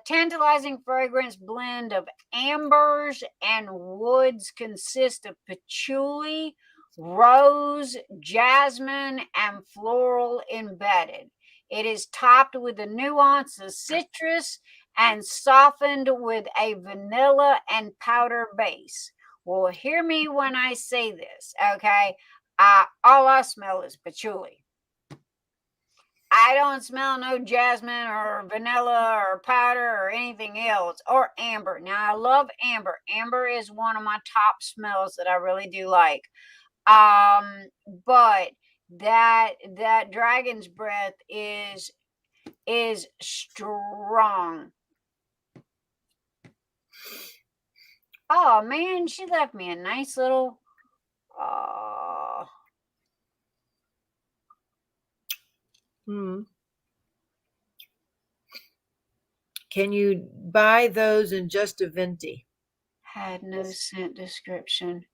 Tantalizing fragrance blend of ambers and woods consist of patchouli, rose, jasmine, and floral embedded. It is topped with a nuance of citrus and softened with a vanilla and powder base. Well, hear me when I say this, okay? All I smell is patchouli. I don't smell no jasmine or vanilla or powder or anything else or amber. Now I love amber. Amber is one of my top smells that I really do like. But that Dragon's Breath is strong. Oh man, she left me a nice little Can you buy those in just a venti? Had no scent description.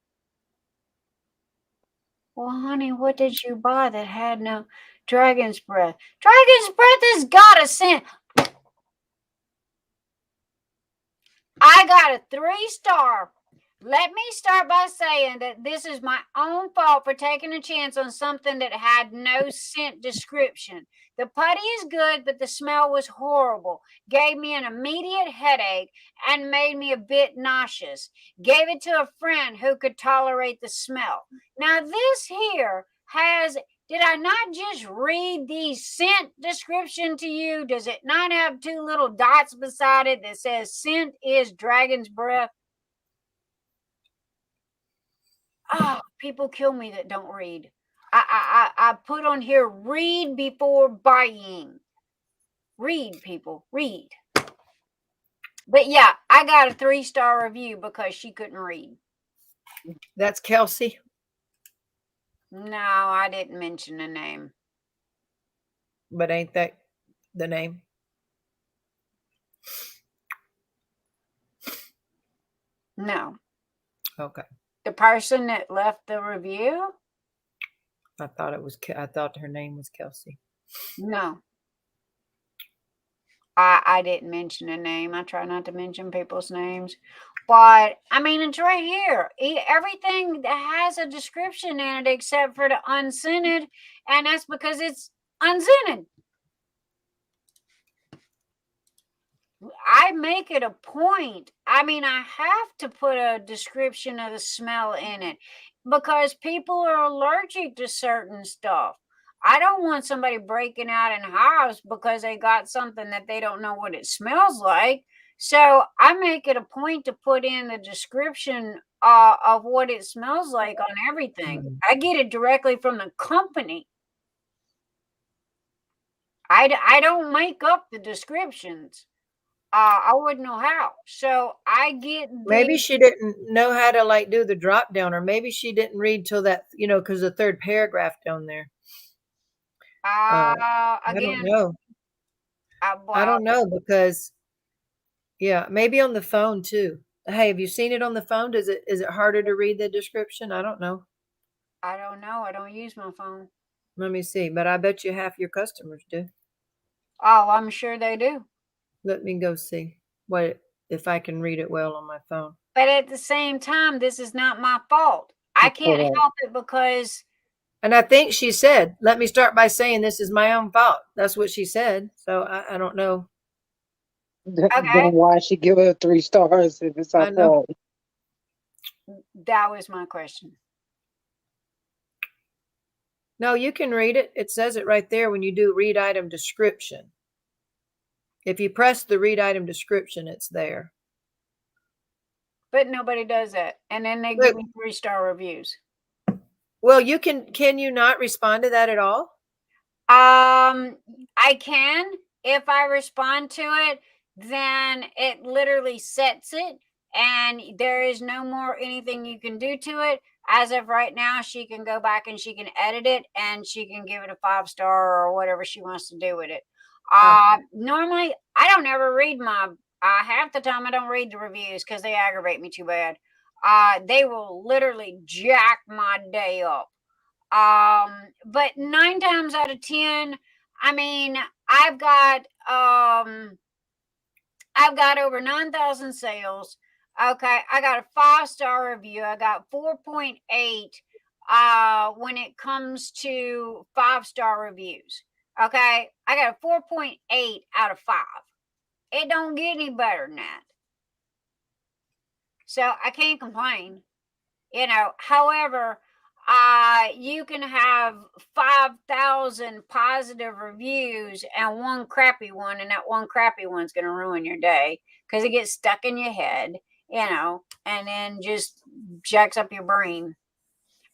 Well, honey, what did you buy that had no Dragon's Breath? Dragon's Breath has got a scent. I got a 3-star Let me start by saying that this is my own fault for taking a chance on something that had no scent description. The putty is good, but the smell was horrible. Gave me an immediate headache and made me a bit nauseous. Gave it to a friend who could tolerate the smell. Now, this here has. Did I not just read the scent description to you? Does it not have two little dots beside it that says scent is dragon's breath? Oh, people kill me that don't read. I put on here, read before buying. Read, people, read. But yeah, I got a 3-star review because she couldn't read. That's Kelsey. No, I didn't mention the name. But ain't that the name? No. Okay. The person that left the review? I thought it was. I thought her name was Kelsey. No. I didn't mention a name. I try not to mention people's names. But, I mean, it's right here. Everything that has a description in it except for the unscented. And that's because it's unscented. I make it a point. I mean, I have to put a description of the smell in it because people are allergic to certain stuff. I don't want somebody breaking out in house because they got something that they don't know what it smells like. So I make it a point to put in the description of what it smells like on everything. I get it directly from the company. I don't make up the descriptions. I wouldn't know how. So I get Maybe she didn't know how to like do the drop down, or maybe she didn't read till that, because the third paragraph down there. again, I don't know. I don't know because, yeah, maybe on the phone too. Hey, have you seen it on the phone? Is it harder to read the description? I don't know. I don't know. I don't use my phone. Let me see. But I bet you half your customers do. Oh, I'm sure they do. Let me go see if I can read it well on my phone. But at the same time, this is not my fault. I can't help it because. And I think she said, let me start by saying this is my own fault. That's what she said. So I don't know. Okay. Then why she give her 3 stars if it's her fault? That was my question. No, you can read it. It says it right there when you do read item description. If you press the read item description, it's there. But nobody does that. And then they give me 3-star reviews. Well, can you not respond to that at all? I can. If I respond to it, then it literally sets it and there is no more anything you can do to it. As of right now, she can go back and she can edit it and she can give it a 5-star or whatever she wants to do with it. Normally, I don't ever read half the time I don't read the reviews because they aggravate me too bad. They will literally jack my day up. But 9 times out of 10, I mean, I've got over 9,000 sales. Okay, I got a 5-star review. I got 4.8 when it comes to 5-star reviews. Okay, I got a 4.8 out of 5. It don't get any better than that. So I can't complain. However, you can have 5,000 positive reviews and one crappy one, and that one crappy one's going to ruin your day because it gets stuck in your head, and then just jacks up your brain.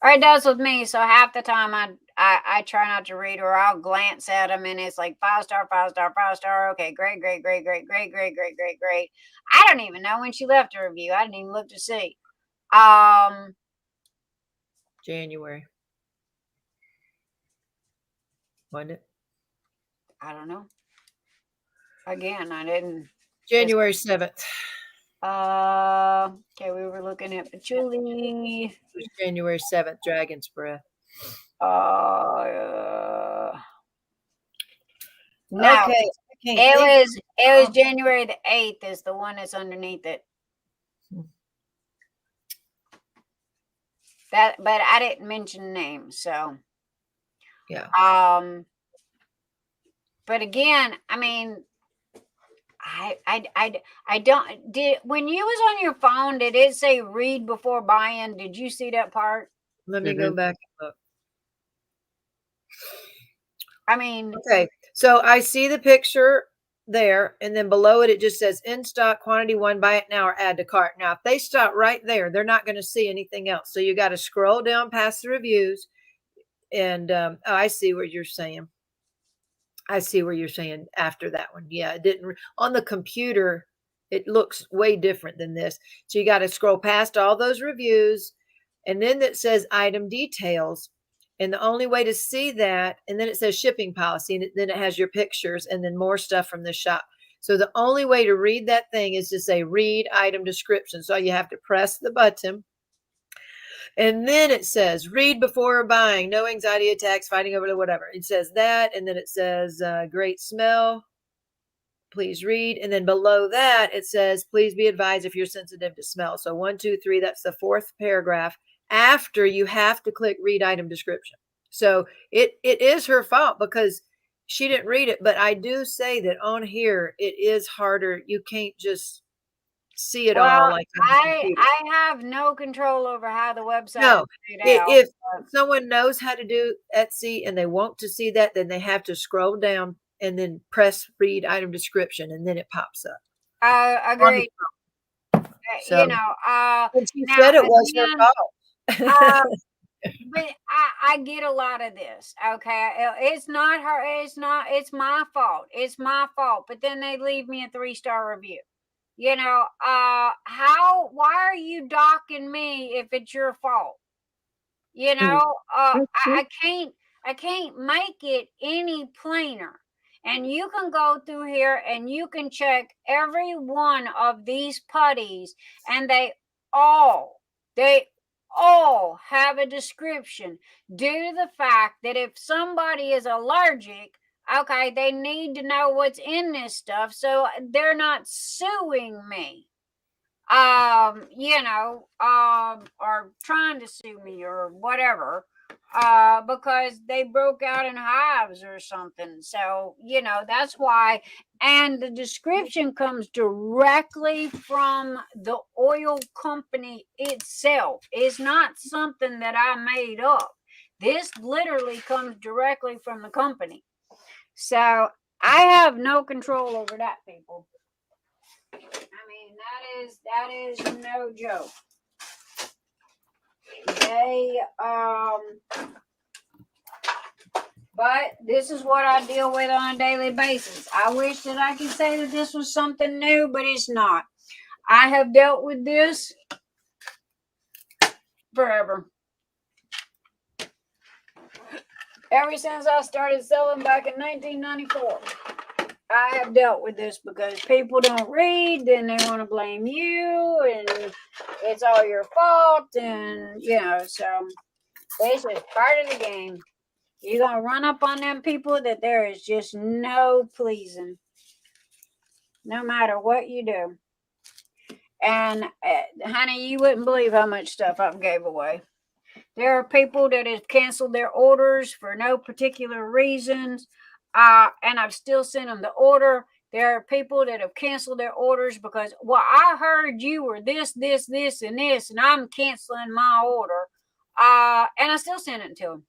Or it does with me. So half the time I try not to read, or I'll glance at them and it's like 5-star, 5-star, 5-star. Okay, great, great, great, great, great, great, great, great, great. I don't even know when she left a review. I didn't even look to see. January. Wasn't it? I don't know. Again, I didn't. January 7th. Okay, we were looking at patchouli. It was January 7th, Dragon's Breath. No. Okay. It was January the 8th is the one that's underneath it. But I didn't mention names, so Yeah. But again, I mean, I don't did when you was on your phone, did it say read before buying? Did you see that part? Let me go back and look. I mean, Okay, so I see the picture there, and then below it, it just says in stock, quantity one, buy it now or add to cart. Now, if they stop right there, they're not going to see anything else. So you got to scroll down past the reviews, and I see what you're saying. I see where you're saying after that one. Yeah, it didn't on the computer. It looks way different than this. So you got to scroll past all those reviews, and then it says item details. And the only way to see that, and then it says shipping policy, and then it has your pictures and then more stuff from the shop. So the only way to read that thing is to say read item description. So you have to press the button. And then it says read before buying, no anxiety attacks, fighting over the whatever. It says that. And then it says great smell. Please read. And then below that, it says, please be advised if you're sensitive to smell. So 1, 2, 3, that's the fourth paragraph after you have to click read item description. So it is her fault because she didn't read it. But I do say that on here, it is harder. You can't just see it all like I have no control over how the website no is laid out. If someone knows how to do Etsy and they want to see that, then they have to scroll down and then press read item description, and then it pops up. I agree. So, you know, and she said it was her fault. But I get a lot of this. Okay, it's not her. It's my fault. It's my fault. But then they leave me a 3-star review. You know, why are you docking me if it's your fault? You know, I can't make it any plainer. And you can go through here and you can check every one of these putties, and they all have a description due to the fact that if somebody is allergic, okay, they need to know what's in this stuff so they're not suing me. You know, or trying to sue me or whatever, because they broke out in hives or something. So, you know, that's why. And the description comes directly from the oil company itself. It's not something that I made up. This literally comes directly from the company. So I have no control over that, people. I mean, that is no joke. They but this is what I deal with on a daily basis. I wish that I could say that this was something new, but it's not. I have dealt with this forever. Ever since I started selling back in 1994. I have dealt with this because people don't read, then they want to blame you, and it's all your fault, and you know, so it's just part of the game. You're gonna run up on them people that there is just no pleasing, no matter what you do. And honey, you wouldn't believe how much stuff I've gave away. There are people that have canceled their orders for no particular reasons. And I've still sent them the order. There are people that have canceled their orders because, well, I heard you were this, and this, and I'm canceling my order. And I still sent it to them.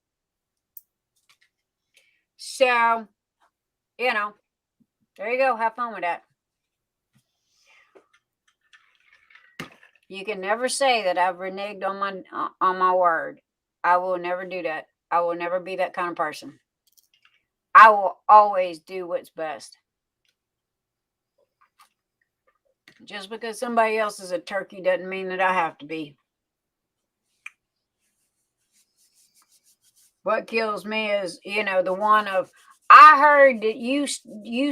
So, you know, there you go. Have fun with that. You can never say that I've reneged on my word. I will never do that. I will never be that kind of person. I will always do what's best. Just because somebody else is a turkey doesn't mean that I have to be. What kills me is, you know, the one of, I heard that you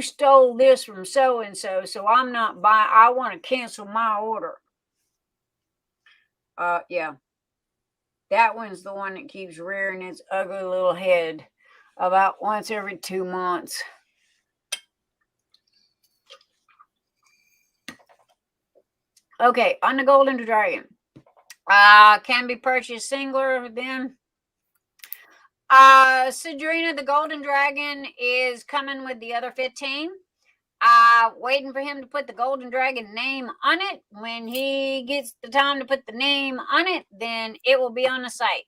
stole this from so-and-so, so I'm not buying, I want to cancel my order. Yeah. That one's the one that keeps rearing its ugly little head about once every 2 months. Okay, on the Golden Dragon. Can be purchased singular then. Cedrina the Golden Dragon is coming with the other 15. Waiting for him to put the Golden Dragon name on it. When he gets the time to put the name on it, then it will be on the site.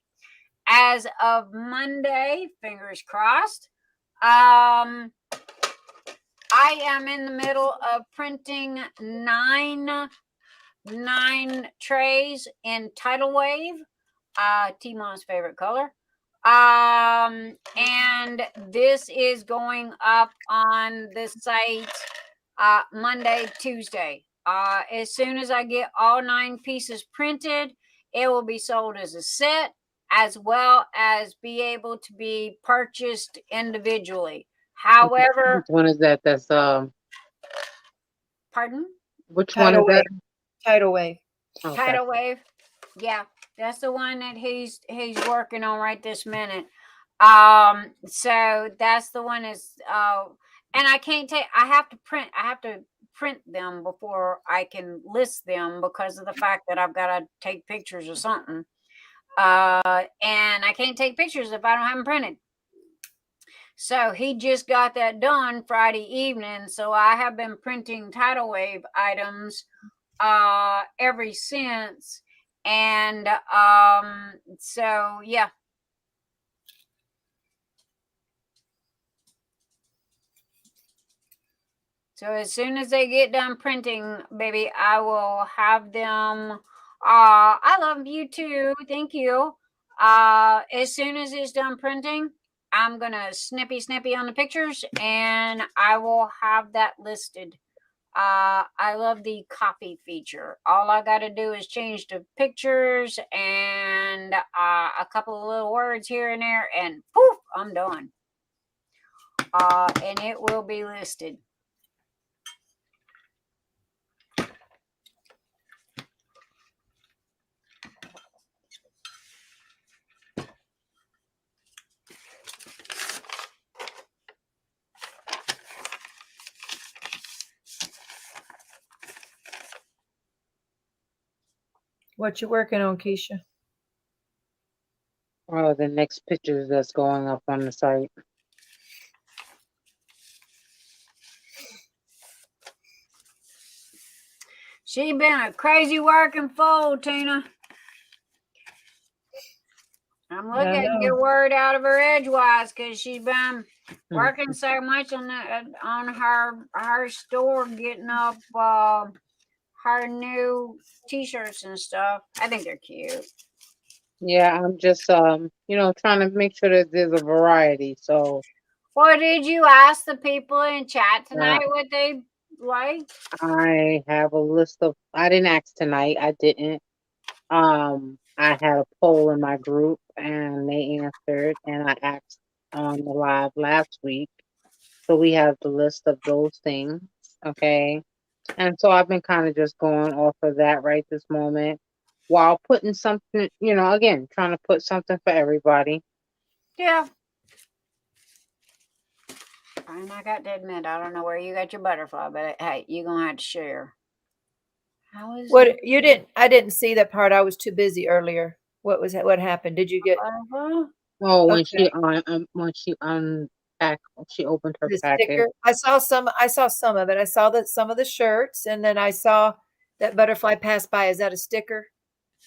As of Monday, fingers crossed. I am in the middle of printing nine trays in Tidal Wave, T-Mon's favorite color. And this is going up on the site Monday, Tuesday. As soon as I get all 9 pieces printed, it will be sold as a set, as well as be able to be purchased individually. However, Which one is that? That's pardon? which one is Tidal that? Wave. Tidal Wave. Okay. Tidal Wave. Yeah, that's the one that he's working on right this minute. So that's the one is and I have to print them before I can list them because of the fact that I've got to take pictures or something. And I can't take pictures if I don't have them printed. So he just got that done Friday evening. So I have been printing Tidal Wave items ever since. And so yeah. So as soon as they get done printing, baby, I will have them. I love you too. Thank you. As soon as it's done printing, I'm gonna snippy on the pictures, and I will have that listed. I love the copy feature. All I got to do is change the pictures and a couple of little words here and there, and poof, I'm done. And it will be listed. What you working on, Keisha? Oh, the next pictures that's going up on the site. She been a crazy working fool, Tina. I'm looking to get word out of her edgewise because she's been working so much on her store, getting up her new t-shirts and stuff. I think they're cute. Yeah, I'm just trying to make sure that there's a variety. So Well, did you ask the people in chat tonight what they like? I have a list of. I didn't ask tonight. I didn't. I had a poll in my group and they answered, and I asked on the live last week. So we have the list of those things. Okay. And so I've been kind of just going off of that right this moment while putting something, again, trying to put something for everybody. Yeah. And I got to admit, I don't know where you got your butterfly, but hey, you're going to have to share. How is What it? you didn't? I didn't see that part. I was too busy earlier. What happened? Did you get Oh, when Okay. she unpacked, she opened her the package. sticker? I saw some of it. I saw that some of the shirts, and then I saw that butterfly pass by. Is that a sticker?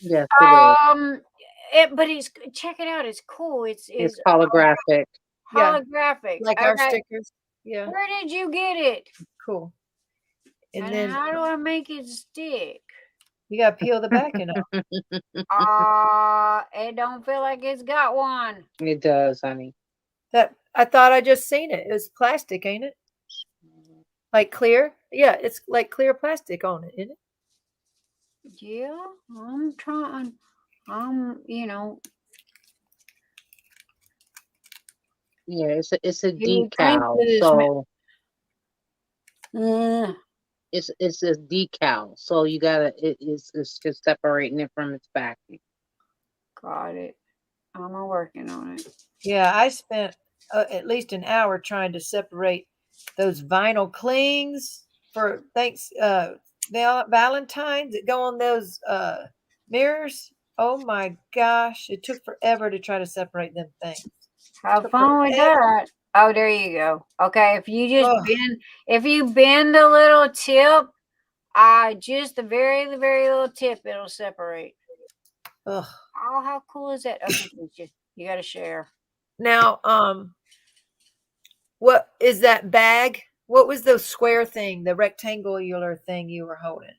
Yes, it is. But check it out. It's cool. It's holographic. Yeah. holographic. Like our Okay. stickers. Yeah. Where did you get it? Cool. And And then how do I make it stick? you got to peel the backing off. It don't feel like it's got one. It does, honey. That I thought I just seen it. It's plastic, ain't it? Like clear? Yeah, it's like clear plastic on it, isn't it? Yeah, I'm trying. Yeah, it's a You would think decal. that it's So Uh, it's a decal. So you gotta it's just separating it from its backing. got it. I'm working on it. Yeah, I spent at least an hour trying to separate those vinyl clings for Valentine's that go on those mirrors. Oh my gosh. It took forever to try to separate them things. Have Took fun with forever. that. Oh, there you go. Okay, if you just Ugh. if you bend a little tip, just the very little tip, it'll separate. Ugh. Oh, how cool is that? Okay, you got to share. Now, what is that bag? What was the square thing, the rectangular thing you were holding?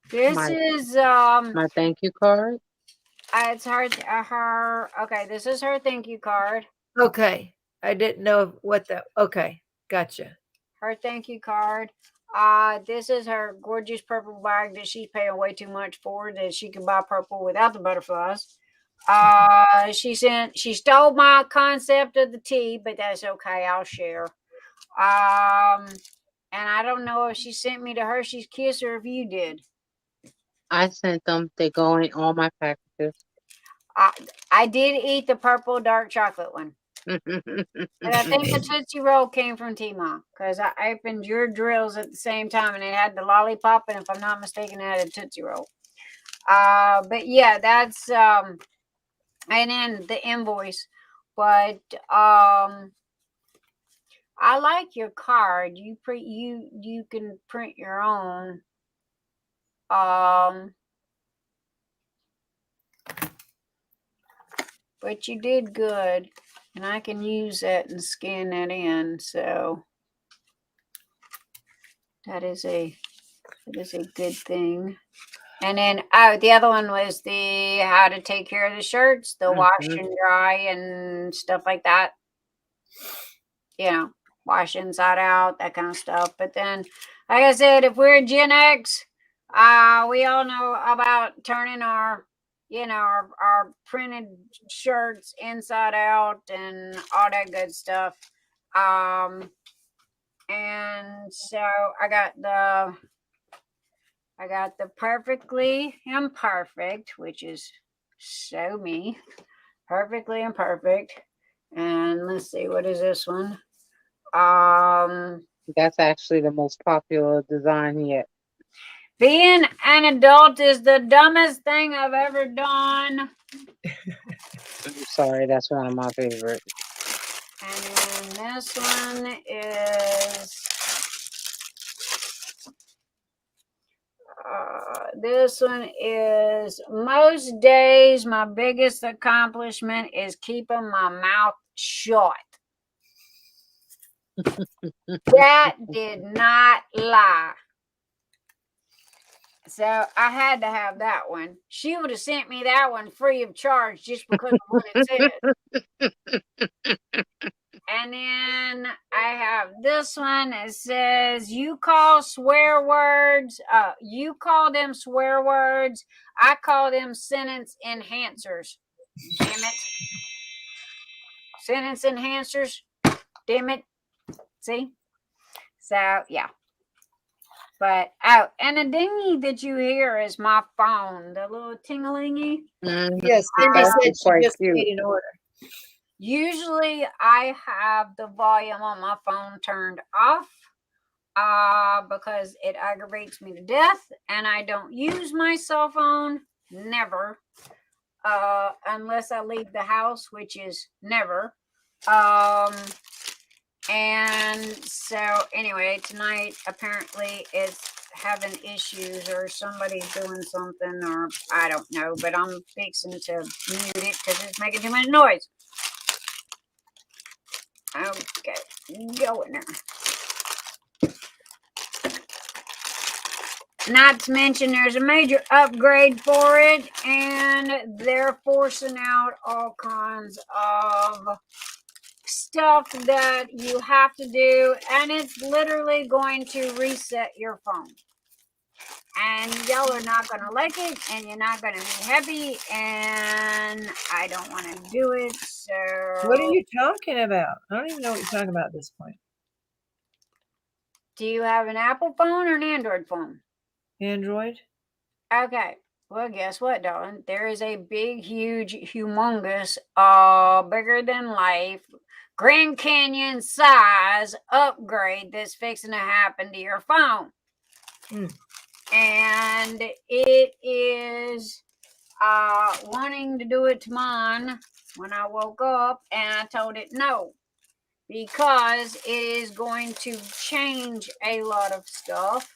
This My- is My thank you card. it's her. Okay, this is her thank you card. Okay. I didn't know what that. Okay. Gotcha. Her thank you card. This is her gorgeous purple bag that she's paying way too much for, that she can buy purple without the butterflies. She stole my concept of the tea, but that's okay. I'll share. And I don't know if she sent me to Hershey's Kiss or if you did. I sent them. They go in all my packages. I did eat the purple dark chocolate one. And I think the Tootsie Roll came from T-Ma, because I opened your drills at the same time and it had the lollipop, and if I'm not mistaken, it had a Tootsie Roll. But yeah, that's and then the invoice. But I like your card. You can print your own. But you did good, and I can use that and scan that in. So that is a good thing. And then the other one was the how to take care of the shirts, the wash and dry and stuff like that. You know, wash inside out, that kind of stuff. But then, like I said, if we're Gen X, we all know about turning our printed shirts inside out and all that good stuff. And so I got the perfectly imperfect, which is so me. Perfectly imperfect. And let's see, what is this one? That's actually the most popular design yet. Being an adult is the dumbest thing I've ever done. I'm sorry, that's one of my favorites. And then this one is most days my biggest accomplishment is keeping my mouth shut. That did not lie. So I had to have that one. She would have sent me that one free of charge just because of what it said. And then I have this one that says, you call swear words, you call them swear words, I call them sentence enhancers. Damn it. Sentence enhancers. Damn it. See? So, yeah. But, and the dingy that you hear is my phone, the little ting-a-lingy. Yes, Cindy said she just made an order. Usually I have the volume on my phone turned off because it aggravates me to death, and I don't use my cell phone, never, unless I leave the house, which is never. And so anyway, tonight apparently it's having issues, or somebody's doing something, or I don't know, but I'm fixing to mute it because it's making too much noise. Okay, go in there. Not to mention there's a major upgrade for it, and they're forcing out all kinds of stuff that you have to do, and it's literally going to reset your phone. And y'all are not going to like it, and you're not going to be happy, and I don't want to do it. So what are you talking about? I don't even know what you're talking about at this point. Do you have an Apple phone or an Android phone? Android. Okay. Well, guess what, darling? There is a big, huge, humongous, bigger than life, Grand Canyon size upgrade that's fixing to happen to your phone. and it is wanting to do it to mine when I woke up, and I told it no, because it is going to change a lot of stuff,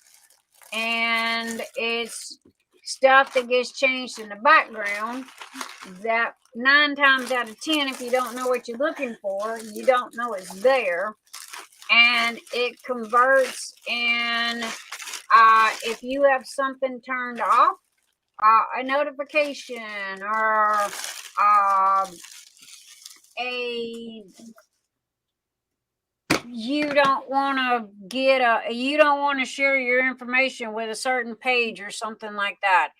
and it's stuff that gets changed in the background that 9 times out of 10, if you don't know what you're looking for, you don't know it's there, and it converts. And if you have something turned off, a notification or you don't want to share your information with a certain page or something like that,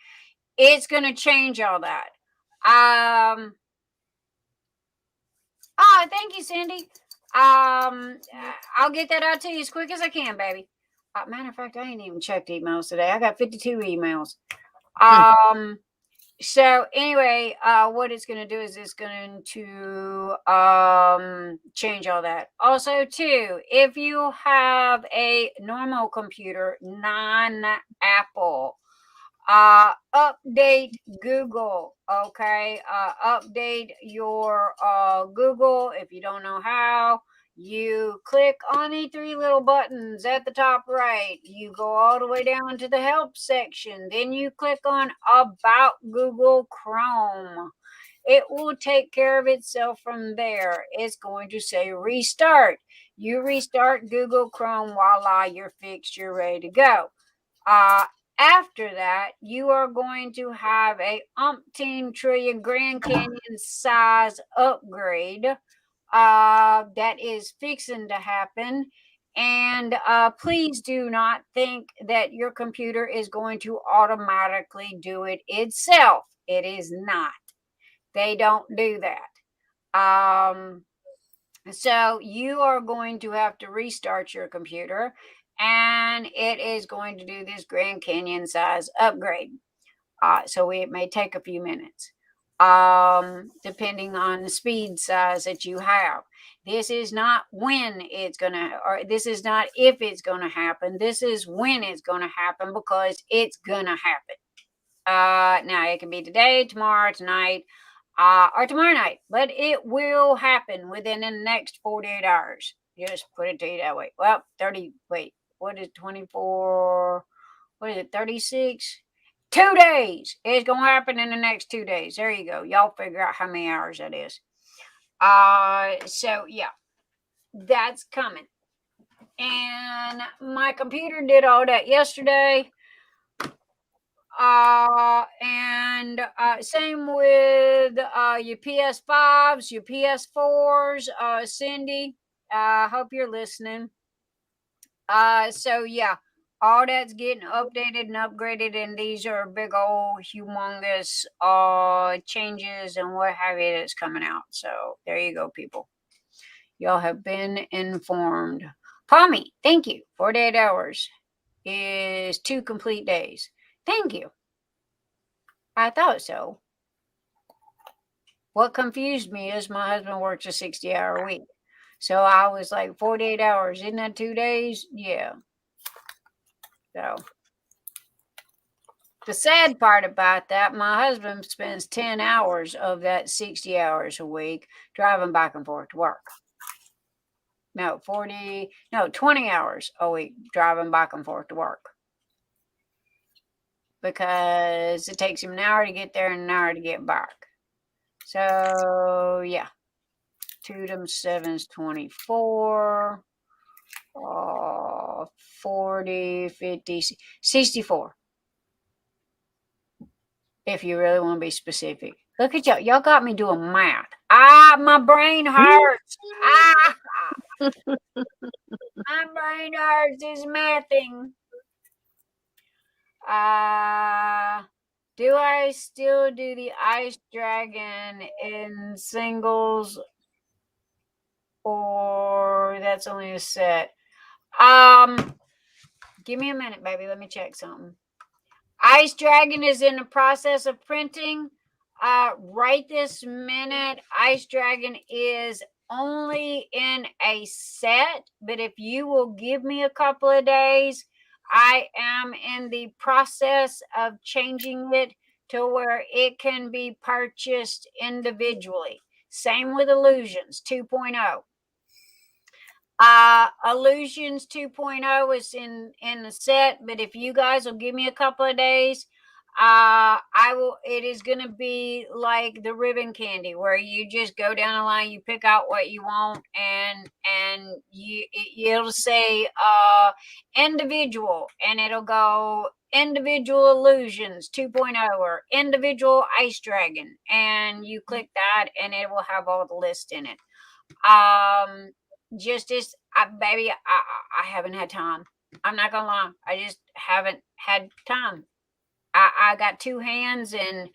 it's going to change all that. Thank you, Cyndi. I'll get that out to you as quick as I can, baby. Matter of fact, I ain't even checked emails today. I got 52 emails. So anyway, what it's going to do is it's going to change all that. Also, too, if you have a normal computer, non-Apple, update Google. Okay, update your Google. If you don't know how, you click on the 3 little buttons at the top right. You go all the way down to the help section. Then you click on About Google Chrome. It will take care of itself from there. It's going to say restart. You restart Google Chrome, voila, you're fixed, you're ready to go. After that, you are going to have a umpteen trillion Grand Canyon size upgrade that is fixing to happen. And please do not think that your computer is going to automatically do it itself. It is not. They don't do that. So you are going to have to restart your computer, and it is going to do this Grand Canyon size upgrade. So it may take a few minutes, depending on the speed size that you have. This is not when it's going to, or this is not if it's going to happen. This is when it's going to happen, because it's going to happen. Now, it can be today, tomorrow, tonight, or tomorrow night, but it will happen within the next 48 hours. Just put it to you that way. Well, 30, wait, what is 24? What is it, 36? 2 days. It's going to happen in the next 2 days. There you go. Y'all figure out how many hours that is. So yeah, that's coming. And my computer did all that yesterday. And same with your PS5s, your PS4s, Cyndi. Hope you're listening. So yeah, all that's getting updated and upgraded, and these are big old humongous changes and what have you that's coming out. So there you go, people. Y'all have been informed. Pommy, thank you. 48 hours is 2 complete days. Thank you. I thought so. What confused me is my husband works a 60-hour week. So I was like, 48 hours, isn't that 2 days? Yeah. So the sad part about that, my husband spends 10 hours of that 60 hours a week driving back and forth to work. No, 20 hours a week driving back and forth to work. Because it takes him an hour to get there and an hour to get back. So, yeah. 2 times 7 is 24. 40, 50, 64. If you really want to be specific. Look at y'all. Y'all got me doing math. My brain hurts. My brain hurts. It's mathing. Do I still do the Ice Dragon in singles, or that's only a set? Give me a minute, baby. Let me check something. Ice Dragon is in the process of printing. Right this minute, Ice Dragon is only in a set, but if you will give me a couple of days, I am in the process of changing it to where it can be purchased individually. Same with Illusions 2.0. Illusions 2.0 is in the set, but if you guys will give me a couple of days, it is going to be like the ribbon candy, where you just go down the line, you pick out what you want, and it'll say individual, and it'll go individual Illusions 2.0 or individual Ice Dragon, and you click that and it will have all the list in it. Baby, I haven't had time. I'm not gonna lie, I just haven't had time. I got two hands, and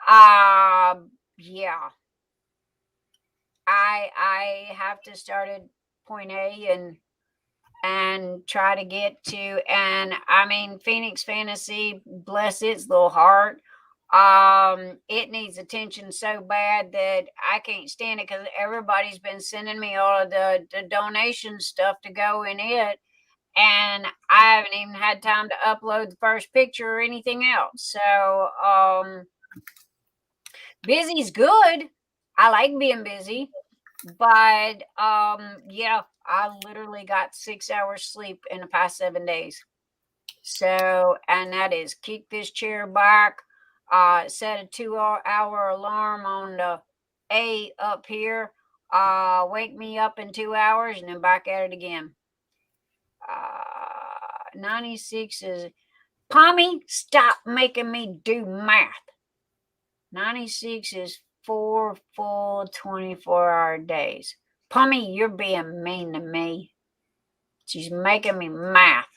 yeah, I have to start at point A and try to get to, and I mean, Phoenix Fantasy, bless its little heart, it needs attention so bad that I can't stand it, because everybody's been sending me all of the donation stuff to go in it, and I haven't even had time to upload the first picture or anything else. So busy's good. I like being busy, but yeah, I literally got 6 hours sleep in the past 7 days. So, and that is kick this chair back, set a 2-hour alarm on the A up here, wake me up in 2 hours, and then back at it again. 96 is, Pommy, stop making me do math. 96 is 4 full 24-hour days. Pommy, you're being mean to me. She's making me math.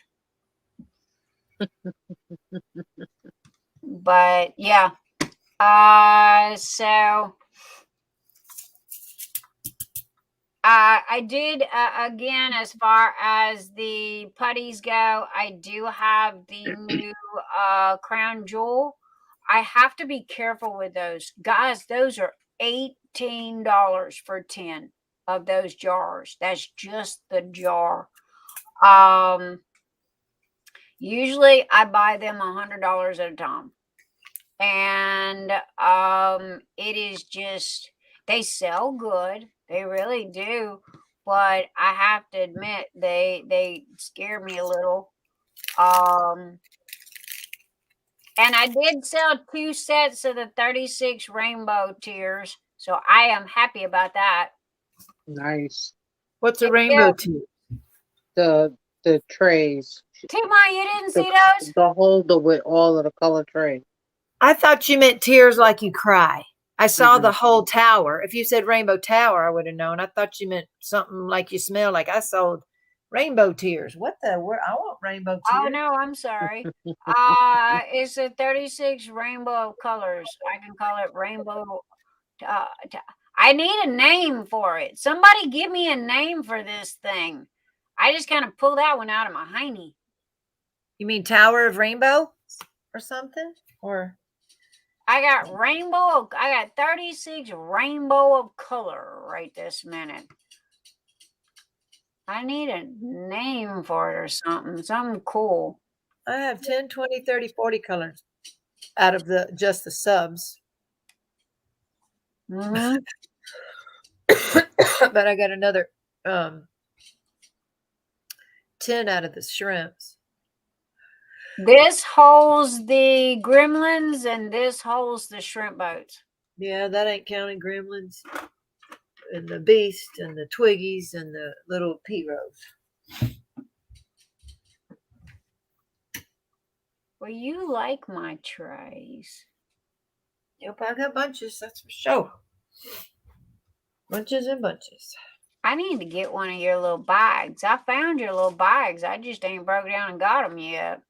But yeah, so I did, again, as far as the putties go, I do have the new Crown Jewel. I have to be careful with those. Guys, those are $18 for 10 of those jars. That's just the jar. Usually I buy them $100 at a time. And it is just, they sell good. They really do. But I have to admit, they scare me a little. And I did sell 2 sets of the 36 rainbow tiers. So I am happy about that. Nice. What's a rainbow tier? The trays. Tima, you didn't see those? The holder with all of the color trays. I thought you meant tears like you cry. I saw the whole tower. If you said rainbow tower, I would have known. I thought you meant something like you smell like. I sold rainbow tears. What the? Where? I want rainbow tears. Oh no, I'm sorry. It's a 36 rainbow colors. I can call it rainbow. I need a name for it. Somebody give me a name for this thing. I just kind of pulled that one out of my hiney. You mean Tower of Rainbow or something? Or I got rainbow. I got 36 rainbow of color right this minute. I need a name for it or something cool. I have 10, 20, 30, 40 colors out of just the subs. Mm-hmm. But I got another 10 out of the shrimps. This holds the gremlins and this holds the shrimp boats. Yeah, that ain't counting gremlins and the beast and the twiggies and the little P-Rose. Well, you like my trays. Yep, I got bunches, that's for sure. Bunches and bunches. I need to get one of your little bags. I found your little bags. I just ain't broke down and got them yet.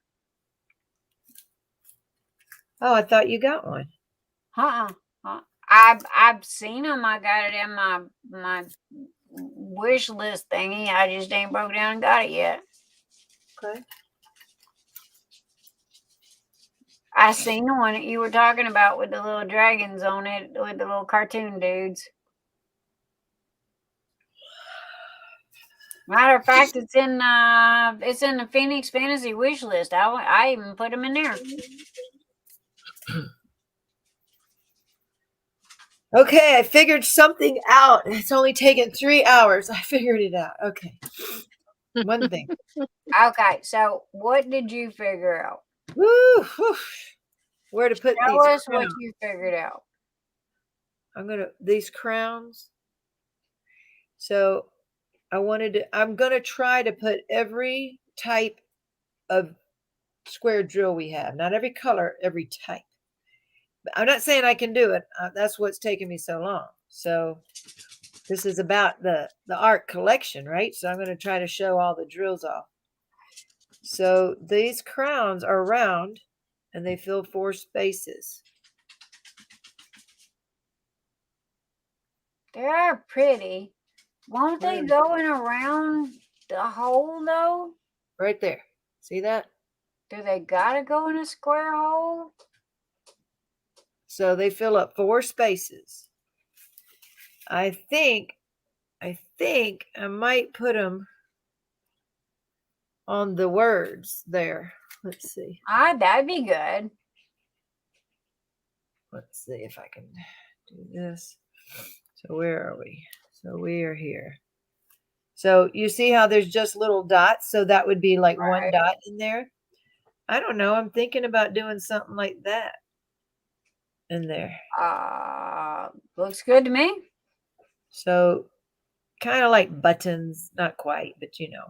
Oh, I thought you got one. I've seen them. I got it in my wish list thingy. I just ain't broke down and got it yet. Okay. I seen the one that you were talking about with the little dragons on it, with the little cartoon dudes. Matter of fact, it's in the Phoenix Fantasy wish list. I even put them in there. Okay, I figured something out. It's only taken 3 hours. I figured it out. Okay. One thing. Okay, so what did you figure out? Woo, whew. Where to put Tell these us what crowns. you figured out. These crowns. So I'm gonna try to put every type of square drill we have. Not every color, every type. But I'm not saying I can do it. That's what's taken me so long. So this is about the art collection, right? So I'm going to try to show all the drills off. So these crowns are round and they fill 4 spaces. They're pretty. Won't they Where? go in around the hole though? Right there. See that? Do they gotta go in a square hole? So they fill up 4 spaces. I think I might put them on the words there. Let's see. That'd be good. Let's see if I can do this. So where are we? So we are here. So you see how there's just little dots? So that would be like one Right. dot in there. I don't know. I'm thinking about doing something like that in there. Looks good to me. So kind of like buttons, not quite, but you know.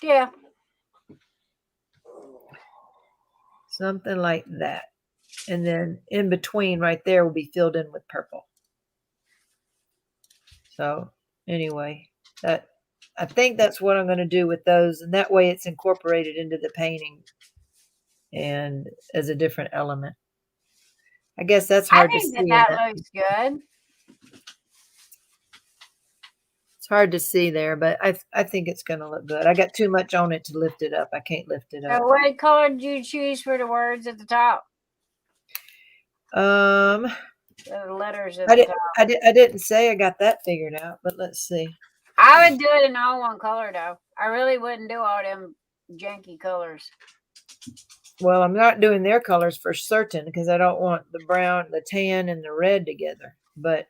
Yeah. Something like that. And then in between right there will be filled in with purple. So anyway, I think that's what I'm going to do with those. And that way it's incorporated into the painting and as a different element. I guess that's hard to see. That looks good. It's hard to see there, but I think it's going to look good. I got too much on it to lift it up. I can't lift it up. So what color did you choose for the words at the top? The letters at the top. I didn't say I got that figured out, but let's see. I would do it in all one color though. I really wouldn't do all them janky colors. Well, I'm not doing their colors for certain because I don't want the brown, the tan, and the red together. But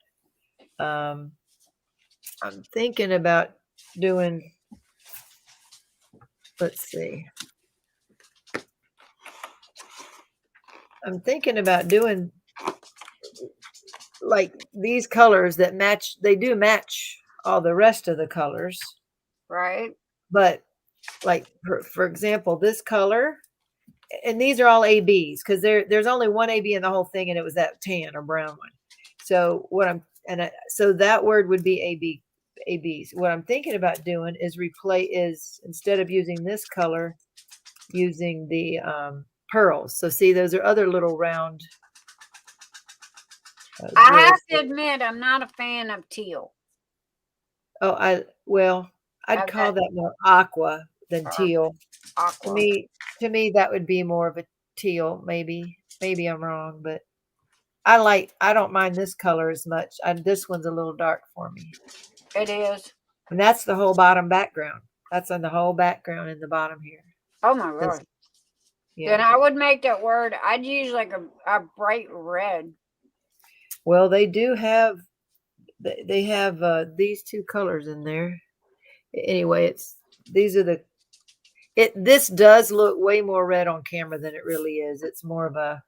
I'm thinking about doing, let's see. I'm thinking about doing like these colors that match, they do match all the rest of the colors. Right. But like, for example, this color, and these are all ABs because there's only one AB in the whole thing, and it was that tan or brown one. So so that word would be ABs. What I'm thinking about doing is instead of using this color, using the pearls. So see, those are other little round. I have to admit, I'm not a fan of teal. Oh, I'd call that more aqua than teal. Aqua. To me, that would be more of a teal. Maybe I'm wrong, but I don't mind this color as much. This one's a little dark for me. It is. And that's the whole bottom background. That's on the whole background in the bottom here. Oh my God. Yeah. Then I would make that word, I'd use like a bright red. Well, they have these 2 colors in there. Anyway, this does look way more red on camera than it really is. It's more of a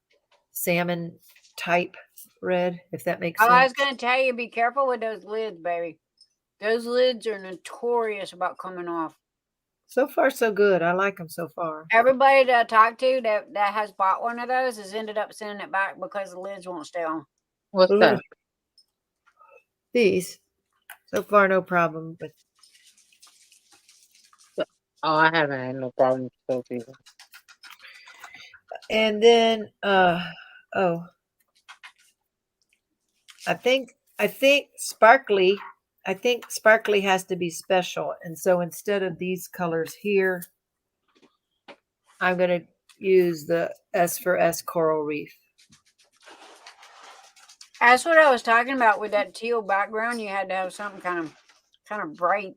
salmon type red, if that makes sense. I was going to tell you, be careful with those lids, baby. Those lids are notorious about coming off. So far, so good. I like them so far. Everybody that I talked to that has bought one of those has ended up sending it back because the lids won't stay on. What's that? These. So far, no problem. But I haven't had no problem with those either. And then, I think sparkly. I think sparkly has to be special, and so instead of these colors here, I'm going to use the S for S coral reef. That's what I was talking about with that teal background. You had to have something kind of bright.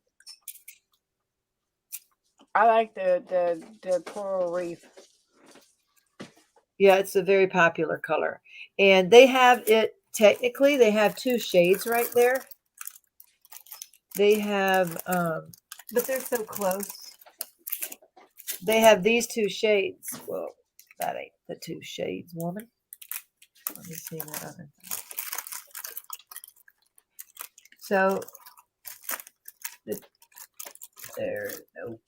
I like the coral reef. Yeah, it's a very popular color. And they have it, technically, they have 2 shades right there. They have, but they're so close. They have these 2 shades. Well, that ain't the 2 shades, woman. Let me see what other thing. So, there, no.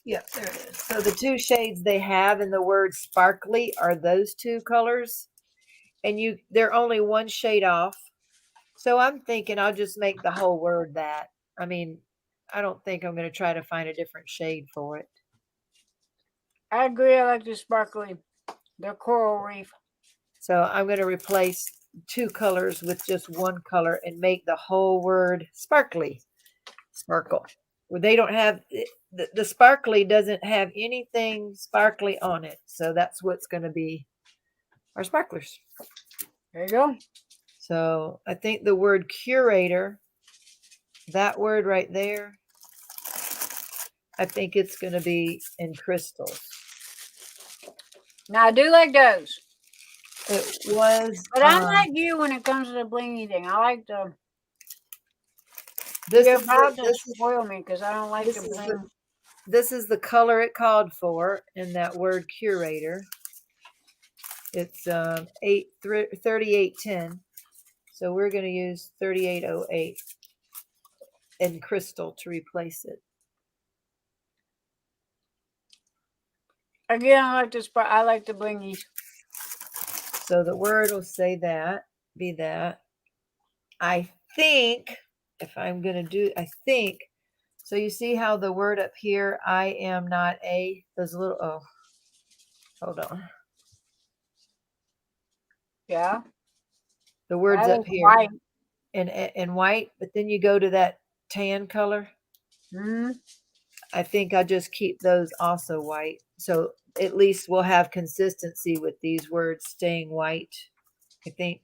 Yeah, there it is. So the 2 shades they have in the word sparkly are those 2 colors. And they're only 1 shade off. So I'm thinking I'll just make the whole word that. I mean, I don't think I'm going to try to find a different shade for it. I agree. I like the sparkly, the coral reef. So I'm going to replace 2 colors with just 1 color and make the whole word sparkly. Sparkle. Well, they don't have, the sparkly doesn't have anything sparkly on it. So that's what's going to be our sparklers. There you go. So I think the word curator, that word right there, I think it's going to be in crystals. Now I do like those. It was, But I'm like you when it comes to the blingy thing. I like the. You're about to spoil me because I don't like the bling. This is the color it called for in that word curator. It's 3810. So we're going to use 3808 in crystal to replace it. Again, I like the blingies. So the word will say that, be that. I think, if I'm going to do, so you see how the word up here, I am not a, those little, oh, hold on. Yeah. The word's That up is here white. in white, but then you go to that tan color. Mm-hmm. I think I'll just keep those also white. So at least we'll have consistency with these words staying white. I think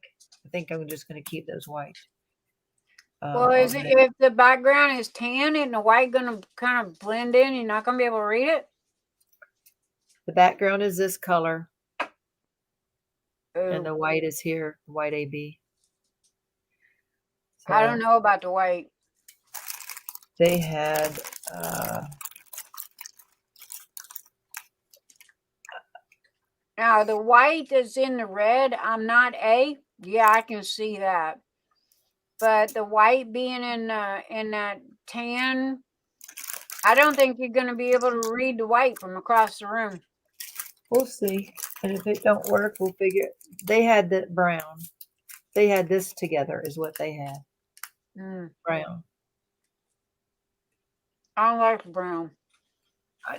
I'm just going to keep those white. Well, is it, if the background is tan and the white going to kind of blend in, you're not going to be able to read it? The background is this color. Ooh. And the white is here, white AB. So I don't know about the white. They had now the white that's in the red, I'm not A. Yeah, I can see that. But the white being in that tan, I don't think you're going to be able to read the white from across the room. We'll see. And if it don't work, we'll figure it. They had the brown. They had this together is what they had. Brown. I don't like brown.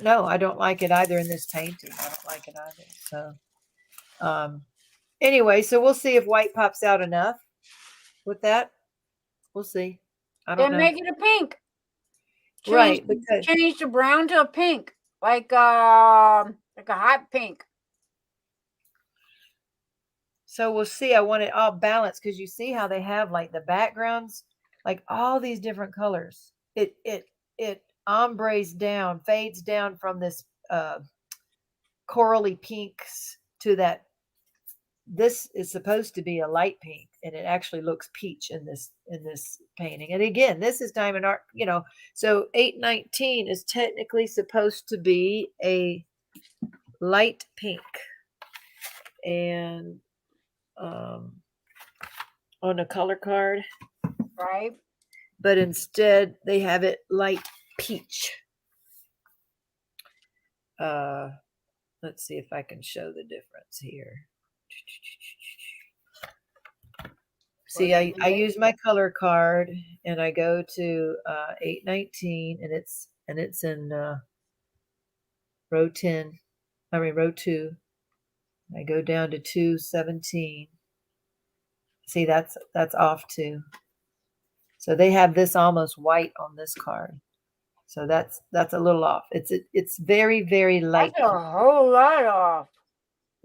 No, I don't like it either in this painting. I don't like it either. So anyway, so we'll see if white pops out enough with that. We'll see. I don't know. Then make it a pink. Right. Change the brown to a pink. Like a hot pink. So we'll see. I want it all balanced because you see how they have like the backgrounds, like all these different colors. It ombres down, fades down from this corally pinks to that. This is supposed to be a light pink, and it actually looks peach in this painting. And again, this is diamond art, so 819 is technically supposed to be a light pink. And on a color card, right? But instead they have it light peach. Let's see if I can show the difference here. See, I use my color card and I go to 819 and it's in row 10. I mean row 2. I go down to 217. See, that's off too. So they have this almost white on this card. So that's a little off. It's very, very light. That's a whole lot off.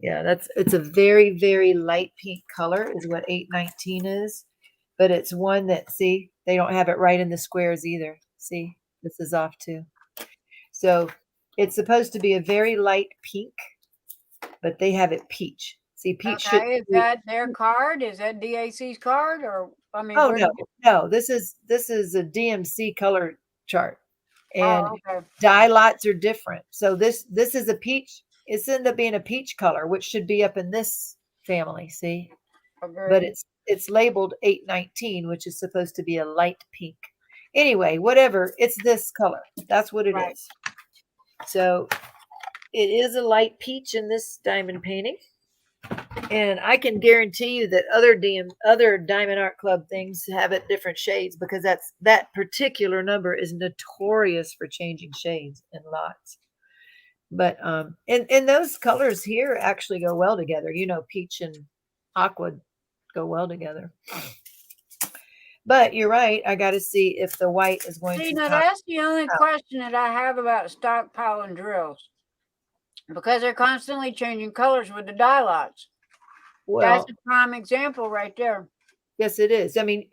Yeah, it's a very, very light pink color is what 819 is. But it's one that, see, they don't have it right in the squares either. See, this is off too. So It's supposed to be a very light pink, but they have it peach. See, peach should. Okay, is that their card? Is that DAC's card? Or I mean, Oh where no, no. This is a DMC color chart, and okay. dye lots are different. So this is a peach. It's ended up being a peach color, which should be up in this family. See, but Agreed. it's labeled 819, which is supposed to be a light pink. Anyway, whatever. It's this color. That's what it Right. is. So it is a light peach in this diamond painting. And I can guarantee you that other Diamond Art Club things have it different shades, because that particular number is notorious for changing shades in lots. But and those colors here actually go well together. You know, peach and aqua go well together. But you're right. I got to see if the white is going See, to. now that's the only question that I have about stockpiling drills, because they're constantly changing colors with the dye lots. Well, That's a prime example right there. yes, it is. I mean,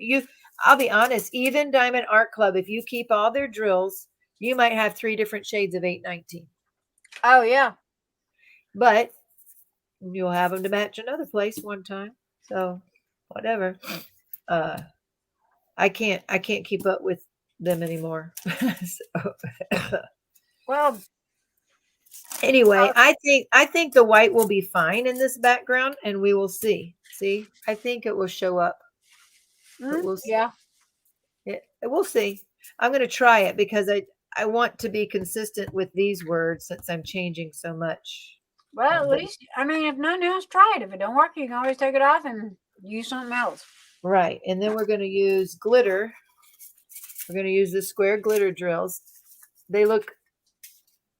I'll be honest, even Diamond Art Club, if you keep all their drills, you might have 3 different shades of 819. Oh yeah. But you'll have them to match another place one time. So whatever. I can't keep up with them anymore. So, Well, anyway, I think the white will be fine in this background, and we will see. See, I think it will show up. But we'll see. yeah. We'll see. I'm going to try it because I want to be consistent with these words since I'm changing so much. Well, at least, I mean, if nothing else, try it. If it don't work, you can always take it off and use something else. Right. And then we're going to use glitter. We're going to use the square glitter drills. They look,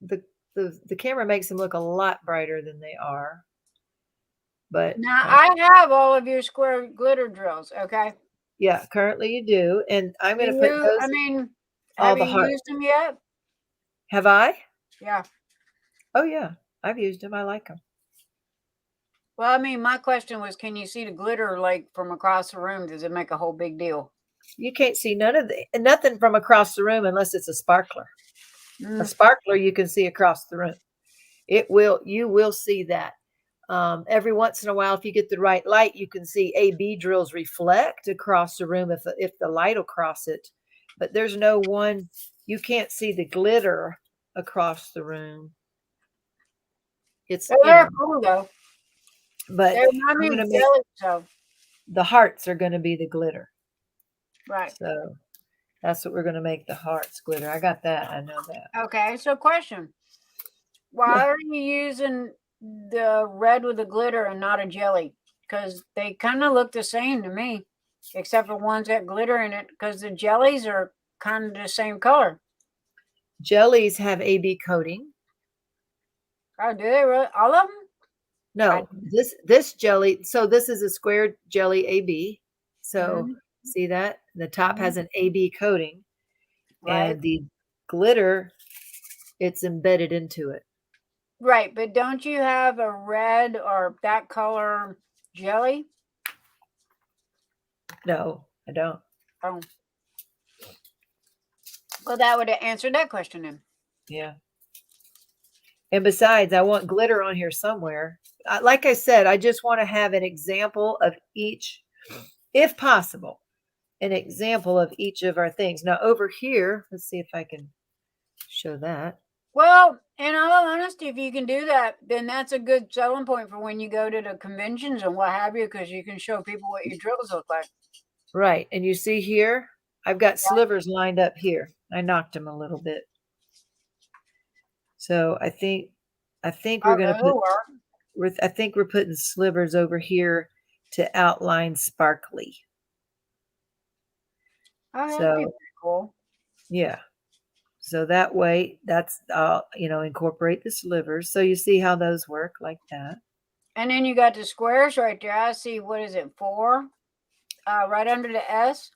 the camera makes them look a lot brighter than they are. But now I have all of your square glitter drills. Okay. Yeah, currently you do. And I'm going to put those. I mean, all have the you hearts. used them yet? Have I? Yeah. Oh yeah, I've used them. I like them. Well, I mean, my question was, can you see the glitter like from across the room? Does it make a whole big deal? You can't see nothing from across the room unless it's a sparkler. A sparkler you can see across the room. You will see that. Every once in a while, if you get the right light, you can see AB drills reflect across the room if the light will cross it. But there's no one, you can't see the glitter across the room. It's they're cool though. But they remind me of jelly, so the hearts are going to be the glitter. Right. So that's what we're going to make the hearts glitter. I got that. I know that. Okay. So question. Why are you using the red with the glitter and not a jelly? Because they kind of look the same to me, except for one's got glitter in it, because the jellies are kind of the same color. Jellies have AB coating. Oh, do they really? All of them? No, this jelly. So this is a square jelly AB. So see that? The top has an AB coating. Right. And the glitter, it's embedded into it. Right, but don't you have a red or that color jelly? No, I don't. Oh. Well, that would have answered that question then. Yeah. And besides, I want glitter on here somewhere. Like I said, I just want to have an example of each, if possible, an example of each of our things. Now over here, let's see if I can show that. Well, in all honesty, if you can do that, then that's a good selling point for when you go to the conventions and what have you, because you can show people what your drills look like. Right. And you see here, I've got slivers lined up here. I knocked them a little bit. So I think we're going to put, I think we're putting slivers over here to outline sparkly. Oh, that'd be pretty cool. Yeah. So that way, that's, incorporate the slivers. So you see how those work like that. And then you got the squares right there. I see, what is it, 4? Right under the S.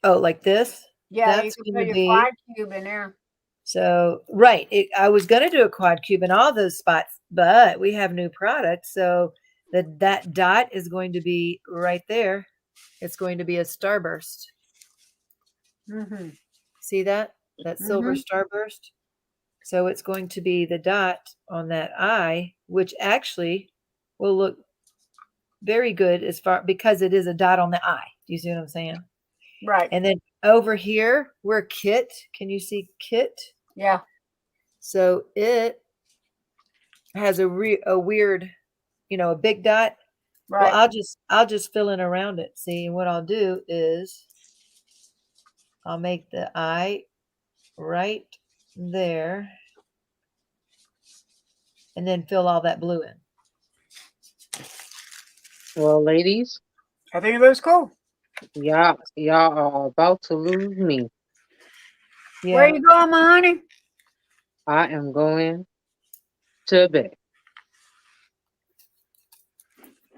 Oh, like this? Yeah, that's you can put your quad cube in there. So, right. I was going to do a quad cube in all those spots, but we have new products. So that dot is going to be right there. It's going to be a starburst. See that? That silver starburst? So it's going to be the dot on that eye, which actually will look very good as far because it is a dot on the eye. Do you see what I'm saying? Right. And then over here, we're Kit. Can you see Kit? Yeah. So it has a weird, a big dot. Right. Well, I'll just fill in around it. See, and what I'll do is I'll make the eye right there and then fill all that blue in. Well, ladies, I think it looks cool. y'all are about to lose me. Yeah. Where you going, my honey? I am going to bed.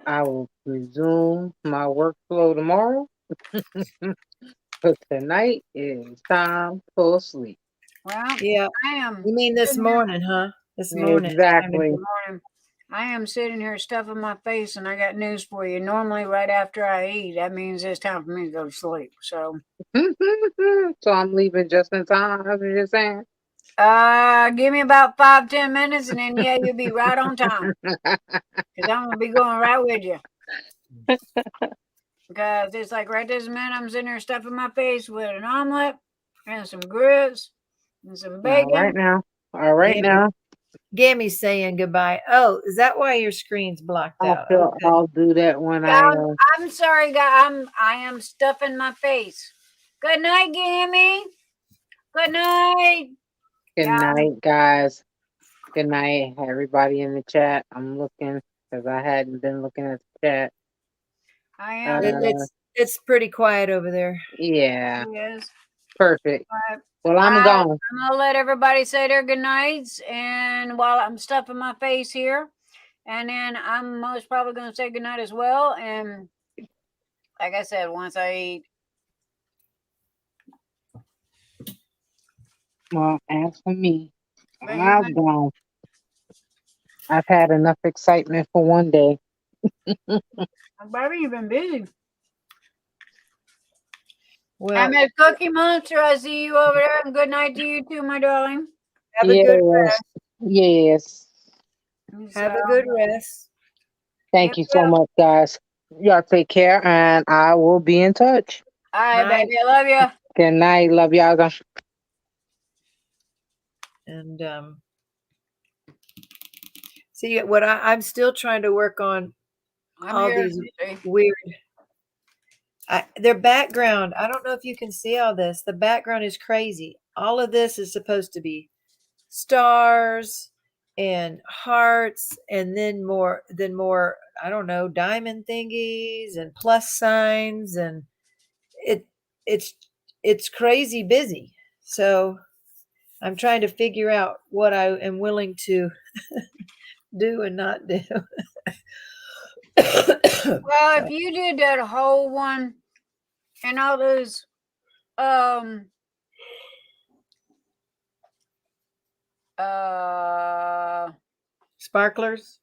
I will resume my workflow tomorrow. But tonight is time for sleep. Well, Yeah. I am. You mean this sitting here- morning, huh? This morning. Exactly. Good morning. I am sitting here stuffing my face, and I got news for you. Normally, right after I eat, that means it's time for me to go to sleep. So, So I'm leaving just in time, as you're saying. give me about 5-10 minutes, and then yeah, you'll be right on time. Because I'm gonna be going right with you. Because it's like right this minute, I'm sitting here stuffing my face with an omelet and some grits and some bacon. All right now. All right now. Gammy's saying goodbye. Oh, is that why your screen's blocked out? Okay. I'll do that when I'm sorry, guys. I am stuffing my face. Good night, Gammy. Good night. Good night, guys. Good night, everybody in the chat. I'm looking because I hadn't been looking at the chat. I am. It's pretty quiet over there. Yeah. Yes. Perfect. But Well, I'm gone. I'm gonna let everybody say their good nights, and while I'm stuffing my face here, and then I'm most probably gonna say good night as well. And like I said, once I eat. Well, as for me, I'm gone. I've had enough excitement for one day. Baby, you've been busy. Well, I'm at Cookie Monster. I see you over there, and good night to you too, my darling. Have a good rest. Yes. Have a good rest. Thank you so much, guys. Y'all take care, and I will be in touch. All right, baby. I love you. Good night. Love y'all. And see what I'm still trying to work on all these weird. Their background. I don't know if you can see all this. The background is crazy. All of this is supposed to be stars and hearts, and then more. I don't know, diamond thingies and plus signs, and it's crazy busy. So I'm trying to figure out what I am willing to do and not do. Well, if you did that whole one and all those sparklers.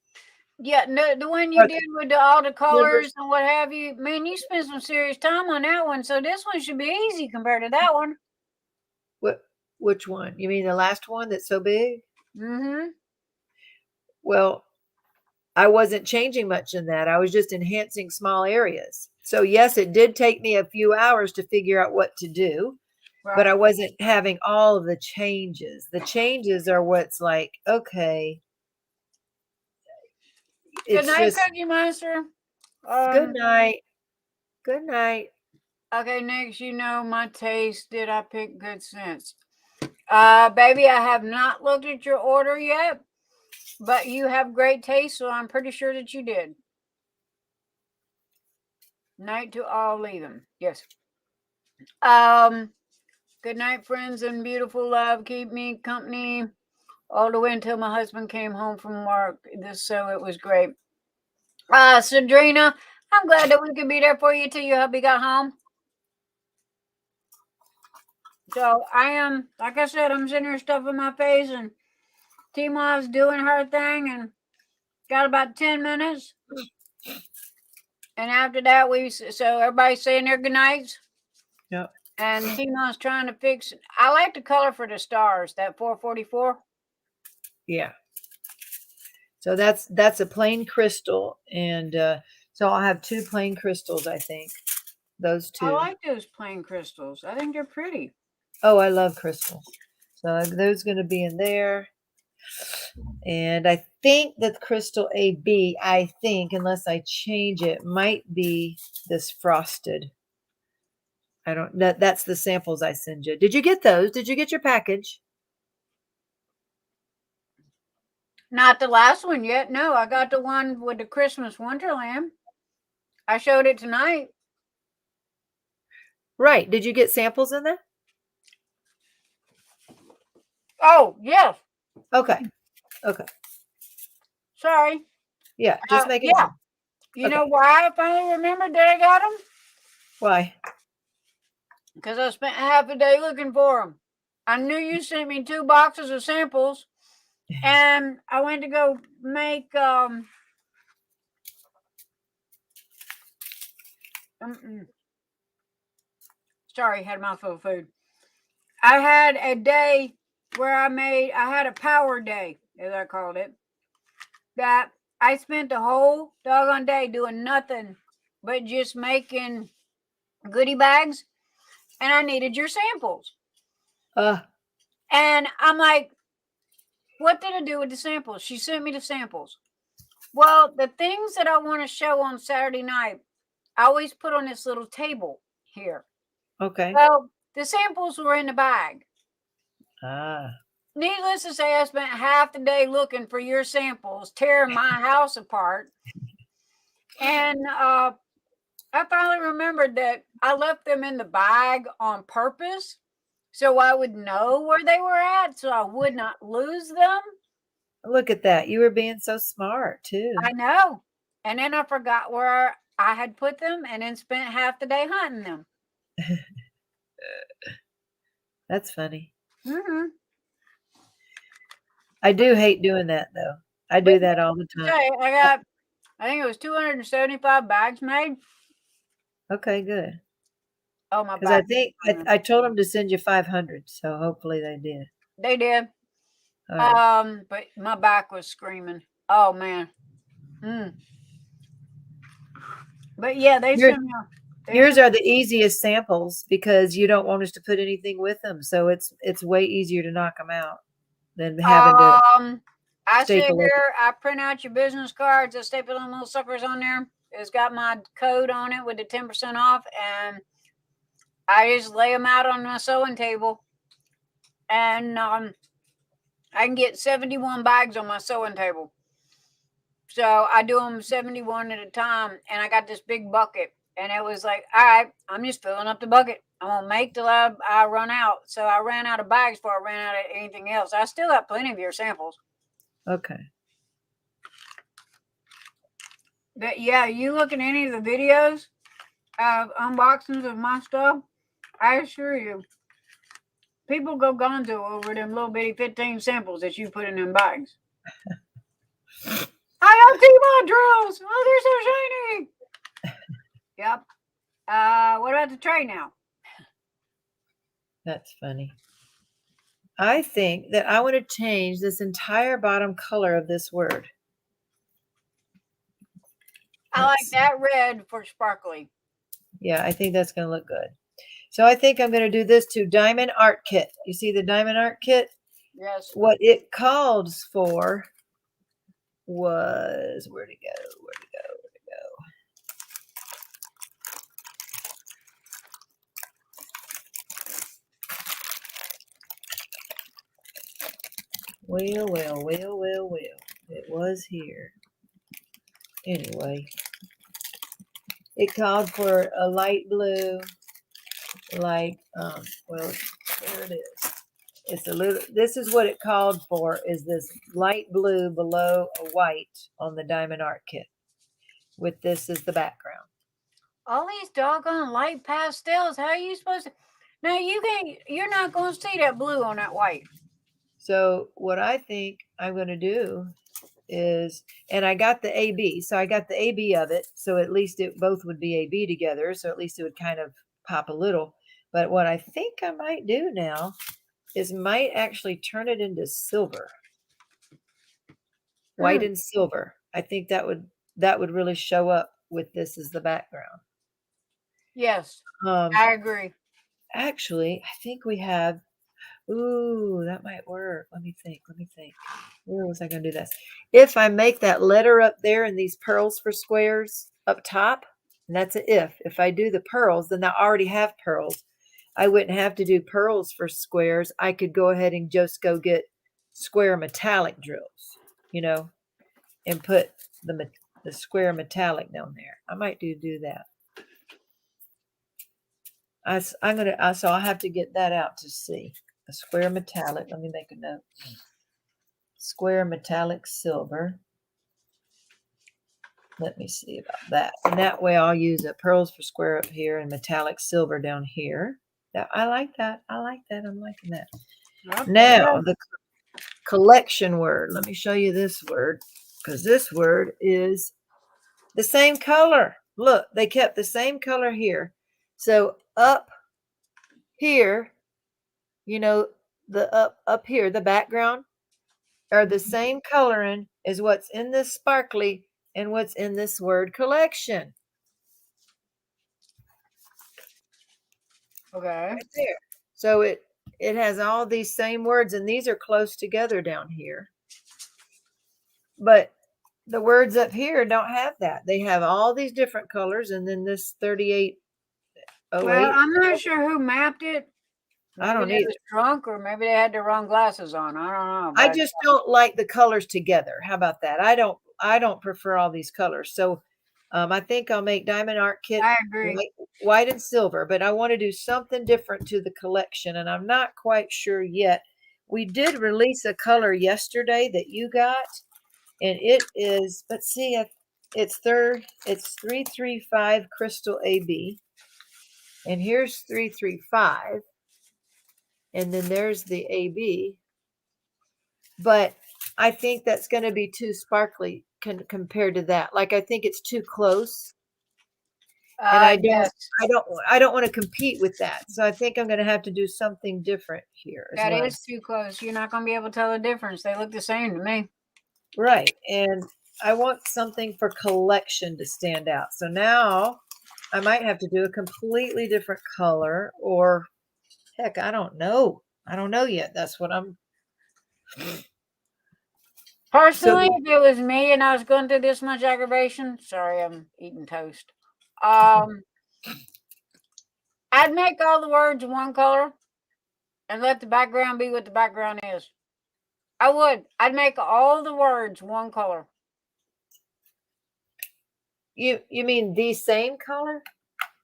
Yeah, no, the one you did with all the colors and what have you, man, you spent some serious time on that one. So this one should be easy compared to that one. Which one? You mean the last one that's so big? Mm-hmm. Well, I wasn't changing much in that. I was just enhancing small areas. So yes, it did take me a few hours to figure out what to do, but I wasn't having all of the changes. The changes are what's like, okay. Good night, Cookie Monster. Good night. Good night. Okay, next, my taste. Did I pick good sense? Baby, I have not looked at your order yet, but you have great taste, so I'm pretty sure that you did. Night to all leaving. Yes. Good night, friends and beautiful love. Keep me company all the way until my husband came home from work. So it was great. Sadrina, I'm glad that we could be there for you till your hubby got home. So I am, like I said, I'm sitting here stuffing my face, and T-Ma's doing her thing, and got about 10 minutes. And after that, so everybody's saying their good nights. Yep. And T-Ma's trying to fix, I like the color for the stars, that 444. Yeah. So that's a plain crystal, and so I'll have 2 plain crystals. I think those 2. I like those plain crystals. I think they're pretty. Oh, I love crystals. So those going to be in there. And I think that crystal AB, I think, unless I change it, might be this frosted. I don't, that's the samples I send you. Did you get those? Did you get your package? Not the last one yet. No, I got the one with the Christmas Wonderland. I showed it tonight. Right. Did you get samples in there? Oh, yes. Okay. Okay. Sorry. Yeah. Just making yeah. sure. You Okay. know why I finally remembered that I got them? Why? Because I spent half a day looking for them. I knew you sent me 2 boxes of samples, and I went to go make sorry, had a mouthful of food. I had a day where I had a power day, as I called it, that I spent the whole doggone day doing nothing but just making goodie bags, and I needed your samples. And I'm like, what did I do with the samples? She sent me the samples. Well, the things that I want to show on Saturday night, I always put on this little table here. Okay. Well, the samples were in the bag. Ah. Needless to say, I spent half the day looking for your samples, tearing my house apart. And I finally remembered that I left them in the bag on purpose so I would know where they were at, so I would not lose them. Look at that. You were being so smart, too. I know. And then I forgot where I had put them and then spent half the day hunting them. That's funny. Mm-hmm. I do hate doing that, though. I do that all the time. I think it was 275 bags made. Okay, good. Oh, my Because I back. think I told them to send you 500, so hopefully they did. They did. All right. But my back was screaming. Oh, man. But yeah, they sent me. Yours are the easiest samples because you don't want us to put anything with them, so it's way easier to knock them out than having to. I sit staple it. here, I print out your business cards, I staple them little suckers on there. It's got my code on it with the 10% off, and I just lay them out on my sewing table. And I can get 71 bags on my sewing table. So I do them 71 at a time, and I got this big bucket. And it was like, all right, I'm just filling up the bucket. I'm going to make till I run out. So I ran out of bags before I ran out of anything else. I still got plenty of your samples. Okay. But yeah, you look at any of the videos of unboxings of my stuff, I assure you, people go gonzo over them little bitty 15 samples that you put in them bags. I got T-Mod drills. Oh, they're so shiny. Yep. What about the tray now? That's funny. I think that I want to change this entire bottom color of this word. I like that red for sparkly. Yeah, I think that's going to look good. So I think I'm going to do this to Diamond Art Kit. You see the Diamond Art Kit? Yes. What it calls for was, where'd it go? Well. It was here. Anyway, it called for a light blue, like, well, there it is. It's a little, this is what it called for, is this light blue below a white on the Diamond Art Kit with this as the background. All these doggone light pastels. How are you supposed to? Now you're not going to see that blue on that white. So what I think I'm going to do is, and I got the AB, so I got the AB of it, so at least it both would be AB together, so at least it would kind of pop a little. But what I think I might do now is might actually turn it into silver. white and silver. I think that would really show up with this as the background. Yes, Um, I agree. actually, I think we have. Ooh, that might work. Let me think. Where was I going to do this? If I make that letter up there and these pearls for squares up top, and that's a if. If I do the pearls, then I already have pearls. I wouldn't have to do pearls for squares. I could go ahead and just go get square metallic drills, and put the square metallic down there. I might do that. So I'll have to get that out to see. A square metallic. Let me make a note. Square metallic silver. Let me see about that. And that way I'll use a pearls for square up here and metallic silver down here. I like that. I'm liking that. Okay. Now, the collection word. Let me show you this word, because this word is the same color. Look, they kept the same color here. So up here, the up here, the background are the same coloring as what's in this sparkly and what's in this word collection. Okay. Right there. So it has all these same words, and these are close together down here. But the words up here don't have that. They have all these different colors, and then this 3808. Well, I'm not sure who mapped it. I don't Maybe they either. was drunk, or maybe they had the wrong glasses on. I don't know. I but- just don't like the colors together. How about that? I don't prefer all these colors. So I think I'll make Diamond Art Kit I agree. white and silver, but I want to do something different to the collection, and I'm not quite sure yet. We did release a color yesterday that you got, and it is, let's see, it's 335 Crystal AB, and here's 335, and then there's the AB. But I think that's going to be too sparkly compared to that. Like, I think it's too close, and I yes, don't want to compete with that. So I think I'm going to have to do something different here. that is too close. You're not going to be able to tell the difference. They look the same to me. Right. And I want something for collection to stand out. So now I might have to do a completely different color, or heck, I don't know. I don't know yet. That's what I'm. Personally, if it was me and I was going through this much aggravation, sorry, I'm eating toast. I'd make all the words one color and let the background be what the background is. I would. I'd make all the words one color. You mean the same color?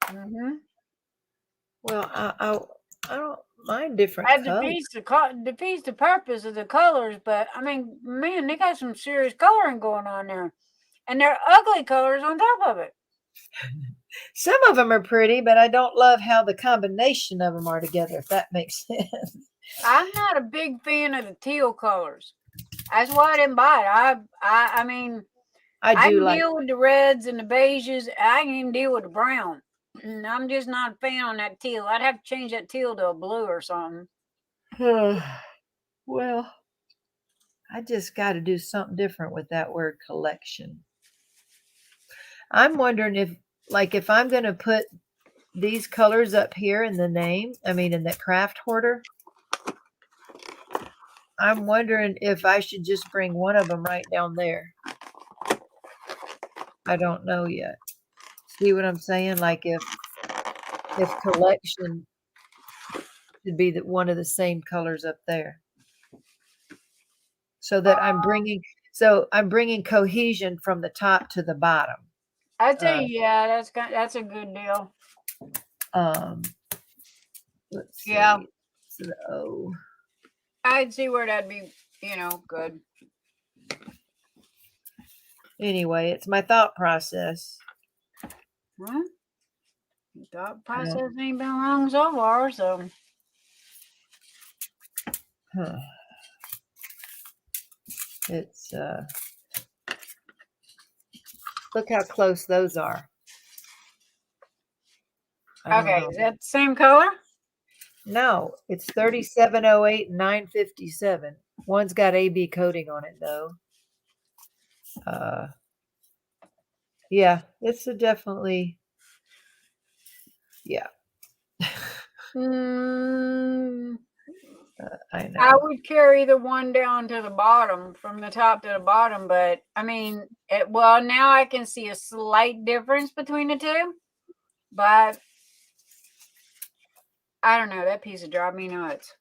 Mm-hmm. Well, I don't mind different That colors. defeats the purpose of the colors, but I mean, man, they got some serious coloring going on there, and they're ugly colors on top of it. Some of them are pretty, but I don't love how the combination of them are together, if that makes sense. I'm not a big fan of the teal colors. That's why I didn't buy it. I mean, I do can like. deal with the reds and the beiges. I can even deal with the brown. I'm just not a fan on that teal. I'd have to change that teal to a blue or something. Well, I just got to do something different with that word collection. I'm wondering if I'm going to put these colors up here in the name, in the craft hoarder, I'm wondering if I should just bring one of them right down there. I don't know yet. See what I'm saying? Like if collection should be one of the same colors up there. So that I'm bringing cohesion from the top to the bottom. I'd say, yeah, that's a good deal. Let's see. Yeah. So the O. I'd see where that'd be, good. Anyway, it's my thought process. Well, the thought process ain't been wrong so far, so. It's look how close those are. Okay, is that the same color? No, it's 3708 and 957. One's got AB coating on it though. Yeah, it's a definitely, yeah. Mm, I I know. would carry the one down to the bottom, from the top to the bottom, but I mean, well, now I can see a slight difference between the two, but I don't know. That piece of drive me nuts.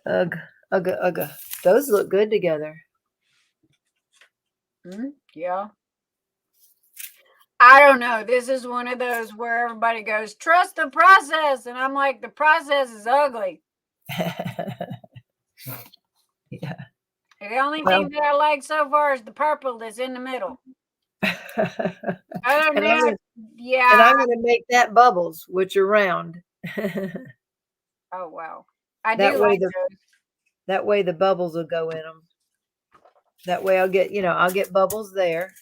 Ugh, ugh, ugh. Those look good together. Yeah. I don't know. This is one of those where everybody goes, trust the process. And I'm like, the process is ugly. Yeah. The only Well, thing that I like so far is the purple that's in the middle. Other than and I'm that, gonna, yeah. and I'm gonna make that bubbles, which are round. Oh, wow. I That do way like the those. that way the bubbles will go in them. That way I'll get bubbles there,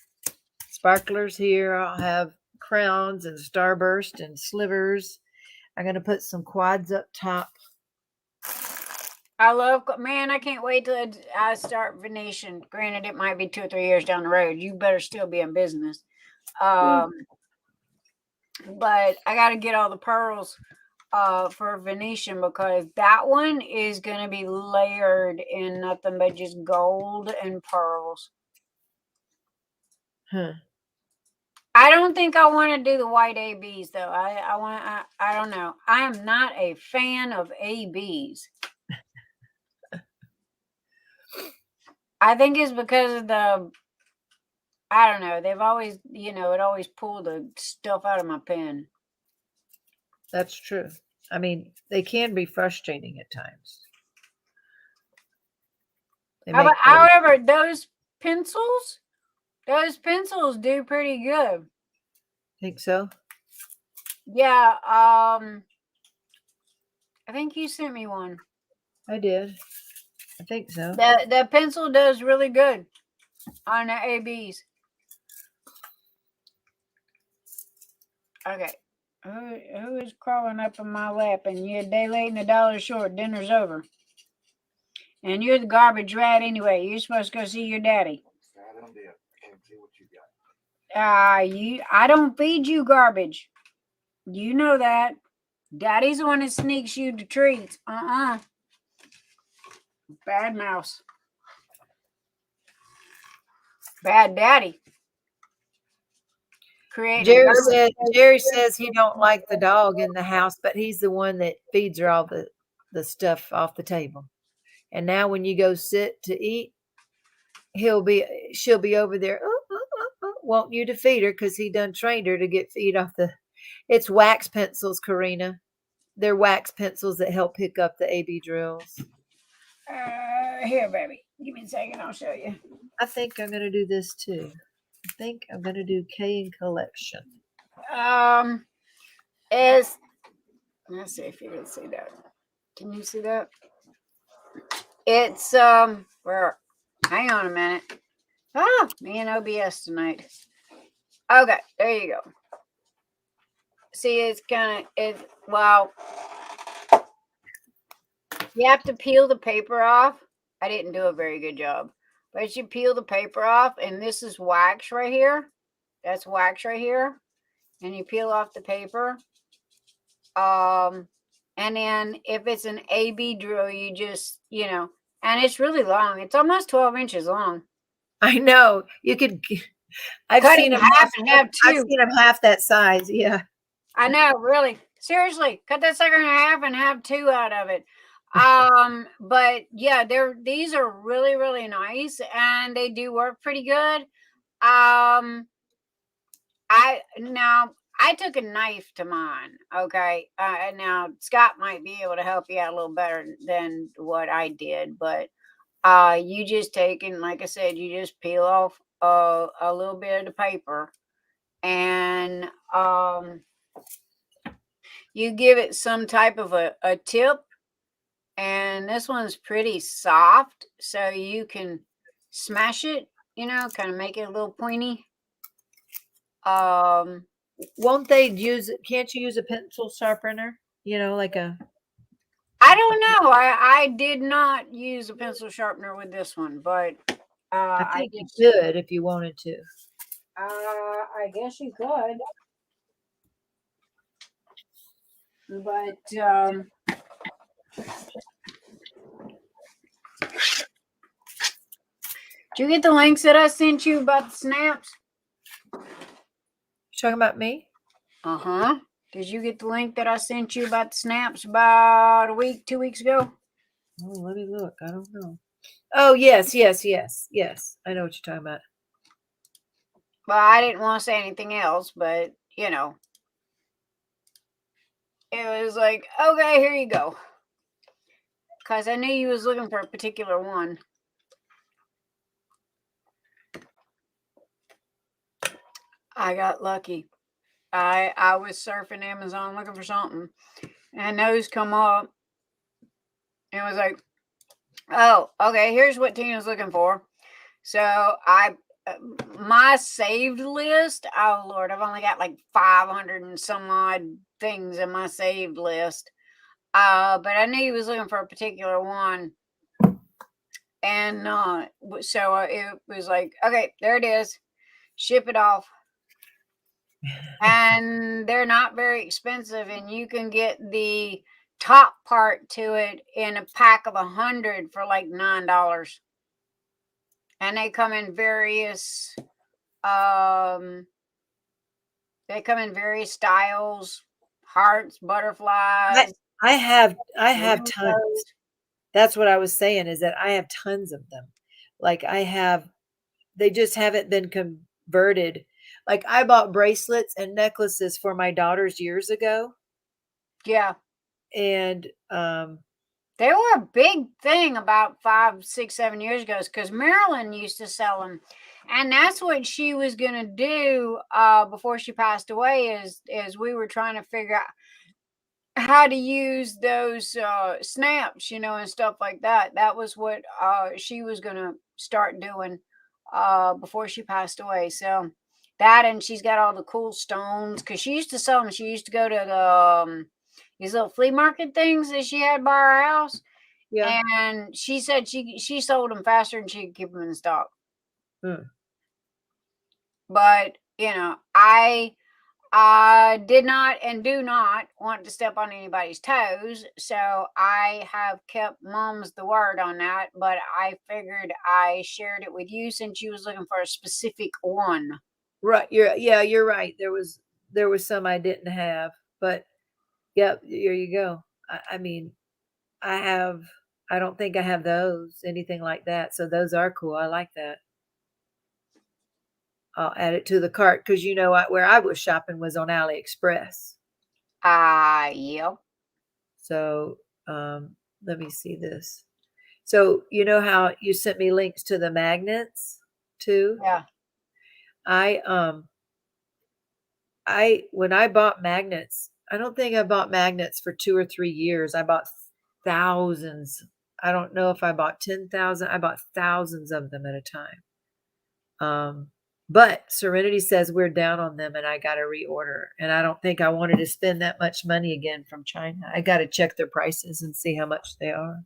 sparklers here. I'll have crowns and starburst and slivers. I'm gonna put some quads up top. I love, man, I can't wait till I start Venetian. Granted, it might be 2 or 3 years down the road. You better still be in business. But I got to get all the pearls for Venetian, because that one is going to be layered in nothing but just gold and pearls. Huh. I don't think I want to do the white ABs though. I don't know. I am not a fan of ABs. I think it's because of I don't know. They've always, it always pulled the stuff out of my pen. That's true. I mean, they can be frustrating at times. However, those pencils do pretty good. Think so? Yeah. I think you sent me one. I did. I think so. The pencil does really good on the ABs. Okay. Who is crawling up in my lap? And you're a day late and $1 short. Dinner's over. And you're the garbage rat anyway. You're supposed to go see your daddy. I don't feed you garbage. You know that. Daddy's the one that sneaks you the treats. Bad mouse. Bad daddy. Jerry says he don't like the dog in the house, but he's the one that feeds her all the stuff off the table. And now when you go sit to eat, she'll be over there, want you to feed her because he done trained her to get feed off it's wax pencils, Karina. They're wax pencils that help pick up the AB drills. Here, baby. Give me a second. I'll show you. I think I'm going to do this too. I think I'm going to do K and Collection. Let's see if you can see that. Can you see that? It's, hang on a minute. Me and OBS tonight. Okay, there you go. See, it's you have to peel the paper off. I didn't do a very good job. But you peel the paper off, and this is wax right here. That's wax right here. And you peel off the paper. And then if it's an AB drill, you just, and it's really long. It's almost 12 inches long. I know. You could, I've seen them half and have two. I've seen them half that size. Yeah. I know, really. Seriously, cut that sucker in half and have two out of it. But yeah, these are really, really nice, and they do work pretty good. I took a knife to mine. Okay. Now Scott might be able to help you out a little better than what I did, but you just take, and like I said, you just peel off a little bit of the paper, and you give it some type of a tip. And this one's pretty soft, so you can smash it, kind of make it a little pointy. Won't they can't you use a pencil sharpener? Like a I don't know. I did not use a pencil sharpener with this one, but I I think you guess could if you wanted to. I guess you could. But did you get the links that I sent you about the snaps? You talking about me? Uh-huh. Did you get the link that I sent you about the snaps about a week, 2 weeks ago? Oh, let me look. I don't know. Oh, yes. I know what you're talking about. Well, I didn't want to say anything else, but you know, it was like, okay, here you go. Because I knew you was looking for a particular one. I got lucky. I was surfing Amazon looking for something, and those come up. And it was like, oh, okay, here's what Tina's looking for. So my saved list, oh Lord, I've only got like 500 and some odd things in my saved list. But I knew he was looking for a particular one. And so it was like, okay, there it is. Ship it off. And they're not very expensive, and you can get the top part to it in a pack of 100 for like $9. And they come in various styles, hearts, butterflies. I have rainbows. tons. That's what I was saying, is that I have tons of them. Like they just haven't been converted. Like I bought bracelets and necklaces for my daughters years ago. Yeah. And they were a big thing about 5, 6, 7 years ago, because Marilyn used to sell them. And that's what she was going to do before she passed away, is we were trying to figure out how to use those snaps, and stuff like that. That was what she was going to start doing before she passed away. So that, and she's got all the cool stones, because she used to sell them. She used to go to the these little flea market things that she had by her house. Yeah. And she said she sold them faster than she could keep them in stock. But I did not and do not want to step on anybody's toes, so I have kept Mom's the word on that. But I figured I shared it with you since you was looking for a specific one. Right. You're right. There was some I didn't have, but yep, here you go. I mean, I don't think I have anything like that. So those are cool. I like that. I'll add it to the cart, because where I was shopping was on AliExpress. Yep. So let me see this. So you know how you sent me links to the magnets too? Yeah. When I bought magnets, I don't think I bought magnets for 2 or 3 years. I bought thousands. I don't know if I bought 10,000. I bought thousands of them at a time. But Serenity says we're down on them, and I got to reorder. And I don't think I wanted to spend that much money again from China. I got to check their prices and see how much they are.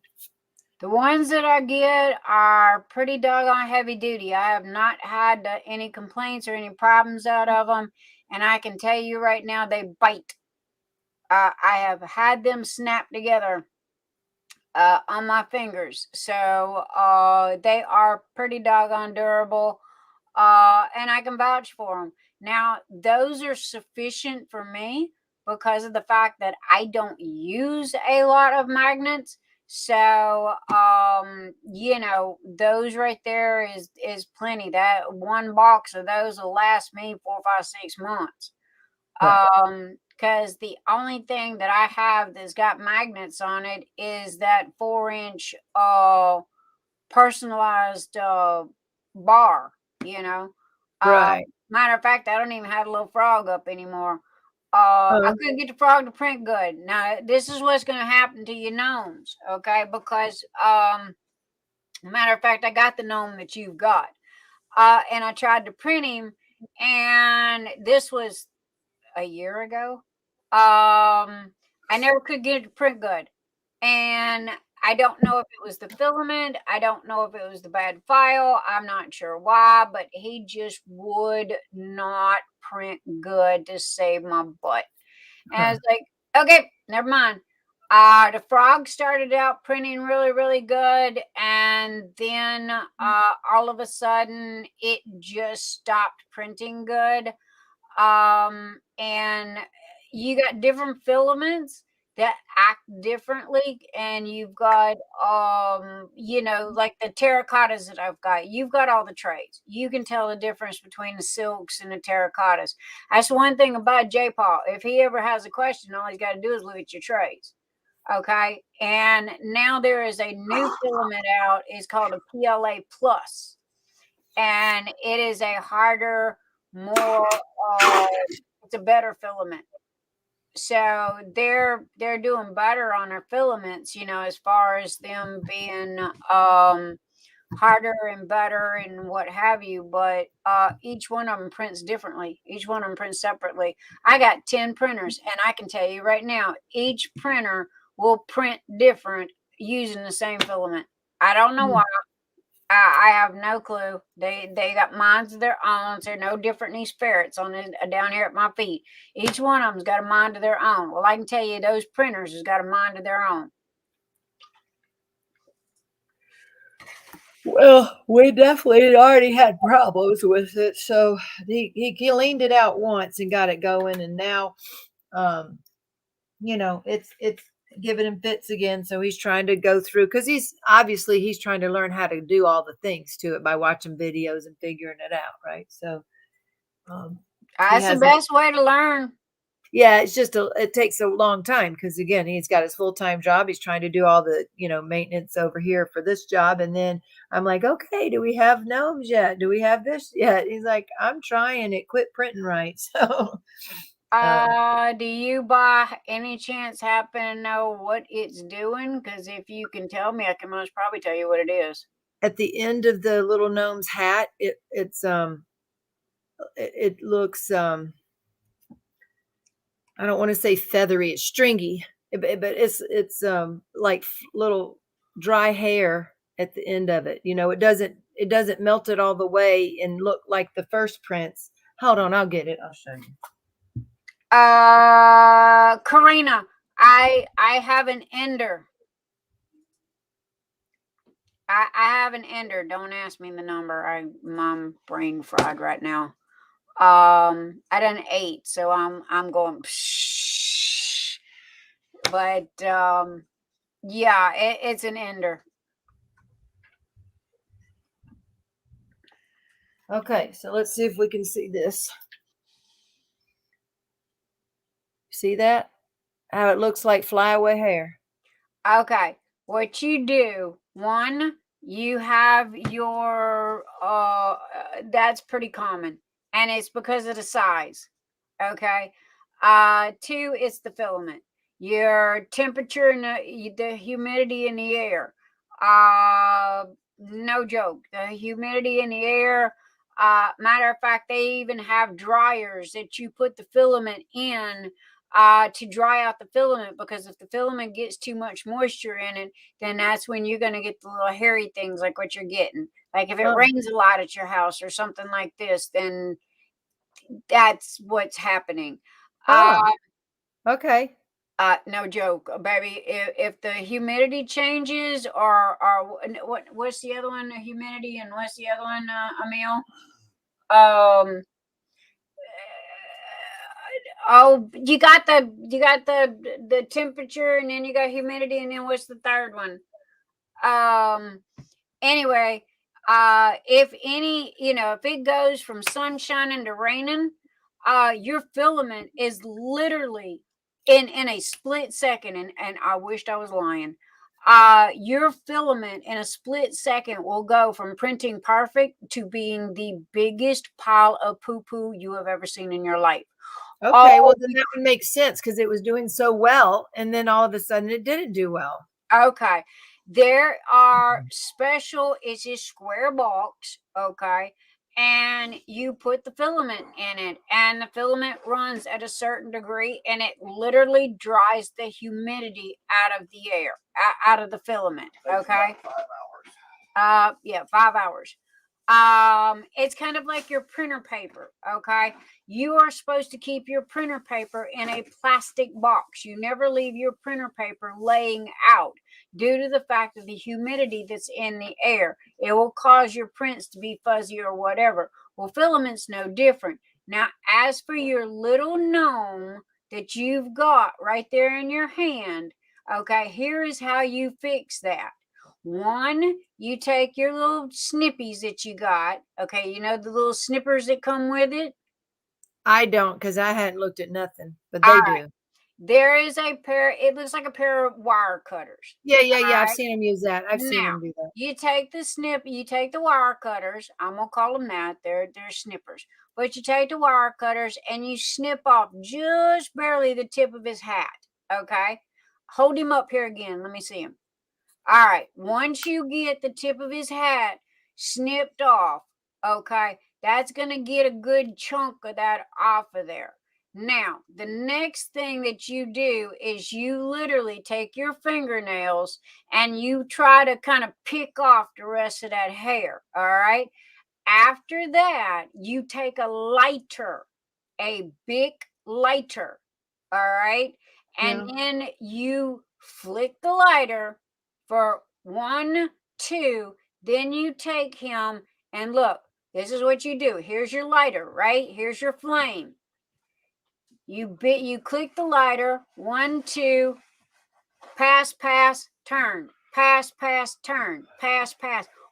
The ones that I get are pretty doggone heavy duty. I have not had any complaints or any problems out of them. And I can tell you right now, they bite. I have had them snap together on my fingers. So they are pretty doggone durable. And I can vouch for them. Now, those are sufficient for me because of the fact that I don't use a lot of magnets. So, those right there is plenty. That one box of those will last me 4, 5, 6 months. Because the only thing that I have that's got magnets on it is that 4-inch personalized bar. Right. Matter of fact, I don't even have a little frog up anymore. I couldn't get the frog to print good. Now, this is what's going to happen to your gnomes, okay? Because, matter of fact, I got the gnome that you've got. And I tried to print him, and this was a year ago. I never could get it to print good. And I don't know if it was the filament. I don't know if it was the bad file. I'm not sure why, but he just would not print good to save my butt. And I was like, okay, never mind. The frog started out printing really, really good. And then all of a sudden it just stopped printing good. And you got different filaments that act differently, and you've got like the terracottas that I've got. You've got all the trays. You can tell the difference between the silks and the terracottas. That's one thing about J Paul. If he ever has a question, all he's got to do is look at your trays. Okay. And now there is a new filament out. It's called a PLA Plus, and it is a harder, more it's a better filament. So they're doing better on their filaments, as far as them being harder and better and what have you. But each one of them prints differently. Each one of them prints separately. I got 10 printers, and I can tell you right now, each printer will print different using the same filament. I don't know why. I have no clue. They got minds of their own. So they're no different than these ferrets down here at my feet. Each one of them's got a mind of their own. Well, I can tell you those printers has got a mind of their own. Well, we definitely already had problems with it, so he leaned it out once and got it going, and now, it's giving him fits again. So he's trying to go through, because he's trying to learn how to do all the things to it by watching videos and figuring it out, right? So that's the best way to learn. Yeah, it's just it takes a long time, because again, he's got his full-time job. He's trying to do all the maintenance over here for this job, and then I'm like, okay, do we have gnomes yet? Do we have this yet? He's like, I'm trying it. Quit printing right. So do you by any chance happen to know what it's doing? Because if you can tell me, I can most probably tell you what it is. At the end of the little gnome's hat, it looks I don't want to say feathery, it's stringy, but it's like little dry hair at the end of it. It doesn't melt it all the way and look like the first prints. Hold on, I'll get it. I'll show you. Karina, I have an ender. I have an ender. Don't ask me the number. I'm brain fried right now. I done 8, so I'm going psh, but yeah, it's an ender. Okay, so let's see if we can see this. See that? How it looks like flyaway hair. Okay, what you do, one, you have your that's pretty common, and it's because of the size. Okay. 2, it's the filament, your temperature and the humidity in the air. No joke, the humidity in the air. Matter of fact, they even have dryers that you put the filament in to dry out the filament, because if the filament gets too much moisture in it, then that's when you're going to get the little hairy things like what you're getting. Like if it rains a lot at your house or something like this, then that's what's happening. Okay. No joke, baby. If the humidity changes, or what's the other one? The humidity, and what's the other one? Emil. Oh, you got the temperature, and then you got humidity, and then what's the third one? Anyway, if it goes from sunshine to raining, your filament is literally in a split second, and I wished I was lying. Your filament in a split second will go from printing perfect to being the biggest pile of poo-poo you have ever seen in your life. Okay, well then that would make sense, because it was doing so well, and then all of a sudden it didn't do well. Okay, there are special. It's a square box. Okay, and you put the filament in it, and the filament runs at a certain degree, and it literally dries the humidity out of the air, out of the filament. Okay. 5 hours. Yeah, 5 hours. It's kind of like your printer paper. Okay. You are supposed to keep your printer paper in a plastic box. You never leave your printer paper laying out due to the fact of the humidity that's in the air. It will cause your prints to be fuzzy or whatever. Well, filament's no different. Now, as for your little gnome that you've got right there in your hand, okay, here is how you fix that. One, you take your little snippies that you got. Okay, you know the little snippers that come with it? I don't, because I hadn't looked at nothing, but All they right. do. There is a pair, it looks like a pair of wire cutters. Yeah. I've right. seen them use that. I've seen Now, them do that. you take you take the wire cutters. I'm gonna call them that. They're snippers. But you take the wire cutters and you snip off just barely the tip of his hat. Okay. Hold him up here again. Let me see him. All right. Once you get the tip of his hat snipped off, okay, that's gonna get a good chunk of that off of there. Now, the next thing that you do is you literally take your fingernails and you try to kind of pick off the rest of that hair. All right. After that, you take a lighter, a big lighter. All right. And then you flick the lighter for 1, 2. Then you take him and look, this is what you do. Here's your lighter, right? Here's your flame. You click the lighter, 1, 2, pass, turn, pass, turn, pass.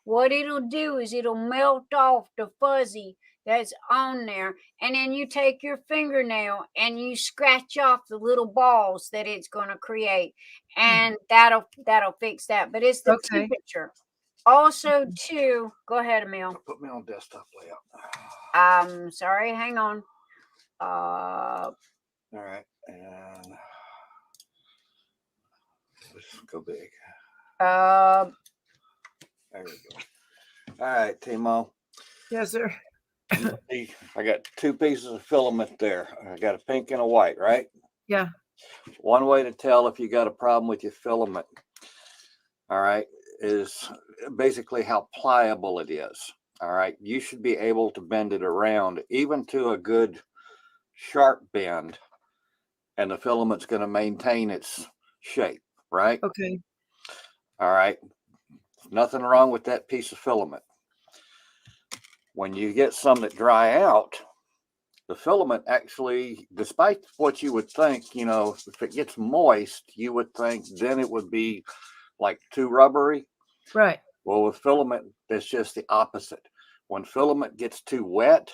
What it'll do is it'll melt off the fuzzy that's on there, and then you take your fingernail and you scratch off the little balls that it's going to create, and that'll fix that. But it's the temperature. Also, too, go ahead, Emil. Put me on desktop layout. Sorry, hang on. All right, and let's go big. There we go. All right, Timo. Yes, sir. I got 2 pieces of filament there. I got a pink and a white, right? Yeah. One way to tell if you got a problem with your filament, all right, is basically how pliable it is. All right, you should be able to bend it around even to a good sharp bend, and the filament's going to maintain its shape, right? Okay. All right. Nothing wrong with that piece of filament. When you get some that dry out, the filament actually, despite what you would think, you know, if it gets moist, you would think then it would be like too rubbery. Right. Well, with filament, that's just the opposite. When filament gets too wet,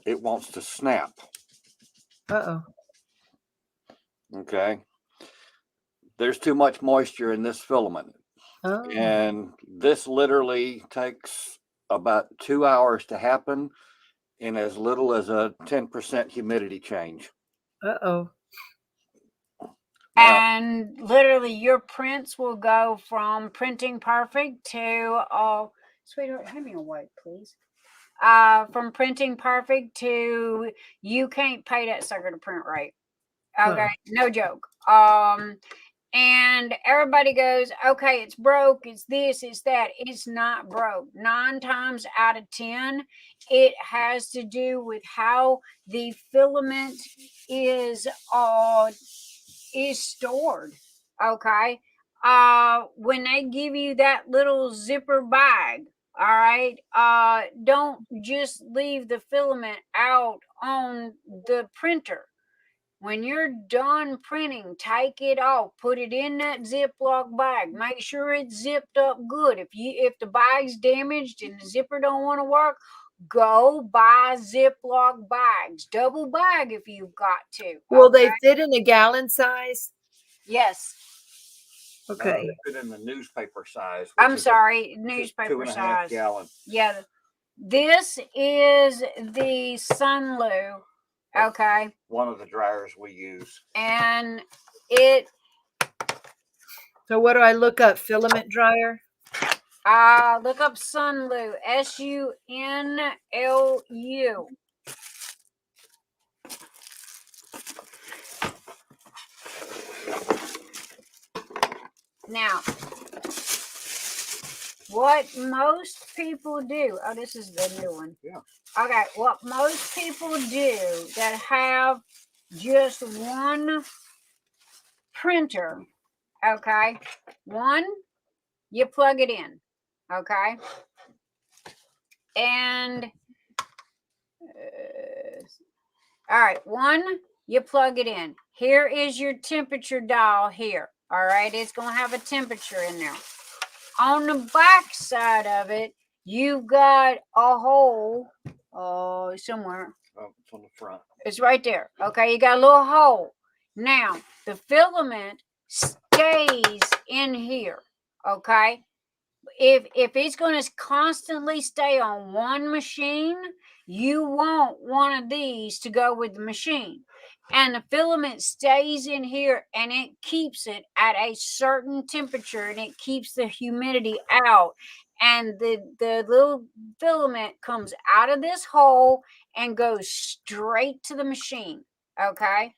it wants to snap. Uh-oh. Okay. There's too much moisture in this filament. Oh. And this literally takes about 2 hours to happen in as little as a 10% humidity change. Uh-oh. And literally your prints will go from printing perfect to, sweetheart, hand me a white, please. From printing perfect to you can't pay that sucker to print right. Okay, no joke. And everybody goes, okay, it's broke, it's this, it's that. It's not broke. 9 times out of 10, it has to do with how the filament is stored. Okay. When they give you that little zipper bag, all right, don't just leave the filament out on the printer. When you're done printing, take it off, put it in that Ziploc bag. Make sure it's zipped up good. If the bag's damaged and the zipper don't want to work, go buy Ziploc bags. Double bag if you've got to. Will they fit in a gallon size? Yes. Okay. Fit in the newspaper size. I'm sorry, newspaper 2.5 size. gallon. Yeah. This is the Sunlu. Okay. One of the dryers we use. And it. So what do I look up? Filament dryer? Look up Sunlu. SUNLU. Now, what most people do. Oh, this is the new one. Yeah. Okay, what most people do that have just one printer, okay? One, you plug it in, okay? And, all right, one, you plug it in. Here is your temperature dial here, all right? It's going to have a temperature in there. On the back side of it, you've got a hole somewhere. Oh, it's on the front. It's right there. Okay, you got a little hole. Now, the filament stays in here. Okay? If it's going to constantly stay on one machine, you want one of these to go with the machine. And the filament stays in here and it keeps it at a certain temperature and it keeps the humidity out. And the little filament comes out of this hole and goes straight to the machine. Okay?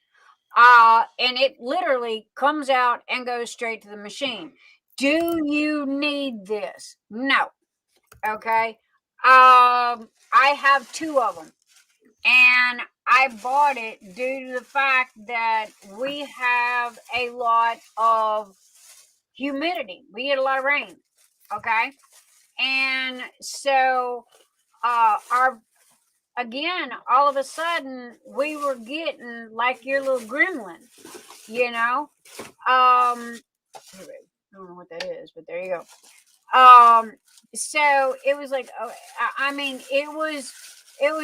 And it literally comes out and goes straight to the machine. Do you need this? No. Okay. I have two of them. And I bought it due to the fact that we have a lot of humidity. We get a lot of rain. Okay. And so again, all of a sudden we were getting like your little gremlin, you know. I don't know what that is, but there you go. So it was like, I mean, it was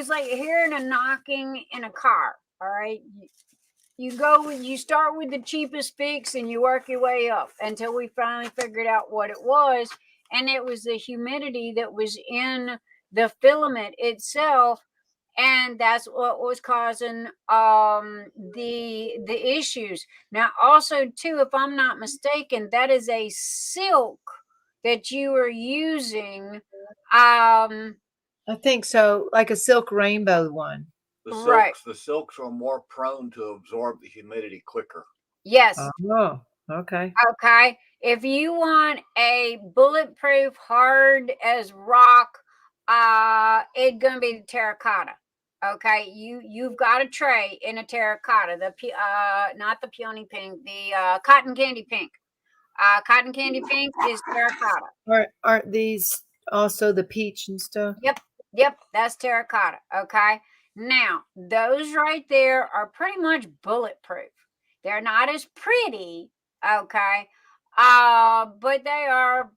like hearing a knocking in a car. All right, you start with the cheapest fix and you work your way up until we finally figured out what it was, and it was the humidity that was in the filament itself. And that's what was causing the issues. Now, also too, if I'm not mistaken, that is a silk that you are using. I think so, like a silk rainbow one. Right. The silks are more prone to absorb the humidity quicker. Yes. Oh, okay. Okay. If you want a bulletproof, hard as rock, it's gonna be the terracotta. Okay, you've got a tray in a terracotta, not the peony pink, the cotton candy pink. Cotton candy pink is terracotta. Aren't these also the peach and stuff? Yep, that's terracotta. Okay, now those right there are pretty much bulletproof. They're not as pretty. Okay, but they are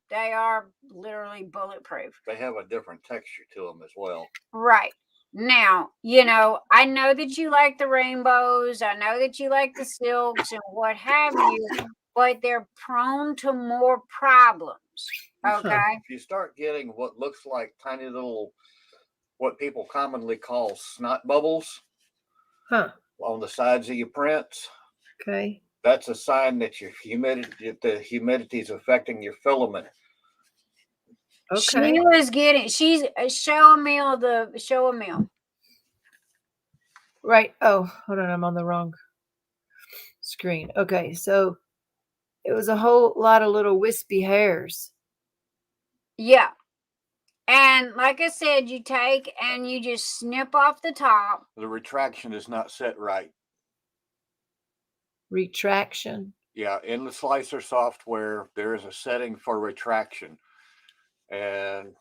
literally bulletproof. They have a different texture to them as well. Right. Now, you know, I know that you like the rainbows. I know that you like the silks and what have you, but they're prone to more problems. Okay. If you start getting what looks like tiny little, what people commonly call snot bubbles on the sides of your prints, okay, that's a sign that the humidity is affecting your filament. okay. She's show a meal. Right. Oh, hold on. I'm on the wrong screen. Okay. So it was a whole lot of little wispy hairs. Yeah. And like I said, you take and you just snip off the top. The retraction is not set right. Retraction? Yeah. In the slicer software, there is a setting for retraction. And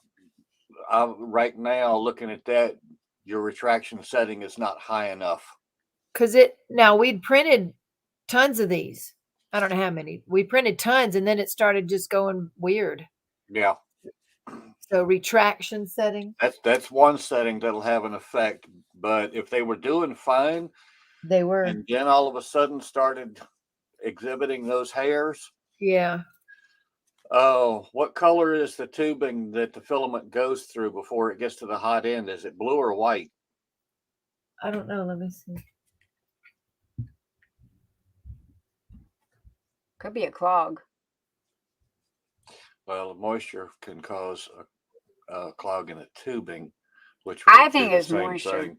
right now, looking at that, your retraction setting is not high enough. Because now we'd printed tons of these. I don't know how many. We printed tons and then it started just going weird. Yeah. So retraction setting? That's one setting that'll have an effect. But if they were doing fine, they were. And then all of a sudden started exhibiting those hairs. Yeah. Oh, what color is the tubing that the filament goes through before it gets to the hot end? Is it blue or white? I don't know. Let me see. Could be a clog. Well, moisture can cause a clog in the tubing, which I would do think the it's same moisture. thing.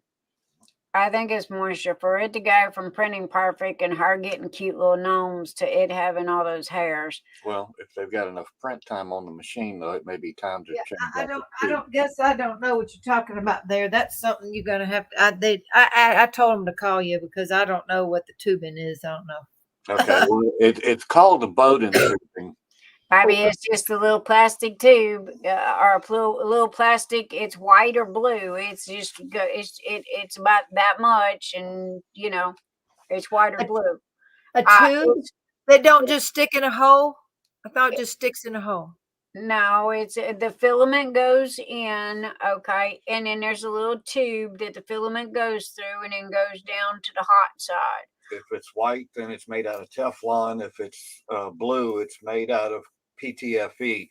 I think it's moisture for it to go from printing perfect and her getting cute little gnomes to it having all those hairs. Well, if they've got enough print time on the machine, though, it may be time to Yeah, change I out the don't. I tube. don't guess. I don't know what you're talking about there. That's something you're gonna have to. I told them to call you because I don't know what the tubing is. I don't know. Okay, well, it's called a Bowden tubing. Maybe it's just a little plastic tube or a little plastic. It's white or blue. It's just it's about that much, and it's white or A, blue. a tube that don't It's just stick in a hole. I thought it just sticks in a hole. No, it's the filament goes in, okay, and then there's a little tube that the filament goes through, and then goes down to the hot side. If it's white, then it's made out of Teflon. If it's blue, it's made out of PTFE.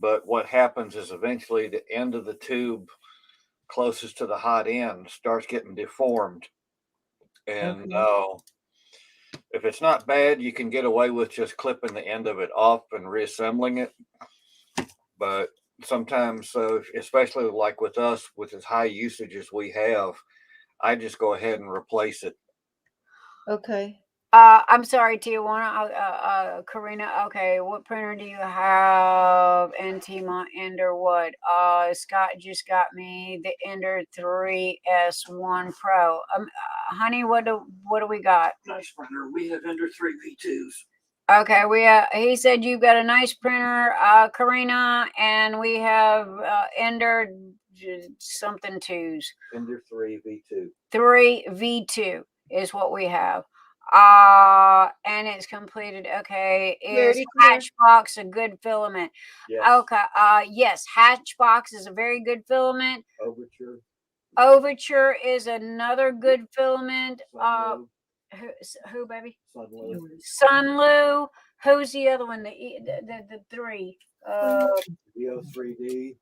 But what happens is eventually the end of the tube closest to the hot end starts getting deformed. And if it's not bad, you can get away with just clipping the end of it off and reassembling it. But sometimes, especially like with us, with as high usage as we have, I just go ahead and replace it. Okay. I'm sorry, Tijuana, Karina. Okay, what printer do you have? NT Ender what? Scott just got me the Ender 3S1 Pro. Honey, what do we got? Nice printer. We have Ender 3 V2s. Okay, he said you've got a nice printer, Karina, and we have Ender something 2s. Ender 3 V2. 3 V2 is what we have. And it's completed. Okay, is Hatchbox a good filament? Yes. Okay, yes, Hatchbox is a very good filament. Overture is another good filament. Who baby? Sunlu. Who's the other one? The 3. DO3D.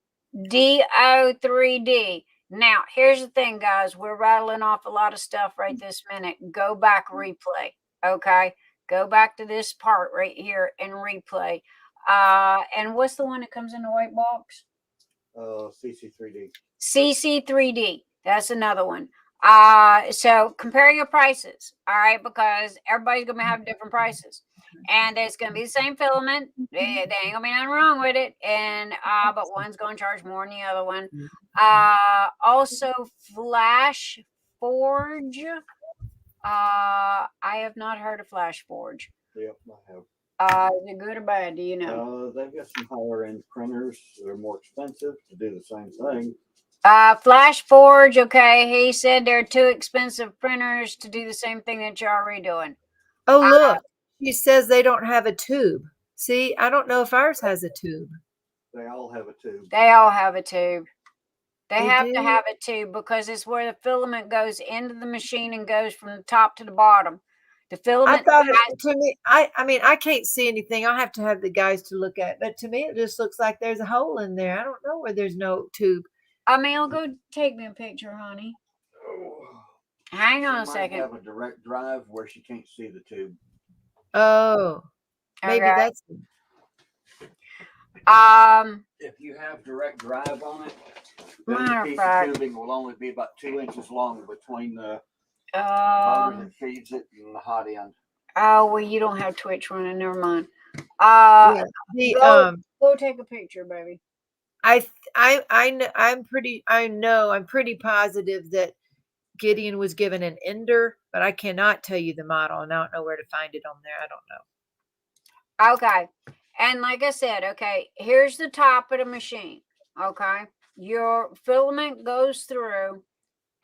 DO3D. Now, here's the thing, guys. We're rattling off a lot of stuff right this minute. Go back, replay. Okay? Go back to this part right here and replay. And what's the one that comes in the white box? CC3D. CC3D. That's another one. So compare your prices, all right, because everybody's gonna have different prices, and it's gonna be the same filament. There ain't gonna be nothing wrong with it, and but one's gonna charge more than the other one. Also Flash Forge. I have not heard of Flash Forge. Yep, I have. Is it good or bad? Do you know? They've got some higher end printers. They're more expensive to do the same thing. Flash Forge, okay. He said they're too expensive printers to do the same thing that you're already doing. Oh, look. She says they don't have a tube. See, I don't know if ours has a tube. They all have a tube. They all have a tube. They have do? to have a tube because it's where the filament goes into the machine and goes from the top to the bottom. The filament. I thought to me, I mean, I can't see anything. I'll have to have the guys to look at it. But to me, it just looks like there's a hole in there. I don't know where there's no tube. I'll go take me a picture, honey. Hang on a second. Have a direct drive where she can't see the tube. Oh, maybe Okay. that's. If you have direct drive on it, then Matter the of piece fact. of tubing will only be about 2 inches long between the motor that feeds it and the hot end. Oh well, you don't have Twitch running. Never mind. Yeah. Go take a picture, baby. I'm pretty positive that Gideon was given an Ender, but I cannot tell you the model, and I don't know where to find it on there. I don't know. Okay. And like I said, okay, here's the top of the machine. Okay. Your filament goes through,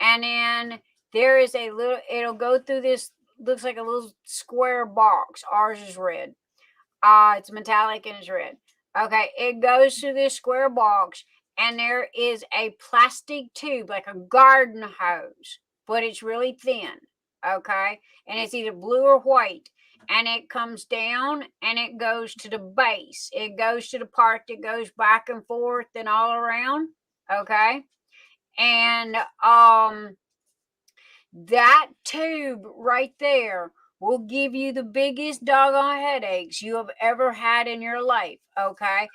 and then there is a little, it'll go through this, looks like a little square box. Ours is red. It's metallic and it's red. Okay. It goes through this square box, and there is a plastic tube, like a garden hose, but it's really thin. Okay. And it's either blue or white. And it comes down and it goes to the base. It goes to the part that goes back and forth and all around. Okay. And that tube right there will give you the biggest doggone headaches you have ever had in your life. Okay.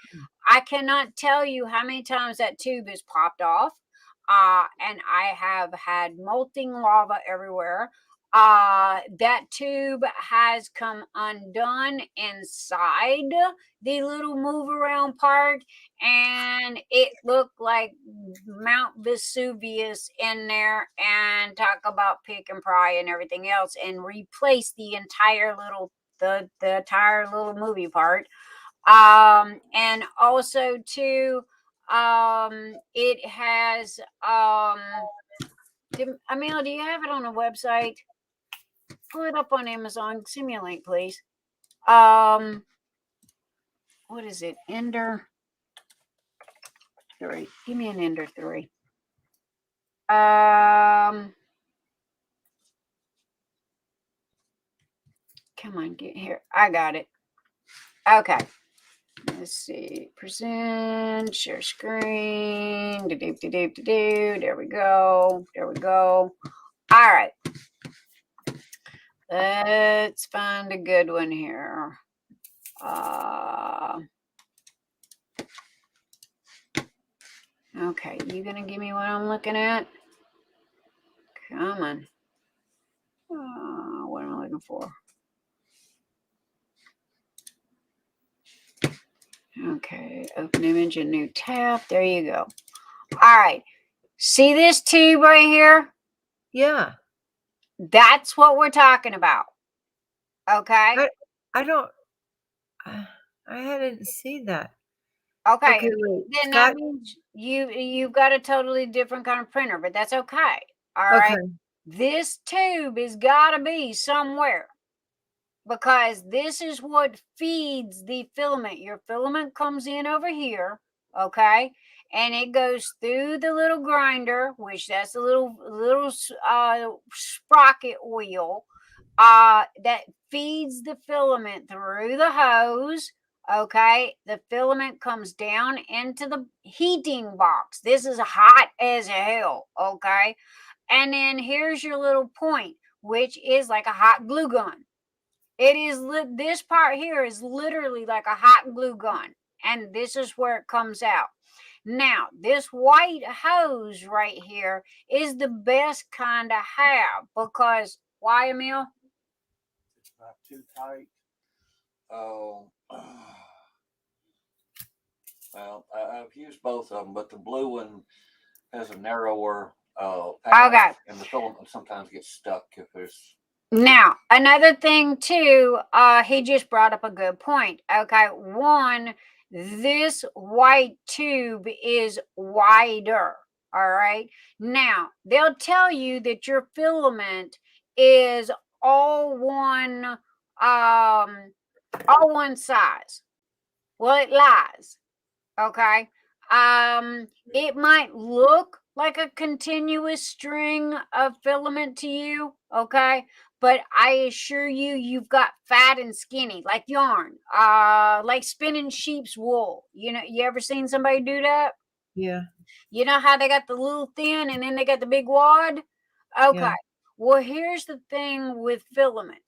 I cannot tell you how many times that tube is popped off. And I have had molting lava everywhere. That tube has come undone inside the little move around part, and it looked like Mount Vesuvius in there, and talk about pick and pry and everything else, and replace the entire little the entire little movie part. And also too, it has Emil, do you have it on a website? Pull it up on Amazon. Send me a link, please. What is it? Ender 3. Give me an Ender 3. Come on, get here. I got it. Okay. Let's see. Present, share screen. There we go. There we go. All right. Let's find a good one here. Okay, you gonna give me what I'm looking at? Come on. What am I looking for? Okay, open image, a new tab. There you go. All right. See this tube right here? Yeah. That's what we're talking about. Okay. I don't. I didn't see that. Okay. Okay, wait. Then Scott? that means you've got a totally different kind of printer, but that's okay. All right. Okay. This tube has got to be somewhere, because this is what feeds the filament. Your filament comes in over here, okay, and it goes through the little grinder, which that's the little sprocket wheel that feeds the filament through the hose. Okay, the filament comes down into the heating box. This is hot as hell. Okay, and then here's your little point, which is like a hot glue gun. It is this part here is literally like a hot glue gun, and this is where it comes out. Now, this white hose right here is the best kind to have, because why, Emil? It's not too tight. Oh, well, I've used both of them, but the blue one has a narrower path, Okay. and the filament sometimes gets stuck if there's. Now, another thing too, he just brought up a good point. Okay, one, this white tube is wider. All right. Now, they'll tell you that your filament is all one size. Well, it lies. Okay. It might look like a continuous string of filament to you, okay? But I assure you, you've got fat and skinny, like yarn, like spinning sheep's wool. You know, you ever seen somebody do that? Yeah. You know how they got the little thin and then they got the big wad? Okay. Yeah. Well, here's the thing with filament.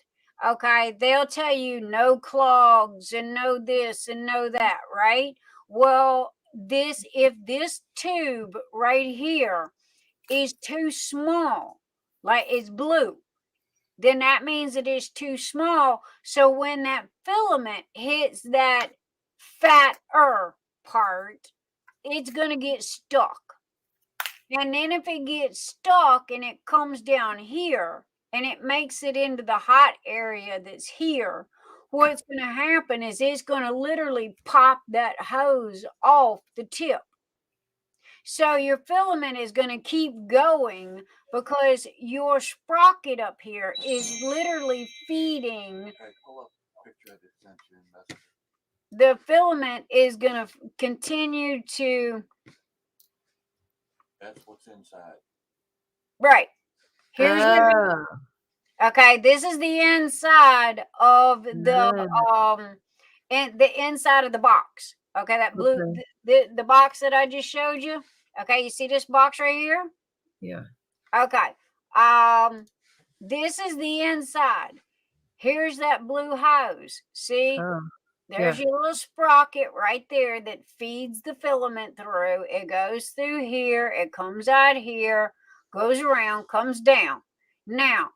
Okay. They'll tell you no clogs and no this and no that, right? Well, if this tube right here is too small, like it's blue, then that means it is too small. So when that filament hits that fatter part, it's going to get stuck. And then if it gets stuck and it comes down here and it makes it into the hot area that's here, what's going to happen is it's going to literally pop that hose off the tip. So your filament is going to keep going because your sprocket up here is literally feeding. Okay, pull up a picture of the extension. The filament is going to continue to. That's what's inside. Right. Here's okay, this is the inside of the and the inside of the box. Okay, that blue the box that I just showed you. Okay, you see this box right here? Yeah. Okay. This is the inside. Here's that blue hose. See? Oh, There's your little sprocket right there that feeds the filament through. It goes through here. It comes out here, goes around, comes down. Now,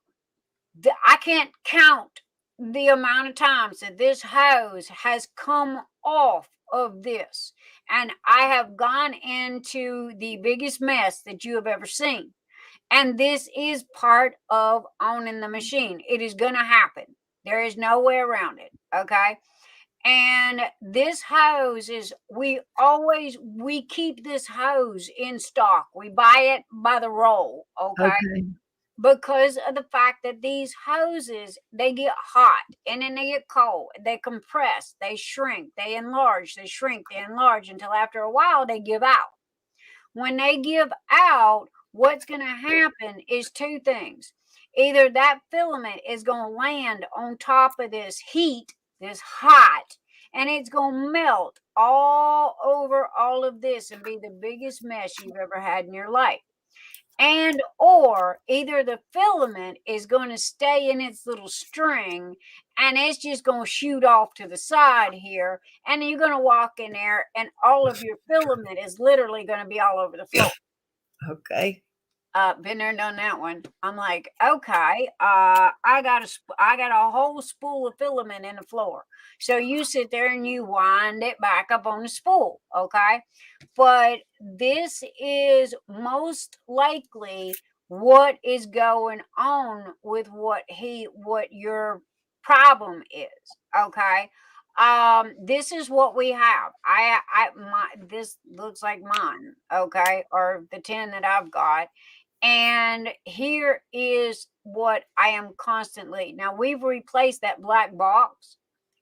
I can't count the amount of times that this hose has come off of this. And I have gone into the biggest mess that you have ever seen. And this is part of owning the machine. It is going to happen. There is no way around it. Okay. And this hose is, we keep this hose in stock. We buy it by the roll. Okay. Because of the fact that these hoses, they get hot and then they get cold, they compress, they shrink, they enlarge, they shrink, they enlarge until after a while they give out. When they give out, what's going to happen is two things. Either that filament is going to land on top of this heat, this hot, and it's going to melt all over all of this and be the biggest mess you've ever had in your life. And or either the filament is going to stay in its little string and it's just going to shoot off to the side here, and you're going to walk in there and all of your filament is literally going to be all over the floor. Okay. Been there, done that one. I'm like, okay, I got a whole spool of filament in the floor. So you sit there and you wind it back up on the spool, okay? But this is most likely what is going on with what your problem is, okay? This is what we have. This looks like mine, okay, or the 10 that I've got. And here is what I am constantly. Now, we've replaced that black box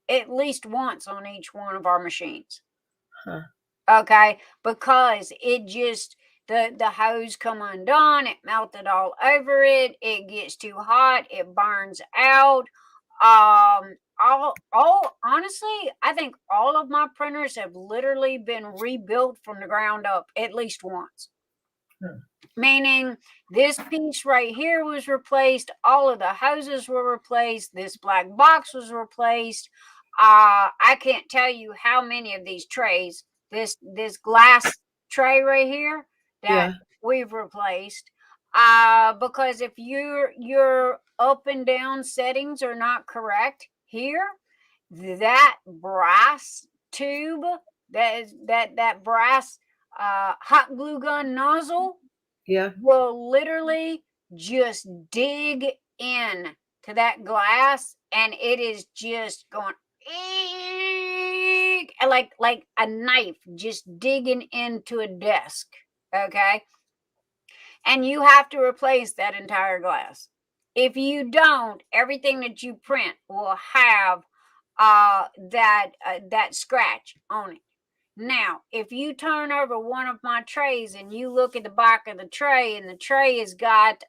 at least once on each one of our machines. Huh. Okay, because it just, the hose come undone, it melted all over it, it gets too hot, it burns out. Honestly, I think all of my printers have literally been rebuilt from the ground up at least once. Meaning this piece right here was replaced, all of the hoses were replaced, this black box was replaced. I can't tell you how many of these trays, this glass tray right here that we've replaced. Because if your up and down settings are not correct here, that brass tube, that brass hot glue gun nozzle will literally just dig in to that glass, and it is just going like a knife just digging into a desk. Okay, and you have to replace that entire glass. If you don't, everything that you print will have that scratch on it. Now, if you turn over one of my trays and you look at the back of the tray, and the tray has got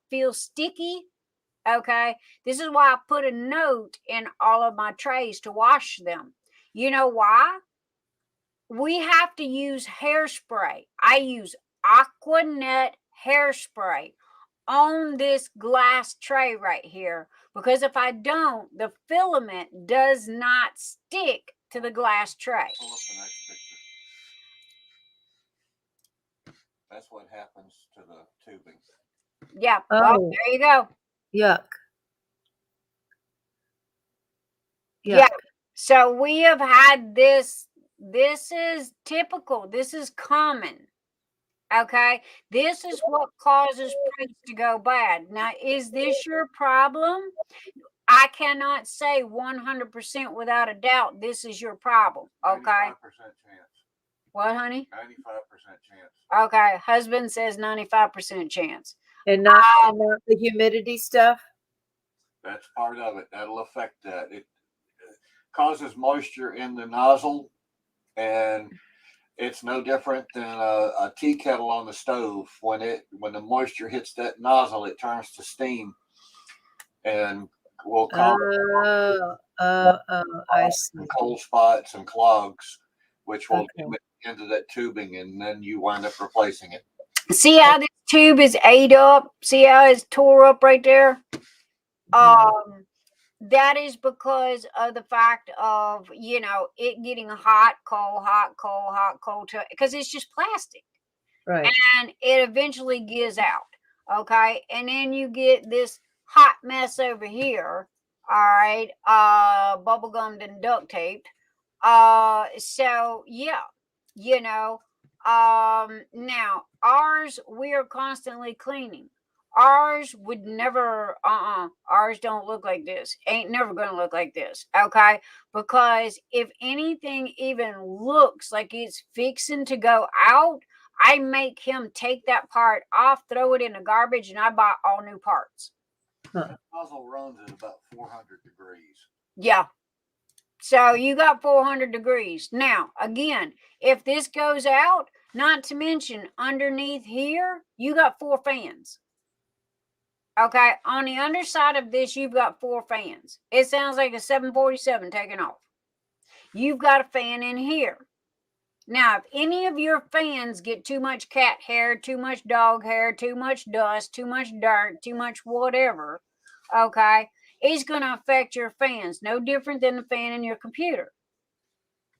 feels sticky, okay, this is why I put a note in all of my trays to wash them. You know why? We have to use hairspray. I use Aquanet hairspray on this glass tray right here, because if I don't, the filament does not stick to the glass tray. Pull up the next picture. That's what happens to the tubing. Yeah. Oh, there you go. Yuck. Yeah. So we have had this. This is typical. This is common. Okay. This is what causes prints to go bad. Now, is this your problem? I cannot say 100% without a doubt this is your problem. Okay. 95% chance. What, honey? 95% chance. Okay. Husband says 95% chance. And not the humidity stuff? That's part of it. That'll affect that. It causes moisture in the nozzle, and it's no different than a tea kettle on the stove. When the moisture hits that nozzle, it turns to steam and will cause I see. cold spots and clogs, which will get into that tubing, and then you wind up replacing it. See how this tube is ate up? See how it's tore up right there? that is because of the fact of, it getting hot, cold, hot, cold, hot, cold, because it's just plastic. Right. And it eventually gives out. Okay. And then you get this hot mess over here. All right. Bubblegummed and duct taped. So yeah, now ours, we are constantly cleaning. Ours would never, ours don't look like this. Ain't never gonna look like this. Okay. Because if anything even looks like it's fixing to go out, I make him take that part off, throw it in the garbage, and I buy all new parts. That puzzle runs at about 400 degrees. Yeah. So you got 400 degrees. Now, again, if this goes out, not to mention underneath here, you got 4 fans. Okay. On the underside of this, you've got 4 fans. It sounds like a 747 taking off. You've got a fan in here. Now, if any of your fans get too much cat hair, too much dog hair, too much dust, too much dirt, too much whatever, okay, it's going to affect your fans. No different than the fan in your computer.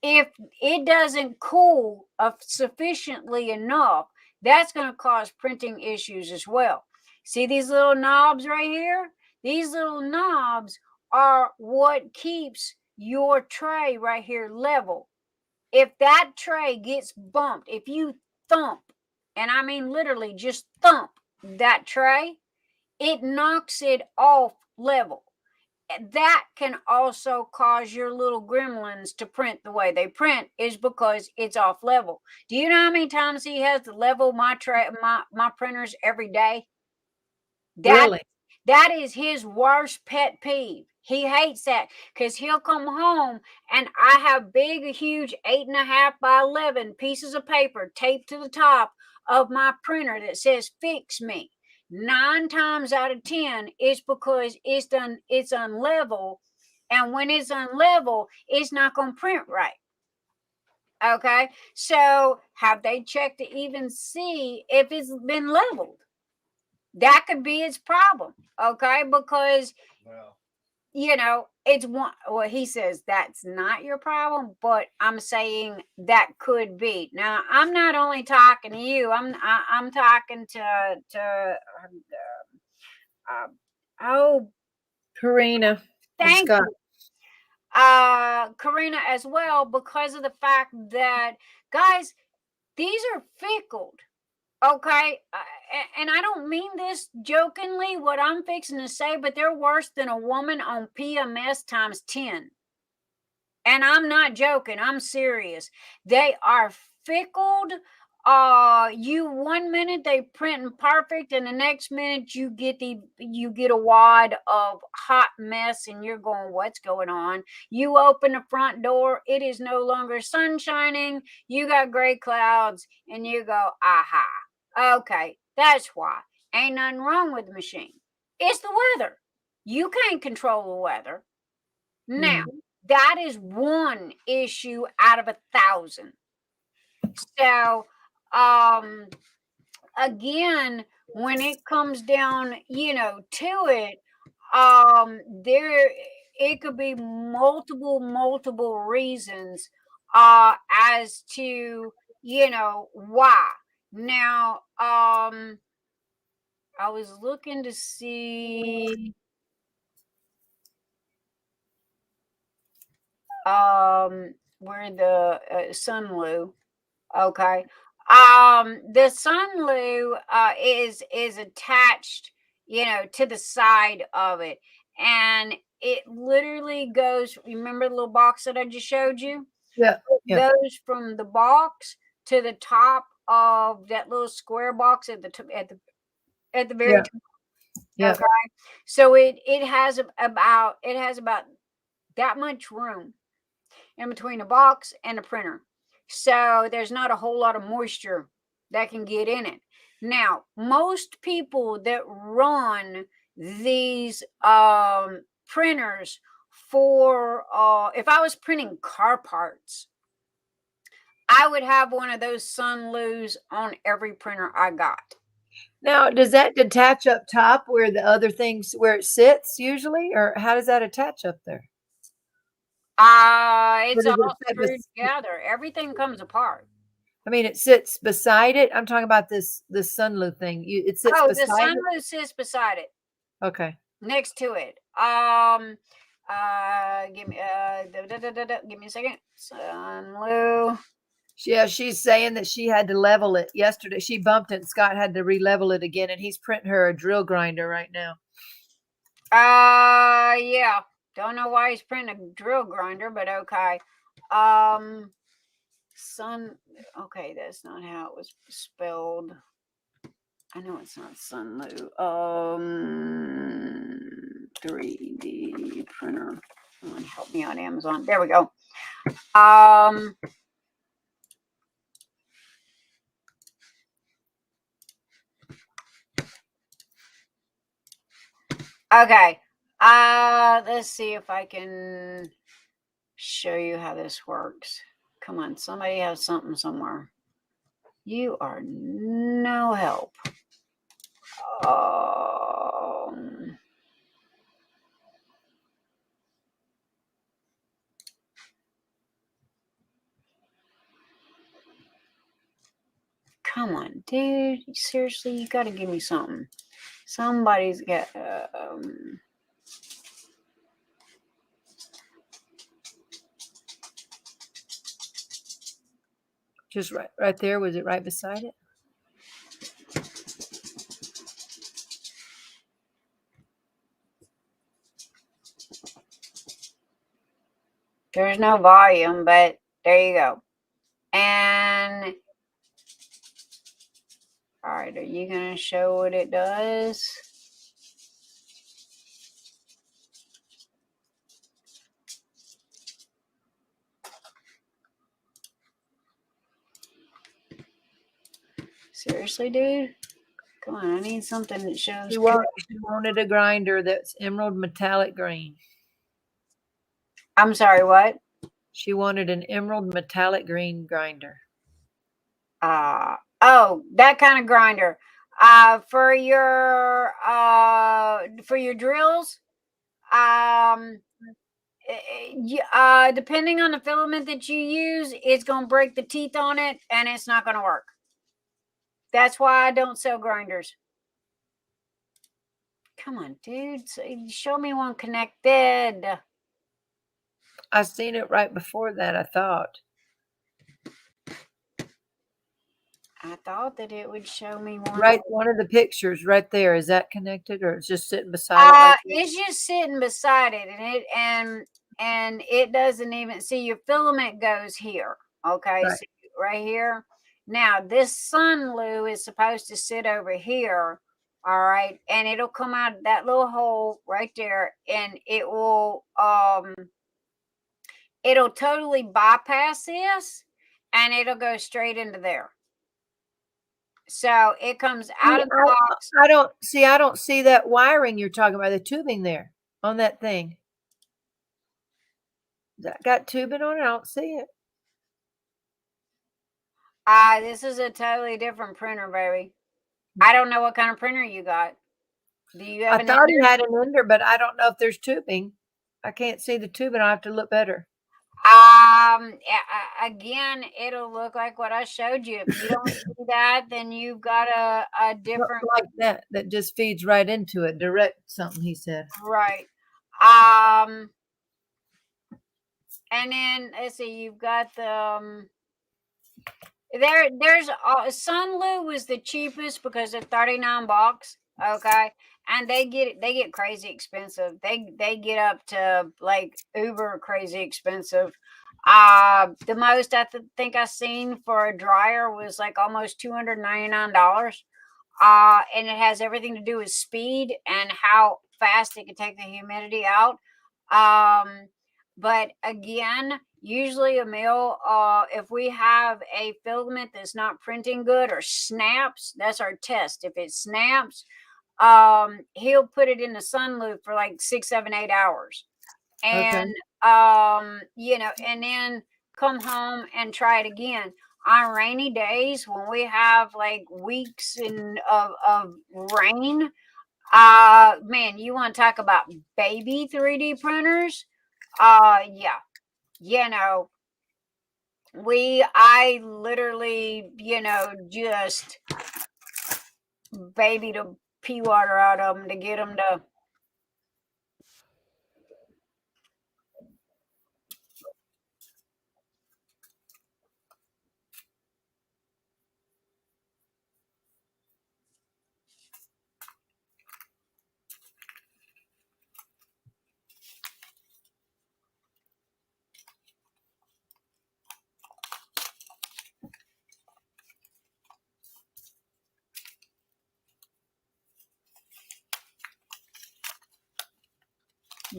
If it doesn't cool sufficiently enough, that's going to cause printing issues as well. See these little knobs right here? These little knobs are what keeps your tray right here level. If that tray gets bumped, if you thump, and I mean literally just thump that tray, it knocks it off level. That can also cause your little gremlins to print the way they print, is because it's off level. Do you know how many times he has to level my printers every day? Really? That is his worst pet peeve. He hates that because he'll come home and I have big, huge 8.5 by 11 pieces of paper taped to the top of my printer that says "Fix me." 9 times out of 10, it's because it's unlevel, and when it's unlevel, it's not going to print right. Okay, so have they checked to even see if it's been leveled? That could be its problem. Okay, because it's one. Well, he says that's not your problem, but I'm saying that could be. Now, I'm not only talking to you. I'm talking to Karina. thank Scott. you, Karina, as well, because of the fact that, guys, these are fickled. Okay, and I don't mean this jokingly, what I'm fixing to say, but they're worse than a woman on PMS times 10. And I'm not joking, I'm serious. They are fickled. You 1 minute they printing perfect, and the next minute you get a wad of hot mess, and you're going, what's going on? You open the front door, it is no longer sun shining. You got gray clouds, and you go, aha. Okay, that's why. Ain't nothing wrong with the machine. It's the weather. You can't control the weather. Now, that is one issue out of 1,000. So, again, when it comes down, to it, it could be multiple reasons, as to, why. Now, I was looking to see where the Sunlu. Okay. The Sunlu is attached, to the side of it, and it literally goes. Remember the little box that I just showed you? Yeah. It goes from the box to the top of that little square box at the very top. Yeah. Okay. So it has about that much room in between a box and a printer. So there's not a whole lot of moisture that can get in it. Now, most people that run these printers for, if I was printing car parts, I would have one of those Sunlus on every printer I got. Now, does that detach up top where the other things where it sits usually, or how does that attach up there? It's does it all sit screwed together. Everything comes apart. I mean, it sits beside it. I'm talking about this Sunlu thing. It sits Oh, the beside it. sunroof sits beside it, Okay. next to it. Give me give me a second. Sunroof. Yeah, she's saying that she had to level it yesterday. She bumped it, and Scott had to re-level it again, and he's printing her a drill grinder right now. Yeah. Don't know why he's printing a drill grinder, but okay. Okay, that's not how it was spelled. I know it's not Sunlu. 3D printer. Someone help me on Amazon. There we go. Okay. Let's see if I can show you how this works. Come on, somebody has something somewhere. You are no help. Come on, dude. Seriously, you got to give me something. Somebody's got. Just right there. Was it right beside it? There's no volume, but there you go. And all right, are you gonna show what it does? Seriously, dude? Come on, I need something that shows. She wanted a grinder that's emerald metallic green. I'm sorry, what? She wanted an emerald metallic green grinder. Oh, that kind of grinder. For your drills, depending on the filament that you use, it's gonna break the teeth on it, and it's not gonna work. That's why I don't sell grinders. Come on, dude. Show me one connected. I seen it right before that, I thought. I thought that it would show me one. Right, one of the pictures right there. Is that connected, or it's just sitting beside it? Like it's just sitting beside it, and it doesn't even see your filament goes here. Okay, right. So right here. Now this Sunlu is supposed to sit over here. All right, and it'll come out of that little hole right there, and it will it'll totally bypass this, and it'll go straight into there. So it comes out of the box. I don't see that wiring you're talking about, the tubing there on that thing. That got tubing on it? I don't see it. This is a totally different printer, baby. I don't know what kind of printer you got. Do you have I thought he had an ender, but I don't know if there's tubing. I can't see the tubing. I have to look better. Again, it'll look like what I showed you. If you don't see that, then you've got a different like that just feeds right into it, direct something he said. Right. And then let's see, you've got the there's Sunlu was the cheapest because they're $39. Okay. And they get crazy expensive. They get up to like uber crazy expensive. The most I think I seen for a dryer was like almost $299. And it has everything to do with speed and how fast it can take the humidity out. But again, usually a mill, if we have a filament that's not printing good or snaps, that's our test. If it snaps, he'll put it in the sun loop for like 6, 7, 8 hours. And, and then come home and try it again. on rainy days when we have like weeks of rain. Man, you want to talk about baby 3D printers? Yeah, you know, I literally, just baby the pee water out of them to get them to.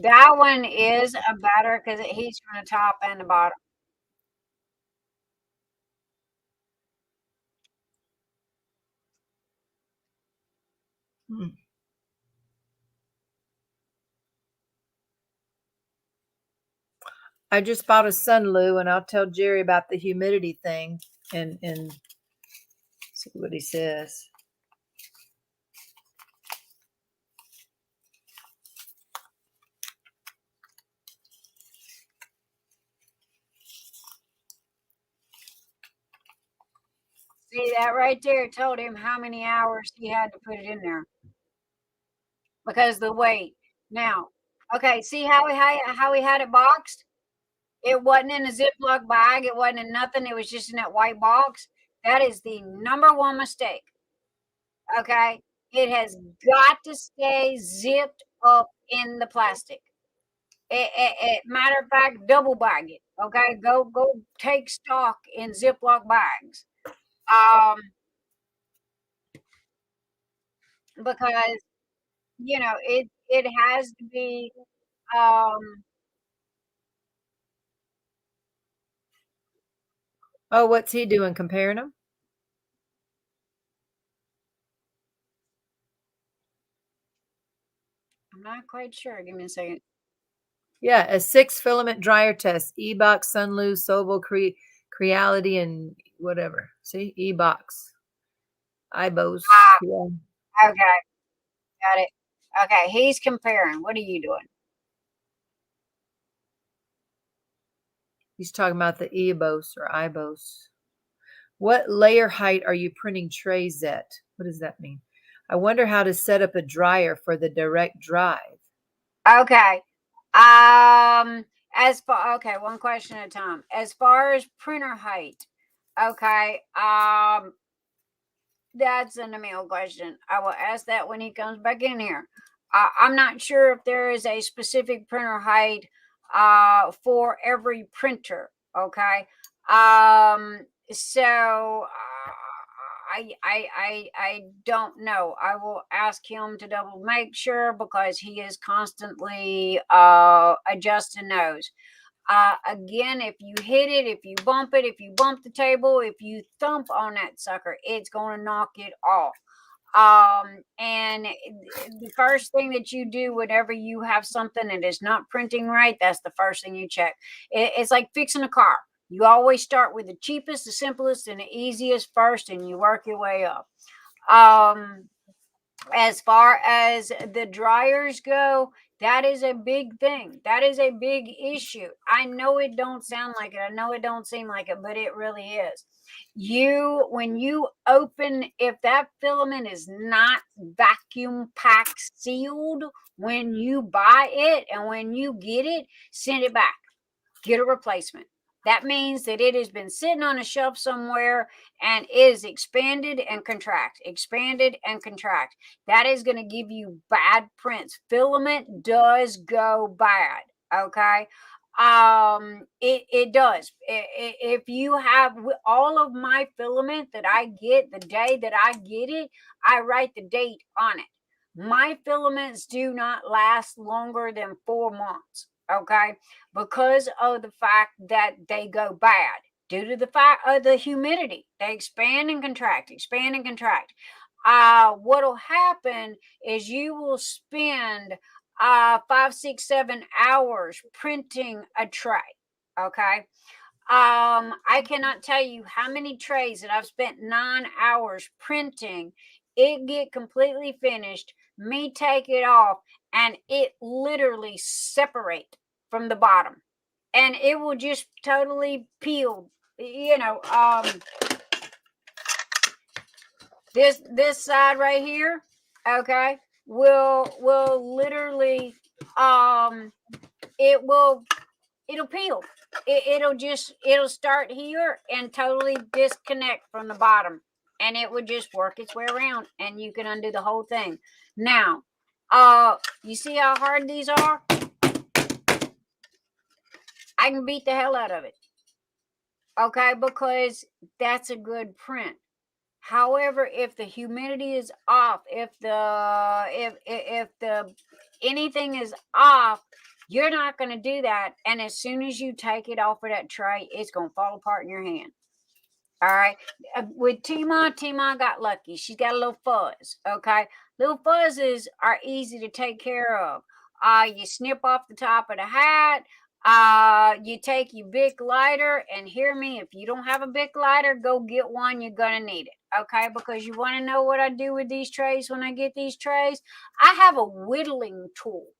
That one is a better because it heats from the top and the bottom. Hmm. I just bought a Sunloo, and I'll tell Jerry about the humidity thing and see what he says. See that right there told him how many hours he had to put it in there because the weight. Now, okay, see how he had it boxed? It wasn't in a Ziploc bag. It wasn't in nothing. It was just in that white box. That is the number one mistake. Okay, it has got to stay zipped up in the plastic. Matter of fact, double bag it. Okay, go take stock in Ziploc bags. Um, because it has to be. Um, Oh, what's he doing? Comparing them? I'm not quite sure. Give me a second. Yeah, a 6 filament dryer test. E-Box, Sunloo, Sobel, Creality, and whatever. See? E-Box. IBOS. Yeah. Okay, got it. Okay, he's comparing. What are you doing? He's talking about the EBOS or IBOS. What layer height are you printing trays at? What does that mean? I wonder how to set up a dryer for the direct drive. Okay. One question at a time. As far as printer height, okay, that's an email question. I will ask that when he comes back in here. I'm not sure if there is a specific printer height for every printer. Okay. So I don't know. I will ask him to double make sure because he is constantly adjusting those. Again, if you hit it, if you bump it, if you bump the table, if you thump on that sucker, it's going to knock it off. And the first thing that you do whenever you have something that is not printing right, that's the first thing you check. It's like fixing a car. You always start with the cheapest, the simplest, and the easiest first, and you work your way up. As far as the dryers go, that is a big thing. That is a big issue. I know it don't sound like it. I know it don't seem like it, but it really is. When you open, if that filament is not vacuum pack sealed when you buy it and when you get it, send it back. Get a replacement. That means that it has been sitting on a shelf somewhere and is expanded and contract, expanded and contract. That is going to give you bad prints. Filament does go bad. Okay. It does. If you have all of my filament that I get the day that I get it, I write the date on it. My filaments do not last longer than 4 months. Okay, because of the fact that they go bad due to the fact of the humidity. They expand and contract, expand and contract. What'll happen is you will spend 5, 6, 7 hours printing a tray. Okay. I cannot tell you how many trays that I've spent 9 hours printing. It get completely finished, me take it off, and it literally separate from the bottom, and it will just totally peel. This side right here, okay, will literally it'll peel. It'll start here and totally disconnect from the bottom, and it would just work its way around, and you can undo the whole thing. Now, you see how hard these are? I can beat the hell out of it, okay, because that's a good print. However, if the humidity is off, if the anything is off, you're not going to do that. And as soon as you take it off of that tray, it's going to fall apart in your hand. All right. With Tima got lucky. She's got a little fuzz. Okay. Little fuzzes are easy to take care of. You snip off the top of the hat. You take your Bic lighter, and hear me, if you don't have a Bic lighter, go get one. You're going to need it. Okay. Because you want to know what I do with these trays when I get these trays. I have a whittling tool,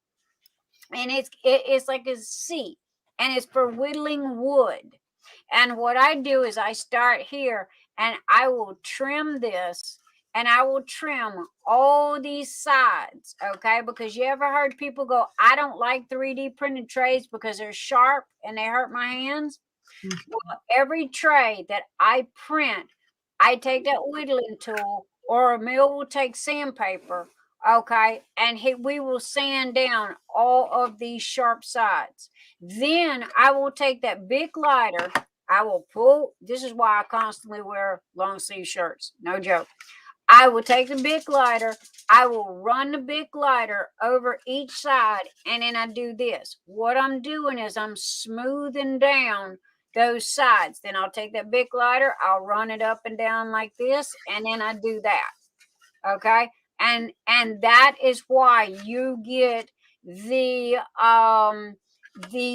and it's like a seat, and it's for whittling wood. And what I do is I start here, and I will trim this, and I will trim all these sides, okay? Because you ever heard people go, I don't like 3D printed trays because they're sharp and they hurt my hands? Well, every tray that I print, I take that whittling tool, or Emil will take sandpaper, okay, and we will sand down all of these sharp sides. Then I will take that big lighter. I will pull. This is why I constantly wear long sleeve shirts. No joke. I will take the big lighter. I will run the big lighter over each side, and then I do this. What I'm doing is I'm smoothing down those sides. Then I'll take that big lighter. I'll run it up and down like this, and then I do that. Okay, and that is why you get the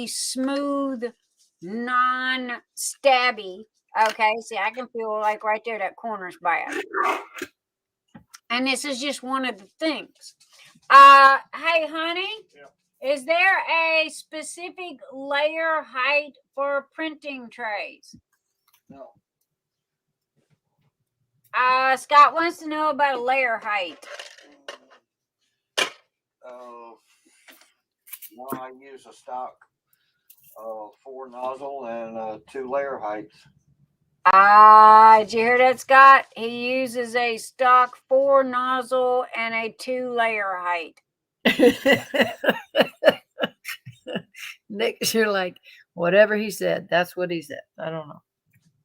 smooth, non-stabby. Okay, see, I can feel like right there that corner's bad. And this is just one of the things. Hey, honey, is there a specific layer height for printing trays? No. Scott wants to know about a layer height. One, I use a stock 4 nozzle and 2 layer heights. Did you hear that, Scott? He uses a stock 4 nozzle and a 2 layer height. Nick, you're like, whatever he said, that's what he said. I don't know.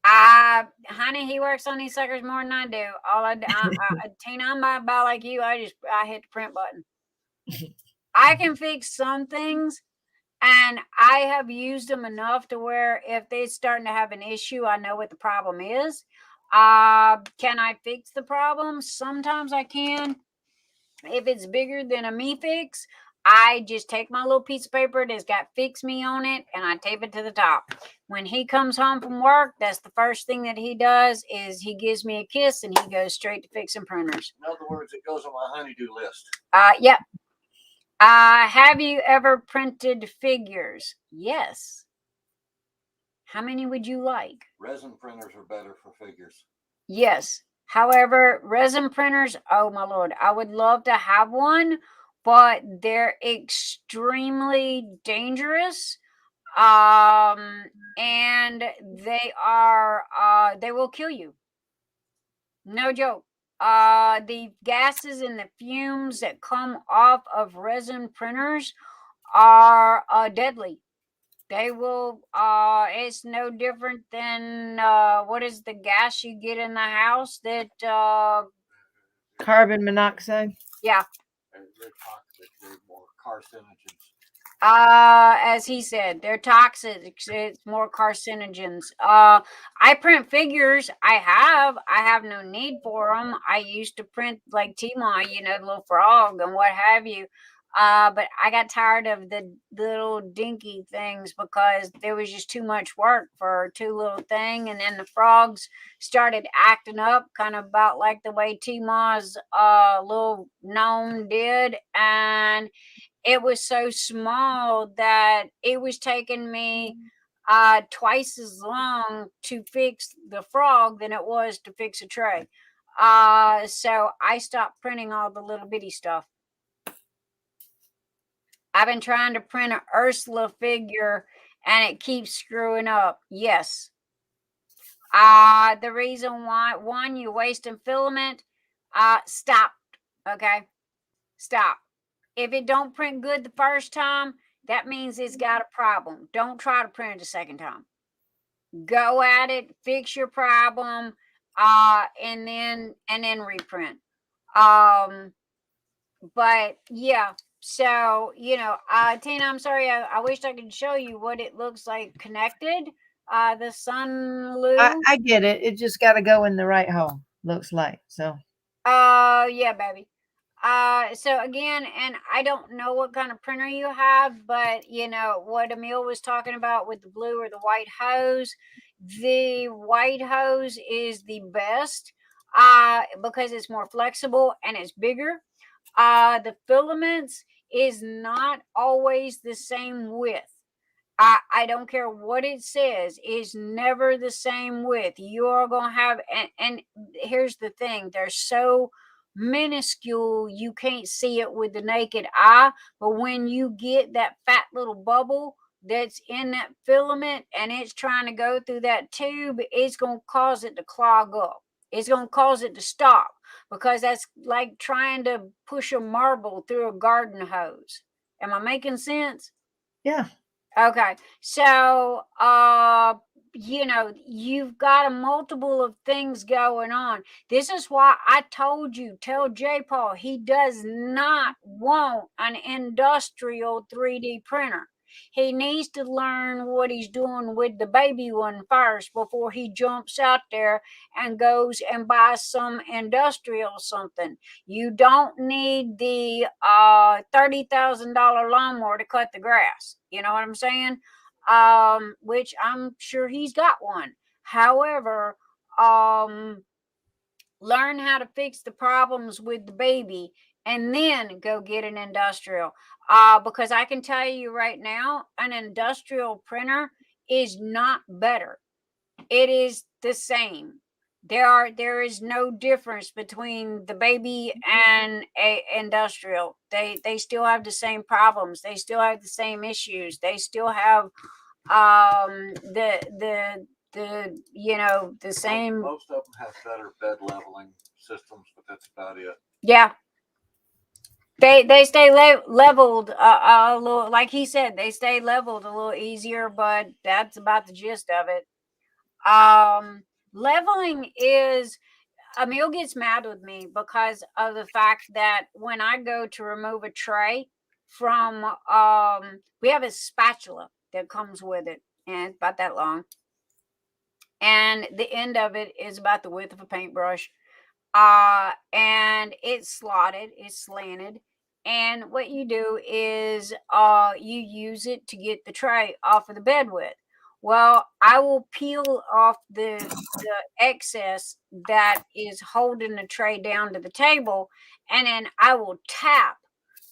Honey, he works on these suckers more than I do. Tina, I'm about like you. I hit the print button. I can fix some things, and I have used them enough to where if they're starting to have an issue, I know what the problem is. Can I fix the problem? Sometimes I can. If it's bigger than a me fix, I just take my little piece of paper that's got Fix Me on it, and I tape it to the top. When he comes home from work, that's the first thing that he does is he gives me a kiss, and he goes straight to fixing printers. In other words, it goes on my honey-do list. Yep. Have you ever printed figures? Yes. How many would you like? Resin printers are better for figures. Yes. However, resin printers, oh my Lord, I would love to have one, but they're extremely dangerous. And they will kill you. No joke. The gases and the fumes that come off of resin printers are deadly. They will, it's no different than, what is the gas you get in the house that, Carbon monoxide. Yeah. They're toxic. They're more carcinogens. As he said, they're toxic. It's more carcinogens. I print figures. I have no need for them. I used to print like Tima, the little frog and what have you. But I got tired of the little dinky things because there was just too much work for two little thing. And then the frogs started acting up, kind of about like the way T-Ma's little gnome did. And it was so small that it was taking me twice as long to fix the frog than it was to fix a tray. So I stopped printing all the little bitty stuff. I've been trying to print an Ursula figure and it keeps screwing up. Yes. The reason why, one, you're wasting filament. Stop. Okay. Stop. If it don't print good the first time, that means it's got a problem. Don't try to print it the second time. Go at it, fix your problem, and then reprint. But yeah, so Tina, I'm sorry, I wish I could show you what it looks like connected. The sun I get it. It just got to go in the right hole. Looks like so. Yeah, baby. So again, and I don't know what kind of printer you have, but what Emil was talking about with the blue or the white hose. The white hose is the best because it's more flexible and it's bigger. The filaments is not always the same width. I don't care what it says, it's never the same width. You're going to have, and here's the thing, they're so minuscule, you can't see it with the naked eye. But when you get that fat little bubble that's in that filament and it's trying to go through that tube, it's going to cause it to clog up. It's going to cause it to stop because that's like trying to push a marble through a garden hose. Am I making sense? Yeah. Okay, so you've got a multiple of things going on. This is why I told you, tell J. Paul he does not want an industrial 3D printer. He needs to learn what he's doing with the baby one first before he jumps out there and goes and buys some industrial something. You don't need the $30,000 lawnmower to cut the grass. You know what I'm saying? Which I'm sure he's got one. However, learn how to fix the problems with the baby and then go get an industrial. Because I can tell you right now, an industrial printer is not better. It is the same. There is no difference between the baby and a industrial. They still have the same problems. They still have the same issues. They still have the same. Most of them have better bed leveling systems, but that's about it. Yeah. They stay leveled a little, like he said, they stay leveled a little easier, but that's about the gist of it. Leveling is, Emil gets mad with me because of the fact that when I go to remove a tray from, we have a spatula that comes with it, and it's about that long. And the end of it is about the width of a paintbrush. And it's slotted, it's slanted. And what you do is you use it to get the tray off of the bed with. Well, I will peel off the excess that is holding the tray down to the table, and then I will tap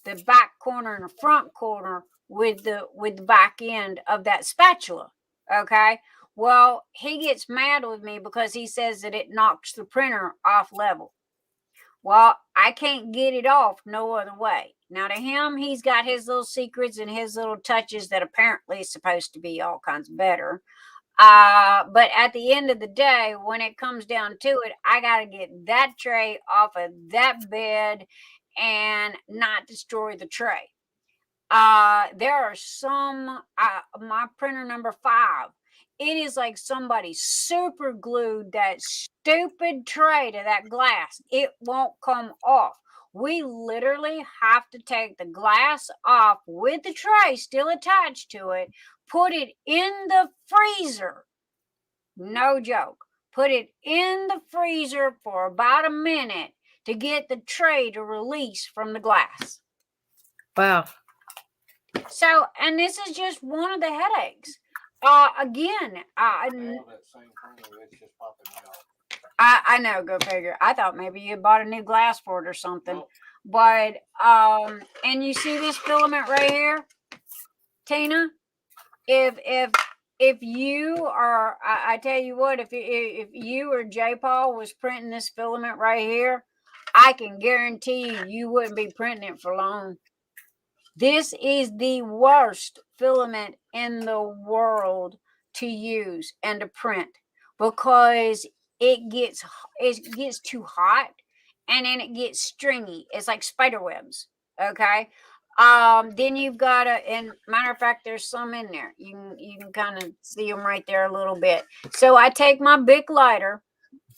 the back corner and the front corner with the back end of that spatula. Okay. Well, he gets mad with me because he says that it knocks the printer off level. Well, I can't get it off no other way. Now, to him, he's got his little secrets and his little touches that apparently is supposed to be all kinds better. But at the end of the day, when it comes down to it, I got to get that tray off of that bed and not destroy the tray. There are some, my printer number 5, it is like somebody super glued that stupid tray to that glass. It won't come off. We literally have to take the glass off with the tray still attached to it, put it in the freezer. No joke. Put it in the freezer for about a minute to get the tray to release from the glass. Wow. So, and this is just one of the headaches. Again, Now that same thing, it's just popping out. I know, go figure. I thought maybe you bought a new glass for it or something. Nope. But and you see this filament right here, Tina? If you are, I tell you what, if you or J Paul was printing this filament right here, I can guarantee you wouldn't be printing it for long. This is the worst filament in the world to use and to print because it gets too hot and then it gets stringy. It's like spider webs. Okay. Then you've got and matter of fact, there's some in there. You can kind of see them right there a little bit. So I take my Bic lighter.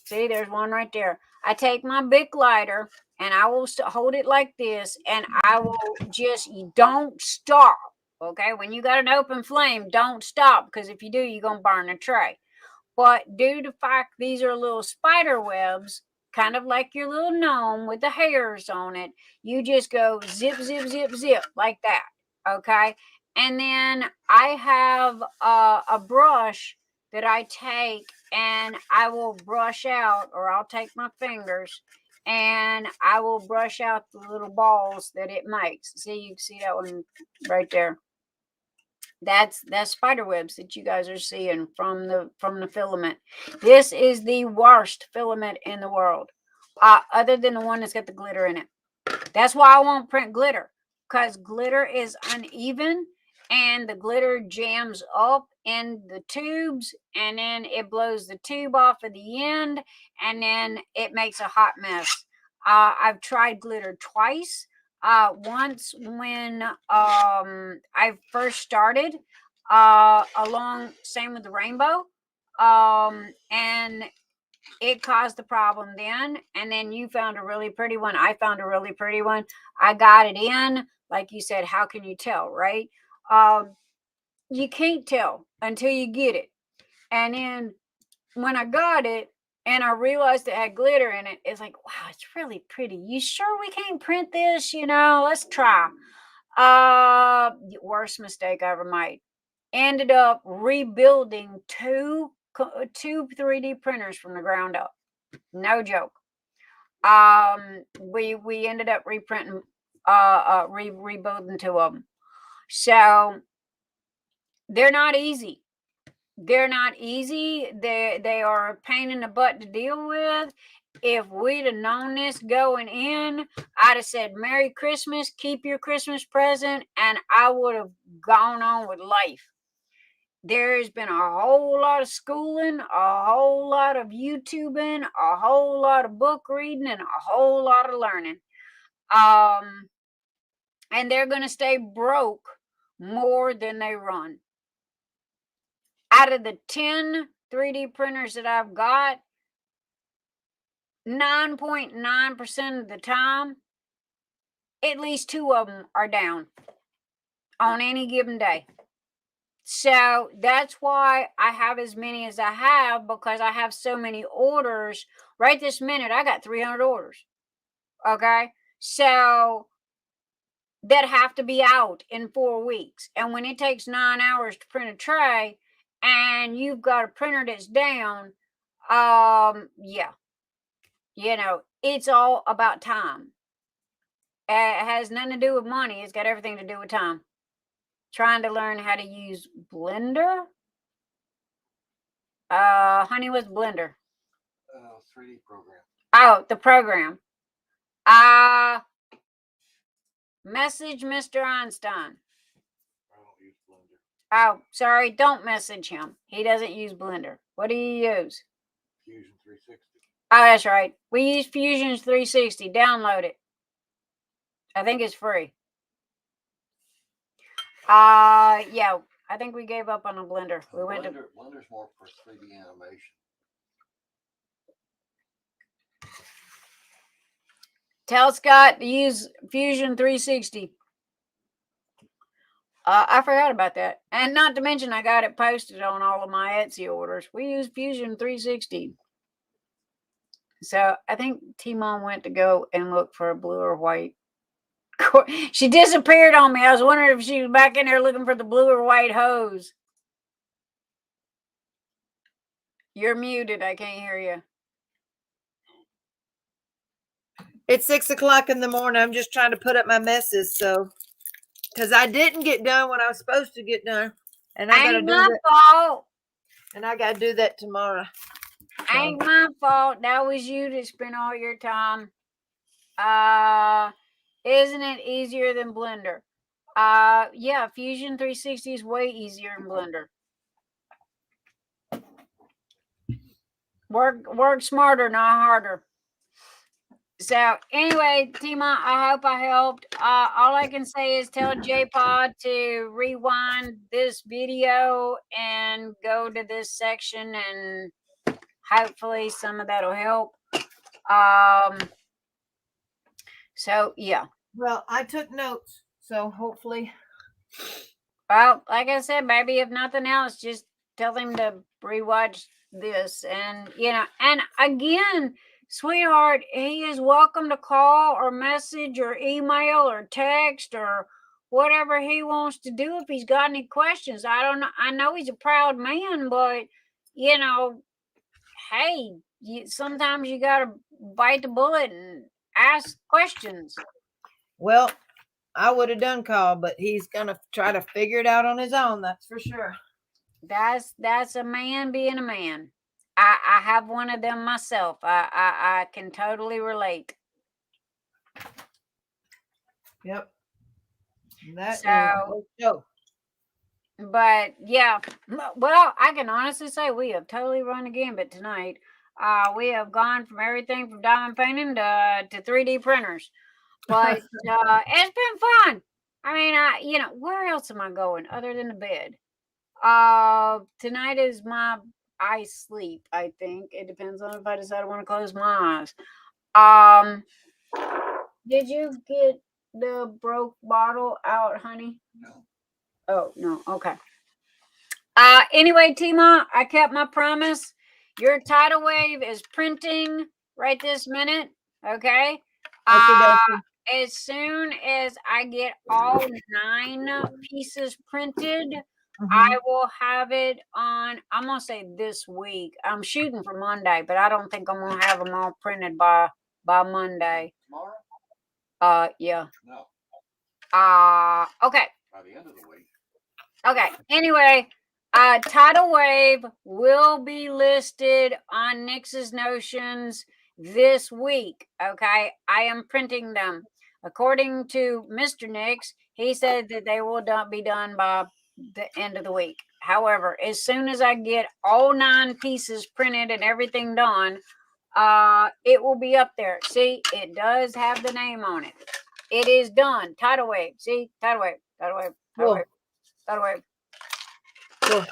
See, there's one right there. I take my Bic lighter and I will hold it like this, and I will just, don't stop. Okay, when you got an open flame, don't stop, because if you do, you're gonna burn the tray. But due to the fact these are little spider webs, kind of like your little gnome with the hairs on it, you just go zip, zip, zip, zip like that. Okay, and then I have a brush that I take and I will brush out, or I'll take my fingers and I will brush out the little balls that it makes. See, you can see that one right there. That's spider webs that you guys are seeing from the filament. This is the worst filament in the world, other than the one that's got the glitter in it. That's why I won't print glitter, because glitter is uneven and the glitter jams up in the tubes, and then it blows the tube off at the end, and then it makes a hot mess. I've tried glitter twice. Once when I first started, same with the rainbow, and it caused the problem then. And then you found a really pretty one. I found a really pretty one. I got it in. Like you said, how can you tell, right? You can't tell until you get it. And then when I got it and I realized it had glitter in it, it's like, wow, it's really pretty. You sure we can't print this? Let's try. Worst mistake I ever made. Ended up rebuilding two 3D printers from the ground up. No joke. We ended up reprinting, rebuilding two of them. So they're not easy. They're not easy. They are a pain in the butt to deal with. If we'd have known this going in, I'd have said, Merry Christmas, keep your Christmas present, and I would have gone on with life. There's been a whole lot of schooling, a whole lot of YouTubing, a whole lot of book reading, and a whole lot of learning. And they're going to stay broke more than they run. Out of the 10 3D printers that I've got, 9.9% of the time, at least 2 of them are down on any given day. So that's why I have as many as I have, because I have so many orders. Right this minute, I got 300 orders. Okay? So that have to be out in 4 weeks. And when it takes 9 hours to print a tray and you've got a printer that's down, yeah. It's all about time. It has nothing to do with money. It's got everything to do with time. Trying to learn how to use Blender. Honey, what's Blender? 3D program. Oh, the program. Message Mr. Einstein. I don't use Blender. Oh, sorry. Don't message him. He doesn't use Blender. What do you use? Fusion 360. Oh, that's right. We use Fusion 360. Download it. I think it's free. Yeah. I think we gave up on a Blender. Blender's more for 3D animation. Tell Scott to use Fusion 360. I forgot about that. And not to mention, I got it posted on all of my Etsy orders. We use Fusion 360. So I think Timon went to go and look for a blue or white She disappeared on me. I was wondering if she was back in there looking for the blue or white hose. You're muted. I can't hear you. It's 6 o'clock in the morning. I'm just trying to put up my messes, so because I didn't get done when I was supposed to get done, and I gotta Ain't do my that. fault. And I gotta do that tomorrow. Ain't my fault. That was you that spent all your time. Isn't it easier than Blender? Yeah, Fusion 360 is way easier than Blender. Work smarter, not harder. So anyway, Tima, I hope I helped. All I can say is tell JPod to rewind this video and go to this section, and hopefully some of that'll help. So yeah. Well, I took notes, so hopefully. Well, like I said, maybe if nothing else, just tell him to rewatch this. And, and again, sweetheart, he is welcome to call or message or email or text or whatever he wants to do if he's got any questions. I don't know. I know he's a proud man, but, hey, sometimes you got to bite the bullet and ask questions. Well, I would have done call, but he's gonna try to figure it out on his own. That's for sure. That's a man being a man. I have one of them myself. I can totally relate. Yep. That So, is but yeah, well, I can honestly say we have totally run a gambit tonight. We have gone from everything from diamond painting to 3D printers. But it's been fun. I mean, where else am I going other than the bed? Tonight is my eye sleep, I think. It depends on if I decide I want to close my eyes. Did you get the broke bottle out, honey? No. Oh, no. Okay. Anyway, Tima, I kept my promise. Your tidal wave is printing right this minute. Okay. As soon as I get all 9 pieces printed, I will have it on, I'm going to say this week. I'm shooting for Monday, but I don't think I'm going to have them all printed by Monday. Tomorrow? Yeah. No. Okay. By the end of the week. Okay. Anyway, tidal wave will be listed on Nix's Notions this week. Okay. I am printing them. According to Mr. Nix, he said that they will be done by the end of the week. However, as soon as I get all 9 pieces printed and everything done, it will be up there. See, it does have the name on it. It is done. Tidal wave. See, tidal wave, tidal wave, tidal wave, tidal wave. Cool.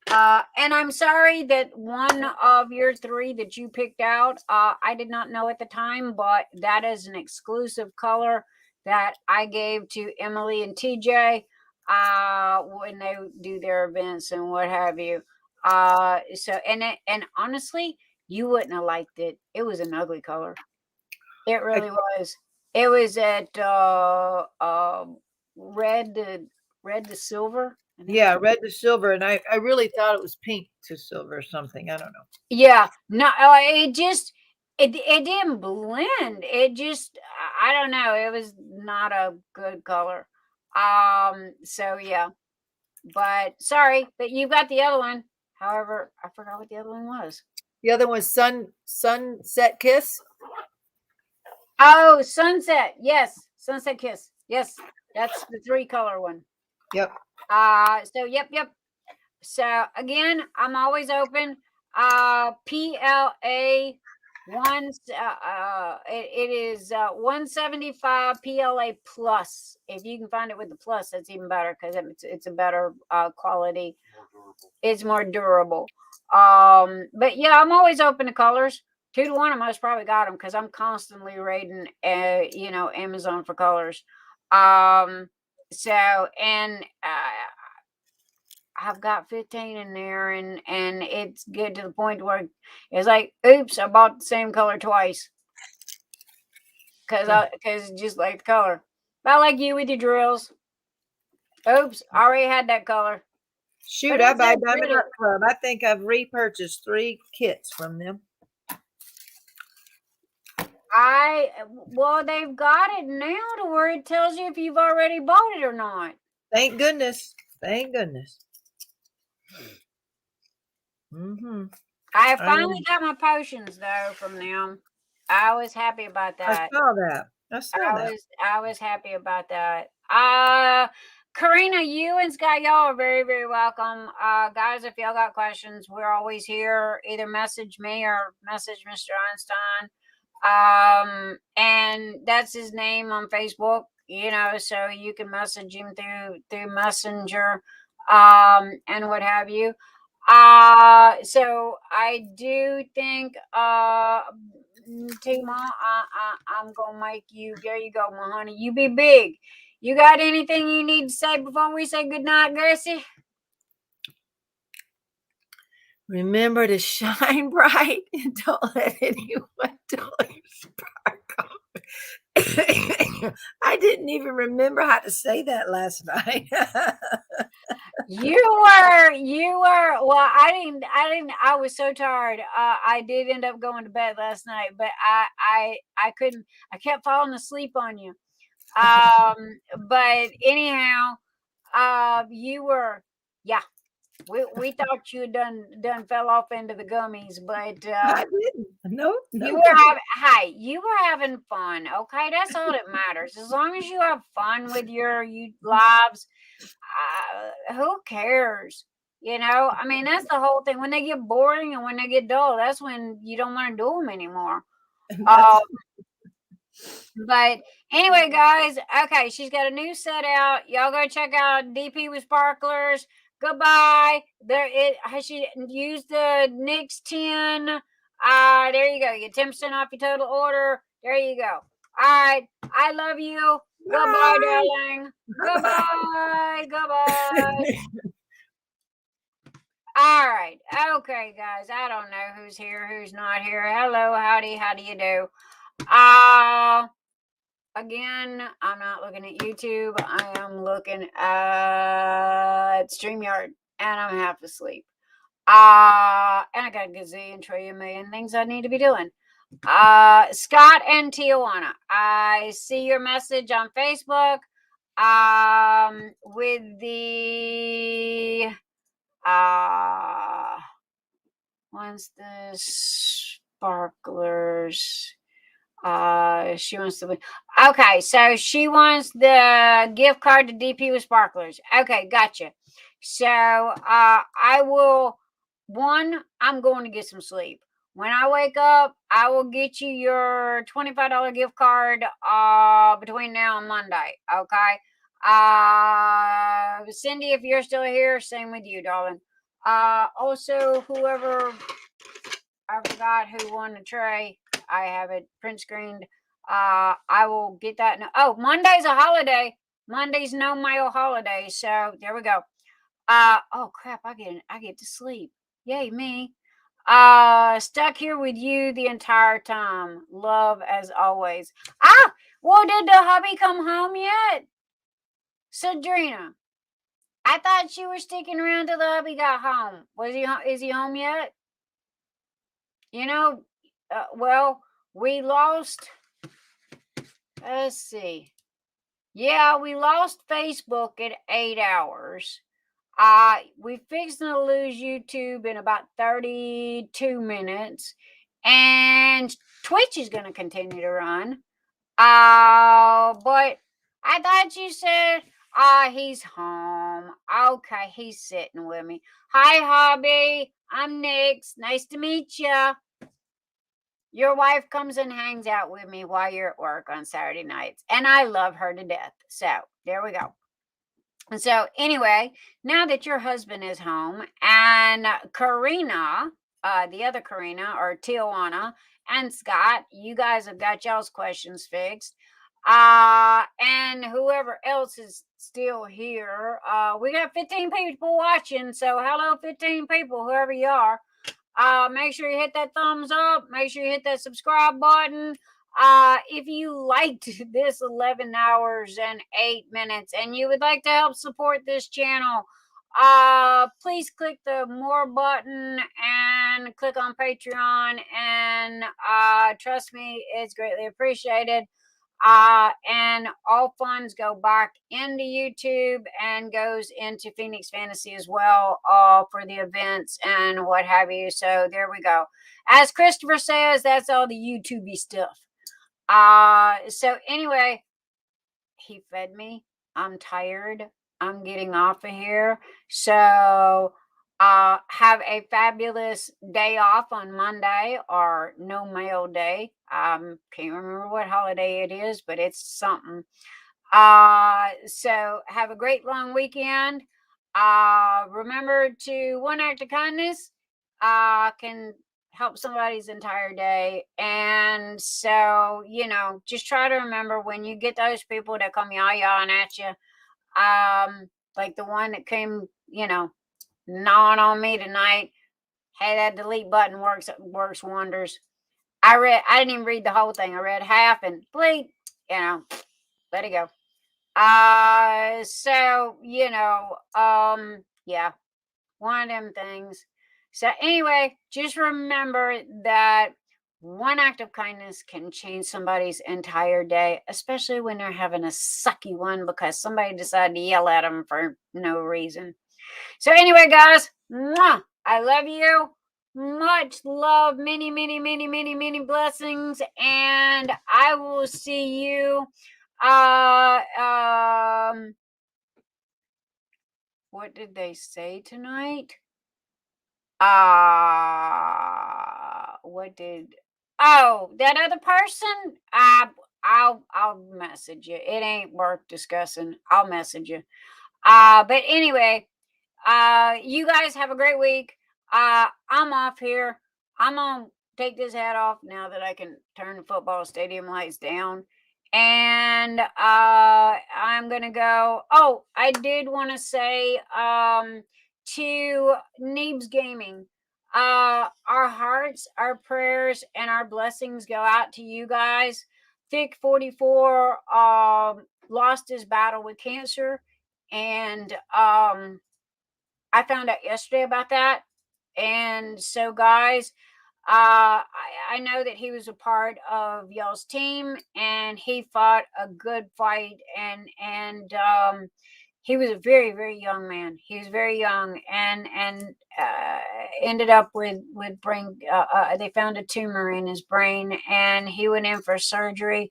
And I'm sorry that one of your 3 that you picked out, I did not know at the time, but that is an exclusive color that I gave to Emily and TJ when they do their events and what have you. And honestly, you wouldn't have liked it. It was an ugly color. It really was. It was at red to silver. Yeah, red to silver, and I really thought it was pink to silver or something. I don't know. Yeah, no, it just it didn't blend. It just I don't know. It was not a good color. So yeah, but sorry, but you've got the other one. However, I forgot what the other one was. The other one's Sunset Kiss. Oh, Sunset. Yes, Sunset Kiss. Yes, that's the 3 color one. Yep. So yep. So again, I'm always open. PLA 1. It is 175 PLA plus. If you can find it with the plus, that's even better because it's a better quality. It's more durable. But yeah, I'm always open to colors. 2 to 1, I most probably got them because I'm constantly raiding, Amazon for colors. So and I've got 15 in there, and it's good to the point where it's like, oops, I bought the same color twice because just like the color. About like you with your drills. Oops, already had that color. Shoot, But I it's buy so Diamond pretty. Art Club. I think I've repurchased 3 kits from them. Well, they've got it now to where it tells you if you've already bought it or not. Thank goodness. Thank goodness. Mm-hmm. I finally got my potions though from them. I was happy about I that. saw that. I was happy about that. Karina, you and Scott, y'all are very, very welcome. Guys, if y'all got questions, we're always here. Either message me or message Mr. Einstein. And that's his name on Facebook, you know, so you can message him through Messenger, and what have you. So I do think, Tima, I'm gonna make you. There you go, my honey. You be big. You got anything you need to say before we say goodnight, Gracie? Remember to shine bright and don't let anyone dull your sparkle. I didn't even remember how to say that last night. You were. Well, I was so tired. I did end up going to bed last night, but I couldn't. I kept falling asleep on you. But anyhow, you were. Yeah, we thought you had done fell off into the gummies, but I didn't. No. you were you were having fun. Okay, that's all that matters. As long as you have fun with your lives, who cares? You know, I mean, that's the whole thing. When they get boring and when they get dull, that's when you don't want to do them anymore. But anyway, guys, okay, she's got a new set out. Y'all go check out DP with Sparklers. Goodbye. She used the NYX 10. There you go. You get 10% off your total order. There you go. All right. I love you. Goodbye, darling. Goodbye. Goodbye. All right. Okay, guys. I don't know who's here, who's not here. Hello, howdy, how do you do? Again, I'm not looking at YouTube. I am looking at StreamYard, and I'm half asleep. And I got a gazillion trillion million things I need to be doing. Scott and Tijuana, I see your message on Facebook. With the what's the sparklers? She wants to win. Okay, so she wants the gift card to DP with Sparklers. Okay, gotcha. So I will. I'm going to get some sleep. When I wake up, I will get you your $25 gift card between now and Monday. Okay. Cyndi, if you're still here, same with you, darling. Also, whoever, I forgot who won the tray. I have it print screened. I will get that. Monday's a holiday. Monday's no mail holiday. So there we go. Oh crap! I get to sleep. Yay me. Stuck here with you the entire time. Love as always. Well, did the hubby come home yet? Sadrina, I thought you were sticking around till the hubby got home. Is he home yet? You know, well, we lost. Let's see. Yeah, we lost Facebook at 8 hours. We fixed to lose YouTube in about 32 minutes. And Twitch is going to continue to run. But I thought you said, he's home. Okay, he's sitting with me. Hi, hubby. I'm Nyx. Nice to meet you. Your wife comes and hangs out with me while you're at work on Saturday nights. And I love her to death. So, there we go. And so, anyway, now that your husband is home and Karina, the other Karina, or Tijuana, and Scott, you guys have got y'all's questions fixed. And whoever else is still here, we got 15 people watching. So, hello, 15 people, whoever you are. Make sure you hit that thumbs up. Make sure you hit that subscribe button. if you liked this 11 hours and 8 minutes and you would like to help support this channel, please click the more button and click on Patreon, and trust me, it's greatly appreciated. And all funds go back into YouTube and goes into Phoenix Fantasy as well, for the events and what have you. So there we go. As Christopher says, that's all the YouTubey stuff. So anyway, he fed me. I'm tired. I'm getting off of here. So have a fabulous day off on Monday, or no mail day. Can't remember what holiday it is, but it's something. So have a great long weekend. Remember to one act of kindness can help somebody's entire day. And so, just try to remember when you get those people that come yah-yahing at you, like the one that came, gnawing on me tonight. Hey, that delete button works wonders. I didn't even read the whole thing. I read half and bleep, let it go. So, yeah, one of them things. So anyway, just remember that one act of kindness can change somebody's entire day, especially when they're having a sucky one because somebody decided to yell at them for no reason. So anyway, guys, mwah, I love you. Much love, many, many, many, many, many blessings, and I will see you. What did they say tonight? That other person, I'll message you. It ain't worth discussing. I'll message you. But anyway, you guys have a great week. I'm off here. I'm gonna take this hat off now that I can turn the football stadium lights down. And I'm gonna go. Oh, I did want to say to Neebs Gaming, our hearts, our prayers, and our blessings go out to you guys. Thick 44 lost his battle with cancer, and I found out yesterday about that. And so, guys, I know that he was a part of y'all's team, and he fought a good fight, and he was a very, very young man. He was very young, and ended up with brain. They found a tumor in his brain, and he went in for surgery.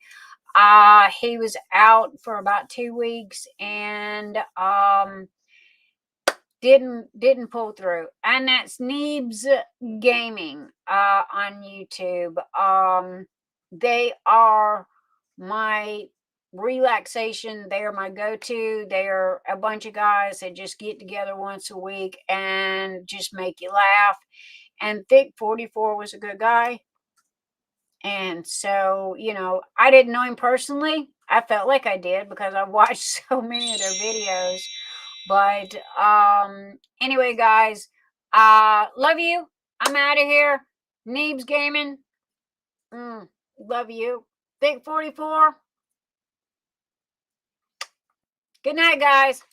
He was out for about 2 weeks, and didn't pull through. And that's Neebs Gaming on YouTube. They are my relaxation. They are my go-to. They are a bunch of guys that just get together once a week and just make you laugh. And Thick 44 was a good guy. And so, I didn't know him personally. I felt like I did because I watched so many of their videos. But anyway, guys, love you. I'm out of here. Neebs Gaming. Love you. Thick 44. Good night, guys.